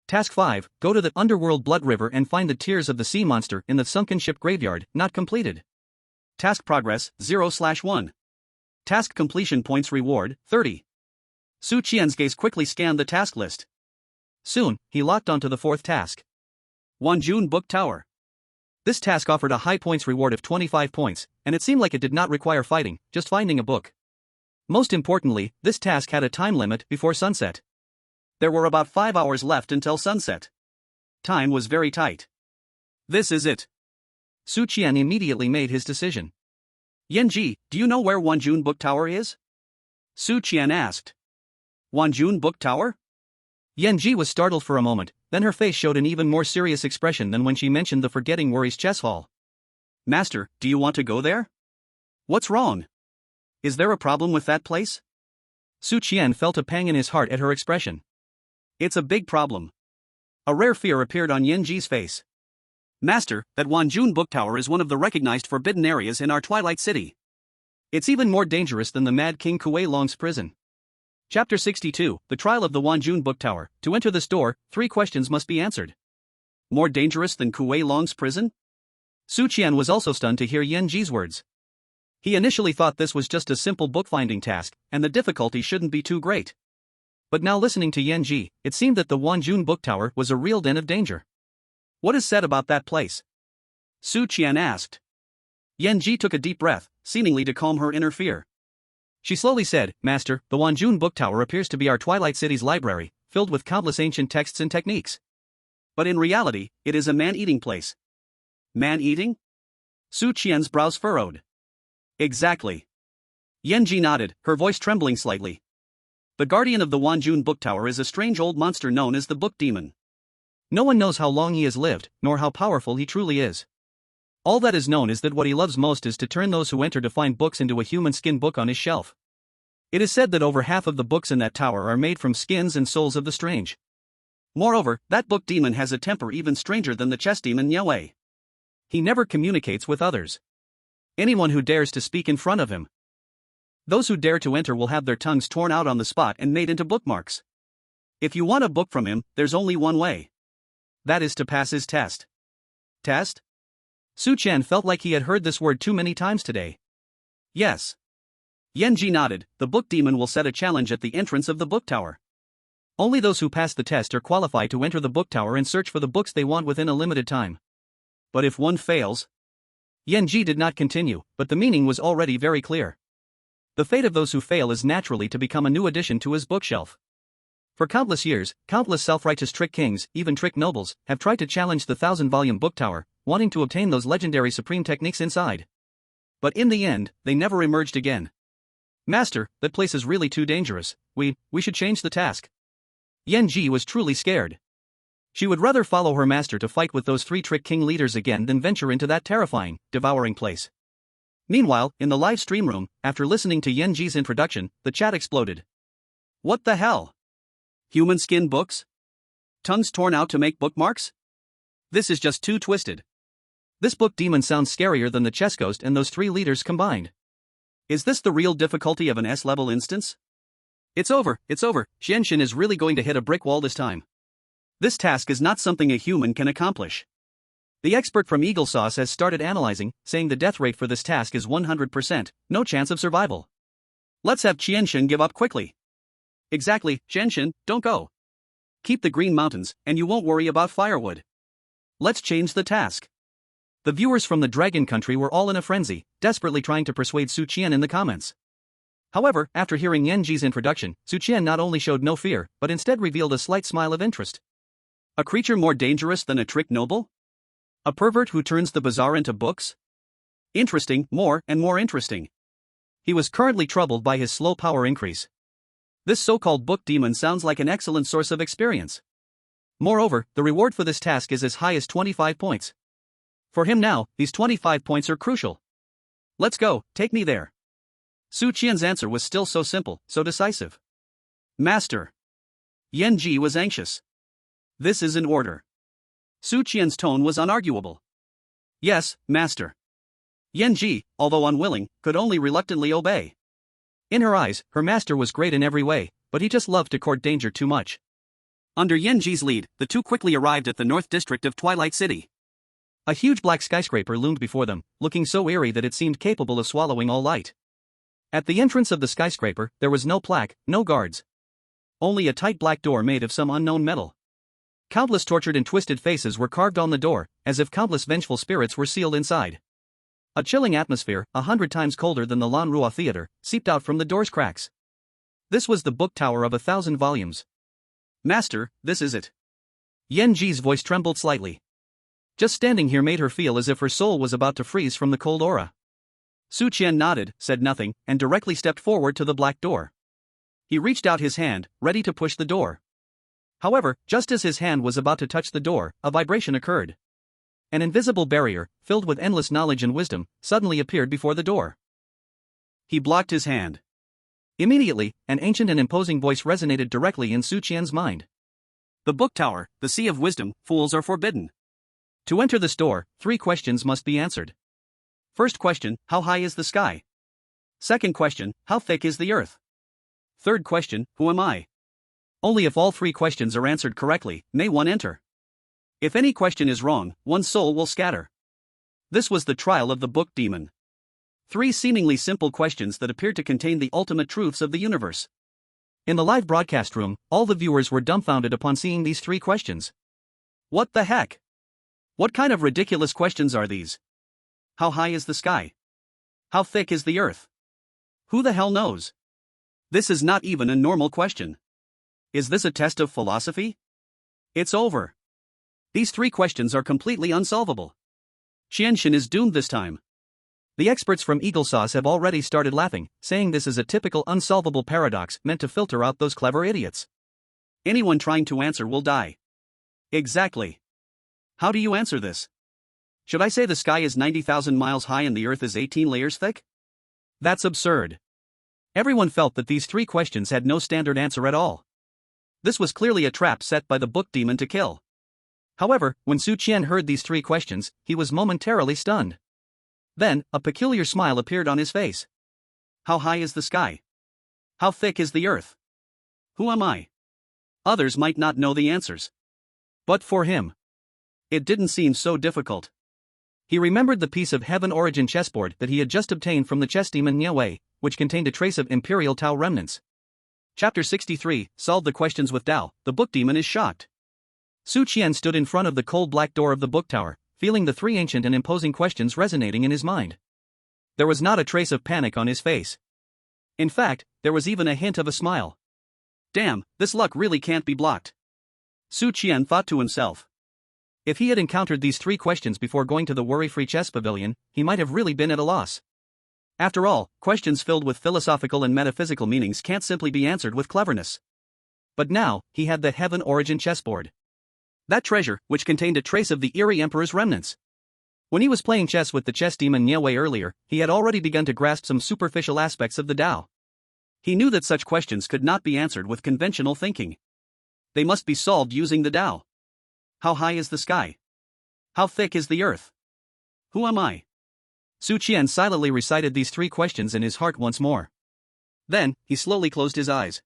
Task 5, go to the Underworld Blood River and find the tears of the sea monster in the sunken ship graveyard, not completed. Task progress, 0/1. Task completion points reward, 30. Su Qian's gaze quickly scanned the task list. Soon, he locked onto the 4th task. Wanjun Book Tower. This task offered a high points reward of 25 points, and it seemed like it did not require fighting, just finding a book. Most importantly, this task had a time limit before sunset. There were about 5 hours left until sunset. Time was very tight. This is it. Su Qian immediately made his decision. Yanji, do you know where Wanjun Book Tower is? Su Qian asked. Wanjun Book Tower? Yanji was startled for a moment, then her face showed an even more serious expression than when she mentioned the Forgetting Worries chess hall. Master, do you want to go there? What's wrong? Is there a problem with that place? Su Qian felt a pang in his heart at her expression. It's a big problem. A rare fear appeared on Yanji's face. Master, that Wanjun Book Tower is one of the recognized forbidden areas in our Twilight City. It's even more dangerous than the Mad King Kuei Long's prison. Chapter 62, The Trial of the Wanjun Book Tower. To enter this door, 3 questions must be answered. More dangerous than Kuei Long's prison? Su Qian was also stunned to hear Yanji's words. He initially thought this was just a simple bookfinding task, and the difficulty shouldn't be too great. But now listening to Yanji, it seemed that the Wanjun Book Tower was a real den of danger. What is said about that place? Su Qian asked. Yanji took a deep breath, seemingly to calm her inner fear. She slowly said, Master, the Wanjun Book Tower appears to be our Twilight City's library, filled with countless ancient texts and techniques. But in reality, it is a man-eating place. Man-eating? Su Qian's brows furrowed. Exactly. Yanji nodded, her voice trembling slightly. The guardian of the Wanjun Book Tower is a strange old monster known as the Book Demon. No one knows how long he has lived, nor how powerful he truly is. All that is known is that what he loves most is to turn those who enter to find books into a human skin book on his shelf. It is said that over half of the books in that tower are made from skins and souls of the strange. Moreover, that book demon has a temper even stranger than the chess demon Yuelai. He never communicates with others. Anyone who dares to speak in front of him. Those who dare to enter will have their tongues torn out on the spot and made into bookmarks. If you want a book from him, there's only one way. That is to pass his test. Test? Su Qian felt like he had heard this word too many times today. Yes. Yanji nodded. The book demon will set a challenge at the entrance of the book tower. Only those who pass the test are qualified to enter the book tower and search for the books they want within a limited time. But if one fails? Yanji did not continue, but the meaning was already very clear. The fate of those who fail is naturally to become a new addition to his bookshelf. For countless years, countless self-righteous trick kings, even trick nobles, have tried to challenge the 1,000-volume book tower, wanting to obtain those legendary supreme techniques inside. But in the end, they never emerged again. Master, that place is really too dangerous. We should change the task. Yanji was truly scared. She would rather follow her master to fight with those 3 trick king leaders again than venture into that terrifying, devouring place. Meanwhile, in the live stream room, after listening to Yanji's introduction, the chat exploded. What the hell? Human skin books? Tongues torn out to make bookmarks? This is just too twisted. This book demon sounds scarier than the chess ghost and those 3 leaders combined. Is this the real difficulty of an S-level instance? It's over. Xianshin is really going to hit a brick wall this time. This task is not something a human can accomplish. The expert from Eagle Sauce has started analyzing, saying the death rate for this task is 100%, no chance of survival. Let's have Qianshin give up quickly. Exactly, Qianshin, don't go. Keep the Green Mountains, and you won't worry about firewood. Let's change the task. The viewers from the Dragon Country were all in a frenzy, desperately trying to persuade Su Qian in the comments. However, after hearing Yanji's introduction, Su Qian not only showed no fear, but instead revealed a slight smile of interest. A creature more dangerous than a trick noble? A pervert who turns the bazaar into books? Interesting, more and more interesting. He was currently troubled by his slow power increase. This so-called book demon sounds like an excellent source of experience. Moreover, the reward for this task is as high as 25 points. For him now, these 25 points are crucial. Let's go, take me there. Su Qian's answer was still so simple, so decisive. Master. Yanji was anxious. This is in order. Su Qian's tone was unarguable. Yes, master. Yanji, although unwilling, could only reluctantly obey. In her eyes, her master was great in every way, but he just loved to court danger too much. Under Yanji's lead, the 2 quickly arrived at the North District of Twilight City. A huge black skyscraper loomed before them, looking so eerie that it seemed capable of swallowing all light. At the entrance of the skyscraper, there was no plaque, no guards. Only a tight black door made of some unknown metal. Countless tortured and twisted faces were carved on the door, as if countless vengeful spirits were sealed inside. A chilling atmosphere, 100 times colder than the Lan Rua Theater, seeped out from the door's cracks. This was the book tower of 1,000 volumes. Master, this is it. Yanji's voice trembled slightly. Just standing here made her feel as if her soul was about to freeze from the cold aura. Su Qian nodded, said nothing, and directly stepped forward to the black door. He reached out his hand, ready to push the door. However, just as his hand was about to touch the door, a vibration occurred. An invisible barrier, filled with endless knowledge and wisdom, suddenly appeared before the door. He blocked his hand. Immediately, an ancient and imposing voice resonated directly in Su Qian's mind. The book tower, the sea of wisdom, fools are forbidden. To enter this door, 3 questions must be answered. First question, how high is the sky? Second question, how thick is the earth? Third question, who am I? Only if all three questions are answered correctly may one enter. If any question is wrong, one's soul will scatter. This was the trial of the book demon. Three seemingly simple questions that appeared to contain the ultimate truths of the universe. In the live broadcast room, all the viewers were dumbfounded upon seeing these three questions. What the heck? What kind of ridiculous questions are these? How high is the sky? How thick is the earth? Who the hell knows? This is not even a normal question. Is this a test of philosophy? It's over. These three questions are completely unsolvable. Qian is doomed this time. The experts from Eagle Sauce have already started laughing, saying this is a typical unsolvable paradox meant to filter out those clever idiots. Anyone trying to answer will die. Exactly. How do you answer this? Should I say the sky is 90,000 miles high and the earth is 18 layers thick? That's absurd. Everyone felt that these three questions had no standard answer at all. This was clearly a trap set by the book demon to kill. However, when Su Qian heard these three questions, he was momentarily stunned. Then, a peculiar smile appeared on his face. How high is the sky? How thick is the earth? Who am I? Others might not know the answers. But for him, it didn't seem so difficult. He remembered the piece of Heaven Origin chessboard that he had just obtained from the chess demon Yuelai, which contained a trace of Imperial Tao remnants. Chapter 63, Solve the Questions with Tao. The book demon is shocked. Su Qian stood in front of the cold black door of the book tower, feeling the three ancient and imposing questions resonating in his mind. There was not a trace of panic on his face. In fact, there was even a hint of a smile. Damn, this luck really can't be blocked. Su Qian thought to himself. If he had encountered these three questions before going to the worry-free chess pavilion, he might have really been at a loss. After all, questions filled with philosophical and metaphysical meanings can't simply be answered with cleverness. But now, he had the Heaven Origin chessboard. That treasure, which contained a trace of the eerie emperor's remnants. When he was playing chess with the chess demon Yuelai earlier, he had already begun to grasp some superficial aspects of the Tao. He knew that such questions could not be answered with conventional thinking. They must be solved using the Tao. How high is the sky? How thick is the earth? Who am I? Su Qian silently recited these three questions in his heart once more. Then, he slowly closed his eyes.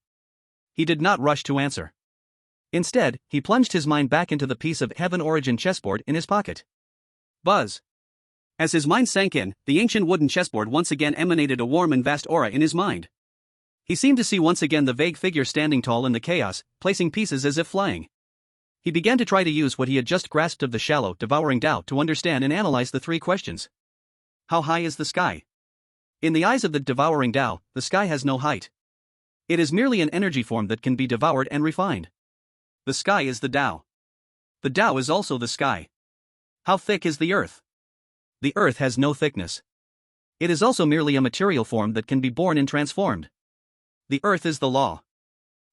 He did not rush to answer. Instead, he plunged his mind back into the piece of Heaven Origin chessboard in his pocket. Buzz. As his mind sank in, the ancient wooden chessboard once again emanated a warm and vast aura in his mind. He seemed to see once again the vague figure standing tall in the chaos, placing pieces as if flying. He began to try to use what he had just grasped of the shallow, devouring Tao to understand and analyze the three questions. How high is the sky? In the eyes of the devouring Tao, the sky has no height. It is merely an energy form that can be devoured and refined. The sky is the Tao. The Tao is also the sky. How thick is the earth? The earth has no thickness. It is also merely a material form that can be born and transformed. The earth is the law.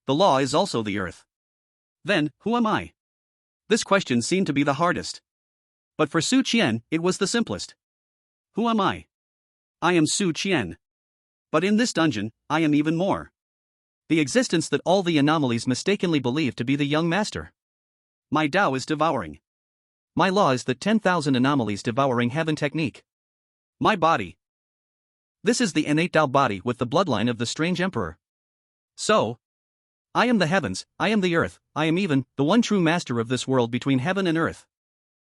The law is also the earth. Then, who am I? This question seemed to be the hardest. But for Su Qian, it was the simplest. Who am I? I am Su Qian. But in this dungeon, I am even more. The existence that all the anomalies mistakenly believe to be the young master. My Tao is devouring. My law is the 10,000 anomalies devouring heaven technique. My body. This is the innate Tao body with the bloodline of the strange emperor. So, I am the heavens, I am the earth, I am even the one true master of this world between heaven and earth.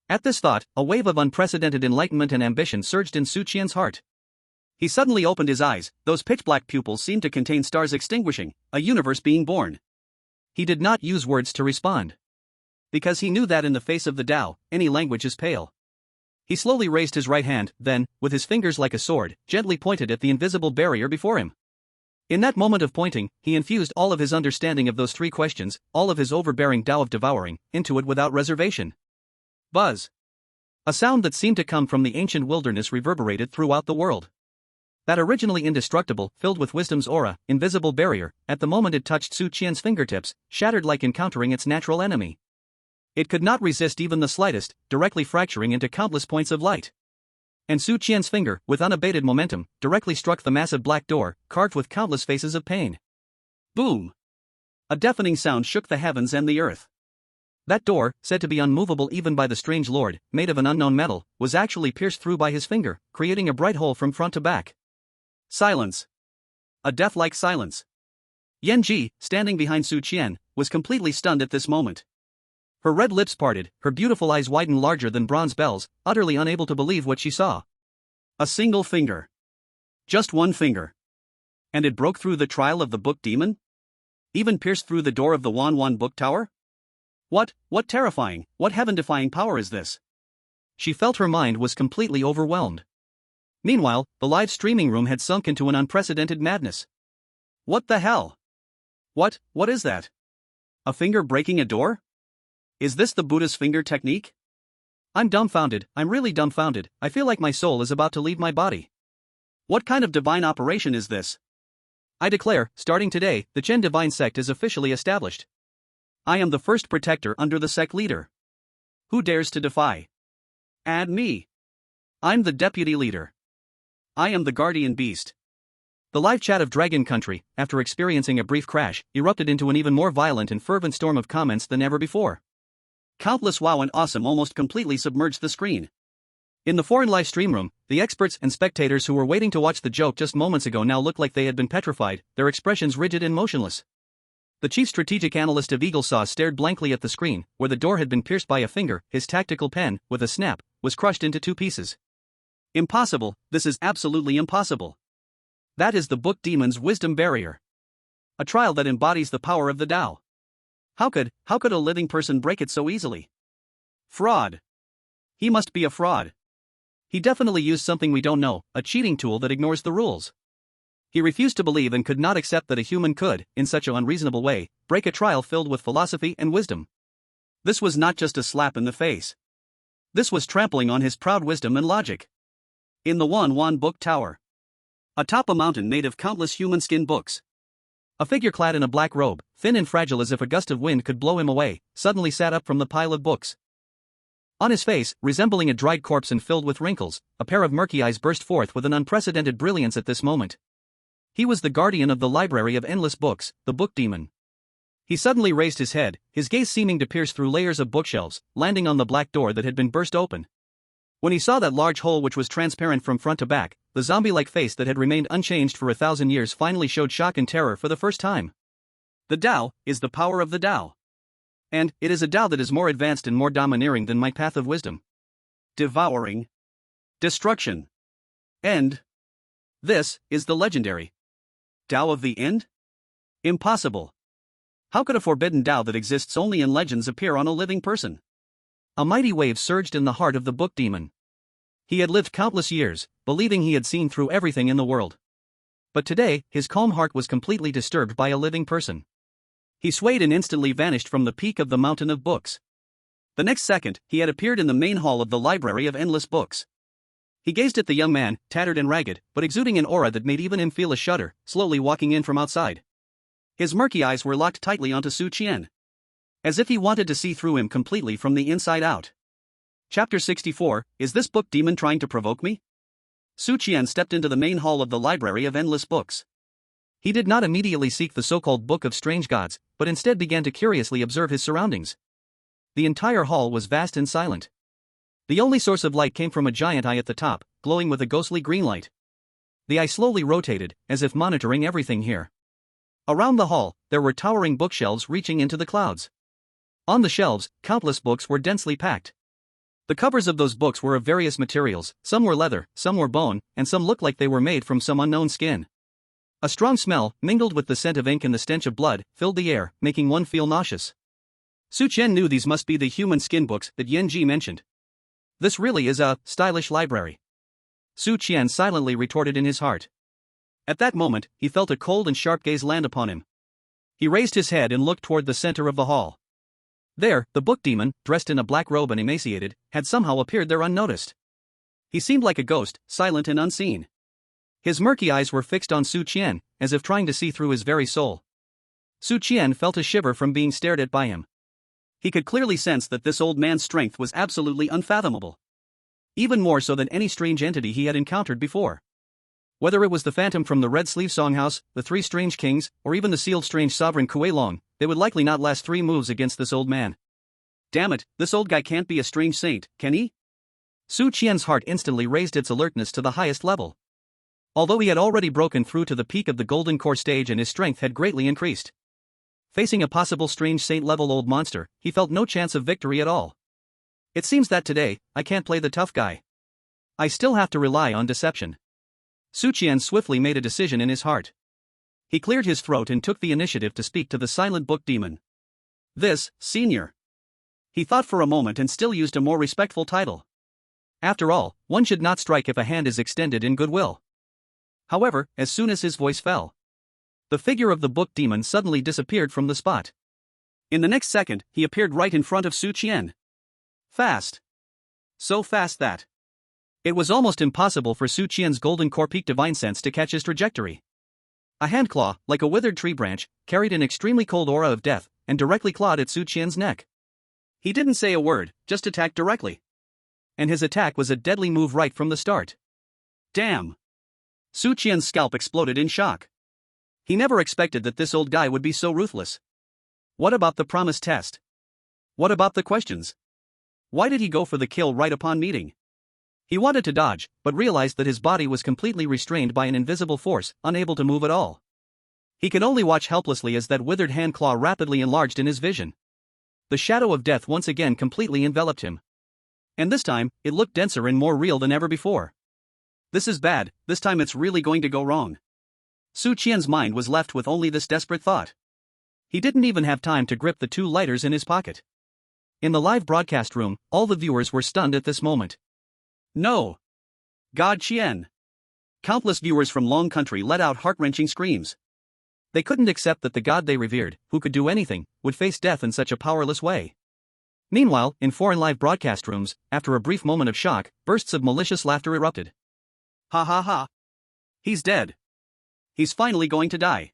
At this thought, a wave of unprecedented enlightenment and ambition surged in Su Qian's heart. He suddenly opened his eyes, those pitch-black pupils seemed to contain stars extinguishing, a universe being born. He did not use words to respond. Because he knew that in the face of the Tao, any language is pale. He slowly raised his right hand, then, with his fingers like a sword, gently pointed at the invisible barrier before him. In that moment of pointing, he infused all of his understanding of those three questions, all of his overbearing Tao of devouring, into it without reservation. Buzz. A sound that seemed to come from the ancient wilderness reverberated throughout the world. That originally indestructible, filled with wisdom's aura, invisible barrier, at the moment it touched Su Qian's fingertips, shattered like encountering its natural enemy. It could not resist even the slightest, directly fracturing into countless points of light. And Su Qian's finger, with unabated momentum, directly struck the massive black door, carved with countless faces of pain. Boom! A deafening sound shook the heavens and the earth. That door, said to be unmovable even by the strange lord, made of an unknown metal, was actually pierced through by his finger, creating a bright hole from front to back. Silence. A death-like silence. Yanji, standing behind Su Qian, was completely stunned at this moment. Her red lips parted, her beautiful eyes widened larger than bronze bells, utterly unable to believe what she saw. A single finger. Just one finger. And it broke through the trial of the book demon? Even pierced through the door of the Wan book tower? What terrifying, what heaven-defying power is this? She felt her mind was completely overwhelmed. Meanwhile, the live streaming room had sunk into an unprecedented madness. What the hell? What is that? A finger breaking a door? Is this the Buddha's finger technique? I'm dumbfounded, I'm really dumbfounded, I feel like my soul is about to leave my body. What kind of divine operation is this? I declare, starting today, the Qian divine sect is officially established. I am the first protector under the sect leader. Who dares to defy? Add me. I'm the deputy leader. I am the guardian beast. The live chat of Dragon Country, after experiencing a brief crash, erupted into an even more violent and fervent storm of comments than ever before. Countless wow and awesome almost completely submerged the screen. In the foreign live stream room, the experts and spectators who were waiting to watch the joke just moments ago now looked like they had been petrified, their expressions rigid and motionless. The chief strategic analyst of Eagle Saw stared blankly at the screen, where the door had been pierced by a finger. His tactical pen, with a snap, was crushed into 2 pieces. Impossible, this is absolutely impossible. That is the book demon's wisdom barrier. A trial that embodies the power of the Tao. How could a living person break it so easily? Fraud. He must be a fraud. He definitely used something we don't know, a cheating tool that ignores the rules. He refused to believe and could not accept that a human could, in such an unreasonable way, break a trial filled with philosophy and wisdom. This was not just a slap in the face. This was trampling on his proud wisdom and logic. In the Wan book tower. Atop a mountain made of countless human skin books. A figure clad in a black robe, thin and fragile as if a gust of wind could blow him away, suddenly sat up from the pile of books. On his face, resembling a dried corpse and filled with wrinkles, a pair of murky eyes burst forth with an unprecedented brilliance at this moment. He was the guardian of the library of endless books, the book demon. He suddenly raised his head, his gaze seeming to pierce through layers of bookshelves, landing on the black door that had been burst open. When he saw that large hole which was transparent from front to back, the zombie-like face that had remained unchanged for 1,000 years finally showed shock and terror for the first time. The Tao is the power of the Tao. And it is a Tao that is more advanced and more domineering than my path of wisdom. Devouring. Destruction. End. This is the legendary Tao of the End? Impossible. How could a forbidden Tao that exists only in legends appear on a living person? A mighty wave surged in the heart of the book demon. He had lived countless years, believing he had seen through everything in the world. But today, his calm heart was completely disturbed by a living person. He swayed and instantly vanished from the peak of the mountain of books. The next second, he had appeared in the main hall of the library of endless books. He gazed at the young man, tattered and ragged, but exuding an aura that made even him feel a shudder, slowly walking in from outside. His murky eyes were locked tightly onto Su Qian, as if he wanted to see through him completely from the inside out. Chapter 64, Is this book demon trying to provoke me? Su Qian stepped into the main hall of the library of endless books. He did not immediately seek the so-called Book of Strange Gods, but instead began to curiously observe his surroundings. The entire hall was vast and silent. The only source of light came from a giant eye at the top, glowing with a ghostly green light. The eye slowly rotated, as if monitoring everything here. Around the hall, there were towering bookshelves reaching into the clouds. On the shelves, countless books were densely packed. The covers of those books were of various materials, some were leather, some were bone, and some looked like they were made from some unknown skin. A strong smell, mingled with the scent of ink and the stench of blood, filled the air, making one feel nauseous. Su Qian knew these must be the human skin books that Yanji mentioned. This really is a stylish library. Su Qian silently retorted in his heart. At that moment, he felt a cold and sharp gaze land upon him. He raised his head and looked toward the center of the hall. There, the book demon, dressed in a black robe and emaciated, had somehow appeared there unnoticed. He seemed like a ghost, silent and unseen. His murky eyes were fixed on Su Qian, as if trying to see through his very soul. Su Qian felt a shiver from being stared at by him. He could clearly sense that this old man's strength was absolutely unfathomable. Even more so than any strange entity he had encountered before. Whether it was the phantom from the Red Sleeve Songhouse, the Three Strange Kings, or even the sealed strange sovereign Kuei-Long, they would likely not last 3 moves against this old man. Damn it, this old guy can't be a strange saint, can he? Su Qian's heart instantly raised its alertness to the highest level. Although he had already broken through to the peak of the Golden Core stage and his strength had greatly increased. Facing a possible strange saint-level old monster, he felt no chance of victory at all. It seems that today, I can't play the tough guy. I still have to rely on deception. Su Qian swiftly made a decision in his heart. He cleared his throat and took the initiative to speak to the silent book demon. This, senior. He thought for a moment and still used a more respectful title. After all, one should not strike if a hand is extended in goodwill. However, as soon as his voice fell, the figure of the book demon suddenly disappeared from the spot. In the next second, he appeared right in front of Su Qian. Fast. So fast that it was almost impossible for Su Qian's golden core peak divine sense to catch his trajectory. A hand claw, like a withered tree branch, carried an extremely cold aura of death, and directly clawed at Su Qian's neck. He didn't say a word, just attacked directly. And his attack was a deadly move right from the start. Damn! Su Qian's scalp exploded in shock. He never expected that this old guy would be so ruthless. What about the promise test? What about the questions? Why did he go for the kill right upon meeting? He wanted to dodge, but realized that his body was completely restrained by an invisible force, unable to move at all. He could only watch helplessly as that withered hand claw rapidly enlarged in his vision. The shadow of death once again completely enveloped him. And this time, it looked denser and more real than ever before. This is bad, this time it's really going to go wrong. Su Qian's mind was left with only this desperate thought. He didn't even have time to grip the two lighters in his pocket. In the live broadcast room, all the viewers were stunned at this moment. No! God Qian! Countless viewers from Long Country let out heart-wrenching screams. They couldn't accept that the god they revered, who could do anything, would face death in such a powerless way. Meanwhile, in foreign live broadcast rooms, after a brief moment of shock, bursts of malicious laughter erupted. Ha ha ha! He's dead! He's finally going to die!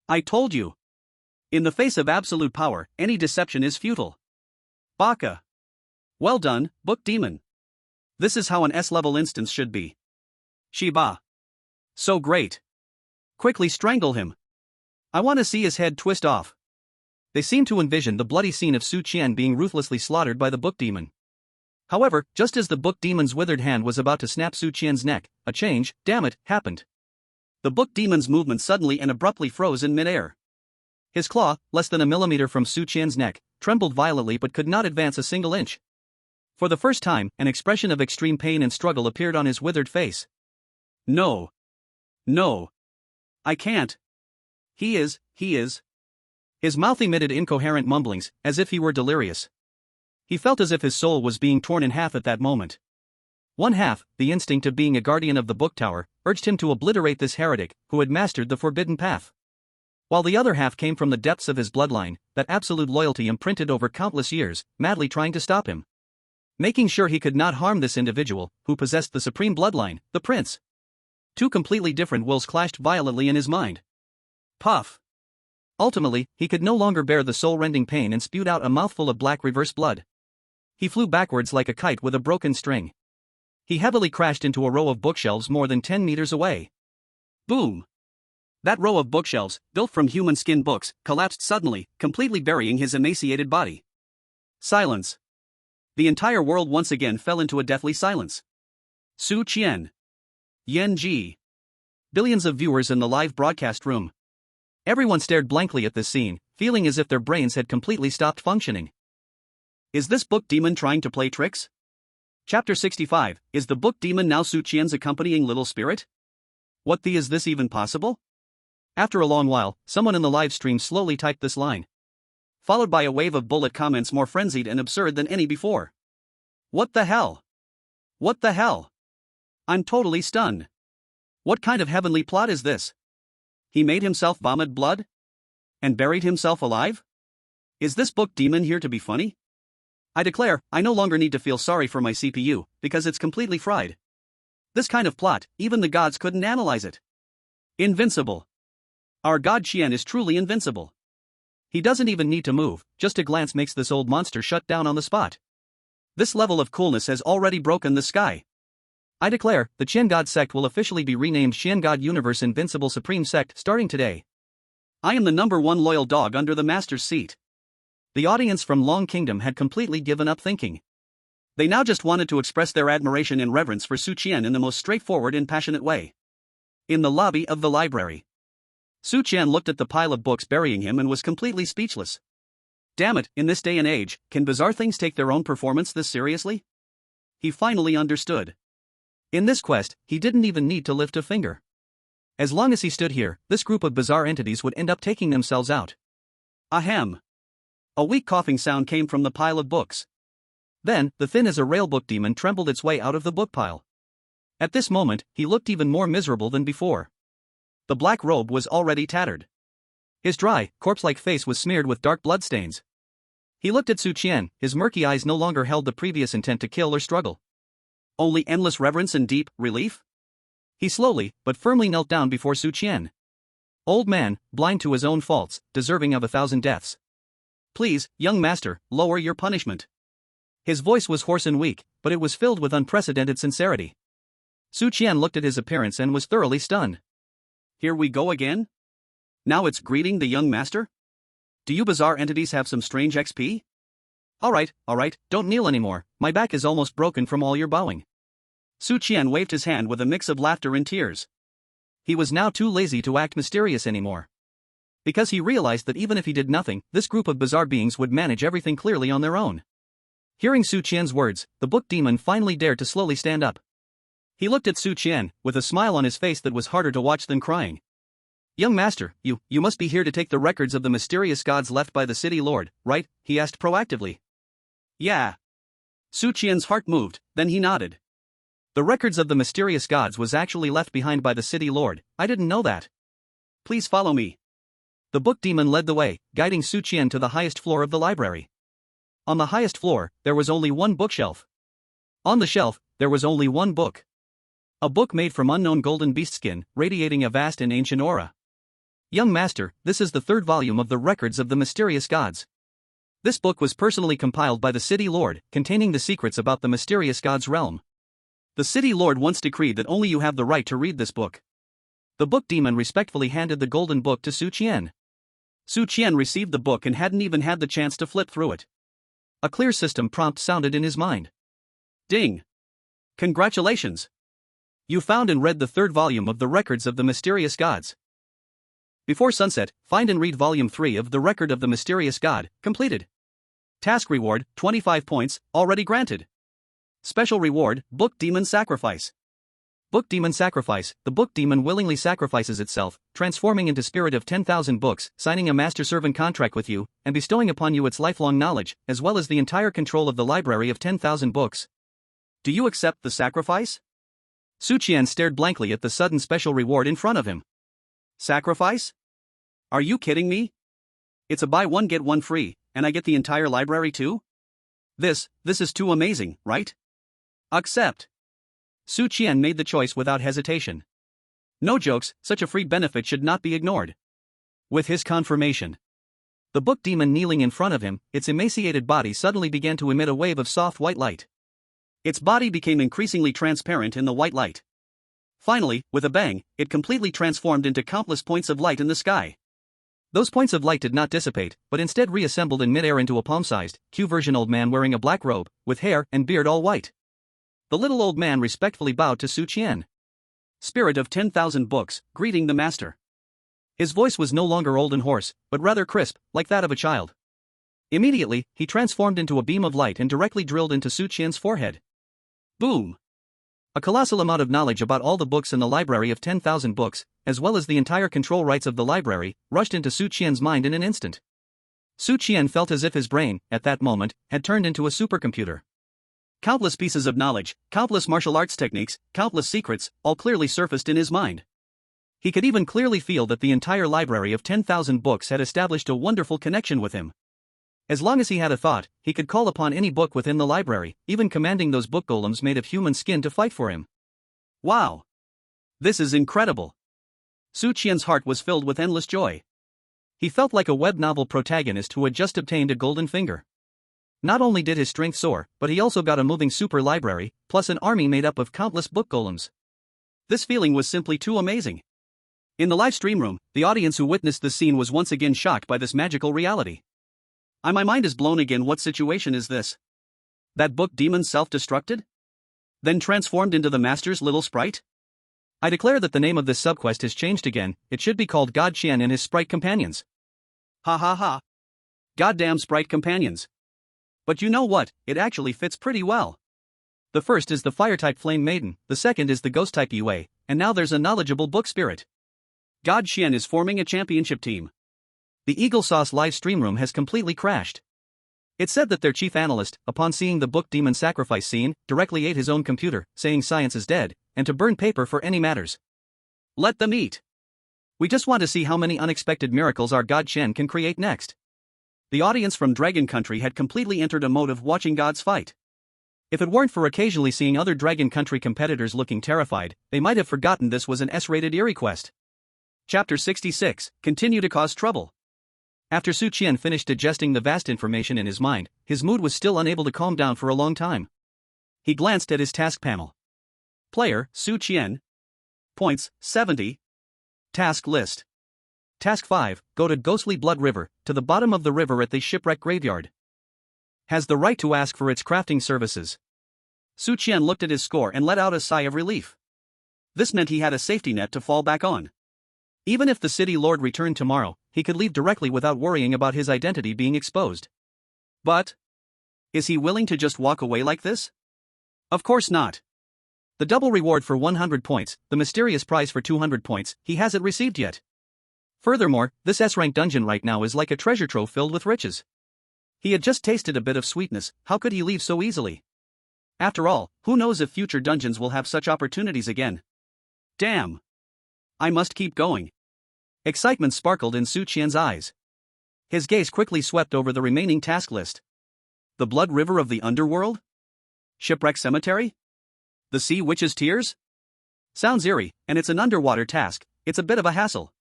I told you! In the face of absolute power, any deception is futile. Baka! Well done, book demon! This is how an S-level instance should be. Shiba! So great! Quickly strangle him! I want to see his head twist off. They seemed to envision the bloody scene of Su Qian being ruthlessly slaughtered by the book demon. However, just as the book demon's withered hand was about to snap Su Qian's neck, a change, damn it, happened. The book demon's movement suddenly and abruptly froze in midair. His claw, less than a millimeter from Su Qian's neck, trembled violently but could not advance a single inch. For the first time, an expression of extreme pain and struggle appeared on his withered face. No. No. I can't. He is. His mouth emitted incoherent mumblings, as if he were delirious. He felt as if his soul was being torn in half at that moment. One half, the instinct of being a guardian of the book tower, urged him to obliterate this heretic, who had mastered the forbidden path. While the other half came from the depths of his bloodline, that absolute loyalty imprinted over countless years, madly trying to stop him. Making sure he could not harm this individual, who possessed the supreme bloodline, the prince. Two completely different wills clashed violently in his mind. Puff! Ultimately, he could no longer bear the soul-rending pain and spewed out a mouthful of black reverse blood. He flew backwards like a kite with a broken string. He heavily crashed into a row of bookshelves more than 10 meters away. Boom! That row of bookshelves, built from human skin books, collapsed suddenly, completely burying his emaciated body. Silence. The entire world once again fell into a deathly silence. Su Qian. Yanji. Billions of viewers in the live broadcast room. Everyone stared blankly at this scene, feeling as if their brains had completely stopped functioning. Is this book demon trying to play tricks? Chapter 65, is the book demon now Su Qian's accompanying little spirit? What the is this even possible? After a long while, someone in the live stream slowly typed this line. Followed by a wave of bullet comments more frenzied and absurd than any before. What the hell? What the hell? I'm totally stunned. What kind of heavenly plot is this? He made himself vomit blood? And buried himself alive? Is this book demon here to be funny? I declare, I no longer need to feel sorry for my CPU, because it's completely fried. This kind of plot, even the gods couldn't analyze it. Invincible. Our god Qian is truly invincible. He doesn't even need to move, just a glance makes this old monster shut down on the spot. This level of coolness has already broken the sky. I declare, the Qian God sect will officially be renamed Qian God Universe Invincible Supreme Sect starting today. I am the #1 loyal dog under the master's seat. The audience from Long Kingdom had completely given up thinking. They now just wanted to express their admiration and reverence for Su Qian in the most straightforward and passionate way. In the lobby of the library, Su Qian looked at the pile of books burying him and was completely speechless. Damn it, in this day and age, can bizarre things take their own performance this seriously? He finally understood. In this quest, he didn't even need to lift a finger. As long as he stood here, this group of bizarre entities would end up taking themselves out. Ahem. A weak coughing sound came from the pile of books. Then, the thin as a rail book demon trembled its way out of the book pile. At this moment, he looked even more miserable than before. The black robe was already tattered. His dry, corpse-like face was smeared with dark bloodstains. He looked at Su Qian, his murky eyes no longer held the previous intent to kill or struggle. Only endless reverence and deep relief? He slowly, but firmly knelt down before Su Qian. Old man, blind to his own faults, deserving of 1,000 deaths. Please, young master, lower your punishment. His voice was hoarse and weak, but it was filled with unprecedented sincerity. Su Qian looked at his appearance and was thoroughly stunned. Here we go again? Now it's greeting the young master? Do you bizarre entities have some strange XP? Alright, don't kneel anymore, my back is almost broken from all your bowing. Su Qian waved his hand with a mix of laughter and tears. He was now too lazy to act mysterious anymore. Because he realized that even if he did nothing, this group of bizarre beings would manage everything clearly on their own. Hearing Su Qian's words, the book demon finally dared to slowly stand up. He looked at Su Qian, with a smile on his face that was harder to watch than crying. Young master, you must be here to take the records of the mysterious gods left by the city lord, right? He asked proactively. Yeah. Su Qian's heart moved, then he nodded. The records of the mysterious gods was actually left behind by the city lord, I didn't know that. Please follow me. The book demon led the way, guiding Su Qian to the highest floor of the library. On the highest floor, there was only one bookshelf. On the shelf, there was only one book. A book made from unknown golden beast skin, radiating a vast and ancient aura. Young master, this is the third volume of the records of the mysterious gods. This book was personally compiled by the city lord, containing the secrets about the mysterious gods' realm. The city lord once decreed that only you have the right to read this book. The book demon respectfully handed the golden book to Su Qian. Su Qian received the book and hadn't even had the chance to flip through it. A clear system prompt sounded in his mind. Ding! Congratulations! You found and read the third volume of the records of the mysterious gods. Before sunset, find and read volume 3 of the record of the mysterious god, completed. Task reward, 25 points, already granted. Special reward, book demon sacrifice. Book demon sacrifice, the book demon willingly sacrifices itself, transforming into spirit of 10,000 books, signing a master-servant contract with you, and bestowing upon you its lifelong knowledge, as well as the entire control of the library of 10,000 books. Do you accept the sacrifice? Su Qian stared blankly at the sudden special reward in front of him. Sacrifice? Are you kidding me? It's a buy one get one free, and I get the entire library too? This is too amazing, right? Accept. Su Qian made the choice without hesitation. No jokes, such a free benefit should not be ignored. With his confirmation, the book demon kneeling in front of him, its emaciated body suddenly began to emit a wave of soft white light. Its body became increasingly transparent in the white light. Finally, with a bang, it completely transformed into countless points of light in the sky. Those points of light did not dissipate, but instead reassembled in midair into a palm-sized, Q-version old man wearing a black robe, with hair and beard all white. The little old man respectfully bowed to Su Qian. Spirit of 10,000 books, greeting the master. His voice was no longer old and hoarse, but rather crisp, like that of a child. Immediately, he transformed into a beam of light and directly drilled into Su Qian's forehead. Boom! A colossal amount of knowledge about all the books in the library of 10,000 books, as well as the entire control rights of the library, rushed into Su Qian's mind in an instant. Su Qian felt as if his brain, at that moment, had turned into a supercomputer. Countless pieces of knowledge, countless martial arts techniques, countless secrets, all clearly surfaced in his mind. He could even clearly feel that the entire library of 10,000 books had established a wonderful connection with him. As long as he had a thought, he could call upon any book within the library, even commanding those book golems made of human skin to fight for him. Wow! This is incredible! Su Qian's heart was filled with endless joy. He felt like a web novel protagonist who had just obtained a golden finger. Not only did his strength soar, but he also got a moving super library, plus an army made up of countless book golems. This feeling was simply too amazing. In the live stream room, the audience who witnessed this scene was once again shocked by this magical reality. My mind is blown again. What situation is this? That book demon self-destructed? Then transformed into the master's little sprite? I declare that the name of this subquest has changed again, it should be called God Qian and his sprite companions. Ha ha ha. Goddamn sprite companions. But you know what, it actually fits pretty well. The first is the fire-type flame maiden, the second is the ghost-type Yuelai, and now there's a knowledgeable book spirit. God Qian is forming a championship team. The Eagle Sauce live stream room has completely crashed. It said that their chief analyst, upon seeing the book demon sacrifice scene, directly ate his own computer, saying science is dead, and to burn paper for any matters. Let them eat. We just want to see how many unexpected miracles our God Cheng can create next. The audience from Dragon Country had completely entered a mode of watching gods fight. If it weren't for occasionally seeing other Dragon Country competitors looking terrified, they might have forgotten this was an S-rated eerie quest. Chapter 66, Continue to Cause Trouble. After Su Qian finished digesting the vast information in his mind, his mood was still unable to calm down for a long time. He glanced at his task panel. Player, Su Qian. Points, 70. Task list. Task 5, go to Ghostly Blood River, to the bottom of the river at the shipwreck graveyard. Has the right to ask for its crafting services. Su Qian looked at his score and let out a sigh of relief. This meant he had a safety net to fall back on. Even if the city lord returned tomorrow, he could leave directly without worrying about his identity being exposed. But is he willing to just walk away like this? Of course not. The double reward for 100 points, the mysterious prize for 200 points, he hasn't received yet. Furthermore, this S-rank dungeon right now is like a treasure trove filled with riches. He had just tasted a bit of sweetness, how could he leave so easily? After all, who knows if future dungeons will have such opportunities again? Damn. I must keep going. Excitement sparkled in Su Qian's eyes. His gaze quickly swept over the remaining task list. The Blood River of the Underworld? Shipwreck Cemetery? The Sea Witch's Tears? Sounds eerie, and it's an underwater task, it's a bit of a hassle.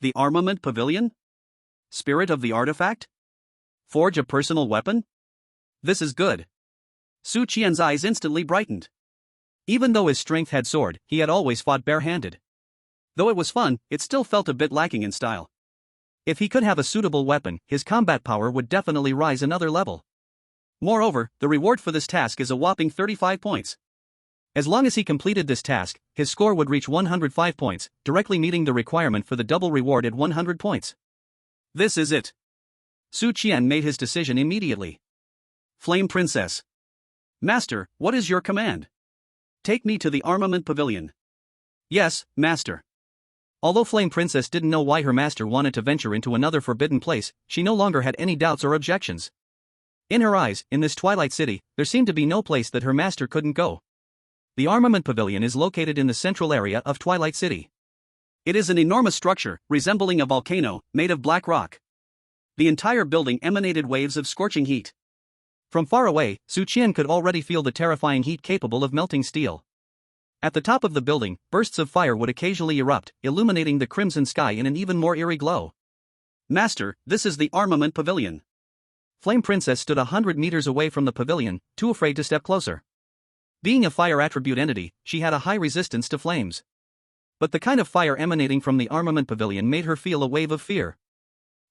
The Armament Pavilion? Spirit of the Artifact? Forge a personal weapon? This is good. Su Qian's eyes instantly brightened. Even though his strength had soared, he had always fought barehanded. Though it was fun, it still felt a bit lacking in style. If he could have a suitable weapon, his combat power would definitely rise another level. Moreover, the reward for this task is a whopping 35 points. As long as he completed this task, his score would reach 105 points, directly meeting the requirement for the double reward at 100 points. This is it. Su Qian made his decision immediately. Flame Princess. Master, what is your command? Take me to the Armament Pavilion. Yes, Master. Although Flame Princess didn't know why her master wanted to venture into another forbidden place, she no longer had any doubts or objections. In her eyes, in this Twilight City, there seemed to be no place that her master couldn't go. The Armament Pavilion is located in the central area of Twilight City. It is an enormous structure, resembling a volcano, made of black rock. The entire building emanated waves of scorching heat. From far away, Su Qian could already feel the terrifying heat capable of melting steel. At the top of the building, bursts of fire would occasionally erupt, illuminating the crimson sky in an even more eerie glow. Master, this is the Armament Pavilion. Flame Princess stood 100 meters away from the pavilion, too afraid to step closer. Being a fire attribute entity, she had a high resistance to flames. But the kind of fire emanating from the Armament Pavilion made her feel a wave of fear.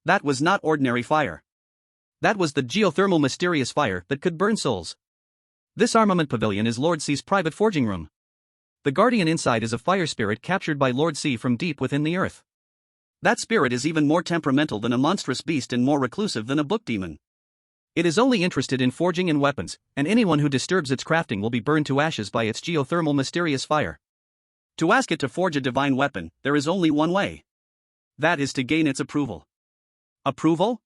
That was not ordinary fire. That was the geothermal mysterious fire that could burn souls. This Armament Pavilion is Lord C's private forging room. The guardian inside is a fire spirit captured by Lord C from deep within the earth. That spirit is even more temperamental than a monstrous beast and more reclusive than a book demon. It is only interested in forging and weapons, and anyone who disturbs its crafting will be burned to ashes by its geothermal mysterious fire. To ask it to forge a divine weapon, there is only one way. That is to gain its approval. Approval?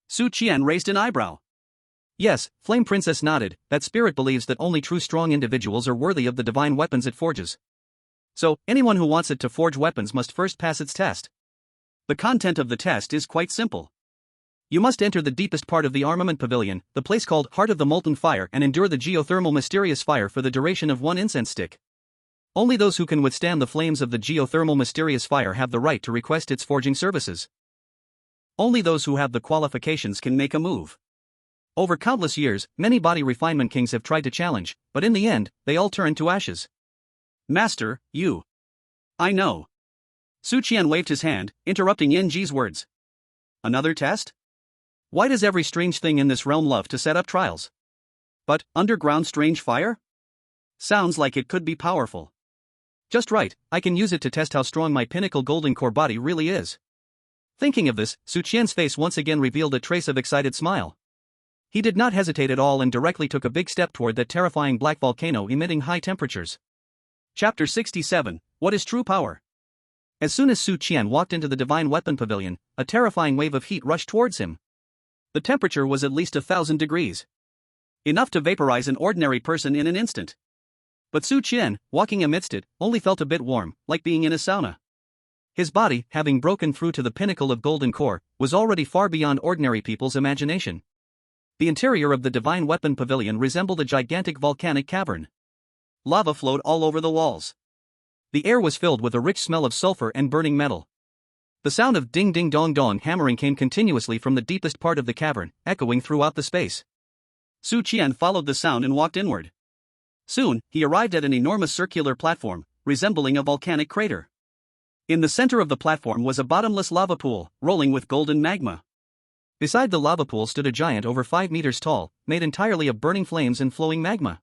Su Qian raised an eyebrow. Yes, Flame Princess nodded, that spirit believes that only true strong individuals are worthy of the divine weapons it forges. So, anyone who wants it to forge weapons must first pass its test. The content of the test is quite simple. You must enter the deepest part of the Armament Pavilion, the place called Heart of the Molten Fire, and endure the geothermal mysterious fire for the duration of one incense stick. Only those who can withstand the flames of the geothermal mysterious fire have the right to request its forging services. Only those who have the qualifications can make a move. Over countless years, many body refinement kings have tried to challenge, but in the end, they all turned to ashes. Master, you. I know. Su Qian waved his hand, interrupting Yanji's words. Another test? Why does every strange thing in this realm love to set up trials? But, underground strange fire? Sounds like it could be powerful. Just right, I can use it to test how strong my pinnacle golden core body really is. Thinking of this, Su Qian's face once again revealed a trace of excited smile. He did not hesitate at all and directly took a big step toward that terrifying black volcano emitting high temperatures. Chapter 67, What is True Power? As soon as Su Qian walked into the Divine Weapon Pavilion, a terrifying wave of heat rushed towards him. The temperature was at least 1,000 degrees. Enough to vaporize an ordinary person in an instant. But Su Qian, walking amidst it, only felt a bit warm, like being in a sauna. His body, having broken through to the pinnacle of golden core, was already far beyond ordinary people's imagination. The interior of the Divine Weapon Pavilion resembled a gigantic volcanic cavern. Lava flowed all over the walls. The air was filled with a rich smell of sulfur and burning metal. The sound of ding ding dong dong hammering came continuously from the deepest part of the cavern, echoing throughout the space. Su Qian followed the sound and walked inward. Soon, he arrived at an enormous circular platform, resembling a volcanic crater. In the center of the platform was a bottomless lava pool, rolling with golden magma. Beside the lava pool stood a giant over 5 meters tall, made entirely of burning flames and flowing magma.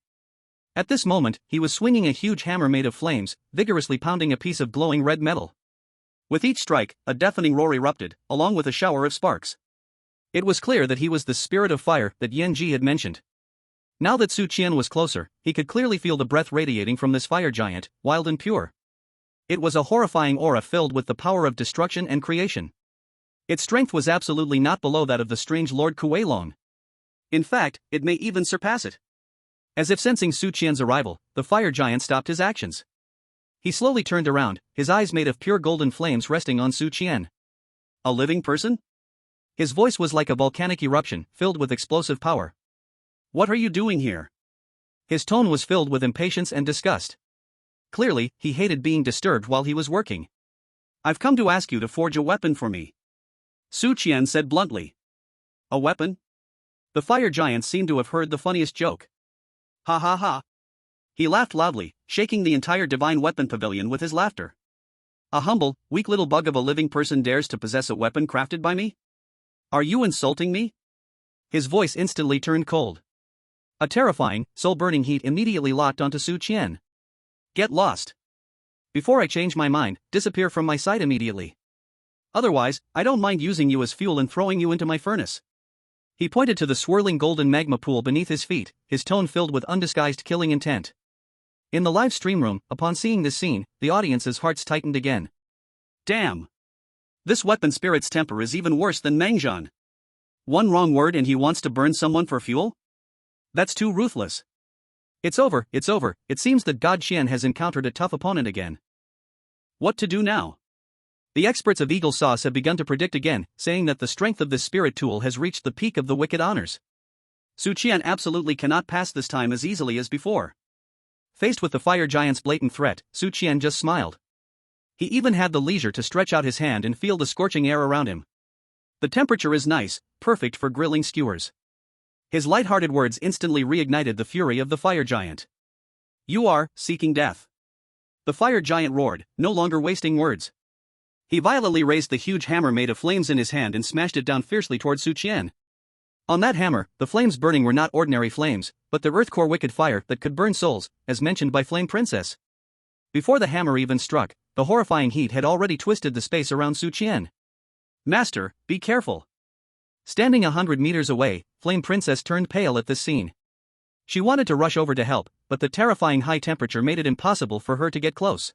At this moment, he was swinging a huge hammer made of flames, vigorously pounding a piece of glowing red metal. With each strike, a deafening roar erupted, along with a shower of sparks. It was clear that he was the spirit of fire that Yanji had mentioned. Now that Su Qian was closer, he could clearly feel the breath radiating from this fire giant, wild and pure. It was a horrifying aura filled with the power of destruction and creation. Its strength was absolutely not below that of the strange Lord Kuei-long. In fact, it may even surpass it. As if sensing Su Qian's arrival, the fire giant stopped his actions. He slowly turned around, his eyes made of pure golden flames resting on Su Qian. A living person? His voice was like a volcanic eruption, filled with explosive power. What are you doing here? His tone was filled with impatience and disgust. Clearly, he hated being disturbed while he was working. I've come to ask you to forge a weapon for me. Su Qian said bluntly. A weapon? The fire giant seemed to have heard the funniest joke. Ha ha ha. He laughed loudly, shaking the entire Divine Weapon Pavilion with his laughter. A humble, weak little bug of a living person dares to possess a weapon crafted by me? Are you insulting me? His voice instantly turned cold. A terrifying, soul-burning heat immediately locked onto Su Qian. Get lost. Before I change my mind, disappear from my sight immediately. Otherwise, I don't mind using you as fuel and throwing you into my furnace. He pointed to the swirling golden magma pool beneath his feet, his tone filled with undisguised killing intent. In the live stream room, upon seeing this scene, the audience's hearts tightened again. Damn. This weapon spirit's temper is even worse than Mangzhan. One wrong word and he wants to burn someone for fuel? That's too ruthless. It's over, it seems that God Qian has encountered a tough opponent again. What to do now? The experts of Eagle Sauce have begun to predict again, saying that the strength of this spirit tool has reached the peak of the wicked honors. Su Qian absolutely cannot pass this time as easily as before. Faced with the fire giant's blatant threat, Su Qian just smiled. He even had the leisure to stretch out his hand and feel the scorching air around him. The temperature is nice, perfect for grilling skewers. His light-hearted words instantly reignited the fury of the fire giant. You are seeking death. The fire giant roared, no longer wasting words. He violently raised the huge hammer made of flames in his hand and smashed it down fiercely toward Su Qian. On that hammer, the flames burning were not ordinary flames, but the earth core wicked fire that could burn souls, as mentioned by Flame Princess. Before the hammer even struck, the horrifying heat had already twisted the space around Su Qian. Master, be careful. Standing 100 meters away, Flame Princess turned pale at this scene. She wanted to rush over to help, but the terrifying high temperature made it impossible for her to get close.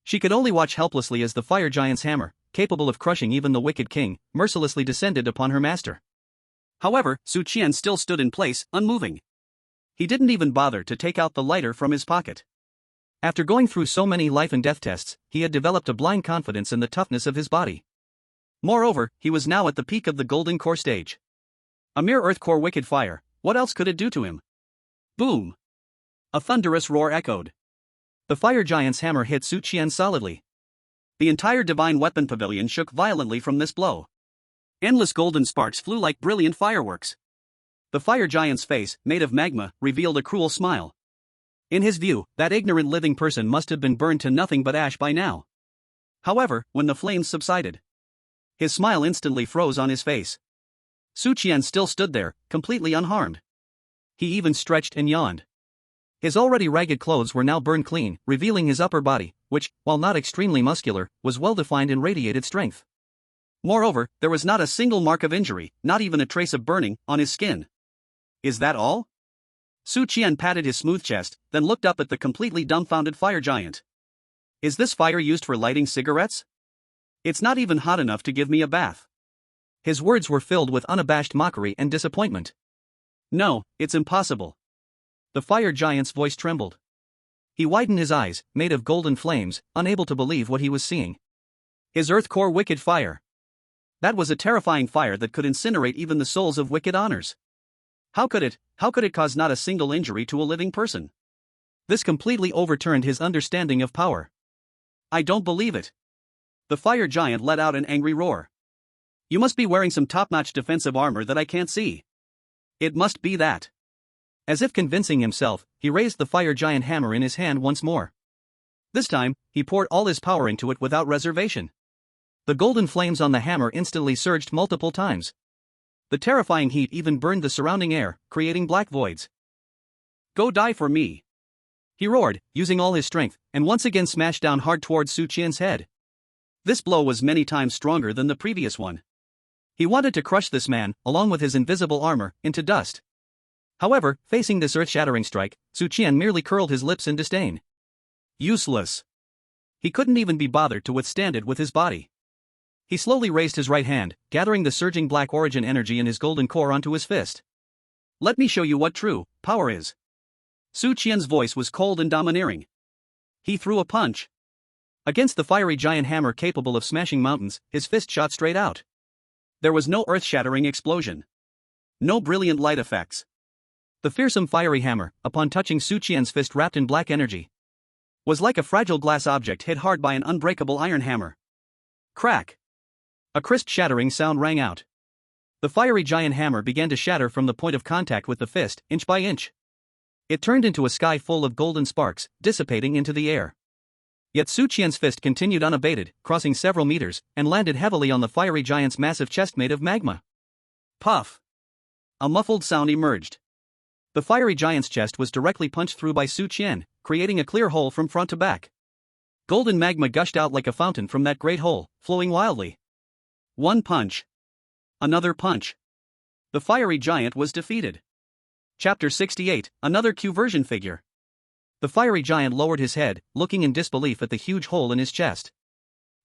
She could only watch helplessly as the fire giant's hammer, capable of crushing even the wicked king, mercilessly descended upon her master. However, Su Qian still stood in place, unmoving. He didn't even bother to take out the lighter from his pocket. After going through so many life and death tests, he had developed a blind confidence in the toughness of his body. Moreover, he was now at the peak of the golden core stage. A mere earth core wicked fire, what else could it do to him? Boom! A thunderous roar echoed. The fire giant's hammer hit Su Qian solidly. The entire Divine Weapon Pavilion shook violently from this blow. Endless golden sparks flew like brilliant fireworks. The fire giant's face, made of magma, revealed a cruel smile. In his view, that ignorant living person must have been burned to nothing but ash by now. However, when the flames subsided, his smile instantly froze on his face. Su Qian still stood there, completely unharmed. He even stretched and yawned. His already ragged clothes were now burned clean, revealing his upper body, which, while not extremely muscular, was well-defined and radiated strength. Moreover, there was not a single mark of injury, not even a trace of burning, on his skin. Is that all? Su Qian patted his smooth chest, then looked up at the completely dumbfounded fire giant. Is this fire used for lighting cigarettes? It's not even hot enough to give me a bath. His words were filled with unabashed mockery and disappointment. No, it's impossible. The fire giant's voice trembled. He widened his eyes, made of golden flames, unable to believe what he was seeing. His earth core wicked fire. That was a terrifying fire that could incinerate even the souls of wicked honors. How could it cause not a single injury to a living person? This completely overturned his understanding of power. I don't believe it. The fire giant let out an angry roar. You must be wearing some top-notch defensive armor that I can't see. It must be that. As if convincing himself, he raised the fire giant hammer in his hand once more. This time, he poured all his power into it without reservation. The golden flames on the hammer instantly surged multiple times. The terrifying heat even burned the surrounding air, creating black voids. Go die for me! He roared, using all his strength, and once again smashed down hard towards Su Qian's head. This blow was many times stronger than the previous one. He wanted to crush this man, along with his invisible armor, into dust. However, facing this earth-shattering strike, Su Qian merely curled his lips in disdain. Useless. He couldn't even be bothered to withstand it with his body. He slowly raised his right hand, gathering the surging black origin energy in his golden core onto his fist. Let me show you what true power is. Su Qian's voice was cold and domineering. He threw a punch. Against the fiery giant hammer capable of smashing mountains, his fist shot straight out. There was no earth-shattering explosion. No brilliant light effects. The fearsome fiery hammer, upon touching Su Qian's fist wrapped in black energy, was like a fragile glass object hit hard by an unbreakable iron hammer. Crack! A crisp shattering sound rang out. The fiery giant hammer began to shatter from the point of contact with the fist, inch by inch. It turned into a sky full of golden sparks, dissipating into the air. Yet Su Qian's fist continued unabated, crossing several meters, and landed heavily on the fiery giant's massive chest made of magma. Puff! A muffled sound emerged. The fiery giant's chest was directly punched through by Su Qian, creating a clear hole from front to back. Golden magma gushed out like a fountain from that great hole, flowing wildly. One punch. Another punch. The fiery giant was defeated. Chapter 68, another Q version figure. The fiery giant lowered his head, looking in disbelief at the huge hole in his chest.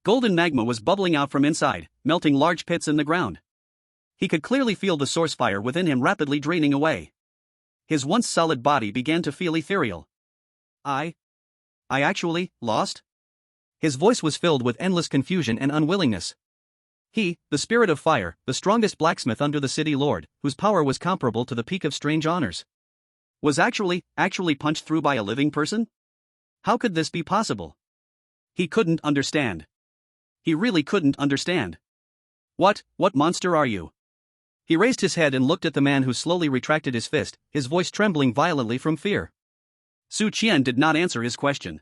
Golden magma was bubbling out from inside, melting large pits in the ground. He could clearly feel the source fire within him rapidly draining away. His once solid body began to feel ethereal. I actually lost? His voice was filled with endless confusion and unwillingness. He, the spirit of fire, the strongest blacksmith under the city lord, whose power was comparable to the peak of strange honors, was actually punched through by a living person? How could this be possible? He couldn't understand. He really couldn't understand. What monster are you? He raised his head and looked at the man who slowly retracted his fist, his voice trembling violently from fear. Su Qian did not answer his question.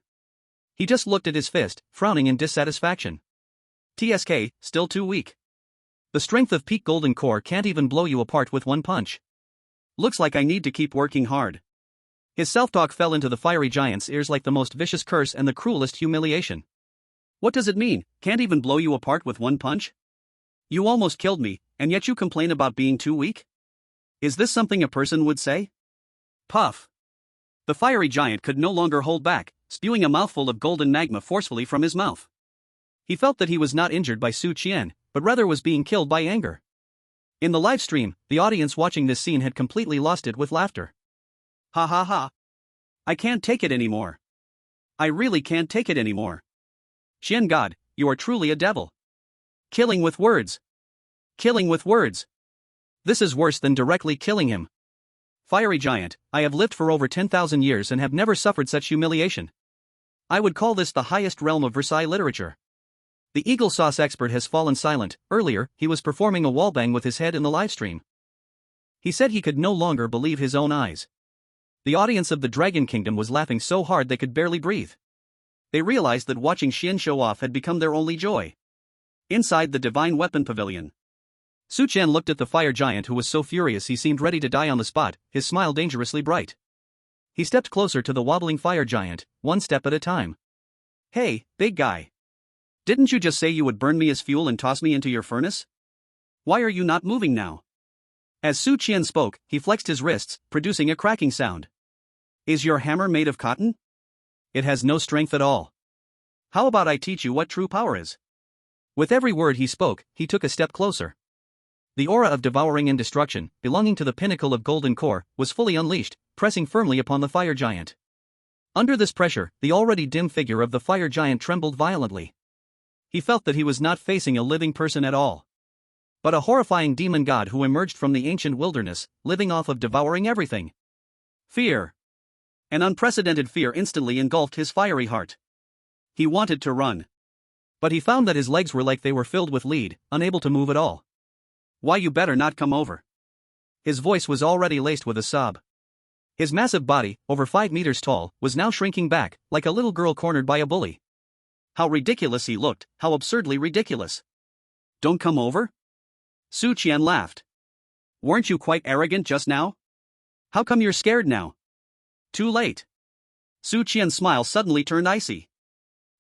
He just looked at his fist, frowning in dissatisfaction. TSK, still too weak. The strength of peak golden core can't even blow you apart with one punch. Looks like I need to keep working hard. His self-talk fell into the fiery giant's ears like the most vicious curse and the cruelest humiliation. What does it mean, can't even blow you apart with one punch? You almost killed me, and yet you complain about being too weak? Is this something a person would say? Puff! The fiery giant could no longer hold back, spewing a mouthful of golden magma forcefully from his mouth. He felt that he was not injured by Su Qian, but rather was being killed by anger. In the live stream, the audience watching this scene had completely lost it with laughter. Ha ha ha. I can't take it anymore. I really can't take it anymore. Qian God, you are truly a devil. Killing with words. Killing with words. This is worse than directly killing him. Fiery giant, I have lived for over 10,000 years and have never suffered such humiliation. I would call this the highest realm of Versailles literature. The eagle sauce expert has fallen silent. Earlier, he was performing a wallbang with his head in the livestream. He said he could no longer believe his own eyes. The audience of the Dragon Kingdom was laughing so hard they could barely breathe. They realized that watching Qian show off had become their only joy. Inside the Divine Weapon Pavilion, Su Qian looked at the fire giant who was so furious he seemed ready to die on the spot, his smile dangerously bright. He stepped closer to the wobbling fire giant, one step at a time. Hey, big guy. Didn't you just say you would burn me as fuel and toss me into your furnace? Why are you not moving now? As Su Qian spoke, he flexed his wrists, producing a cracking sound. Is your hammer made of cotton? It has no strength at all. How about I teach you what true power is? With every word he spoke, he took a step closer. The aura of devouring and destruction, belonging to the pinnacle of golden core, was fully unleashed, pressing firmly upon the fire giant. Under this pressure, the already dim figure of the fire giant trembled violently. He felt that he was not facing a living person at all, but a horrifying demon god who emerged from the ancient wilderness, living off of devouring everything. Fear. An unprecedented fear instantly engulfed his fiery heart. He wanted to run, but he found that his legs were like they were filled with lead, unable to move at all. Why, you better not come over. His voice was already laced with a sob. His massive body, over 5 meters tall, was now shrinking back, like a little girl cornered by a bully. How ridiculous he looked, how absurdly ridiculous. Don't come over? Su Qian laughed. Weren't you quite arrogant just now? How come you're scared now? Too late. Su Qian's smile suddenly turned icy.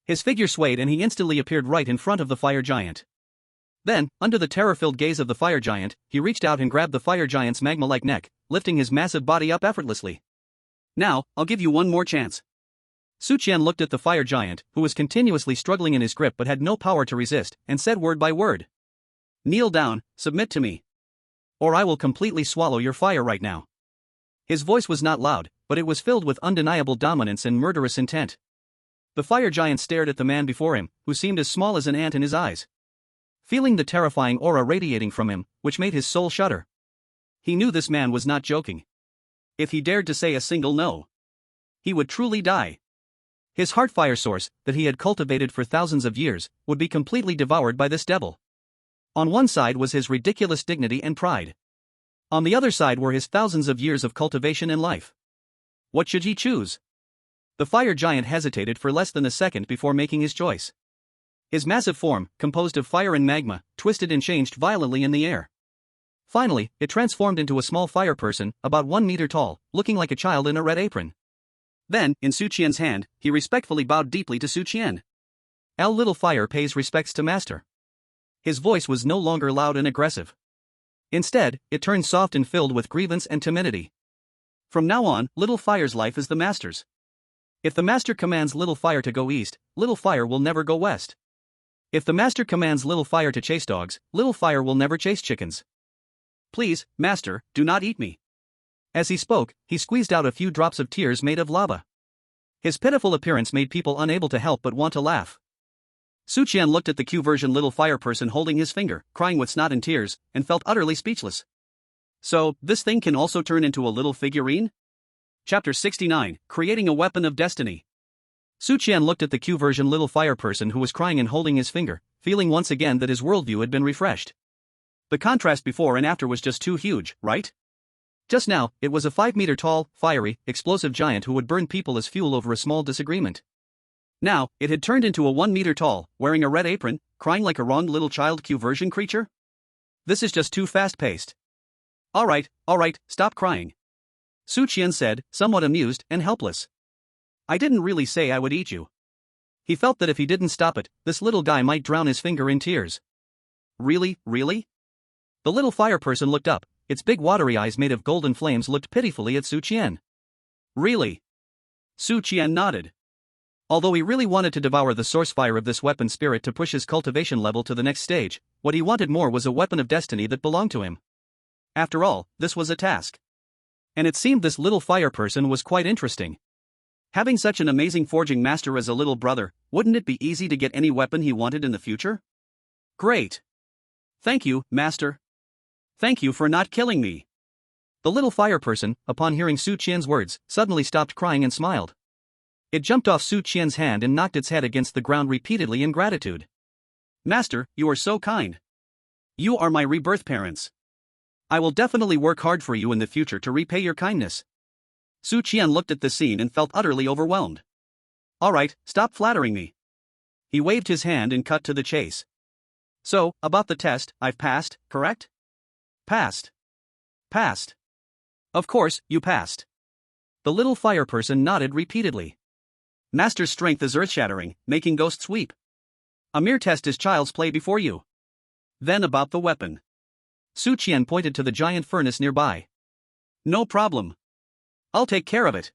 His figure swayed and he instantly appeared right in front of the fire giant. Then, under the terror-filled gaze of the fire giant, he reached out and grabbed the fire giant's magma-like neck, lifting his massive body up effortlessly. Now, I'll give you one more chance. Su Qian looked at the fire giant, who was continuously struggling in his grip but had no power to resist, and said word by word. Kneel down, submit to me. Or I will completely swallow your fire right now. His voice was not loud, but it was filled with undeniable dominance and murderous intent. The fire giant stared at the man before him, who seemed as small as an ant in his eyes. Feeling the terrifying aura radiating from him, which made his soul shudder. He knew this man was not joking. If he dared to say a single no, he would truly die. His heart fire source, that he had cultivated for thousands of years, would be completely devoured by this devil. On one side was his ridiculous dignity and pride. On the other side were his thousands of years of cultivation and life. What should he choose? The fire giant hesitated for less than a second before making his choice. His massive form, composed of fire and magma, twisted and changed violently in the air. Finally, it transformed into a small fire person, about 1 meter tall, looking like a child in a red apron. Then, in Su Qian's hand, he respectfully bowed deeply to Su Qian. Little fire pays respects to master. His voice was no longer loud and aggressive. Instead, it turned soft and filled with grievance and timidity. From now on, Little Fire's life is the master's. If the master commands Little Fire to go east, Little Fire will never go west. If the master commands Little Fire to chase dogs, Little Fire will never chase chickens. Please, master, do not eat me. As he spoke, he squeezed out a few drops of tears made of lava. His pitiful appearance made people unable to help but want to laugh. Su Qian looked at the Q version Little Fire person holding his finger, crying with snot and tears, and felt utterly speechless. So, this thing can also turn into a little figurine? Chapter 69, Creating a Weapon of Destiny. Su Qian looked at the Q version Little Fire person who was crying and holding his finger, feeling once again that his worldview had been refreshed. The contrast before and after was just too huge, right? Just now, it was a 5 meter tall, fiery, explosive giant who would burn people as fuel over a small disagreement. Now, it had turned into a 1 meter tall, wearing a red apron, crying like a wronged little child Q version creature? This is just too fast-paced. Alright, stop crying. Su Qian said, somewhat amused and helpless. I didn't really say I would eat you. He felt that if he didn't stop it, this little guy might drown his finger in tears. Really? The little fire person looked up, its big watery eyes made of golden flames looked pitifully at Su Qian. Really? Su Qian nodded. Although he really wanted to devour the source fire of this weapon spirit to push his cultivation level to the next stage, what he wanted more was a weapon of destiny that belonged to him. After all, this was a task. And it seemed this little fire person was quite interesting. Having such an amazing forging master as a little brother, wouldn't it be easy to get any weapon he wanted in the future? Great. Thank you, master. Thank you for not killing me. The little fire person, upon hearing Su Qian's words, suddenly stopped crying and smiled. It jumped off Su Qian's hand and knocked its head against the ground repeatedly in gratitude. Master, you are so kind. You are my rebirth parents. I will definitely work hard for you in the future to repay your kindness. Su Qian looked at the scene and felt utterly overwhelmed. Alright, stop flattering me. He waved his hand and cut to the chase. So, about the test, I've passed, correct? Passed. Of course, you passed. The little fire person nodded repeatedly. Master's strength is earth-shattering, making ghosts weep. A mere test is child's play before you. Then about the weapon. Su Qian pointed to the giant furnace nearby. No problem. I'll take care of it.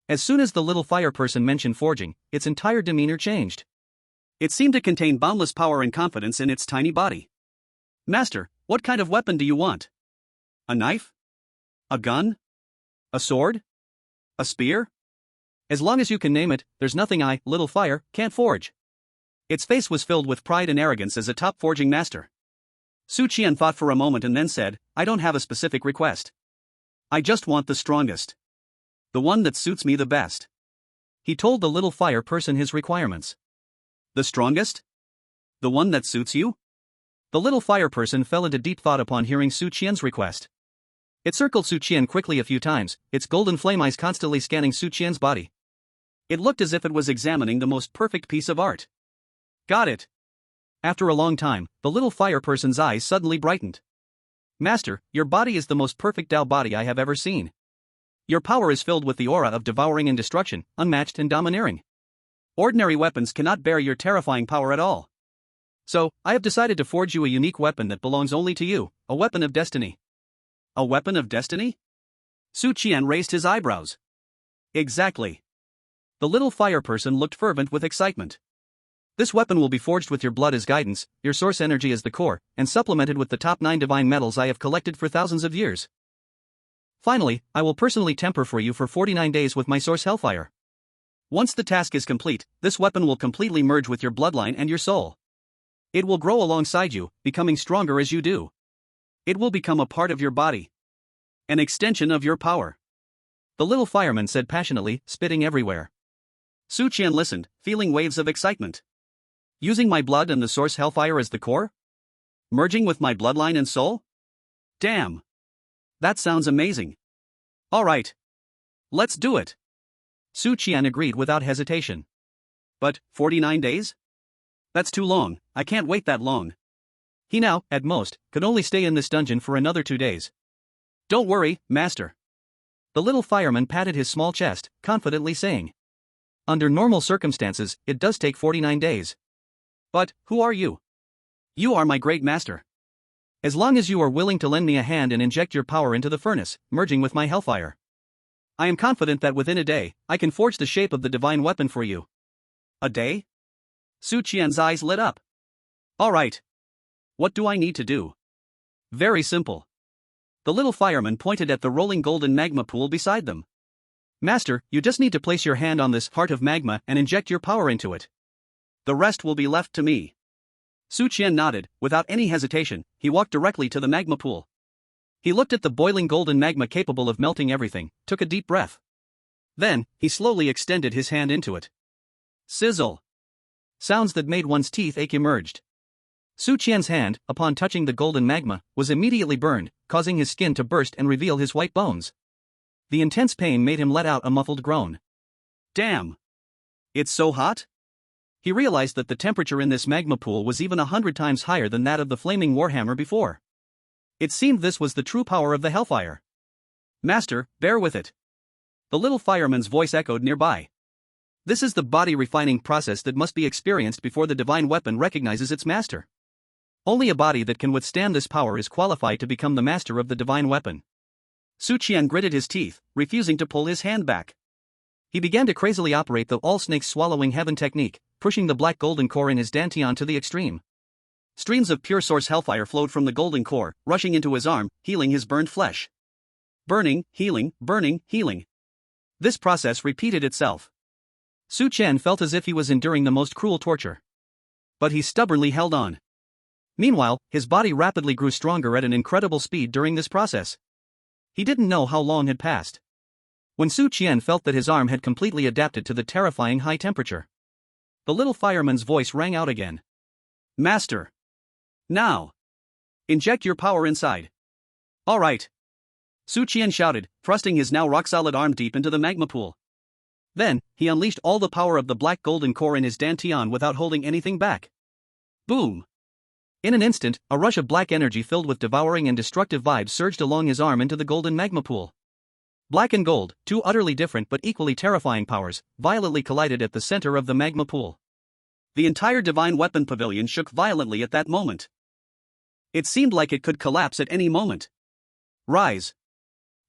As soon as the little fire person mentioned forging, its entire demeanor changed. It seemed to contain boundless power and confidence in its tiny body. Master, what kind of weapon do you want? A knife? A gun? A sword? A spear? As long as you can name it, there's nothing I, little fire, can't forge. Its face was filled with pride and arrogance as a top forging master. Su Qian thought for a moment and then said, I don't have a specific request. I just want the strongest. The one that suits me the best. He told the little fire person his requirements. The strongest? The one that suits you? The little fire person fell into deep thought upon hearing Su Qian's request. It circled Su Qian quickly a few times, its golden flame eyes constantly scanning Su Qian's body. It looked as if it was examining the most perfect piece of art. Got it. After a long time, the little fire person's eyes suddenly brightened. Master, your body is the most perfect Dao body I have ever seen. Your power is filled with the aura of devouring and destruction, unmatched and domineering. Ordinary weapons cannot bear your terrifying power at all. So, I have decided to forge you a unique weapon that belongs only to you, a weapon of destiny. A weapon of destiny? Su Qian raised his eyebrows. Exactly. The little fire person looked fervent with excitement. This weapon will be forged with your blood as guidance, your source energy as the core, and supplemented with the top 9 divine metals I have collected for thousands of years. Finally, I will personally temper for you for 49 days with my source hellfire. Once the task is complete, this weapon will completely merge with your bloodline and your soul. It will grow alongside you, becoming stronger as you do. It will become a part of your body. An extension of your power. The little fireman said passionately, spitting everywhere. Su Qian listened, feeling waves of excitement. Using my blood and the source hellfire as the core? Merging with my bloodline and soul? Damn. That sounds amazing. Alright. Let's do it. Su Qian agreed without hesitation. But, 49 days? That's too long, I can't wait that long. He now, at most, could only stay in this dungeon for another 2 days. Don't worry, master. The little fireman patted his small chest, confidently saying. Under normal circumstances, it does take 49 days. But, who are you? You are my great master. As long as you are willing to lend me a hand and inject your power into the furnace, merging with my hellfire. I am confident that within a day, I can forge the shape of the divine weapon for you. A day? Su Qian's eyes lit up. Alright. What do I need to do? Very simple. The little fireman pointed at the rolling golden magma pool beside them. Master, you just need to place your hand on this heart of magma and inject your power into it. The rest will be left to me. Su Qian nodded, without any hesitation, he walked directly to the magma pool. He looked at the boiling golden magma capable of melting everything, took a deep breath. Then, he slowly extended his hand into it. Sizzle. Sounds that made one's teeth ache emerged. Su Qian's hand, upon touching the golden magma, was immediately burned, causing his skin to burst and reveal his white bones. The intense pain made him let out a muffled groan. Damn! It's so hot? He realized that the temperature in this magma pool was even 100 times higher than that of the flaming warhammer before. It seemed this was the true power of the hellfire. Master, bear with it. The little fireman's voice echoed nearby. This is the body refining process that must be experienced before the divine weapon recognizes its master. Only a body that can withstand this power is qualified to become the master of the divine weapon. Su Qian gritted his teeth, refusing to pull his hand back. He began to crazily operate the all-snakes swallowing heaven technique, pushing the black golden core in his dantian to the extreme. Streams of pure source hellfire flowed from the golden core, rushing into his arm, healing his burned flesh. Burning, healing, healing. This process repeated itself. Su Qian felt as if he was enduring the most cruel torture. But he stubbornly held on. Meanwhile, his body rapidly grew stronger at an incredible speed during this process. He didn't know how long had passed. When Su Qian felt that his arm had completely adapted to the terrifying high temperature, the little fireman's voice rang out again. Master! Now! Inject your power inside. Alright! Su Qian shouted, thrusting his now rock-solid arm deep into the magma pool. Then, he unleashed all the power of the black golden core in his dantian without holding anything back. Boom! In an instant, a rush of black energy filled with devouring and destructive vibes surged along his arm into the golden magma pool. Black and gold, two utterly different but equally terrifying powers, violently collided at the center of the magma pool. The entire divine weapon pavilion shook violently at that moment. It seemed like it could collapse at any moment. Rise!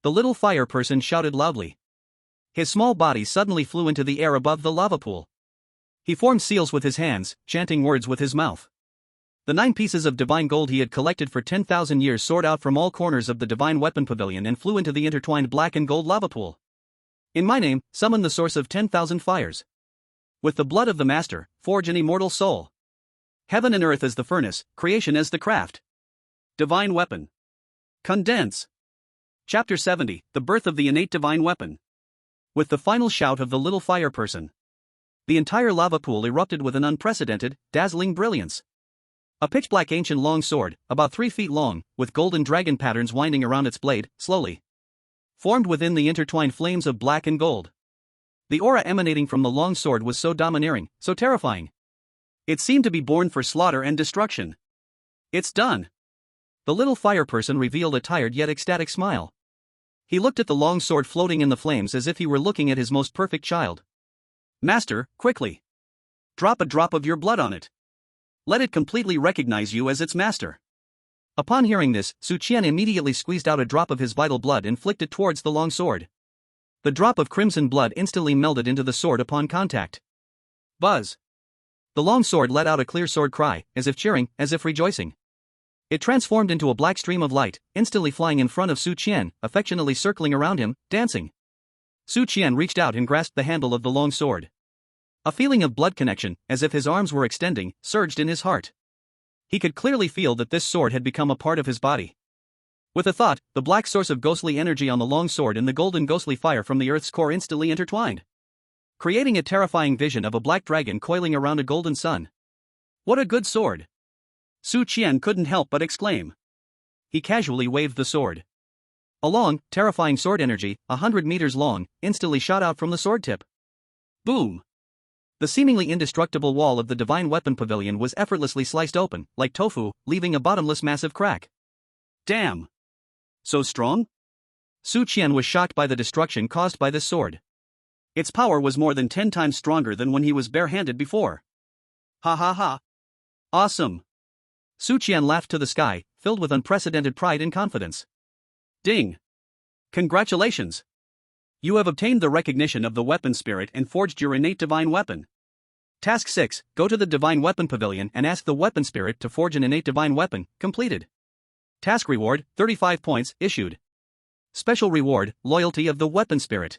The little fire person shouted loudly. His small body suddenly flew into the air above the lava pool. He formed seals with his hands, chanting words with his mouth. The 9 pieces of divine gold he had collected for 10,000 years soared out from all corners of the divine weapon pavilion and flew into the intertwined black and gold lava pool. In my name, summon the source of 10,000 fires. With the blood of the master, forge an immortal soul. Heaven and earth as the furnace, creation as the craft. Divine weapon. Condense. Chapter 70, The Birth of the Innate Divine Weapon. With the final shout of the little fire person, the entire lava pool erupted with an unprecedented, dazzling brilliance. A pitch-black ancient long sword, about 3 feet long, with golden dragon patterns winding around its blade, slowly formed within the intertwined flames of black and gold. The aura emanating from the long sword was so domineering, so terrifying. It seemed to be born for slaughter and destruction. It's done. The little fire person revealed a tired yet ecstatic smile. He looked at the long sword floating in the flames as if he were looking at his most perfect child. Master, quickly. Drop a drop of your blood on it. Let it completely recognize you as its master. Upon hearing this, Qian immediately squeezed out a drop of his vital blood and flicked it towards the long sword. The drop of crimson blood instantly melded into the sword upon contact. Buzz! The long sword let out a clear sword cry, as if cheering, as if rejoicing. It transformed into a black stream of light, instantly flying in front of Qian, affectionately circling around him, dancing. Qian reached out and grasped the handle of the long sword. A feeling of blood connection, as if his arms were extending, surged in his heart. He could clearly feel that this sword had become a part of his body. With a thought, the black source of ghostly energy on the long sword and the golden ghostly fire from the earth's core instantly intertwined, creating a terrifying vision of a black dragon coiling around a golden sun. What a good sword! Qian couldn't help but exclaim. He casually waved the sword. A long, terrifying sword energy, 100 meters long, instantly shot out from the sword tip. Boom! The seemingly indestructible wall of the divine weapon pavilion was effortlessly sliced open, like tofu, leaving a bottomless massive crack. Damn! So strong? Qian was shocked by the destruction caused by this sword. Its power was more than 10 times stronger than when he was barehanded before. Ha ha ha! Awesome! Qian laughed to the sky, filled with unprecedented pride and confidence. Ding! Congratulations! You have obtained the recognition of the weapon spirit and forged your innate divine weapon. Task 6, go to the divine weapon pavilion and ask the weapon spirit to forge an innate divine weapon, completed. Task reward, 35 points, issued. Special reward, loyalty of the weapon spirit.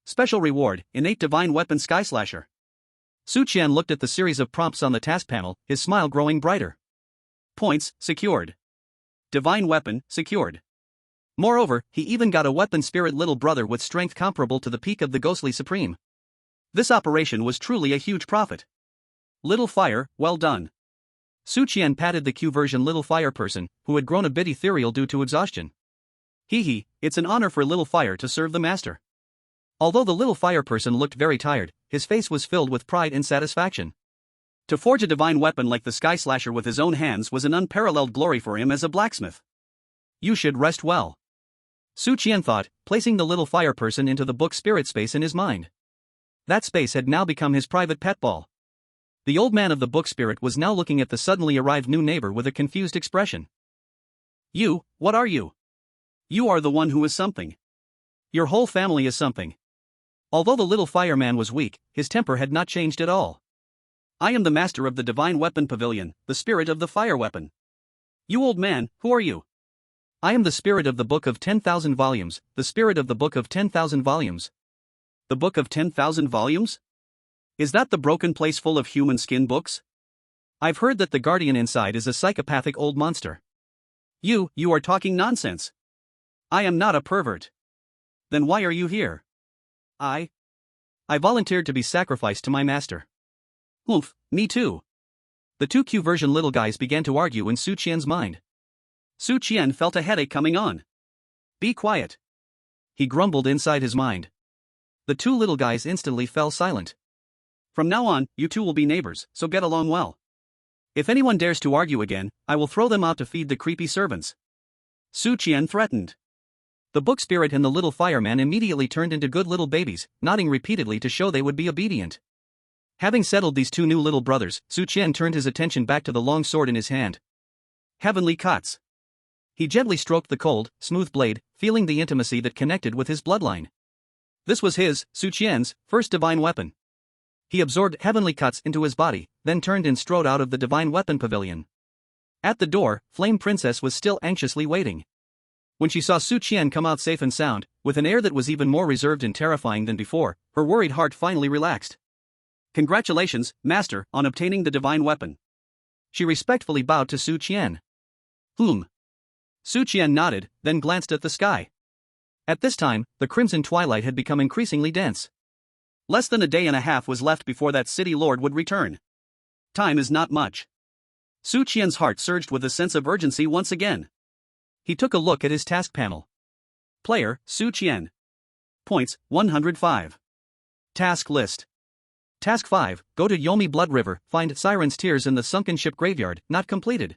Special reward, innate divine weapon sky slasher. Qian looked at the series of prompts on the task panel, his smile growing brighter. Points, secured. Divine weapon, secured. Moreover, he even got a weapon spirit little brother with strength comparable to the peak of the ghostly supreme. This operation was truly a huge profit. Little fire, well done. Qian patted the Q version little fire person, who had grown a bit ethereal due to exhaustion. Hee, it's an honor for little fire to serve the master. Although the little fire person looked very tired, his face was filled with pride and satisfaction. To forge a divine weapon like the Sky Slasher with his own hands was an unparalleled glory for him as a blacksmith. You should rest well. Qian thought, placing the little fire person into the book spirit space in his mind. That space had now become his private pet ball. The old man of the book spirit was now looking at the suddenly arrived new neighbor with a confused expression. You, what are you? You are the one who is something. Your whole family is something. Although the little fireman was weak, his temper had not changed at all. I am the master of the divine weapon pavilion, the spirit of the fire weapon. You old man, who are you? I am the spirit of the book of 10,000 volumes, the spirit of the book of 10,000 volumes. The book of 10,000 volumes? Is that the broken place full of human skin books? I've heard that the guardian inside is a psychopathic old monster. You are talking nonsense. I am not a pervert. Then why are you here? I volunteered to be sacrificed to my master. Oof, me too. The two Q version little guys began to argue in Qian's mind. Qian felt a headache coming on. Be quiet. He grumbled inside his mind. The two little guys instantly fell silent. From now on, you two will be neighbors, so get along well. If anyone dares to argue again, I will throw them out to feed the creepy servants. Qian threatened. The book spirit and the little fireman immediately turned into good little babies, nodding repeatedly to show they would be obedient. Having settled these two new little brothers, Su Qian turned his attention back to the long sword in his hand. Heavenly cuts. He gently stroked the cold, smooth blade, feeling the intimacy that connected with his bloodline. This was his, Su Qian's, first divine weapon. He absorbed heavenly cuts into his body, then turned and strode out of the divine weapon pavilion. At the door, Flame Princess was still anxiously waiting. When she saw Su Qian come out safe and sound, with an air that was even more reserved and terrifying than before, her worried heart finally relaxed. Congratulations, Master, on obtaining the divine weapon. She respectfully bowed to Su Qian. Su Qian nodded, then glanced at the sky. At this time, the crimson twilight had become increasingly dense. Less than a day and a half was left before that city lord would return. Time is not much. Su Qian's heart surged with a sense of urgency once again. He took a look at his task panel. Player, Su Qian. Points, 105. Task list. Task 5, go to Yomi Blood River, find Siren's Tears in the sunken ship graveyard, not completed.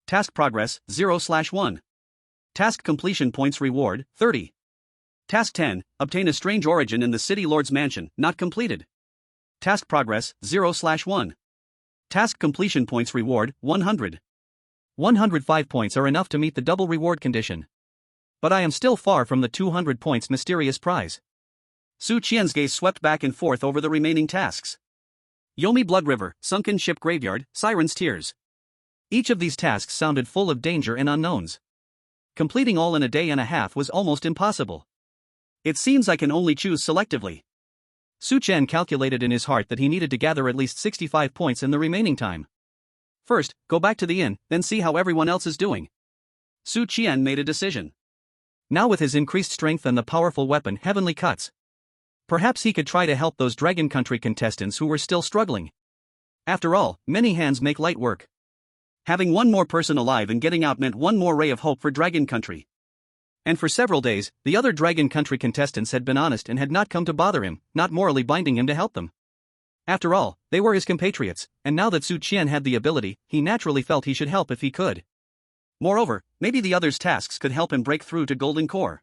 Task progress, 0/1. Task completion points reward, 30. Task 10, obtain a strange origin in the city lord's mansion, not completed. Task progress, 0/1. Task completion points reward, 100. 105 points are enough to meet the double reward condition. But I am still far from the 200 points mysterious prize. Su Qian's gaze swept back and forth over the remaining tasks. Yomi Blood River, Sunken Ship Graveyard, Siren's Tears. Each of these tasks sounded full of danger and unknowns. Completing all in a day and a half was almost impossible. It seems I can only choose selectively. Su Qian calculated in his heart that he needed to gather at least 65 points in the remaining time. First, go back to the inn, then see how everyone else is doing. Su Qian made a decision. Now with his increased strength and the powerful weapon Heavenly Cuts, perhaps he could try to help those Dragon Country contestants who were still struggling. After all, many hands make light work. Having one more person alive and getting out meant one more ray of hope for Dragon Country. And for several days, the other Dragon Country contestants had been honest and had not come to bother him, not morally binding him to help them. After all, they were his compatriots, and now that Su Qian had the ability, he naturally felt he should help if he could. Moreover, maybe the others' tasks could help him break through to Golden Core.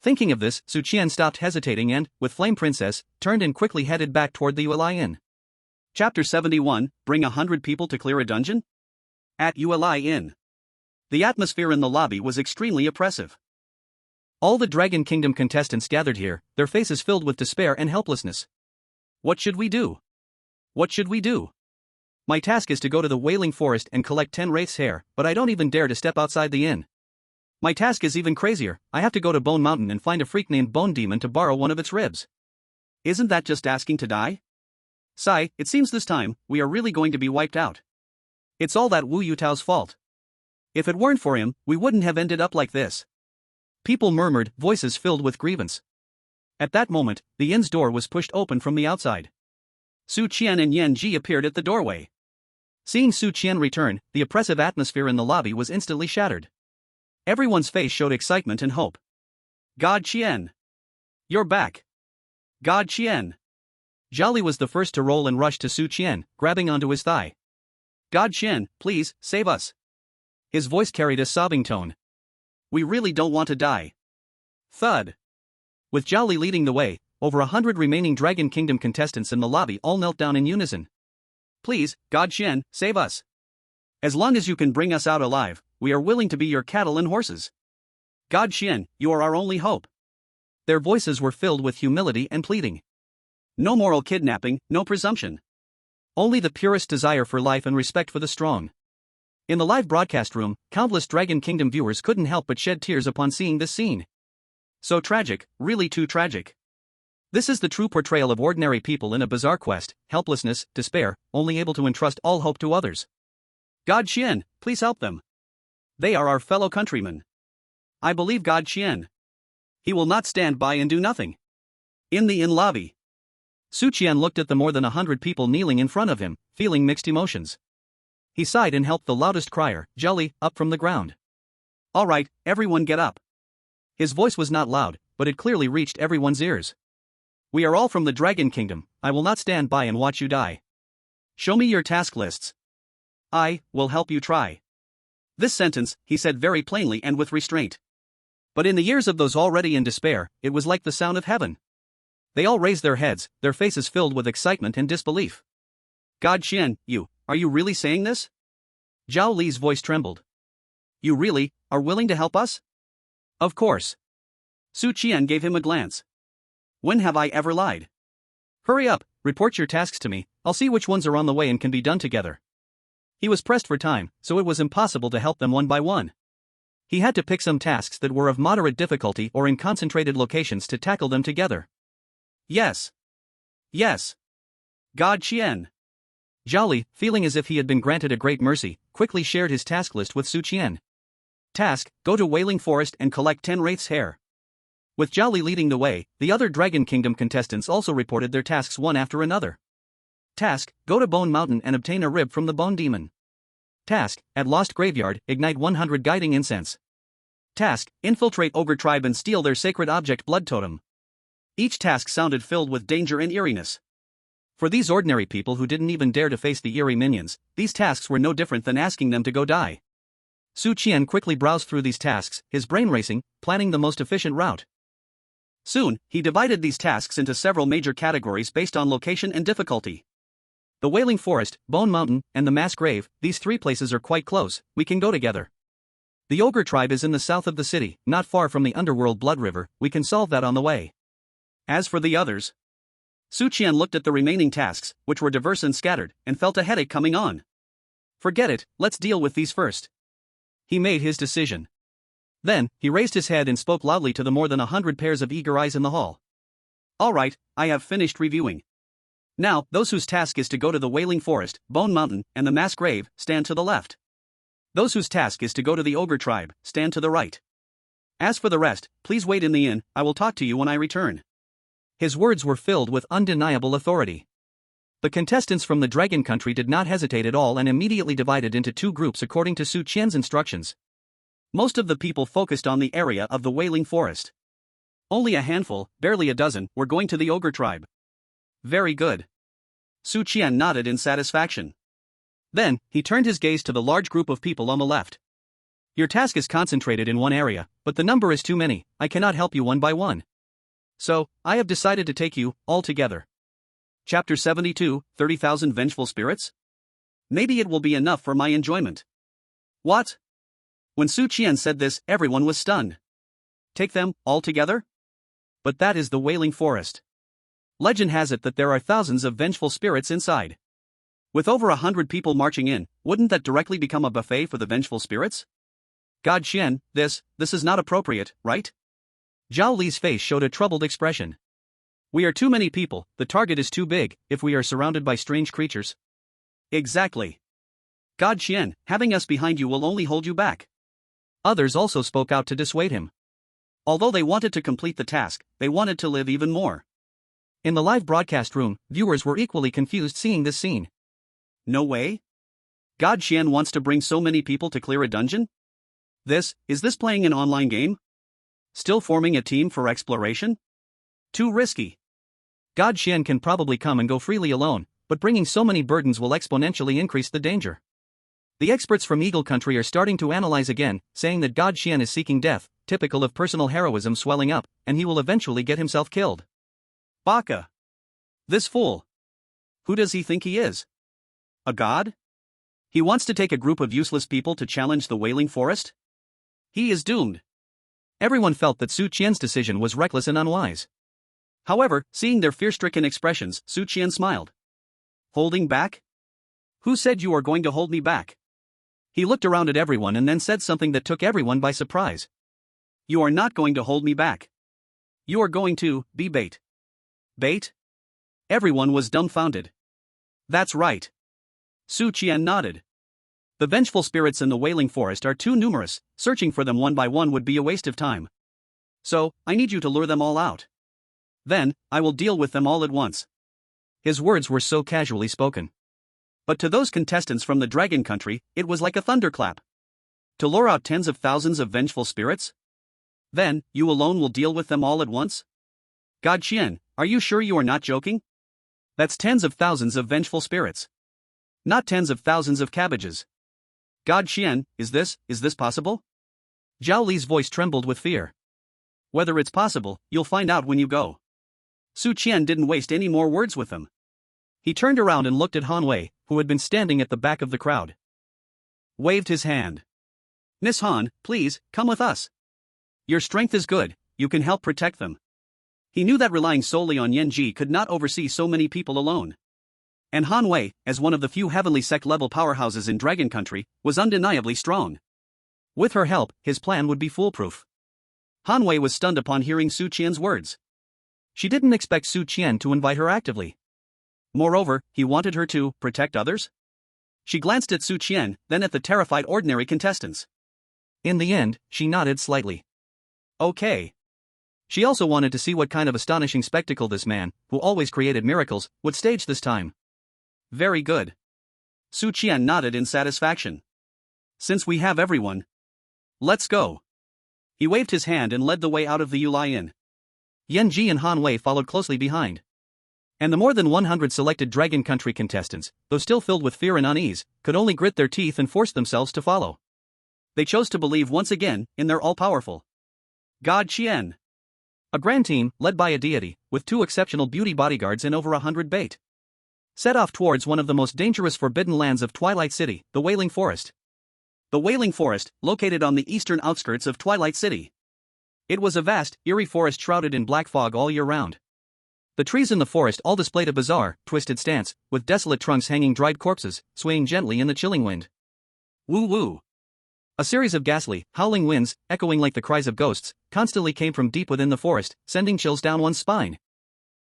Thinking of this, Su Qian stopped hesitating and, with Flame Princess, turned and quickly headed back toward the Yuelai Inn. Chapter 71, Bring 100 people to clear a dungeon? At Yuelai Inn. The atmosphere in the lobby was extremely oppressive. All the Dragon Kingdom contestants gathered here, their faces filled with despair and helplessness. What should we do? What should we do? My task is to go to the Wailing Forest and collect 10 wraith's hair, but I don't even dare to step outside the inn. My task is even crazier, I have to go to Bone Mountain and find a freak named Bone Demon to borrow one of its ribs. Isn't that just asking to die? Sigh, it seems this time, we are really going to be wiped out. It's all that Wu Yutao's fault. If it weren't for him, we wouldn't have ended up like this. People murmured, voices filled with grievance. At that moment, the inn's door was pushed open from the outside. Su Qian and Yanji appeared at the doorway. Seeing Su Qian return, the oppressive atmosphere in the lobby was instantly shattered. Everyone's face showed excitement and hope. God Qian! You're back! God Qian! Zhao was the first to roll and rush to Su Qian, grabbing onto his thigh. God Qian, please, save us. His voice carried a sobbing tone. We really don't want to die. Thud. With Zhao leading the way, over 100 remaining Dragon Kingdom contestants in the lobby all knelt down in unison. Please, God Qian, save us. As long as you can bring us out alive, we are willing to be your cattle and horses. God Qian, you are our only hope. Their voices were filled with humility and pleading. No moral kidnapping, no presumption. Only the purest desire for life and respect for the strong. In the live broadcast room, countless Dragon Kingdom viewers couldn't help but shed tears upon seeing this scene. So tragic, really too tragic. This is the true portrayal of ordinary people in a bizarre quest, helplessness, despair, only able to entrust all hope to others. God Qian, please help them. They are our fellow countrymen. I believe God Qian. He will not stand by and do nothing. In the inn lobby. Su Qian looked at the more than 100 people kneeling in front of him, feeling mixed emotions. He sighed and helped the loudest crier, Zhao, up from the ground. All right, everyone get up. His voice was not loud, but it clearly reached everyone's ears. We are all from the Dragon Kingdom, I will not stand by and watch you die. Show me your task lists. I will help you try. This sentence, he said very plainly and with restraint. But in the ears of those already in despair, it was like the sound of heaven. They all raised their heads, their faces filled with excitement and disbelief. God Qian, are you really saying this? Zhao Li's voice trembled. You really are willing to help us? Of course. Su Qian gave him a glance. When have I ever lied? Hurry up, report your tasks to me, I'll see which ones are on the way and can be done together. He was pressed for time, so it was impossible to help them one by one. He had to pick some tasks that were of moderate difficulty or in concentrated locations to tackle them together. Yes. Yes. God Qian. Zhao Li, feeling as if he had been granted a great mercy, quickly shared his task list with Su Qian. Task: go to Wailing Forest and collect 10 wraiths' hair. With Zhao Li leading the way, the other Dragon Kingdom contestants also reported their tasks one after another. Task: go to Bone Mountain and obtain a rib from the Bone Demon. Task: at Lost Graveyard, ignite 100 guiding incense. Task: infiltrate Ogre Tribe and steal their sacred object Blood Totem. Each task sounded filled with danger and eeriness. For these ordinary people who didn't even dare to face the eerie minions, these tasks were no different than asking them to go die. Su Qian quickly browsed through these tasks, his brain racing, planning the most efficient route. Soon, he divided these tasks into several major categories based on location and difficulty. The Wailing Forest, Bone Mountain, and the Mass Grave, these three places are quite close, we can go together. The Ogre Tribe is in the south of the city, not far from the underworld Blood River, we can solve that on the way. As for the others, Su Qian looked at the remaining tasks, which were diverse and scattered, and felt a headache coming on. Forget it, let's deal with these first. He made his decision. Then, he raised his head and spoke loudly to the more than 100 pairs of eager eyes in the hall. All right, I have finished reviewing. Now, those whose task is to go to the Wailing Forest, Bone Mountain, and the Mass Grave, stand to the left. Those whose task is to go to the Ogre Tribe, stand to the right. As for the rest, please wait in the inn, I will talk to you when I return. His words were filled with undeniable authority. The contestants from the Dragon Country did not hesitate at all and immediately divided into two groups according to Su Qian's instructions. Most of the people focused on the area of the Wailing Forest. Only a handful, barely a dozen, were going to the Ogre Tribe. Very good. Su Qian nodded in satisfaction. Then, he turned his gaze to the large group of people on the left. Your task is concentrated in one area, but the number is too many, I cannot help you one by one. So, I have decided to take you, all together. Chapter 72, 30,000 Vengeful Spirits? Maybe it will be enough for my enjoyment. What? When Su Qian said this, everyone was stunned. Take them, all together? But that is the Wailing Forest. Legend has it that there are thousands of vengeful spirits inside. With over 100 people marching in, wouldn't that directly become a buffet for the vengeful spirits? God Qian, this is not appropriate, right? Zhao Li's face showed a troubled expression. We are too many people, the target is too big, if we are surrounded by strange creatures. Exactly. God Qian, having us behind you will only hold you back. Others also spoke out to dissuade him. Although they wanted to complete the task, they wanted to live even more. In the live broadcast room, viewers were equally confused seeing this scene. No way? God Qian wants to bring so many people to clear a dungeon? Is this playing an online game? Still forming a team for exploration? Too risky. God Qian can probably come and go freely alone, but bringing so many burdens will exponentially increase the danger. The experts from Eagle Country are starting to analyze again, saying that God Qian is seeking death, typical of personal heroism swelling up, and he will eventually get himself killed. Baka. This fool. Who does he think he is? A god? He wants to take a group of useless people to challenge the Wailing Forest? He is doomed. Everyone felt that Su Qian's decision was reckless and unwise. However, seeing their fear-stricken expressions, Su Qian smiled. Holding back? Who said you are going to hold me back? He looked around at everyone and then said something that took everyone by surprise. You are not going to hold me back. You are going to be bait. Bait? Everyone was dumbfounded. That's right. Su Qian nodded. The vengeful spirits in the Wailing Forest are too numerous, searching for them one by one would be a waste of time. So, I need you to lure them all out. Then, I will deal with them all at once. His words were so casually spoken. But to those contestants from the Dragon Country, it was like a thunderclap. To lure out tens of thousands of vengeful spirits? Then, you alone will deal with them all at once? God Qian, are you sure you are not joking? That's tens of thousands of vengeful spirits. Not tens of thousands of cabbages. God Qian, is this possible? Zhao Li's voice trembled with fear. Whether it's possible, you'll find out when you go. Su Qian didn't waste any more words with them. He turned around and looked at Han Wei, who had been standing at the back of the crowd. Waved his hand. Miss Han, please, come with us. Your strength is good, you can help protect them. He knew that relying solely on Yanji could not oversee so many people alone. And Han Wei, as one of the few heavenly sect-level powerhouses in Dragon Country, was undeniably strong. With her help, his plan would be foolproof. Han Wei was stunned upon hearing Su Qian's words. She didn't expect Su Qian to invite her actively. Moreover, he wanted her to protect others? She glanced at Su Qian, then at the terrified ordinary contestants. In the end, she nodded slightly. Okay. She also wanted to see what kind of astonishing spectacle this man, who always created miracles, would stage this time. Very good. Su Qian nodded in satisfaction. Since we have everyone, let's go. He waved his hand and led the way out of the Yuelai Inn. Yanji and Han Wei followed closely behind. And the more than 100 selected Dragon Country contestants, though still filled with fear and unease, could only grit their teeth and force themselves to follow. They chose to believe once again in their all-powerful God Qian. A grand team, led by a deity, with 2 exceptional beauty bodyguards and over 100 bait, set off towards one of the most dangerous forbidden lands of Twilight City, the Wailing Forest. The Wailing Forest, located on the eastern outskirts of Twilight City. It was a vast, eerie forest shrouded in black fog all year round. The trees in the forest all displayed a bizarre, twisted stance, with desolate trunks hanging dried corpses, swaying gently in the chilling wind. Woo woo. A series of ghastly, howling winds, echoing like the cries of ghosts, constantly came from deep within the forest, sending chills down one's spine.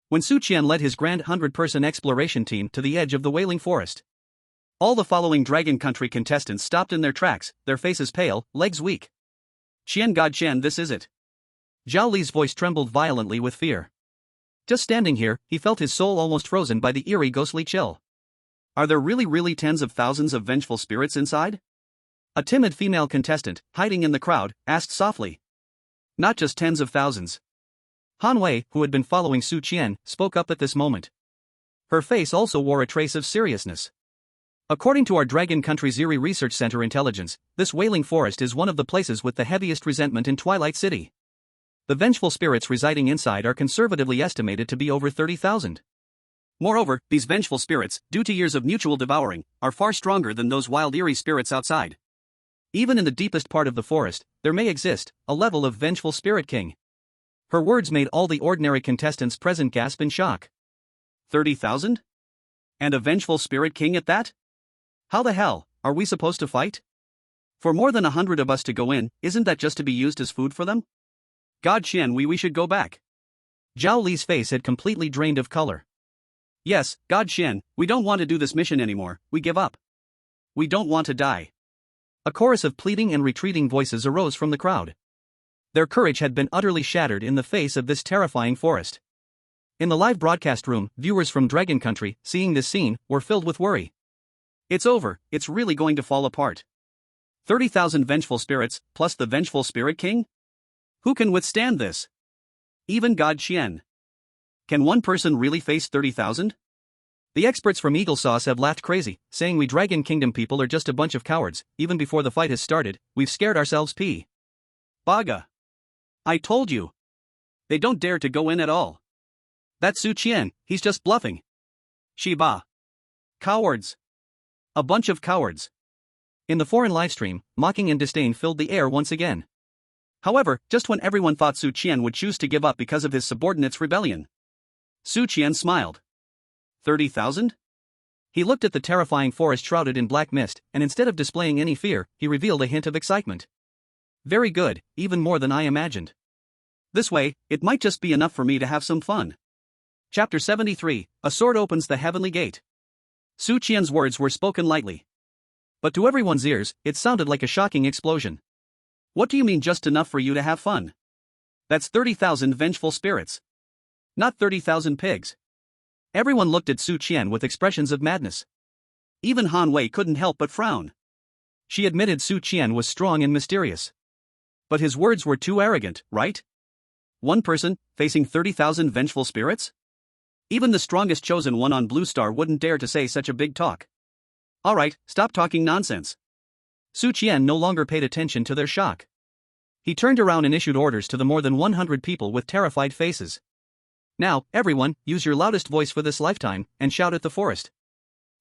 When Su Qian led his grand 100-person exploration team to the edge of the Wailing Forest, all the following Dragon Country contestants stopped in their tracks, their faces pale, legs weak. Qian God Qian, this is it. Zhao Li's voice trembled violently with fear. Just standing here, he felt his soul almost frozen by the eerie ghostly chill. Are there really tens of thousands of vengeful spirits inside? A timid female contestant, hiding in the crowd, asked softly. Not just tens of thousands. Han Wei, who had been following Su Qian, spoke up at this moment. Her face also wore a trace of seriousness. According to our Dragon Country's Eerie Research Center intelligence, this Wailing Forest is one of the places with the heaviest resentment in Twilight City. The vengeful spirits residing inside are conservatively estimated to be over 30,000. Moreover, these vengeful spirits, due to years of mutual devouring, are far stronger than those wild eerie spirits outside. Even in the deepest part of the forest, there may exist a level of vengeful spirit king. Her words made all the ordinary contestants present gasp in shock. 30,000? And a vengeful spirit king at that? How the hell are we supposed to fight? For more than 100 of us to go in, isn't that just to be used as food for them? God Qian, we should go back. Zhao Li's face had completely drained of color. Yes, God Qian, we don't want to do this mission anymore, we give up. We don't want to die. A chorus of pleading and retreating voices arose from the crowd. Their courage had been utterly shattered in the face of this terrifying forest. In the live broadcast room, viewers from Dragon Country, seeing this scene, were filled with worry. It's over, it's really going to fall apart. 30,000 vengeful spirits, plus the vengeful spirit king? Who can withstand this? Even God Qian. Can one person really face 30,000? The experts from Eagle Sauce have laughed crazy, saying we Dragon Kingdom people are just a bunch of cowards. Even before the fight has started, we've scared ourselves p. Baga. I told you. They don't dare to go in at all. That's Su Qian, he's just bluffing. Shiba. Cowards. A bunch of cowards. In the foreign livestream, mocking and disdain filled the air once again. However, just when everyone thought Su Qian would choose to give up because of his subordinates' rebellion, Su Qian smiled. 30,000? He looked at the terrifying forest shrouded in black mist, and instead of displaying any fear, he revealed a hint of excitement. Very good, even more than I imagined. This way, it might just be enough for me to have some fun. Chapter 73, A Sword Opens the Heavenly Gate. Su Qian's words were spoken lightly. But to everyone's ears, it sounded like a shocking explosion. What do you mean just enough for you to have fun? That's 30,000 vengeful spirits. Not 30,000 pigs. Everyone looked at Su Qian with expressions of madness. Even Han Wei couldn't help but frown. She admitted Su Qian was strong and mysterious. But his words were too arrogant, right? One person, facing 30,000 vengeful spirits? Even the strongest chosen one on Blue Star wouldn't dare to say such a big talk. Alright, stop talking nonsense. Su Qian no longer paid attention to their shock. He turned around and issued orders to the more than 100 people with terrified faces. Now, everyone, use your loudest voice for this lifetime, and shout at the forest.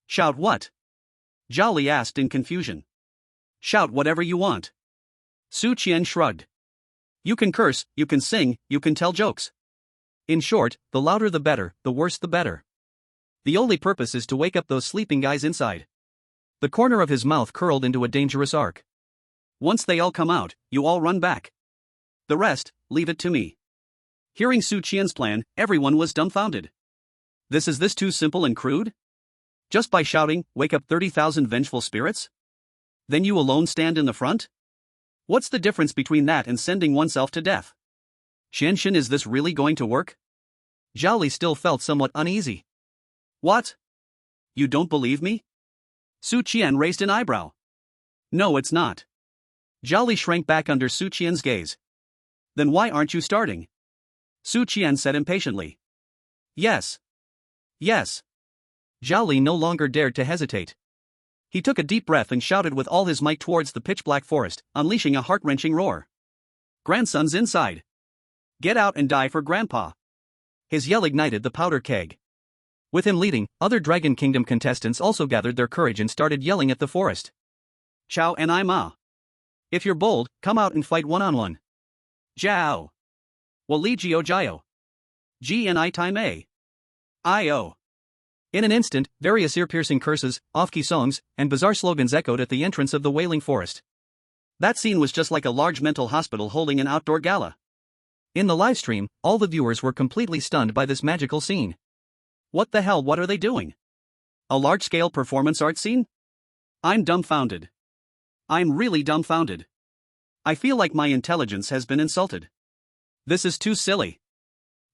Shout what? Zhao asked in confusion. Shout whatever you want. Su Qian shrugged. You can curse, you can sing, you can tell jokes. In short, the louder the better, the worse the better. The only purpose is to wake up those sleeping guys inside. The corner of his mouth curled into a dangerous arc. Once they all come out, you all run back. The rest, leave it to me. Hearing Su Qian's plan, everyone was dumbfounded. Is this too simple and crude? Just by shouting, wake up 30,000 vengeful spirits? Then you alone stand in the front? What's the difference between that and sending oneself to death? Qian, is this really going to work? Zhao still felt somewhat uneasy. What? You don't believe me? Su Qian raised an eyebrow. No, it's not. Zhao shrank back under Su Qian's gaze. Then why aren't you starting? Su Qian said impatiently. Yes. Yes. Zhao no longer dared to hesitate. He took a deep breath and shouted with all his might towards the pitch-black forest, unleashing a heart-wrenching roar. Grandson's inside. Get out and die for Grandpa. His yell ignited the powder keg. With him leading, other Dragon Kingdom contestants also gathered their courage and started yelling at the forest. Chao and Ima. If you're bold, come out and fight one-on-one. Zhao. Wali Jio Jio. Ji and I time A. I-O. In an instant, various ear-piercing curses, off-key songs, and bizarre slogans echoed at the entrance of the wailing forest. That scene was just like a large mental hospital holding an outdoor gala. In the livestream, all the viewers were completely stunned by this magical scene. What the hell, what are they doing? A large-scale performance art scene? I'm dumbfounded. I'm really dumbfounded. I feel like my intelligence has been insulted. This is too silly.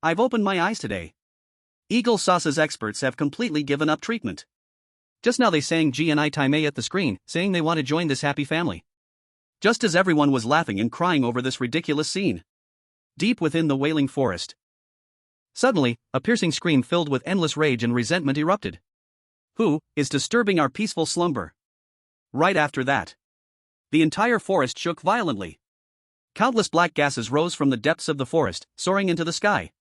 I've opened my eyes today. Eagle Sauce's experts have completely given up treatment. Just now they sang G and I Time A at the screen, saying they want to join this happy family. Just as everyone was laughing and crying over this ridiculous scene. Deep within the wailing forest. Suddenly, a piercing scream filled with endless rage and resentment erupted. Who is disturbing our peaceful slumber? Right after that, the entire forest shook violently. Countless black gases rose from the depths of the forest, soaring into the sky.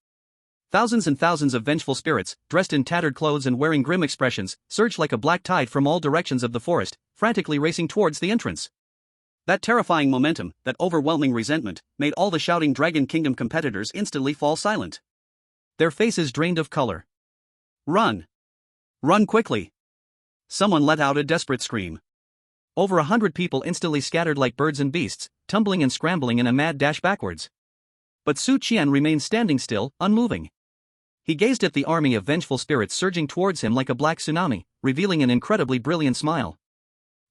Thousands and thousands of vengeful spirits, dressed in tattered clothes and wearing grim expressions, surged like a black tide from all directions of the forest, frantically racing towards the entrance. That terrifying momentum, that overwhelming resentment, made all the shouting Dragon Kingdom competitors instantly fall silent. Their faces drained of color. Run! Run quickly! Someone let out a desperate scream. Over 100 people instantly scattered like birds and beasts, tumbling and scrambling in a mad dash backwards. But Su Qian remained standing still, unmoving. He gazed at the army of vengeful spirits surging towards him like a black tsunami, revealing an incredibly brilliant smile.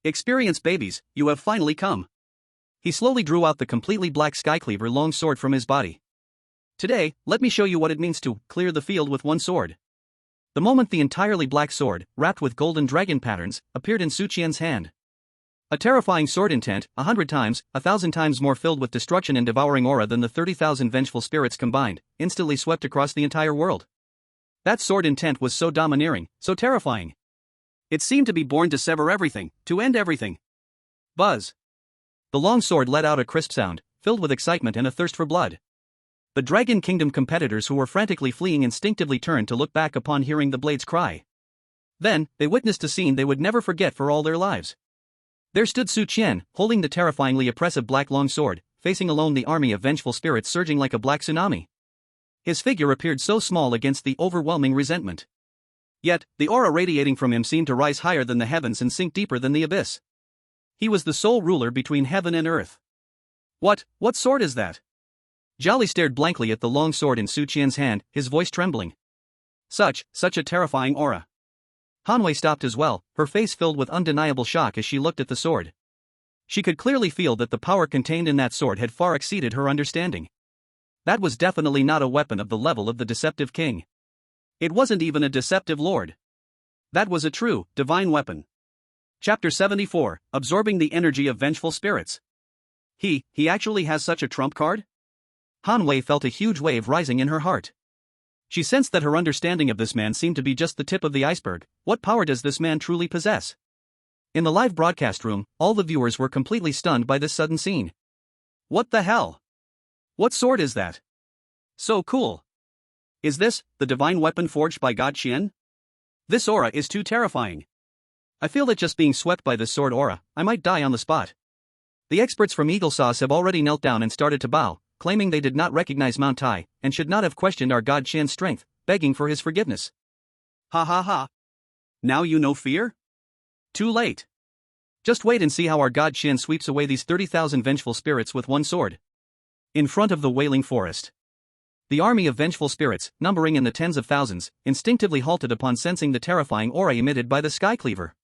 Experienced babies, you have finally come. He slowly drew out the completely black skycleaver long sword from his body. Today, let me show you what it means to clear the field with one sword. The moment the entirely black sword, wrapped with golden dragon patterns, appeared in Su Qian's hand. A terrifying sword intent, 100 times, 1,000 times more filled with destruction and devouring aura than the 30,000 vengeful spirits combined, instantly swept across the entire world. That sword intent was so domineering, so terrifying. It seemed to be born to sever everything, to end everything. Buzz. The long sword let out a crisp sound, filled with excitement and a thirst for blood. The Dragon Kingdom competitors who were frantically fleeing instinctively turned to look back upon hearing the blade's cry. Then, they witnessed a scene they would never forget for all their lives. There stood Su Qian, holding the terrifyingly oppressive black long sword, facing alone the army of vengeful spirits surging like a black tsunami. His figure appeared so small against the overwhelming resentment. Yet, the aura radiating from him seemed to rise higher than the heavens and sink deeper than the abyss. He was the sole ruler between heaven and earth. What sword is that? Zhao stared blankly at the long sword in Su Qian's hand, his voice trembling. Such a terrifying aura. Hanwei stopped as well, her face filled with undeniable shock as she looked at the sword. She could clearly feel that the power contained in that sword had far exceeded her understanding. That was definitely not a weapon of the level of the deceptive king. It wasn't even a deceptive lord. That was a true, divine weapon. Chapter 74, Absorbing the Energy of Vengeful Spirits. He actually has such a trump card? Hanwei felt a huge wave rising in her heart. She sensed that her understanding of this man seemed to be just the tip of the iceberg. What power does this man truly possess? In the live broadcast room, all the viewers were completely stunned by this sudden scene. What the hell? What sword is that? So cool. Is this the divine weapon forged by God Qian? This aura is too terrifying. I feel that just being swept by this sword aura, I might die on the spot. The experts from Eagle Sauce have already knelt down and started to bow, claiming they did not recognize Mount Tai, and should not have questioned our God Qian's strength, begging for his forgiveness. Ha ha ha. Now you know fear? Too late. Just wait and see how our God Qian sweeps away these 30,000 vengeful spirits with one sword. In front of the Wailing Forest. The army of vengeful spirits, numbering in the tens of thousands, instinctively halted upon sensing the terrifying aura emitted by the Sky Cleaver.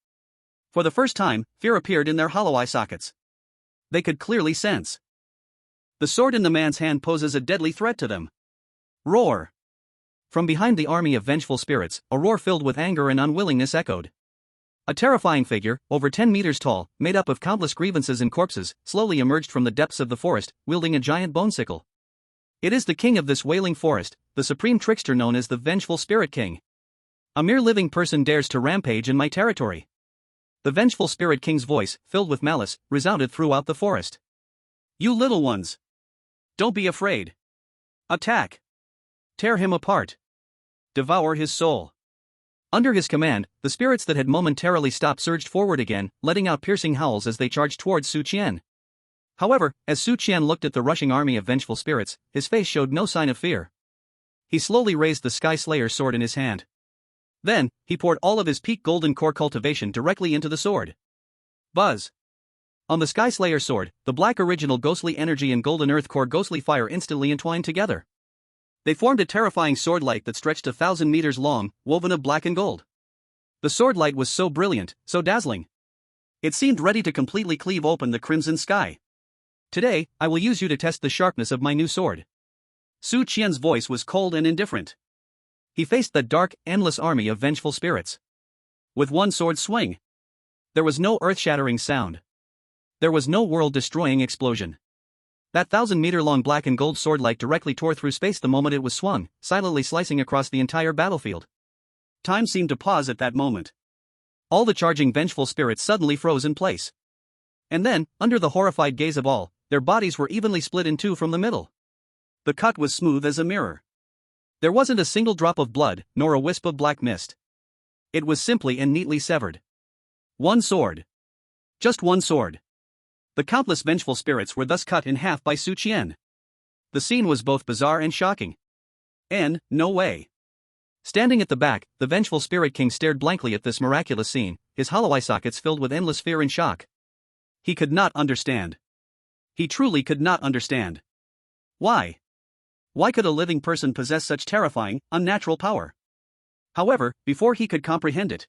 For the first time, fear appeared in their hollow eye sockets. They could clearly sense. The sword in the man's hand poses a deadly threat to them. Roar! From behind the army of vengeful spirits, a roar filled with anger and unwillingness echoed. A terrifying figure, over 10 meters tall, made up of countless grievances and corpses, slowly emerged from the depths of the forest, wielding a giant bone sickle. It is the king of this wailing forest, the supreme trickster known as the Vengeful Spirit King. A mere living person dares to rampage in my territory. The Vengeful Spirit King's voice, filled with malice, resounded throughout the forest. You little ones! Don't be afraid. Attack! Tear him apart. Devour his soul. Under his command, the spirits that had momentarily stopped surged forward again, letting out piercing howls as they charged towards Su Qian. However, as Su Qian looked at the rushing army of vengeful spirits, his face showed no sign of fear. He slowly raised the Sky Slayer's sword in his hand. Then, he poured all of his peak golden core cultivation directly into the sword. Buzz! On the Sky Slayer's sword, the black original ghostly energy and golden earth core ghostly fire instantly entwined together. They formed a terrifying sword light that stretched 1,000 meters long, woven of black and gold. The sword light was so brilliant, so dazzling. It seemed ready to completely cleave open the crimson sky. Today, I will use you to test the sharpness of my new sword. Su Qian's voice was cold and indifferent. He faced the dark, endless army of vengeful spirits. With one sword swing. There was no earth-shattering sound. There was no world-destroying explosion. That 1,000-meter-long black and gold sword light directly tore through space the moment it was swung, silently slicing across the entire battlefield. Time seemed to pause at that moment. All the charging vengeful spirits suddenly froze in place. And then, under the horrified gaze of all, their bodies were evenly split in two from the middle. The cut was smooth as a mirror. There wasn't a single drop of blood, nor a wisp of black mist. It was simply and neatly severed. One sword. Just one sword. The countless vengeful spirits were thus cut in half by Su Qian. The scene was both bizarre and shocking. No way. Standing at the back, the Vengeful Spirit King stared blankly at this miraculous scene, his hollow eye sockets filled with endless fear and shock. He could not understand. He truly could not understand. Why? Why could a living person possess such terrifying, unnatural power? However, before he could comprehend it,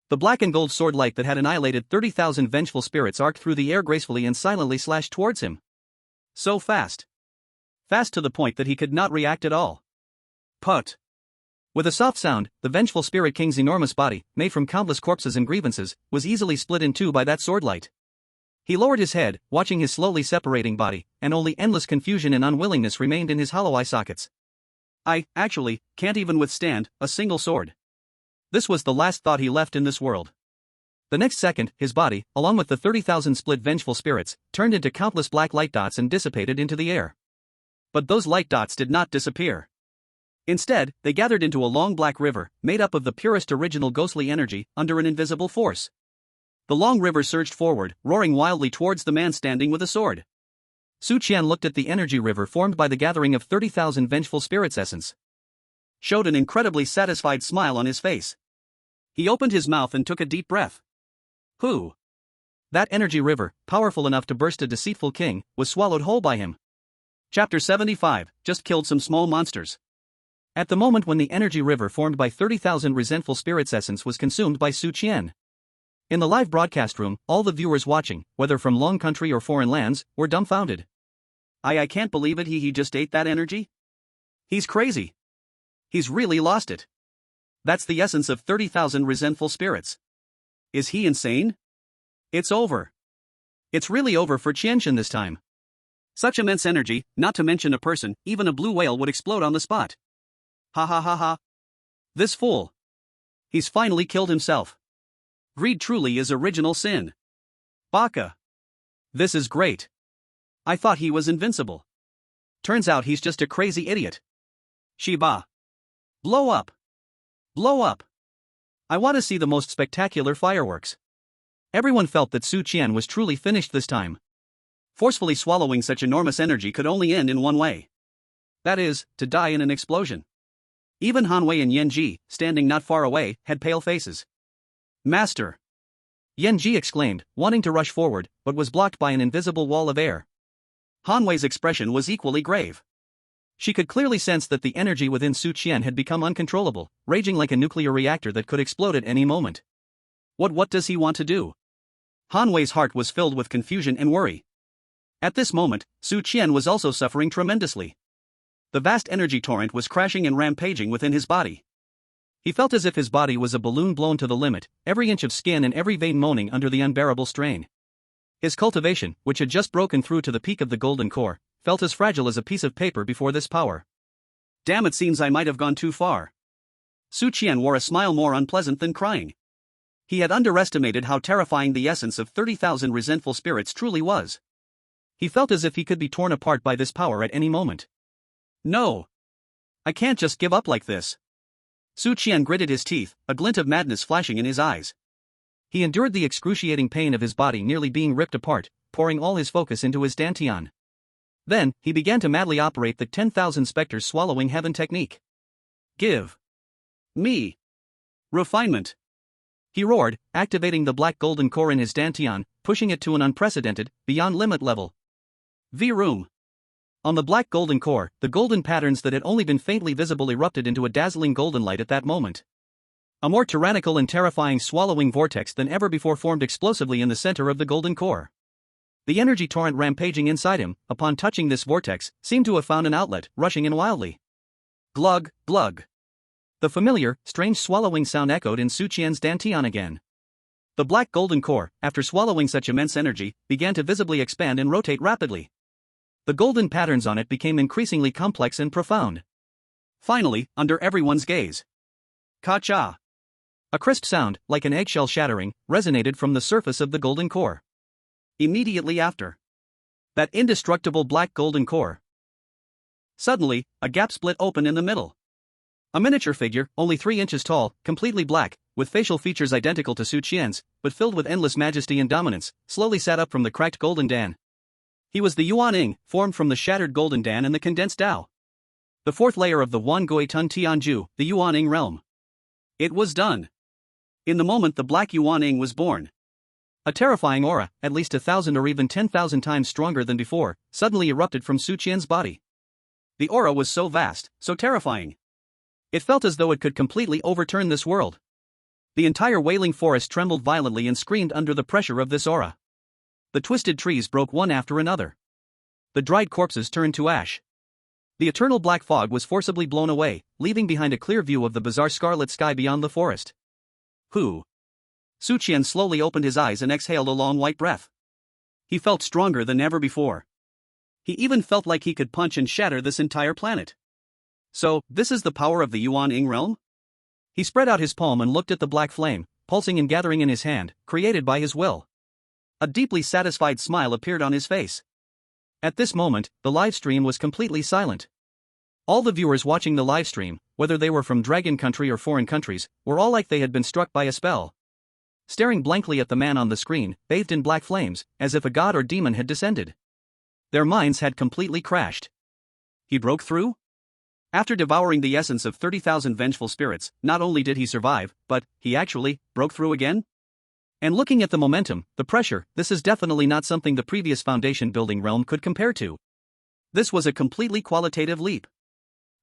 the black and gold sword light that had annihilated 30,000 vengeful spirits arced through the air gracefully and silently slashed towards him. So fast. Fast to the point that he could not react at all. Put. With a soft sound, the Vengeful Spirit King's enormous body, made from countless corpses and grievances, was easily split in two by that sword light. He lowered his head, watching his slowly separating body, and only endless confusion and unwillingness remained in his hollow eye sockets. I, actually, can't even withstand a single sword. This was the last thought he left in this world. The next second, his body, along with the 30,000 split vengeful spirits, turned into countless black light dots and dissipated into the air. But those light dots did not disappear. Instead, they gathered into a long black river, made up of the purest original ghostly energy, under an invisible force. The long river surged forward, roaring wildly towards the man standing with a sword. Su Qian looked at the energy river formed by the gathering of 30,000 vengeful spirits' essence. Showed an incredibly satisfied smile on his face. He opened his mouth and took a deep breath. Who? That energy river, powerful enough to burst a deceitful king, was swallowed whole by him. Chapter 75, just killed some small monsters. At the moment when the energy river formed by 30,000 resentful spirits' essence was consumed by Su Qian. In the live broadcast room, all the viewers watching, whether from long country or foreign lands, were dumbfounded. I can't believe it, he just ate that energy? He's crazy. He's really lost it. That's the essence of 30,000 resentful spirits. Is he insane? It's over. It's really over for Qianshan this time. Such immense energy, not to mention a person, even a blue whale would explode on the spot. Ha ha ha ha. This fool. He's finally killed himself. Greed truly is original sin. Baka. This is great. I thought he was invincible. Turns out he's just a crazy idiot. Shiba. Blow up. Blow up. I want to see the most spectacular fireworks. Everyone felt that Su Qian was truly finished this time. Forcefully swallowing such enormous energy could only end in one way. That is, to die in an explosion. Even Han Wei and Yanji, standing not far away, had pale faces. Master! Yanji exclaimed, wanting to rush forward, but was blocked by an invisible wall of air. Han Wei's expression was equally grave. She could clearly sense that the energy within Su Qian had become uncontrollable, raging like a nuclear reactor that could explode at any moment. What does he want to do? Han Wei's heart was filled with confusion and worry. At this moment, Su Qian was also suffering tremendously. The vast energy torrent was crashing and rampaging within his body. He felt as if his body was a balloon blown to the limit, every inch of skin and every vein moaning under the unbearable strain. His cultivation, which had just broken through to the peak of the golden core, felt as fragile as a piece of paper before this power. Damn, it seems I might have gone too far. Su Qian wore a smile more unpleasant than crying. He had underestimated how terrifying the essence of 30,000 resentful spirits truly was. He felt as if he could be torn apart by this power at any moment. No. I can't just give up like this. Su Qian gritted his teeth, a glint of madness flashing in his eyes. He endured the excruciating pain of his body nearly being ripped apart, pouring all his focus into his dantian. Then, he began to madly operate the 10,000 specters swallowing heaven technique. Give me refinement. He roared, activating the black golden core in his dantian, pushing it to an unprecedented, beyond limit level. V-Room. On the black golden core, the golden patterns that had only been faintly visible erupted into a dazzling golden light at that moment. A more tyrannical and terrifying swallowing vortex than ever before formed explosively in the center of the golden core. The energy torrent rampaging inside him, upon touching this vortex, seemed to have found an outlet, rushing in wildly. Glug, glug. The familiar, strange swallowing sound echoed in Su Qian's dantian again. The black golden core, after swallowing such immense energy, began to visibly expand and rotate rapidly. The golden patterns on it became increasingly complex and profound. Finally, under everyone's gaze. Ka-cha! A crisp sound, like an eggshell shattering, resonated from the surface of the golden core. Immediately after that indestructible black golden core. Suddenly, a gap split open in the middle. A miniature figure, only 3 inches tall, completely black, with facial features identical to Su Qian's, but filled with endless majesty and dominance, slowly sat up from the cracked golden dan. He was the Yuelai Inn, formed from the shattered golden dan and the condensed Dao. The fourth layer of the Wan Gui Tun Tianju, the Yuelai Inn realm. It was done. In the moment the black Yuelai Inn was born. A terrifying aura, at least 1,000 or even 10,000 times stronger than before, suddenly erupted from Su Qian's body. The aura was so vast, so terrifying. It felt as though it could completely overturn this world. The entire wailing forest trembled violently and screamed under the pressure of this aura. The twisted trees broke one after another. The dried corpses turned to ash. The eternal black fog was forcibly blown away, leaving behind a clear view of the bizarre scarlet sky beyond the forest. Who? Su Qian slowly opened his eyes and exhaled a long white breath. He felt stronger than ever before. He even felt like he could punch and shatter this entire planet. So, this is the power of the Yuelai Inn realm? He spread out his palm and looked at the black flame, pulsing and gathering in his hand, created by his will. A deeply satisfied smile appeared on his face. At this moment, the live stream was completely silent. All the viewers watching the live stream, whether they were from Dragon Country or foreign countries, were all like they had been struck by a spell. Staring blankly at the man on the screen, bathed in black flames, as if a god or demon had descended. Their minds had completely crashed. He broke through? After devouring the essence of 30,000 vengeful spirits, not only did he survive, but he actually broke through again? And looking at the momentum, the pressure, this is definitely not something the previous foundation building realm could compare to. This was a completely qualitative leap.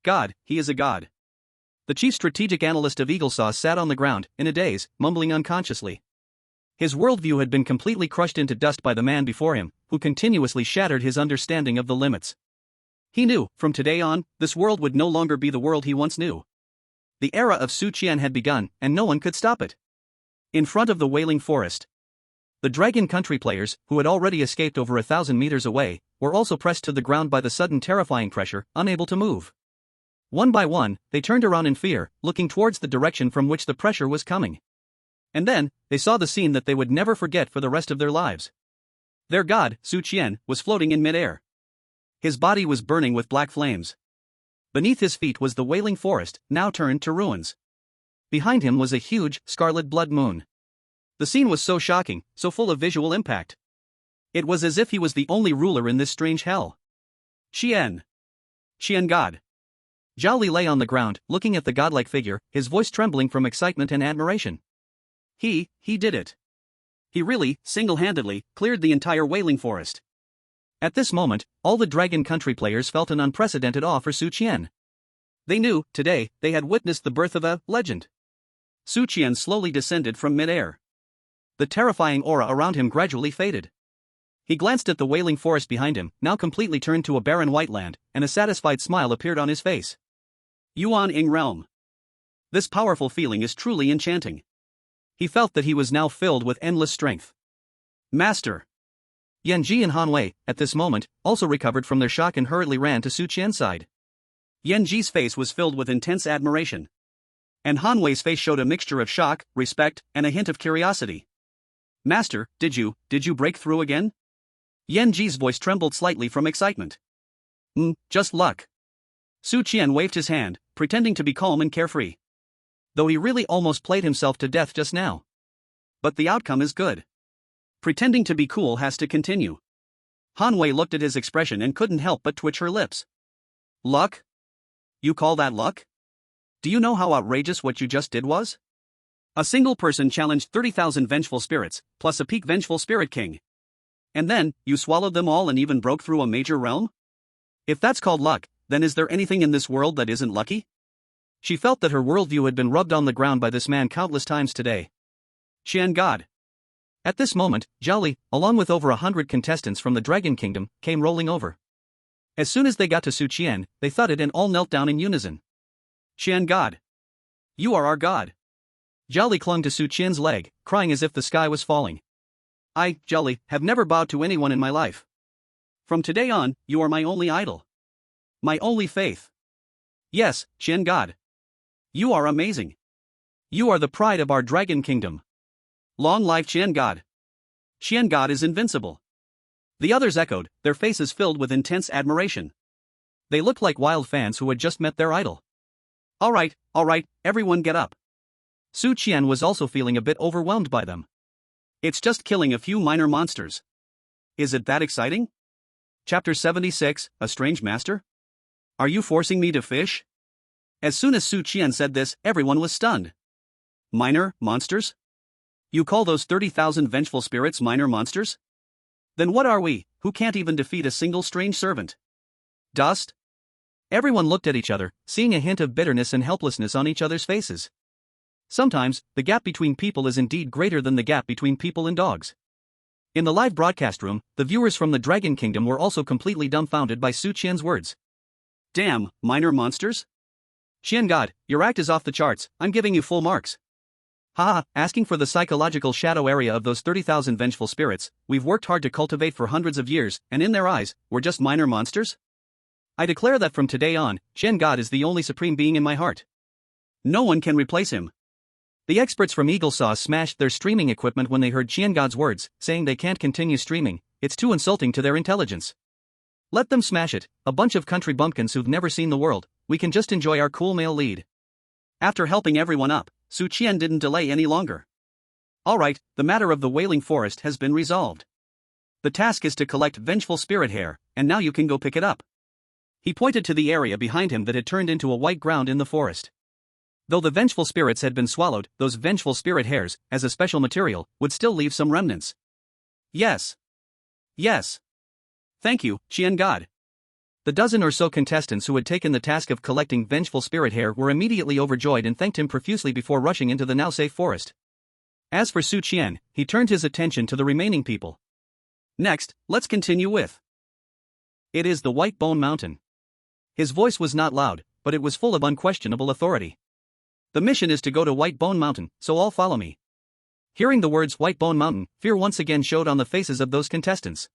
God, he is a god. The chief strategic analyst of Eaglesaw sat on the ground, in a daze, mumbling unconsciously. His worldview had been completely crushed into dust by the man before him, who continuously shattered his understanding of the limits. He knew, from today on, this world would no longer be the world he once knew. The era of Su Qian had begun, and no one could stop it. In front of the wailing forest, the Dragon Country players, who had already escaped over 1,000 meters away, were also pressed to the ground by the sudden terrifying pressure, unable to move. One by one, they turned around in fear, looking towards the direction from which the pressure was coming. And then, they saw the scene that they would never forget for the rest of their lives. Their god, Su Qian, was floating in midair. His body was burning with black flames. Beneath his feet was the wailing forest, now turned to ruins. Behind him was a huge, scarlet blood moon. The scene was so shocking, so full of visual impact. It was as if he was the only ruler in this strange hell. Qian. Qian god. Zhao Li lay on the ground, looking at the godlike figure, his voice trembling from excitement and admiration. He did it. He really, single-handedly, cleared the entire wailing forest. At this moment, all the Dragon Country players felt an unprecedented awe for Su Qian. They knew, today, they had witnessed the birth of a legend. Su Qian slowly descended from mid-air. The terrifying aura around him gradually faded. He glanced at the wailing forest behind him, now completely turned to a barren white land, and a satisfied smile appeared on his face. Yuan Ing realm. This powerful feeling is truly enchanting. He felt that he was now filled with endless strength. Master. Yanji and Han Wei, at this moment, also recovered from their shock and hurriedly ran to Su Qian's side. Yanji's face was filled with intense admiration. And Han Wei's face showed a mixture of shock, respect, and a hint of curiosity. Master, did you break through again? Yanji's voice trembled slightly from excitement. Just luck. Su Qian waved his hand, pretending to be calm and carefree. Though he really almost played himself to death just now. But the outcome is good. Pretending to be cool has to continue. Han Wei looked at his expression and couldn't help but twitch her lips. Luck? You call that luck? Do you know how outrageous what you just did was? A single person challenged 30,000 vengeful spirits, plus a peak vengeful spirit king. And then, you swallowed them all and even broke through a major realm? If that's called luck, then is there anything in this world that isn't lucky? She felt that her worldview had been rubbed on the ground by this man countless times today. Qian God. At this moment, Zhao Li, along with over 100 contestants from the Dragon Kingdom, came rolling over. As soon as they got to Su Qian, they thudded and all knelt down in unison. Qian God. You are our god. Zhao Li clung to Su Qian's leg, crying as if the sky was falling. I, Zhao Li, have never bowed to anyone in my life. From today on, you are my only idol. My only faith. Yes, Qian God. You are amazing. You are the pride of our Dragon Kingdom. Long life Qian God. Qian God is invincible. The others echoed, their faces filled with intense admiration. They looked like wild fans who had just met their idol. All right, everyone get up. Su Qian was also feeling a bit overwhelmed by them. It's just killing a few minor monsters. Is it that exciting? Chapter 76, A Strange Master? Are you forcing me to fish? As soon as Su Qian said this, everyone was stunned. Minor monsters? You call those 30,000 vengeful spirits minor monsters? Then what are we, who can't even defeat a single strange servant? Dust? Everyone looked at each other, seeing a hint of bitterness and helplessness on each other's faces. Sometimes, the gap between people is indeed greater than the gap between people and dogs. In the live broadcast room, the viewers from the Dragon Kingdom were also completely dumbfounded by Su Qian's words. Damn, minor monsters? Qian God, your act is off the charts, I'm giving you full marks. Haha, asking for the psychological shadow area of those 30,000 vengeful spirits, we've worked hard to cultivate for hundreds of years, and in their eyes, we're just minor monsters? I declare that from today on, Qian God is the only supreme being in my heart. No one can replace him. The experts from Eagle Saw smashed their streaming equipment when they heard Qian God's words, saying they can't continue streaming, it's too insulting to their intelligence. Let them smash it, a bunch of country bumpkins who've never seen the world, we can just enjoy our cool male lead. After helping everyone up, Su Qian didn't delay any longer. Alright, the matter of the Wailing Forest has been resolved. The task is to collect vengeful spirit hair, and now you can go pick it up. He pointed to the area behind him that had turned into a white ground in the forest. Though the vengeful spirits had been swallowed, those vengeful spirit hairs, as a special material, would still leave some remnants. Yes. Thank you, Qian God. The dozen or so contestants who had taken the task of collecting vengeful spirit hair were immediately overjoyed and thanked him profusely before rushing into the now safe forest. As for Su Qian, he turned his attention to the remaining people. Next, let's continue with. It is the White Bone Mountain. His voice was not loud, but it was full of unquestionable authority. The mission is to go to White Bone Mountain, so all follow me. Hearing the words White Bone Mountain, fear once again showed on the faces of those contestants.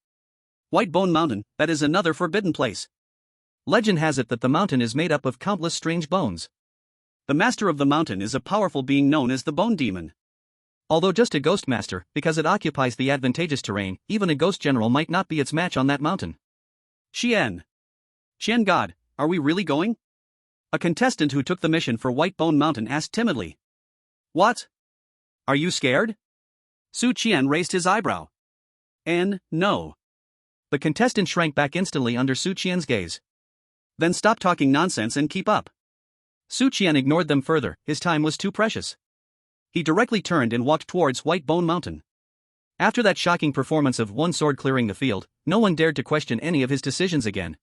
White Bone Mountain, that is another forbidden place. Legend has it that the mountain is made up of countless strange bones. The master of the mountain is a powerful being known as the Bone Demon. Although just a ghost master, because it occupies the advantageous terrain, even a ghost general might not be its match on that mountain. Qian. Qian God, are we really going? A contestant who took the mission for White Bone Mountain asked timidly. What? Are you scared? Su Qian raised his eyebrow. No. The contestant shrank back instantly under Su Qian's gaze. Then stop talking nonsense and keep up. Su Qian ignored them further, his time was too precious. He directly turned and walked towards White Bone Mountain. After that shocking performance of one sword clearing the field, no one dared to question any of his decisions again.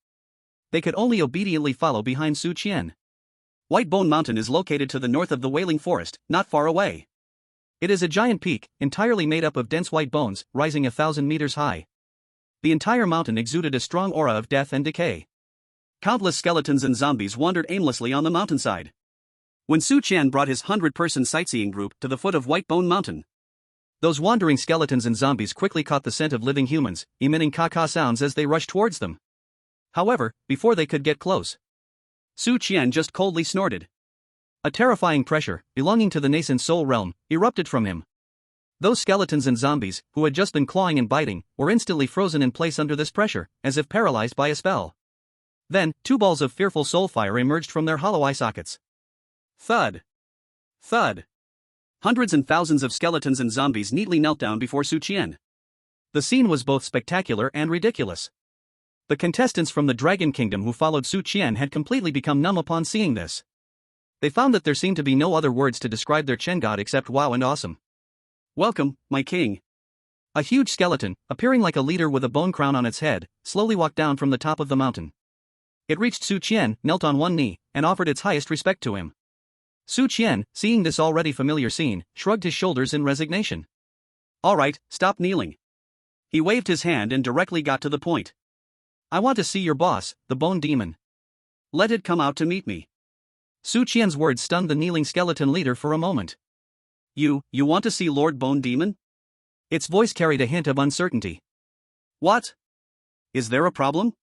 They could only obediently follow behind Su Qian. White Bone Mountain is located to the north of the Wailing Forest, not far away. It is a giant peak, entirely made up of dense white bones, rising 1,000 meters high. The entire mountain exuded a strong aura of death and decay. Countless skeletons and zombies wandered aimlessly on the mountainside. When Su Qian brought his 100-person sightseeing group to the foot of White Bone Mountain, those wandering skeletons and zombies quickly caught the scent of living humans, emitting caw-caw sounds as they rushed towards them. However, before they could get close, Su Qian just coldly snorted. A terrifying pressure, belonging to the nascent soul realm, erupted from him. Those skeletons and zombies, who had just been clawing and biting, were instantly frozen in place under this pressure, as if paralyzed by a spell. Then, two balls of fearful soul fire emerged from their hollow eye sockets. Thud. Thud. Hundreds and thousands of skeletons and zombies neatly knelt down before Su Qian. The scene was both spectacular and ridiculous. The contestants from the Dragon Kingdom who followed Su Qian had completely become numb upon seeing this. They found that there seemed to be no other words to describe their Chen god except wow and awesome. Welcome, my king. A huge skeleton, appearing like a leader with a bone crown on its head, slowly walked down from the top of the mountain. It reached Su Qian, knelt on one knee, and offered its highest respect to him. Su Qian, seeing this already familiar scene, shrugged his shoulders in resignation. All right, stop kneeling. He waved his hand and directly got to the point. I want to see your boss, the Bone Demon. Let it come out to meet me. Su Qian's words stunned the kneeling skeleton leader for a moment. You want to see Lord Bone Demon? Its voice carried a hint of uncertainty. What? Is there a problem?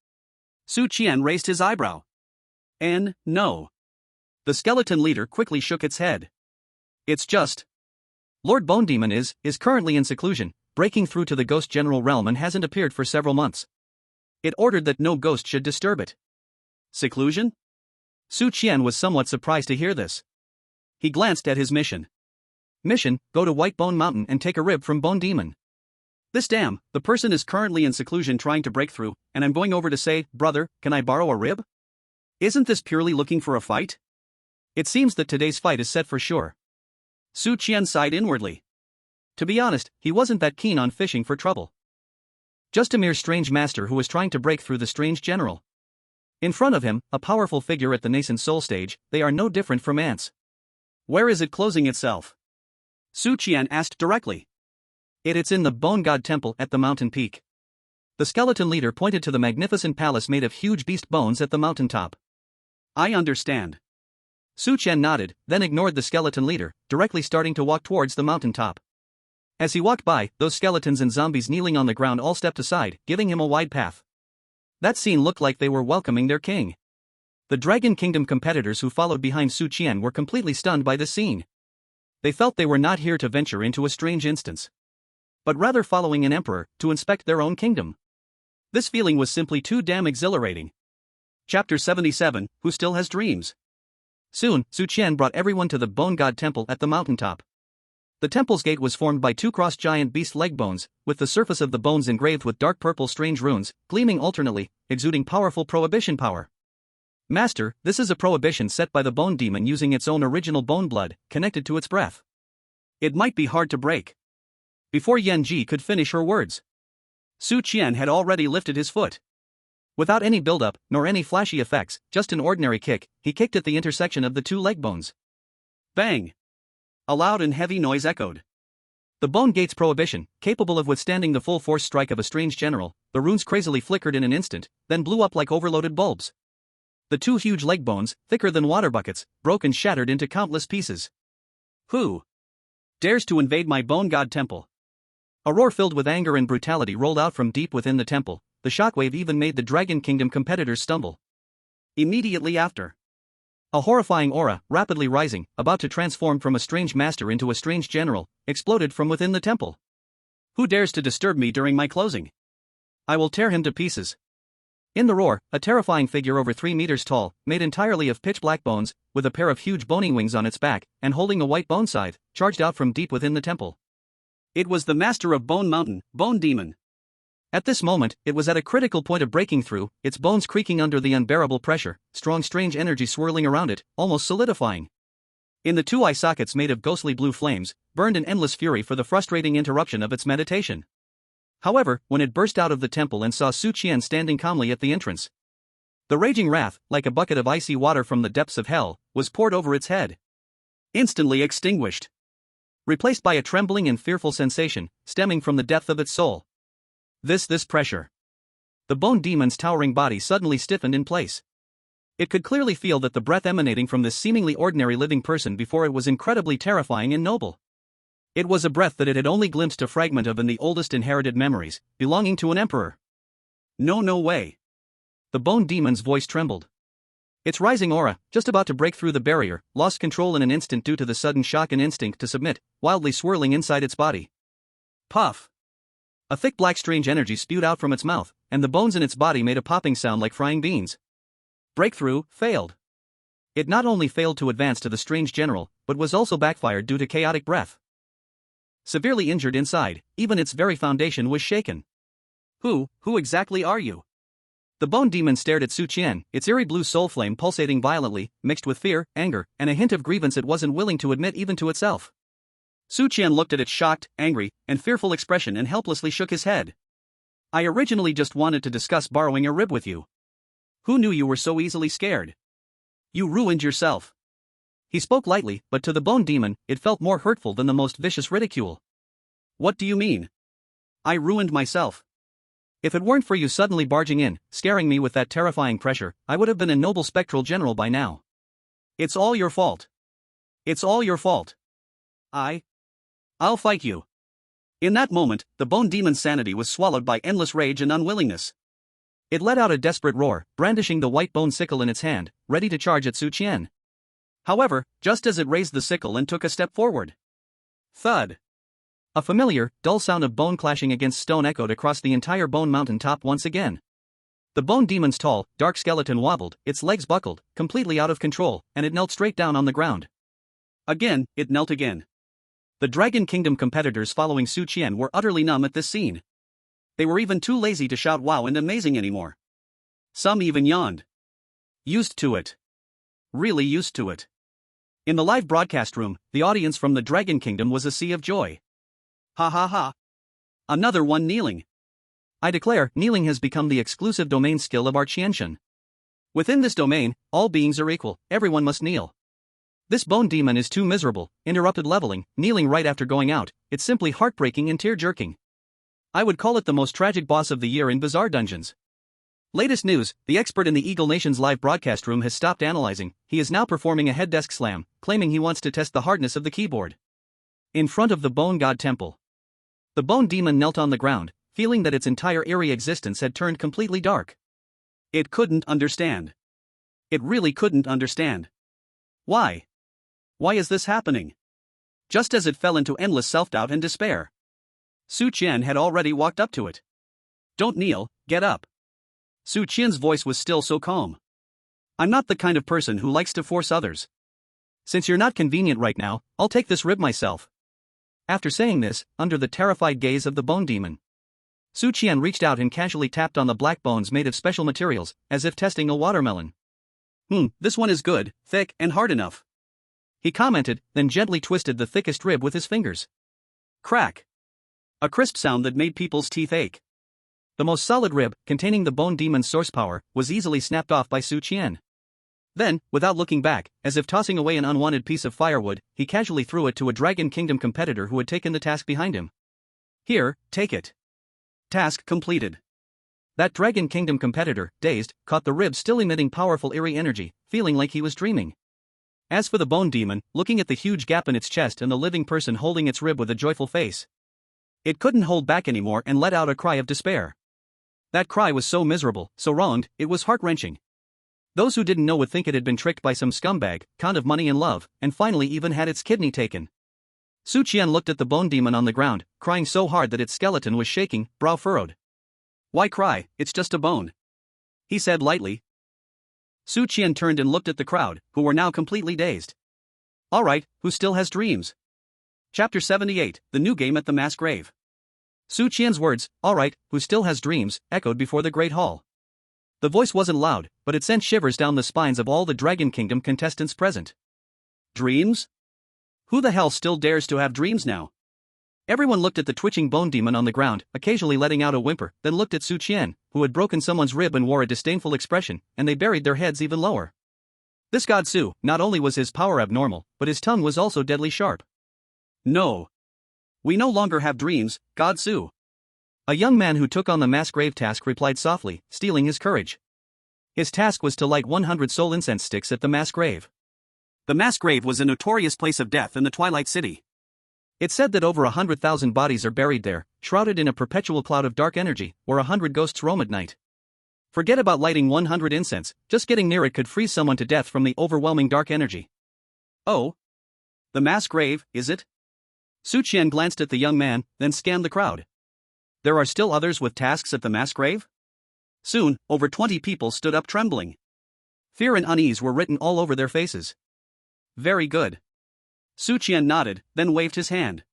Su Qian raised his eyebrow. No. The skeleton leader quickly shook its head. It's just. Lord Bone Demon is currently in seclusion, breaking through to the ghost general realm and hasn't appeared for several months. It ordered that no ghost should disturb it. Seclusion? Su Qian was somewhat surprised to hear this. He glanced at his mission. Mission, go to White Bone Mountain and take a rib from Bone Demon. The person is currently in seclusion trying to break through, and I'm going over to say, brother, can I borrow a rib? Isn't this purely looking for a fight? It seems that today's fight is set for sure. Su Qian sighed inwardly. To be honest, he wasn't that keen on fishing for trouble. Just a mere strange master who was trying to break through the strange general. In front of him, a powerful figure at the nascent soul stage, they are no different from ants. Where is it closing itself? Su Qian asked directly. It's in the Bone God Temple at the mountain peak. The skeleton leader pointed to the magnificent palace made of huge beast bones at the mountaintop. I understand. Su Qian nodded, then ignored the skeleton leader, directly starting to walk towards the mountaintop. As he walked by, those skeletons and zombies kneeling on the ground all stepped aside, giving him a wide path. That scene looked like they were welcoming their king. The Dragon Kingdom competitors who followed behind Su Qian were completely stunned by this scene. They felt they were not here to venture into a strange instance, but rather following an emperor, to inspect their own kingdom. This feeling was simply too damn exhilarating. Chapter 77, Who Still Has Dreams? Soon, Su Qian brought everyone to the Bone God Temple at the mountaintop. The temple's gate was formed by two crossed giant beast leg bones, with the surface of the bones engraved with dark purple strange runes, gleaming alternately, exuding powerful prohibition power. Master, this is a prohibition set by the Bone Demon using its own original bone blood, connected to its breath. It might be hard to break. Before Yanji could finish her words, Su Qian had already lifted his foot. Without any build-up, nor any flashy effects, just an ordinary kick, he kicked at the intersection of the two leg bones. Bang! A loud and heavy noise echoed. The Bone Gate's prohibition, capable of withstanding the full force strike of a strange general, the runes crazily flickered in an instant, then blew up like overloaded bulbs. The two huge leg bones, thicker than water buckets, broke and shattered into countless pieces. Who dares to invade my Bone God Temple? A roar filled with anger and brutality rolled out from deep within the temple. The shockwave even made the Dragon Kingdom competitors stumble. Immediately after, A horrifying aura, rapidly rising, about to transform from a strange master into a strange general, exploded from within the temple. Who dares to disturb me during my closing? I will tear him to pieces. In the roar, a terrifying figure over 3 meters tall, made entirely of pitch-black bones, with a pair of huge bony wings on its back, and holding a white bone scythe, charged out from deep within the temple. It was the master of Bone Mountain, Bone Demon. At this moment, it was at a critical point of breaking through, its bones creaking under the unbearable pressure, strong strange energy swirling around it, almost solidifying. In the 2 eye sockets made of ghostly blue flames, burned in endless fury for the frustrating interruption of its meditation. However, when it burst out of the temple and saw Su Qian standing calmly at the entrance, the raging wrath, like a bucket of icy water from the depths of hell, was poured over its head. Instantly extinguished. Replaced by a trembling and fearful sensation, stemming from the depth of its soul. This pressure. The bone demon's towering body suddenly stiffened in place. It could clearly feel that the breath emanating from this seemingly ordinary living person before it was incredibly terrifying and noble. It was a breath that it had only glimpsed a fragment of in the oldest inherited memories, belonging to an emperor. No way. The bone demon's voice trembled. Its rising aura, just about to break through the barrier, lost control in an instant due to the sudden shock and instinct to submit, wildly swirling inside its body. Puff. A thick black strange energy spewed out from its mouth, and the bones in its body made a popping sound like frying beans. Breakthrough failed. It not only failed to advance to the strange general, but was also backfired due to chaotic breath. Severely injured inside, even its very foundation was shaken. Who exactly are you? The bone demon stared at Su Qian, its eerie blue soul flame pulsating violently, mixed with fear, anger, and a hint of grievance it wasn't willing to admit even to itself. Su Qian looked at its shocked, angry, and fearful expression and helplessly shook his head. I originally just wanted to discuss borrowing a rib with you. Who knew you were so easily scared? You ruined yourself. He spoke lightly, but to the bone demon, it felt more hurtful than the most vicious ridicule. What do you mean? I ruined myself. If it weren't for you suddenly barging in, scaring me with that terrifying pressure, I would have been a noble spectral general by now. It's all your fault. It's all your fault. I'll fight you. In that moment, the bone demon's sanity was swallowed by endless rage and unwillingness. It let out a desperate roar, brandishing the white bone sickle in its hand, ready to charge at Su Qian. However, just as it raised the sickle and took a step forward, thud. A familiar, dull sound of bone clashing against stone echoed across the entire bone mountain top once again. The bone demon's tall, dark skeleton wobbled, its legs buckled, completely out of control, and it knelt straight down on the ground. Again, it knelt again. The Dragon Kingdom competitors following Su Qian were utterly numb at this scene. They were even too lazy to shout wow and amazing anymore. Some even yawned. Used to it. Really used to it. In the live broadcast room, the audience from the Dragon Kingdom was a sea of joy. Ha ha ha. Another one kneeling. I declare, kneeling has become the exclusive domain skill of our Qianshan. Within this domain, all beings are equal, everyone must kneel. This bone demon is too miserable, interrupted leveling, kneeling right after going out, it's simply heartbreaking and tear-jerking. I would call it the most tragic boss of the year in Bizarre Dungeons. Latest news, the expert in the Eagle Nation's live broadcast room has stopped analyzing, he is now performing a head desk slam, claiming he wants to test the hardness of the keyboard. In front of the Bone God Temple. The bone demon knelt on the ground, feeling that its entire eerie existence had turned completely dark. It couldn't understand. It really couldn't understand. Why? Why is this happening? Just as it fell into endless self-doubt and despair, Su Qian had already walked up to it. Don't kneel, get up. Su Qian's voice was still so calm. I'm not the kind of person who likes to force others. Since you're not convenient right now, I'll take this rib myself. After saying this, under the terrified gaze of the bone demon, Su Qian reached out and casually tapped on the black bones made of special materials, as if testing a watermelon. This one is good, thick, and hard enough, he commented, then gently twisted the thickest rib with his fingers. Crack. A crisp sound that made people's teeth ache. The most solid rib, containing the bone demon's source power, was easily snapped off by Su Qian. Then, without looking back, as if tossing away an unwanted piece of firewood, he casually threw it to a Dragon Kingdom competitor who had taken the task behind him. Here, take it. Task completed. That Dragon Kingdom competitor, dazed, caught the rib still emitting powerful eerie energy, feeling like he was dreaming. As for the bone demon, looking at the huge gap in its chest and the living person holding its rib with a joyful face, it couldn't hold back anymore and let out a cry of despair. That cry was so miserable, so wronged, it was heart-wrenching. Those who didn't know would think it had been tricked by some scumbag, con of money and love, and finally even had its kidney taken. Su Qian looked at the bone demon on the ground, crying so hard that its skeleton was shaking, brow furrowed. Why cry, it's just a bone, he said lightly. Su Qian turned and looked at the crowd, who were now completely dazed. Alright, who still has dreams? Chapter 78, The New Game at the Mass Grave. Su Qian's words, alright, who still has dreams, echoed before the Great Hall. The voice wasn't loud, but it sent shivers down the spines of all the Dragon Kingdom contestants present. Dreams? Who the hell still dares to have dreams now? Everyone looked at the twitching bone demon on the ground, occasionally letting out a whimper, then looked at Su Qian, who had broken someone's rib and wore a disdainful expression, and they buried their heads even lower. This god Su, not only was his power abnormal, but his tongue was also deadly sharp. No. We no longer have dreams, God Su. A young man who took on the mass grave task replied softly, stealing his courage. His task was to light 100 soul incense sticks at the mass grave. The mass grave was a notorious place of death in the Twilight City. It said that over 100,000 bodies are buried there, shrouded in a perpetual cloud of dark energy, where 100 ghosts roam at night. Forget about lighting 100 incense, just getting near it could freeze someone to death from the overwhelming dark energy. Oh? The mass grave, is it? Su Qian glanced at the young man, then scanned the crowd. There are still others with tasks at the mass grave? Soon, over 20 people stood up trembling. Fear and unease were written all over their faces. Very good. Su Qian nodded, then waved his hand.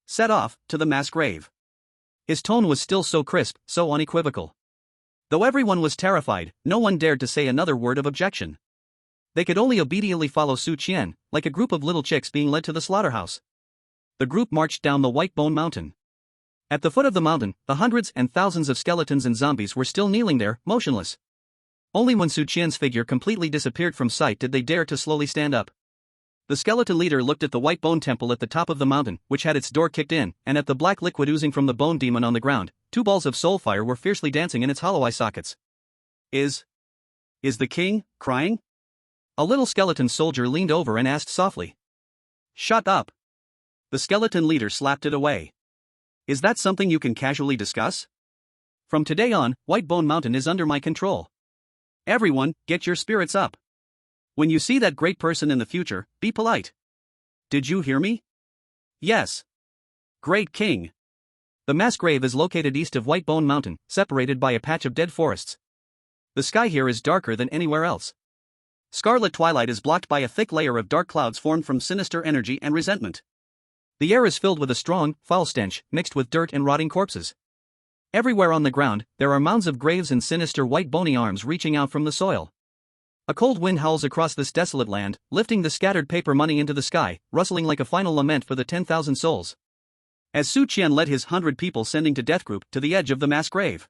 Set off, to the mass grave. His tone was still so crisp, so unequivocal. Though everyone was terrified, no one dared to say another word of objection. They could only obediently follow Su Qian, like a group of little chicks being led to the slaughterhouse. The group marched down the White Bone Mountain. At the foot of the mountain, the hundreds and thousands of skeletons and zombies were still kneeling there, motionless. Only when Su Qian's figure completely disappeared from sight did they dare to slowly stand up. The skeleton leader looked at the White Bone Temple at the top of the mountain, which had its door kicked in, and at the black liquid oozing from the bone demon on the ground. 2 balls of soul fire were fiercely dancing in its hollow eye sockets. Is the king crying? A little skeleton soldier leaned over and asked softly. Shut up. The skeleton leader slapped it away. Is that something you can casually discuss? From today on, White Bone Mountain is under my control. Everyone, get your spirits up. When you see that great person in the future, be polite. Did you hear me? Yes. Great King. The mass grave is located east of White Bone Mountain, separated by a patch of dead forests. The sky here is darker than anywhere else. Scarlet twilight is blocked by a thick layer of dark clouds formed from sinister energy and resentment. The air is filled with a strong, foul stench, mixed with dirt and rotting corpses. Everywhere on the ground, there are mounds of graves and sinister white bony arms reaching out from the soil. A cold wind howls across this desolate land, lifting the scattered paper money into the sky, rustling like a final lament for the 10,000 souls. As Su Qian led his 100 people sending to death group to the edge of the mass grave,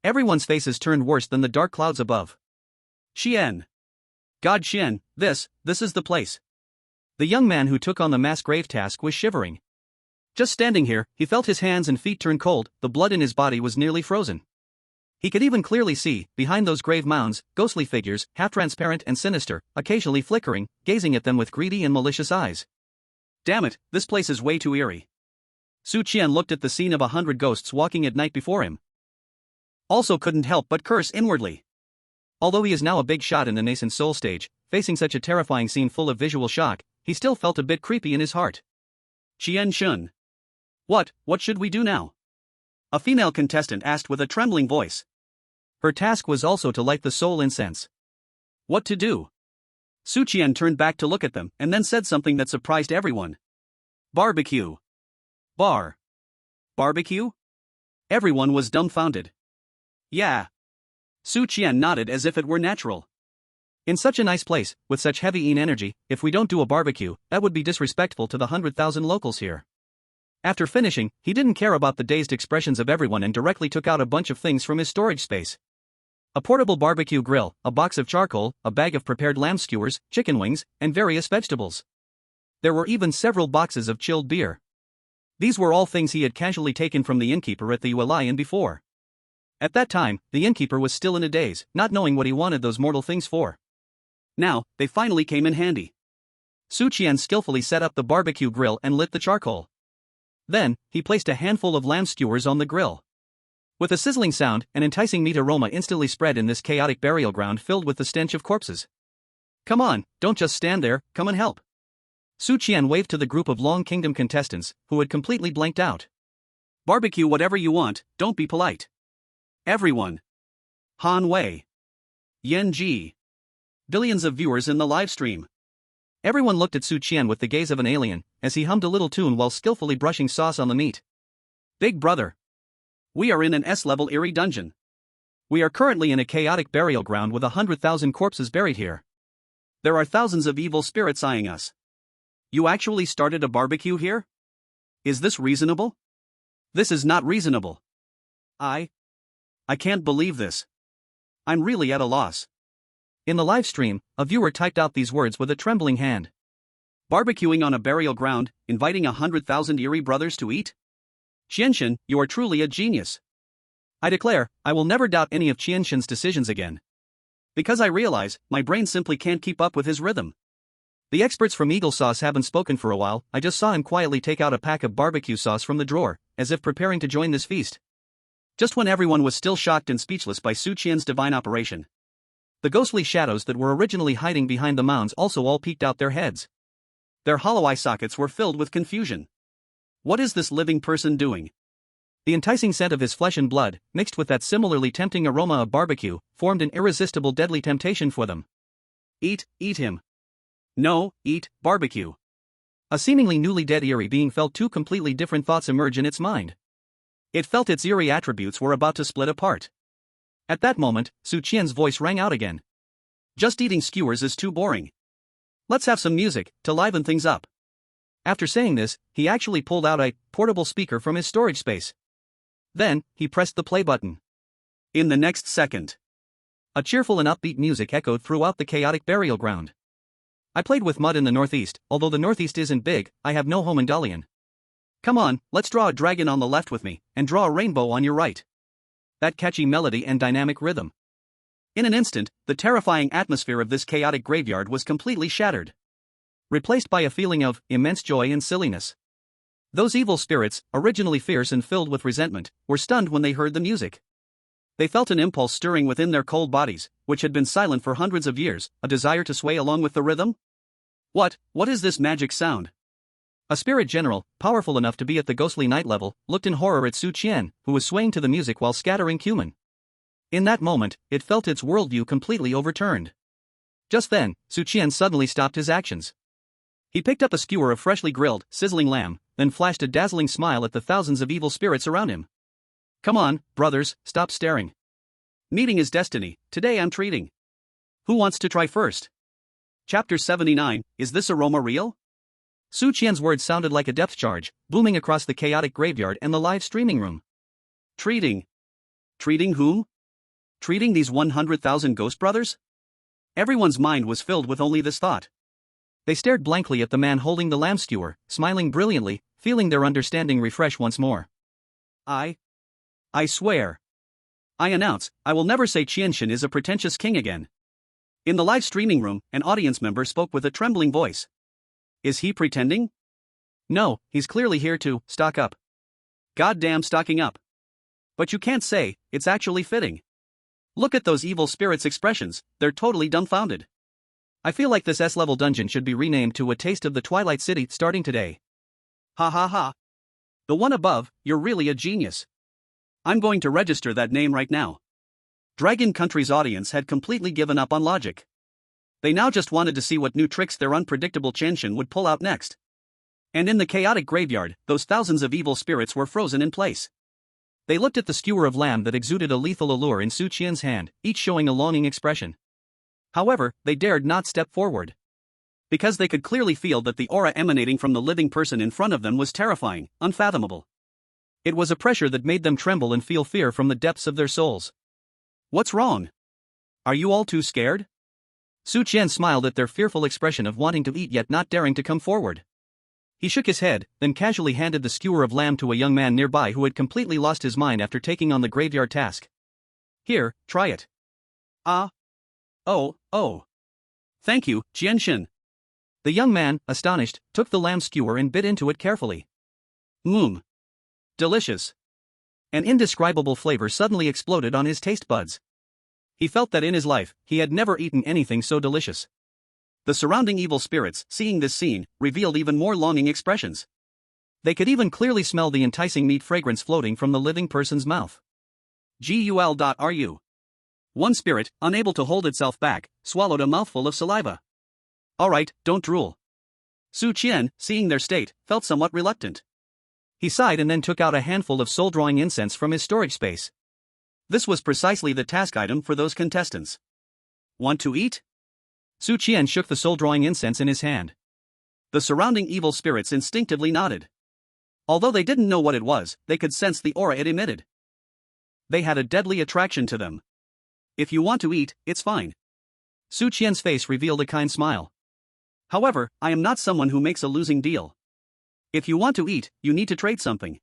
everyone's faces turned worse than the dark clouds above. Qian. God Qian, this is the place. The young man who took on the mass grave task was shivering. Just standing here, he felt his hands and feet turn cold, the blood in his body was nearly frozen. He could even clearly see, behind those grave mounds, ghostly figures, half-transparent and sinister, occasionally flickering, gazing at them with greedy and malicious eyes. Damn it, this place is way too eerie. Su Qian looked at the scene of 100 ghosts walking at night before him. Also couldn't help but curse inwardly. Although he is now a big shot in the nascent soul stage, facing such a terrifying scene full of visual shock, he still felt a bit creepy in his heart. Qian Shun. What should we do now? A female contestant asked with a trembling voice. Her task was also to light the soul incense. What to do? Su Qian turned back to look at them and then said something that surprised everyone. Barbecue. Barbecue? Everyone was dumbfounded. Yeah. Su Qian nodded as if it were natural. In such a nice place, with such heavy energy, if we don't do a barbecue, that would be disrespectful to the 100,000 locals here. After finishing, he didn't care about the dazed expressions of everyone and directly took out a bunch of things from his storage space. A portable barbecue grill, a box of charcoal, a bag of prepared lamb skewers, chicken wings, and various vegetables. There were even several boxes of chilled beer. These were all things he had casually taken from the innkeeper at the Yuelai Inn before. At that time, the innkeeper was still in a daze, not knowing what he wanted those mortal things for. Now, they finally came in handy. Su Qian skillfully set up the barbecue grill and lit the charcoal. Then, he placed a handful of lamb skewers on the grill. With a sizzling sound, an enticing meat aroma instantly spread in this chaotic burial ground filled with the stench of corpses. Come on, don't just stand there, come and help. Su Qian waved to the group of Long Kingdom contestants, who had completely blanked out. Barbecue whatever you want, don't be polite. Everyone. Han Wei. Yanji. Billions of viewers in the live stream. Everyone looked at Su Qian with the gaze of an alien, as he hummed a little tune while skillfully brushing sauce on the meat. Big brother. We are in an S-level eerie dungeon. We are currently in a chaotic burial ground with 100,000 corpses buried here. There are thousands of evil spirits eyeing us. You actually started a barbecue here? Is this reasonable? This is not reasonable. I can't believe this. I'm really at a loss. In the live stream, a viewer typed out these words with a trembling hand. Barbecuing on a burial ground, inviting 100,000 eerie brothers to eat? Qianshan, you are truly a genius. I declare, I will never doubt any of Qianshan's decisions again. Because I realize, my brain simply can't keep up with his rhythm. The experts from Eagle Sauce haven't spoken for a while. I just saw him quietly take out a pack of barbecue sauce from the drawer, as if preparing to join this feast. Just when everyone was still shocked and speechless by Su Qian's divine operation. The ghostly shadows that were originally hiding behind the mounds also all peeked out their heads. Their hollow eye sockets were filled with confusion. What is this living person doing? The enticing scent of his flesh and blood, mixed with that similarly tempting aroma of barbecue, formed an irresistible deadly temptation for them. Eat him. No, eat barbecue. A seemingly newly dead eerie being felt two completely different thoughts emerge in its mind. It felt its eerie attributes were about to split apart. At that moment, Su Qian's voice rang out again. Just eating skewers is too boring. Let's have some music, to liven things up. After saying this, he actually pulled out a portable speaker from his storage space. Then, he pressed the play button. In the next second, a cheerful and upbeat music echoed throughout the chaotic burial ground. I played with mud in the Northeast. Although the Northeast isn't big, I have no home in Dalian. Come on, let's draw a dragon on the left with me, and draw a rainbow on your right. That catchy melody and dynamic rhythm. In an instant, the terrifying atmosphere of this chaotic graveyard was completely shattered. Replaced by a feeling of immense joy and silliness. Those evil spirits, originally fierce and filled with resentment, were stunned when they heard the music. They felt an impulse stirring within their cold bodies, which had been silent for hundreds of years, a desire to sway along with the rhythm? What is this magic sound? A spirit general, powerful enough to be at the ghostly night level, looked in horror at Su Qian, who was swaying to the music while scattering cumin. In that moment, it felt its worldview completely overturned. Just then, Su Qian suddenly stopped his actions. He picked up a skewer of freshly grilled, sizzling lamb, then flashed a dazzling smile at the thousands of evil spirits around him. Come on, brothers, stop staring. Meeting is destiny, today I'm treating. Who wants to try first? Chapter 79, is this aroma real? Su Qian's words sounded like a depth charge, booming across the chaotic graveyard and the live streaming room. Treating? Treating whom? Treating these 100,000 ghost brothers? Everyone's mind was filled with only this thought. They stared blankly at the man holding the lamb skewer, smiling brilliantly, feeling their understanding refresh once more. I swear. I announce, I will never say Qianshan is a pretentious king again. In the live streaming room, an audience member spoke with a trembling voice. Is he pretending? No, he's clearly here to stock up. Goddamn stocking up. But you can't say, it's actually fitting. Look at those evil spirits' expressions, they're totally dumbfounded. I feel like this S-level dungeon should be renamed to A Taste of the Twilight City starting today. Ha ha ha. The one above, you're really a genius. I'm going to register that name right now. Dragon Country's audience had completely given up on logic. They now just wanted to see what new tricks their unpredictable Qianshan would pull out next. And in the chaotic graveyard, those thousands of evil spirits were frozen in place. They looked at the skewer of lamb that exuded a lethal allure in Su Qian's hand, each showing a longing expression. However, they dared not step forward. Because they could clearly feel that the aura emanating from the living person in front of them was terrifying, unfathomable. It was a pressure that made them tremble and feel fear from the depths of their souls. What's wrong? Are you all too scared? Su Qian smiled at their fearful expression of wanting to eat yet not daring to come forward. He shook his head, then casually handed the skewer of lamb to a young man nearby who had completely lost his mind after taking on the graveyard task. Here, try it. Oh. Thank you, Qianshan. The young man, astonished, took the lamb skewer and bit into it carefully. Delicious. An indescribable flavor suddenly exploded on his taste buds. He felt that in his life, he had never eaten anything so delicious. The surrounding evil spirits, seeing this scene, revealed even more longing expressions. They could even clearly smell the enticing meat fragrance floating from the living person's mouth. GUL.RU. One spirit, unable to hold itself back, swallowed a mouthful of saliva. Alright, don't drool. Su Qian, seeing their state, felt somewhat reluctant. He sighed and then took out a handful of soul-drawing incense from his storage space. This was precisely the task item for those contestants. Want to eat? Su Qian shook the soul-drawing incense in his hand. The surrounding evil spirits instinctively nodded. Although they didn't know what it was, they could sense the aura it emitted. They had a deadly attraction to them. If you want to eat, it's fine. Su Qian's face revealed a kind smile. However, I am not someone who makes a losing deal. If you want to eat, you need to trade something.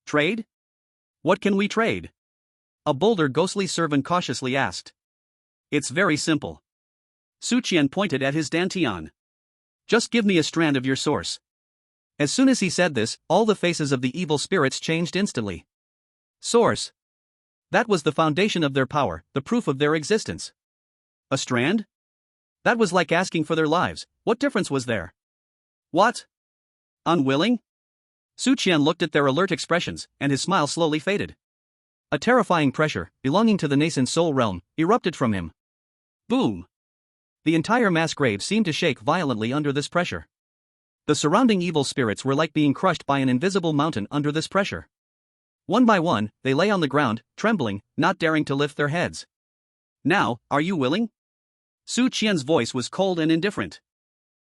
Trade? What can we trade? A bolder ghostly servant cautiously asked. It's very simple. Su Qian pointed at his dantian. Just give me a strand of your source. As soon as he said this, all the faces of the evil spirits changed instantly. Source. That was the foundation of their power, the proof of their existence. A strand? That was like asking for their lives. What difference was there? What? Unwilling? Su Qian looked at their alert expressions, and his smile slowly faded. A terrifying pressure, belonging to the nascent soul realm, erupted from him. Boom! The entire mass grave seemed to shake violently under this pressure. The surrounding evil spirits were like being crushed by an invisible mountain under this pressure. One by one, they lay on the ground, trembling, not daring to lift their heads. Now, are you willing? Su Qian's voice was cold and indifferent.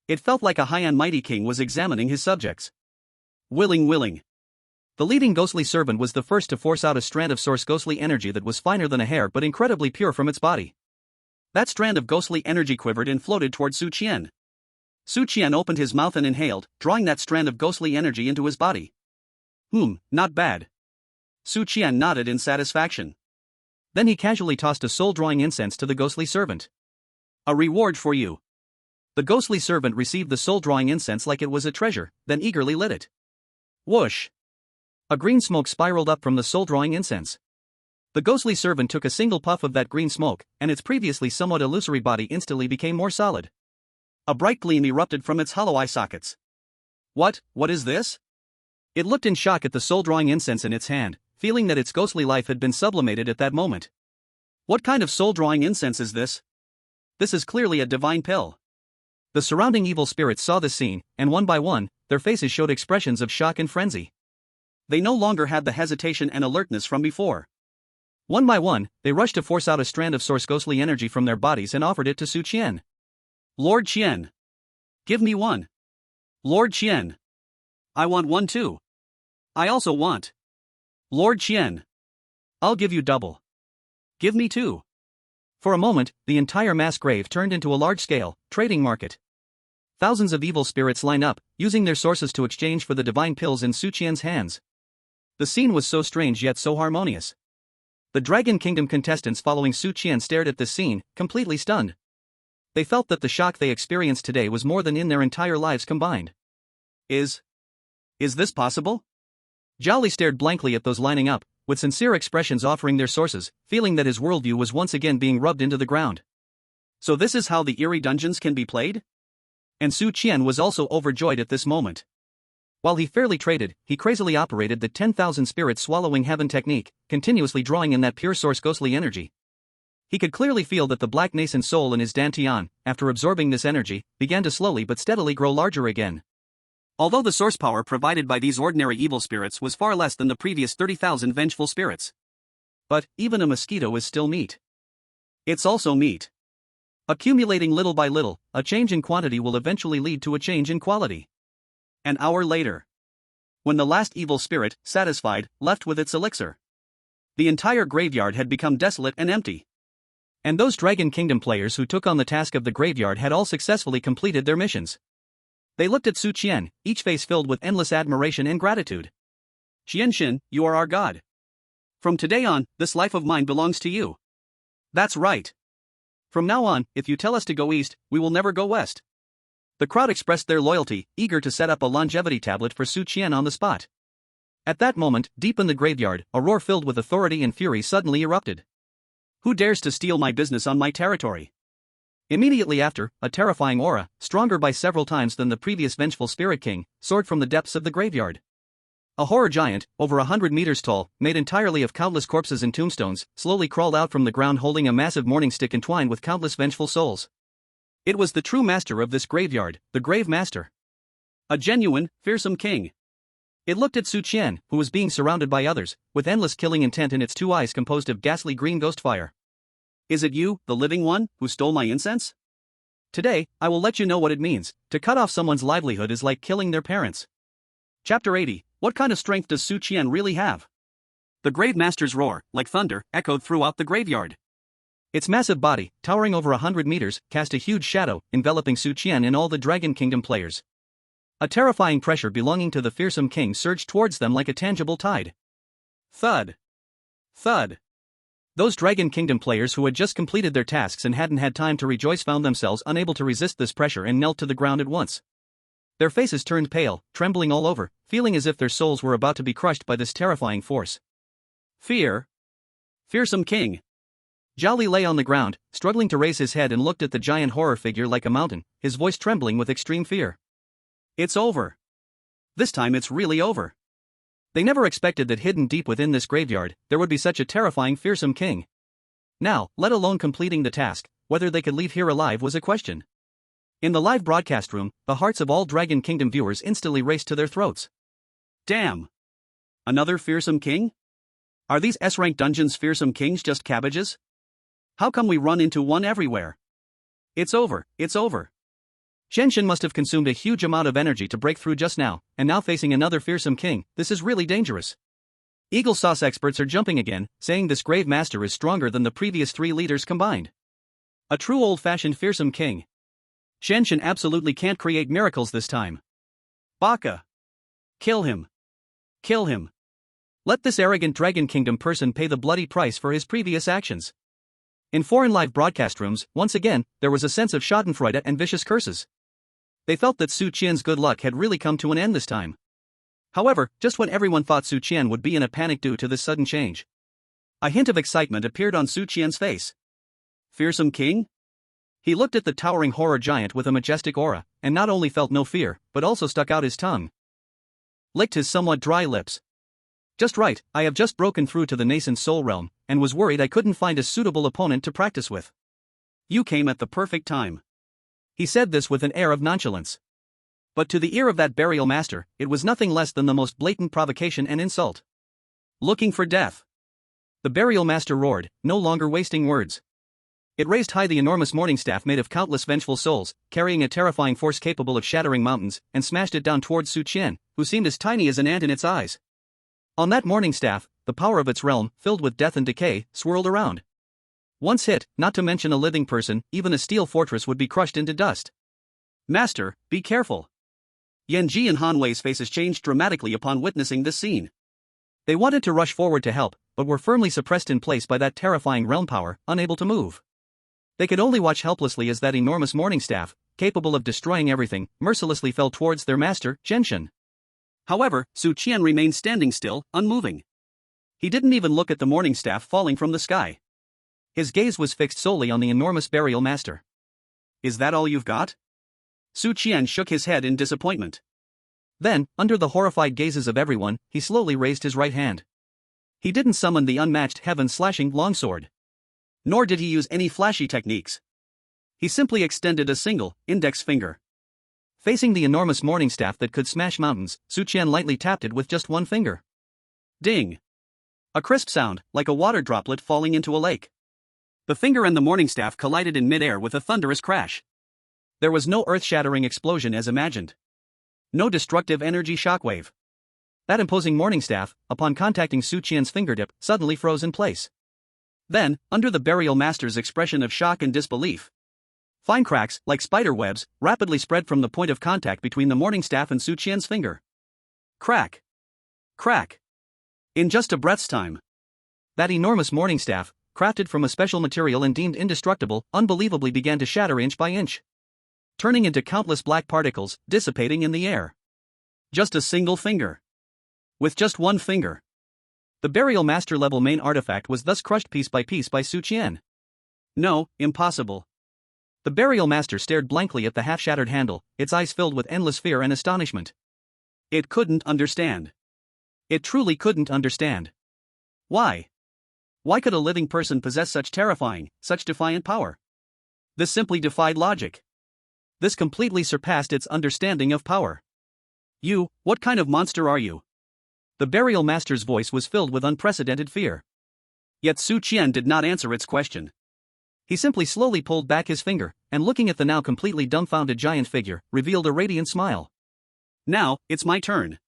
It felt like a high and mighty king was examining his subjects. Willing. The leading ghostly servant was the first to force out a strand of source ghostly energy that was finer than a hair but incredibly pure from its body. That strand of ghostly energy quivered and floated toward Su Qian. Su Qian opened his mouth and inhaled, drawing that strand of ghostly energy into his body. Not bad. Su Qian nodded in satisfaction. Then he casually tossed a soul-drawing incense to the ghostly servant. A reward for you. The ghostly servant received the soul-drawing incense like it was a treasure, then eagerly lit it. Whoosh! A green smoke spiraled up from the soul-drawing incense. The ghostly servant took a single puff of that green smoke, and its previously somewhat illusory body instantly became more solid. A bright gleam erupted from its hollow eye sockets. What is this? It looked in shock at the soul-drawing incense in its hand, feeling that its ghostly life had been sublimated at that moment. What kind of soul-drawing incense is this? This is clearly a divine pill. The surrounding evil spirits saw this scene, and one by one, their faces showed expressions of shock and frenzy. They no longer had the hesitation and alertness from before. One by one, they rushed to force out a strand of source ghostly energy from their bodies and offered it to Su Qian. Lord Qian. Give me one. Lord Qian. I want one too. I also want. Lord Qian. I'll give you double. Give me two. For a moment, the entire mass grave turned into a large-scale, trading market. Thousands of evil spirits line up, using their sources to exchange for the divine pills in Su Qian's hands. The scene was so strange yet so harmonious. The Dragon Kingdom contestants following Su Qian stared at this scene, completely stunned. They felt that the shock they experienced today was more than in their entire lives combined. Is this possible? Zhao stared blankly at those lining up, with sincere expressions offering their sources, feeling that his worldview was once again being rubbed into the ground. So this is how the eerie dungeons can be played? And Su Qian was also overjoyed at this moment. While he fairly traded, he crazily operated the 10,000 spirits swallowing heaven technique, continuously drawing in that pure source ghostly energy. He could clearly feel that the black nascent soul in his dantian, after absorbing this energy, began to slowly but steadily grow larger again. Although the source power provided by these ordinary evil spirits was far less than the previous 30,000 vengeful spirits. But, even a mosquito is still meat. It's also meat. Accumulating little by little, a change in quantity will eventually lead to a change in quality. An hour later. When the last evil spirit, satisfied, left with its elixir. The entire graveyard had become desolate and empty. And those Dragon Kingdom players who took on the task of the graveyard had all successfully completed their missions. They looked at Su Qian, each face filled with endless admiration and gratitude. Qian, you are our god. From today on, this life of mine belongs to you. That's right. From now on, if you tell us to go east, we will never go west. The crowd expressed their loyalty, eager to set up a longevity tablet for Su Qian on the spot. At that moment, deep in the graveyard, a roar filled with authority and fury suddenly erupted. Who dares to steal my business on my territory? Immediately after, a terrifying aura, stronger by several times than the previous vengeful spirit king, soared from the depths of the graveyard. A horror giant, over 100 meters tall, made entirely of countless corpses and tombstones, slowly crawled out from the ground holding a massive mourning stick entwined with countless vengeful souls. It was the true master of this graveyard, the Grave Master. A genuine, fearsome king. It looked at Su Qian, who was being surrounded by others, with endless killing intent in its two eyes composed of ghastly green ghost fire. Is it you, the living one, who stole my incense? Today, I will let you know what it means. To cut off someone's livelihood is like killing their parents. Chapter 80. What kind of strength does Su Qian really have? The Grave Master's roar, like thunder, echoed throughout the graveyard. Its massive body, towering over 100 meters, cast a huge shadow, enveloping Su Qian and all the Dragon Kingdom players. A terrifying pressure belonging to the fearsome king surged towards them like a tangible tide. Thud. Thud. Those Dragon Kingdom players who had just completed their tasks and hadn't had time to rejoice found themselves unable to resist this pressure and knelt to the ground at once. Their faces turned pale, trembling all over, feeling as if their souls were about to be crushed by this terrifying force. Fear. Fearsome king. Zhao Li lay on the ground, struggling to raise his head and looked at the giant horror figure like a mountain, his voice trembling with extreme fear. It's over. This time it's really over. They never expected that hidden deep within this graveyard, there would be such a terrifying fearsome king. Now, let alone completing the task, whether they could leave here alive was a question. In the live broadcast room, the hearts of all Dragon Kingdom viewers instantly raced to their throats. Damn. Another fearsome king? Are these S-rank dungeons fearsome kings just cabbages? How come we run into one everywhere? It's over, it's over. Shen must have consumed a huge amount of energy to break through just now, and now facing another fearsome king, this is really dangerous. Eagle Sauce experts are jumping again, saying this Grave Master is stronger than the previous three leaders combined. A true old-fashioned fearsome king. Shen absolutely can't create miracles this time. Baka. Kill him. Kill him. Let this arrogant Dragon Kingdom person pay the bloody price for his previous actions. In foreign live broadcast rooms, once again, there was a sense of schadenfreude and vicious curses. They felt that Su Qian's good luck had really come to an end this time. However, just when everyone thought Su Qian would be in a panic due to this sudden change, a hint of excitement appeared on Su Qian's face. Fearsome king? He looked at the towering horror giant with a majestic aura, and not only felt no fear, but also stuck out his tongue. Licked his somewhat dry lips. Just right, I have just broken through to the nascent soul realm, and was worried I couldn't find a suitable opponent to practice with. You came at the perfect time. He said this with an air of nonchalance. But to the ear of that burial master, it was nothing less than the most blatant provocation and insult. Looking for death. The burial master roared, no longer wasting words. It raised high the enormous morning staff made of countless vengeful souls, carrying a terrifying force capable of shattering mountains, and smashed it down towards Su Qian, who seemed as tiny as an ant in its eyes. On that morning staff, the power of its realm, filled with death and decay, swirled around. Once hit, not to mention a living person, even a steel fortress would be crushed into dust. Master, be careful. Yanji and Han Wei's faces changed dramatically upon witnessing this scene. They wanted to rush forward to help, but were firmly suppressed in place by that terrifying realm power, unable to move. They could only watch helplessly as that enormous morning staff, capable of destroying everything, mercilessly fell towards their master, Shen. However, Su Qian remained standing still, unmoving. He didn't even look at the morning staff falling from the sky. His gaze was fixed solely on the enormous burial master. Is that all you've got? Su Qian shook his head in disappointment. Then, under the horrified gazes of everyone, he slowly raised his right hand. He didn't summon the unmatched heaven-slashing longsword. Nor did he use any flashy techniques. He simply extended a single, index finger. Facing the enormous morning staff that could smash mountains, Su Qian lightly tapped it with just one finger. Ding! A crisp sound, like a water droplet falling into a lake. The finger and the morning staff collided in midair with a thunderous crash. There was no earth-shattering explosion as imagined. No destructive energy shockwave. That imposing morning staff, upon contacting Su Qian's fingertip, suddenly froze in place. Then, under the burial master's expression of shock and disbelief, fine cracks, like spider webs, rapidly spread from the point of contact between the morning staff and Su Qian's finger. Crack. Crack. In just a breath's time. That enormous morning staff, crafted from a special material and deemed indestructible, unbelievably began to shatter inch by inch, turning into countless black particles, dissipating in the air. Just a single finger. With just one finger. The Burial Master level main artifact was thus crushed piece by Su Qian. No, impossible. The Burial Master stared blankly at the half-shattered handle, its eyes filled with endless fear and astonishment. It couldn't understand. It truly couldn't understand. Why? Why could a living person possess such terrifying, such defiant power? This simply defied logic. This completely surpassed its understanding of power. You, what kind of monster are you? The Burial Master's voice was filled with unprecedented fear. Yet Su Qian did not answer its question. He simply slowly pulled back his finger, and looking at the now completely dumbfounded giant figure, revealed a radiant smile. Now, it's my turn.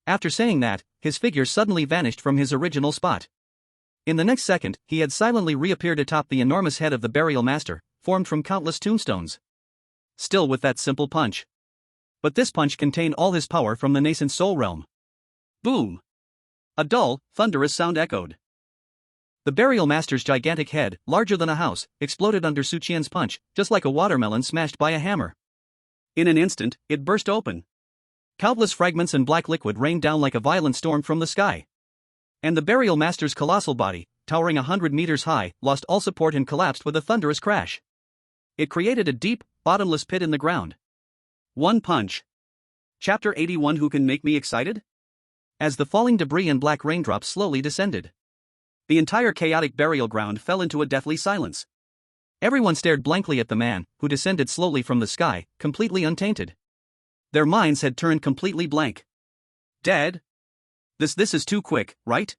After saying that, his figure suddenly vanished from his original spot. In the next second, he had silently reappeared atop the enormous head of the Burial Master, formed from countless tombstones. Still with that simple punch. But this punch contained all his power from the nascent soul realm. Boom! A dull, thunderous sound echoed. The Burial Master's gigantic head, larger than a house, exploded under Su Qian's punch, just like a watermelon smashed by a hammer. In an instant, it burst open. Countless fragments and black liquid rained down like a violent storm from the sky. And the Burial Master's colossal body, towering 100 meters high, lost all support and collapsed with a thunderous crash. It created a deep, bottomless pit in the ground. One punch. Chapter 81. Who can make me excited? As the falling debris and black raindrops slowly descended, the entire chaotic burial ground fell into a deathly silence. Everyone stared blankly at the man, who descended slowly from the sky, completely untainted. Their minds had turned completely blank. Dead? This is too quick, right?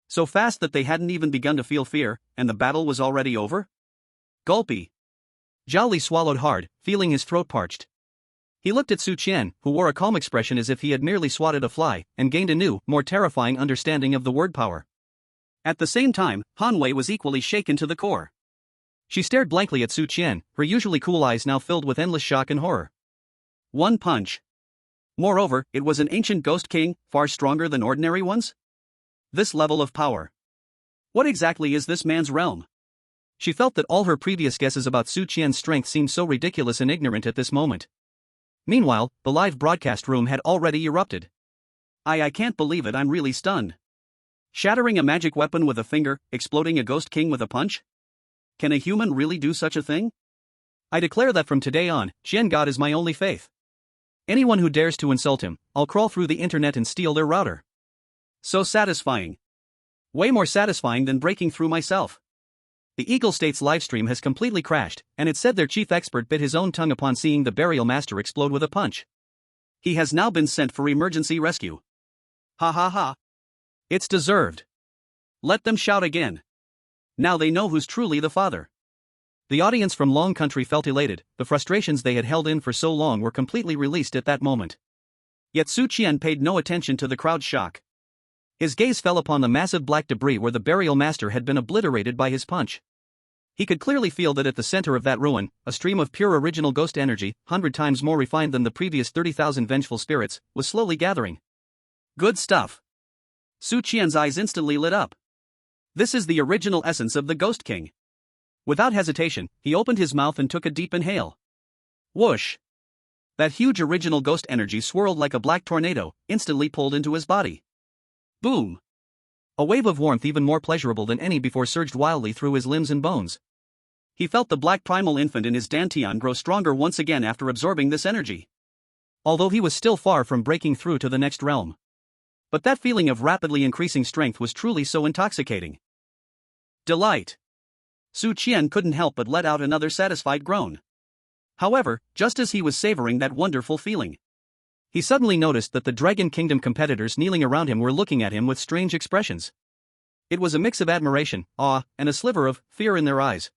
So fast that they hadn't even begun to feel fear, and the battle was already over? Gulpy. Zhao swallowed hard, feeling his throat parched. He looked at Su Qian, who wore a calm expression as if he had merely swatted a fly, and gained a new, more terrifying understanding of the word power. At the same time, Han Wei was equally shaken to the core. She stared blankly at Su Qian, her usually cool eyes now filled with endless shock and horror. One punch. Moreover, it was an ancient ghost king, far stronger than ordinary ones? This level of power. What exactly is this man's realm? She felt that all her previous guesses about Su Qian's strength seemed so ridiculous and ignorant at this moment. Meanwhile, the live broadcast room had already erupted. I can't believe it, I'm really stunned. Shattering a magic weapon with a finger, exploding a ghost king with a punch? Can a human really do such a thing? I declare that from today on, Qian God is my only faith. Anyone who dares to insult him, I'll crawl through the internet and steal their router. So satisfying. Way more satisfying than breaking through myself. The Eagle State's livestream has completely crashed, and it said their chief expert bit his own tongue upon seeing the Burial Master explode with a punch. He has now been sent for emergency rescue. Ha ha ha. It's deserved. Let them shout again. Now they know who's truly the father. The audience from Long Country felt elated, the frustrations they had held in for so long were completely released at that moment. Yet Su Qian paid no attention to the crowd's shock. His gaze fell upon the massive black debris where the Burial Master had been obliterated by his punch. He could clearly feel that at the center of that ruin, a stream of pure original ghost energy, 100 times more refined than the previous 30,000 vengeful spirits, was slowly gathering. Good stuff. Su Qian's eyes instantly lit up. This is the original essence of the Ghost King. Without hesitation, he opened his mouth and took a deep inhale. Whoosh! That huge original ghost energy swirled like a black tornado, instantly pulled into his body. Boom! A wave of warmth even more pleasurable than any before surged wildly through his limbs and bones. He felt the black primal infant in his dantian grow stronger once again after absorbing this energy. Although he was still far from breaking through to the next realm. But that feeling of rapidly increasing strength was truly so intoxicating. Delight. Su Qian couldn't help but let out another satisfied groan. However, just as he was savoring that wonderful feeling, he suddenly noticed that the Dragon Kingdom competitors kneeling around him were looking at him with strange expressions. It was a mix of admiration, awe, and a sliver of fear in their eyes.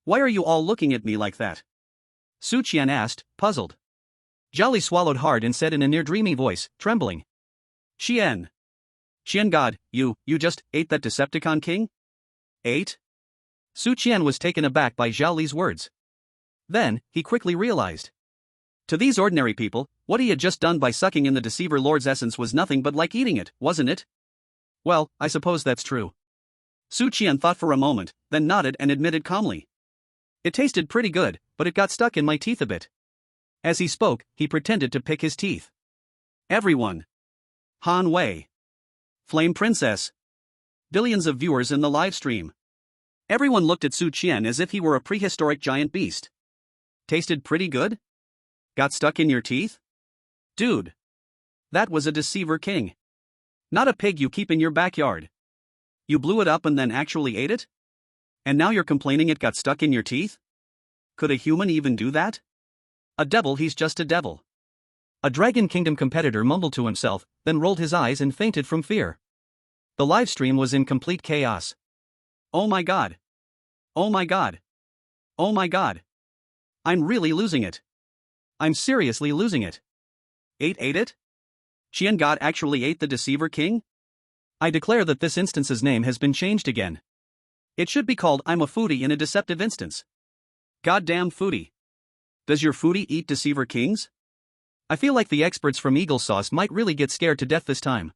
Why are you all looking at me like that? Su Qian asked, puzzled. Zhao swallowed hard and said in a near dreamy voice, trembling. Qian God, you just ate that Decepticon king? Ate? Su Qian was taken aback by Zhao Li's words. Then, he quickly realized. To these ordinary people, what he had just done by sucking in the Deceiver Lord's essence was nothing but like eating it, wasn't it? Well, I suppose that's true. Su Qian thought for a moment, then nodded and admitted calmly. It tasted pretty good, but it got stuck in my teeth a bit. As he spoke, he pretended to pick his teeth. Everyone. Han Wei. Flame Princess. Billions of viewers in the live stream. Everyone looked at Su Qian as if he were a prehistoric giant beast. Tasted pretty good? Got stuck in your teeth? Dude. That was a deceiver king. Not a pig you keep in your backyard. You blew it up and then actually ate it? And now you're complaining it got stuck in your teeth? Could a human even do that? A devil, he's just a devil. A Dragon Kingdom competitor mumbled to himself, then rolled his eyes and fainted from fear. The live stream was in complete chaos. Oh my god. Oh my god. Oh my god. I'm really losing it. I'm seriously losing it. Ate it? Qian God actually ate the Deceiver King? I declare that this instance's name has been changed again. It should be called I'm a foodie in a deceptive instance. Goddamn foodie. Does your foodie eat Deceiver Kings? I feel like the experts from Eagle Sauce might really get scared to death this time.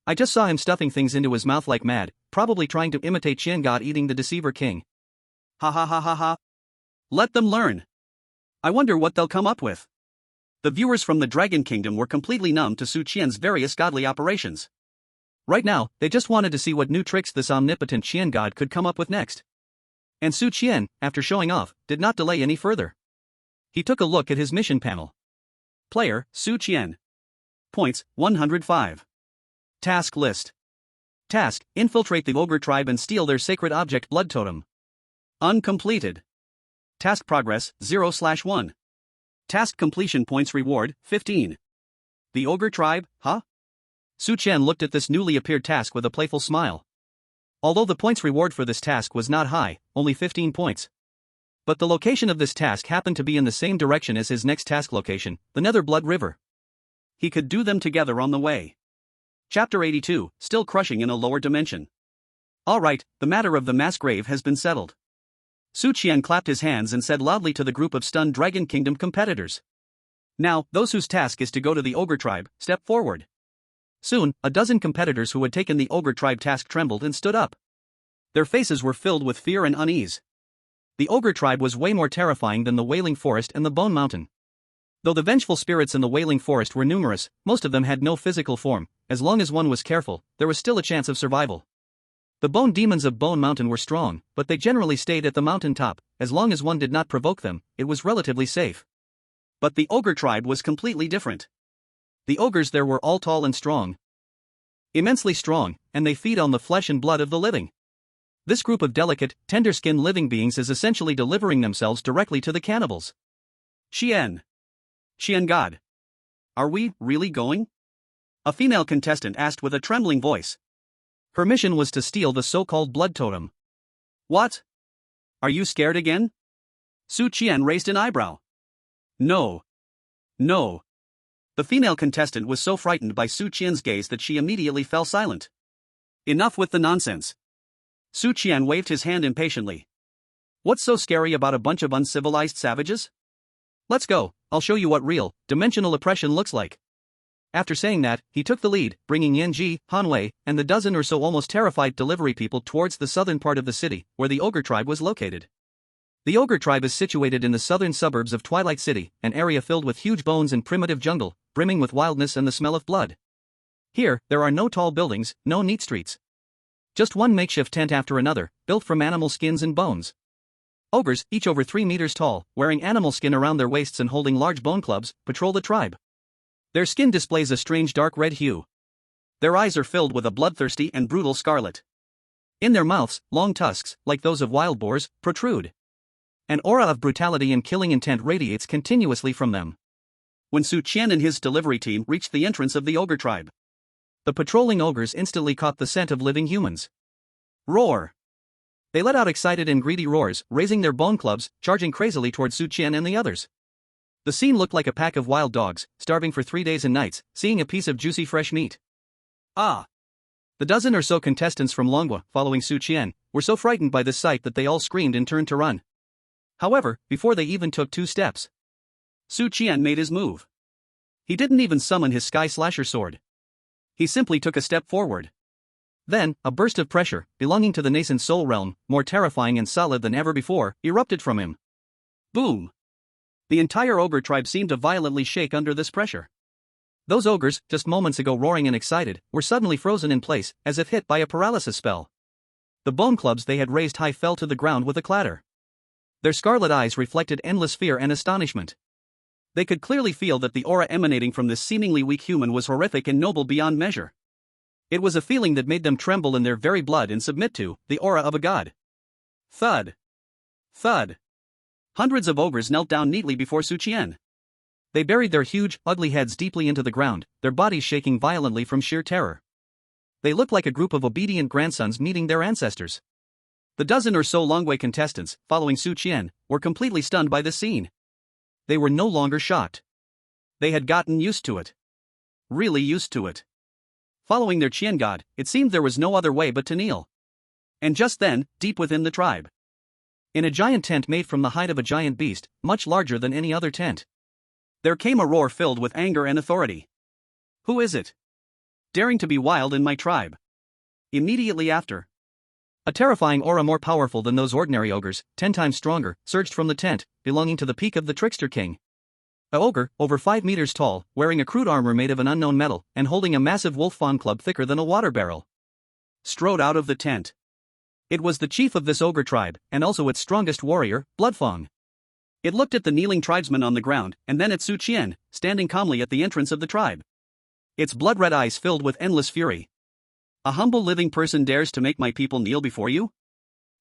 I just saw him stuffing things into his mouth like mad, probably trying to imitate Qian God eating the Deceiver King. Ha ha ha ha ha. Let them learn. I wonder what they'll come up with. The viewers from the Dragon Kingdom were completely numb to Su Qian's various godly operations. Right now, they just wanted to see what new tricks this omnipotent Qian God could come up with next. And Su Qian, after showing off, did not delay any further. He took a look at his mission panel. Player, Su Qian. Points, 105. Task list. Task, infiltrate the ogre tribe and steal their sacred object blood totem. Uncompleted. Task progress, 0/1. Task completion points reward, 15. The ogre tribe, huh? Su Qian looked at this newly appeared task with a playful smile. Although the points reward for this task was not high, only 15 points. But the location of this task happened to be in the same direction as his next task location, the Nether Blood River. He could do them together on the way. Chapter 82, still crushing in a lower dimension. Alright, the matter of the mass grave has been settled. Su Qian clapped his hands and said loudly to the group of stunned Dragon Kingdom competitors. Now, those whose task is to go to the ogre tribe, step forward. Soon, a dozen competitors who had taken the ogre tribe task trembled and stood up. Their faces were filled with fear and unease. The ogre tribe was way more terrifying than the Wailing Forest and the Bone Mountain. Though the vengeful spirits in the Wailing Forest were numerous, most of them had no physical form. As long as one was careful, there was still a chance of survival. The bone demons of Bone Mountain were strong, but they generally stayed at the mountain top. As long as one did not provoke them, it was relatively safe. But the ogre tribe was completely different. The ogres there were all tall and strong. Immensely strong, and they feed on the flesh and blood of the living. This group of delicate, tender-skinned living beings is essentially delivering themselves directly to the cannibals. Qian God. Are we really going? A female contestant asked with a trembling voice. Her mission was to steal the so-called blood totem. What? Are you scared again? Su Qian raised an eyebrow. No. The female contestant was so frightened by Su Qian's gaze that she immediately fell silent. Enough with the nonsense. Su Qian waved his hand impatiently. What's so scary about a bunch of uncivilized savages? Let's go, I'll show you what real, dimensional oppression looks like. After saying that, he took the lead, bringing Yanji, Han Wei, and the dozen or so almost terrified delivery people towards the southern part of the city, where the ogre tribe was located. The ogre tribe is situated in the southern suburbs of Twilight City, an area filled with huge bones and primitive jungle, brimming with wildness and the smell of blood. Here, there are no tall buildings, no neat streets. Just one makeshift tent after another, built from animal skins and bones. Ogres, each over 3 meters tall, wearing animal skin around their waists and holding large bone clubs, patrol the tribe. Their skin displays a strange dark red hue. Their eyes are filled with a bloodthirsty and brutal scarlet. In their mouths, long tusks, like those of wild boars, protrude. An aura of brutality and killing intent radiates continuously from them. When Su Qian and his delivery team reached the entrance of the ogre tribe, the patrolling ogres instantly caught the scent of living humans. Roar! They let out excited and greedy roars, raising their bone clubs, charging crazily toward Su Qian and the others. The scene looked like a pack of wild dogs, starving for 3 days and nights, seeing a piece of juicy fresh meat. Ah! The dozen or so contestants from Longhua, following Su Qian, were so frightened by this sight that they all screamed and turned to run. However, before they even took 2 steps, Su Qian made his move. He didn't even summon his Sky Slasher sword. He simply took a step forward. Then, a burst of pressure, belonging to the nascent soul realm, more terrifying and solid than ever before, erupted from him. Boom! The entire ogre tribe seemed to violently shake under this pressure. Those ogres, just moments ago roaring and excited, were suddenly frozen in place, as if hit by a paralysis spell. The bone clubs they had raised high fell to the ground with a clatter. Their scarlet eyes reflected endless fear and astonishment. They could clearly feel that the aura emanating from this seemingly weak human was horrific and noble beyond measure. It was a feeling that made them tremble in their very blood and submit to the aura of a god. Thud. Thud. Hundreds of ogres knelt down neatly before Su Qian. They buried their huge, ugly heads deeply into the ground, their bodies shaking violently from sheer terror. They looked like a group of obedient grandsons meeting their ancestors. The dozen or so Longwei contestants, following Su Qian, were completely stunned by the scene. They were no longer shocked. They had gotten used to it. Really used to it. Following their Qian god, it seemed there was no other way but to kneel. And just then, deep within the tribe, in a giant tent made from the hide of a giant beast, much larger than any other tent, there came a roar filled with anger and authority. Who is it? Daring to be wild in my tribe? Immediately after, a terrifying aura more powerful than those ordinary ogres, 10 times stronger, surged from the tent, belonging to the peak of the Trickster King. A ogre, over 5 meters tall, wearing a crude armor made of an unknown metal, and holding a massive wolf fawn club thicker than a water barrel, strode out of the tent. It was the chief of this ogre tribe, and also its strongest warrior, Bloodfang. It looked at the kneeling tribesmen on the ground, and then at Su Qian, standing calmly at the entrance of the tribe. Its blood-red eyes filled with endless fury. A humble living person dares to make my people kneel before you?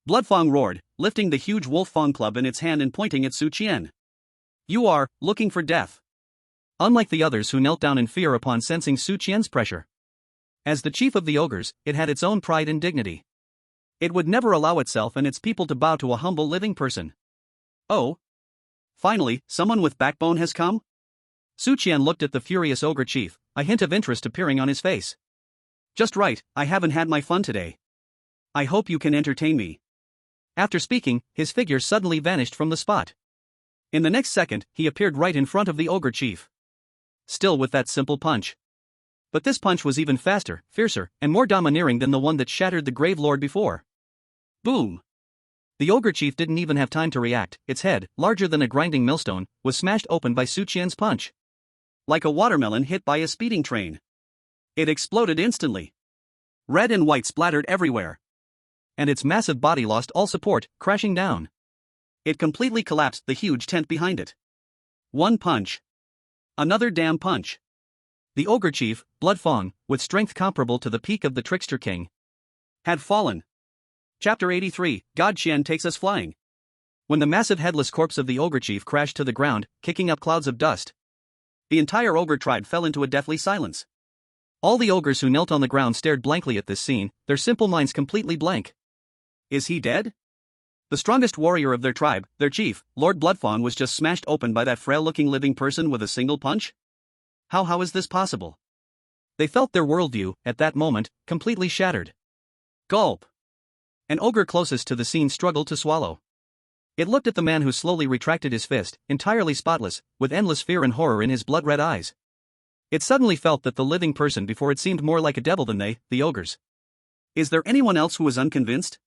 Bloodfang roared, lifting the huge wolf fawn club in its hand and pointing at Su Qian. You are looking for death. Unlike the others who knelt down in fear upon sensing Su Qian's pressure. As the chief of the ogres, it had its own pride and dignity. It would never allow itself and its people to bow to a humble living person. Oh. Finally, someone with backbone has come? Su Qian looked at the furious ogre chief, a hint of interest appearing on his face. Just right, I haven't had my fun today. I hope you can entertain me. After speaking, his figure suddenly vanished from the spot. In the next second, he appeared right in front of the ogre chief. Still with that simple punch. But this punch was even faster, fiercer, and more domineering than the one that shattered the grave lord before. Boom! The ogre chief didn't even have time to react. Its head, larger than a grinding millstone, was smashed open by Su Qian's punch. Like a watermelon hit by a speeding train. It exploded instantly. Red and white splattered everywhere. And its massive body lost all support, crashing down. It completely collapsed the huge tent behind it. One punch. Another damn punch. The ogre chief, Bloodfang, with strength comparable to the peak of the Trickster King, had fallen. Chapter 83, God Qian takes us flying. When the massive headless corpse of the ogre chief crashed to the ground, kicking up clouds of dust, the entire ogre tribe fell into a deathly silence. All the ogres who knelt on the ground stared blankly at this scene, their simple minds completely blank. Is he dead? The strongest warrior of their tribe, their chief, Lord Bloodfang, was just smashed open by that frail-looking living person with a single punch? How is this possible? They felt their worldview, at that moment, completely shattered. Gulp! An ogre closest to the scene struggled to swallow. It looked at the man who slowly retracted his fist, entirely spotless, with endless fear and horror in his blood-red eyes. It suddenly felt that the living person before it seemed more like a devil than they, the ogres. Is there anyone else who is unconvinced?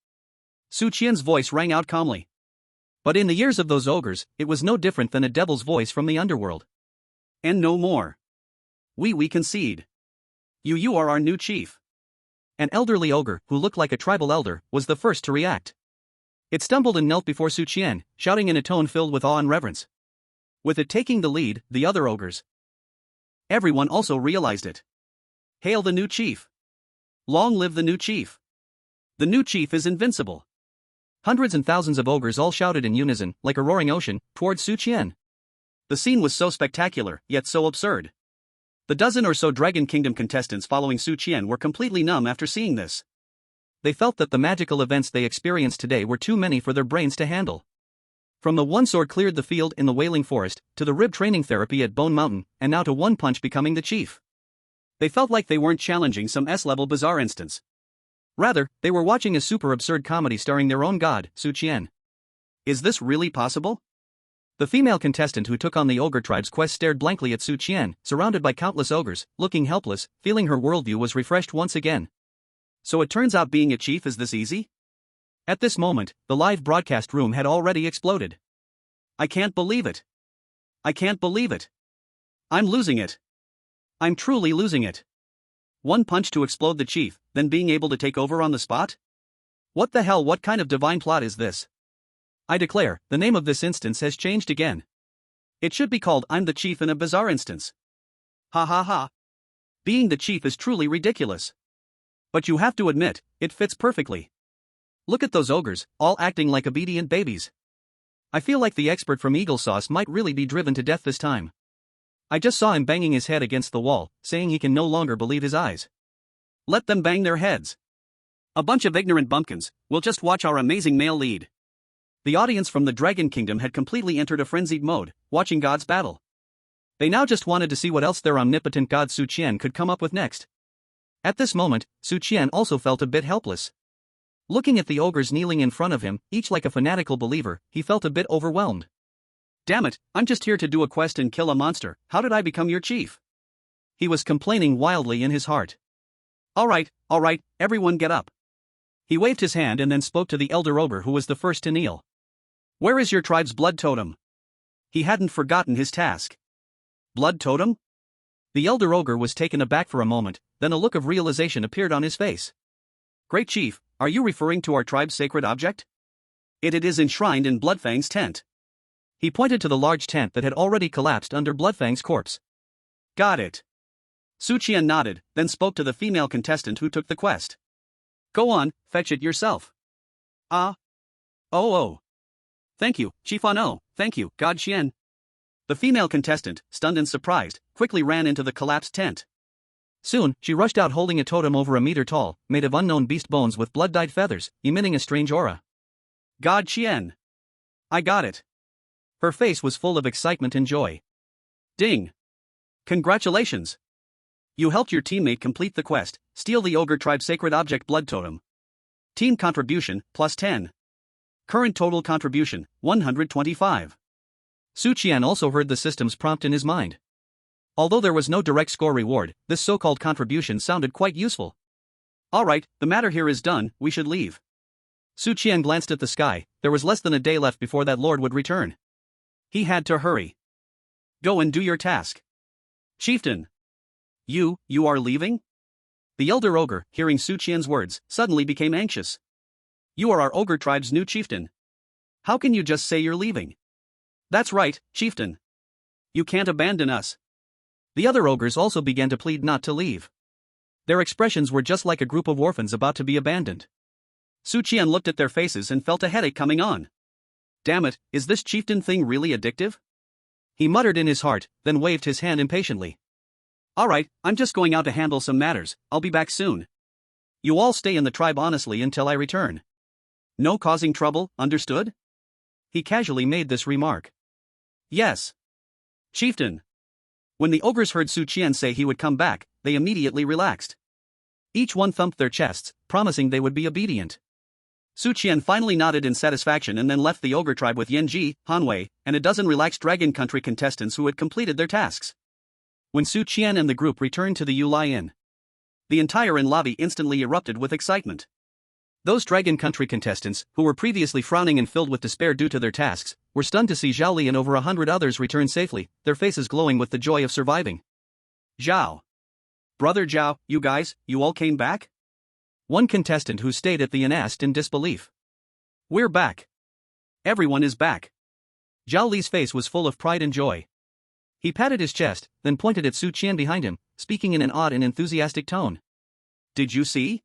Su Qian's voice rang out calmly. But in the ears of those ogres, it was no different than a devil's voice from the underworld. And no more. We concede. You are our new chief. An elderly ogre, who looked like a tribal elder, was the first to react. It stumbled and knelt before Su Qian, shouting in a tone filled with awe and reverence. With it taking the lead, the other ogres. Everyone also realized it. Hail the new chief. Long live the new chief. The new chief is invincible. Hundreds and thousands of ogres all shouted in unison, like a roaring ocean, towards Su Qian. The scene was so spectacular, yet so absurd. The dozen or so Dragon Kingdom contestants following Su Qian were completely numb after seeing this. They felt that the magical events they experienced today were too many for their brains to handle. From the one sword cleared the field in the Wailing Forest, to the rib training therapy at Bone Mountain, and now to one punch becoming the chief. They felt like they weren't challenging some S-level bizarre instance. Rather, they were watching a super absurd comedy starring their own god, Su Qian. Is this really possible? The female contestant who took on the ogre tribe's quest stared blankly at Su Qian, surrounded by countless ogres, looking helpless, feeling her worldview was refreshed once again. So it turns out being a chief is this easy? At this moment, the live broadcast room had already exploded. I can't believe it. I can't believe it. I'm losing it. I'm truly losing it. One punch to explode the chief, then being able to take over on the spot? What the hell, what kind of divine plot is this? I declare, the name of this instance has changed again. It should be called I'm the Chief in a bizarre instance. Ha ha ha. Being the chief is truly ridiculous. But you have to admit, it fits perfectly. Look at those ogres, all acting like obedient babies. I feel like the expert from Eagle Sauce might really be driven to death this time. I just saw him banging his head against the wall, saying he can no longer believe his eyes. Let them bang their heads. A bunch of ignorant bumpkins, we'll just watch our amazing male lead. The audience from the Dragon Kingdom had completely entered a frenzied mode, watching gods battle. They now just wanted to see what else their omnipotent god Su Qian could come up with next. At this moment, Su Qian also felt a bit helpless. Looking at the ogres kneeling in front of him, each like a fanatical believer, he felt a bit overwhelmed. Damn it, I'm just here to do a quest and kill a monster, how did I become your chief? He was complaining wildly in his heart. Alright, everyone get up. He waved his hand and then spoke to the elder ogre who was the first to kneel. Where is your tribe's blood totem? He hadn't forgotten his task. Blood totem? The elder ogre was taken aback for a moment, then a look of realization appeared on his face. Great chief, are you referring to our tribe's sacred object? It is enshrined in Bloodfang's tent. He pointed to the large tent that had already collapsed under Bloodfang's corpse. Got it. Su Qian nodded, then spoke to the female contestant who took the quest. Go on, fetch it yourself. Oh. Thank you, Chief Ano, thank you, God Qian. The female contestant, stunned and surprised, quickly ran into the collapsed tent. Soon, she rushed out holding a totem over a meter tall, made of unknown beast bones with blood-dyed feathers, emitting a strange aura. God Qian. I got it. Her face was full of excitement and joy. Ding. Congratulations. You helped your teammate complete the quest, steal the ogre tribe's sacred object blood totem. Team contribution, plus 10. Current total contribution, 125. Su Qian also heard the system's prompt in his mind. Although there was no direct score reward, this so-called contribution sounded quite useful. Alright, the matter here is done, we should leave. Su Qian glanced at the sky, there was less than a day left before that lord would return. He had to hurry. Go and do your task. Chieftain. You are leaving? The elder ogre, hearing Su Qian's words, suddenly became anxious. You are our ogre tribe's new chieftain. How can you just say you're leaving? That's right, chieftain. You can't abandon us. The other ogres also began to plead not to leave. Their expressions were just like a group of orphans about to be abandoned. Su Qian looked at their faces and felt a headache coming on. Damn it, is this chieftain thing really addictive? He muttered in his heart, then waved his hand impatiently. Alright, I'm just going out to handle some matters, I'll be back soon. You all stay in the tribe honestly until I return. No causing trouble, understood? He casually made this remark. Yes. Chieftain. When the ogres heard Su Qian say he would come back, they immediately relaxed. Each one thumped their chests, promising they would be obedient. Su Qian finally nodded in satisfaction and then left the ogre tribe with Yanji, Hanwei, and a dozen relaxed Dragon Country contestants who had completed their tasks. When Su Qian and the group returned to the Yuelai Inn, the entire inn lobby instantly erupted with excitement. Those Dragon Country contestants, who were previously frowning and filled with despair due to their tasks, were stunned to see Zhao Li and over 100 others return safely, their faces glowing with the joy of surviving. Zhao. Brother Zhao, you all came back? One contestant who stayed at the inn asked in disbelief. We're back. Everyone is back. Zhao Li's face was full of pride and joy. He patted his chest, then pointed at Su Qian behind him, speaking in an odd and enthusiastic tone. Did you see?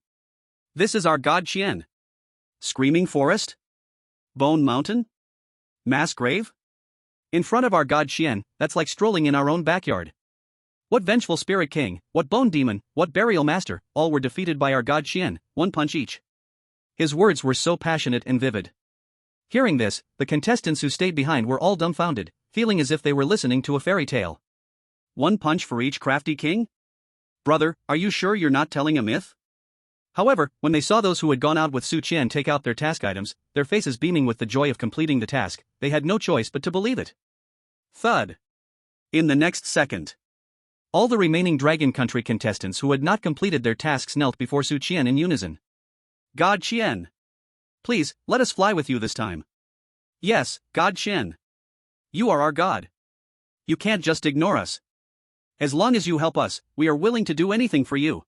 This is our god Qian. Screaming Forest? Bone Mountain? Mass Grave? In front of our god Qian, that's like strolling in our own backyard. What vengeful spirit king, what bone demon, what burial master, all were defeated by our god Qian, one punch each. His words were so passionate and vivid. Hearing this, the contestants who stayed behind were all dumbfounded, feeling as if they were listening to a fairy tale. One punch for each crafty king? Brother, are you sure you're not telling a myth? However, when they saw those who had gone out with Su Qian take out their task items, their faces beaming with the joy of completing the task, they had no choice but to believe it. Thud. In the next second, all the remaining Dragon Country contestants who had not completed their tasks knelt before Su Qian in unison. God Qian. Please, let us fly with you this time. Yes, God Qian. You are our god. You can't just ignore us. As long as you help us, we are willing to do anything for you.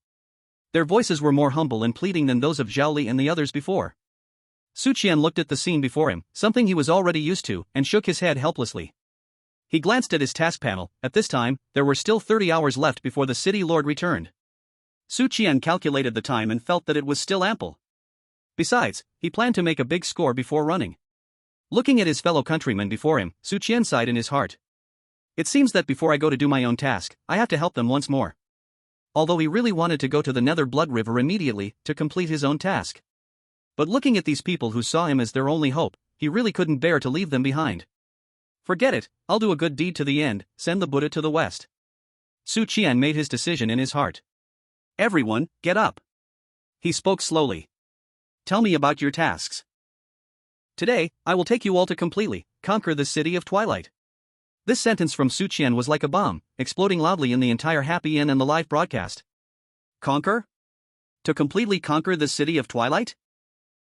Their voices were more humble and pleading than those of Zhao Li and the others before. Su Qian looked at the scene before him, something he was already used to, and shook his head helplessly. He glanced at his task panel. At this time, there were still 30 hours left before the city lord returned. Su Qian calculated the time and felt that it was still ample. Besides, he planned to make a big score before running. Looking at his fellow countrymen before him, Su Qian sighed in his heart. It seems that before I go to do my own task, I have to help them once more. Although he really wanted to go to the Nether Blood River immediately to complete his own task. But looking at these people who saw him as their only hope, he really couldn't bear to leave them behind. Forget it, I'll do a good deed to the end, send the Buddha to the west. Su Qian made his decision in his heart. Everyone, get up. He spoke slowly. Tell me about your tasks. Today, I will take you all to completely conquer the city of Twilight. This sentence from Su Qian was like a bomb, exploding loudly in the entire Happy Inn and the live broadcast. Conquer? To completely conquer the city of Twilight?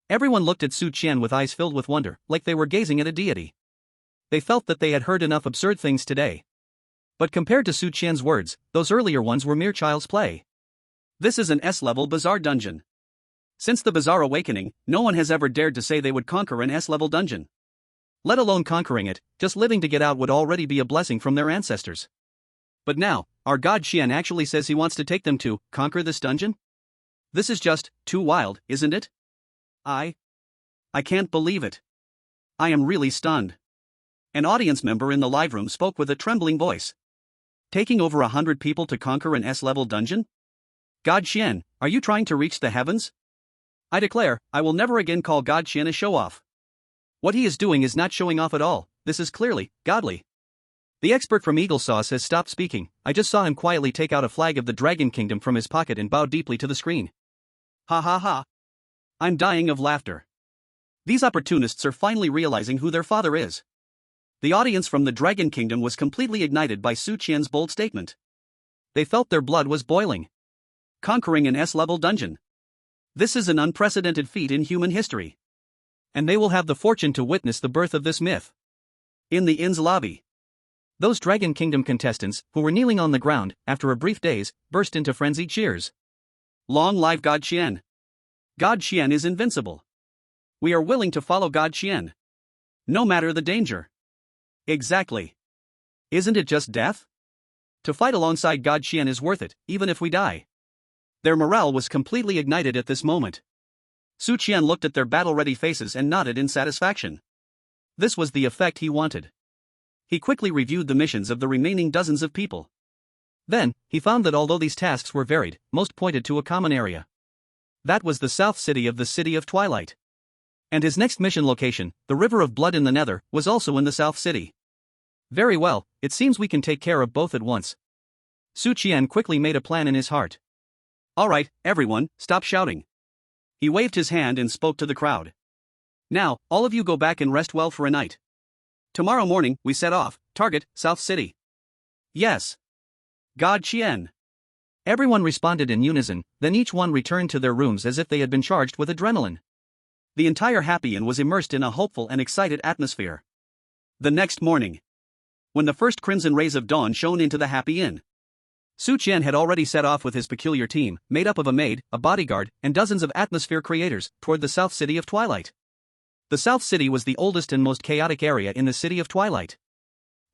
Everyone looked at Su Qian with eyes filled with wonder, like they were gazing at a deity. They felt that they had heard enough absurd things today. But compared to Su Qian's words, those earlier ones were mere child's play. This is an S-level bazaar dungeon. Since the Bazaar Awakening, no one has ever dared to say they would conquer an S-level dungeon. Let alone conquering it, just living to get out would already be a blessing from their ancestors. But now, our god Qian actually says he wants to take them to conquer this dungeon? This is just too wild, isn't it? I can't believe it. I am really stunned. An audience member in the live room spoke with a trembling voice. Taking over 100 people to conquer an S-level dungeon? God Qian, are you trying to reach the heavens? I declare, I will never again call God Qian a show-off. What he is doing is not showing off at all, this is clearly godly. The expert from Eagle Sauce has stopped speaking. I just saw him quietly take out a flag of the Dragon Kingdom from his pocket and bow deeply to the screen. Ha ha ha. I'm dying of laughter. These opportunists are finally realizing who their father is. The audience from the Dragon Kingdom was completely ignited by Su Qian's bold statement. They felt their blood was boiling. Conquering an S-level dungeon. This is an unprecedented feat in human history. And they will have the fortune to witness the birth of this myth. In the inn's lobby, those Dragon Kingdom contestants, who were kneeling on the ground, after a brief daze, burst into frenzied cheers. Long live God Qian. God Qian is invincible. We are willing to follow God Qian. No matter the danger. Exactly. Isn't it just death? To fight alongside God Qian is worth it, even if we die. Their morale was completely ignited at this moment. Su Qian looked at their battle-ready faces and nodded in satisfaction. This was the effect he wanted. He quickly reviewed the missions of the remaining dozens of people. Then, he found that although these tasks were varied, most pointed to a common area. That was the south city of the City of Twilight. And his next mission location, the River of Blood in the Nether, was also in the south city. Very well, it seems we can take care of both at once. Su Qian quickly made a plan in his heart. All right, everyone, stop shouting. He waved his hand and spoke to the crowd. Now, all of you go back and rest well for a night. Tomorrow morning, we set off, target, South City. Yes. God Qian. Everyone responded in unison, then each one returned to their rooms as if they had been charged with adrenaline. The entire Happy Inn was immersed in a hopeful and excited atmosphere. The next morning, when the first crimson rays of dawn shone into the Happy Inn, Su Qian had already set off with his peculiar team, made up of a maid, a bodyguard, and dozens of atmosphere creators, toward the South City of Twilight. The South City was the oldest and most chaotic area in the City of Twilight.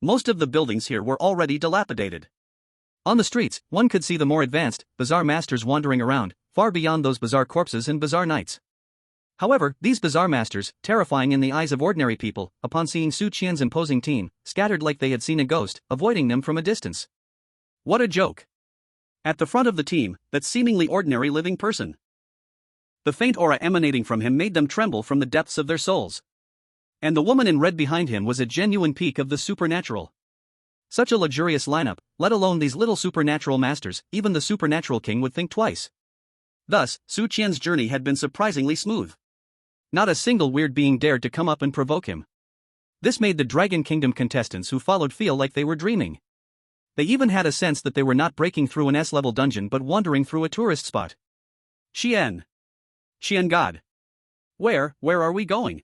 Most of the buildings here were already dilapidated. On the streets, one could see the more advanced, bizarre masters wandering around, far beyond those bizarre corpses and bizarre knights. However, these bizarre masters, terrifying in the eyes of ordinary people, upon seeing Su Qian's imposing team, scattered like they had seen a ghost, avoiding them from a distance. What a joke. At the front of the team, that seemingly ordinary living person. The faint aura emanating from him made them tremble from the depths of their souls. And the woman in red behind him was a genuine peak of the supernatural. Such a luxurious lineup, let alone these little supernatural masters, even the supernatural king would think twice. Thus, Su Qian's journey had been surprisingly smooth. Not a single weird being dared to come up and provoke him. This made the Dragon Kingdom contestants who followed feel like they were dreaming. They even had a sense that they were not breaking through an S-level dungeon but wandering through a tourist spot. Qian. Qian God. Where are we going?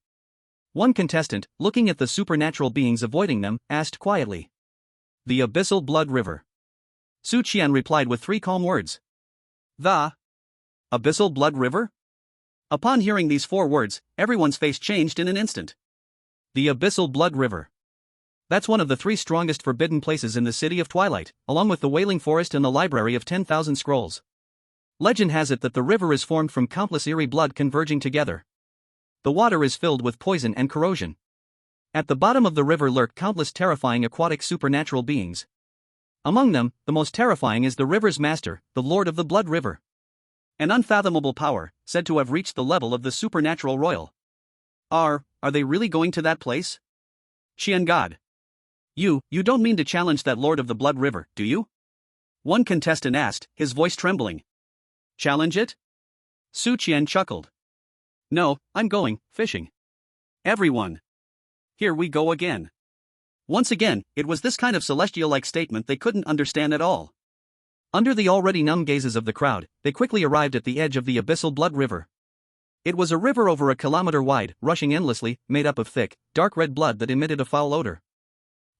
One contestant, looking at the supernatural beings avoiding them, asked quietly. The Abyssal Blood River. Su Qian replied with 3 calm words. The Abyssal Blood River? Upon hearing these 4 words, everyone's face changed in an instant. The Abyssal Blood River. That's one of the 3 strongest forbidden places in the city of Twilight, along with the Wailing Forest and the Library of 10,000 Scrolls. Legend has it that the river is formed from countless eerie blood converging together. The water is filled with poison and corrosion. At the bottom of the river lurk countless terrifying aquatic supernatural beings. Among them, the most terrifying is the river's master, the Lord of the Blood River. An unfathomable power, said to have reached the level of the supernatural royal. Are they really going to that place? Qian God. You don't mean to challenge that Lord of the Blood River, do you? One contestant asked, his voice trembling. Challenge it? Su Qian chuckled. No, I'm going fishing. Everyone. Here we go again. Once again, it was this kind of celestial-like statement they couldn't understand at all. Under the already numb gazes of the crowd, they quickly arrived at the edge of the Abyssal Blood River. It was a river over a kilometer wide, rushing endlessly, made up of thick, dark red blood that emitted a foul odor.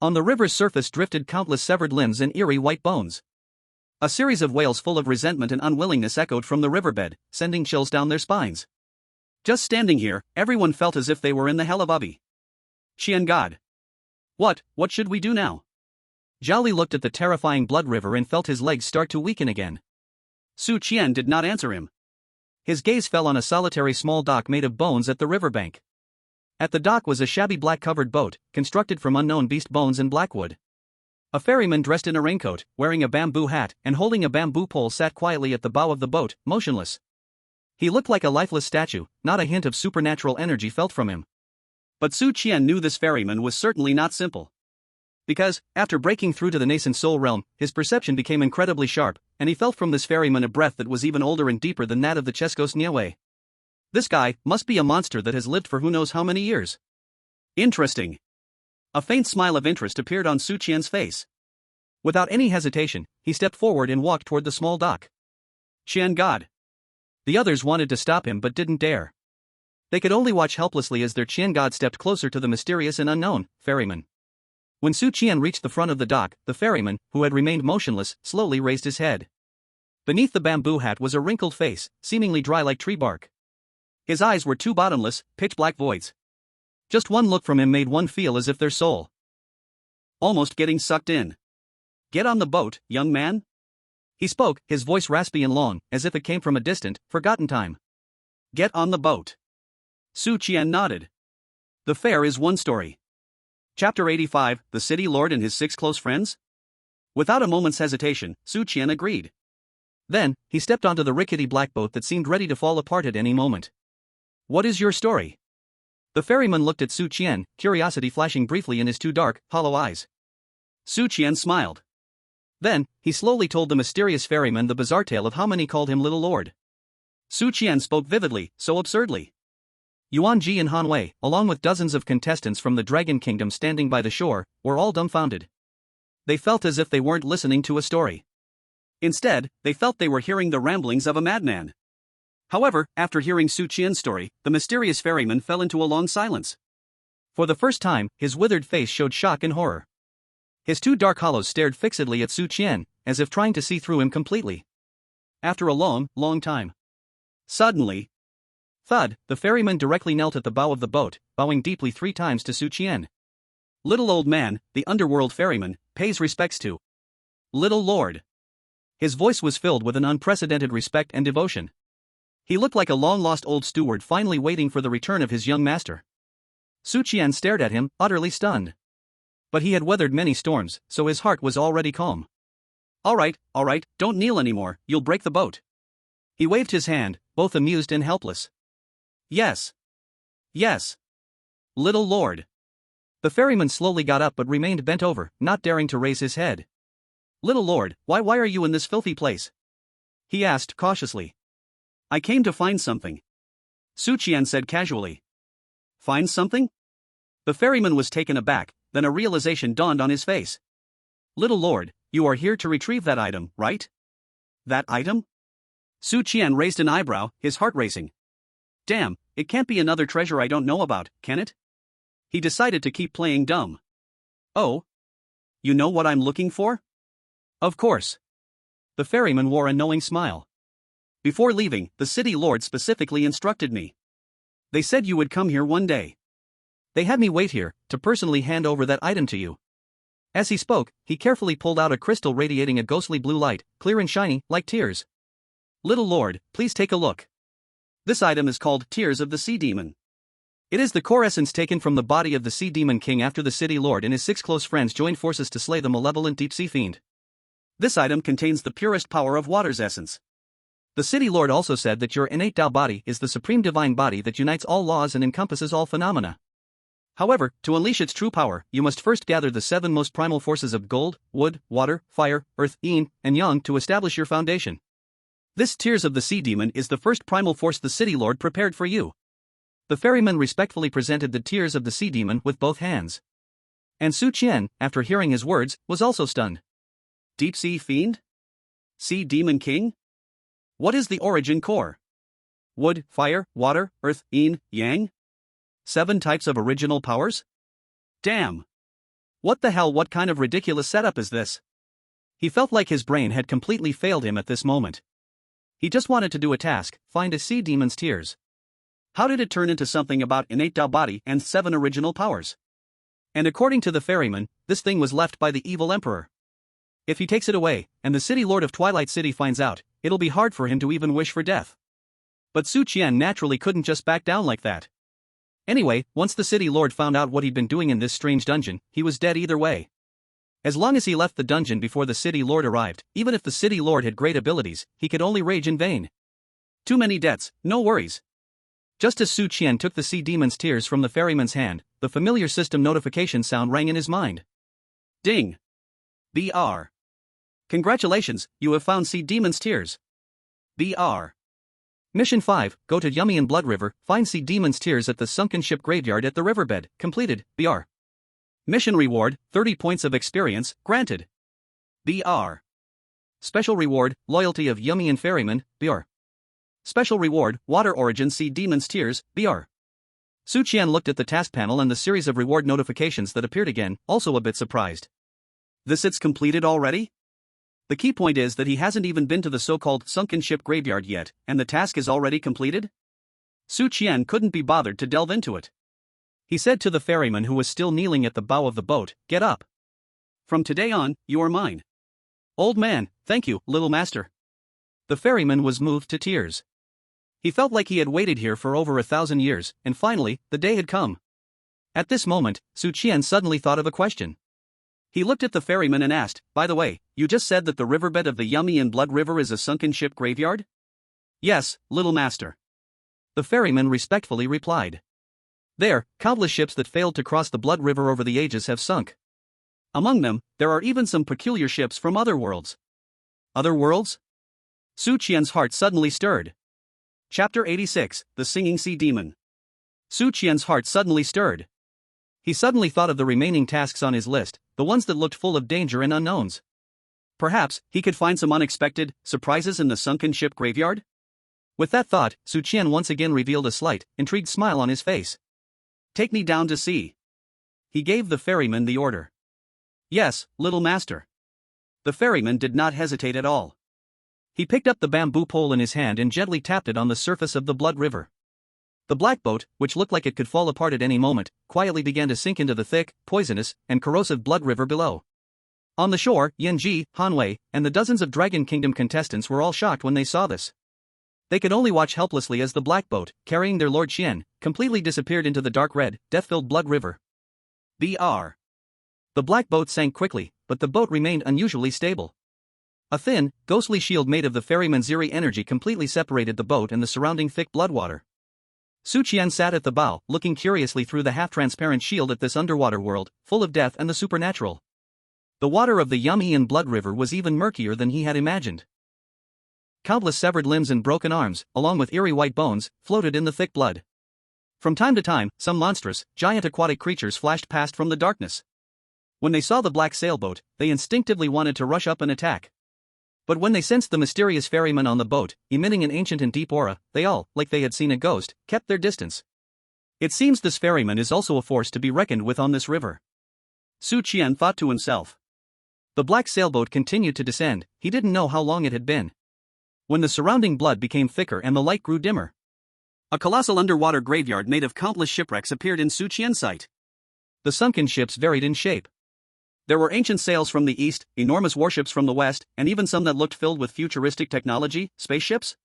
On the river's surface drifted countless severed limbs and eerie white bones. A series of wails full of resentment and unwillingness echoed from the riverbed, sending chills down their spines. Just standing here, everyone felt as if they were in the hell of Ubby. Qian God. What should we do now? Zhao Li looked at the terrifying blood river and felt his legs start to weaken again. Su Qian did not answer him. His gaze fell on a solitary small dock made of bones at the riverbank. At the dock was a shabby black-covered boat, constructed from unknown beast bones and blackwood. A ferryman dressed in a raincoat, wearing a bamboo hat and holding a bamboo pole sat quietly at the bow of the boat, motionless. He looked like a lifeless statue, not a hint of supernatural energy felt from him. But Su Qian knew this ferryman was certainly not simple. Because, after breaking through to the nascent soul realm, his perception became incredibly sharp, and he felt from this ferryman a breath that was even older and deeper than that of the Cheskos Niue. This guy must be a monster that has lived for who knows how many years. Interesting. A faint smile of interest appeared on Su Qian's face. Without any hesitation, he stepped forward and walked toward the small dock. Qian God. The others wanted to stop him but didn't dare. They could only watch helplessly as their Qian God stepped closer to the mysterious and unknown ferryman. When Su Qian reached the front of the dock, the ferryman, who had remained motionless, slowly raised his head. Beneath the bamboo hat was a wrinkled face, seemingly dry like tree bark. His eyes were 2 bottomless, pitch-black voids. Just one look from him made one feel as if their soul almost getting sucked in. Get on the boat, young man. He spoke, his voice raspy and long, as if it came from a distant, forgotten time. Get on the boat. Su Qian nodded. The fare is one story. Chapter 85, The City Lord and His 6 Close Friends? Without a moment's hesitation, Su Qian agreed. Then, he stepped onto the rickety black boat that seemed ready to fall apart at any moment. What is your story? The ferryman looked at Su Qian, curiosity flashing briefly in his 2 dark, hollow eyes. Su Qian smiled. Then, he slowly told the mysterious ferryman the bizarre tale of how many called him Little Lord. Su Qian spoke vividly, so absurdly. Yanji and Han Wei, along with dozens of contestants from the Dragon Kingdom standing by the shore, were all dumbfounded. They felt as if they weren't listening to a story. Instead, they felt they were hearing the ramblings of a madman. However, after hearing Su Qian's story, the mysterious ferryman fell into a long silence. For the first time, his withered face showed shock and horror. His 2 dark hollows stared fixedly at Su Qian, as if trying to see through him completely. After a long time. Suddenly, thud, the ferryman directly knelt at the bow of the boat, bowing deeply 3 times to Su Qian. Little old man, the underworld ferryman, pays respects to Little Lord. His voice was filled with an unprecedented respect and devotion. He looked like a long-lost old steward finally waiting for the return of his young master. Su Qian stared at him, utterly stunned. But he had weathered many storms, so his heart was already calm. All right, don't kneel anymore, you'll break the boat. He waved his hand, both amused and helpless. Yes. Little Lord. The ferryman slowly got up but remained bent over, not daring to raise his head. Little Lord, why are you in this filthy place? He asked cautiously. I came to find something. Su Qian said casually. Find something? The ferryman was taken aback, then a realization dawned on his face. Little Lord, you are here to retrieve that item, right? That item? Su Qian raised an eyebrow, his heart racing. Damn, it can't be another treasure I don't know about, can it? He decided to keep playing dumb. Oh? You know what I'm looking for? Of course. The ferryman wore a knowing smile. Before leaving, the city lord specifically instructed me. They said you would come here one day. They had me wait here, to personally hand over that item to you. As he spoke, he carefully pulled out a crystal radiating a ghostly blue light, clear and shiny, like tears. Little lord, please take a look. This item is called Tears of the Sea Demon. It is the core essence taken from the body of the Sea Demon King after the city lord and his 6 close friends joined forces to slay the malevolent deep sea fiend. This item contains the purest power of water's essence. The city lord also said that your innate Tao body is the supreme divine body that unites all laws and encompasses all phenomena. However, to unleash its true power, you must first gather the 7 most primal forces of gold, wood, water, fire, earth, yin, and yang to establish your foundation. This Tears of the Sea Demon is the first primal force the city lord prepared for you. The ferryman respectfully presented the Tears of the Sea Demon with both hands. And Su Qian, after hearing his words, was also stunned. Deep Sea Fiend? Sea Demon King? What is the origin core? Wood, fire, water, earth, yin, yang? 7 types of original powers? Damn! What the hell, what kind of ridiculous setup is this? He felt like his brain had completely failed him at this moment. He just wanted to do a task, find a sea demon's tears. How did it turn into something about innate Tao body and 7 original powers? And according to the ferryman, this thing was left by the evil emperor. If he takes it away, and the city lord of Twilight City finds out, it'll be hard for him to even wish for death. But Su Qian naturally couldn't just back down like that. Anyway, once the city lord found out what he'd been doing in this strange dungeon, he was dead either way. As long as he left the dungeon before the city lord arrived, even if the city lord had great abilities, he could only rage in vain. Too many debts, no worries. Just as Su Qian took the sea demon's tears from the ferryman's hand, the familiar system notification sound rang in his mind. Ding! BR. Congratulations, you have found Sea Demon's Tears. BR. Mission 5, go to Yuelai Inn Blood River, find Sea Demon's Tears at the sunken ship graveyard at the riverbed, completed, BR. Mission reward, 30 points of experience, granted. BR. Special reward, loyalty of Yuelai Inn ferryman, BR. Special reward, water origin Sea Demon's Tears, BR. Su Qian looked at the task panel and the series of reward notifications that appeared again, also a bit surprised. It's completed already? The key point is that he hasn't even been to the so-called sunken ship graveyard yet, and the task is already completed? Su Qian couldn't be bothered to delve into it. He said to the ferryman who was still kneeling at the bow of the boat, "Get up. From today on, you are mine." Old man, thank you, little master. The ferryman was moved to tears. He felt like he had waited here for over 1,000 years, and finally, the day had come. At this moment, Su Qian suddenly thought of a question. He looked at the ferryman and asked, "By the way, you just said that the riverbed of the Yuelai Inn Blood River is a sunken ship graveyard?" "Yes, little master." The ferryman respectfully replied. "There, countless ships that failed to cross the Blood River over the ages have sunk. Among them, there are even some peculiar ships from other worlds." Other worlds? Su Qian's heart suddenly stirred. Chapter 86, The Singing Sea Demon. Su Qian's heart suddenly stirred. He suddenly thought of the remaining tasks on his list, the ones that looked full of danger and unknowns. Perhaps he could find some unexpected surprises in the sunken ship graveyard? With that thought, Su Qian once again revealed a slight, intrigued smile on his face. "Take me down to sea." He gave the ferryman the order. "Yes, little master." The ferryman did not hesitate at all. He picked up the bamboo pole in his hand and gently tapped it on the surface of the Blood River. The black boat, which looked like it could fall apart at any moment, quietly began to sink into the thick, poisonous, and corrosive Blood River below. On the shore, Yanji, Hanwei, and the dozens of Dragon Kingdom contestants were all shocked when they saw this. They could only watch helplessly as the black boat, carrying their Lord Qian, completely disappeared into the dark red, death-filled Blood River. BR. The black boat sank quickly, but the boat remained unusually stable. A thin, ghostly shield made of the ferryman's Ziri energy completely separated the boat and the surrounding thick blood water. Su Qian sat at the bow, looking curiously through the half-transparent shield at this underwater world, full of death and the supernatural. The water of the Yuelai Inn Blood River was even murkier than he had imagined. Countless severed limbs and broken arms, along with eerie white bones, floated in the thick blood. From time to time, some monstrous, giant aquatic creatures flashed past from the darkness. When they saw the black sailboat, they instinctively wanted to rush up and attack. But when they sensed the mysterious ferryman on the boat, emitting an ancient and deep aura, they all, like they had seen a ghost, kept their distance. It seems this ferryman is also a force to be reckoned with on this river. Su Qian thought to himself. The black sailboat continued to descend, he didn't know how long it had been. When the surrounding blood became thicker and the light grew dimmer, a colossal underwater graveyard made of countless shipwrecks appeared in Su Qian's sight. The sunken ships varied in shape. There were ancient sails from the east, enormous warships from the west, and even some that looked filled with futuristic technology, spaceships.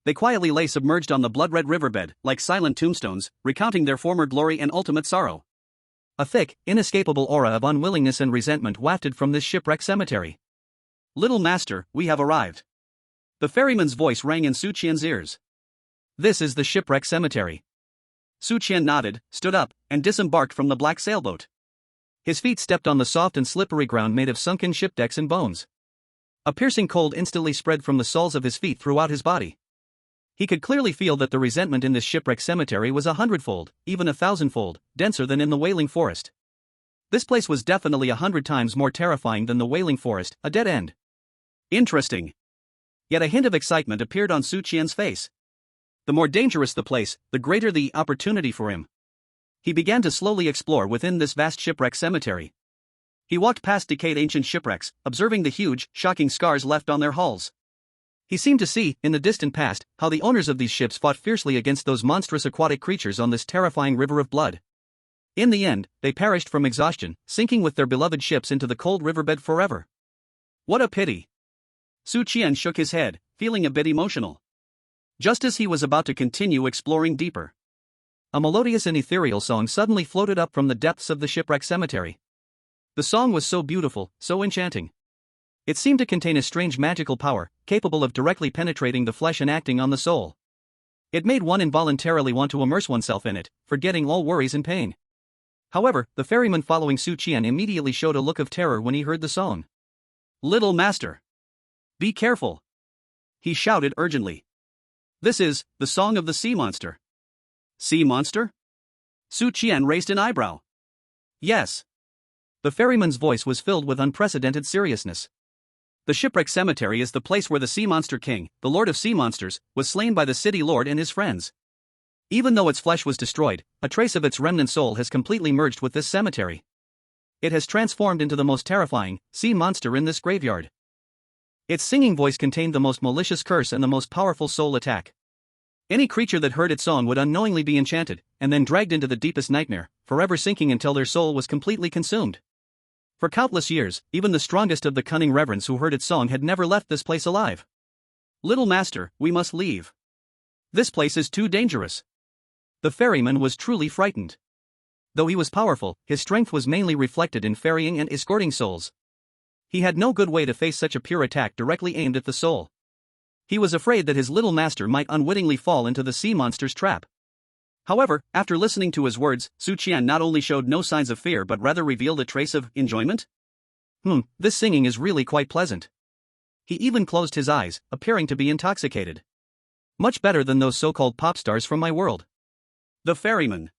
They quietly lay submerged on the blood-red riverbed, like silent tombstones, recounting their former glory and ultimate sorrow. A thick, inescapable aura of unwillingness and resentment wafted from this shipwreck cemetery. Little master, we have arrived. The ferryman's voice rang in Su Qian's ears. This is the shipwreck cemetery. Su Qian nodded, stood up, and disembarked from the black sailboat. His feet stepped on the soft and slippery ground made of sunken ship decks and bones. A piercing cold instantly spread from the soles of his feet throughout his body. He could clearly feel that the resentment in this shipwreck cemetery was 100-fold, even 1,000-fold, denser than in the Wailing Forest. This place was definitely 100 times more terrifying than the Wailing Forest, a dead end. Interesting. Yet a hint of excitement appeared on Su Qian's face. The more dangerous the place, the greater the opportunity for him. He began to slowly explore within this vast shipwreck cemetery. He walked past decayed ancient shipwrecks, observing the huge, shocking scars left on their hulls. He seemed to see, in the distant past, how the owners of these ships fought fiercely against those monstrous aquatic creatures on this terrifying river of blood. In the end, they perished from exhaustion, sinking with their beloved ships into the cold riverbed forever. What a pity. Su Qian shook his head, feeling a bit emotional. Just as he was about to continue exploring deeper, a melodious and ethereal song suddenly floated up from the depths of the shipwreck cemetery. The song was so beautiful, so enchanting. It seemed to contain a strange magical power, capable of directly penetrating the flesh and acting on the soul. It made one involuntarily want to immerse oneself in it, forgetting all worries and pain. However, the ferryman following Su Qian immediately showed a look of terror when he heard the song. Little master, be careful, he shouted urgently. This is the song of the sea monster. Sea monster? Su Qian raised an eyebrow. Yes. The ferryman's voice was filled with unprecedented seriousness. The shipwreck cemetery is the place where the sea monster king, the lord of sea monsters, was slain by the city lord and his friends. Even though its flesh was destroyed, a trace of its remnant soul has completely merged with this cemetery. It has transformed into the most terrifying sea monster in this graveyard. Its singing voice contained the most malicious curse and the most powerful soul attack. Any creature that heard its song would unknowingly be enchanted, and then dragged into the deepest nightmare, forever sinking until their soul was completely consumed. For countless years, even the strongest of the cunning reverends who heard its song had never left this place alive. Little master, we must leave. This place is too dangerous. The ferryman was truly frightened. Though he was powerful, his strength was mainly reflected in ferrying and escorting souls. He had no good way to face such a pure attack directly aimed at the soul. He was afraid that his little master might unwittingly fall into the sea monster's trap. However, after listening to his words, Su Qian not only showed no signs of fear but rather revealed a trace of enjoyment. This singing is really quite pleasant. He even closed his eyes, appearing to be intoxicated. Much better than those so-called pop stars from my world. The ferryman.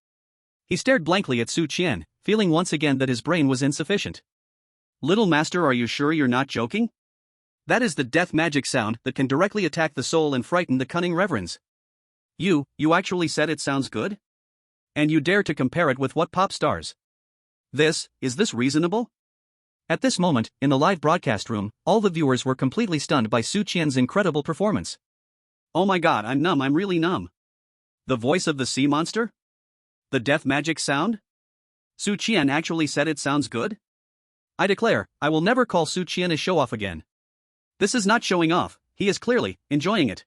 He stared blankly at Su Qian, feeling once again that his brain was insufficient. Little master, are you sure you're not joking? That is the death magic sound that can directly attack the soul and frighten the cunning reverends. You actually said it sounds good? And you dare to compare it with what pop stars? Is this reasonable? At this moment, in the live broadcast room, all the viewers were completely stunned by Su Qian's incredible performance. Oh my god, I'm numb, I'm really numb. The voice of the sea monster? The death magic sound? Su Qian actually said it sounds good? I declare, I will never call Su Qian a show-off again. This is not showing off, he is clearly enjoying it.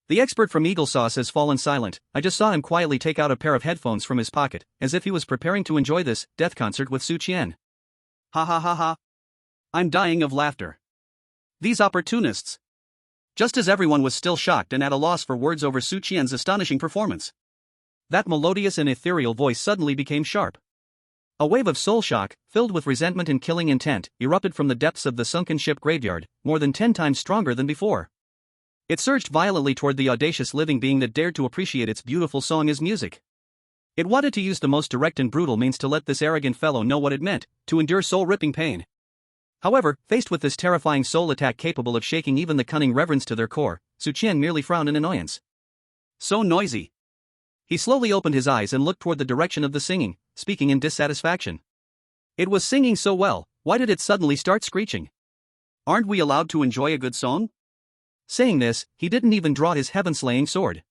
The expert from Eagle Sauce has fallen silent. I just saw him quietly take out a pair of headphones from his pocket, as if he was preparing to enjoy this death concert with Su Qian. Ha ha ha ha. I'm dying of laughter. These opportunists. Just as everyone was still shocked and at a loss for words over Su Qian's astonishing performance, that melodious and ethereal voice suddenly became sharp. A wave of soul shock, filled with resentment and killing intent, erupted from the depths of the sunken ship graveyard, more than 10 times stronger than before. It surged violently toward the audacious living being that dared to appreciate its beautiful song as music. It wanted to use the most direct and brutal means to let this arrogant fellow know what it meant to endure soul-ripping pain. However, faced with this terrifying soul attack capable of shaking even the cunning reverends to their core, Su Qian merely frowned in annoyance. So noisy. He slowly opened his eyes and looked toward the direction of the singing, speaking in dissatisfaction. It was singing so well, Why did it suddenly start screeching? Aren't we allowed to enjoy a good song? Saying this, he didn't even draw his heaven-slaying sword.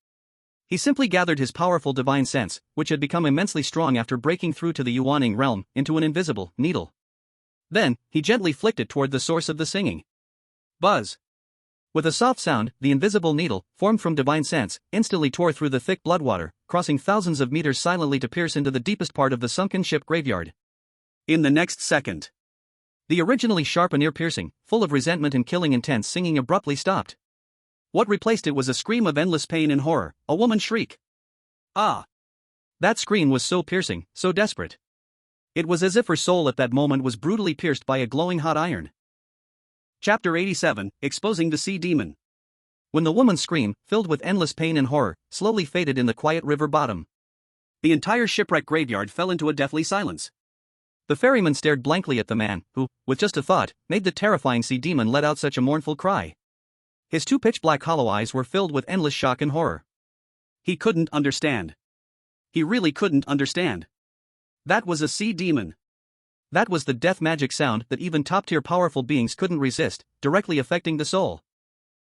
He simply gathered his powerful divine sense, which had become immensely strong after breaking through to the Yuan realm, into an invisible needle. Then, he gently flicked it toward the source of the singing. Buzz. With a soft sound, the invisible needle, formed from divine sense, instantly tore through the thick bloodwater, crossing thousands of meters silently to pierce into the deepest part of the sunken ship graveyard. In the next second, the originally sharp and ear-piercing, full of resentment and killing intense singing abruptly stopped. What replaced it was a scream of endless pain and horror, a woman's shriek. Ah! That scream was so piercing, so desperate. It was as if her soul at that moment was brutally pierced by a glowing hot iron. Chapter 87, Exposing the Sea Demon. When the woman's scream, filled with endless pain and horror, slowly faded in the quiet river bottom, the entire shipwreck graveyard fell into a deathly silence. The ferryman stared blankly at the man, who, with just a thought, made the terrifying sea demon let out such a mournful cry. His two pitch-black hollow eyes were filled with endless shock and horror. He couldn't understand. He really couldn't understand. That was a sea demon. That was the death magic sound that even top-tier powerful beings couldn't resist, directly affecting the soul.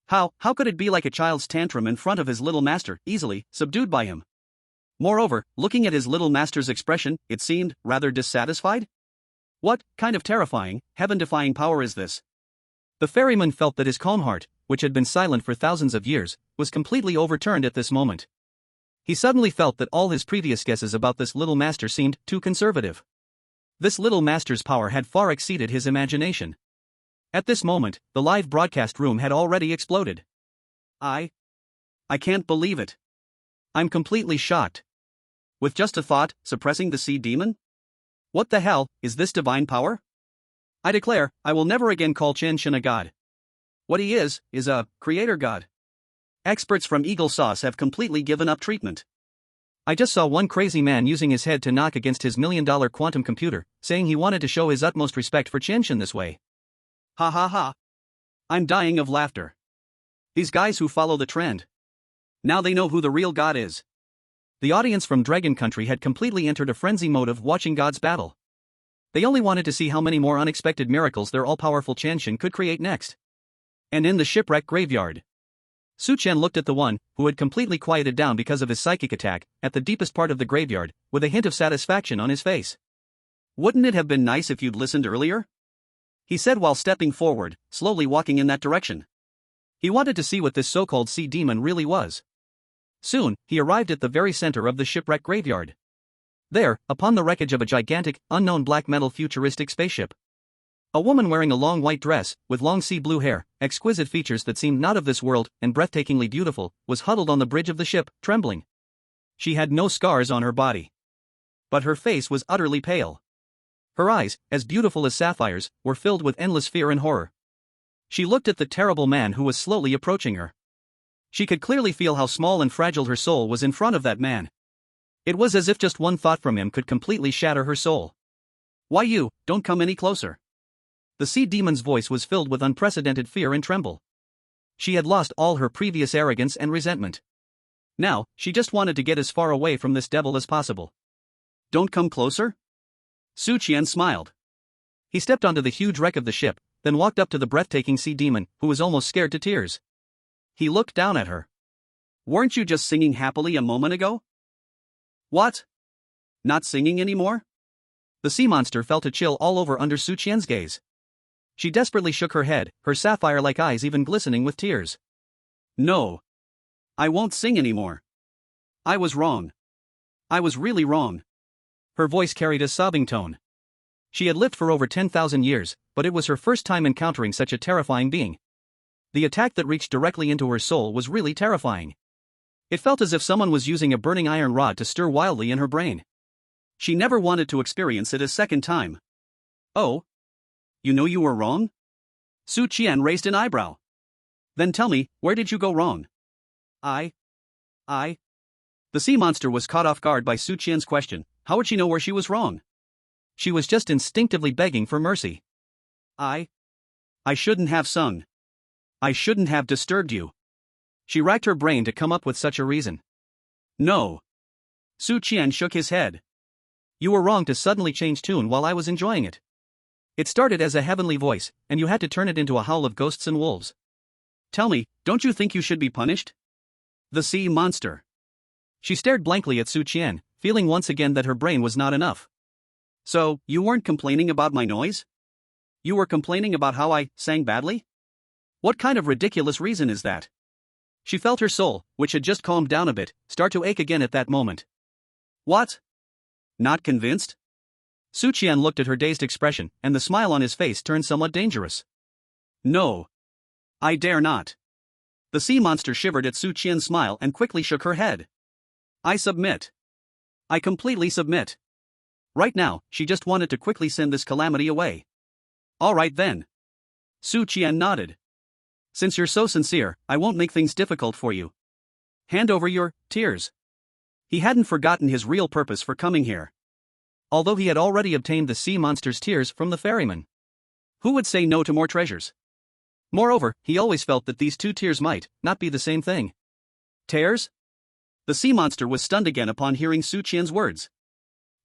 How could it be like a child's tantrum in front of his little master, easily subdued by him? Moreover, looking at his little master's expression, it seemed rather dissatisfied. What kind of terrifying, heaven-defying power is this? The ferryman felt that his calm heart, which had been silent for thousands of years, was completely overturned at this moment. He suddenly felt that all his previous guesses about this little master seemed too conservative. This little master's power had far exceeded his imagination. At this moment, the live broadcast room had already exploded. I can't believe it. I'm completely shocked. With just a thought, suppressing the sea demon? What the hell, is this divine power? I declare, I will never again call Chen a god. What he is a creator god. Experts from Eagle Sauce have completely given up treatment. I just saw one crazy man using his head to knock against his $1,000,000 quantum computer, saying he wanted to show his utmost respect for Chen this way. Ha ha ha. I'm dying of laughter. These guys who follow the trend. Now they know who the real god is. The audience from Dragon Country had completely entered a frenzy mode of watching gods battle. They only wanted to see how many more unexpected miracles their all-powerful Chen could create next. And in the shipwreck graveyard, Su Chen looked at the one who had completely quieted down because of his psychic attack at the deepest part of the graveyard, with a hint of satisfaction on his face. Wouldn't it have been nice if you'd listened earlier? He said while stepping forward, slowly walking in that direction. He wanted to see what this so-called sea demon really was. Soon, he arrived at the very center of the shipwreck graveyard. There, upon the wreckage of a gigantic, unknown black metal futuristic spaceship, a woman wearing a long white dress, with long sea blue hair, exquisite features that seemed not of this world, and breathtakingly beautiful, was huddled on the bridge of the ship, trembling. She had no scars on her body. But her face was utterly pale. Her eyes, as beautiful as sapphires, were filled with endless fear and horror. She looked at the terrible man who was slowly approaching her. She could clearly feel how small and fragile her soul was in front of that man. It was as if just one thought from him could completely shatter her soul. Why you, don't come any closer. The sea demon's voice was filled with unprecedented fear and tremble. She had lost all her previous arrogance and resentment. Now, she just wanted to get as far away from this devil as possible. Don't come closer? Su Qian smiled. He stepped onto the huge wreck of the ship, then walked up to the breathtaking sea demon, who was almost scared to tears. He looked down at her. Weren't you just singing happily a moment ago? What? Not singing anymore? The sea monster felt a chill all over under Su Qian's gaze. She desperately shook her head, her sapphire-like eyes even glistening with tears. No. I won't sing anymore. I was wrong. I was really wrong. Her voice carried a sobbing tone. She had lived for over 10,000 years, but it was her first time encountering such a terrifying being. The attack that reached directly into her soul was really terrifying. It felt as if someone was using a burning iron rod to stir wildly in her brain. She never wanted to experience it a second time. Oh? You know you were wrong? Su Qian raised an eyebrow. Then tell me, where did you go wrong? I. The sea monster was caught off guard by Su Qian's question. How would she know where she was wrong? She was just instinctively begging for mercy. I shouldn't have sung. I shouldn't have disturbed you. She racked her brain to come up with such a reason. No. Su Qian shook his head. You were wrong to suddenly change tune while I was enjoying it. It started as a heavenly voice, and you had to turn it into a howl of ghosts and wolves. Tell me, don't you think you should be punished? The sea monster. She stared blankly at Su Qian, feeling once again that her brain was not enough. So, you weren't complaining about my noise? You were complaining about how I sang badly? What kind of ridiculous reason is that? She felt her soul, which had just calmed down a bit, start to ache again at that moment. What? Not convinced? Su Qian looked at her dazed expression, and the smile on his face turned somewhat dangerous. No. I dare not. The sea monster shivered at Su Qian's smile and quickly shook her head. I submit. I completely submit. Right now, she just wanted to quickly send this calamity away. All right then. Su Qian nodded. Since you're so sincere, I won't make things difficult for you. Hand over your tears. He hadn't forgotten his real purpose for coming here. Although he had already obtained the sea monster's tears from the ferryman. Who would say no to more treasures? Moreover, he always felt that these two tears might not be the same thing. Tears? The sea monster was stunned again upon hearing Su Qian's words.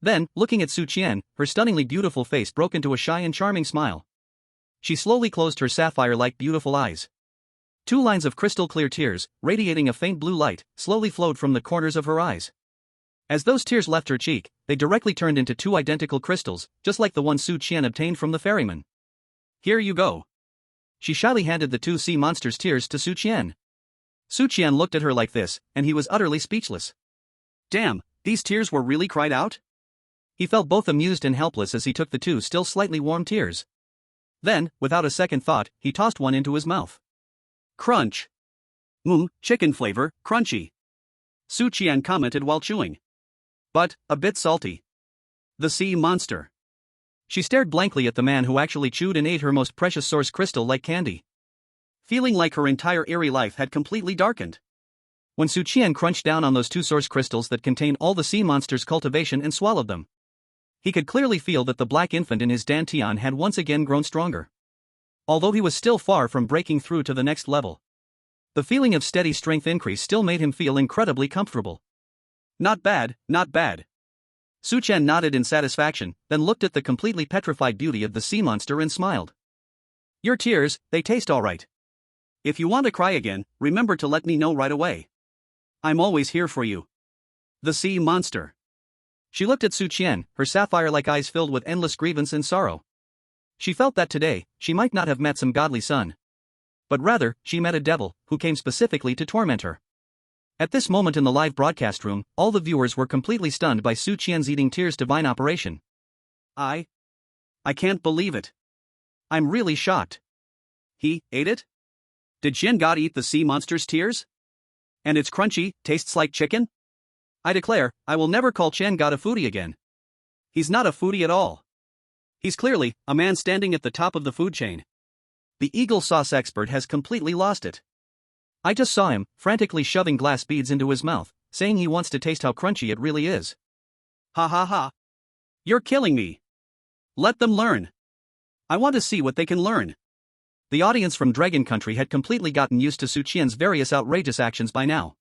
Then, looking at Su Qian, her stunningly beautiful face broke into a shy and charming smile. She slowly closed her sapphire-like beautiful eyes. 2 lines of crystal-clear tears, radiating a faint blue light, slowly flowed from the corners of her eyes. As those tears left her cheek, they directly turned into 2 identical crystals, just like the one Su Qian obtained from the ferryman. Here you go. She shyly handed the 2 sea monsters' tears to Su Qian. Su Qian looked at her like this, and he was utterly speechless. Damn, these tears were really cried out? He felt both amused and helpless as he took the 2 still slightly warm tears. Then, without a second thought, he tossed one into his mouth. Crunch. Chicken flavor, crunchy. Su Qian commented while chewing. But, a bit salty. The sea monster. She stared blankly at the man who actually chewed and ate her most precious source crystal like candy. Feeling like her entire eerie life had completely darkened. When Su Qian crunched down on those 2 source crystals that contained all the sea monster's cultivation and swallowed them, he could clearly feel that the black infant in his dantian had once again grown stronger. Although he was still far from breaking through to the next level, the feeling of steady strength increase still made him feel incredibly comfortable. Not bad, not bad. Su Qian nodded in satisfaction, then looked at the completely petrified beauty of the sea monster and smiled. Your tears, they taste all right. If you want to cry again, remember to let me know right away. I'm always here for you. The sea monster. She looked at Su Qian, her sapphire-like eyes filled with endless grievance and sorrow. She felt that today, she might not have met some godly son. But rather, she met a devil, who came specifically to torment her. At this moment in the live broadcast room, all the viewers were completely stunned by Su Qian's eating tears divine operation. I can't believe it. I'm really shocked. He ate it? Did Qian God eat the sea monster's tears? And it's crunchy, tastes like chicken? I declare, I will never call Qian God a foodie again. He's not a foodie at all. He's clearly a man standing at the top of the food chain. The eagle sauce expert has completely lost it. I just saw him, frantically shoving glass beads into his mouth, saying he wants to taste how crunchy it really is. Ha ha ha. You're killing me. Let them learn. I want to see what they can learn. The audience from Dragon Country had completely gotten used to Su Qian's various outrageous actions by now.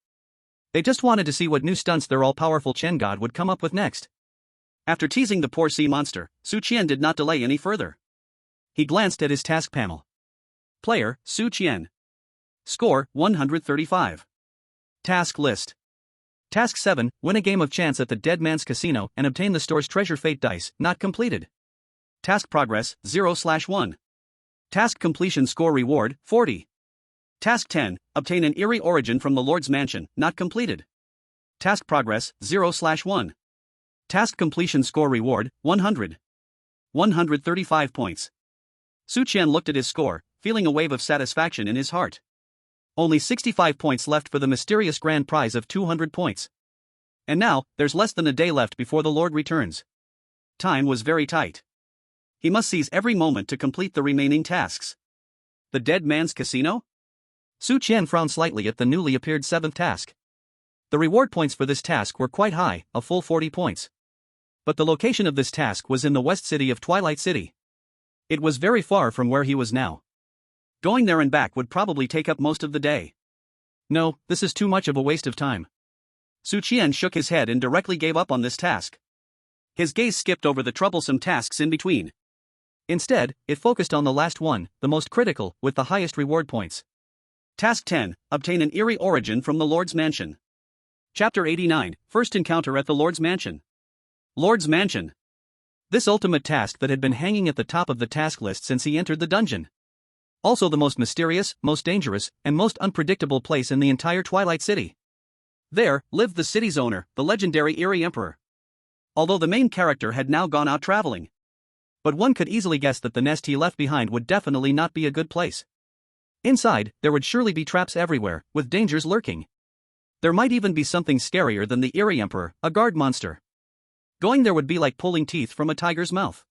They just wanted to see what new stunts their all-powerful Qian God would come up with next. After teasing the poor sea monster, Su Qian did not delay any further. He glanced at his task panel. Player, Su Qian. Score, 135. Task list. Task 7, win a game of chance at the Dead Man's Casino and obtain the store's treasure fate dice, not completed. Task progress, 0/1. Task completion score reward, 40. Task 10, obtain an eerie origin from the Lord's Mansion, not completed. Task progress, 0/1. Task completion score reward, 100. 135 points. Su Qian looked at his score, feeling a wave of satisfaction in his heart. Only 65 points left for the mysterious grand prize of 200 points. And now, there's less than a day left before the Lord returns. Time was very tight. He must seize every moment to complete the remaining tasks. The Dead Man's Casino? Su Qian frowned slightly at the newly appeared 7th task. The reward points for this task were quite high, a full 40 points. But the location of this task was in the west city of Twilight City. It was very far from where he was now. Going there and back would probably take up most of the day. No, this is too much of a waste of time. Su Qian shook his head and directly gave up on this task. His gaze skipped over the troublesome tasks in between. Instead, it focused on the last one, the most critical, with the highest reward points. Task 10. Obtain an eerie origin from the Lord's Mansion. Chapter 89. First encounter at the Lord's Mansion. Lord's Mansion. This ultimate task that had been hanging at the top of the task list since he entered the dungeon. Also the most mysterious, most dangerous, and most unpredictable place in the entire Twilight City. There lived the city's owner, the legendary Eerie Emperor. Although the main character had now gone out traveling. But one could easily guess that the nest he left behind would definitely not be a good place. Inside, there would surely be traps everywhere, with dangers lurking. There might even be something scarier than the Eerie Emperor, a guard monster. Going there would be like pulling teeth from a tiger's mouth.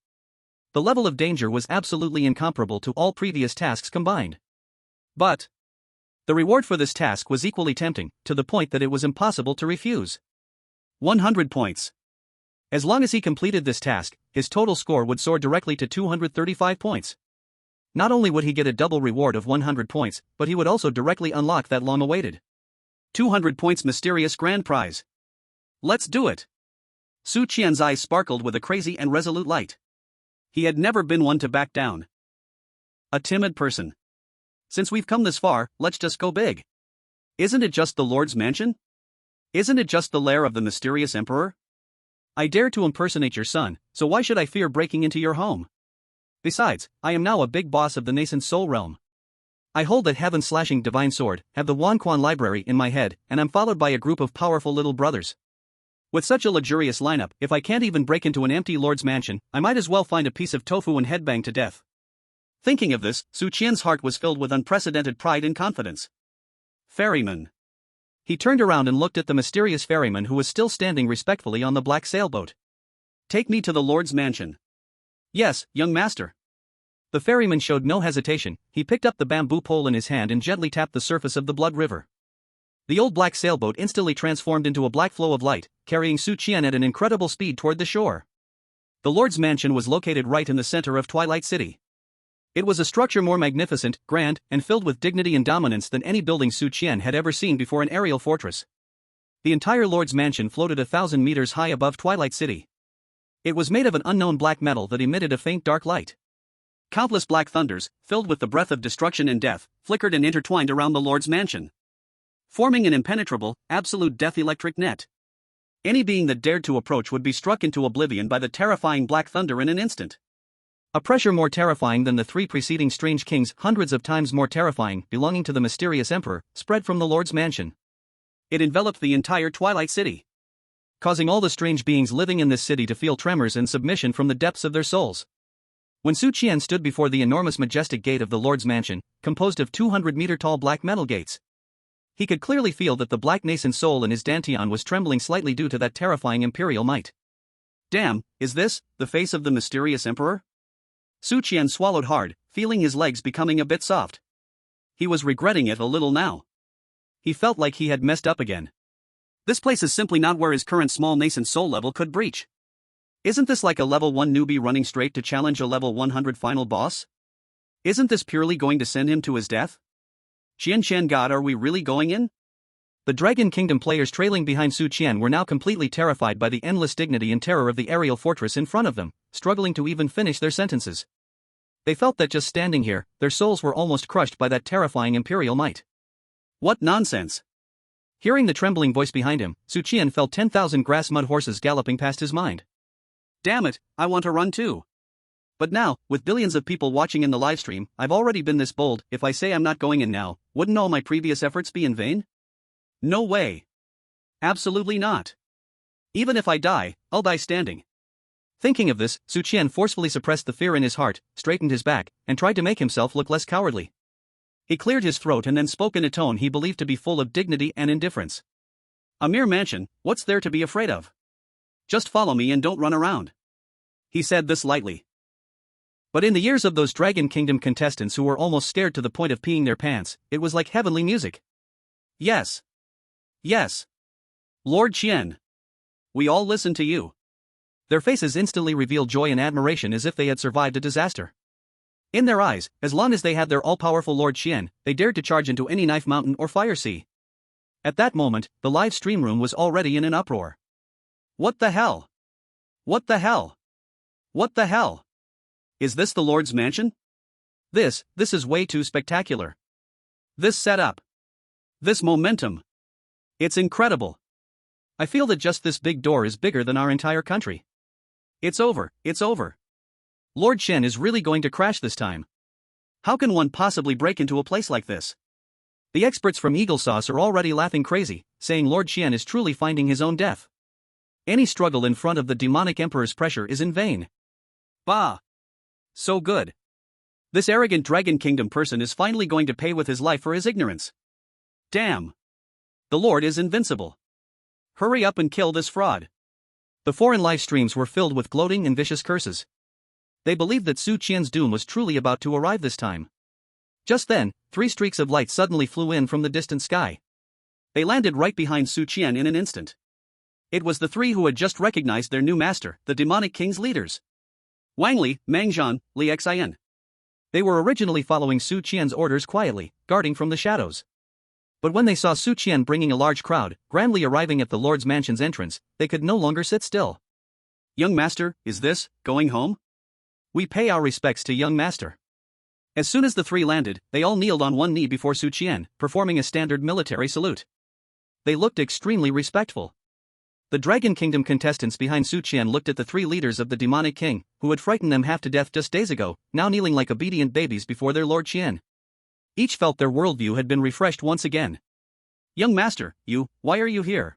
The level of danger was absolutely incomparable to all previous tasks combined. But the reward for this task was equally tempting, to the point that it was impossible to refuse. 100 points. As long as he completed this task, his total score would soar directly to 235 points. Not only would he get a double reward of 100 points, but he would also directly unlock that long-awaited 200 points mysterious grand prize. Let's do it. Su Qian's eyes sparkled with a crazy and resolute light. He had never been one to back down. A timid person. Since we've come this far, let's just go big. Isn't it just the Lord's Mansion? Isn't it just the lair of the mysterious emperor? I dare to impersonate your son, so why should I fear breaking into your home? Besides, I am now a big boss of the nascent soul realm. I hold that heaven-slashing divine sword, have the Wanquan library in my head, and I'm followed by a group of powerful little brothers. With such a luxurious lineup, if I can't even break into an empty Lord's Mansion, I might as well find a piece of tofu and headbang to death. Thinking of this, Su Qian's heart was filled with unprecedented pride and confidence. Ferryman. He turned around and looked at the mysterious ferryman who was still standing respectfully on the black sailboat. Take me to the Lord's Mansion. Yes, young master. The ferryman showed no hesitation. He picked up the bamboo pole in his hand and gently tapped the surface of the blood river. The old black sailboat instantly transformed into a black flow of light, carrying Su Qian at an incredible speed toward the shore. The Lord's Mansion was located right in the center of Twilight City. It was a structure more magnificent, grand, and filled with dignity and dominance than any building Su Qian had ever seen before an aerial fortress. The entire Lord's Mansion floated 1,000 meters high above Twilight City. It was made of an unknown black metal that emitted a faint dark light. Countless black thunders, filled with the breath of destruction and death, flickered and intertwined around the Lord's Mansion, forming an impenetrable, absolute death electric net. Any being that dared to approach would be struck into oblivion by the terrifying black thunder in an instant. A pressure more terrifying than the three preceding strange kings, hundreds of times more terrifying, belonging to the mysterious emperor, spread from the Lord's Mansion. It enveloped the entire Twilight City, causing all the strange beings living in this city to feel tremors and submission from the depths of their souls. When Su Qian stood before the enormous majestic gate of the Lord's Mansion, composed of 200-meter-tall black metal gates, he could clearly feel that the black nascent soul in his dantian was trembling slightly due to that terrifying imperial might. Damn, is this the face of the mysterious emperor? Su Qian swallowed hard, feeling his legs becoming a bit soft. He was regretting it a little now. He felt like he had messed up again. This place is simply not where his current small nascent soul level could breach. Isn't this like a level 1 newbie running straight to challenge a level 100 final boss? Isn't this purely going to send him to his death? Qian God, are we really going in? The Dragon Kingdom players trailing behind Su Qian were now completely terrified by the endless dignity and terror of the aerial fortress in front of them, struggling to even finish their sentences. They felt that just standing here, their souls were almost crushed by that terrifying imperial might. What nonsense! Hearing the trembling voice behind him, Su Qian felt 10,000 grass mud horses galloping past his mind. Damn it, I want to run too. But now, with billions of people watching in the livestream, I've already been this bold. If I say I'm not going in now, wouldn't all my previous efforts be in vain? No way. Absolutely not. Even if I die, I'll die standing. Thinking of this, Su Qian forcefully suppressed the fear in his heart, straightened his back, and tried to make himself look less cowardly. He cleared his throat and then spoke in a tone he believed to be full of dignity and indifference. A mere mansion, what's there to be afraid of? Just follow me and don't run around. He said this lightly. But in the ears of those Dragon Kingdom contestants who were almost scared to the point of peeing their pants, it was like heavenly music. Yes. Yes. Lord Qian. We all listen to you. Their faces instantly revealed joy and admiration as if they had survived a disaster. In their eyes, as long as they had their all-powerful Lord Qian, they dared to charge into any knife mountain or fire sea. At that moment, the live stream room was already in an uproar. What the hell? What the hell? What the hell? Is this the Lord's mansion? This is way too spectacular. This setup. This momentum. It's incredible. I feel that just this big door is bigger than our entire country. It's over. Lord Qian is really going to crash this time. How can one possibly break into a place like this? The experts from Eagle Sauce are already laughing crazy, saying Lord Qian is truly finding his own death. Any struggle in front of the demonic emperor's pressure is in vain. Bah! So good. This arrogant Dragon Kingdom person is finally going to pay with his life for his ignorance. Damn! The Lord is invincible. Hurry up and kill this fraud. The foreign live streams were filled with gloating and vicious curses. They believed that Su Qian's doom was truly about to arrive this time. Just then, 3 streaks of light suddenly flew in from the distant sky. They landed right behind Su Qian in an instant. It was the 3 who had just recognized their new master, the demonic king's leaders. Wang Li, Meng Zhan, Liu Qiyun. They were originally following Su Qian's orders quietly, guarding from the shadows. But when they saw Su Qian bringing a large crowd, grandly arriving at the Lord's mansion's entrance, they could no longer sit still. Young master, is this going home? We pay our respects to young master. As soon as the 3 landed, they all kneeled on one knee before Su Qian, performing a standard military salute. They looked extremely respectful. The Dragon Kingdom contestants behind Su Qian looked at the 3 leaders of the demonic king, who had frightened them half to death just days ago, now kneeling like obedient babies before their Lord Qian. Each felt their worldview had been refreshed once again. Young master, why are you here?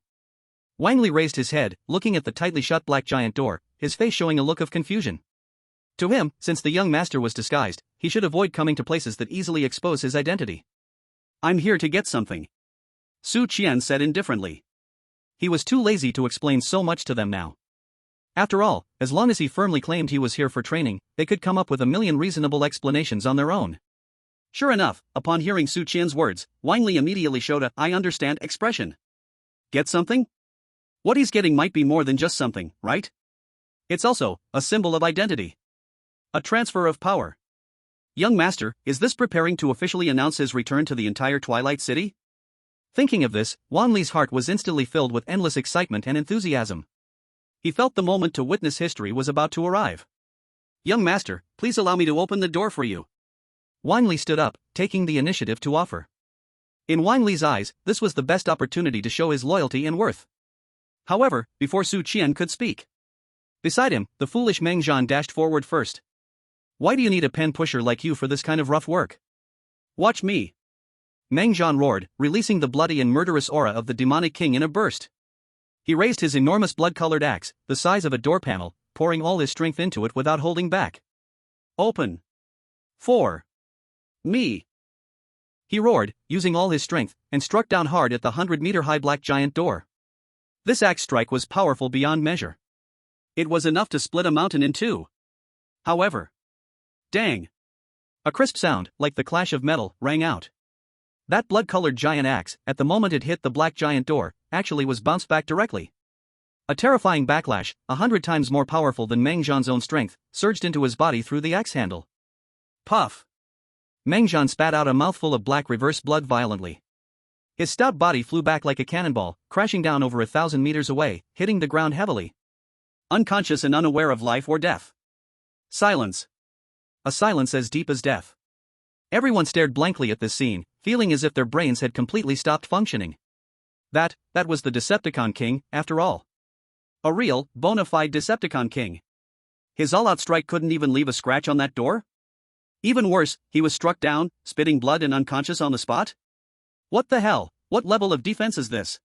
Wang Li raised his head, looking at the tightly shut black giant door, his face showing a look of confusion. To him, since the young master was disguised, he should avoid coming to places that easily expose his identity. I'm here to get something. Su Qian said indifferently. He was too lazy to explain so much to them now. After all, as long as he firmly claimed he was here for training, they could come up with a million reasonable explanations on their own. Sure enough, upon hearing Su Qian's words, Wang Li immediately showed a "I understand" expression. Get something? What he's getting might be more than just something, right? It's also a symbol of identity. A transfer of power. Young master, is this preparing to officially announce his return to the entire Twilight City? Thinking of this, Wang Li's heart was instantly filled with endless excitement and enthusiasm. He felt the moment to witness history was about to arrive. Young master, please allow me to open the door for you. Wang Li stood up, taking the initiative to offer. In Wang Li's eyes, this was the best opportunity to show his loyalty and worth. However, before Su Qian could speak. Beside him, the foolish Meng Zhan dashed forward first. Why do you need a pen pusher like you for this kind of rough work? Watch me. Meng Zhan roared, releasing the bloody and murderous aura of the demonic king in a burst. He raised his enormous blood-colored axe, the size of a door panel, pouring all his strength into it without holding back. Open. For me. He roared, using all his strength, and struck down hard at the 100-meter-high black giant door. This axe strike was powerful beyond measure. It was enough to split a mountain in 2. However, dang! A crisp sound, like the clash of metal, rang out. That blood-colored giant axe, at the moment it hit the black giant door, actually was bounced back directly. A terrifying backlash, 100 times more powerful than Meng Zhan's own strength, surged into his body through the axe handle. Puff! Meng Zhan spat out a mouthful of black reverse blood violently. His stout body flew back like a cannonball, crashing down over 1,000 meters away, hitting the ground heavily. Unconscious and unaware of life or death. Silence. A silence as deep as death. Everyone stared blankly at this scene, feeling as if their brains had completely stopped functioning. That was the Decepticon King, after all. A real, bona fide Decepticon King. His all-out strike couldn't even leave a scratch on that door? Even worse, he was struck down, spitting blood and unconscious on the spot? What the hell? What level of defense is this?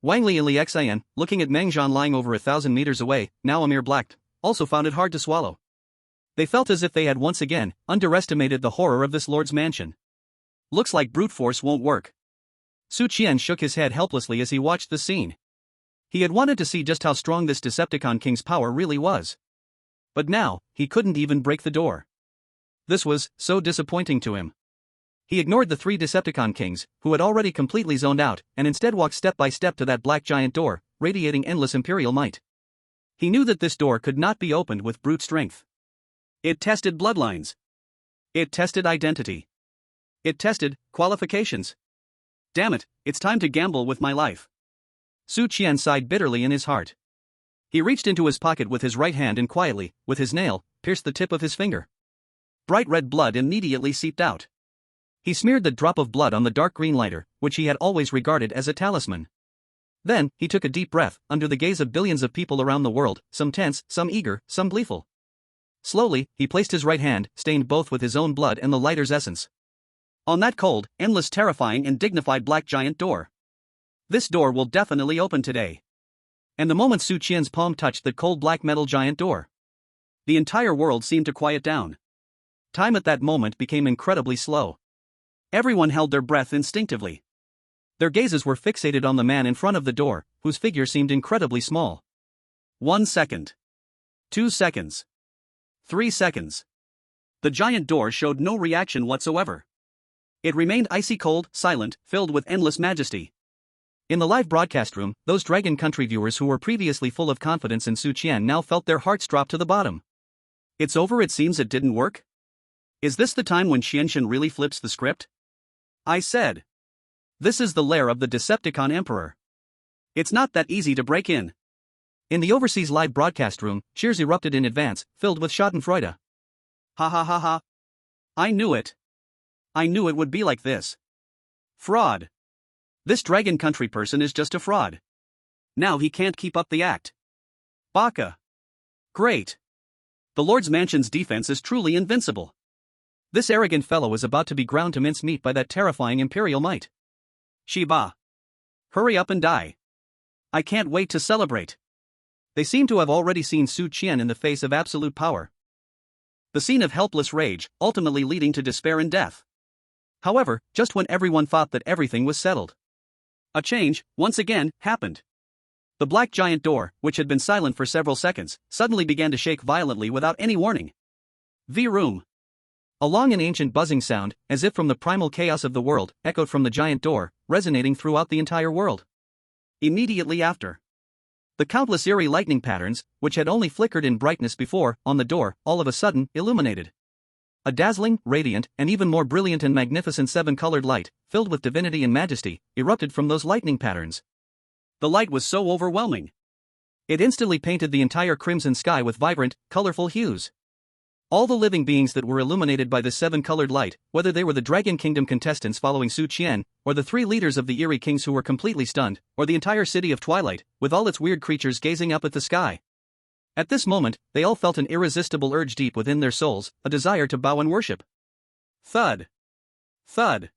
Wang Li and Liu Qiyun, looking at Meng Zhan lying over 1,000 meters away, now a mere black, also found it hard to swallow. They felt as if they had once again underestimated the horror of this lord's mansion. Looks like brute force won't work. Su Qian shook his head helplessly as he watched the scene. He had wanted to see just how strong this Decepticon King's power really was. But now, he couldn't even break the door. This was so disappointing to him. He ignored the 3 Decepticon Kings, who had already completely zoned out, and instead walked step by step to that black giant door, radiating endless imperial might. He knew that this door could not be opened with brute strength. It tested bloodlines. It tested identity. It tested qualifications. Damn it, it's time to gamble with my life. Su Qian sighed bitterly in his heart. He reached into his pocket with his right hand and quietly, with his nail, pierced the tip of his finger. Bright red blood immediately seeped out. He smeared the drop of blood on the dark green lighter, which he had always regarded as a talisman. Then, he took a deep breath, under the gaze of billions of people around the world, some tense, some eager, some gleeful. Slowly, he placed his right hand, stained both with his own blood and the lighter's essence, on that cold, endless, terrifying and dignified black giant door. This door will definitely open today. And the moment Su Qian's palm touched the cold black metal giant door, the entire world seemed to quiet down. Time at that moment became incredibly slow. Everyone held their breath instinctively. Their gazes were fixated on the man in front of the door, whose figure seemed incredibly small. 1 second. 2 seconds. 3 seconds. The giant door showed no reaction whatsoever. It remained icy cold, silent, filled with endless majesty. In the live broadcast room, those Dragon Country viewers who were previously full of confidence in Su Qian now felt their hearts drop to the bottom. It's over, it seems it didn't work? Is this the time when Qianshan really flips the script? I said. This is the lair of the Decepticon Emperor. It's not that easy to break in. In the overseas live broadcast room, cheers erupted in advance, filled with schadenfreude. Ha ha ha ha. I knew it. I knew it would be like this. Fraud. This Dragon Country person is just a fraud. Now he can't keep up the act. Baka. Great. The Lord's Mansion's defense is truly invincible. This arrogant fellow is about to be ground to mincemeat by that terrifying imperial might. Shiba. Hurry up and die. I can't wait to celebrate. They seem to have already seen Su Qian in the face of absolute power. The scene of helpless rage, ultimately leading to despair and death. However, just when everyone thought that everything was settled, a change, once again, happened. The black giant door, which had been silent for several seconds, suddenly began to shake violently without any warning. V-room. A long and ancient buzzing sound, as if from the primal chaos of the world, echoed from the giant door, resonating throughout the entire world. Immediately after, the countless eerie lightning patterns, which had only flickered in brightness before, on the door, all of a sudden, illuminated. A dazzling, radiant, and even more brilliant and magnificent seven-colored light, filled with divinity and majesty, erupted from those lightning patterns. The light was so overwhelming. It instantly painted the entire crimson sky with vibrant, colorful hues. All the living beings that were illuminated by the seven-colored light, whether they were the Dragon Kingdom contestants following Su Qian, or the three leaders of the Eerie Kings who were completely stunned, or the entire city of Twilight, with all its weird creatures gazing up at the sky. At this moment, they all felt an irresistible urge deep within their souls, a desire to bow and worship. Thud. Thud.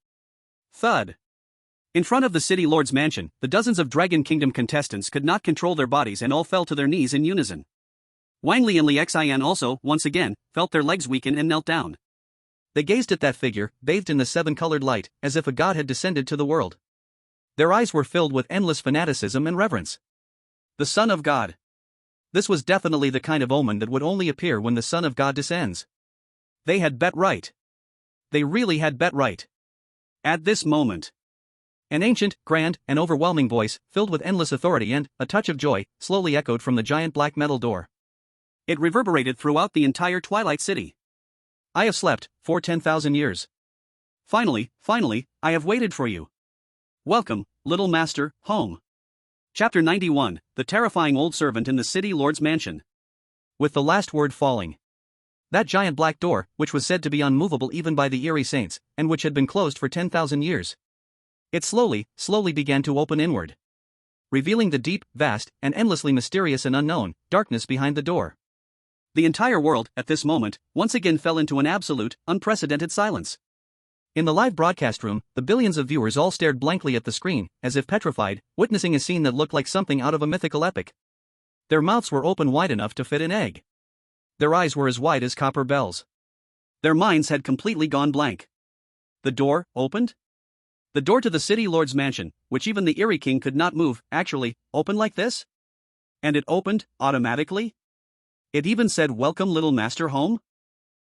Thud. In front of the city lord's mansion, the dozens of Dragon Kingdom contestants could not control their bodies and all fell to their knees in unison. Wang Li and Liu Qiyun also, once again, felt their legs weaken and knelt down. They gazed at that figure, bathed in the seven-colored light, as if a god had descended to the world. Their eyes were filled with endless fanaticism and reverence. The Son of God. This was definitely the kind of omen that would only appear when the Son of God descends. They had bet right. They really had bet right. At this moment, an ancient, grand, and overwhelming voice, filled with endless authority and a touch of joy, slowly echoed from the giant black metal door. It reverberated throughout the entire Twilight City. I have slept for 10,000 years. Finally, I have waited for you. Welcome, little master, home. Chapter 91, The Terrifying Old Servant in the City Lord's Mansion. With the last word falling, that giant black door, which was said to be unmovable even by the eerie saints, and which had been closed for 10,000 years, it slowly began to open inward, revealing the deep, vast, and endlessly mysterious and unknown darkness behind the door. The entire world, at this moment, once again fell into an absolute, unprecedented silence. In the live broadcast room, the billions of viewers all stared blankly at the screen, as if petrified, witnessing a scene that looked like something out of a mythical epic. Their mouths were open wide enough to fit an egg. Their eyes were as wide as copper bells. Their minds had completely gone blank. The door opened? The door to the city lord's mansion, which even the Eerie King could not move, actually opened like this? And it opened, automatically? It even said, "Welcome, little master, home?"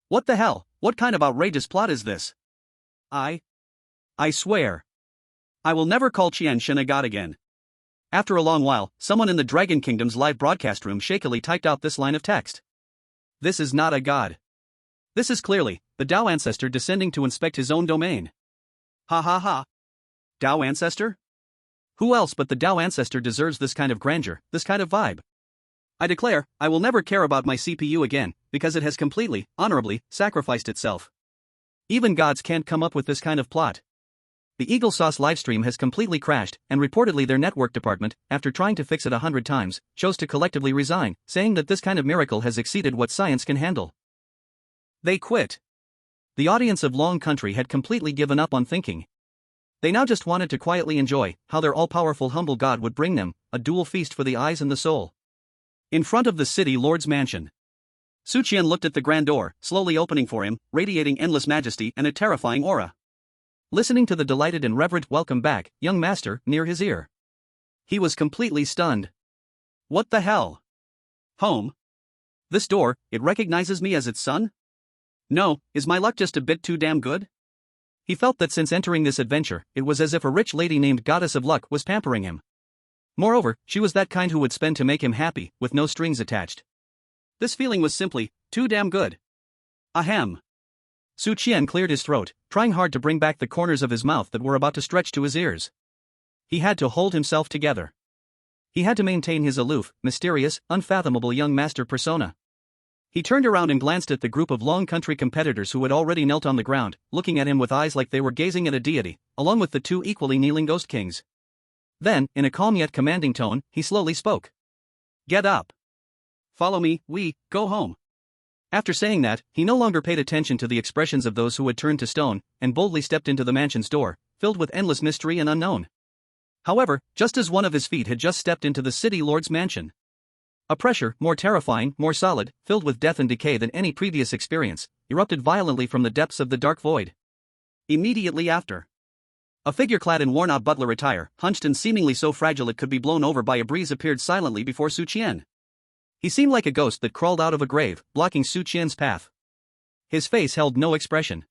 What the hell? What kind of outrageous plot is this? I swear, I will never call Qianshan a god again. After a long while, someone in the Dragon Kingdom's live broadcast room shakily typed out this line of text. This is not a god. This is clearly the Dao ancestor descending to inspect his own domain. Ha ha ha. Dao ancestor? Who else but the Dao ancestor deserves this kind of grandeur, this kind of vibe? I declare, I will never care about my CPU again, because it has completely, honorably, sacrificed itself. Even gods can't come up with this kind of plot. The Eagle Sauce livestream has completely crashed, and reportedly their network department, after trying to fix it 100 times, chose to collectively resign, saying that this kind of miracle has exceeded what science can handle. They quit. The audience of Long Country had completely given up on thinking. They now just wanted to quietly enjoy how their all-powerful humble god would bring them a dual feast for the eyes and the soul. In front of the city lord's mansion, Su Qian looked at the grand door, slowly opening for him, radiating endless majesty and a terrifying aura. Listening to the delighted and reverent "welcome back, young master" near his ear, he was completely stunned. What the hell? Home? This door, it recognizes me as its son? No, is my luck just a bit too damn good? He felt that since entering this adventure, it was as if a rich lady named Goddess of Luck was pampering him. Moreover, she was that kind who would spend to make him happy, with no strings attached. This feeling was simply too damn good. Ahem. Su Qian cleared his throat, trying hard to bring back the corners of his mouth that were about to stretch to his ears. He had to hold himself together. He had to maintain his aloof, mysterious, unfathomable young master persona. He turned around and glanced at the group of Long Country competitors who had already knelt on the ground, looking at him with eyes like they were gazing at a deity, along with the two equally kneeling ghost kings. Then, in a calm yet commanding tone, he slowly spoke. Get up. Follow me, we go home. After saying that, he no longer paid attention to the expressions of those who had turned to stone, and boldly stepped into the mansion's door, filled with endless mystery and unknown. However, just as one of his feet had just stepped into the city lord's mansion, a pressure, more terrifying, more solid, filled with death and decay than any previous experience, erupted violently from the depths of the dark void. Immediately after, a figure clad in worn-out butler attire, hunched and seemingly so fragile it could be blown over by a breeze, appeared silently before Su Qian. He seemed like a ghost that crawled out of a grave, blocking Su Qian's path. His face held no expression.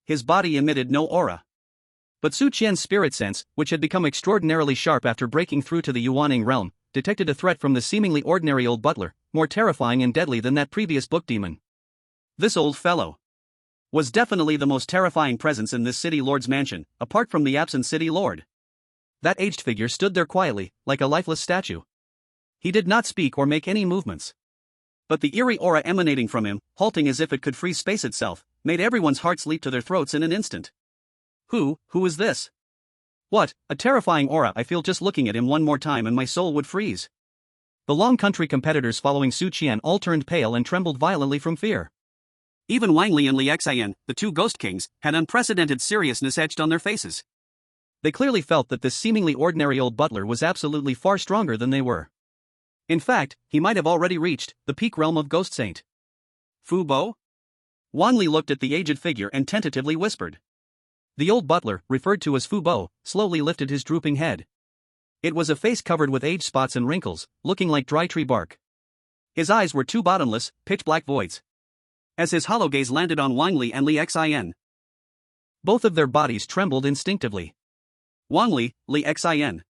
His body emitted no aura. But Su Qian's spirit sense, which had become extraordinarily sharp after breaking through to the Yuaning realm, detected a threat from the seemingly ordinary old butler, more terrifying and deadly than that previous book demon. This old fellow was definitely the most terrifying presence in this city lord's mansion, apart from the absent city lord. That aged figure stood there quietly, like a lifeless statue. He did not speak or make any movements. But the eerie aura emanating from him, halting as if it could freeze space itself, made everyone's hearts leap to their throats in an instant. Who is this? What, a terrifying aura! I feel just looking at him one more time and my soul would freeze. The Long Country competitors following Su Qian all turned pale and trembled violently from fear. Even Wang Li and Liu Qiyun, the two ghost kings, had unprecedented seriousness etched on their faces. They clearly felt that this seemingly ordinary old butler was absolutely far stronger than they were. In fact, he might have already reached the peak realm of Ghost Saint. Fu Bo? Wang Li looked at the aged figure and tentatively whispered. The old butler, referred to as Fu Bo, slowly lifted his drooping head. It was a face covered with age spots and wrinkles, looking like dry tree bark. His eyes were two bottomless, pitch-black voids. As his hollow gaze landed on Wang Li and Liu Qiyun, both of their bodies trembled instinctively. Wang Li, Liu Qiyun.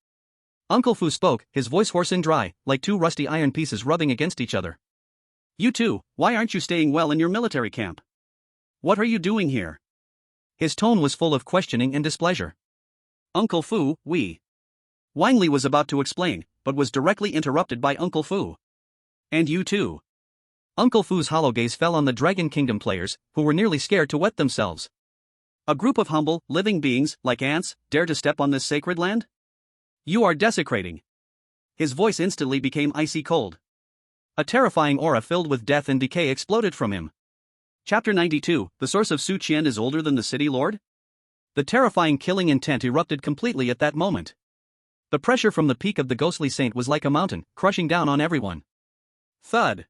Uncle Fu spoke, his voice hoarse and dry, like two rusty iron pieces rubbing against each other. You two, why aren't you staying well in your military camp? What are you doing here? His tone was full of questioning and displeasure. Uncle Fu, Wang Li was about to explain, but was directly interrupted by Uncle Fu. And you too. Uncle Fu's hollow gaze fell on the Dragon Kingdom players, who were nearly scared to wet themselves. A group of humble, living beings, like ants, dare to step on this sacred land? You are desecrating. His voice instantly became icy cold. A terrifying aura filled with death and decay exploded from him. Chapter 92, the source of Su Qian is older than the city lord? The terrifying killing intent erupted completely at that moment. The pressure from the peak of the ghostly saint was like a mountain, crushing down on everyone. Thud.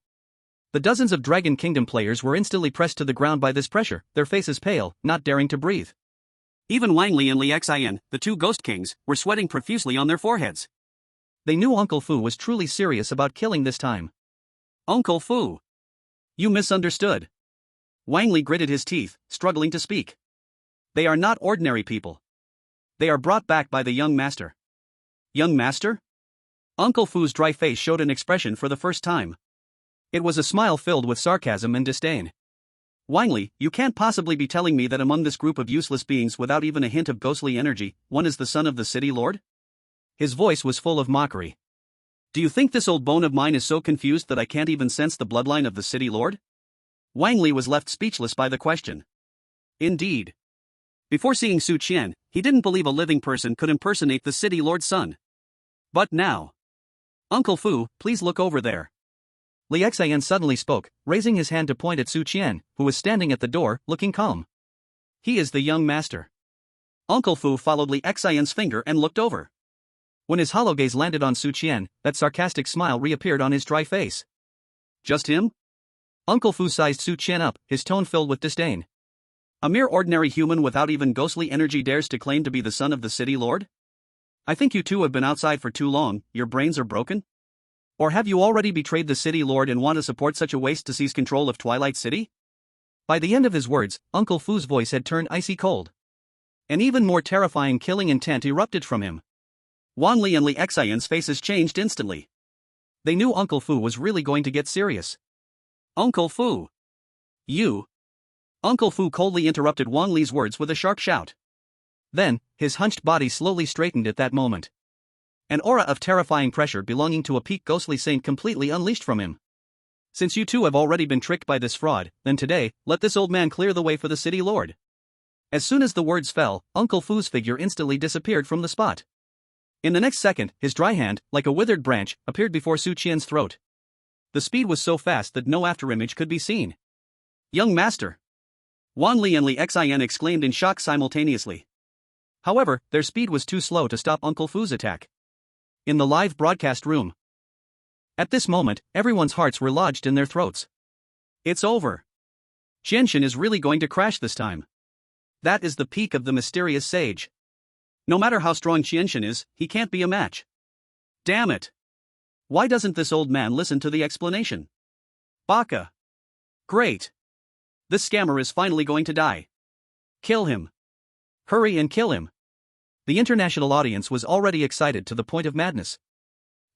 The dozens of Dragon Kingdom players were instantly pressed to the ground by this pressure, their faces pale, not daring to breathe. Even Wang Li and Liu Qiyun, the two ghost kings, were sweating profusely on their foreheads. They knew Uncle Fu was truly serious about killing this time. Uncle Fu. You misunderstood. Wang Li gritted his teeth, struggling to speak. They are not ordinary people. They are brought back by the young master. Young master? Uncle Fu's dry face showed an expression for the first time. It was a smile filled with sarcasm and disdain. Wang Li, you can't possibly be telling me that among this group of useless beings without even a hint of ghostly energy, one is the son of the city lord? His voice was full of mockery. Do you think this old bone of mine is so confused that I can't even sense the bloodline of the city lord? Wang Li was left speechless by the question. Indeed. Before seeing Su Qian, he didn't believe a living person could impersonate the city lord's son. But now. Uncle Fu, please look over there. Liu Qiyun suddenly spoke, raising his hand to point at Su Qian, who was standing at the door, looking calm. He is the young master. Uncle Fu followed Liu Qiyun's finger and looked over. When his hollow gaze landed on Su Qian, that sarcastic smile reappeared on his dry face. Just him? Uncle Fu sized Su Qian up, his tone filled with disdain. A mere ordinary human without even ghostly energy dares to claim to be the son of the city lord? I think you two have been outside for too long, your brains are broken? Or have you already betrayed the city lord and want to support such a waste to seize control of Twilight City? By the end of his words, Uncle Fu's voice had turned icy cold. An even more terrifying killing intent erupted from him. Wang Li and Liu Qiyun's faces changed instantly. They knew Uncle Fu was really going to get serious. Uncle Fu! You! Uncle Fu coldly interrupted Wang Li's words with a sharp shout. Then, his hunched body slowly straightened at that moment. An aura of terrifying pressure belonging to a peak ghostly saint completely unleashed from him. Since you two have already been tricked by this fraud, then today, let this old man clear the way for the city lord. As soon as the words fell, Uncle Fu's figure instantly disappeared from the spot. In the next second, his dry hand, like a withered branch, appeared before Su Qian's throat. The speed was so fast that no afterimage could be seen. Young master! Wang Li and Liu Qiyun exclaimed in shock simultaneously. However, their speed was too slow to stop Uncle Fu's attack. In the live broadcast room. At this moment, everyone's hearts were lodged in their throats. It's over. Qianshan is really going to crash this time. That is the peak of the mysterious sage. No matter how strong Qianshan is, he can't be a match. Damn it! Why doesn't this old man listen to the explanation? Baka! Great! This scammer is finally going to die. Kill him. Hurry and kill him. The international audience was already excited to the point of madness.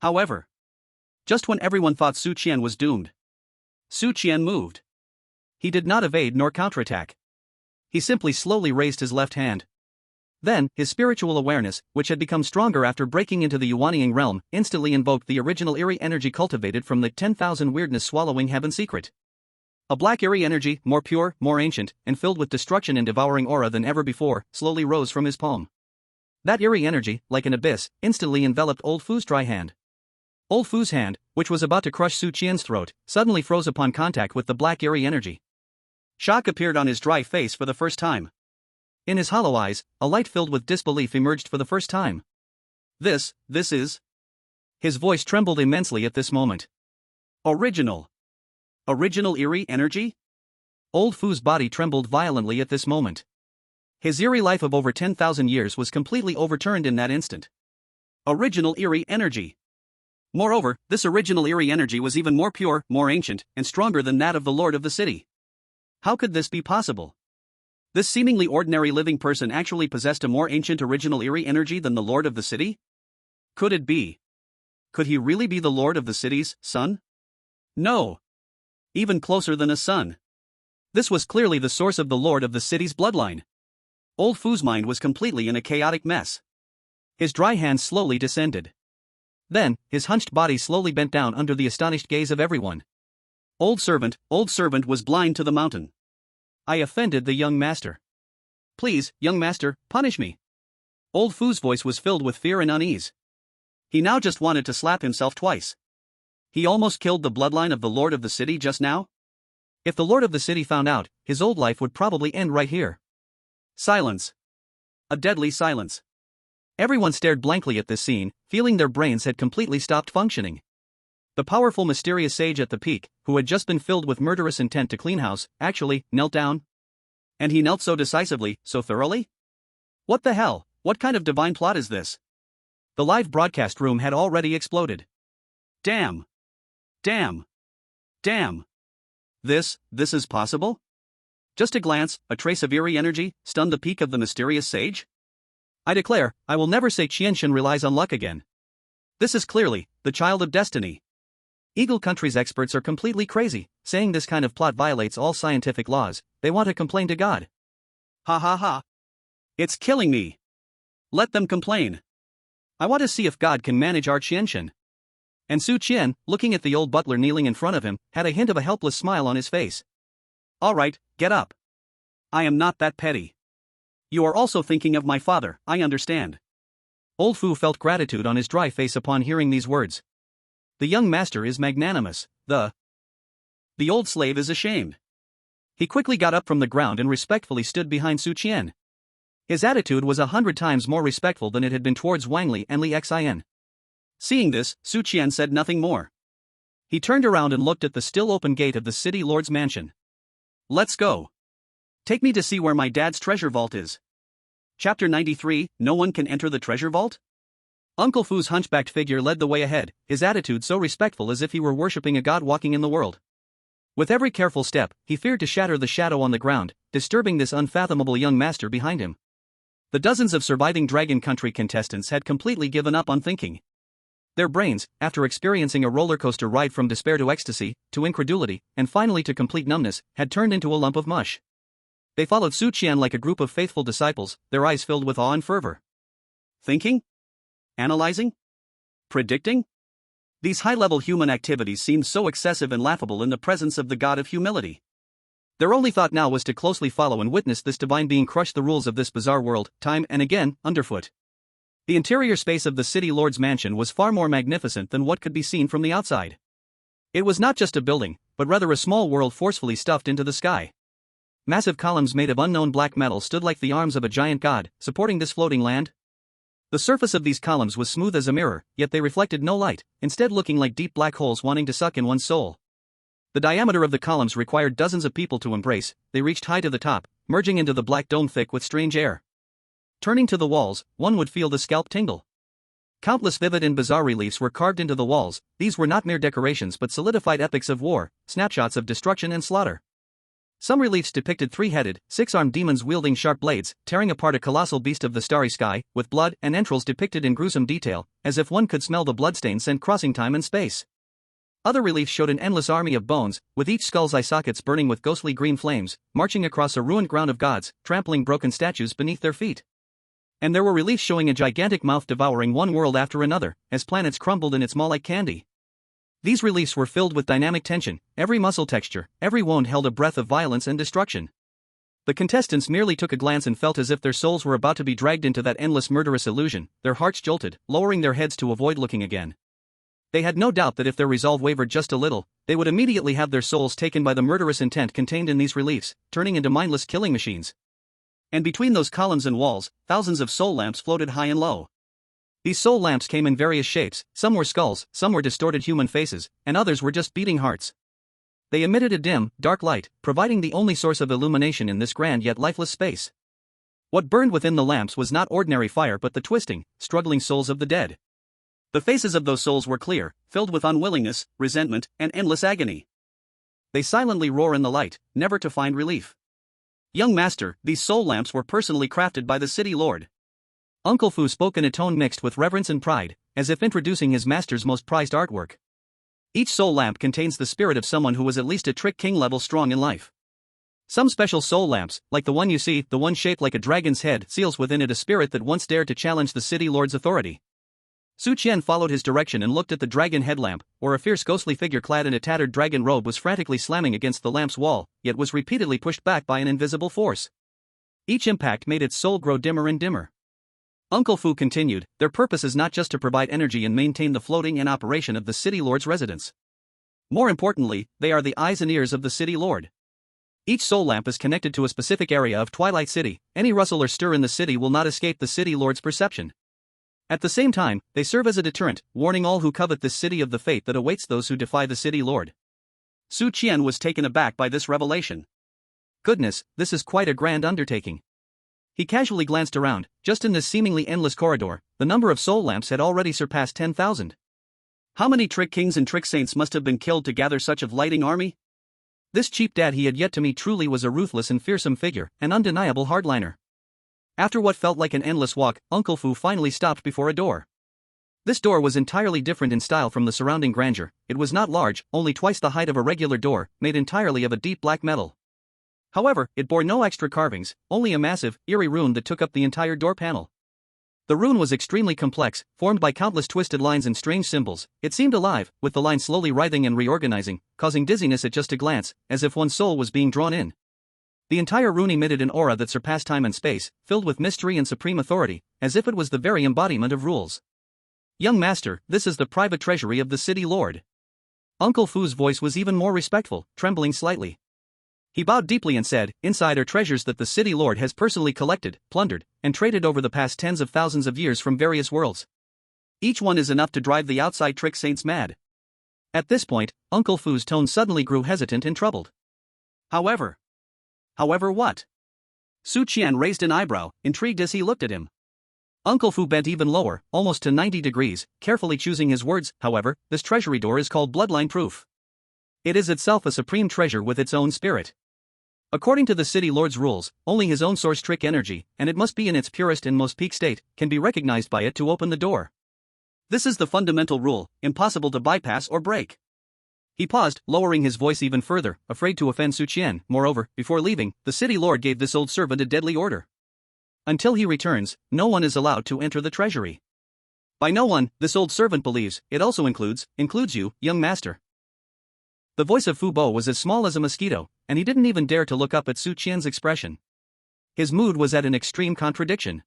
However, just when everyone thought Su Qian was doomed, Su Qian moved. He did not evade nor counterattack. He simply slowly raised his left hand. Then, his spiritual awareness, which had become stronger after breaking into the Yuaniying realm, instantly invoked the original eerie energy cultivated from the 10,000 weirdness swallowing heaven secret. A black eerie energy, more pure, more ancient, and filled with destruction and devouring aura than ever before, slowly rose from his palm. That eerie energy, like an abyss, instantly enveloped Old Fu's dry hand. Old Fu's hand, which was about to crush Su Qian's throat, suddenly froze upon contact with the black eerie energy. Shock appeared on his dry face for the first time. In his hollow eyes, a light filled with disbelief emerged for the first time. This is... His voice trembled immensely at this moment. Original eerie energy? Old Fu's body trembled violently at this moment. His eerie life of over 10,000 years was completely overturned in that instant. Original eerie energy. Moreover, this original eerie energy was even more pure, more ancient, and stronger than that of the lord of the city. How could this be possible? This seemingly ordinary living person actually possessed a more ancient original eerie energy than the lord of the city? Could it be? Could he really be the lord of the city's son? No. Even closer than a son. This was clearly the source of the lord of the city's bloodline. Old Fu's mind was completely in a chaotic mess. His dry hand slowly descended. Then, his hunched body slowly bent down under the astonished gaze of everyone. Old servant was blind to the mountain. I offended the young master. Please, young master, punish me. Old Fu's voice was filled with fear and unease. He now just wanted to slap himself twice. He almost killed the bloodline of the lord of the city just now? If the lord of the city found out, his old life would probably end right here. Silence. A deadly silence. Everyone stared blankly at this scene, feeling their brains had completely stopped functioning. The powerful mysterious sage at the peak, who had just been filled with murderous intent to clean house, actually knelt down. And he knelt so decisively, so thoroughly? What the hell, what kind of divine plot is this? The live broadcast room had already exploded. Damn. Damn. Damn. This is possible? Just a glance, a trace of eerie energy, stunned the peak of the mysterious sage? I declare, I will never say Qianshan relies on luck again. This is clearly the child of destiny. Eagle Country's experts are completely crazy, saying this kind of plot violates all scientific laws. They want to complain to God. Ha ha ha. It's killing me. Let them complain. I want to see if God can manage our Qianshan. And Su Qian, looking at the old butler kneeling in front of him, had a hint of a helpless smile on his face. All right, get up. I am not that petty. You are also thinking of my father, I understand. Old Fu felt gratitude on his dry face upon hearing these words. The young master is magnanimous, the old slave is ashamed. He quickly got up from the ground and respectfully stood behind Su Qian. His attitude was 100 times more respectful than it had been towards Wang Li and Li Xian. Seeing this, Su Qian said nothing more. He turned around and looked at the still open gate of the city lord's mansion. Let's go. Take me to see where my dad's treasure vault is. Chapter 93, No one can enter the treasure vault? Uncle Fu's hunchbacked figure led the way ahead, his attitude so respectful as if he were worshipping a god walking in the world. With every careful step, he feared to shatter the shadow on the ground, disturbing this unfathomable young master behind him. The dozens of surviving Dragon Country contestants had completely given up on thinking. Their brains, after experiencing a roller coaster ride from despair to ecstasy, to incredulity, and finally to complete numbness, had turned into a lump of mush. They followed Su Qian like a group of faithful disciples, their eyes filled with awe and fervor. Thinking? Analyzing? Predicting? These high-level human activities seemed so excessive and laughable in the presence of the god of humility. Their only thought now was to closely follow and witness this divine being crush the rules of this bizarre world, time and again, underfoot. The interior space of the city lord's mansion was far more magnificent than what could be seen from the outside. It was not just a building, but rather a small world forcefully stuffed into the sky. Massive columns made of unknown black metal stood like the arms of a giant god, supporting this floating land. The surface of these columns was smooth as a mirror, yet they reflected no light, instead looking like deep black holes wanting to suck in one's soul. The diameter of the columns required dozens of people to embrace, they reached high to the top, merging into the black dome thick with strange air. Turning to the walls, one would feel the scalp tingle. Countless vivid and bizarre reliefs were carved into the walls, these were not mere decorations but solidified epics of war, snapshots of destruction and slaughter. Some reliefs depicted three-headed, six-armed demons wielding sharp blades, tearing apart a colossal beast of the starry sky, with blood and entrails depicted in gruesome detail, as if one could smell the bloodstains sent crossing time and space. Other reliefs showed an endless army of bones, with each skull's eye sockets burning with ghostly green flames, marching across a ruined ground of gods, trampling broken statues beneath their feet. And there were reliefs showing a gigantic mouth devouring one world after another, as planets crumbled in its maw like candy. These reliefs were filled with dynamic tension, every muscle texture, every wound held a breath of violence and destruction. The contestants merely took a glance and felt as if their souls were about to be dragged into that endless murderous illusion, their hearts jolted, lowering their heads to avoid looking again. They had no doubt that if their resolve wavered just a little, they would immediately have their souls taken by the murderous intent contained in these reliefs, turning into mindless killing machines. And between those columns and walls, thousands of soul lamps floated high and low. These soul lamps came in various shapes, some were skulls, some were distorted human faces, and others were just beating hearts. They emitted a dim, dark light, providing the only source of illumination in this grand yet lifeless space. What burned within the lamps was not ordinary fire but the twisting, struggling souls of the dead. The faces of those souls were clear, filled with unwillingness, resentment, and endless agony. They silently roar in the light, never to find relief. Young master, these soul lamps were personally crafted by the city lord. Uncle Fu spoke in a tone mixed with reverence and pride, as if introducing his master's most prized artwork. Each soul lamp contains the spirit of someone who was at least a trick king level strong in life. Some special soul lamps, like the one you see, the one shaped like a dragon's head, seals within it a spirit that once dared to challenge the city lord's authority. Su Qian followed his direction and looked at the dragon headlamp, where a fierce ghostly figure clad in a tattered dragon robe was frantically slamming against the lamp's wall, yet was repeatedly pushed back by an invisible force. Each impact made its soul grow dimmer and dimmer. Uncle Fu continued, their purpose is not just to provide energy and maintain the floating and operation of the city lord's residence. More importantly, they are the eyes and ears of the city lord. Each soul lamp is connected to a specific area of Twilight City, any rustle or stir in the city will not escape the city lord's perception. At the same time, they serve as a deterrent, warning all who covet this city of the fate that awaits those who defy the city lord. Su Qian was taken aback by this revelation. Goodness, this is quite a grand undertaking. He casually glanced around, just in this seemingly endless corridor, the number of soul lamps had already surpassed 10,000. How many trick kings and trick saints must have been killed to gather such a lighting army? This cheap dad he had yet to meet truly was a ruthless and fearsome figure, an undeniable hardliner. After what felt like an endless walk, Uncle Fu finally stopped before a door. This door was entirely different in style from the surrounding grandeur. It was not large, only twice the height of a regular door, made entirely of a deep black metal. However, it bore no extra carvings, only a massive, eerie rune that took up the entire door panel. The rune was extremely complex, formed by countless twisted lines and strange symbols. It seemed alive, with the lines slowly writhing and reorganizing, causing dizziness at just a glance, as if one's soul was being drawn in. The entire rune emitted an aura that surpassed time and space, filled with mystery and supreme authority, as if it was the very embodiment of rules. Young master, this is the private treasury of the city lord. Uncle Fu's voice was even more respectful, trembling slightly. He bowed deeply and said, inside are treasures that the city lord has personally collected, plundered, and traded over the past tens of thousands of years from various worlds. Each one is enough to drive the outside trick saints mad. At this point, Uncle Fu's tone suddenly grew hesitant and troubled. However what? Su Qian raised an eyebrow, intrigued as he looked at him. Uncle Fu bent even lower, almost to 90 degrees, carefully choosing his words. However, this treasury door is called bloodline proof. It is itself a supreme treasure with its own spirit. According to the city lord's rules, only his own source trick energy, and it must be in its purest and most peak state, can be recognized by it to open the door. This is the fundamental rule, impossible to bypass or break. He paused, lowering his voice even further, afraid to offend Su Qian. Moreover, before leaving, the city lord gave this old servant a deadly order. Until he returns, no one is allowed to enter the treasury. By no one, this old servant believes, it also includes you, young master. The voice of Fu Bo was as small as a mosquito, and he didn't even dare to look up at Su Qian's expression. His mood was at an extreme contradiction.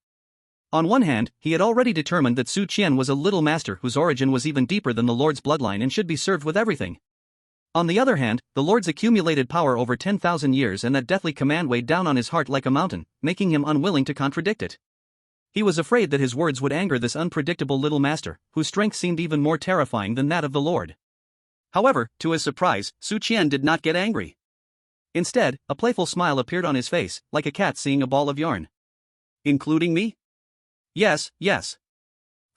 On one hand, he had already determined that Su Qian was a little master whose origin was even deeper than the lord's bloodline and should be served with everything. On the other hand, the lord's accumulated power over 10,000 years and that deathly command weighed down on his heart like a mountain, making him unwilling to contradict it. He was afraid that his words would anger this unpredictable little master, whose strength seemed even more terrifying than that of the lord. However, to his surprise, Su Qian did not get angry. Instead, a playful smile appeared on his face, like a cat seeing a ball of yarn. Including me? Yes.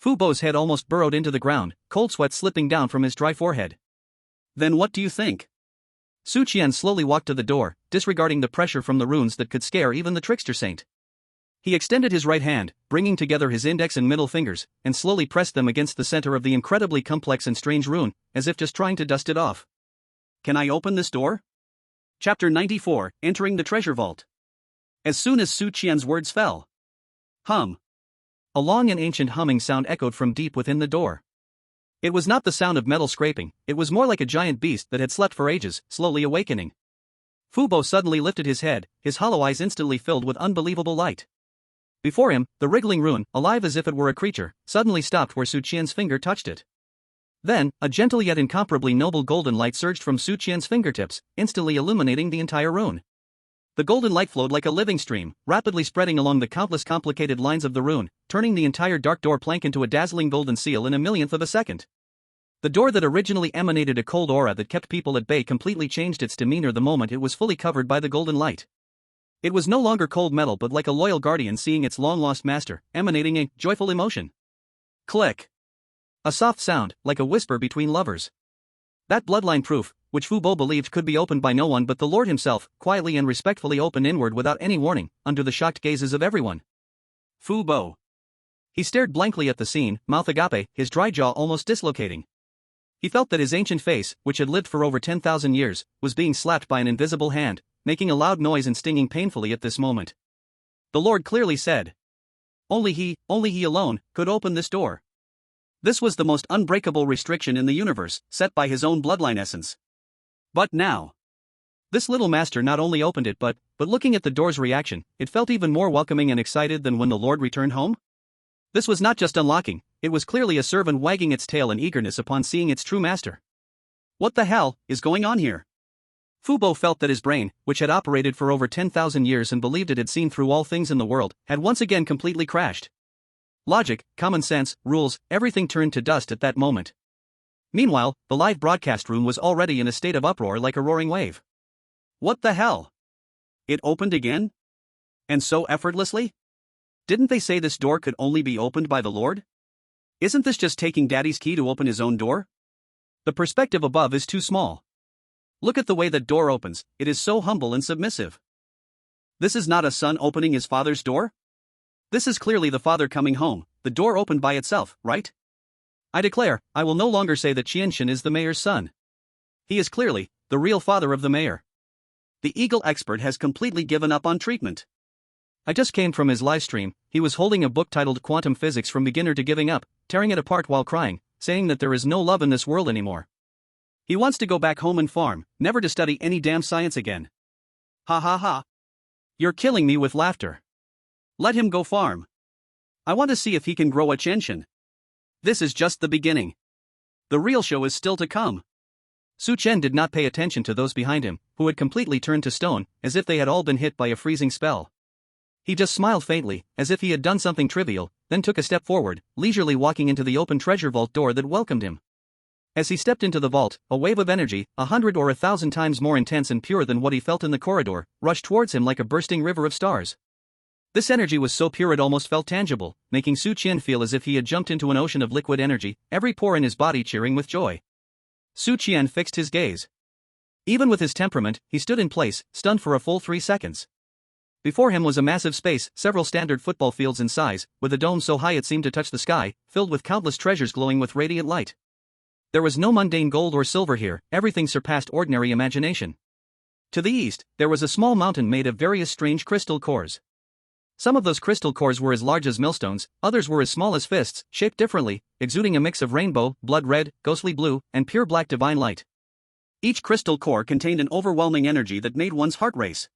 Fu Bo's head almost burrowed into the ground, cold sweat slipping down from his dry forehead. Then what do you think? Su Qian slowly walked to the door, disregarding the pressure from the runes that could scare even the trickster saint. He extended his right hand, bringing together his index and middle fingers, and slowly pressed them against the center of the incredibly complex and strange rune, as if just trying to dust it off. Can I open this door? Chapter 94, Entering the Treasure Vault. As soon as Su Qian's words fell. Hum. A long and ancient humming sound echoed from deep within the door. It was not the sound of metal scraping, it was more like a giant beast that had slept for ages, slowly awakening. Fu Bo suddenly lifted his head, his hollow eyes instantly filled with unbelievable light. Before him, the wriggling rune, alive as if it were a creature, suddenly stopped where Su Qian's finger touched it. Then, a gentle yet incomparably noble golden light surged from Su Qian's fingertips, instantly illuminating the entire rune. The golden light flowed like a living stream, rapidly spreading along the countless complicated lines of the rune, turning the entire dark door plank into a dazzling golden seal in a millionth of a second. The door that originally emanated a cold aura that kept people at bay completely changed its demeanor the moment it was fully covered by the golden light. It was no longer cold metal but like a loyal guardian seeing its long-lost master, emanating a joyful emotion. Click. A soft sound, like a whisper between lovers. That bloodline proof, which Fu Bo believed could be opened by no one but the Lord himself, quietly and respectfully opened inward without any warning, under the shocked gazes of everyone. Fu Bo. He stared blankly at the scene, mouth agape, his dry jaw almost dislocating. He felt that his ancient face, which had lived for over 10,000 years, was being slapped by an invisible hand, making a loud noise and stinging painfully at this moment. The Lord clearly said. Only he alone, could open this door. This was the most unbreakable restriction in the universe, set by his own bloodline essence. But now, this little master not only opened it but looking at the door's reaction, it felt even more welcoming and excited than when the Lord returned home. This was not just unlocking, it was clearly a servant wagging its tail in eagerness upon seeing its true master. What the hell is going on here? Fu Bo felt that his brain, which had operated for over 10,000 years and believed it had seen through all things in the world, had once again completely crashed. Logic, common sense, rules, everything turned to dust at that moment. Meanwhile, the live broadcast room was already in a state of uproar like a roaring wave. What the hell? It opened again? And so effortlessly? Didn't they say this door could only be opened by the Lord? Isn't this just taking Daddy's key to open his own door? The perspective above is too small. Look at the way that door opens, it is so humble and submissive. This is not a son opening his father's door? This is clearly the father coming home, the door opened by itself, right? I declare, I will no longer say that Qian is the mayor's son. He is clearly the real father of the mayor. The eagle expert has completely given up on treatment. I just came from his live stream. He was holding a book titled Quantum Physics from Beginner to Giving Up, tearing it apart while crying, saying that there is no love in this world anymore. He wants to go back home and farm, never to study any damn science again. Ha ha ha. You're killing me with laughter. Let him go farm. I want to see if he can grow a Qian. This is just the beginning. The real show is still to come. Su Qian did not pay attention to those behind him, who had completely turned to stone, as if they had all been hit by a freezing spell. He just smiled faintly, as if he had done something trivial, then took a step forward, leisurely walking into the open treasure vault door that welcomed him. As he stepped into the vault, a wave of energy, 100 or 1,000 times more intense and pure than what he felt in the corridor, rushed towards him like a bursting river of stars. This energy was so pure it almost felt tangible, making Su Qian feel as if he had jumped into an ocean of liquid energy, every pore in his body cheering with joy. Su Qian fixed his gaze. Even with his temperament, he stood in place, stunned for a full 3 seconds. Before him was a massive space, several standard football fields in size, with a dome so high it seemed to touch the sky, filled with countless treasures glowing with radiant light. There was no mundane gold or silver here, everything surpassed ordinary imagination. To the east, there was a small mountain made of various strange crystal cores. Some of those crystal cores were as large as millstones, others were as small as fists, shaped differently, exuding a mix of rainbow, blood red, ghostly blue, and pure black divine light. Each crystal core contained an overwhelming energy that made one's heart race.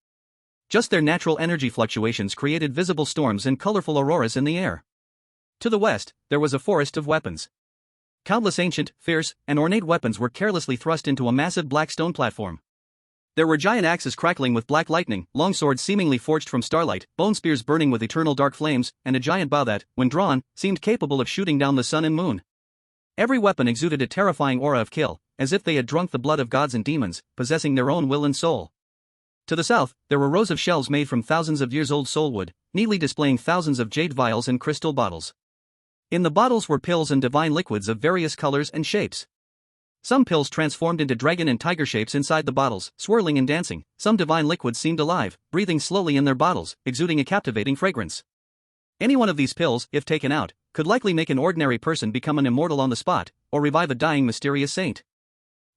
Just their natural energy fluctuations created visible storms and colorful auroras in the air. To the west, there was a forest of weapons. Countless ancient, fierce, and ornate weapons were carelessly thrust into a massive black stone platform. There were giant axes crackling with black lightning, long swords seemingly forged from starlight, bone spears burning with eternal dark flames, and a giant bow that, when drawn, seemed capable of shooting down the sun and moon. Every weapon exuded a terrifying aura of kill, as if they had drunk the blood of gods and demons, possessing their own will and soul. To the south, there were rows of shelves made from thousands of years old soulwood, neatly displaying thousands of jade vials and crystal bottles. In the bottles were pills and divine liquids of various colors and shapes. Some pills transformed into dragon and tiger shapes inside the bottles, swirling and dancing. Some divine liquids seemed alive, breathing slowly in their bottles, exuding a captivating fragrance. Any one of these pills, if taken out, could likely make an ordinary person become an immortal on the spot, or revive a dying mysterious saint.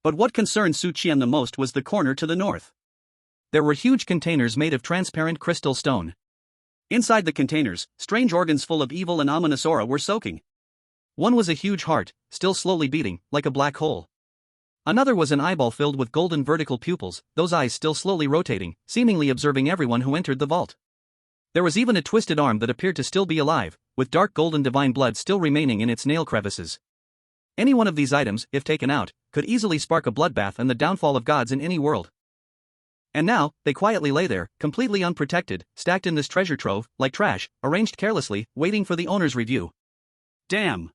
But what concerned Su Qian the most was the corner to the north. There were huge containers made of transparent crystal stone. Inside the containers, strange organs full of evil and ominous aura were soaking. One was a huge heart, still slowly beating, like a black hole. Another was an eyeball filled with golden vertical pupils, those eyes still slowly rotating, seemingly observing everyone who entered the vault. There was even a twisted arm that appeared to still be alive, with dark golden divine blood still remaining in its nail crevices. Any one of these items, if taken out, could easily spark a bloodbath and the downfall of gods in any world. And now, they quietly lay there, completely unprotected, stacked in this treasure trove, like trash, arranged carelessly, waiting for the owner's review. Damn!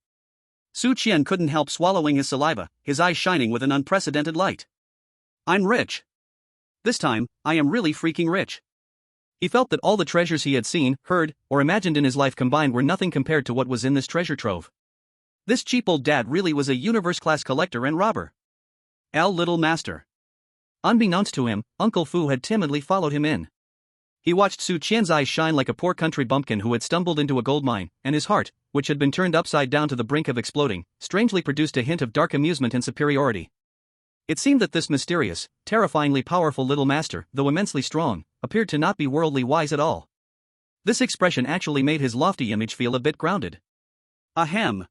Su Qian couldn't help swallowing his saliva, his eyes shining with an unprecedented light. I'm rich. This time, I am really freaking rich. He felt that all the treasures he had seen, heard, or imagined in his life combined were nothing compared to what was in this treasure trove. This cheap old dad really was a universe-class collector and robber. Little master. Unbeknownst to him, Uncle Fu had timidly followed him in. He watched Su Qian's eyes shine like a poor country bumpkin who had stumbled into a gold mine, and his heart, which had been turned upside down to the brink of exploding, strangely produced a hint of dark amusement and superiority. It seemed that this mysterious, terrifyingly powerful little master, though immensely strong, appeared to not be worldly wise at all. This expression actually made his lofty image feel a bit grounded. Ahem.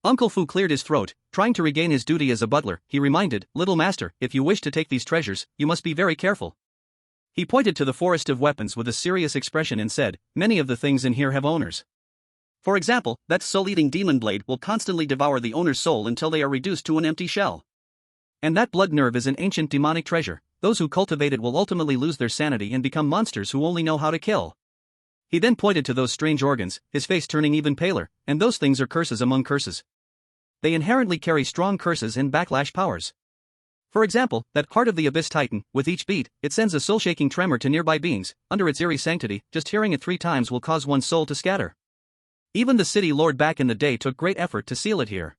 Uncle Fu cleared his throat, trying to regain his duty as a butler. He reminded, "Little master, if you wish to take these treasures, you must be very careful." He pointed to the forest of weapons with a serious expression and said, "Many of the things in here have owners. For example, that soul-eating demon blade will constantly devour the owner's soul until they are reduced to an empty shell. And that blood nerve is an ancient demonic treasure. Those who cultivate it will ultimately lose their sanity and become monsters who only know how to kill." He then pointed to those strange organs, his face turning even paler, "And those things are curses among curses. They inherently carry strong curses and backlash powers. For example, that heart of the Abyss Titan, with each beat, it sends a soul-shaking tremor to nearby beings. Under its eerie sanctity, just hearing it 3 times will cause one's soul to scatter. Even the city lord back in the day took great effort to seal it here.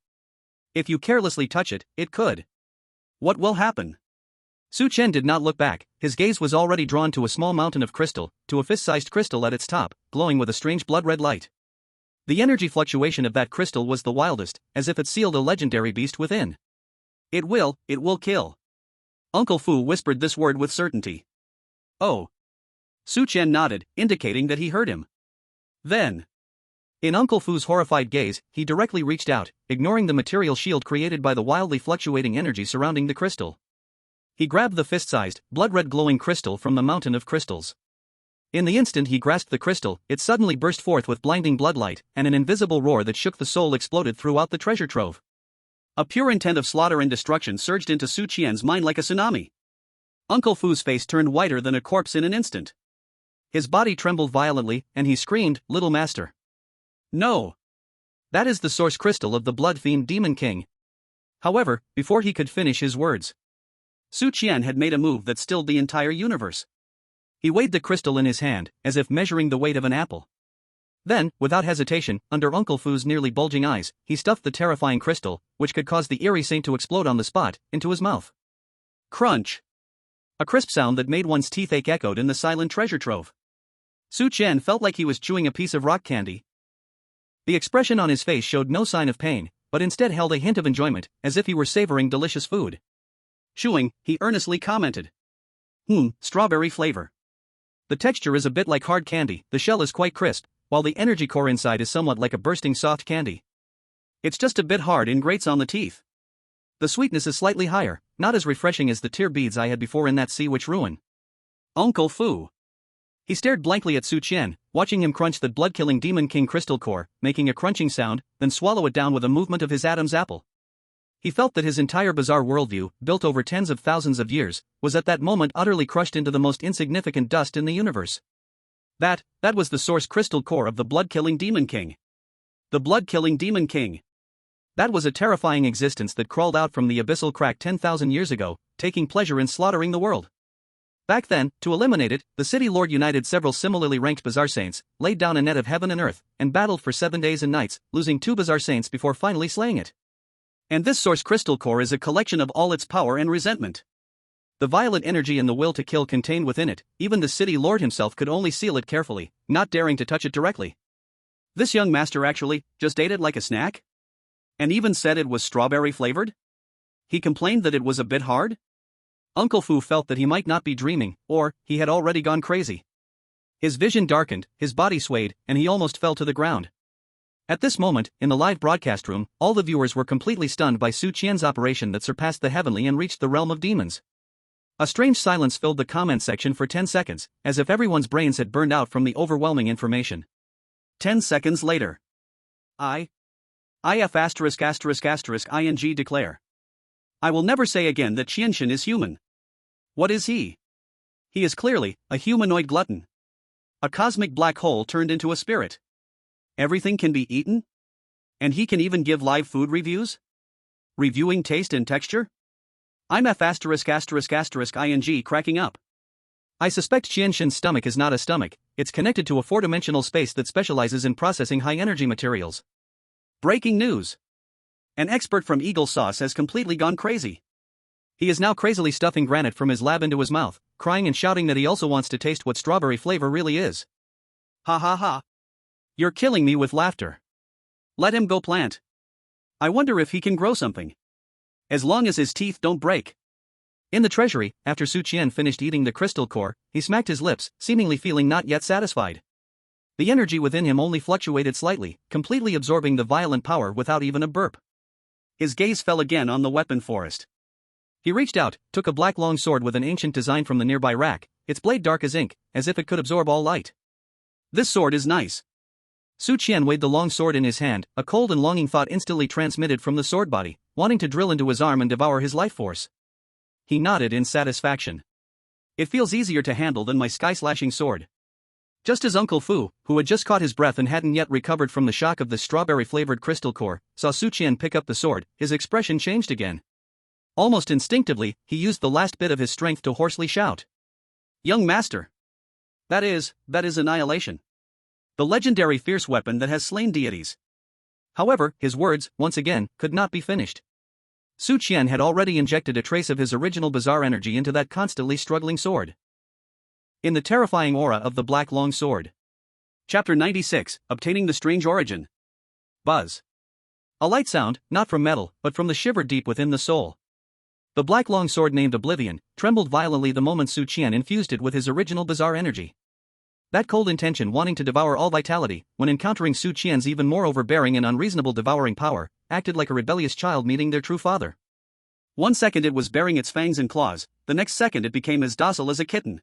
If you carelessly touch it, it could. What will happen?" Su Qian did not look back. His gaze was already drawn to a small mountain of crystal, to a fist-sized crystal at its top, glowing with a strange blood-red light. The energy fluctuation of that crystal was the wildest, as if it sealed a legendary beast within. It will kill." Uncle Fu whispered this word with certainty. "Oh. Su Qian nodded, indicating that he heard him. Then, in Uncle Fu's horrified gaze, he directly reached out, ignoring the material shield created by the wildly fluctuating energy surrounding the crystal. He grabbed the fist-sized, blood-red glowing crystal from the mountain of crystals. In the instant he grasped the crystal, it suddenly burst forth with blinding bloodlight, and an invisible roar that shook the soul exploded throughout the treasure trove. A pure intent of slaughter and destruction surged into Su Qian's mind like a tsunami. Uncle Fu's face turned whiter than a corpse in an instant. His body trembled violently, and he screamed, "Little master! No! That is the source crystal of the blood fiend Demon King." However, before he could finish his words, Su Qian had made a move that stilled the entire universe. He weighed the crystal in his hand, as if measuring the weight of an apple. Then, without hesitation, under Uncle Fu's nearly bulging eyes, he stuffed the terrifying crystal, which could cause the eerie saint to explode on the spot, into his mouth. Crunch! A crisp sound that made one's teeth ache echoed in the silent treasure trove. Su Qian felt like he was chewing a piece of rock candy. The expression on his face showed no sign of pain, but instead held a hint of enjoyment, as if he were savoring delicious food. Chewing, he earnestly commented, "Strawberry flavor. The texture is a bit like hard candy, the shell is quite crisp, while the energy core inside is somewhat like a bursting soft candy. It's just a bit hard and grates on the teeth. The sweetness is slightly higher, not as refreshing as the tear beads I had before in that sea witch ruin." Uncle Fu. He stared blankly at Su Qian, watching him crunch the blood-killing Demon King crystal core, making a crunching sound, then swallow it down with a movement of his Adam's apple. He felt that his entire bizarre worldview, built over tens of thousands of years, was at that moment utterly crushed into the most insignificant dust in the universe. That was the source crystal core of the blood-killing Demon King. The blood-killing Demon King. That was a terrifying existence that crawled out from the abyssal crack 10,000 years ago, taking pleasure in slaughtering the world. Back then, to eliminate it, the city lord united several similarly ranked bizarre saints, laid down a net of heaven and earth, and battled for 7 days and nights, losing 2 bizarre saints before finally slaying it. And this source crystal core is a collection of all its power and resentment. The violent energy and the will to kill contained within it, even the city lord himself could only seal it carefully, not daring to touch it directly. This young master actually just ate it like a snack? And even said it was strawberry flavored? He complained that it was a bit hard? Uncle Fu felt that he might not be dreaming, or he had already gone crazy. His vision darkened, his body swayed, and he almost fell to the ground. At this moment, in the live broadcast room, all the viewers were completely stunned by Su Qian's operation that surpassed the heavenly and reached the realm of demons. A strange silence filled the comment section for 10 seconds, as if everyone's brains had burned out from the overwhelming information. 10 seconds later. IF ****ing declare. I will never say again that Qianshan is human. What is he? He is clearly a humanoid glutton. A cosmic black hole turned into a spirit. Everything can be eaten? And he can even give live food reviews? Reviewing taste and texture? I'm F ****ing cracking up. I suspect Qianshan's stomach is not a stomach, it's connected to a 4-dimensional space that specializes in processing high-energy materials. Breaking news. An expert from Eagle Sauce has completely gone crazy. He is now crazily stuffing granite from his lab into his mouth, crying and shouting that he also wants to taste what strawberry flavor really is. Ha ha ha. You're killing me with laughter. Let him go plant. I wonder if he can grow something. As long as his teeth don't break. In the treasury, after Su Qian finished eating the crystal core, he smacked his lips, seemingly feeling not yet satisfied. The energy within him only fluctuated slightly, completely absorbing the violent power without even a burp. His gaze fell again on the weapon forest. He reached out, took a black long sword with an ancient design from the nearby rack, its blade dark as ink, as if it could absorb all light. This sword is nice. Su Qian weighed the long sword in his hand, a cold and longing thought instantly transmitted from the sword body, wanting to drill into his arm and devour his life force. He nodded in satisfaction. It feels easier to handle than my sky-slashing sword. Just as Uncle Fu, who had just caught his breath and hadn't yet recovered from the shock of the strawberry-flavored crystal core, saw Su Qian pick up the sword, his expression changed again. Almost instinctively, he used the last bit of his strength to hoarsely shout. Young master! That is annihilation. The legendary fierce weapon that has slain deities. However, his words, once again, could not be finished. Su Qian had already injected a trace of his original bizarre energy into that constantly struggling sword. In the terrifying aura of the black long sword. Chapter 96, Obtaining the Strange Origin. Buzz. A light sound, not from metal, but from the shiver deep within the soul. The black long sword named Oblivion trembled violently the moment Su Qian infused it with his original bizarre energy. That cold intention wanting to devour all vitality, when encountering Su Qian's even more overbearing and unreasonable devouring power, acted like a rebellious child meeting their true father. 1 second it was baring its fangs and claws, the next second it became as docile as a kitten.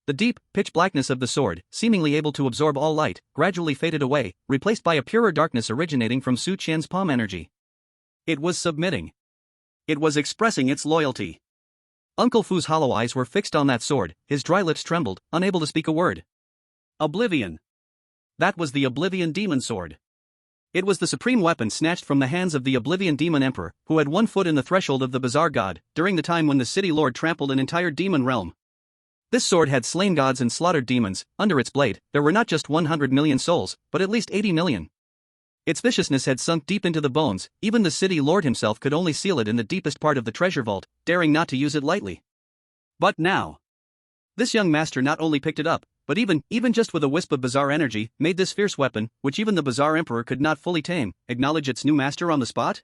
The deep, pitch blackness of the sword, seemingly able to absorb all light, gradually faded away, replaced by a purer darkness originating from Su Qian's palm energy. It was submitting. It was expressing its loyalty. Uncle Fu's hollow eyes were fixed on that sword, his dry lips trembled, unable to speak a word. Oblivion. That was the Oblivion Demon Sword. It was the supreme weapon snatched from the hands of the Oblivion Demon Emperor, who had 1 foot in the threshold of the Bazaar God, during the time when the city lord trampled an entire demon realm. This sword had slain gods and slaughtered demons. Under its blade, there were not just 100 million souls, but at least 80 million. Its viciousness had sunk deep into the bones, even the city lord himself could only seal it in the deepest part of the treasure vault, daring not to use it lightly. But now, this young master not only picked it up, but even just with a wisp of bizarre energy, made this fierce weapon, which even the Bazaar Emperor could not fully tame, acknowledge its new master on the spot?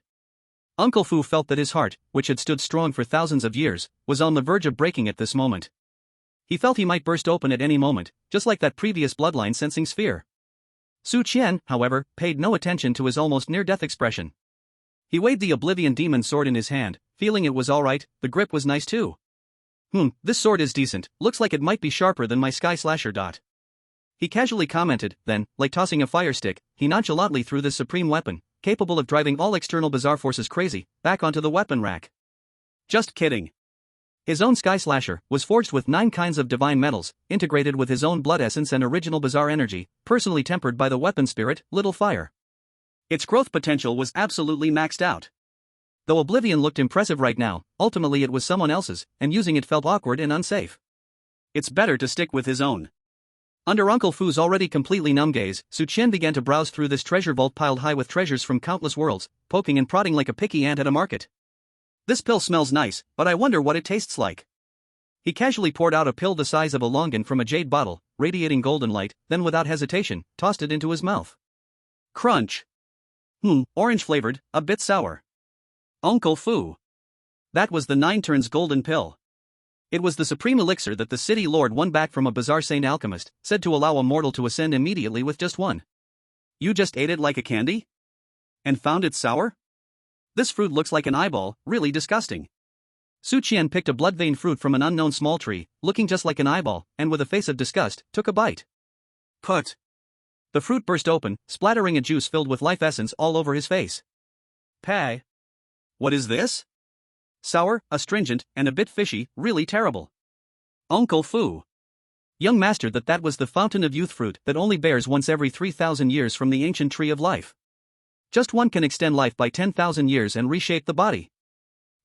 Uncle Fu felt that his heart, which had stood strong for thousands of years, was on the verge of breaking at this moment. He felt he might burst open at any moment, just like that previous bloodline sensing sphere. Su Qian, however, paid no attention to his almost near-death expression. He weighed the Oblivion Demon sword in his hand, feeling it was alright, the grip was nice too. This sword is decent, looks like it might be sharper than my Sky Slasher. He casually commented, then, like tossing a fire stick, he nonchalantly threw this supreme weapon, capable of driving all external bizarre forces crazy, back onto the weapon rack. Just kidding. His own Sky Slasher was forged with 9 kinds of divine metals, integrated with his own blood essence and original bizarre energy, personally tempered by the weapon spirit, Little Fire. Its growth potential was absolutely maxed out. Though Oblivion looked impressive right now, ultimately it was someone else's, and using it felt awkward and unsafe. It's better to stick with his own. Under Uncle Fu's already completely numb gaze, Su Qian began to browse through this treasure vault piled high with treasures from countless worlds, poking and prodding like a picky ant at a market. This pill smells nice, but I wonder what it tastes like. He casually poured out a pill the size of a longan from a jade bottle, radiating golden light, then without hesitation, tossed it into his mouth. Crunch. Orange-flavored, a bit sour. Uncle Fu. That was the 9 turns golden pill. It was the supreme elixir that the city lord won back from a bizarre saint alchemist, said to allow a mortal to ascend immediately with just one. You just ate it like a candy? And found it sour? This fruit looks like an eyeball, really disgusting. Su Qian picked a blood-veined fruit from an unknown small tree, looking just like an eyeball, and with a face of disgust, took a bite. Put. The fruit burst open, splattering a juice filled with life essence all over his face. Pay. What is this? Sour, astringent, and a bit fishy, really terrible. Uncle Fu. Young master, that was the fountain of youth fruit that only bears once every 3,000 years from the ancient tree of life. Just one can extend life by 10,000 years and reshape the body.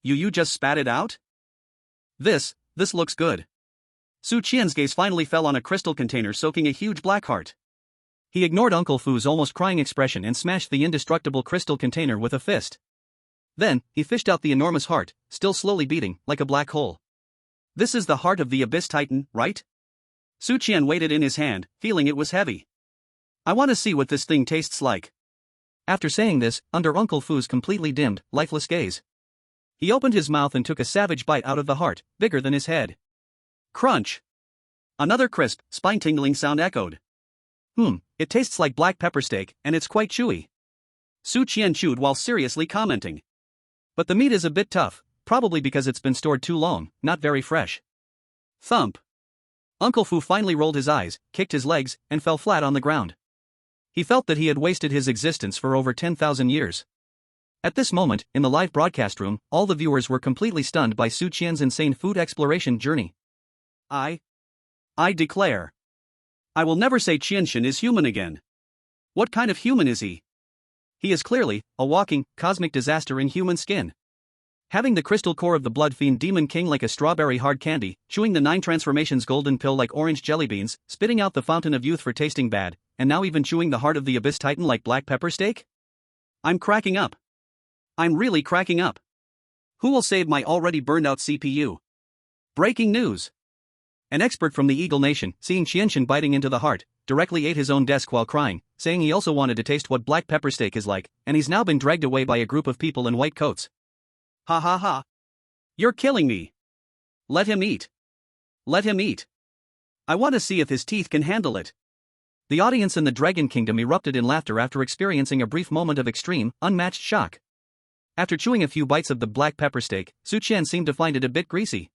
You just spat it out? This looks good. Su Qian's gaze finally fell on a crystal container soaking a huge black heart. He ignored Uncle Fu's almost crying expression and smashed the indestructible crystal container with a fist. Then, he fished out the enormous heart, still slowly beating, like a black hole. This is the heart of the Abyss Titan, right? Su Qian weighed it in his hand, feeling it was heavy. I want to see what this thing tastes like. After saying this, under Uncle Fu's completely dimmed, lifeless gaze, he opened his mouth and took a savage bite out of the heart, bigger than his head. Crunch. Another crisp, spine-tingling sound echoed. It tastes like black pepper steak, and it's quite chewy. Su Qian chewed while seriously commenting. But the meat is a bit tough, probably because it's been stored too long, not very fresh. Thump. Uncle Fu finally rolled his eyes, kicked his legs, and fell flat on the ground. He felt that he had wasted his existence for over 10,000 years. At this moment, in the live broadcast room, all the viewers were completely stunned by Su Qian's insane food exploration journey. I declare. I will never say Qianshan is human again. What kind of human is he? He is clearly a walking, cosmic disaster in human skin. Having the crystal core of the blood fiend Demon King like a strawberry hard candy, chewing the 9 transformations golden pill like orange jelly beans, spitting out the fountain of youth for tasting bad, and now even chewing the heart of the Abyss Titan like black pepper steak? I'm cracking up. I'm really cracking up. Who will save my already burned out CPU? Breaking news. An expert from the Eagle Nation, seeing Qianshan biting into the heart, directly ate his own desk while crying, saying he also wanted to taste what black pepper steak is like, and he's now been dragged away by a group of people in white coats. Ha ha ha. You're killing me. Let him eat. Let him eat. I want to see if his teeth can handle it. The audience in the Dragon Kingdom erupted in laughter after experiencing a brief moment of extreme, unmatched shock. After chewing a few bites of the black pepper steak, Su Qian seemed to find it a bit greasy.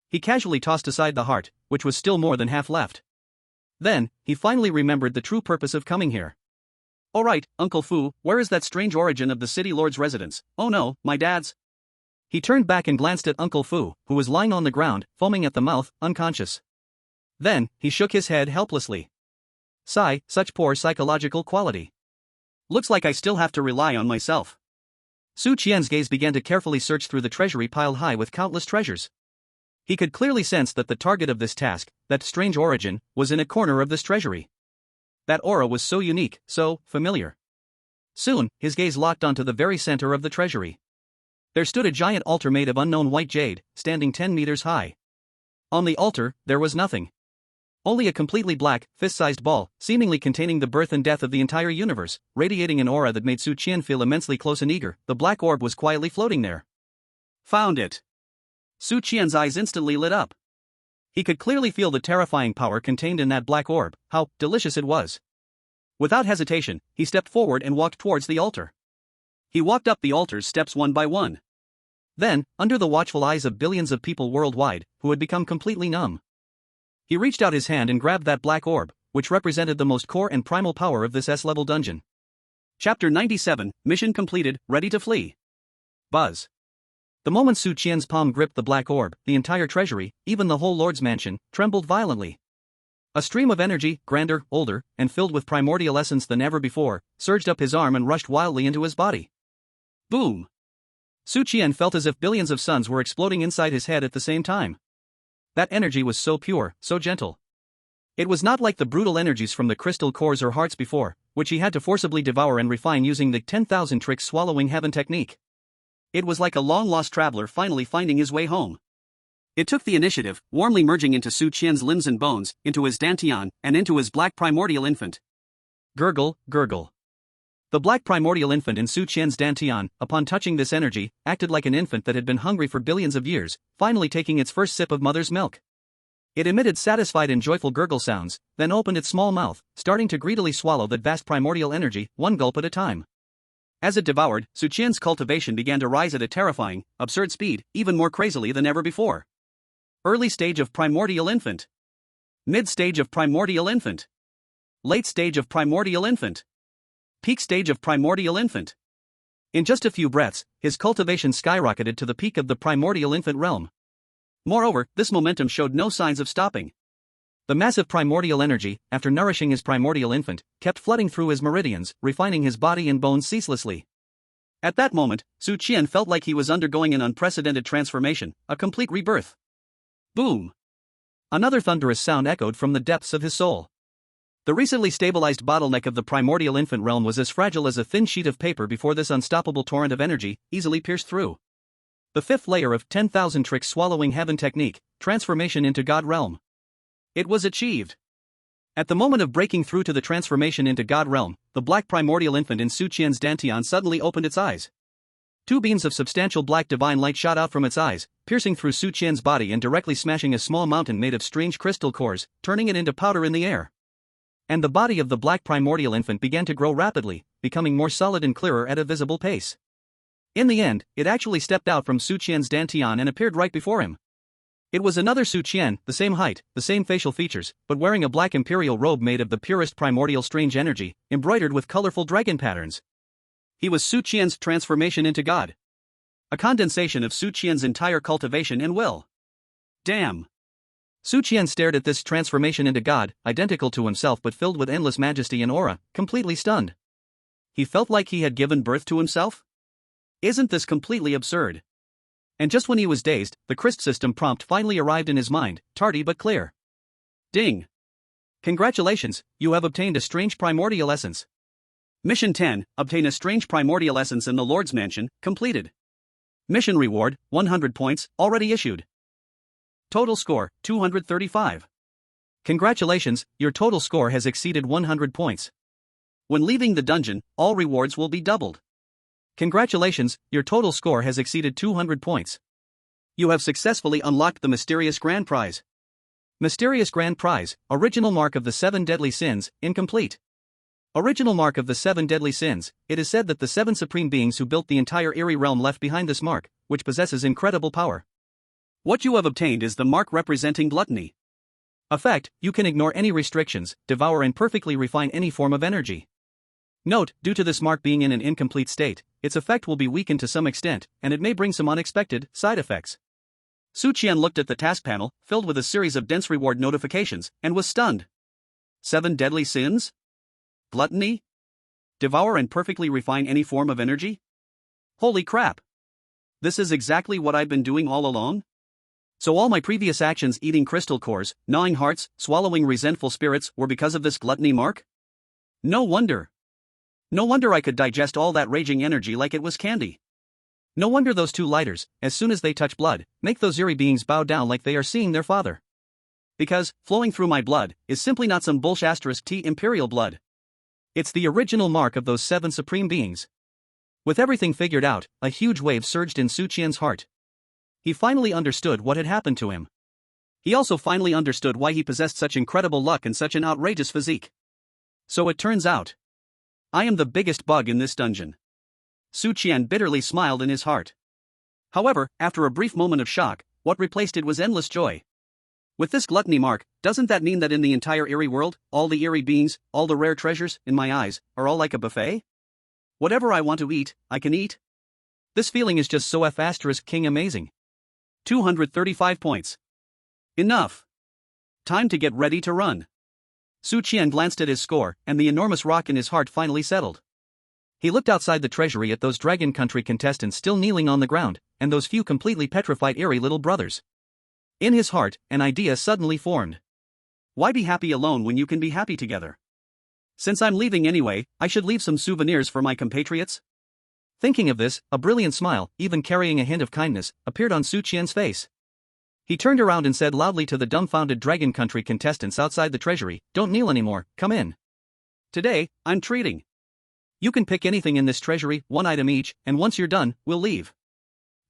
He casually tossed aside the heart, which was still more than half left. Then, he finally remembered the true purpose of coming here. Alright, Uncle Fu, where is that strange origin of the city lord's residence? Oh no, my dad's. He turned back and glanced at Uncle Fu, who was lying on the ground, foaming at the mouth, unconscious. Then, he shook his head helplessly. Sigh, such poor psychological quality. Looks like I still have to rely on myself. Su Qian's gaze began to carefully search through the treasury piled high with countless treasures. He could clearly sense that the target of this task, that strange origin, was in a corner of this treasury. That aura was so unique, so familiar. Soon, his gaze locked onto the very center of the treasury. There stood a giant altar made of unknown white jade, standing 10 meters high. On the altar, there was nothing. Only a completely black, fist-sized ball, seemingly containing the birth and death of the entire universe, radiating an aura that made Su Qian feel immensely close and eager. The black orb was quietly floating there. Found it. Su Qian's eyes instantly lit up. He could clearly feel the terrifying power contained in that black orb, how delicious it was. Without hesitation, he stepped forward and walked towards the altar. He walked up the altar's steps one by one. Then, under the watchful eyes of billions of people worldwide, who had become completely numb, he reached out his hand and grabbed that black orb, which represented the most core and primal power of this S-level dungeon. Chapter 97, Mission completed, ready to flee. Buzz. The moment Su Qian's palm gripped the black orb, the entire treasury, even the whole Lord's mansion, trembled violently. A stream of energy, grander, older, and filled with primordial essence than ever before, surged up his arm and rushed wildly into his body. Boom! Su Qian felt as if billions of suns were exploding inside his head at the same time. That energy was so pure, so gentle. It was not like the brutal energies from the crystal cores or hearts before, which he had to forcibly devour and refine using the 10,000 tricks swallowing heaven technique. It was like a long-lost traveler finally finding his way home. It took the initiative, warmly merging into Su Qian's limbs and bones, into his dantian, and into his black primordial infant. Gurgle, gurgle. The black primordial infant in Su Qian's dantian, upon touching this energy, acted like an infant that had been hungry for billions of years, finally taking its first sip of mother's milk. It emitted satisfied and joyful gurgle sounds, then opened its small mouth, starting to greedily swallow that vast primordial energy, one gulp at a time. As it devoured, Su Qian's cultivation began to rise at a terrifying, absurd speed, even more crazily than ever before. Early stage of primordial infant. Mid stage of primordial infant. Late stage of primordial infant. Peak stage of primordial infant. In just a few breaths, his cultivation skyrocketed to the peak of the primordial infant realm. Moreover, this momentum showed no signs of stopping. The massive primordial energy, after nourishing his primordial infant, kept flooding through his meridians, refining his body and bones ceaselessly. At that moment, Su Qian felt like he was undergoing an unprecedented transformation, a complete rebirth. Boom! Another thunderous sound echoed from the depths of his soul. The recently stabilized bottleneck of the primordial infant realm was as fragile as a thin sheet of paper before this unstoppable torrent of energy easily pierced through. The fifth layer of 10,000 tricks swallowing heaven technique, transformation into God realm. It was achieved. At the moment of breaking through to the transformation into God realm, the black primordial infant in Su Qian's dantian suddenly opened its eyes. Two beams of substantial black divine light shot out from its eyes, piercing through Su Qian's body and directly smashing a small mountain made of strange crystal cores, turning it into powder in the air. And the body of the black primordial infant began to grow rapidly, becoming more solid and clearer at a visible pace. In the end, it actually stepped out from Su Qian's dantian and appeared right before him. It was another Su Qian, the same height, the same facial features, but wearing a black imperial robe made of the purest primordial strange energy, embroidered with colorful dragon patterns. He was Su Qian's transformation into God. A condensation of Su Qian's entire cultivation and will. Damn! Su Qian stared at this transformation into God, identical to himself but filled with endless majesty and aura, completely stunned. He felt like he had given birth to himself? Isn't this completely absurd? And just when he was dazed, the crisp system prompt finally arrived in his mind, tardy but clear. Ding! Congratulations, you have obtained a strange primordial essence. Mission 10, obtain a strange primordial essence in the Lord's Mansion, completed. Mission reward, 100 points, already issued. Total score, 235. Congratulations, your total score has exceeded 100 points. When leaving the dungeon, all rewards will be doubled. Congratulations, your total score has exceeded 200 points. You have successfully unlocked the mysterious grand prize. Mysterious Grand Prize, Original Mark of the 7 Deadly Sins, incomplete. Original Mark of the 7 Deadly Sins. It is said that the 7 supreme beings who built the entire eerie realm left behind this mark, which possesses incredible power. What you have obtained is the mark representing gluttony. Effect: you can ignore any restrictions, devour and perfectly refine any form of energy. Note, due to this mark being in an incomplete state, its effect will be weakened to some extent, and it may bring some unexpected side effects. Su Qian looked at the task panel, filled with a series of dense reward notifications, and was stunned. 7 deadly sins? Gluttony? Devour and perfectly refine any form of energy? Holy crap! This is exactly what I've been doing all along? So all my previous actions, eating crystal cores, gnawing hearts, swallowing resentful spirits, were because of this gluttony mark? No wonder. No wonder I could digest all that raging energy like it was candy. No wonder those 2 lighters, as soon as they touch blood, make those eerie beings bow down like they are seeing their father. Because, flowing through my blood, is simply not some bullsh** T imperial blood. It's the original mark of those 7 supreme beings. With everything figured out, a huge wave surged in Su Qian's heart. He finally understood what had happened to him. He also finally understood why he possessed such incredible luck and such an outrageous physique. So it turns out, I am the biggest bug in this dungeon. Su Qian bitterly smiled in his heart. However, after a brief moment of shock, what replaced it was endless joy. With this gluttony mark, doesn't that mean that in the entire eerie world, all the eerie beings, all the rare treasures, in my eyes, are all like a buffet? Whatever I want to eat, I can eat? This feeling is just so King amazing. 235 points. Enough. Time to get ready to run. Su Qian glanced at his score, and the enormous rock in his heart finally settled. He looked outside the treasury at those Dragon Country contestants still kneeling on the ground, and those few completely petrified eerie little brothers. In his heart, an idea suddenly formed. Why be happy alone when you can be happy together? Since I'm leaving anyway, I should leave some souvenirs for my compatriots? Thinking of this, a brilliant smile, even carrying a hint of kindness, appeared on Su Qian's face. He turned around and said loudly to the dumbfounded Dragon Country contestants outside the treasury, "Don't kneel anymore, come in. Today, I'm treating. You can pick anything in this treasury, 1 item each, and once you're done, we'll leave."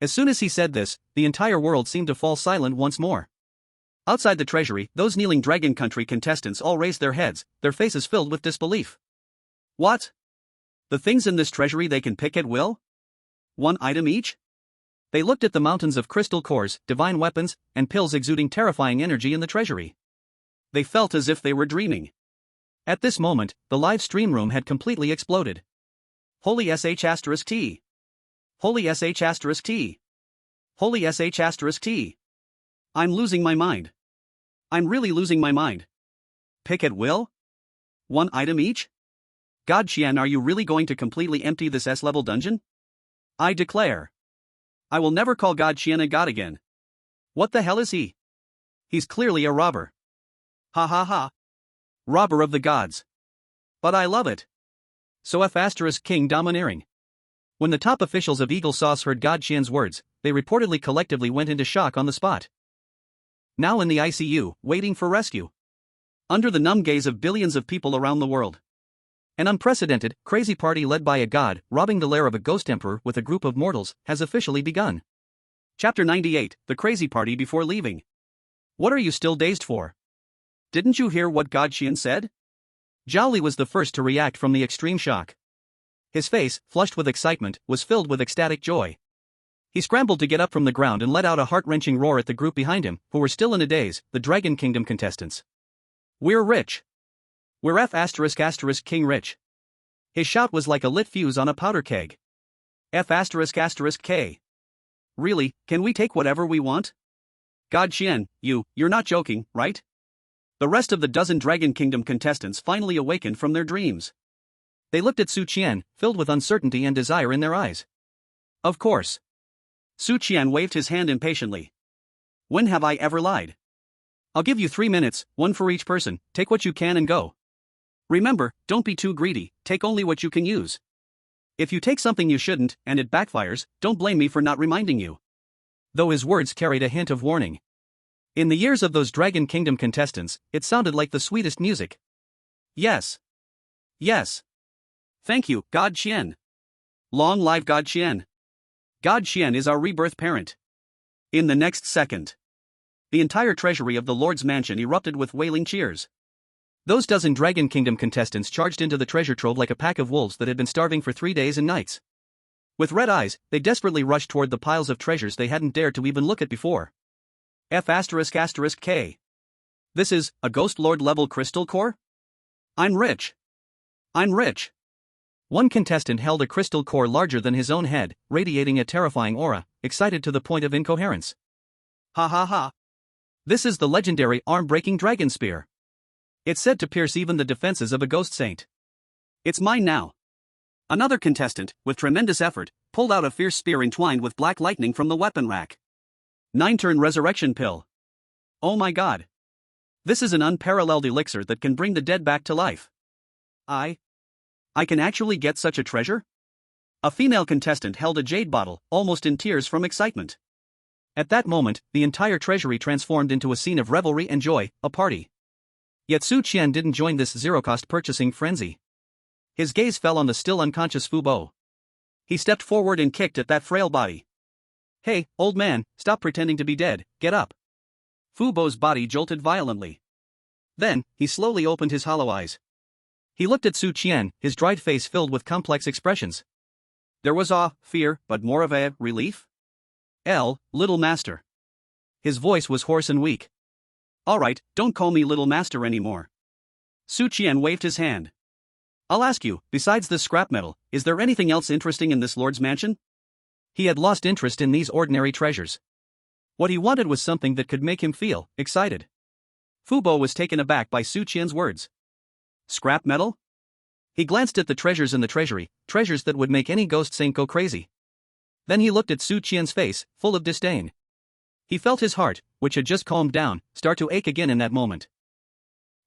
As soon as he said this, the entire world seemed to fall silent once more. Outside the treasury, those kneeling Dragon Country contestants all raised their heads, their faces filled with disbelief. What? The things in this treasury they can pick at will? 1 item each? They looked at the mountains of crystal cores, divine weapons, and pills exuding terrifying energy in the treasury. They felt as if they were dreaming. At this moment, the live stream room had completely exploded. Holy sh**t. Holy sh**t. Holy sh**t. I'm losing my mind. I'm really losing my mind. Pick at will? 1 item each? God Qian, are you really going to completely empty this S-level dungeon? I declare. I will never call God Qian a god again. What the hell is he? He's clearly a robber. Ha ha ha. Robber of the gods. But I love it. So King domineering. When the top officials of Eagle Sauce heard God Qian's words, they reportedly collectively went into shock on the spot. Now in the ICU, waiting for rescue. Under the numb gaze of billions of people around the world. An unprecedented, crazy party led by a god, robbing the lair of a ghost emperor with a group of mortals, has officially begun. Chapter 98, The Crazy Party Before Leaving. What are you still dazed for? Didn't you hear what God Qian said? Zhao was the first to react from the extreme shock. His face, flushed with excitement, was filled with ecstatic joy. He scrambled to get up from the ground and let out a heart-wrenching roar at the group behind him, who were still in a daze, the Dragon Kingdom contestants. We're rich. We're King rich. His shout was like a lit fuse on a powder keg. K. Really, can we take whatever we want? God Qian, you're not joking, right? The rest of the dozen Dragon Kingdom contestants finally awakened from their dreams. They looked at Su Qian, filled with uncertainty and desire in their eyes. Of course. Su Qian waved his hand impatiently. When have I ever lied? I'll give you 3 minutes, 1 for each person, take what you can and go. Remember, don't be too greedy, take only what you can use. If you take something you shouldn't, and it backfires, don't blame me for not reminding you. Though his words carried a hint of warning. In the ears of those Dragon Kingdom contestants, it sounded like the sweetest music. Yes. Yes. Thank you, God Qian. Long live God Qian. God Qian is our rebirth parent. In the next second. the entire treasury of the Lord's mansion erupted with wailing cheers. Those dozen Dragon Kingdom contestants charged into the treasure trove like a pack of wolves that had been starving for 3 days and nights. With red eyes, they desperately rushed toward the piles of treasures they hadn't dared to even look at before. F***K. This is a Ghost Lord level crystal core? I'm rich. I'm rich. One contestant held a crystal core larger than his own head, radiating a terrifying aura, excited to the point of incoherence. Ha ha ha. This is the legendary arm-breaking dragon spear. It's said to pierce even the defenses of a ghost saint. It's mine now. Another contestant, with tremendous effort, pulled out a fierce spear entwined with black lightning from the weapon rack. 9-turn resurrection pill. Oh my god. This is an unparalleled elixir that can bring the dead back to life. I can actually get such a treasure? A female contestant held a jade bottle, almost in tears from excitement. At that moment, the entire treasury transformed into a scene of revelry and joy, a party. Yet Qian didn't join this zero-cost purchasing frenzy. His gaze fell on the still unconscious Fu Bo. He stepped forward and kicked at that frail body. Hey, old man, stop pretending to be dead, get up. Fu Bo's body jolted violently. Then, he slowly opened his hollow eyes. He looked at Qian, his dried face filled with complex expressions. There was awe, fear, but more of a relief? Little master. His voice was hoarse and weak. Alright, don't call me little master anymore. Qian waved his hand. I'll ask you, besides this scrap metal, is there anything else interesting in this lord's mansion? He had lost interest in these ordinary treasures. What he wanted was something that could make him feel excited. Fu Bo was taken aback by Qian's words. Scrap metal? He glanced at the treasures in the treasury, treasures that would make any ghost saint go crazy. Then he looked at Qian's face, full of disdain. He felt his heart, which had just calmed down, start to ache again in that moment.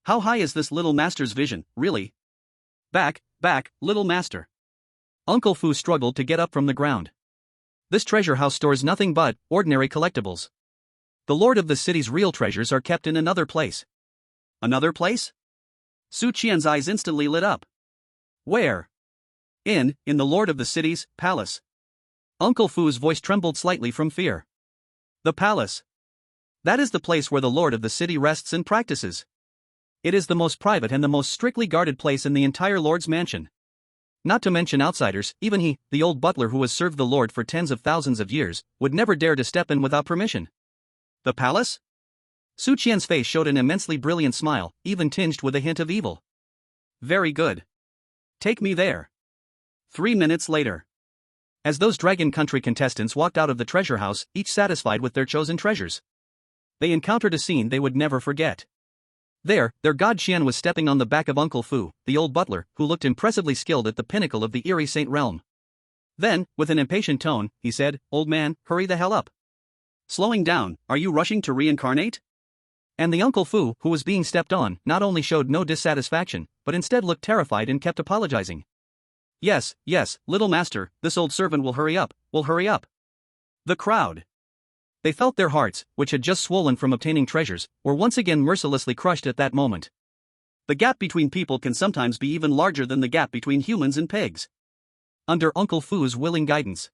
How high is this little master's vision, really? Back, little master. Uncle Fu struggled to get up from the ground. This treasure house stores nothing but ordinary collectibles. The lord of the city's real treasures are kept in another place. Another place? Qian's eyes instantly lit up. Where? In the lord of the city's palace. Uncle Fu's voice trembled slightly from fear. The palace. That is the place where the lord of the city rests and practices. It is the most private and the most strictly guarded place in the entire lord's mansion. Not to mention outsiders, even he, the old butler who has served the lord for tens of thousands of years, would never dare to step in without permission. The palace? Qian's face showed an immensely brilliant smile, even tinged with a hint of evil. Very good. Take me there. 3 minutes later. As those Dragon Country contestants walked out of the treasure house, each satisfied with their chosen treasures, they encountered a scene they would never forget. There, their god Qian was stepping on the back of Uncle Fu, the old butler, who looked impressively skilled at the pinnacle of the eerie saint realm. Then, with an impatient tone, he said, "Old man, hurry the hell up. Slowing down, are you rushing to reincarnate?" And the Uncle Fu, who was being stepped on, not only showed no dissatisfaction, but instead looked terrified and kept apologizing. Yes, little master, this old servant will hurry up. The crowd. They felt their hearts, which had just swollen from obtaining treasures, were once again mercilessly crushed at that moment. The gap between people can sometimes be even larger than the gap between humans and pigs. Under Uncle Fu's willing guidance,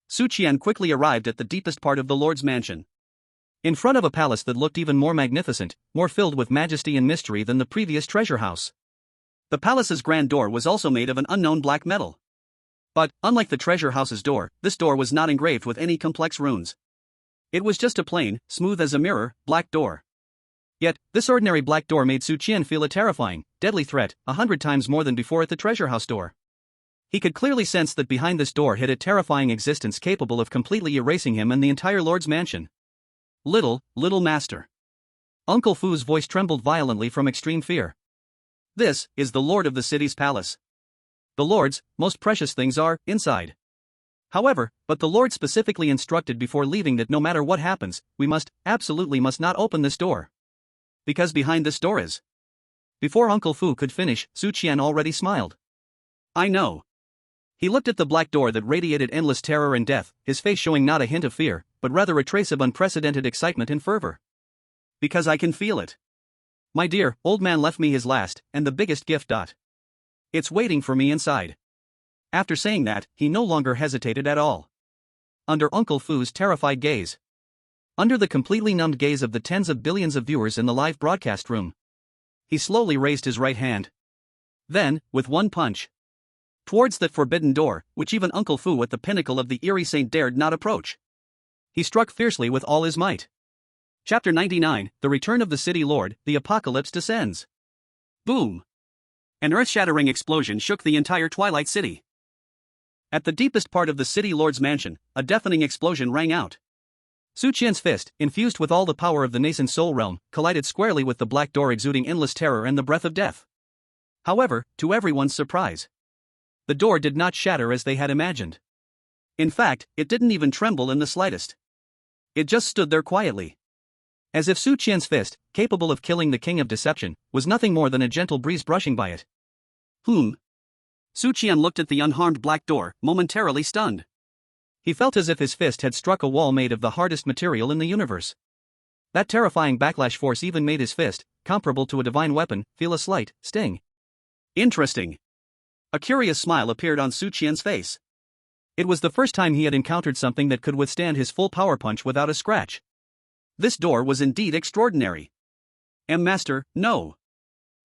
Qian quickly arrived at the deepest part of the lord's mansion. In front of a palace that looked even more magnificent, more filled with majesty and mystery than the previous treasure house. The palace's grand door was also made of an unknown black metal. But, unlike the treasure house's door, this door was not engraved with any complex runes. It was just a plain, smooth as a mirror, black door. Yet, this ordinary black door made Qian feel a terrifying, deadly threat, 100 times more than before at the treasure house door. He could clearly sense that behind this door hid a terrifying existence capable of completely erasing him and the entire lord's mansion. Little master. Uncle Fu's voice trembled violently from extreme fear. This is the lord of the city's palace. The lord's most precious things are inside. However, but the lord specifically instructed before leaving that no matter what happens, we absolutely must not open this door. Because behind this door is. Before Uncle Fu could finish, Qian already smiled. I know. He looked at the black door that radiated endless terror and death, his face showing not a hint of fear, but rather a trace of unprecedented excitement and fervor. Because I can feel it. My dear, old man left me his last, and the biggest gift. It's waiting for me inside. After saying that, he no longer hesitated at all. Under Uncle Fu's terrified gaze, Under the completely numbed gaze of the tens of billions of viewers in the live broadcast room, he slowly raised his right hand. Then, with one punch, towards that forbidden door, which even Uncle Fu at the pinnacle of the eerie saint dared not approach, he struck fiercely with all his might. Chapter 99, The Return of the City Lord, The Apocalypse Descends. Boom! An earth-shattering explosion shook the entire Twilight City. At the deepest part of the City Lord's mansion, a deafening explosion rang out. Su Qian's fist, infused with all the power of the nascent soul realm, collided squarely with the black door, exuding endless terror and the breath of death. However, to everyone's surprise, the door did not shatter as they had imagined. In fact, it didn't even tremble in the slightest. It just stood there quietly, as if Su Qian's fist, capable of killing the king of deception, was nothing more than a gentle breeze brushing by it. Su Qian looked at the unharmed black door, momentarily stunned. He felt as if his fist had struck a wall made of the hardest material in the universe. That terrifying backlash force even made his fist, comparable to a divine weapon, feel a slight sting. Interesting. A curious smile appeared on Su Qian's face. It was the first time he had encountered something that could withstand his full power punch without a scratch. This door was indeed extraordinary. Master, no.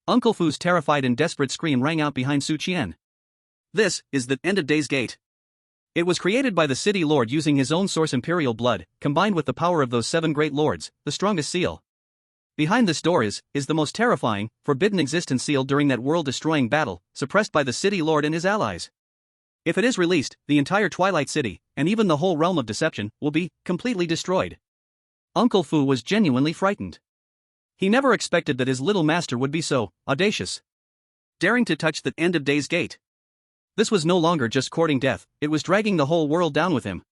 Uncle Fu's terrified and desperate scream rang out behind Su Qian. This is the End of Days Gate. It was created by the City Lord using his own source imperial blood, combined with the power of those 7 great lords, the strongest seal. Behind this door is the most terrifying, forbidden existence sealed during that world-destroying battle, suppressed by the City Lord and his allies. If it is released, the entire Twilight City, and even the whole realm of deception, will be completely destroyed. Uncle Fu was genuinely frightened. He never expected that his little master would be so audacious, daring to touch the End of Days Gate. This was no longer just courting death, it was dragging the whole world down with him.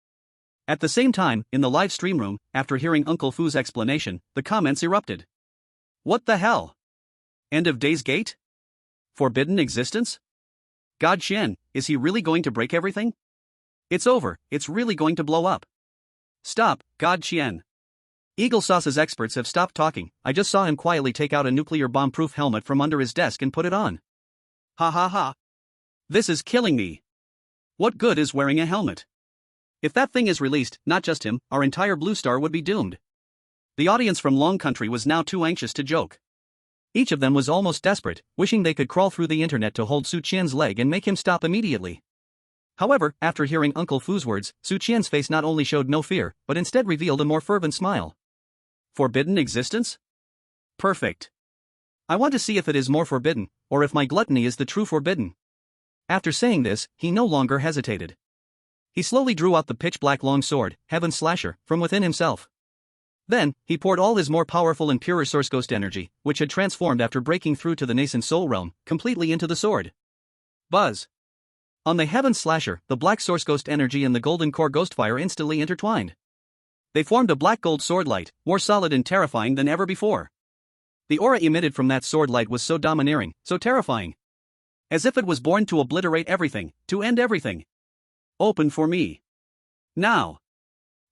At the same time, in the live stream room, after hearing Uncle Fu's explanation, the comments erupted. What the hell? End of Days Gate? Forbidden existence? God Qian, is he really going to break everything? It's over, it's really going to blow up. Stop, God Qian. Eagle Sauce's experts have stopped talking. I just saw him quietly take out a nuclear bomb-proof helmet from under his desk and put it on. Ha ha ha. This is killing me. What good is wearing a helmet? If that thing is released, not just him, our entire Blue Star would be doomed. The audience from Long Country was now too anxious to joke. Each of them was almost desperate, wishing they could crawl through the internet to hold Su Qian's leg and make him stop immediately. However, after hearing Uncle Fu's words, Su Qian's face not only showed no fear, but instead revealed a more fervent smile. Forbidden existence? Perfect. I want to see if it is more forbidden, or if my gluttony is the true forbidden. After saying this, he no longer hesitated. He slowly drew out the pitch-black long sword, Heaven Slasher, from within himself. Then, he poured all his more powerful and purer source ghost energy, which had transformed after breaking through to the nascent soul realm, completely into the sword. Buzz. On the Heaven Slasher, the black source ghost energy and the golden core ghost fire instantly intertwined. They formed a black-gold sword light, more solid and terrifying than ever before. The aura emitted from that sword light was so domineering, so terrifying. As if it was born to obliterate everything, to end everything. Open for me. Now.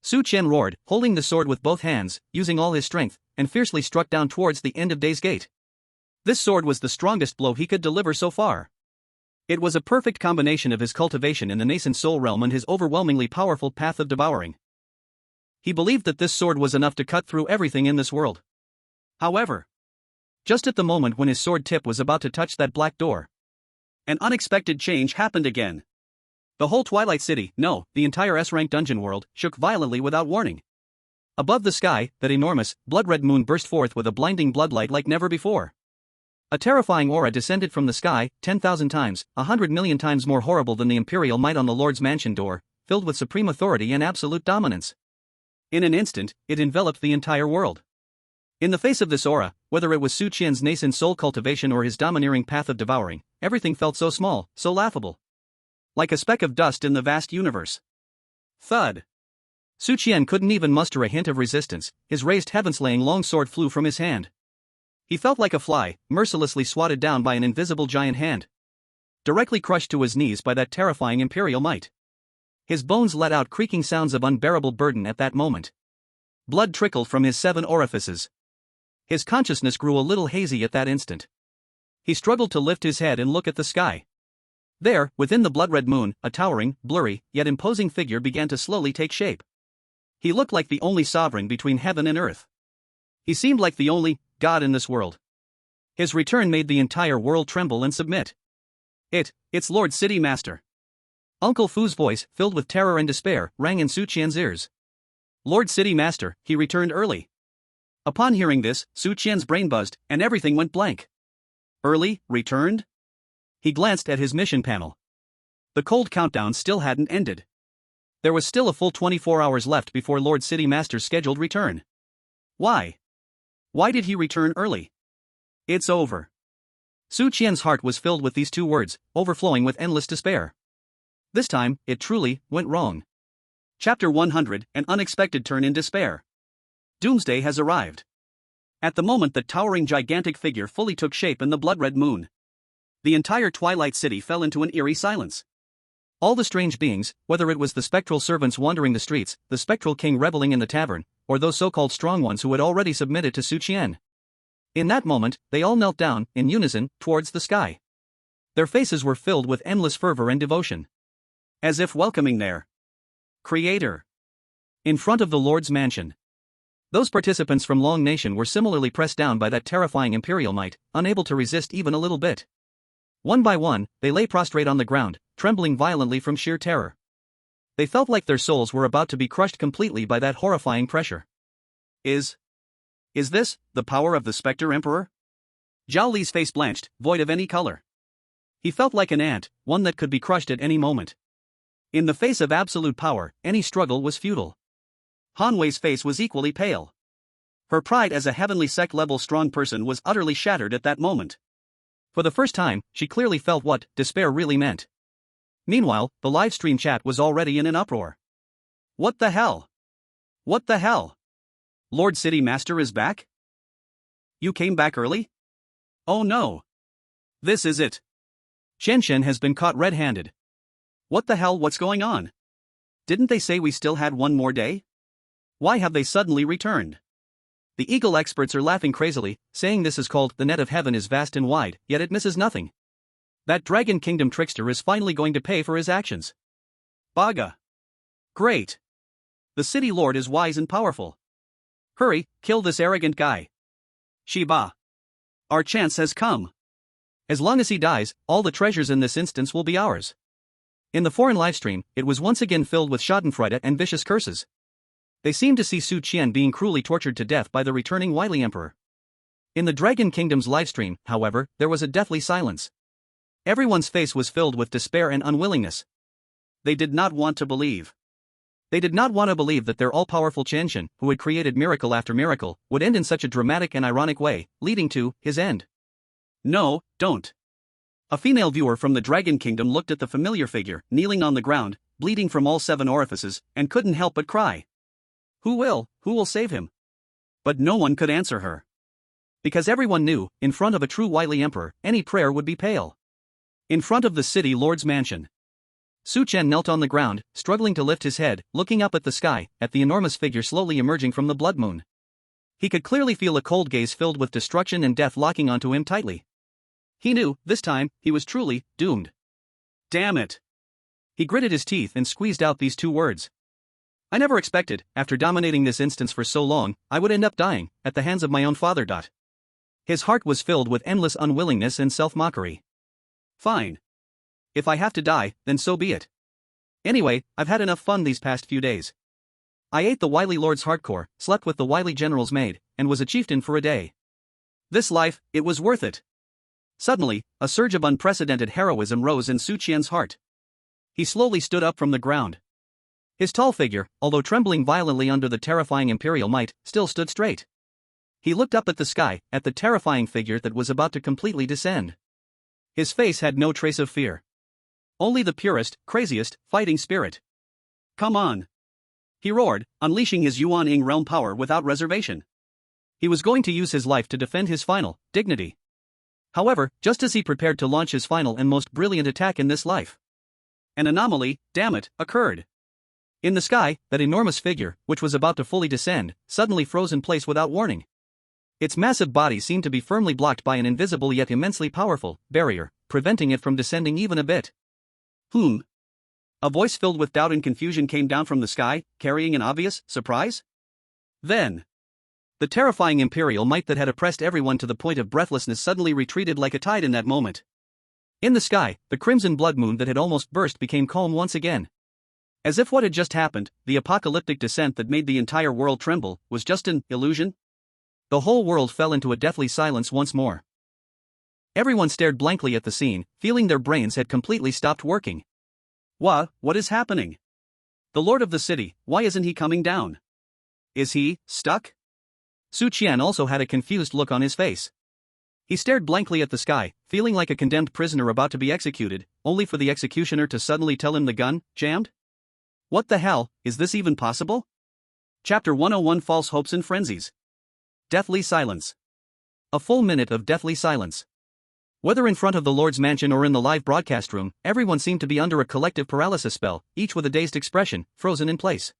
Su Qian roared, holding the sword with both hands, using all his strength, and fiercely struck down towards the End of Days Gate. This sword was the strongest blow he could deliver so far. It was a perfect combination of his cultivation in the nascent soul realm and his overwhelmingly powerful path of devouring. He believed that this sword was enough to cut through everything in this world. However, just at the moment when his sword tip was about to touch that black door, an unexpected change happened again. The whole Twilight City, no, the entire S-rank dungeon world, shook violently without warning. Above the sky, that enormous, blood-red moon burst forth with a blinding bloodlight like never before. A terrifying aura descended from the sky, 10,000 times, 100 million times more horrible than the imperial might on the Lord's mansion door, filled with supreme authority and absolute dominance. In an instant, it enveloped the entire world. In the face of this aura, whether it was Su Qian's nascent soul cultivation or his domineering path of devouring, everything felt so small, so laughable. Like a speck of dust in the vast universe. Thud. Su Qian couldn't even muster a hint of resistance, his raised heaven-slaying long sword flew from his hand. He felt like a fly, mercilessly swatted down by an invisible giant hand. Directly crushed to his knees by that terrifying imperial might. His bones let out creaking sounds of unbearable burden at that moment. Blood trickled from his 7 orifices. His consciousness grew a little hazy at that instant. He struggled to lift his head and look at the sky. There, within the blood-red moon, a towering, blurry, yet imposing figure began to slowly take shape. He looked like the only sovereign between heaven and earth. He seemed like the only god in this world. His return made the entire world tremble and submit. It's Lord City Master. Uncle Fu's voice, filled with terror and despair, rang in Su Qian's ears. Lord City Master, he returned early. Upon hearing this, Su Qian's brain buzzed, and everything went blank. Early, returned? He glanced at his mission panel. The cold countdown still hadn't ended. There was still a full 24 hours left before Lord City Master's scheduled return. Why? Why did he return early? It's over. Su Qian's heart was filled with these two words, overflowing with endless despair. This time, it truly went wrong. Chapter 100, An Unexpected Turn in Despair. Doomsday has arrived. At the moment the towering gigantic figure fully took shape in the blood-red moon, the entire Twilight City fell into an eerie silence. All the strange beings, whether it was the spectral servants wandering the streets, the spectral king reveling in the tavern, or those so-called strong ones who had already submitted to Su Qian. In that moment, they all knelt down, in unison, towards the sky. Their faces were filled with endless fervor and devotion, as if welcoming their Creator. In front of the Lord's mansion, those participants from Long Nation were similarly pressed down by that terrifying imperial might, unable to resist even a little bit. One by one, they lay prostrate on the ground, trembling violently from sheer terror. They felt like their souls were about to be crushed completely by that horrifying pressure. Is this the power of the Spectre Emperor? Zhao Li's face blanched, void of any color. He felt like an ant, one that could be crushed at any moment. In the face of absolute power, any struggle was futile. Han Wei's face was equally pale. Her pride as a heavenly sect-level strong person was utterly shattered at that moment. For the first time, she clearly felt what despair really meant. Meanwhile, the live stream chat was already in an uproar. What the hell? What the hell? Lord City Master is back? You came back early? Oh no. This is it. Shen has been caught red-handed. What the hell, what's going on? Didn't they say we still had one more day? Why have they suddenly returned? The eagle experts are laughing crazily, saying this is called the net of heaven is vast and wide, yet it misses nothing. That Dragon Kingdom trickster is finally going to pay for his actions. Baga. Great. The city lord is wise and powerful. Hurry, kill this arrogant guy. Shiba. Our chance has come. As long as he dies, all the treasures in this instance will be ours. In the foreign livestream, it was once again filled with schadenfreude and vicious curses. They seemed to see Su Qian being cruelly tortured to death by the returning wily emperor. In the Dragon Kingdom's livestream, however, there was a deathly silence. Everyone's face was filled with despair and unwillingness. They did not want to believe. They did not want to believe that their all-powerful Qian, who had created miracle after miracle, would end in such a dramatic and ironic way, leading to his end. No, don't. A female viewer from the Dragon Kingdom looked at the familiar figure, kneeling on the ground, bleeding from all 7 orifices, and couldn't help but cry. Who will save him? But no one could answer her. Because everyone knew, in front of a true wily emperor, any prayer would be pale. In front of the city lord's mansion, Su Qian knelt on the ground, struggling to lift his head, looking up at the sky, at the enormous figure slowly emerging from the blood moon. He could clearly feel a cold gaze filled with destruction and death locking onto him tightly. He knew, this time, he was truly doomed. Damn it. He gritted his teeth and squeezed out these 2 words. I never expected, after dominating this instance for so long, I would end up dying, at the hands of my own father. His heart was filled with endless unwillingness and self-mockery. Fine. If I have to die, then so be it. Anyway, I've had enough fun these past few days. I ate the wily lord's hardcore, slept with the wily general's maid, and was a chieftain for a day. This life, it was worth it. Suddenly, a surge of unprecedented heroism rose in Su Qian's heart. He slowly stood up from the ground. His tall figure, although trembling violently under the terrifying imperial might, still stood straight. He looked up at the sky, at the terrifying figure that was about to completely descend. His face had no trace of fear. Only the purest, craziest, fighting spirit. Come on. He roared, unleashing his Yuan Ing realm power without reservation. He was going to use his life to defend his final dignity. However, just as he prepared to launch his final and most brilliant attack in this life, an anomaly, damn it, occurred. In the sky, that enormous figure, which was about to fully descend, suddenly froze in place without warning. Its massive body seemed to be firmly blocked by an invisible yet immensely powerful barrier, preventing it from descending even a bit. A voice filled with doubt and confusion came down from the sky, carrying an obvious surprise. Then, the terrifying imperial might that had oppressed everyone to the point of breathlessness suddenly retreated like a tide in that moment. In the sky, the crimson blood moon that had almost burst became calm once again. As if what had just happened, the apocalyptic descent that made the entire world tremble, was just an illusion. The whole world fell into a deathly silence once more. Everyone stared blankly at the scene, feeling their brains had completely stopped working. What is happening? The lord of the city, why isn't he coming down? Is he stuck? Qian also had a confused look on his face. He stared blankly at the sky, feeling like a condemned prisoner about to be executed, only for the executioner to suddenly tell him the gun jammed. What the hell, is this even possible? Chapter 101 False Hopes and Frenzies. Deathly silence. A full minute of deathly silence. Whether in front of the Lord's mansion or in the live broadcast room, everyone seemed to be under a collective paralysis spell, each with a dazed expression, frozen in place.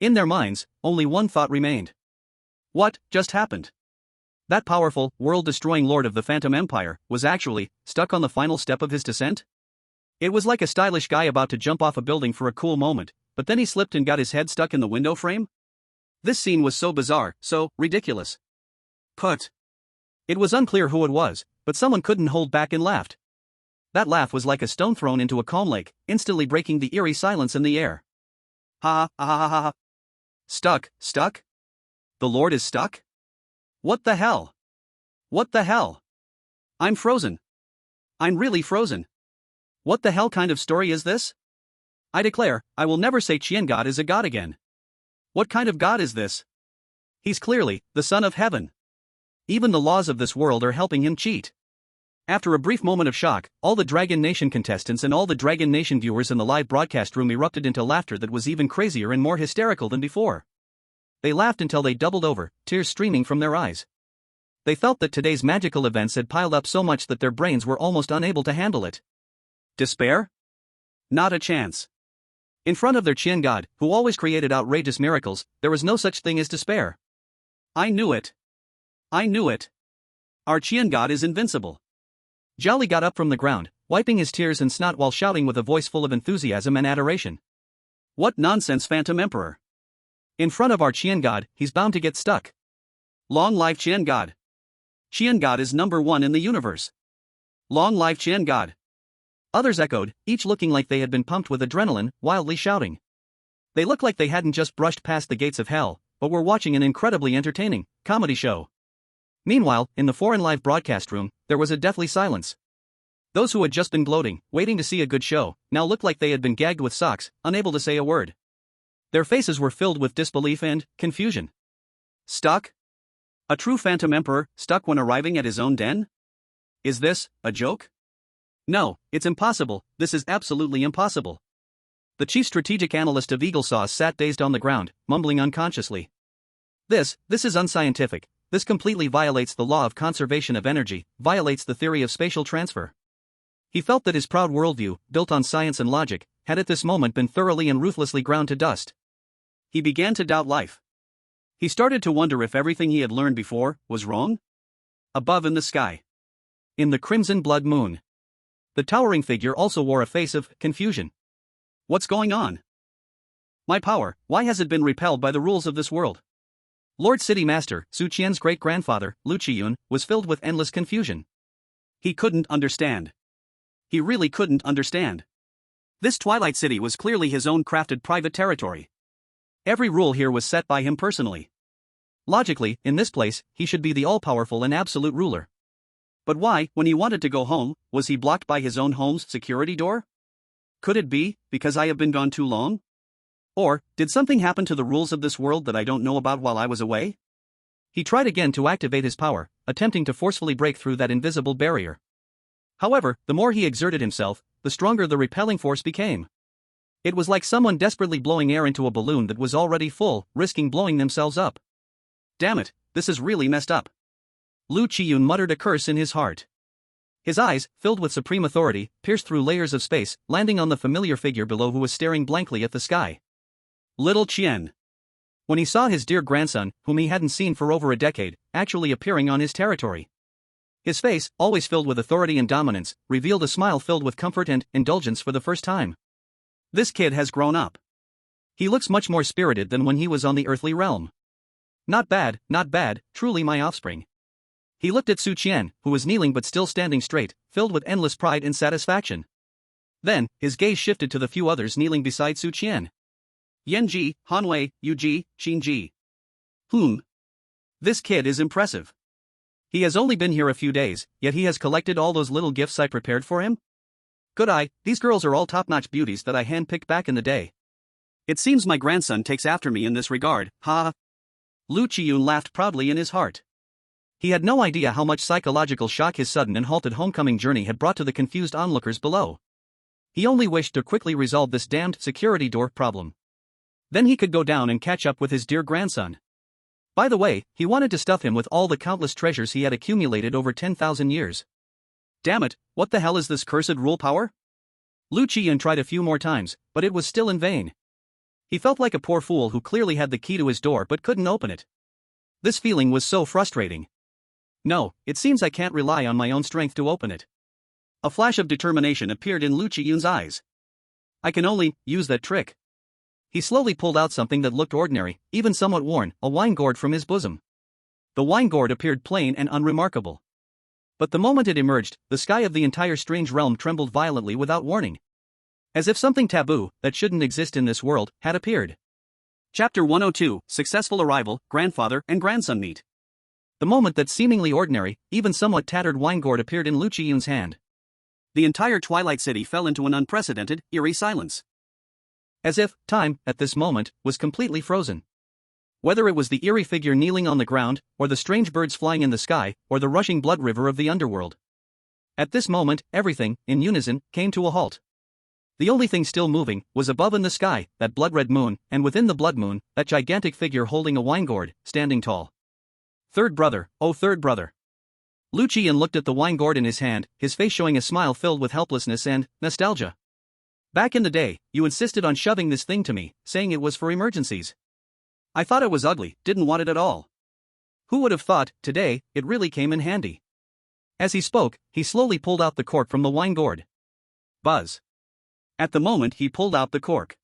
In their minds, only one thought remained. What just happened? That powerful, world-destroying lord of the Phantom Empire was actually stuck on the final step of his descent? It was like a stylish guy about to jump off a building for a cool moment, but then he slipped and got his head stuck in the window frame? This scene was so bizarre, so ridiculous. It was unclear who it was, but someone couldn't hold back and laughed. That laugh was like a stone thrown into a calm lake, instantly breaking the eerie silence in the air. Ha ha ha ha ha. Stuck? The Lord is stuck? What the hell? What the hell? I'm frozen. I'm really frozen. What the hell kind of story is this? I declare, I will never say Qian God is a god again. What kind of god is this? He's clearly the son of heaven. Even the laws of this world are helping him cheat. After a brief moment of shock, all the Dragon Nation contestants and all the Dragon Nation viewers in the live broadcast room erupted into laughter that was even crazier and more hysterical than before. They laughed until they doubled over, tears streaming from their eyes. They felt that today's magical events had piled up so much that their brains were almost unable to handle it. Despair? Not a chance. In front of their Qian god, who always created outrageous miracles, there was no such thing as despair. I knew it. Our Qian god is invincible. Zhao got up from the ground, wiping his tears and snot while shouting with a voice full of enthusiasm and adoration. What nonsense, Phantom Emperor! In front of our Qian god, he's bound to get stuck. Long live Qian god! Qian god is #1 in the universe. Long live Qian god! Others echoed, each looking like they had been pumped with adrenaline, wildly shouting. They looked like they hadn't just brushed past the gates of hell, but were watching an incredibly entertaining comedy show. Meanwhile, in the foreign live broadcast room, there was a deathly silence. Those who had just been gloating, waiting to see a good show, now looked like they had been gagged with socks, unable to say a word. Their faces were filled with disbelief and confusion. Stuck? A true Phantom Emperor, stuck when arriving at his own den? Is this a joke? No, it's impossible, this is absolutely impossible. The chief strategic analyst of Eagle Sauce sat dazed on the ground, mumbling unconsciously. This is unscientific. This completely violates the law of conservation of energy, violates the theory of spatial transfer. He felt that his proud worldview, built on science and logic, had at this moment been thoroughly and ruthlessly ground to dust. He began to doubt life. He started to wonder if everything he had learned before was wrong. Above in the sky, in the crimson blood moon, the towering figure also wore a face of confusion. What's going on? My power, why has it been repelled by the rules of this world? Lord City Master, Qian's great-grandfather, Liu Qiyun, was filled with endless confusion. He couldn't understand. He really couldn't understand. This Twilight City was clearly his own crafted private territory. Every rule here was set by him personally. Logically, in this place, he should be the all-powerful and absolute ruler. But why, when he wanted to go home, was he blocked by his own home's security door? Could it be because I have been gone too long? Or, did something happen to the rules of this world that I don't know about while I was away? He tried again to activate his power, attempting to forcefully break through that invisible barrier. However, the more he exerted himself, the stronger the repelling force became. It was like someone desperately blowing air into a balloon that was already full, risking blowing themselves up. Damn it, this is really messed up. Liu Qiyun muttered a curse in his heart. His eyes, filled with supreme authority, pierced through layers of space, landing on the familiar figure below who was staring blankly at the sky. Little Qian. When he saw his dear grandson, whom he hadn't seen for over a decade, actually appearing on his territory. His face, always filled with authority and dominance, revealed a smile filled with comfort and indulgence for the first time. This kid has grown up. He looks much more spirited than when he was on the earthly realm. Not bad, truly my offspring. He looked at Su Qian, who was kneeling but still standing straight, filled with endless pride and satisfaction. Then, his gaze shifted to the few others kneeling beside Su Qian. Yanji, Hanwei, Yuji, Xinji. This kid is impressive. He has only been here a few days, yet he has collected all those little gifts I prepared for him? Good eye, these girls are all top-notch beauties that I handpicked back in the day. It seems my grandson takes after me in this regard, ha. Liu Qiyun laughed proudly in his heart. He had no idea how much psychological shock his sudden and halted homecoming journey had brought to the confused onlookers below. He only wished to quickly resolve this damned security door problem. Then he could go down and catch up with his dear grandson. By the way, he wanted to stuff him with all the countless treasures he had accumulated over 10,000 years. Damn it, what the hell is this cursed rule power? Liu Qiyun tried a few more times, but it was still in vain. He felt like a poor fool who clearly had the key to his door but couldn't open it. This feeling was so frustrating. No, it seems I can't rely on my own strength to open it. A flash of determination appeared in Liu Qiyun's eyes. I can only use that trick. He slowly pulled out something that looked ordinary, even somewhat worn, a wine gourd from his bosom. The wine gourd appeared plain and unremarkable. But the moment it emerged, the sky of the entire strange realm trembled violently without warning. As if something taboo, that shouldn't exist in this world, had appeared. Chapter 102, Successful Arrival, Grandfather and Grandson Meet. The moment that seemingly ordinary, even somewhat tattered wine gourd appeared in Liu Qiyun's hand. The entire Twilight City fell into an unprecedented, eerie silence. As if time, at this moment, was completely frozen. Whether it was the eerie figure kneeling on the ground, or the strange birds flying in the sky, or the rushing blood river of the underworld. At this moment, everything, in unison, came to a halt. The only thing still moving was above in the sky, that blood-red moon, and within the blood moon, that gigantic figure holding a wine gourd, standing tall. Third brother, oh third brother. Liu Qiyun looked at the wine gourd in his hand, his face showing a smile filled with helplessness and nostalgia. Back in the day, you insisted on shoving this thing to me, saying it was for emergencies. I thought it was ugly, didn't want it at all. Who would have thought, today, it really came in handy. As he spoke, he slowly pulled out the cork from the wine gourd. Buzz. At the moment he pulled out the cork.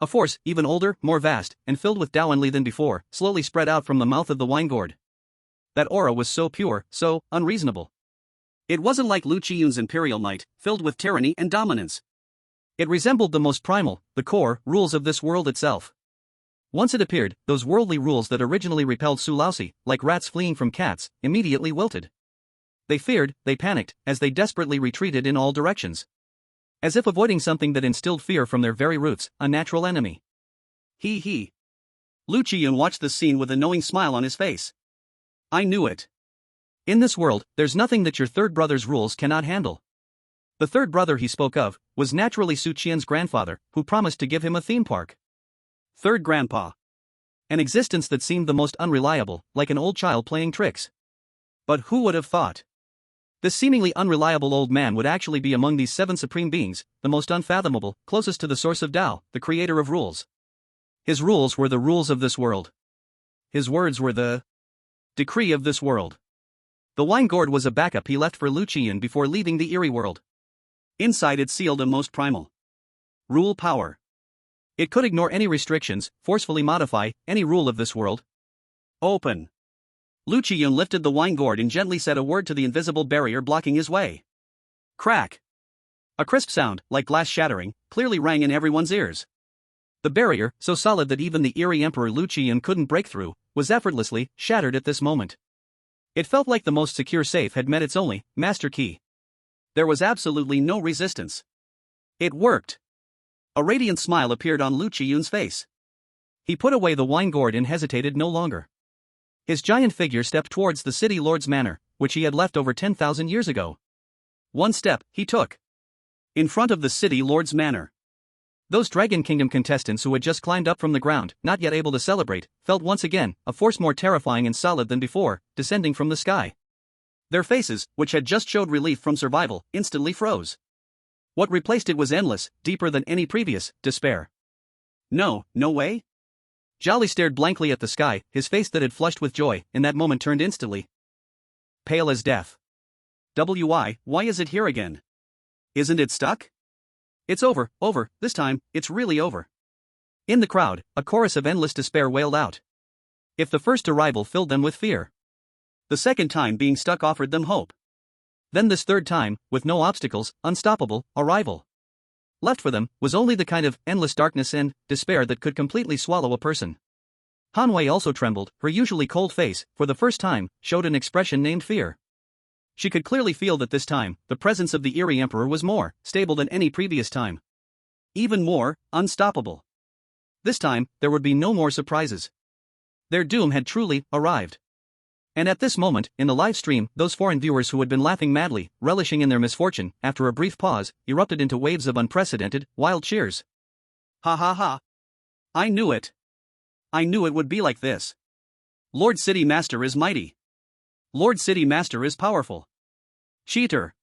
A force, even older, more vast, and filled with Daoanli than before, slowly spread out from the mouth of the wine gourd. That aura was so pure, so unreasonable. It wasn't like Liu Qiyun's imperial might, filled with tyranny and dominance. It resembled the most primal, the core, rules of this world itself. Once it appeared, those worldly rules that originally repelled Sulausi, like rats fleeing from cats, immediately wilted. They feared, they panicked, as they desperately retreated in all directions. As if avoiding something that instilled fear from their very roots, a natural enemy. He. Liu Qiyun watched the scene with a knowing smile on his face. I knew it. In this world, there's nothing that your third brother's rules cannot handle. The third brother he spoke of was naturally Su Qian's grandfather, who promised to give him a theme park. Third grandpa. An existence that seemed the most unreliable, like an old child playing tricks. But who would have thought? This seemingly unreliable old man would actually be among these 7 supreme beings, the most unfathomable, closest to the source of Tao, the creator of rules. His rules were the rules of this world. His words were the decree of this world. The wine gourd was a backup he left for Liu Qiyun before leaving the eerie world. Inside it sealed a most primal rule power. It could ignore any restrictions, forcefully modify any rule of this world. Open. Liu Qiyun lifted the wine gourd and gently said a word to the invisible barrier blocking his way. Crack. A crisp sound, like glass shattering, clearly rang in everyone's ears. The barrier, so solid that even the eerie Emperor Liu Qiyun couldn't break through, was effortlessly shattered at this moment. It felt like the most secure safe had met its only master key. There was absolutely no resistance. It worked. A radiant smile appeared on Liu Qiyun's face. He put away the wine gourd and hesitated no longer. His giant figure stepped towards the city lord's manor, which he had left over 10,000 years ago. One step, he took. In front of the city lord's manor. Those Dragon Kingdom contestants who had just climbed up from the ground, not yet able to celebrate, felt once again a force more terrifying and solid than before, descending from the sky. Their faces, which had just showed relief from survival, instantly froze. What replaced it was endless, deeper than any previous, despair. No way? Jolly stared blankly at the sky, his face that had flushed with joy, in that moment turned instantly pale as death. Why is it here again? Isn't it stuck? It's over, this time, it's really over. In the crowd, a chorus of endless despair wailed out. If the first arrival filled them with fear, the second time being stuck offered them hope. Then this third time, with no obstacles, unstoppable, arrival. Left for them was only the kind of endless darkness and despair that could completely swallow a person. Han Wei also trembled, her usually cold face, for the first time, showed an expression named fear. She could clearly feel that this time, the presence of the eerie emperor was more stable than any previous time. Even more unstoppable. This time, there would be no more surprises. Their doom had truly arrived. And at this moment, in the live stream, those foreign viewers who had been laughing madly, relishing in their misfortune, after a brief pause, erupted into waves of unprecedented, wild cheers. Ha ha ha. I knew it. I knew it would be like this. Lord City Master is mighty. Lord City Master is powerful. Cheater.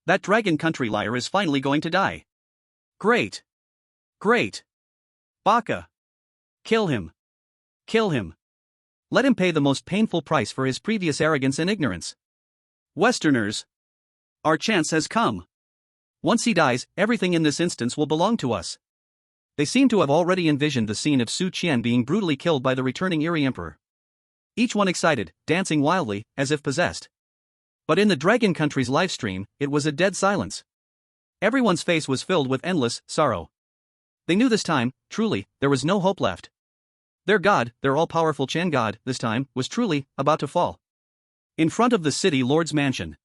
That dragon country liar is finally going to die. Great. Great. Baka. Kill him. Kill him. Let him pay the most painful price for his previous arrogance and ignorance. Westerners. Our chance has come. Once he dies, everything in this instance will belong to us. They seem to have already envisioned the scene of Su Qian being brutally killed by the returning eerie emperor. Each one excited, dancing wildly, as if possessed. But in the Dragon Country's livestream, it was a dead silence. Everyone's face was filled with endless sorrow. They knew this time, truly, there was no hope left. Their god, their all-powerful Cheng god, this time, was truly about to fall. In front of the city lord's mansion,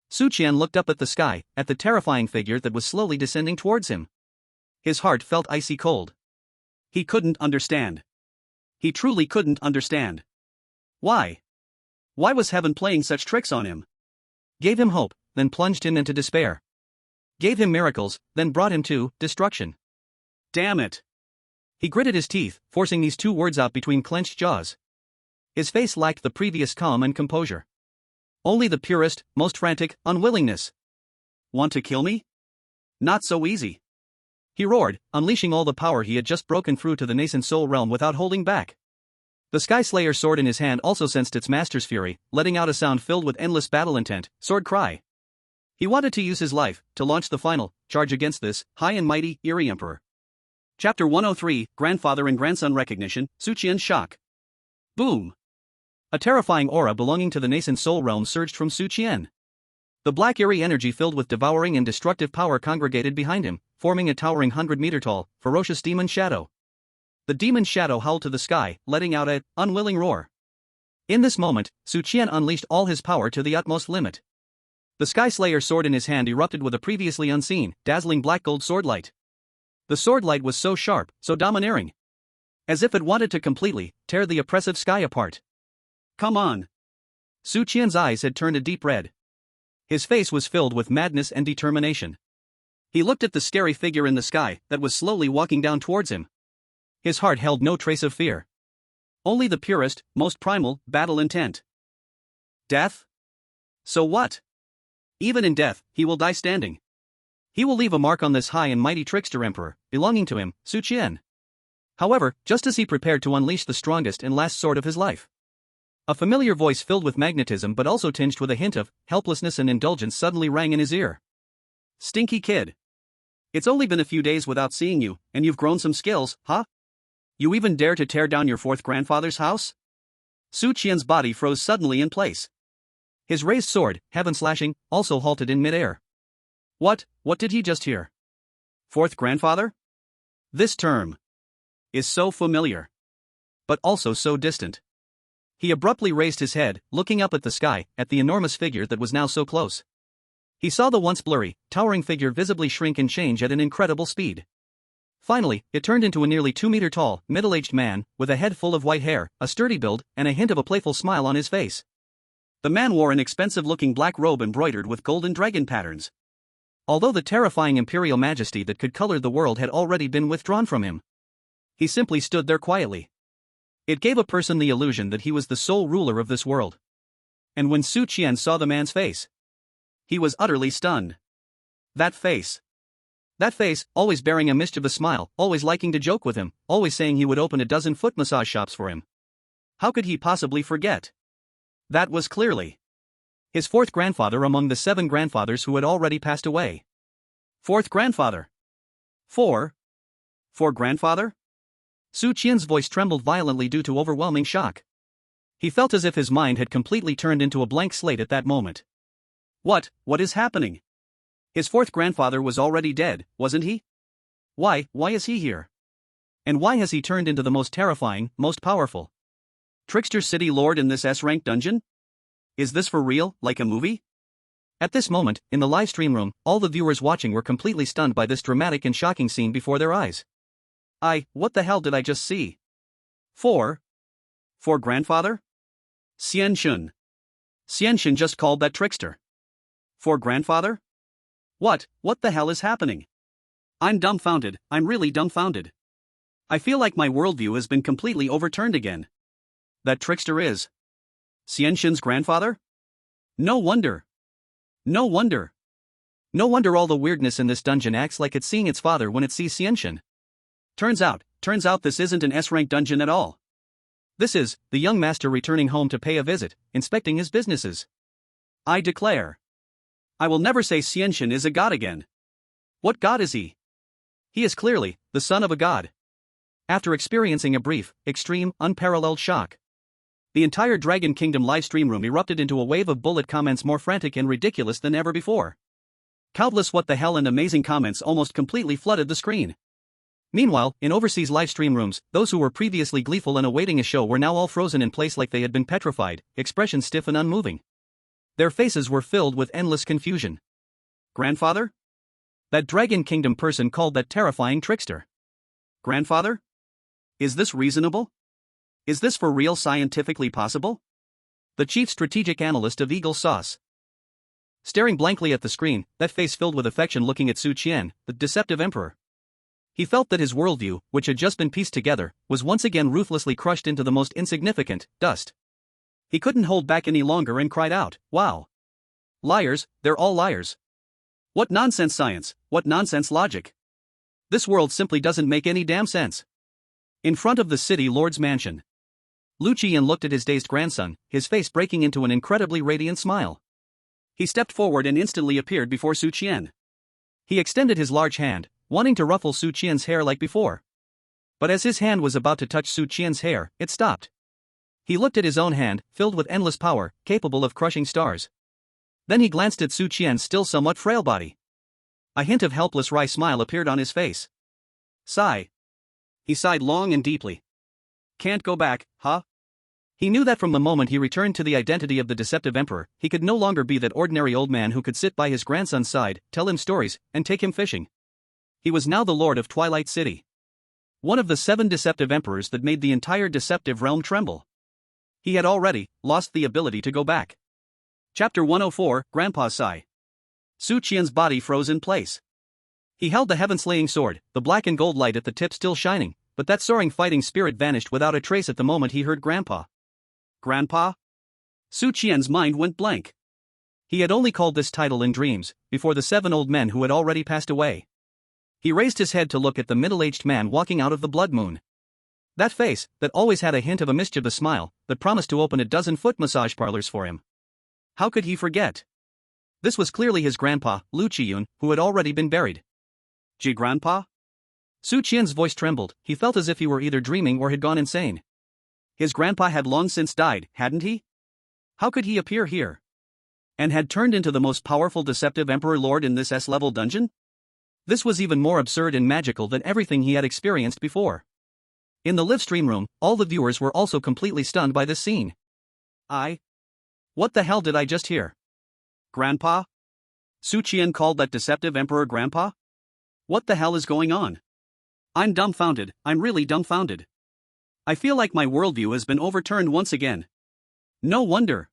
Su Qian looked up at the sky, at the terrifying figure that was slowly descending towards him. His heart felt icy cold. He couldn't understand. He truly couldn't understand. Why? Why was heaven playing such tricks on him? Gave him hope, then plunged him into despair. Gave him miracles, then brought him to destruction. Damn it. He gritted his teeth, forcing these two words out between clenched jaws. His face lacked the previous calm and composure. Only the purest, most frantic unwillingness. Want to kill me? Not so easy. He roared, unleashing all the power he had just broken through to the nascent soul realm without holding back. The Sky Slayer sword in his hand also sensed its master's fury, letting out a sound filled with endless battle intent, sword cry. He wanted to use his life to launch the final charge against this high and mighty eerie emperor. Chapter 103, Grandfather and Grandson Recognition, Su Qian's Shock. Boom. A terrifying aura belonging to the nascent soul realm surged from Su Qian. The black eerie energy filled with devouring and destructive power congregated behind him, forming a towering 100-meter-tall, ferocious demon shadow. The demon shadow howled to the sky, letting out an unwilling roar. In this moment, Su Qian unleashed all his power to the utmost limit. The Sky Slayer sword in his hand erupted with a previously unseen, dazzling black gold sword light. The sword light was so sharp, so domineering. As if it wanted to completely tear the oppressive sky apart. Come on. Su Qian's eyes had turned a deep red. His face was filled with madness and determination. He looked at the scary figure in the sky that was slowly walking down towards him. His heart held no trace of fear. Only the purest, most primal, battle intent. Death? So what? Even in death, he will die standing. He will leave a mark on this high and mighty trickster emperor, belonging to him, Su Qian. However, just as he prepared to unleash the strongest and last sword of his life, a familiar voice filled with magnetism but also tinged with a hint of helplessness and indulgence suddenly rang in his ear. Stinky kid. It's only been a few days without seeing you, and you've grown some skills, huh? You even dare to tear down your fourth grandfather's house? Su Qian's body froze suddenly in place. His raised sword, heaven slashing, also halted in midair. What did he just hear? Fourth grandfather? This term is so familiar, but also so distant. He abruptly raised his head, looking up at the sky, at the enormous figure that was now so close. He saw the once blurry, towering figure visibly shrink and change at an incredible speed. Finally, it turned into a nearly 2-meter-tall, middle-aged man, with a head full of white hair, a sturdy build, and a hint of a playful smile on his face. The man wore an expensive-looking black robe embroidered with golden dragon patterns. Although the terrifying imperial majesty that could color the world had already been withdrawn from him, he simply stood there quietly. It gave a person the illusion that he was the sole ruler of this world. And when Su Qian saw the man's face, he was utterly stunned. That face, always bearing a mischievous smile, always liking to joke with him, always saying he would open a dozen foot massage shops for him. How could he possibly forget? That was clearly his fourth grandfather among the 7 grandfathers who had already passed away. Fourth grandfather. 4. For grandfather? Su Qian's voice trembled violently due to overwhelming shock. He felt as if his mind had completely turned into a blank slate at that moment. What is happening? His fourth grandfather was already dead, wasn't he? Why is he here? And why has he turned into the most terrifying, most powerful Trickster City Lord in this S-rank dungeon? Is this for real, like a movie? At this moment, in the live stream room, all the viewers watching were completely stunned by this dramatic and shocking scene before their eyes. What the hell did I just see? 4. For grandfather? Xianshun just called that trickster. For grandfather? What the hell is happening? I'm dumbfounded, I'm really dumbfounded. I feel like my worldview has been completely overturned again. That trickster is Xianshun's grandfather? No wonder all the weirdness in this dungeon acts like it's seeing its father when it sees Xianshun. Turns out this isn't an S-rank dungeon at all. This is the young master returning home to pay a visit, inspecting his businesses. I declare, I will never say Xianshun is a god again. What god is he? He is clearly the son of a god. After experiencing a brief, extreme, unparalleled shock, the entire Dragon Kingdom livestream room erupted into a wave of bullet comments more frantic and ridiculous than ever before. Countless what the hell and amazing comments almost completely flooded the screen. Meanwhile, in overseas livestream rooms, those who were previously gleeful and awaiting a show were now all frozen in place like they had been petrified, expressions stiff and unmoving. Their faces were filled with endless confusion. Grandfather? That Dragon Kingdom person called that terrifying trickster. Grandfather? Is this reasonable? Is this for real scientifically possible? The chief strategic analyst of Eagle Sauce. Staring blankly at the screen, that face filled with affection looking at Su Qian, the deceptive emperor. He felt that his worldview, which had just been pieced together, was once again ruthlessly crushed into the most insignificant dust. He couldn't hold back any longer and cried out, "Wow! Liars, they're all liars. What nonsense science, what nonsense logic. This world simply doesn't make any damn sense." In front of the city lord's mansion, Liu Qiyun looked at his dazed grandson, his face breaking into an incredibly radiant smile. He stepped forward and instantly appeared before Su Qian. He extended his large hand, wanting to ruffle Su Qian's hair like before. But as his hand was about to touch Su Qian's hair, it stopped. He looked at his own hand, filled with endless power, capable of crushing stars. Then he glanced at Su Qian's still somewhat frail body. A hint of helpless wry smile appeared on his face. Sigh. He sighed long and deeply. Can't go back, huh? He knew that from the moment he returned to the identity of the deceptive emperor, he could no longer be that ordinary old man who could sit by his grandson's side, tell him stories, and take him fishing. He was now the lord of Twilight City. One of the 7 deceptive emperors that made the entire deceptive realm tremble. He had already lost the ability to go back. Chapter 104, Grandpa's Sigh. Su Qian's body froze in place. He held the heaven-slaying sword, the black and gold light at the tip still shining, but that soaring fighting spirit vanished without a trace at the moment he heard Grandpa. Grandpa? Su Qian's mind went blank. He had only called this title in dreams, before the 7 old men who had already passed away. He raised his head to look at the middle-aged man walking out of the blood moon. That face, that always had a hint of a mischievous smile, that promised to open a dozen foot massage parlors for him. How could he forget? This was clearly his grandpa, Liu Qiyun, who had already been buried. Grandpa? Su Qian's voice trembled, he felt as if he were either dreaming or had gone insane. His grandpa had long since died, hadn't he? How could he appear here? And had turned into the most powerful deceptive emperor lord in this S-level dungeon? This was even more absurd and magical than everything he had experienced before. In the live stream room, all the viewers were also completely stunned by this scene. What the hell did I just hear? Grandpa? Su Qian called that deceptive emperor Grandpa? What the hell is going on? I'm dumbfounded, I'm really dumbfounded. I feel like my worldview has been overturned once again. No wonder.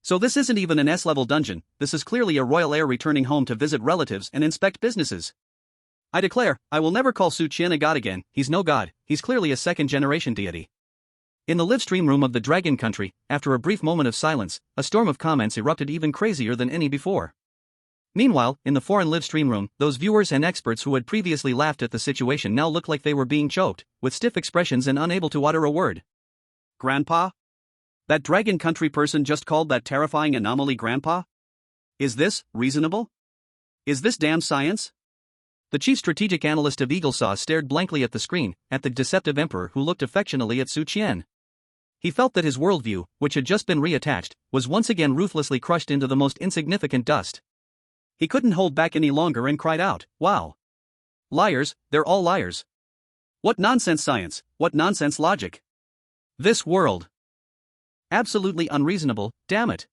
So this isn't even an S-level dungeon, this is clearly a royal heir returning home to visit relatives and inspect businesses. I declare, I will never call Su Qian a god again, he's no god, he's clearly a second-generation deity. In the live stream room of the Dragon Country, after a brief moment of silence, a storm of comments erupted even crazier than any before. Meanwhile, in the foreign live stream room, those viewers and experts who had previously laughed at the situation now looked like they were being choked, with stiff expressions and unable to utter a word. Grandpa? That Dragon Country person just called that terrifying anomaly Grandpa? Is this reasonable? Is this damn science? The chief strategic analyst of Eaglesaw stared blankly at the screen, at the deceptive emperor who looked affectionately at Su Qian. He felt that his worldview, which had just been reattached, was once again ruthlessly crushed into the most insignificant dust. He couldn't hold back any longer and cried out, "Wow! Liars, they're all liars. What nonsense science, what nonsense logic. This world. Absolutely unreasonable, damn it."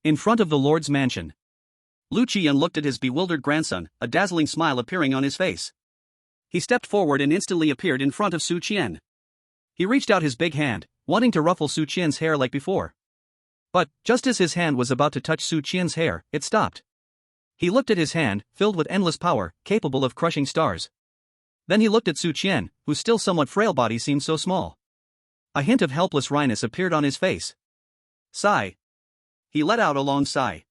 In front of the Lord's mansion, Liu Qiyun looked at his bewildered grandson, a dazzling smile appearing on his face. He stepped forward and instantly appeared in front of Su Qian. He reached out his big hand, wanting to ruffle Su Qian's hair like before. But, just as his hand was about to touch Su Qian's hair, it stopped. He looked at his hand, filled with endless power, capable of crushing stars. Then he looked at Su Qian, whose still somewhat frail body seemed so small. A hint of helpless wryness appeared on his face. Sigh. He let out a long sigh.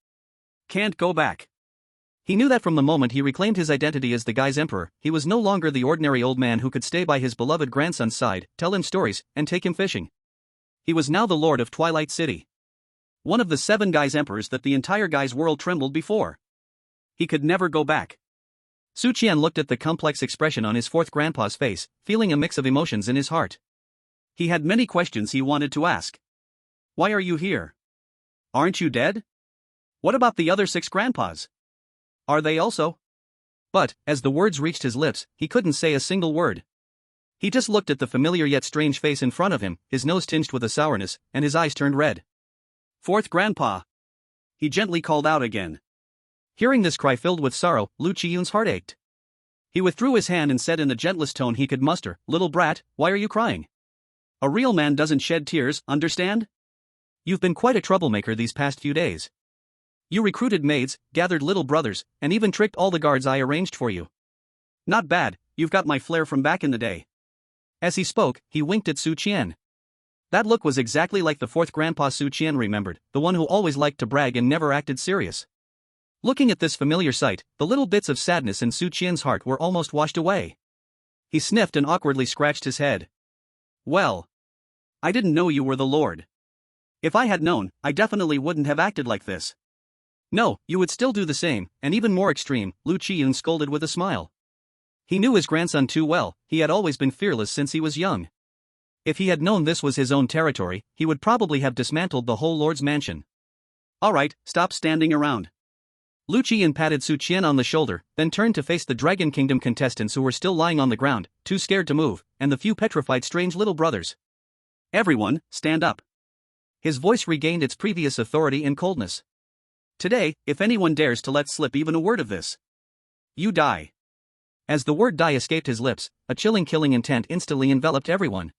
Can't go back. He knew that from the moment he reclaimed his identity as the guy's emperor, he was no longer the ordinary old man who could stay by his beloved grandson's side, tell him stories, and take him fishing. He was now the lord of Twilight City. One of the 7 guys emperors that the entire guy's world trembled before. He could never go back. Su Qian looked at the complex expression on his 4th grandpa's face, feeling a mix of emotions in his heart. He had many questions he wanted to ask. Why are you here? Aren't you dead? What about the other 6 grandpas? Are they also? But, as the words reached his lips, he couldn't say a single word. He just looked at the familiar yet strange face in front of him, his nose tinged with a sourness, and his eyes turned red. 4th grandpa. He gently called out again. Hearing this cry filled with sorrow, Liu Qiyun's heart ached. He withdrew his hand and said in the gentlest tone he could muster, "Little brat, why are you crying? A real man doesn't shed tears, understand? You've been quite a troublemaker these past few days. You recruited maids, gathered little brothers, and even tricked all the guards I arranged for you. Not bad, you've got my flair from back in the day." As he spoke, he winked at Su Qian. That look was exactly like the 4th grandpa Su Qian remembered, the one who always liked to brag and never acted serious. Looking at this familiar sight, the little bits of sadness in Su Qian's heart were almost washed away. He sniffed and awkwardly scratched his head. Well, I didn't know you were the Lord. If I had known, I definitely wouldn't have acted like this. No, you would still do the same, and even more extreme, Liu Qiyun scolded with a smile. He knew his grandson too well, he had always been fearless since he was young. If he had known this was his own territory, he would probably have dismantled the whole lord's mansion. Alright, stop standing around. Liu Qiyun patted Su Qian on the shoulder, then turned to face the Dragon Kingdom contestants who were still lying on the ground, too scared to move, and the few petrified strange little brothers. Everyone, stand up. His voice regained its previous authority and coldness. Today, if anyone dares to let slip even a word of this, you die. As the word die escaped his lips, a chilling killing intent instantly enveloped everyone.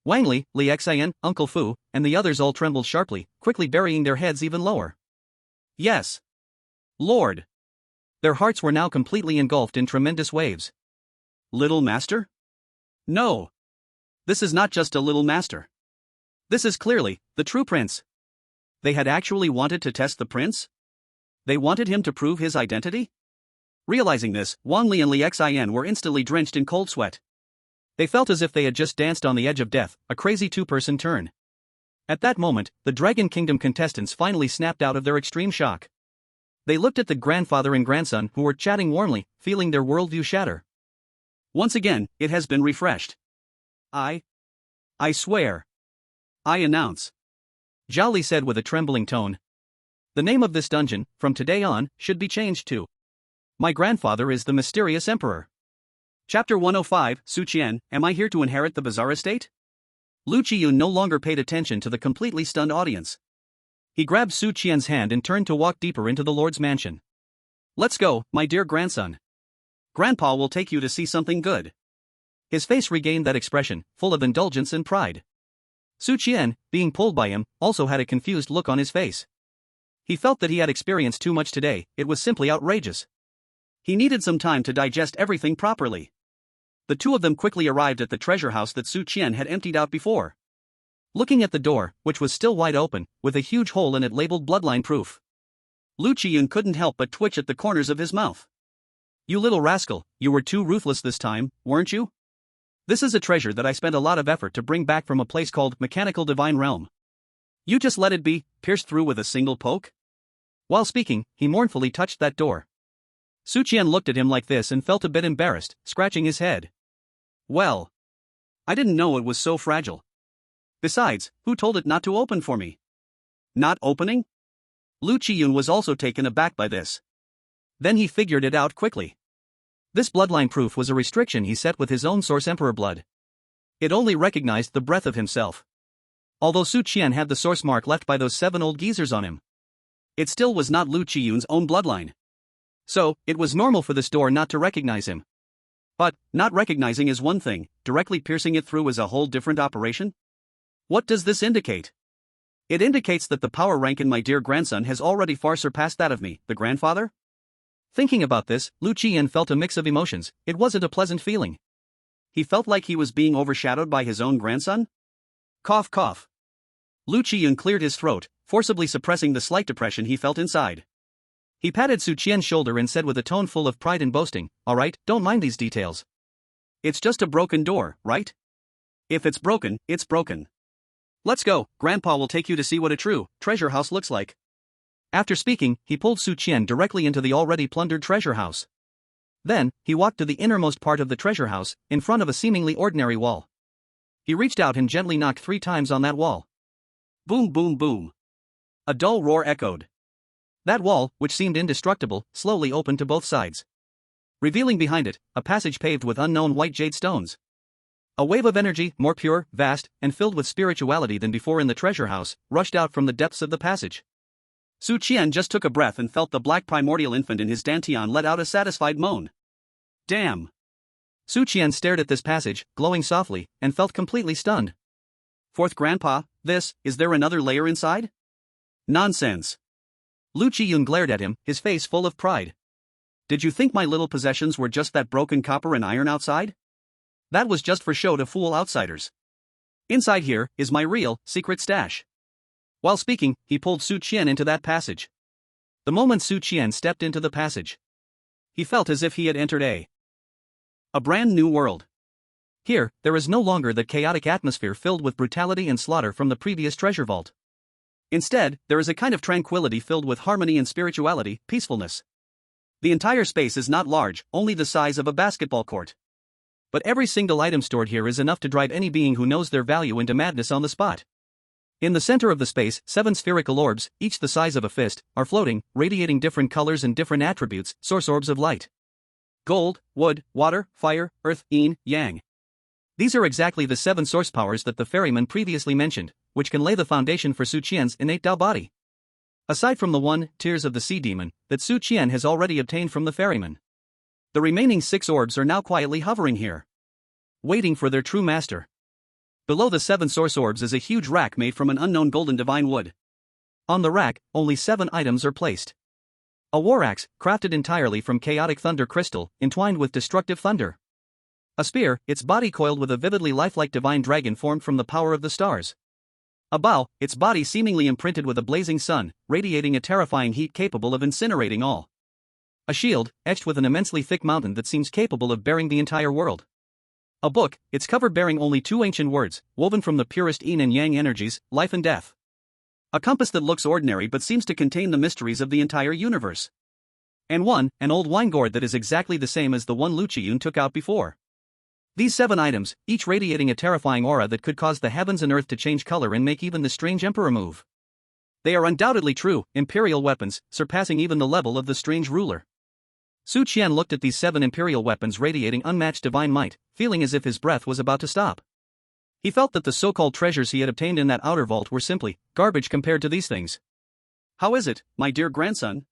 Wang Li, Liu Qiyun, Uncle Fu, and the others all trembled sharply, quickly burying their heads even lower. Yes. Lord. Their hearts were now completely engulfed in tremendous waves. Little master? No. This is not just a little master. This is clearly the true prince. They had actually wanted to test the prince? They wanted him to prove his identity? Realizing this, Wang Li and Liu Qiyun were instantly drenched in cold sweat. They felt as if they had just danced on the edge of death, a crazy 2-person turn. At that moment, the Dragon Kingdom contestants finally snapped out of their extreme shock. They looked at the grandfather and grandson who were chatting warmly, feeling their worldview shatter. Once again, it has been refreshed. I swear. I announce. Zhao Li said with a trembling tone. The name of this dungeon, from today on, should be changed to My Grandfather is the Mysterious Emperor. Chapter 105, Su Qian, am I here to inherit the bizarre estate? Liu Qiyun no longer paid attention to the completely stunned audience. He grabbed Su Qian's hand and turned to walk deeper into the Lord's mansion. Let's go, my dear grandson. Grandpa will take you to see something good. His face regained that expression, full of indulgence and pride. Su Qian, being pulled by him, also had a confused look on his face. He felt that he had experienced too much today, it was simply outrageous. He needed some time to digest everything properly. The two of them quickly arrived at the treasure house that Su Qian had emptied out before. Looking at the door, which was still wide open, with a huge hole in it labeled bloodline proof, Liu Qiyun couldn't help but twitch at the corners of his mouth. You little rascal, you were too ruthless this time, weren't you? This is a treasure that I spent a lot of effort to bring back from a place called Mechanical Divine Realm. You just let it be, pierced through with a single poke? While speaking, he mournfully touched that door. Su Qian looked at him like this and felt a bit embarrassed, scratching his head. Well, I didn't know it was so fragile. Besides, who told it not to open for me? Not opening? Liu Qiyun was also taken aback by this. Then he figured it out quickly. This bloodline proof was a restriction he set with his own source emperor blood. It only recognized the breath of himself. Although Su Qian had the source mark left by those 7 old geezers on him, it still was not Liu Qiyun's own bloodline. So, it was normal for this door not to recognize him. But, not recognizing is one thing, directly piercing it through is a whole different operation? What does this indicate? It indicates that the power rank in my dear grandson has already far surpassed that of me, the grandfather? Thinking about this, Liu Qiyun felt a mix of emotions. It wasn't a pleasant feeling. He felt like he was being overshadowed by his own grandson? Cough cough. Liu Qiyun cleared his throat, forcibly suppressing the slight depression he felt inside. He patted Su Qian's shoulder and said with a tone full of pride and boasting, "Alright, don't mind these details. It's just a broken door, right? If it's broken, it's broken. Let's go, Grandpa will take you to see what a true treasure house looks like." After speaking, he pulled Su Qian directly into the already plundered treasure house. Then, he walked to the innermost part of the treasure house, in front of a seemingly ordinary wall. He reached out and gently knocked 3 times on that wall. Boom boom boom. A dull roar echoed. That wall, which seemed indestructible, slowly opened to both sides, revealing behind it a passage paved with unknown white jade stones. A wave of energy, more pure, vast, and filled with spirituality than before in the treasure house, rushed out from the depths of the passage. Su Qian just took a breath and felt the black primordial infant in his dantian let out a satisfied moan. Damn. Su Qian stared at this passage, glowing softly, and felt completely stunned. Fourth Grandpa, is there another layer inside? Nonsense. Liu Qiyun glared at him, his face full of pride. Did you think my little possessions were just that broken copper and iron outside? That was just for show to fool outsiders. Inside here is my real, secret stash. While speaking, he pulled Su Qian into that passage. The moment Su Qian stepped into the passage, he felt as if he had entered a brand new world. Here, there is no longer that chaotic atmosphere filled with brutality and slaughter from the previous treasure vault. Instead, there is a kind of tranquility filled with harmony and spirituality, peacefulness. The entire space is not large, only the size of a basketball court. But every single item stored here is enough to drive any being who knows their value into madness on the spot. In the center of the space, 7 spherical orbs, each the size of a fist, are floating, radiating different colors and different attributes, source orbs of light. Gold, wood, water, fire, earth, yin, yang. These are exactly the 7 source powers that the ferryman previously mentioned, which can lay the foundation for Su Qian's innate Dao body. Aside from the 1, Tears of the Sea Demon, that Su Qian has already obtained from the ferryman, the remaining 6 orbs are now quietly hovering here, waiting for their true master. Below the 7 source orbs is a huge rack made from an unknown golden divine wood. On the rack, only 7 items are placed. A war axe, crafted entirely from chaotic thunder crystal, entwined with destructive thunder. A spear, its body coiled with a vividly lifelike divine dragon formed from the power of the stars. A bow, its body seemingly imprinted with a blazing sun, radiating a terrifying heat capable of incinerating all. A shield, etched with an immensely thick mountain that seems capable of bearing the entire world. A book, its cover bearing only 2 ancient words, woven from the purest yin and yang energies, life and death. A compass that looks ordinary but seems to contain the mysteries of the entire universe. And an old wine gourd that is exactly the same as the one Liu Qiyun took out before. These 7 items, each radiating a terrifying aura that could cause the heavens and earth to change color and make even the strange emperor move. They are undoubtedly true, imperial weapons, surpassing even the level of the strange ruler. Su Qian looked at these 7 imperial weapons radiating unmatched divine might, feeling as if his breath was about to stop. He felt that the so-called treasures he had obtained in that outer vault were simply garbage compared to these things. How is it, my dear grandson?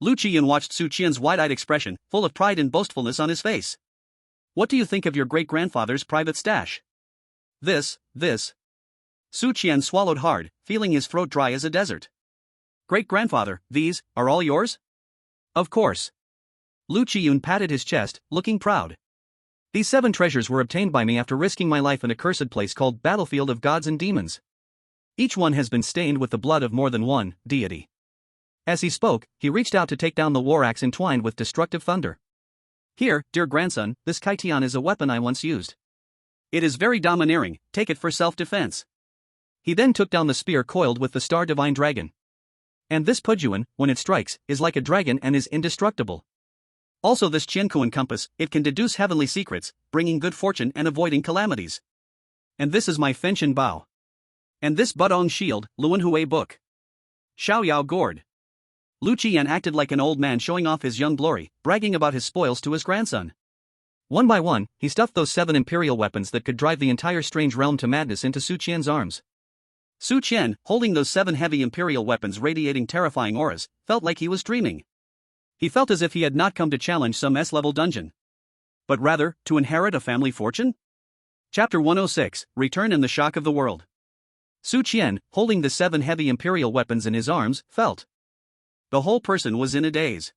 Liu Qiyun watched Su Qian's wide-eyed expression, full of pride and boastfulness on his face. What do you think of your great-grandfather's private stash? This. Su Qian swallowed hard, feeling his throat dry as a desert. Great-grandfather, these are all yours? Of course. Liu Qiyun patted his chest, looking proud. These 7 treasures were obtained by me after risking my life in a cursed place called Battlefield of Gods and Demons. Each one has been stained with the blood of more than one deity. As he spoke, he reached out to take down the war axe entwined with destructive thunder. Here, dear grandson, this Qian is a weapon I once used. It is very domineering, take it for self-defense. He then took down the spear coiled with the star divine dragon. And this Pujuan, when it strikes, is like a dragon and is indestructible. Also this Qian compass, it can deduce heavenly secrets, bringing good fortune and avoiding calamities. And this is my Fenshin Bao. And this Budong shield, Luanhui book. Xiaoyao gourd. Liu Qiyun acted like an old man showing off his young glory, bragging about his spoils to his grandson. One by one, he stuffed those 7 imperial weapons that could drive the entire strange realm to madness into Su Qian's arms. Su Qian, holding those 7 heavy imperial weapons radiating terrifying auras, felt like he was dreaming. He felt as if he had not come to challenge some S-level dungeon, but rather, to inherit a family fortune? Chapter 106, Return and the Shock of the World. Su Qian, holding the 7 heavy imperial weapons in his arms, felt. The whole person was in a daze.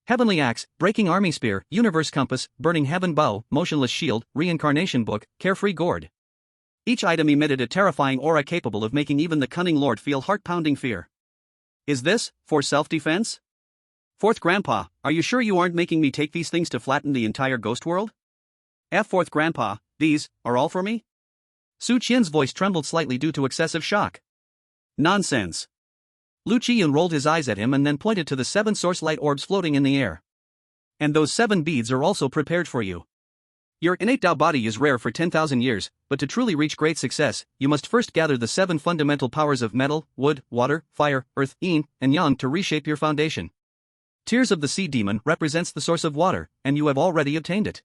Heavenly Axe, Breaking Army Spear, Universe Compass, Burning Heaven Bow, Motionless Shield, Reincarnation Book, Carefree Gourd. Each item emitted a terrifying aura capable of making even the cunning lord feel heart-pounding fear. Is this, for self-defense? Fourth Grandpa, are you sure you aren't making me take these things to flatten the entire ghost world? Fourth Grandpa, these are all for me? Su Qian's voice trembled slightly due to excessive shock. Nonsense. Liu Qiyun rolled his eyes at him and then pointed to the 7 source light orbs floating in the air. And those 7 beads are also prepared for you. Your innate Dao body is rare for 10,000 years, but to truly reach great success, you must first gather the 7 fundamental powers of metal, wood, water, fire, earth, yin, and yang to reshape your foundation. Tears of the Sea Demon represents the source of water, and you have already obtained it.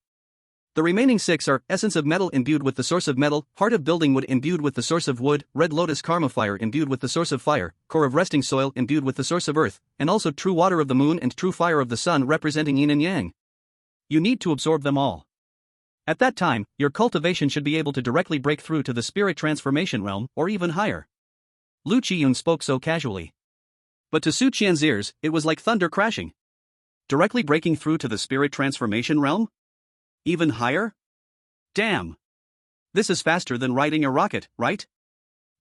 The remaining 6 are Essence of Metal imbued with the source of metal, Heart of Building Wood imbued with the source of wood, Red Lotus Karma Fire imbued with the source of fire, Core of Resting Soil imbued with the source of earth, and also True Water of the Moon and True Fire of the Sun representing yin and yang. You need to absorb them all. At that time, your cultivation should be able to directly break through to the spirit transformation realm, or even higher. Liu Qiyun spoke so casually. But to Su Qian's ears, it was like thunder crashing. Directly breaking through to the spirit transformation realm? Even higher? Damn. This is faster than riding a rocket, right?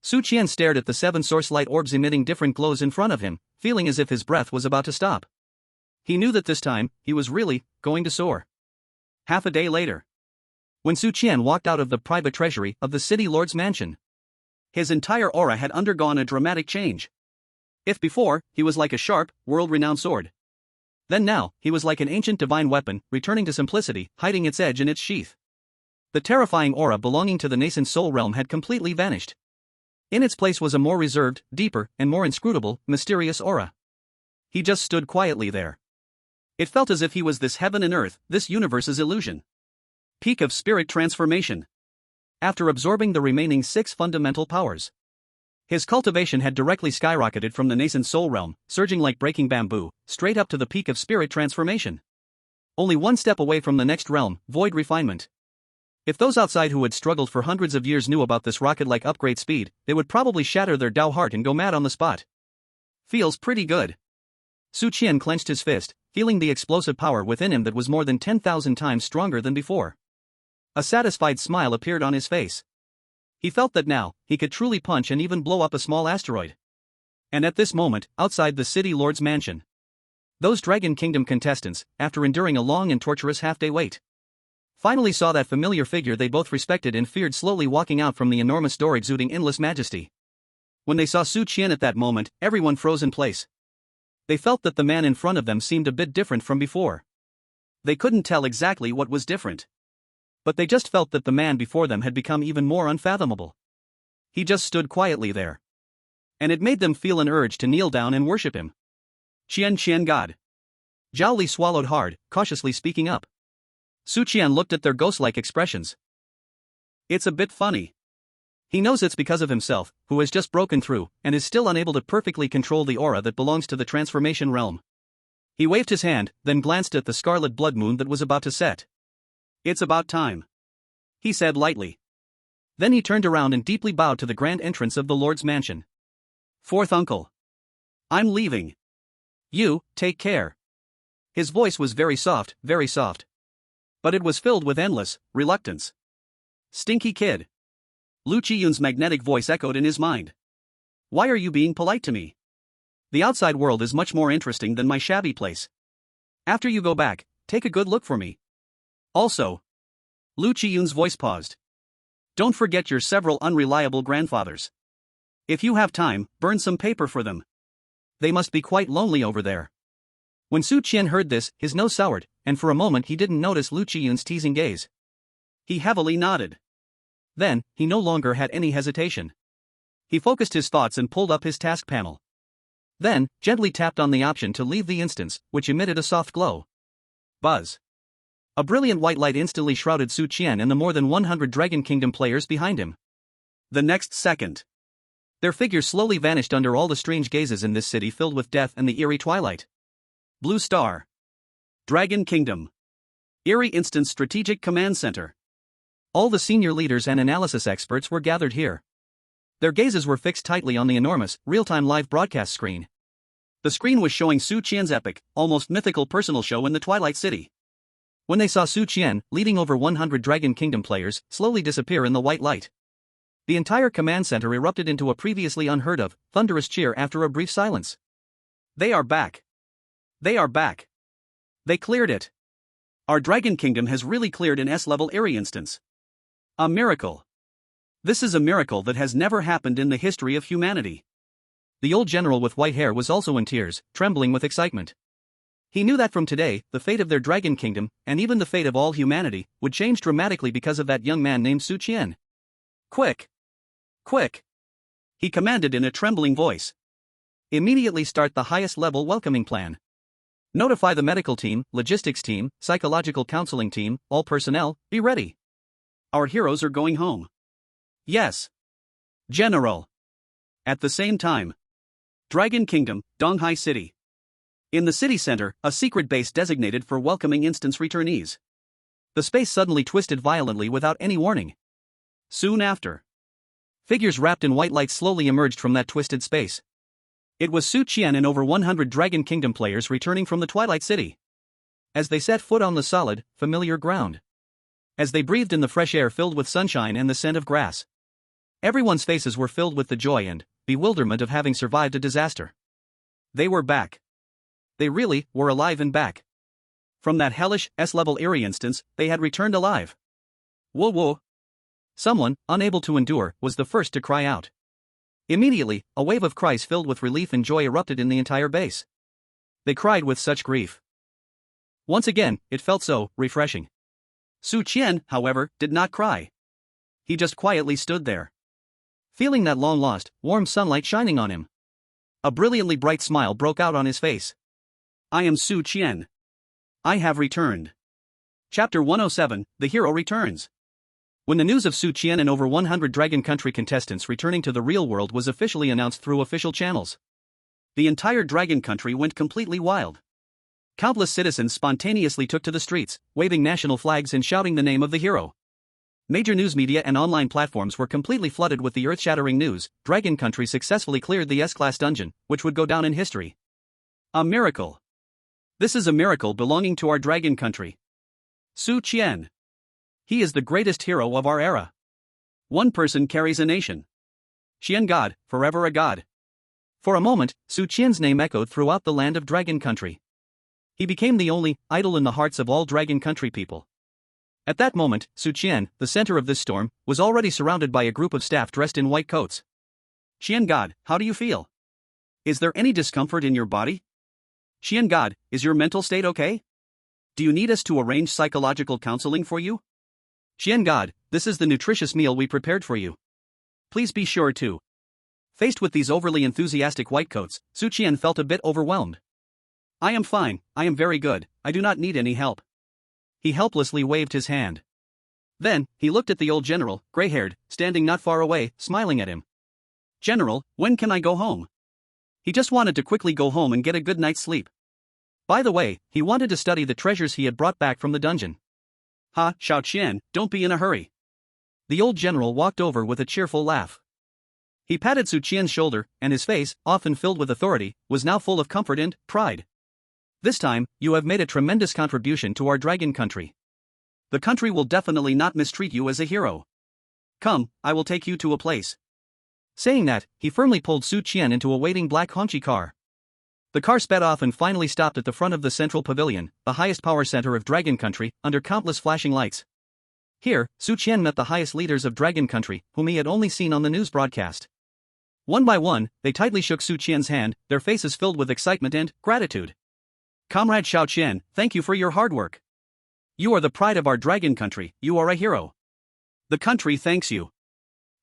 Su Qian stared at the 7 source light orbs emitting different glows in front of him, feeling as if his breath was about to stop. He knew that this time, he was really going to soar. Half a day later, when Su Qian walked out of the private treasury of the city lord's mansion, his entire aura had undergone a dramatic change. If before, he was like a sharp, world-renowned sword, then now, he was like an ancient divine weapon, returning to simplicity, hiding its edge in its sheath. The terrifying aura belonging to the nascent soul realm had completely vanished. In its place was a more reserved, deeper, and more inscrutable, mysterious aura. He just stood quietly there. It felt as if he was this heaven and earth, this universe's illusion. Peak of spirit transformation. After absorbing the remaining 6 fundamental powers, his cultivation had directly skyrocketed from the nascent soul realm, surging like breaking bamboo, straight up to the peak of spirit transformation. Only one step away from the next realm, void refinement. If those outside who had struggled for hundreds of years knew about this rocket-like upgrade speed, they would probably shatter their Dao heart and go mad on the spot. Feels pretty good. Su Qian clenched his fist, feeling the explosive power within him that was more than 10,000 times stronger than before. A satisfied smile appeared on his face. He felt that now, he could truly punch and even blow up a small asteroid. And at this moment, outside the city lord's mansion, those Dragon Kingdom contestants, after enduring a long and torturous half-day wait, finally saw that familiar figure they both respected and feared slowly walking out from the enormous door exuding endless majesty. When they saw Su Qian at that moment, everyone froze in place. They felt that the man in front of them seemed a bit different from before. They couldn't tell exactly what was different, but they just felt that the man before them had become even more unfathomable. He just stood quietly there. And it made them feel an urge to kneel down and worship him. Qian God. Zhao Li swallowed hard, cautiously speaking up. Su Qian looked at their ghost-like expressions. It's a bit funny. He knows it's because of himself, who has just broken through, and is still unable to perfectly control the aura that belongs to the transformation realm. He waved his hand, then glanced at the scarlet blood moon that was about to set. It's about time, he said lightly. Then he turned around and deeply bowed to the grand entrance of the Lord's mansion. Fourth uncle. I'm leaving. You, take care. His voice was very soft, but it was filled with endless reluctance. Stinky kid. Liu Qiyun's magnetic voice echoed in his mind. Why are you being polite to me? The outside world is much more interesting than my shabby place. After you go back, take a good look for me. Also, Liu Qiyun's voice paused. Don't forget your several unreliable grandfathers. If you have time, burn some paper for them. They must be quite lonely over there. When Su Qian heard this, his nose soured, and for a moment he didn't notice Liu Qiyun's teasing gaze. He heavily nodded. Then, he no longer had any hesitation. He focused his thoughts and pulled up his task panel. Then, gently tapped on the option to leave the instance, which emitted a soft glow. Buzz. A brilliant white light instantly shrouded Su Qian and the more than 100 Dragon Kingdom players behind him. The next second, their figures slowly vanished under all the strange gazes in this city filled with death and the eerie twilight. Blue Star. Dragon Kingdom. Eerie Instance Strategic Command Center. All the senior leaders and analysis experts were gathered here. Their gazes were fixed tightly on the enormous, real-time live broadcast screen. The screen was showing Su Qian's epic, almost mythical personal show in the Twilight City. When they saw Su Qian, leading over 100 Dragon Kingdom players, slowly disappear in the white light, the entire command center erupted into a previously unheard-of, thunderous cheer after a brief silence. They are back. They are back. They cleared it. Our Dragon Kingdom has really cleared an S-level eerie instance. A miracle. This is a miracle that has never happened in the history of humanity. The old general with white hair was also in tears, trembling with excitement. He knew that from today, the fate of their Dragon Kingdom, and even the fate of all humanity, would change dramatically because of that young man named Su Qian. Quick! Quick! He commanded in a trembling voice. Immediately start the highest level welcoming plan. Notify the medical team, logistics team, psychological counseling team, all personnel, be ready. Our heroes are going home. Yes. General. At the same time. Dragon Kingdom, Donghai City. In the city center, a secret base designated for welcoming instance returnees. The space suddenly twisted violently without any warning. Soon after, figures wrapped in white light slowly emerged from that twisted space. It was Su Qian and over 100 Dragon Kingdom players returning from the Twilight City. As they set foot on the solid, familiar ground. As they breathed in the fresh air filled with sunshine and the scent of grass. Everyone's faces were filled with the joy and bewilderment of having survived a disaster. They were back. They really were alive and back. From that hellish, S-level eerie instance, they had returned alive. Whoa whoa. Someone, unable to endure, was the first to cry out. Immediately, a wave of cries filled with relief and joy erupted in the entire base. They cried with such grief. Once again, it felt so refreshing. Su Qian, however, did not cry. He just quietly stood there, feeling that long-lost, warm sunlight shining on him. A brilliantly bright smile broke out on his face. I am Su Qian. I have returned. Chapter 107, The Hero Returns. When the news of Su Qian and over 100 Dragon Country contestants returning to the real world was officially announced through official channels, the entire Dragon Country went completely wild. Countless citizens spontaneously took to the streets, waving national flags and shouting the name of the hero. Major news media and online platforms were completely flooded with the earth-shattering news: Dragon Country successfully cleared the S-class dungeon, which would go down in history. A miracle. This is a miracle belonging to our Dragon Country. Su Qian. He is the greatest hero of our era. One person carries a nation. Qian God, forever a god. For a moment, Su Qian's name echoed throughout the land of Dragon Country. He became the only idol in the hearts of all Dragon Country people. At that moment, Su Qian, the center of this storm, was already surrounded by a group of staff dressed in white coats. Qian God, how do you feel? Is there any discomfort in your body? Qian God, is your mental state okay? Do you need us to arrange psychological counseling for you? Qian God, this is the nutritious meal we prepared for you. Please be sure to. Faced with these overly enthusiastic whitecoats, Su Qian felt a bit overwhelmed. I am fine, I am very good, I do not need any help. He helplessly waved his hand. Then, he looked at the old general, gray-haired, standing not far away, smiling at him. General, when can I go home? He just wanted to quickly go home and get a good night's sleep. By the way, he wanted to study the treasures he had brought back from the dungeon. Ha, Shao Qian, don't be in a hurry. The old general walked over with a cheerful laugh. He patted Su Qian's shoulder, and his face, often filled with authority, was now full of comfort and pride. This time, you have made a tremendous contribution to our Dragon Country. The country will definitely not mistreat you as a hero. Come, I will take you to a place. Saying that, he firmly pulled Su Qian into a waiting black Hongqi car. The car sped off and finally stopped at the front of the central pavilion, the highest power center of Dragon Country, under countless flashing lights. Here, Su Qian met the highest leaders of Dragon Country, whom he had only seen on the news broadcast. One by one, they tightly shook Su Qian's hand, their faces filled with excitement and gratitude. Comrade Xiao Qian, thank you for your hard work. You are the pride of our dragon country, you are a hero. The country thanks you.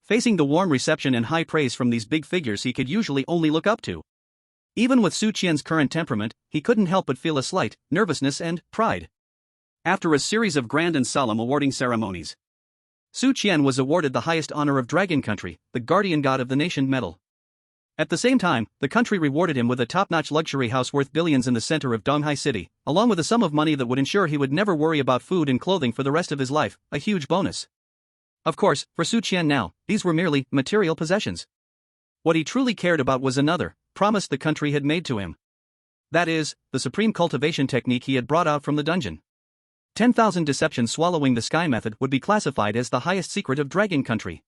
Facing the warm reception and high praise from these big figures he could usually only look up to. Even with Su Qian's current temperament, he couldn't help but feel a slight nervousness and pride. After a series of grand and solemn awarding ceremonies, Su Qian was awarded the highest honor of Dragon Country, the Guardian God of the Nation medal. At the same time, the country rewarded him with a top-notch luxury house worth billions in the center of Donghai City, along with a sum of money that would ensure he would never worry about food and clothing for the rest of his life, a huge bonus. Of course, for Su Qian now, these were merely material possessions. What he truly cared about was another promise the country had made to him. That is, the supreme cultivation technique he had brought out from the dungeon. 10,000 deceptions swallowing the sky method would be classified as the highest secret of Dragon Country.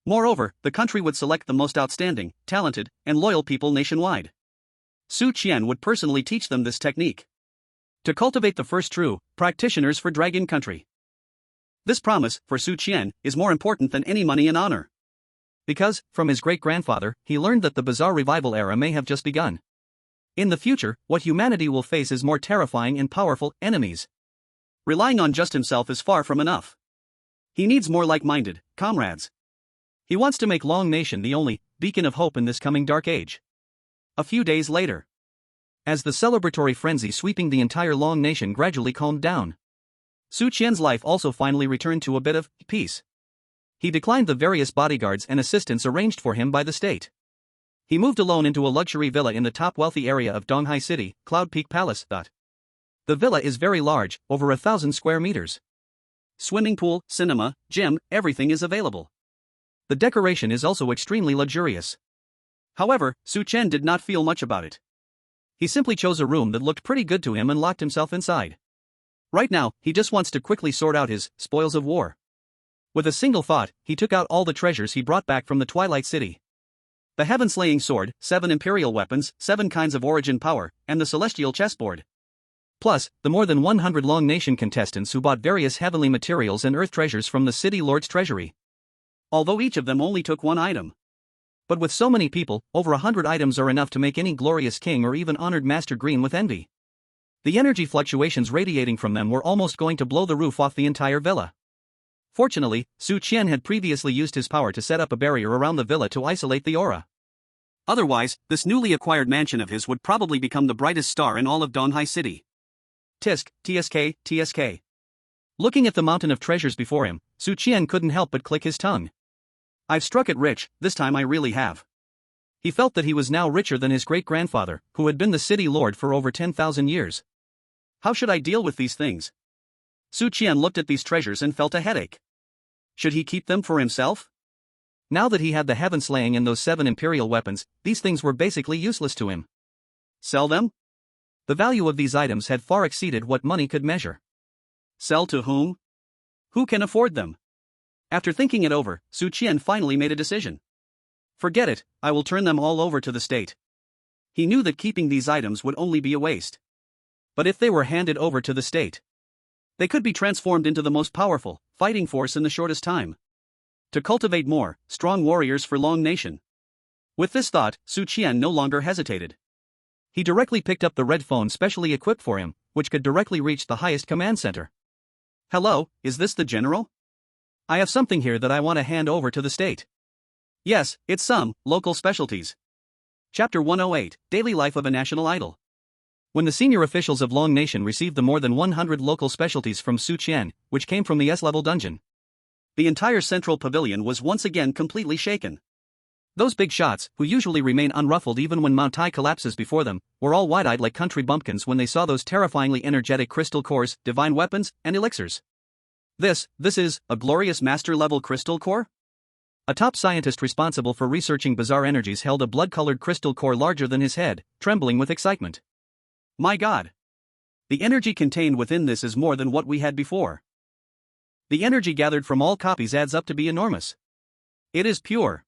Moreover, the country would select the most outstanding, talented, and loyal people nationwide. Su Qian would personally teach them this technique. To cultivate the first true practitioners for Dragon Country. This promise, for Su Qian, is more important than any money and honor. Because, from his great-grandfather, he learned that the bizarre revival era may have just begun. In the future, what humanity will face is more terrifying and powerful enemies. Relying on just himself is far from enough. He needs more like-minded comrades. He wants to make Long Nation the only beacon of hope in this coming dark age. A few days later, as the celebratory frenzy sweeping the entire Long Nation gradually calmed down, Su Qian's life also finally returned to a bit of peace. He declined the various bodyguards and assistants arranged for him by the state. He moved alone into a luxury villa in the top wealthy area of Donghai City, Cloud Peak Palace. The villa is very large, over 1,000 square meters. Swimming pool, cinema, gym, everything is available. The decoration is also extremely luxurious. However, Su Qian did not feel much about it. He simply chose a room that looked pretty good to him and locked himself inside. Right now, he just wants to quickly sort out his spoils of war. With a single thought, he took out all the treasures he brought back from the Twilight City. The heaven-slaying sword, 7 imperial weapons, 7 kinds of origin power, and the celestial chessboard. Plus, the more than 100 Long Nation contestants who bought various heavenly materials and earth treasures from the city lord's treasury. Although each of them only took 1 item. But with so many people, over 100 items are enough to make any glorious king or even honored master green with envy. The energy fluctuations radiating from them were almost going to blow the roof off the entire villa. Fortunately, Su Qian had previously used his power to set up a barrier around the villa to isolate the aura. Otherwise, this newly acquired mansion of his would probably become the brightest star in all of Donghai City. Tisk, TSK, TSK. Looking at the mountain of treasures before him, Su Qian couldn't help but click his tongue. I've struck it rich, this time I really have. He felt that he was now richer than his great-grandfather, who had been the city lord for over 10,000 years. How should I deal with these things? Su Qian looked at these treasures and felt a headache. Should he keep them for himself? Now that he had the heaven slaying and those 7 imperial weapons, these things were basically useless to him. Sell them? The value of these items had far exceeded what money could measure. Sell to whom? Who can afford them? After thinking it over, Su Qian finally made a decision. Forget it, I will turn them all over to the state. He knew that keeping these items would only be a waste. But if they were handed over to the state, they could be transformed into the most powerful fighting force in the shortest time. To cultivate more strong warriors for Long Nation. With this thought, Su Qian no longer hesitated. He directly picked up the red phone specially equipped for him, which could directly reach the highest command center. Hello, is this the general? I have something here that I want to hand over to the state. Yes, it's some local specialties. Chapter 108, Daily Life of a National Idol. When the senior officials of Long Nation received the more than 100 local specialties from Su Qian, which came from the S-level dungeon, the entire central pavilion was once again completely shaken. Those big shots, who usually remain unruffled even when Mount Tai collapses before them, were all wide-eyed like country bumpkins when they saw those terrifyingly energetic crystal cores, divine weapons, and elixirs. This is a glorious master-level crystal core? A top scientist responsible for researching bizarre energies held a blood-colored crystal core larger than his head, trembling with excitement. My God! The energy contained within this is more than what we had before. The energy gathered from all copies adds up to be enormous. It is pure.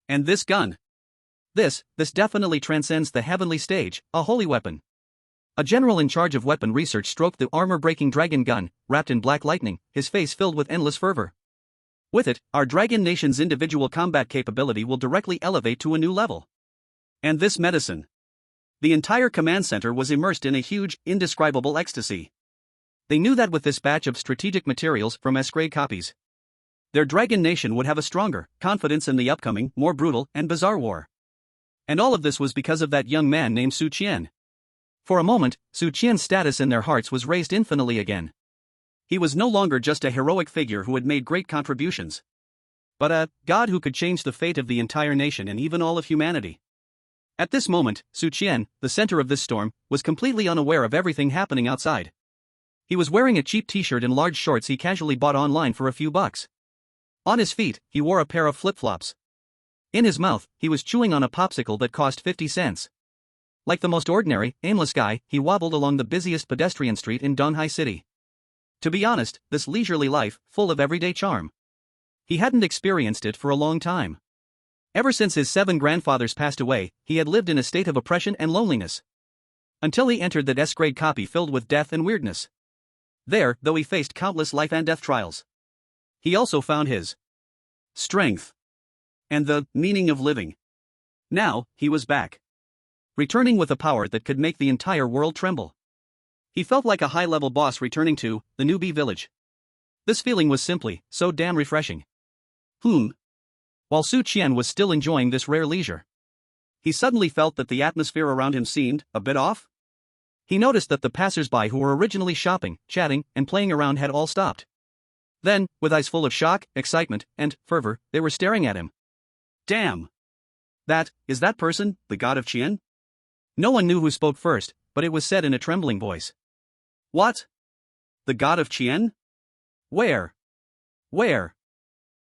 And this gun? This definitely transcends the heavenly stage, a holy weapon. A general in charge of weapon research stroked the armor-breaking dragon gun, wrapped in black lightning, his face filled with endless fervor. With it, our Dragon Nation's individual combat capability will directly elevate to a new level. And this medicine. The entire command center was immersed in a huge, indescribable ecstasy. They knew that with this batch of strategic materials from S-grade copies, their Dragon Nation would have a stronger confidence in the upcoming, more brutal and bizarre war. And all of this was because of that young man named Su Qian. For a moment, Su Qian's status in their hearts was raised infinitely again. He was no longer just a heroic figure who had made great contributions, but a god who could change the fate of the entire nation and even all of humanity. At this moment, Su Qian, the center of this storm, was completely unaware of everything happening outside. He was wearing a cheap t-shirt and large shorts he casually bought online for a few bucks. On his feet, he wore a pair of flip-flops. In his mouth, he was chewing on a popsicle that cost 50 cents. Like the most ordinary, aimless guy, he wobbled along the busiest pedestrian street in Donghai City. To be honest, this leisurely life, full of everyday charm, he hadn't experienced it for a long time. Ever since his 7 grandfathers passed away, he had lived in a state of oppression and loneliness. Until he entered that S-grade copy filled with death and weirdness. There, though he faced countless life and death trials, he also found his strength and the meaning of living. Now, he was back, returning with a power that could make the entire world tremble. He felt like a high-level boss returning to the newbie village. This feeling was simply so damn refreshing. While Su Qian was still enjoying this rare leisure, he suddenly felt that the atmosphere around him seemed a bit off. He noticed that the passers-by who were originally shopping, chatting, and playing around had all stopped. Then, with eyes full of shock, excitement, and fervor, they were staring at him. Damn! Is that person, the god of Qian? No one knew who spoke first, but it was said in a trembling voice. What? The god of Qian? Where?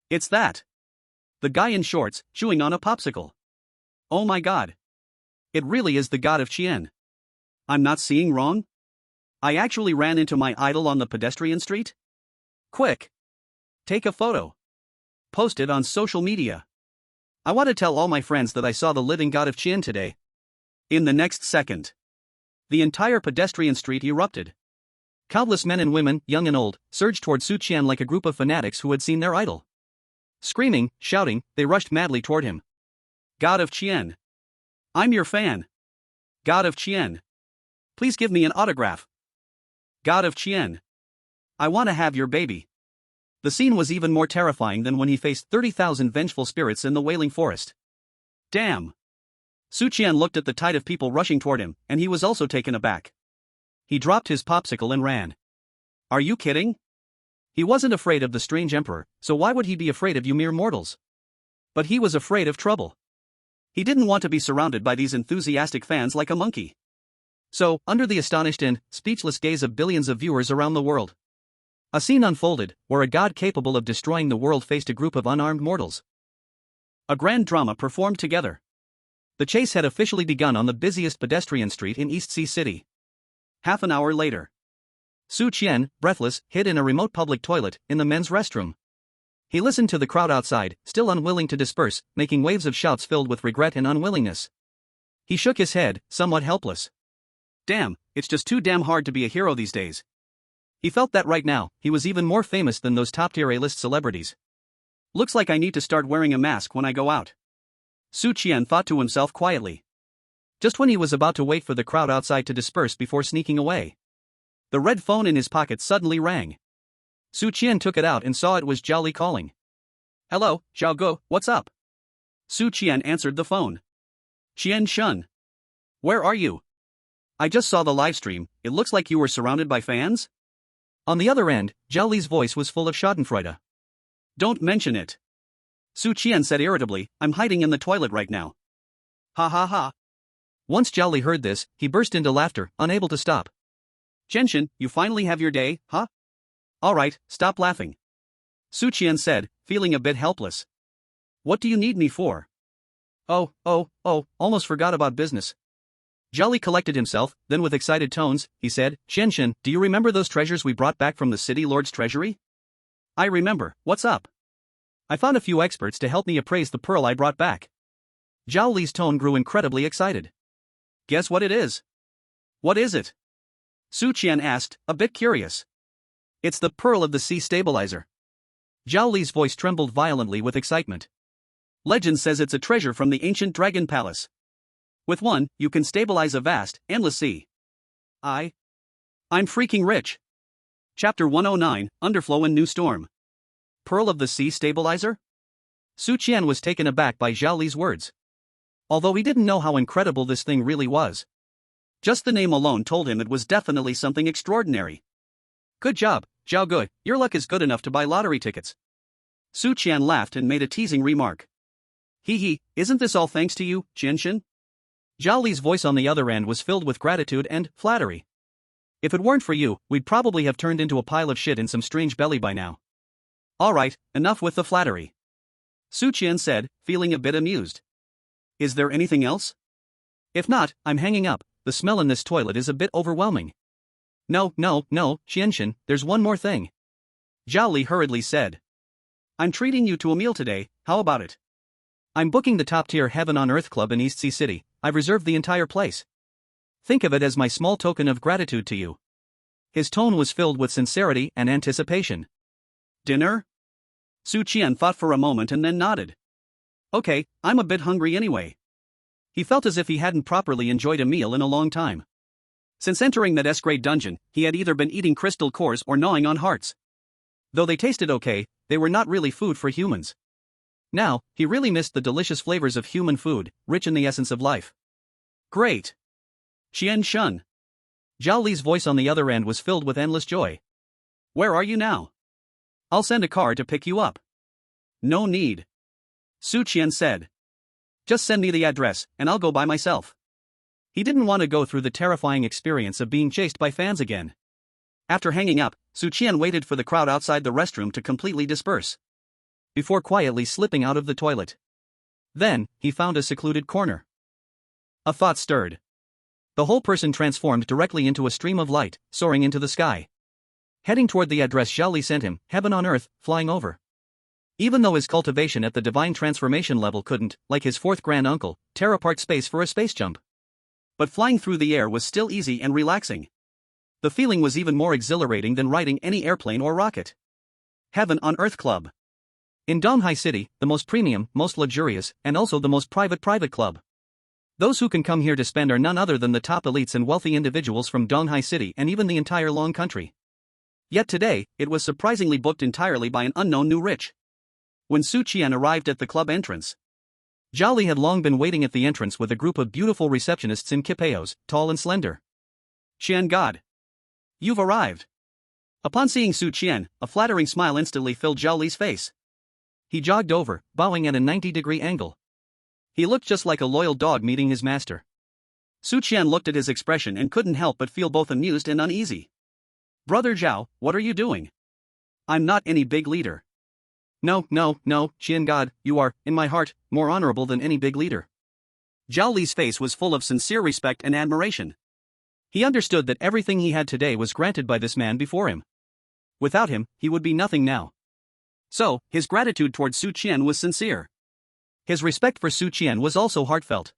It's that. The guy in shorts, chewing on a popsicle. Oh my god. It really is the god of Qian. I'm not seeing wrong? I actually ran into my idol on the pedestrian street? Quick! Take a photo. Post it on social media. I want to tell all my friends that I saw the living god of Qian today. In the next second, the entire pedestrian street erupted. Countless men and women, young and old, surged toward Su Qian like a group of fanatics who had seen their idol. Screaming, shouting, they rushed madly toward him. God of Qian. I'm your fan. God of Qian. Please give me an autograph. God of Qian. I want to have your baby. The scene was even more terrifying than when he faced 30,000 vengeful spirits in the Wailing Forest. Damn. Su Qian looked at the tide of people rushing toward him, and he was also taken aback. He dropped his popsicle and ran. Are you kidding? He wasn't afraid of the strange emperor, so why would he be afraid of you mere mortals? But he was afraid of trouble. He didn't want to be surrounded by these enthusiastic fans like a monkey. So, under the astonished and speechless gaze of billions of viewers around the world, a scene unfolded, where a god capable of destroying the world faced a group of unarmed mortals. A grand drama performed together. The chase had officially begun on the busiest pedestrian street in East Sea City. Half an hour later, Su Qian, breathless, hid in a remote public toilet in the men's restroom. He listened to the crowd outside, still unwilling to disperse, making waves of shouts filled with regret and unwillingness. He shook his head, somewhat helpless. Damn, it's just too damn hard to be a hero these days. He felt that right now, he was even more famous than those top-tier A-list celebrities. Looks like I need to start wearing a mask when I go out. Su Qian thought to himself quietly. Just when he was about to wait for the crowd outside to disperse before sneaking away, the red phone in his pocket suddenly rang. Su Qian took it out and saw it was Zhao Li calling. Hello, Zhao Go, what's up? Su Qian answered the phone. Qian Shun. Where are you? I just saw the livestream, it looks like you were surrounded by fans? On the other end, Zhao Li's voice was full of schadenfreude. Don't mention it. Su Qian said irritably, I'm hiding in the toilet right now. Ha ha ha. Once Zhao Li heard this, he burst into laughter, unable to stop. Genshin, you finally have your day, huh? Alright, stop laughing. Su Qian said, feeling a bit helpless. What do you need me for? Oh, almost forgot about business. Zhao Li collected himself, then with excited tones, he said, Genshin, do you remember those treasures we brought back from the city lord's treasury? I remember, what's up? I found a few experts to help me appraise the pearl I brought back. Zhao Li's tone grew incredibly excited. Guess what it is? What is it? Su Qian asked, a bit curious. It's the pearl of the sea stabilizer. Zhao Li's voice trembled violently with excitement. Legend says it's a treasure from the ancient dragon palace. With one, you can stabilize a vast, endless sea. I'm freaking rich. Chapter 109, Underflow and New Storm. Pearl of the Sea Stabilizer? Su Qian was taken aback by Zhao Li's words. Although he didn't know how incredible this thing really was. Just the name alone told him it was definitely something extraordinary. Good job, Zhao Gui, your luck is good enough to buy lottery tickets. Su Qian laughed and made a teasing remark. Hee, isn't this all thanks to you, Jinshin? Zhao Li's voice on the other end was filled with gratitude and flattery. If it weren't for you, we'd probably have turned into a pile of shit in some strange belly by now. Alright, enough with the flattery. Su Qian said, feeling a bit amused. Is there anything else? If not, I'm hanging up, the smell in this toilet is a bit overwhelming. No, Jinshin, there's one more thing. Zhao Li hurriedly said. I'm treating you to a meal today, how about it? I'm booking the top-tier Heaven on Earth Club in East Sea City, I've reserved the entire place. Think of it as my small token of gratitude to you. His tone was filled with sincerity and anticipation. Dinner? Su Qian thought for a moment and then nodded. Okay, I'm a bit hungry anyway. He felt as if he hadn't properly enjoyed a meal in a long time. Since entering that S-grade dungeon, he had either been eating crystal cores or gnawing on hearts. Though they tasted okay, they were not really food for humans. Now, he really missed the delicious flavors of human food, rich in the essence of life. Great! Qian Shun. Zhao Li's voice on the other end was filled with endless joy. Where are you now? I'll send a car to pick you up. No need. Su Qian said. Just send me the address, and I'll go by myself. He didn't want to go through the terrifying experience of being chased by fans again. After hanging up, Su Qian waited for the crowd outside the restroom to completely disperse. Before quietly slipping out of the toilet. Then, he found a secluded corner. A thought stirred. The whole person transformed directly into a stream of light, soaring into the sky. Heading toward the address Zhao Li sent him, heaven on earth, flying over. Even though his cultivation at the divine transformation level couldn't, like his fourth grand uncle, tear apart space for a space jump. But flying through the air was still easy and relaxing. The feeling was even more exhilarating than riding any airplane or rocket. Heaven on Earth Club. In Donghai City, the most premium, most luxurious, and also the most private club. Those who can come here to spend are none other than the top elites and wealthy individuals from Donghai City and even the entire Long Country. Yet today, it was surprisingly booked entirely by an unknown new rich. When Su Qian arrived at the club entrance, Zhao Li had long been waiting at the entrance with a group of beautiful receptionists in kipeos, tall and slender. Qian God. You've arrived. Upon seeing Su Qian, a flattering smile instantly filled Zhao Li's face. He jogged over, bowing at a 90-degree angle. He looked just like a loyal dog meeting his master. Su Qian looked at his expression and couldn't help but feel both amused and uneasy. Brother Zhao, what are you doing? I'm not any big leader. No, Qian God, you are, in my heart, more honorable than any big leader. Zhao Li's face was full of sincere respect and admiration. He understood that everything he had today was granted by this man before him. Without him, he would be nothing now. So, his gratitude towards Su Qian was sincere. His respect for Su Qian was also heartfelt.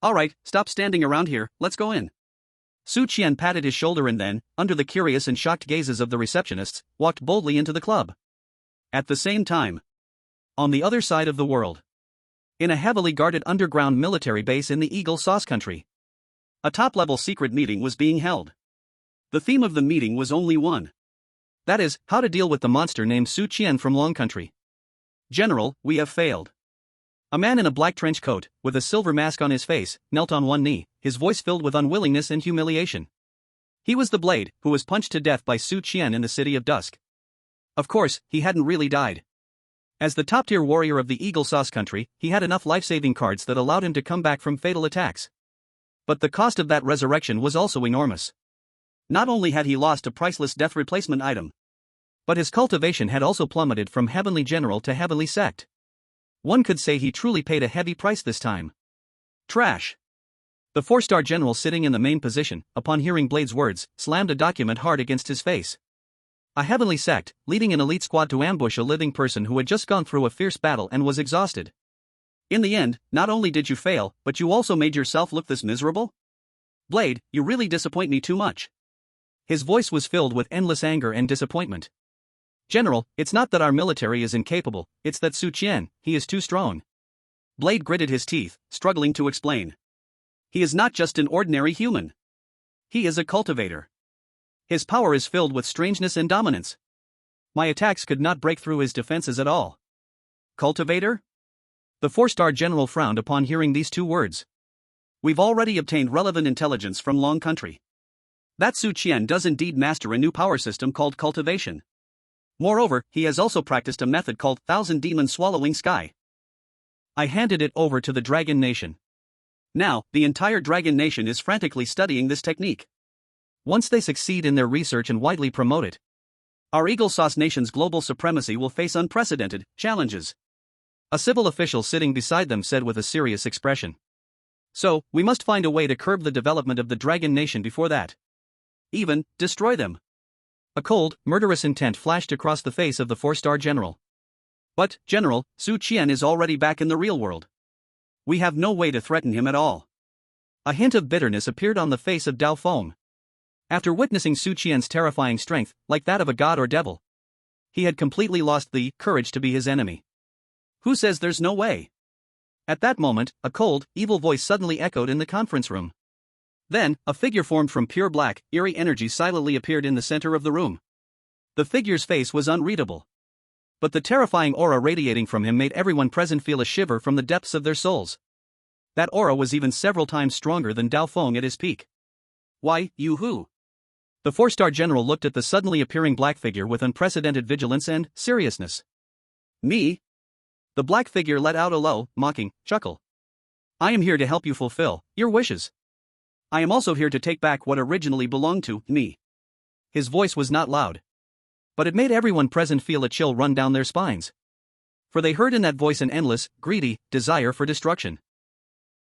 Alright, stop standing around here, let's go in. Su Qian patted his shoulder and then, under the curious and shocked gazes of the receptionists, walked boldly into the club. At the same time, on the other side of the world, in a heavily guarded underground military base in the Eagle Sauce Country, a top-level secret meeting was being held. The theme of the meeting was only one. That is, how to deal with the monster named Su Qian from Long Country. General, we have failed. A man in a black trench coat, with a silver mask on his face, knelt on one knee, his voice filled with unwillingness and humiliation. He was the Blade, who was punched to death by Su Qian in the City of Dusk. Of course, he hadn't really died. As the top-tier warrior of the Eagle Sauce Country, he had enough life-saving cards that allowed him to come back from fatal attacks. But the cost of that resurrection was also enormous. Not only had he lost a priceless death replacement item, but his cultivation had also plummeted from Heavenly General to Heavenly Sect. One could say he truly paid a heavy price this time. Trash. The 4-star general sitting in the main position, upon hearing Blade's words, slammed a document hard against his face. A Heavenly Sect, leading an elite squad to ambush a living person who had just gone through a fierce battle and was exhausted. In the end, not only did you fail, but you also made yourself look this miserable? Blade, you really disappoint me too much. His voice was filled with endless anger and disappointment. General, it's not that our military is incapable, it's that Su Qian, he is too strong. Blade gritted his teeth, struggling to explain. He is not just an ordinary human. He is a cultivator. His power is filled with strangeness and dominance. My attacks could not break through his defenses at all. Cultivator? The 4-star general frowned upon hearing these two words. We've already obtained relevant intelligence from Long Country. That Su Qian does indeed master a new power system called cultivation. Moreover, he has also practiced a method called Thousand Demon Swallowing Sky. I handed it over to the Dragon Nation. Now, the entire Dragon Nation is frantically studying this technique. Once they succeed in their research and widely promote it, our Eagle Sauce Nation's global supremacy will face unprecedented challenges. A civil official sitting beside them said with a serious expression. So, we must find a way to curb the development of the Dragon Nation before that. Even, destroy them. A cold, murderous intent flashed across the face of the 4-star general. But, General, Su Qian is already back in the real world. We have no way to threaten him at all. A hint of bitterness appeared on the face of Dao Feng. After witnessing Su Qian's terrifying strength, like that of a god or devil, he had completely lost the courage to be his enemy. Who says there's no way? At that moment, a cold, evil voice suddenly echoed in the conference room. Then, a figure formed from pure black, eerie energy silently appeared in the center of the room. The figure's face was unreadable. But the terrifying aura radiating from him made everyone present feel a shiver from the depths of their souls. That aura was even several times stronger than Dao Feng at his peak. Why, you who? The 4-star general looked at the suddenly appearing black figure with unprecedented vigilance and seriousness. Me? The black figure let out a low, mocking chuckle. I am here to help you fulfill your wishes. I am also here to take back what originally belonged to me. His voice was not loud, but it made everyone present feel a chill run down their spines. For they heard in that voice an endless, greedy desire for destruction.